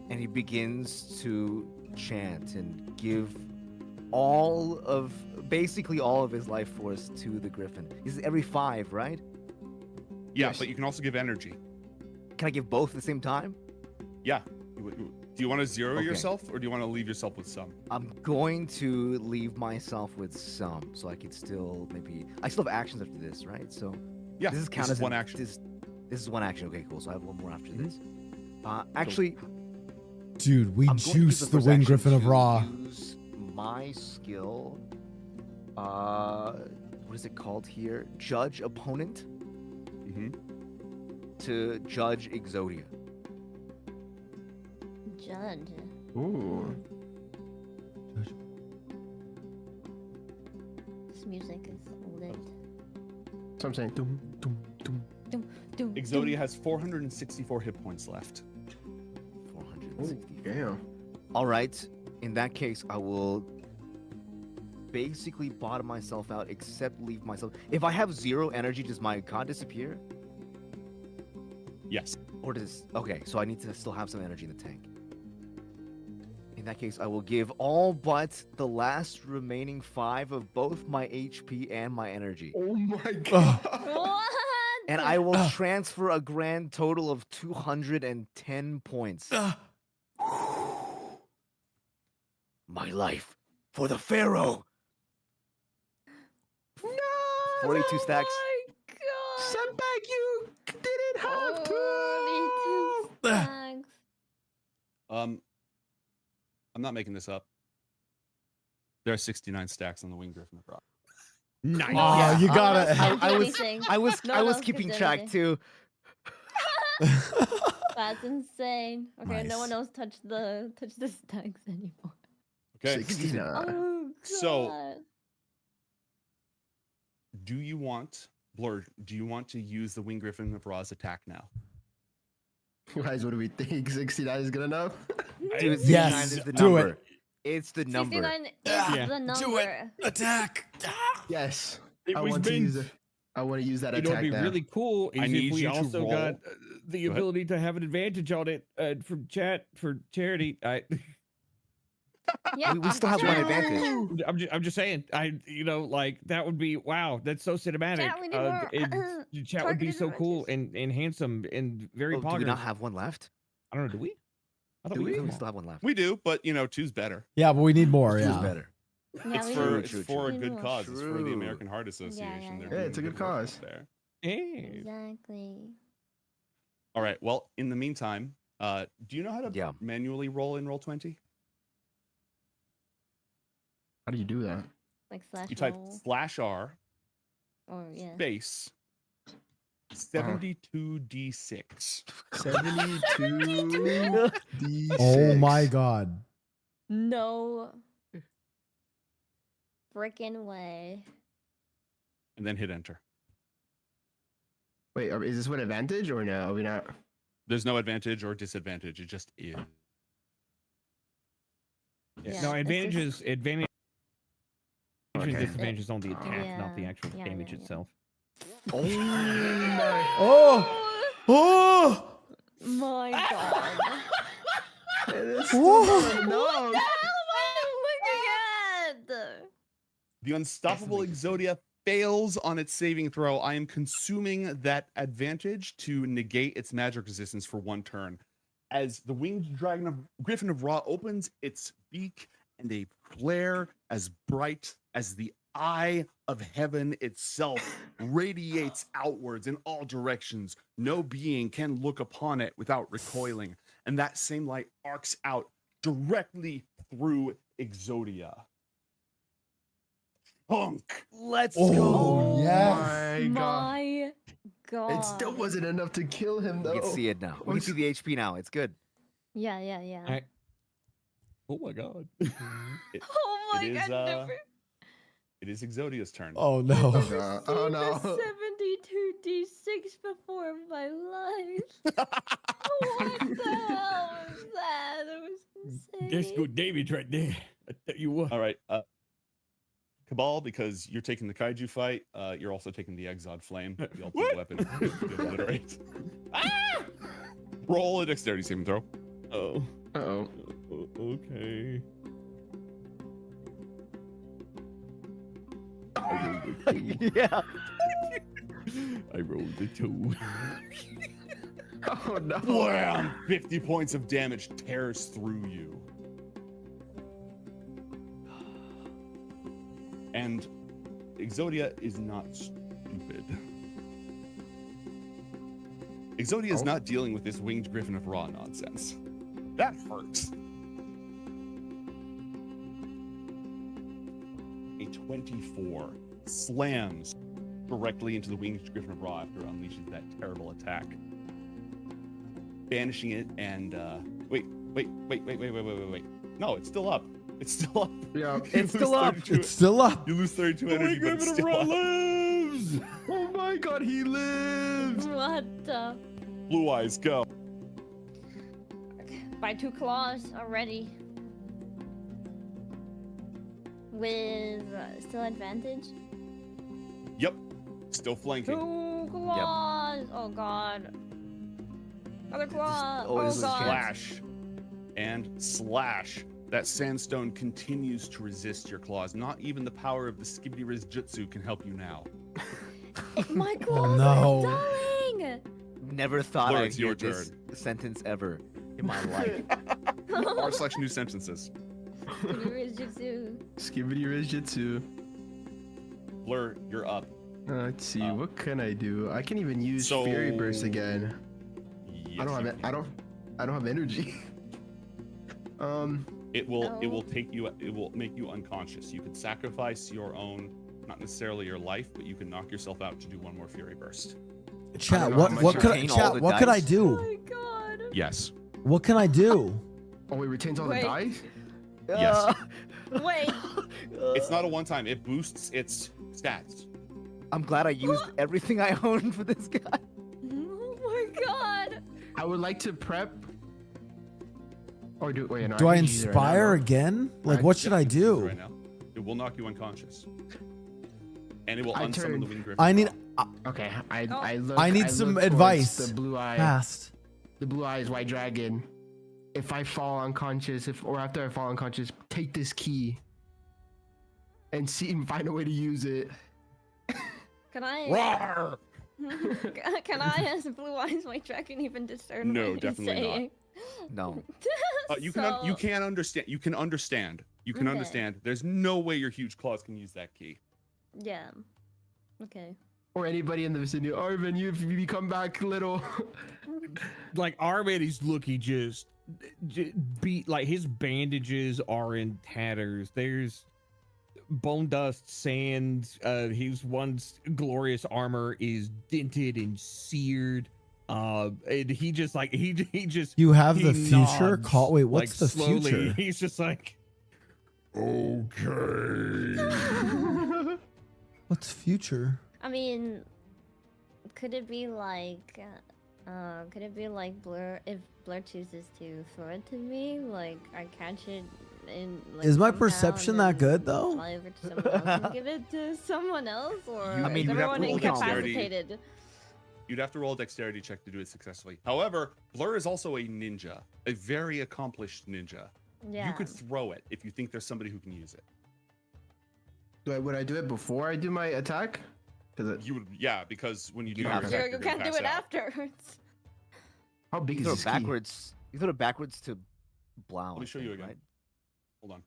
And he begins to chant and give basically all of his life force to the griffin. This is every 5, right? Yeah, but you can also give energy. Can I give both at the same time? Yeah. Do you want to zero yourself, or do you want to leave yourself with some? I'm going to leave myself with some, so I could still I still have actions after this, right? So yeah, this is one action. This is one action. Okay, cool. So I have one more after this. Actually, dude, we juiced the Winged Griffin of Ra. Use my skill. What is it called here? Judge opponent. To judge Exodia. Judge. Ooh. This music is lit. That's what I'm saying. Dum, dum, dum. Exodia has 464 hit points left. 460. Damn. All right. In that case, I will basically bottom myself out, except leave myself. If I have 0 energy, does my god disappear? Yes. Or does okay? So I need to still have some energy in the tank. In that case, I will give all but the last remaining 5 of both my HP and my energy. Oh my god. What? And I will transfer a grand total of 210 points. My life for the Pharaoh. No. 42 stacks. Oh my god. Setback, you didn't have to. 42 stacks. I'm not making this up. There are 69 stacks on the Winged Griffin of Rock. Nice. Oh, you got it. I was keeping track too. That's insane. Okay, no Nice. one else touch the stacks anymore. Okay. 69. Oh god. So, do you want, Blur, do you want to use the Winged Griffin of Ra's attack now? Guys, what do we think? 69 is good enough? Dude, 69 Yes, is the do number. it. It's the number. 69 is the number. Do it. Attack. Yes. It I was want to been- use it. I want to use that You know, attack it'd be now. really cool I is need if we you to also roll. got the Go ahead. ability to have an advantage on it from chat for charity. Yeah, We still have one advantage. I'm just saying. Like that would be wow. That's so cinematic. Chat, we need more, Chat would be targeted so cool advantages. and handsome and very Oh, do we poggers. not have one left? I don't know. Do we? I thought Do we we? did. We still have one left. We do, but two's better. Yeah, but we need more. Two's Yeah. better. Yeah, It's we for, need- it's for a we good need cause. It's for the True. American Heart Association. They're Yeah, it's a doing good work cause. up there. Hey. Exactly. All right. Well, in the meantime, do you know how to manually roll in Roll20? How do you do that? Like slash You type roll. /R Or yeah. space 72d6. 72 D6. Oh my god. No frickin' way. And then hit enter. Wait, is this with advantage or no? Are we not? There's no advantage or disadvantage. It just is. Yeah, No, it's advantages, advantage, Okay. and disadvantages on the attack, Yeah, not the actual yeah, damage yeah, yeah. itself. Oh my. Oh. Oh. My god. It's Whoa. still What no. the hell am I looking at? The unstoppable Exodia fails on its saving throw. I am consuming that advantage to negate its magic resistance for 1 turn. As the winged Griffin of Ra opens its beak and a flare as bright as the eye of heaven itself radiates outwards in all directions. No being can look upon it without recoiling. And that same light arcs out directly through Exodia. Punk. Let's Oh, go. yes. My god. My god. It still wasn't enough to kill him though. We can see it now. We can see the HP now. It's good. Yeah, yeah, yeah. Oh my god. Oh my It is, god, never. It is Exodia's turn. Oh no. Oh, god. Oh no. 72 D6 before my life. What the hell was that? That was insane. That's good damage right there. I tell you what. All right. Cabal, because you're taking the kaiju fight, you're also taking the Exod Flame, the ultimate weapon to obliterate. Roll a dexterity saving throw. Oh. Uh-oh. Okay. Yeah. I rolled a 2. Oh no. Wham! 50 points of damage tears through you. And Exodia is not stupid. Exodia is not dealing with this winged Griffin of Ra nonsense. That hurts. A 24 slams directly into the winged Griffin of Ra after it unleashes that terrible attack. Banishing it and, wait, Wait. No, it's still up. It's still up. Yeah, It's still up. It's still up. You lose 32 energy, but it's still up. lives. Oh my god, he lives. What the? Blue eyes, go. By 2 claws already. With still advantage? Yep. Still flanking. 2 claws! Oh god. Other claw! always Oh lose god. Slash. And slash. That sandstone continues to resist your claws. Not even the power of the Skibidi Riz Jutsu can help you now. My claws no. are dying! Never thought Blur, I'd it's hear your this sentence ever in my life. R/new sentences. Skibidi Riz Jutsu. Blur, you're up. Let's see, what can I do? I can even use Fury Burst again. Yes, I don't have energy. It will take you. It will make you unconscious. You could sacrifice your own, not necessarily your life, but you can knock yourself out to do one more Fury Burst. Chat, what could I do? Oh my god. Yes. What can I do? Oh, it retains all the dice? Yes. Wait. It's not a one-time. It boosts its stats. I'm glad I used everything I own for this guy. Oh my god. I would like to prep. Or do wait, no, Do I can use it right now, inspire no? again? Like, what should I do? Right now, it will knock you unconscious, and it will I unsummon turn- the Winged Griffin. I need. Okay, Oh. I look. I need I some look towards advice. The blue eye. Fast. The blue eyes white dragon. If I fall unconscious, or after I fall unconscious, take this key and see and find a way to use it. Can I? Roar! Can I, as a blue eyes white dragon, even discern No, what he's definitely not. saying? No. You So- can understand. You can understand. You can Okay. understand. There's no way your huge claws can use that key. Yeah. Okay. Or anybody in the vicinity. Arvin, if you come back little. Like Arvin is looking just beat. Like his bandages are in tatters. There's bone dust, sand. His once glorious armor is dented and seared. And he just like he just. You have he the future? nods, Wait, what's like, the slowly. future? He's just like, Okay. What's future? I mean, could it be like Blur? If Blur chooses to throw it to me, like I catch it in. Like, Is my somehow perception and that then good, though? Fly over to someone else and give it to someone else, or I mean, is you'd have to everyone roll dexterity. incapacitated? You'd have to roll a dexterity check to do it successfully. However, Blur is also a ninja, a very accomplished ninja. Yeah. You could throw it if you think there's somebody who can use it. Would I do it before I do my attack? You would, yeah, because when you do your have to. attack, You you're can't gonna do it pass out. afterwards. How big You is throw this it key? backwards. You throw it backwards to Blau. Let me show you again. Right? Hold on.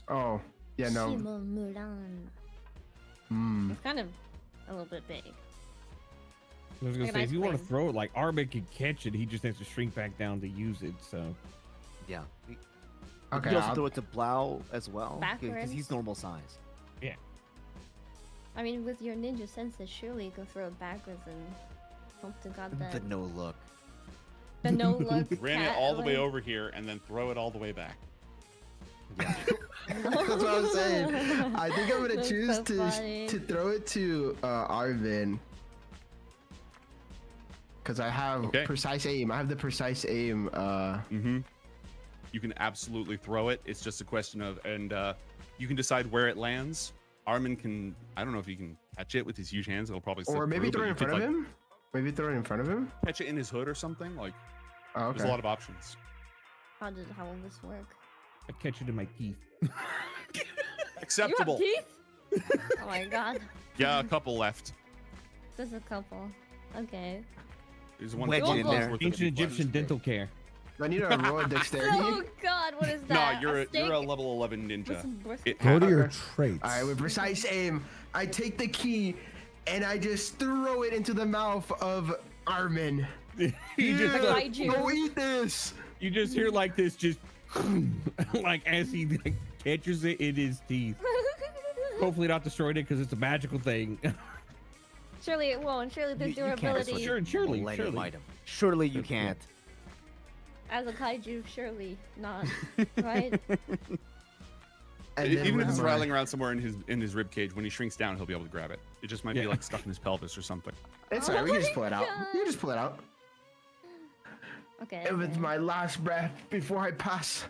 Oh, yeah, no. Shimon Mulan. Hmm. It's kind of a little bit big. I was gonna Like an say, if ice you want to cream. throw it, like Arvin can catch it, he just has to shrink back down to use it. So Yeah. Okay, You also I'll- throw it to Blau as well, because Backwards? he's normal size. yeah. I mean, with your ninja senses, surely you could throw it backwards and hope to God that The no look. the no look. Ran it all the way over here and then throw it all the way back. That's what I'm saying. I think I'm gonna That's choose so to funny. throw it to Arvin. Because I have precise aim. I have the precise aim. You can absolutely throw it. It's just a question of, and you can decide where it lands. Armin can, I don't know if he can catch it with his huge hands. It'll probably slip Or maybe through, throw it but in you could, front of like, him? Maybe throw it in front of him? Catch it in his hood or something. Like, Oh, there's a okay. lot of options. How will this work? I catch it in my teeth. Acceptable. You have teeth? Oh my god. Yeah, a couple left. Just a couple. Okay. There's one Wedge one in claw's there. worth of Ancient flesh. Egyptian dental care. Do I need to roll a dexterity? Oh god, what is No, that? you're a a level 11 ninja. It Go to has- your traits. Alright, with precise aim, I take the key and I just throw it into the mouth of Armin. You Yeah, just Like kaiju. go eat this! you just hear like this, just like as he like, catches it in his teeth. Hopefully not destroyed it because it's a magical thing. Surely it won't. Surely the You can't durability. destroy Surely. Millennium item. Surely you can't. As a kaiju, surely not, right? And then Even if with it's my- rattling around somewhere in his rib cage, when he shrinks down, he'll be able to grab it. It just might be like stuck in his pelvis or something. It's alright. We can just pull it out. We can just pull it out. Okay. And with my last breath before I pass,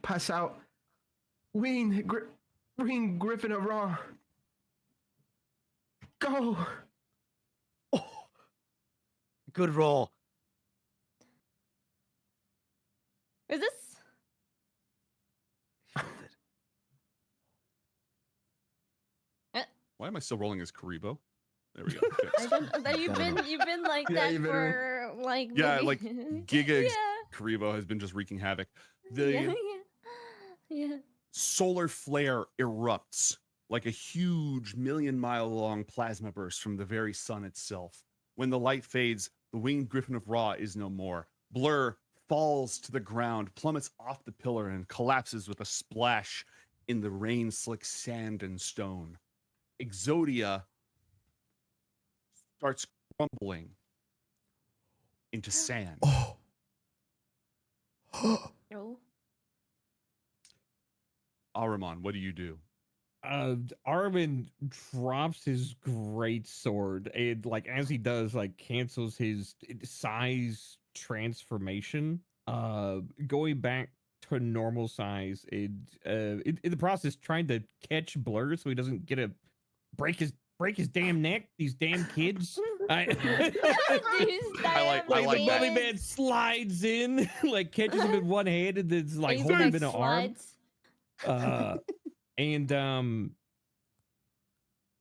pass out. Ween Griffin of Raw. Go. Good roll. Is this? Why am I still rolling as Karibo? There we go. You've been like Yeah, that you've been- for like. Yeah, maybe- like Giga Yeah. Karibo has been just wreaking havoc. The Yeah. Yeah. solar flare erupts like a huge million-mile-long plasma burst from the very sun itself. When the light fades, the winged griffin of Ra is no more. Blur falls to the ground, plummets off the pillar, and collapses with a splash in the rain-slick sand and stone. Exodia starts crumbling into sand. No. Ahriman, what do you do? Armin drops his great sword and like as he does, like cancels his size transformation, going back to normal size and in the process trying to catch Blur so he doesn't get a break his damn neck. These damn kids. I like that. Mummy Man slides in, like catches him in one hand and then like He's holding like him in an arm. slides. And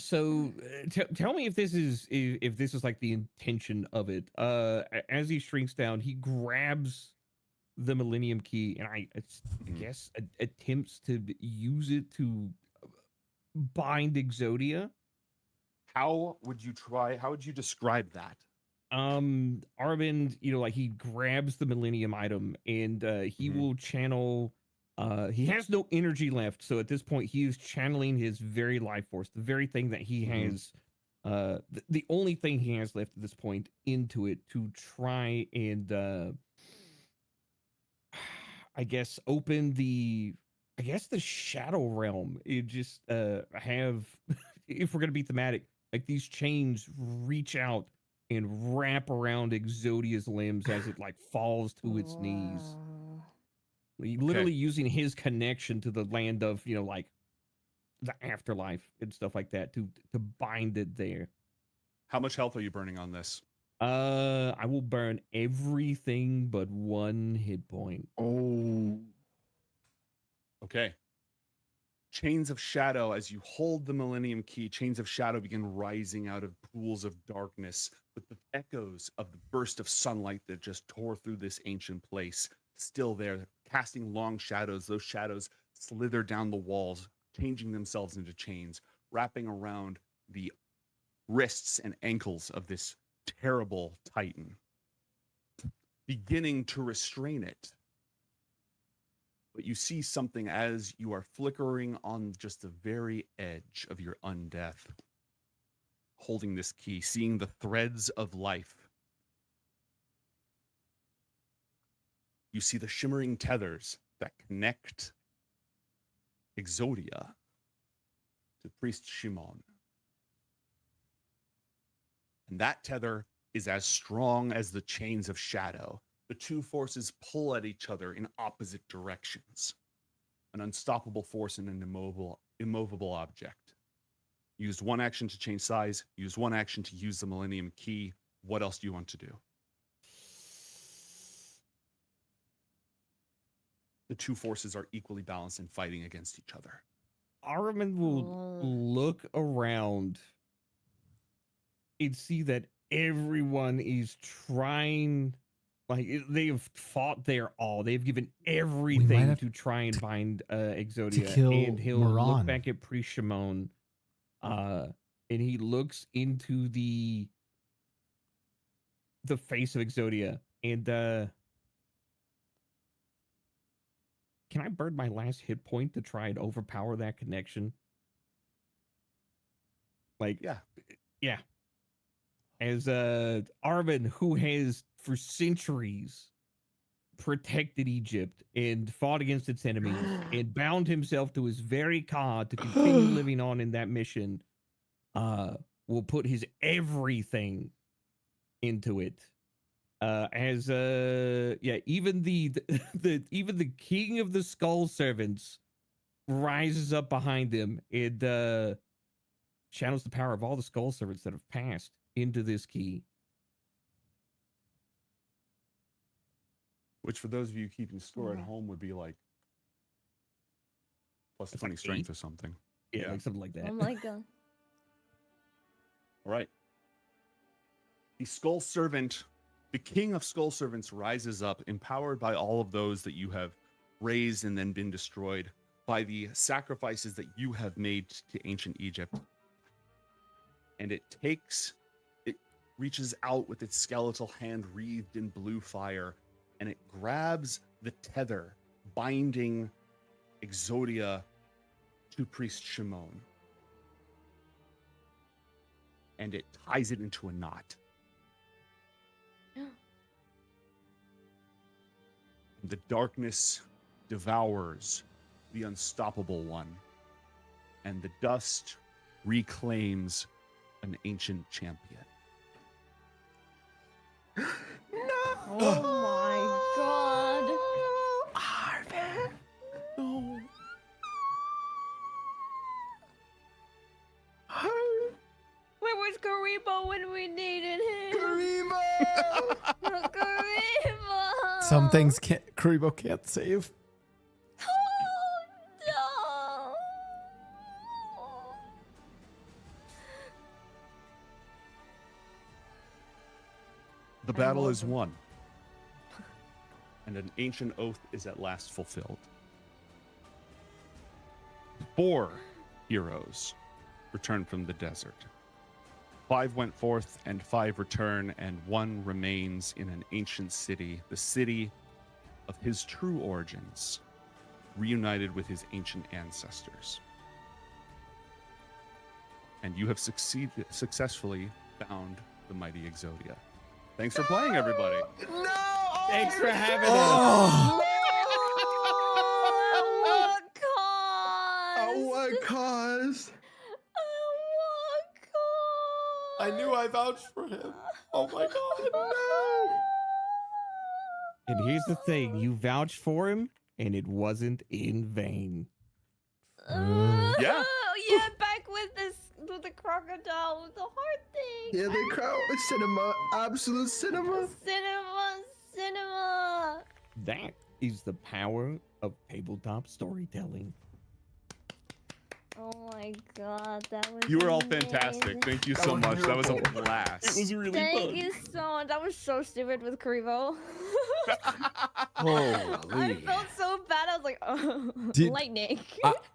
so tell me if this is like the intention of it. As he shrinks down, he grabs the Millennium Key and I guess attempts to use it to bind Exodia. How would you describe that? Armin, like he grabs the Millennium item and he will channel. He has no energy left, so at this point he is channeling his very life force, the very thing that he has, the only thing he has left at this point, into it to try and, I guess, open the shadow realm. It just have, if we're gonna be thematic, like these chains reach out and wrap around Exodia's limbs as it like falls to its knees. Literally using his connection to the land of, like the afterlife and stuff like that to bind it there. How much health are you burning on this? I will burn everything but 1 hit point. Oh. Okay. Chains of shadow, as you hold the Millennium Key, chains of shadow begin rising out of pools of darkness with the echoes of the burst of sunlight that just tore through this ancient place still there, casting long shadows. Those shadows slither down the walls, changing themselves into chains, wrapping around the wrists and ankles of this terrible titan, beginning to restrain it. But you see something as you are flickering on just the very edge of your undeath, holding this key, seeing the threads of life. You see the shimmering tethers that connect Exodia to Priest Shimon. And that tether is as strong as the chains of shadow. The two forces pull at each other in opposite directions. An unstoppable force in an immovable object. Used one action to change size, used one action to use the Millennium Key. What else do you want to do? The two forces are equally balanced and fighting against each other. Armin will look around and see that everyone is trying, like they have fought their all. They've given everything have to try and bind Exodia. kill And he'll Moran. look back at Priest Shimon, and he looks into the face of Exodia and can I burn my last hit point to try and overpower that connection? Like, yeah. As Armin, who has for centuries protected Egypt and fought against its enemies and bound himself to his very car to continue living on in that mission, will put his everything into it. Even the king of the skull servants rises up behind him and channels the power of all the skull servants that have passed into this key. Which, for those of you keeping score at home, would be like plus 20 strength or something. Yeah, like something like that. Oh my god. All right. The skull servant, the king of skull servants, rises up, empowered by all of those that you have raised and then been destroyed by the sacrifices that you have made to ancient Egypt. And it reaches out with its skeletal hand wreathed in blue fire, and it grabs the tether binding Exodia to Priest Shimon. And it ties it into a knot. The darkness devours the unstoppable one, and the dust reclaims an ancient champion. Oh my god. Arvin. No. Where was Karibo when we needed him? Karibo! Some things Karibo can't save. No. The battle is won, and an ancient oath is at last fulfilled. 4 heroes returned from the desert. 5 went forth, and 5 return, and 1 remains in an ancient city, the city of his true origins, reunited with his ancient ancestors. And you have successfully found the mighty Exodia. Thanks for playing, everybody. No! Thanks for having Oh. us. At what cause? I knew I vouched for him. Oh my god. No! And here's the thing, you vouched for him, and it wasn't in vain. Yeah. Yeah, back with the crocodile with the heart thing. Yeah, the crowd cinema, absolute cinema. Cinema. That is the power of tabletop storytelling. Oh my god, that was You were all amazing. fantastic. Thank you so much. That was a blast. It was really Thank you so much. That was so stupid with Karibo. I felt so bad. I was like, oh, lightning.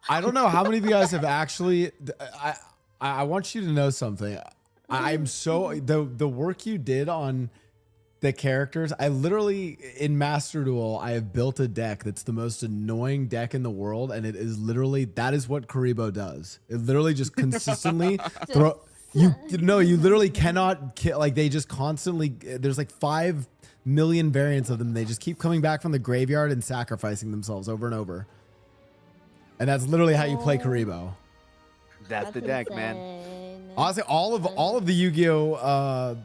I don't know how many of you guys have actually. I want you to know something. I'm so the work you did on the characters. I literally in Master Duel, I have built a deck that's the most annoying deck in the world, and it is literally that is what Karibo does. It literally just consistently throw. You literally cannot kill. Like they just constantly. There's like 5 million variants of them. They just keep coming back from the graveyard and sacrificing themselves over and over. And that's literally how you play Karibo. That's the deck, man. Honestly, all of the Yu-Gi-Oh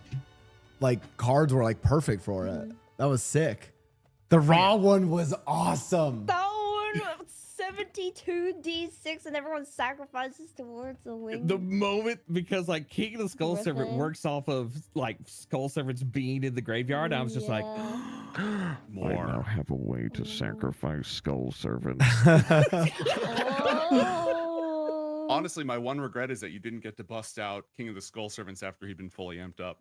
like cards were like perfect for it. That was sick. The raw one was awesome. That one, 72d6, and everyone sacrifices towards the wing. The moment, because like King of the Skull Servant Griffin. works off of like Skull Servants being in the graveyard, I was just like, more. I now have a way to sacrifice Skull Servants. Honestly, my one regret is that you didn't get to bust out King of the Skull Servants after he'd been fully amped up.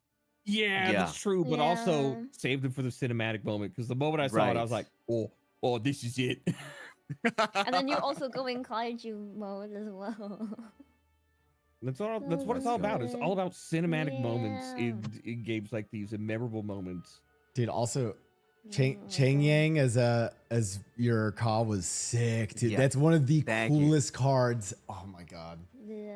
Yeah, that's true, but also saved him for the cinematic moment, because the moment I saw it, I was like, oh, this is it. And then you also go in kaiju mode as well. That's what it's all about. It's all about cinematic moments in games like these, and memorable moments. Dude, also Chang Yang as your call was sick, dude. Yeah. That's one of the Thank you. coolest cards. Oh my god.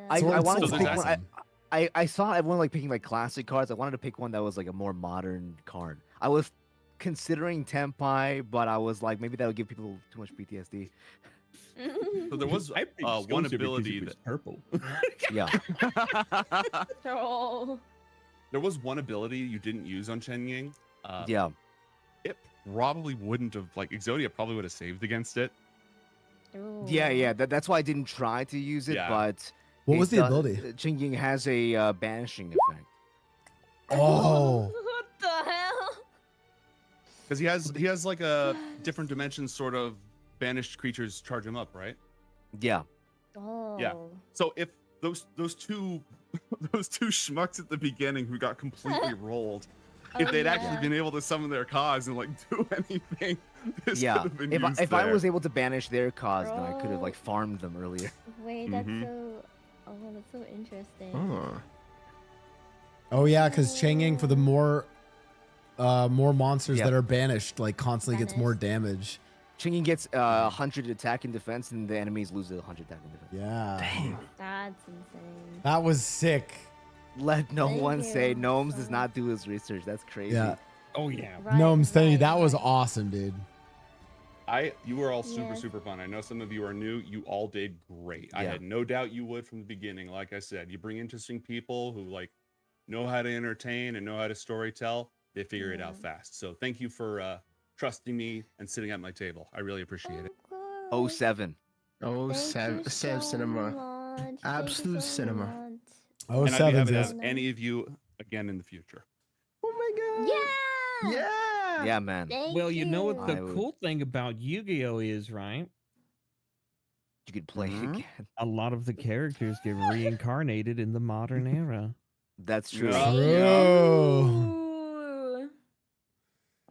I wanted to pick awesome. one. I saw everyone like picking like classic cards. I wanted to pick one that was like a more modern card. I was considering Tenpai, but I was like, maybe that would give people too much PTSD. So there was one ability that purple. Yeah. Oh. There was one ability you didn't use on Chen Ying. Yeah. It probably wouldn't have, like, Exodia probably would have saved against it. Yeah. That's why I didn't try to use it, Yeah. but What was it the does- ability? Chen Ying has a banishing effect. Oh. What the hell? Because he has like a different dimension sort of banished creatures charge him up, right? Yeah. Oh. Yeah. So if those two those two schmucks at the beginning who got completely rolled, if they'd actually been able to summon their cause and like do anything, this Yeah. could have been used If I there. was able to banish their cause, then I could have like farmed them earlier. Wait, that's Mhm. so. Oh, that's so interesting. Oh yeah, because Changing for the more monsters Yeah. that are banished, like constantly gets more damage. Chinging gets 100 attack and defense, and the enemies lose 100 attack and defense. Yeah. That's insane. That was sick. Let no Thank one say you Gnomes does not do his research. That's crazy. Yeah. Oh yeah. Gnomes, thank you. That was awesome, dude. You were all super, Yes. super fun. I know some of you are new. You all did great. I Yeah. had no doubt you would from the beginning. Like I said, you bring interesting people who like know how to entertain and know how to storytell. They figure it out fast. So thank you for trusting me and sitting at my table. I really appreciate it. 07. Oh, Sev Cinema. Absolute cinema. Oh, And I'd be happy to yes. have any of you again in the future. Oh my god. Yeah. Yeah. Yeah, man. Well, you know what the I would- cool thing about Yu-Gi-Oh is, right? You could play again. A lot of the characters get reincarnated in the modern era. That's true. Ooh.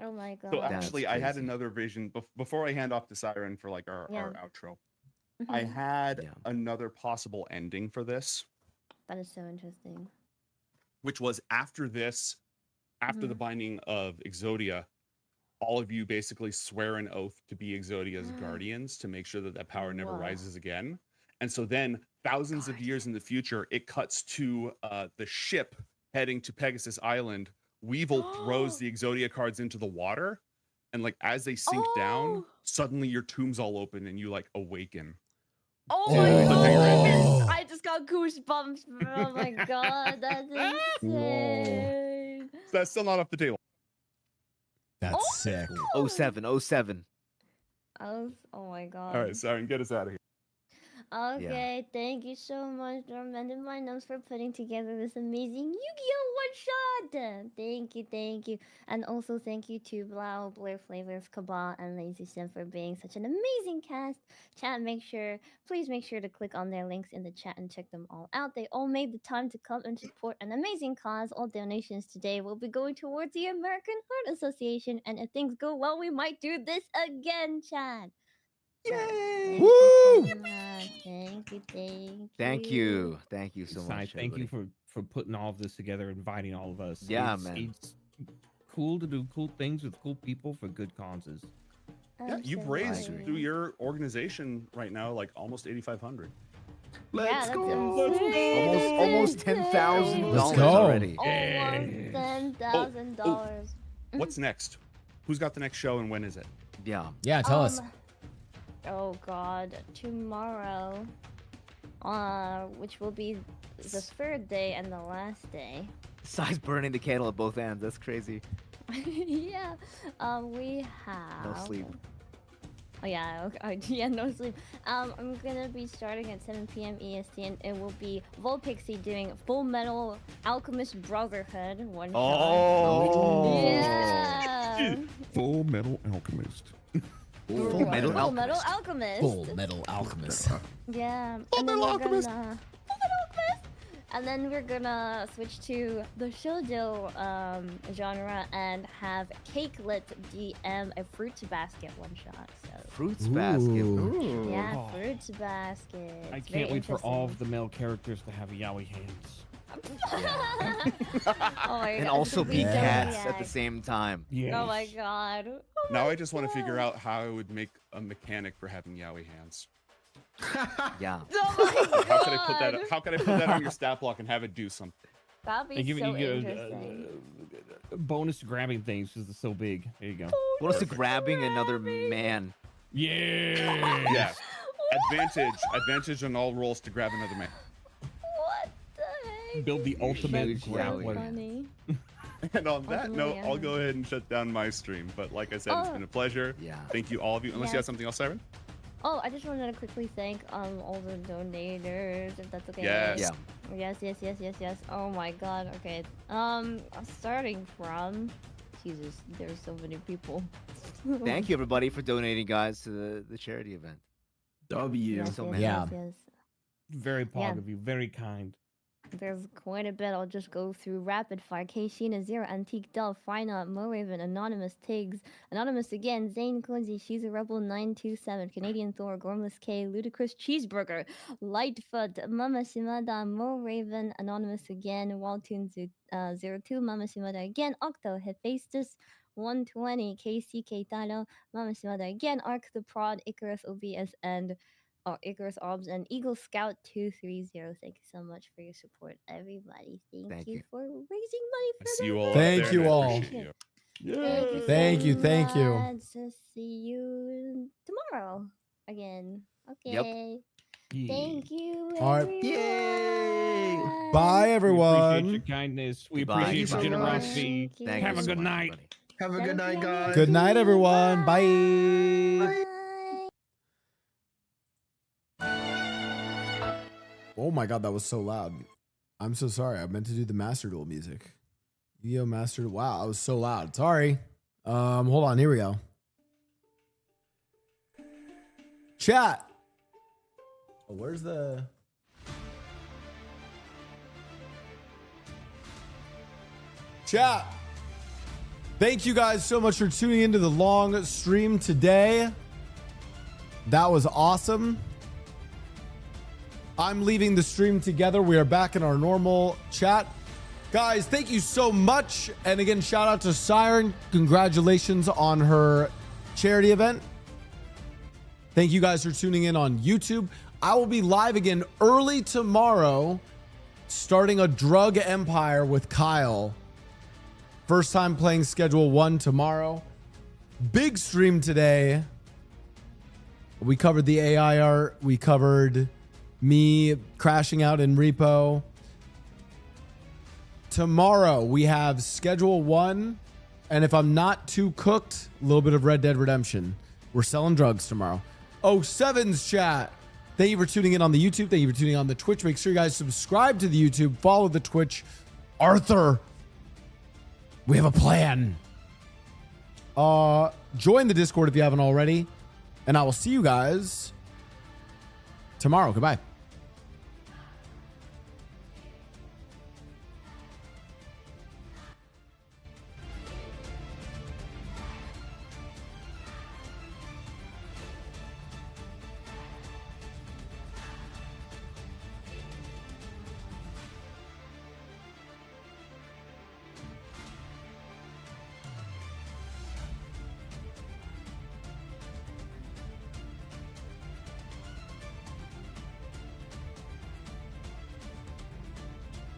Oh my god. So actually, I had crazy. another vision before I hand off to Siren for like our outro. I Mhm. had another possible ending for this, That is so interesting. which was after this, after the binding of Exodia, all of you basically swear an oath to be Exodia's guardians to make sure that that power never Wow. rises again. And so then, thousands of years in the future, it cuts to the ship heading to Pegasus Island. Weevil throws the Exodia cards into the water, and like as they sink down, suddenly your tomb's all open and you like awaken. Oh my goodness! I just got goosebumps. Oh my god, that's insane. So that's still not off the table. That's sick. 07. Oh my god. All right, Siren, get us out of here. Okay, thank you so much, Norman and my nose, for putting together this amazing Yu-Gi-Oh! One-shot! Thank you. And also thank you to Blau, Blair Flavors, Cabal, and Lazy Sim for being such an amazing cast. Please make sure to click on their links in the chat and check them all out. They all made the time to come and support an amazing cause. All donations today will be going towards the American Heart Association, and if things go well, we might do this again, chat. Yay! Woo! Thank you. Thank you so Sai, much. thank you everybody. for putting all of this together, inviting all of us. Yeah, It's- man. It's cool to do cool things with cool people for good causes. Yeah, you've raised through your organization right now like almost 8,500. Let's go. Almost $10,000 Let's go. already. Almost $10,000. What's next? Who's got the next show and when is it? Yeah. Yeah, tell us. Oh god, tomorrow, which will be the third day and the last day. Sai's burning the candle at both ends. That's crazy. Yeah, we have. No sleep. Oh yeah, okay. Yeah, no sleep. I'm gonna be starting at 7 p.m. EST, and it will be Volpixie doing Full Metal Alchemist Brotherhood one shot. Oh. Yeah. Full Metal Alchemist. Full Metal Full Metal Alchemist. Alchemist. Full Metal Alchemist. Yeah. And then we're gonna. And then we're gonna switch to the shoujo genre and have Cakelet DM a fruits basket one shot. So Fruits basket. yeah, Oh. fruits basket. I It's can't very wait for all interesting. of the male characters to have yaoi hands. Oh my And God, also it's be gonna be cats at the zodiac. same time. Oh my god. Now I just want to figure out how I would make a mechanic for having yaoi hands. Yeah. Oh my How could I put that? God. How could I put that on your stat block and have it do something? That'd be And give it- so you get interesting. bonus to grabbing things because it's so big. There you go. Bonus to grabbing another man. Yeah. Yeah. Advantage on all rolls to grab another man. What the heck? Build the ultimate Huge grab. yaoi. Funny. And on that note, Ultimately, I'll go ahead and shut down my stream. But like I said, it's been a pleasure. Yeah. Thank you, all of you. Unless you Yes. have something else, Siren? Oh, I just wanted to quickly thank all the donators, if that's okay. Yes. Yeah. Yes. Oh my god. Okay. Starting from Jesus, there's so many people. Thank you, everybody, for donating, guys, to the charity event. W. So yes, many. yes, yes. Very Yeah. pog of you. Very kind. There's quite a bit. I'll just go through rapid fire. K Sheena, Zero, Antique Delph, Fina, Mo Raven, Anonymous, Tiggs, Anonymous again, Zane Cozy, She's a Rebel 927, Canadian Thor, Gormless K, Ludicrous Cheeseburger, Lightfoot, Mama Shimada, Mo Raven, Anonymous again, Waltoon 02, Mama Shimada again, Octo, Hephaestus 120, KC Talo, Mama Shimada again, Arc the Prod, Icarus OBS, and Icarus Obs and Eagle Scout 230. Thank you so much for your support, everybody. Thank you for raising money for See the you all. Thank out there, you and I all. appreciate you. Thank you. Thank you. See you tomorrow again. Okay. Thank you. All right. Everyone. Bye, We appreciate everyone. your kindness. We Goodbye. appreciate your Thank you so much. generosity. Thank you. Have a good night. Have a good night, guys. Good night, everyone. Bye. Bye. Oh my god, that was so loud. I'm so sorry. I meant to do the Master Duel music. Yu-Gi-Oh! Master. Wow, I was so loud. Sorry. Hold on. Here we go. Chat. Oh, where's the? Chat. Thank you guys so much for tuning into the long stream today. That was awesome. I'm leaving the stream together. We are back in our normal chat. Guys, thank you so much. And again, shout out to Siren. Congratulations on her charity event. Thank you guys for tuning in on YouTube. I will be live again early tomorrow, starting a drug empire with Kyle. First time playing Schedule 1 tomorrow. Big stream today. We covered the AI art. We covered me crashing out in Repo. Tomorrow we have Schedule 1. And if I'm not too cooked, a little bit of Red Dead Redemption. We're selling drugs tomorrow. Oh, Sevens chat. Thank you for tuning in on the YouTube. Thank you for tuning in on the Twitch. Make sure you guys subscribe to the YouTube. Follow the Twitch. Arthur, we have a plan. Join the Discord if you haven't already. And I will see you guys tomorrow. Goodbye.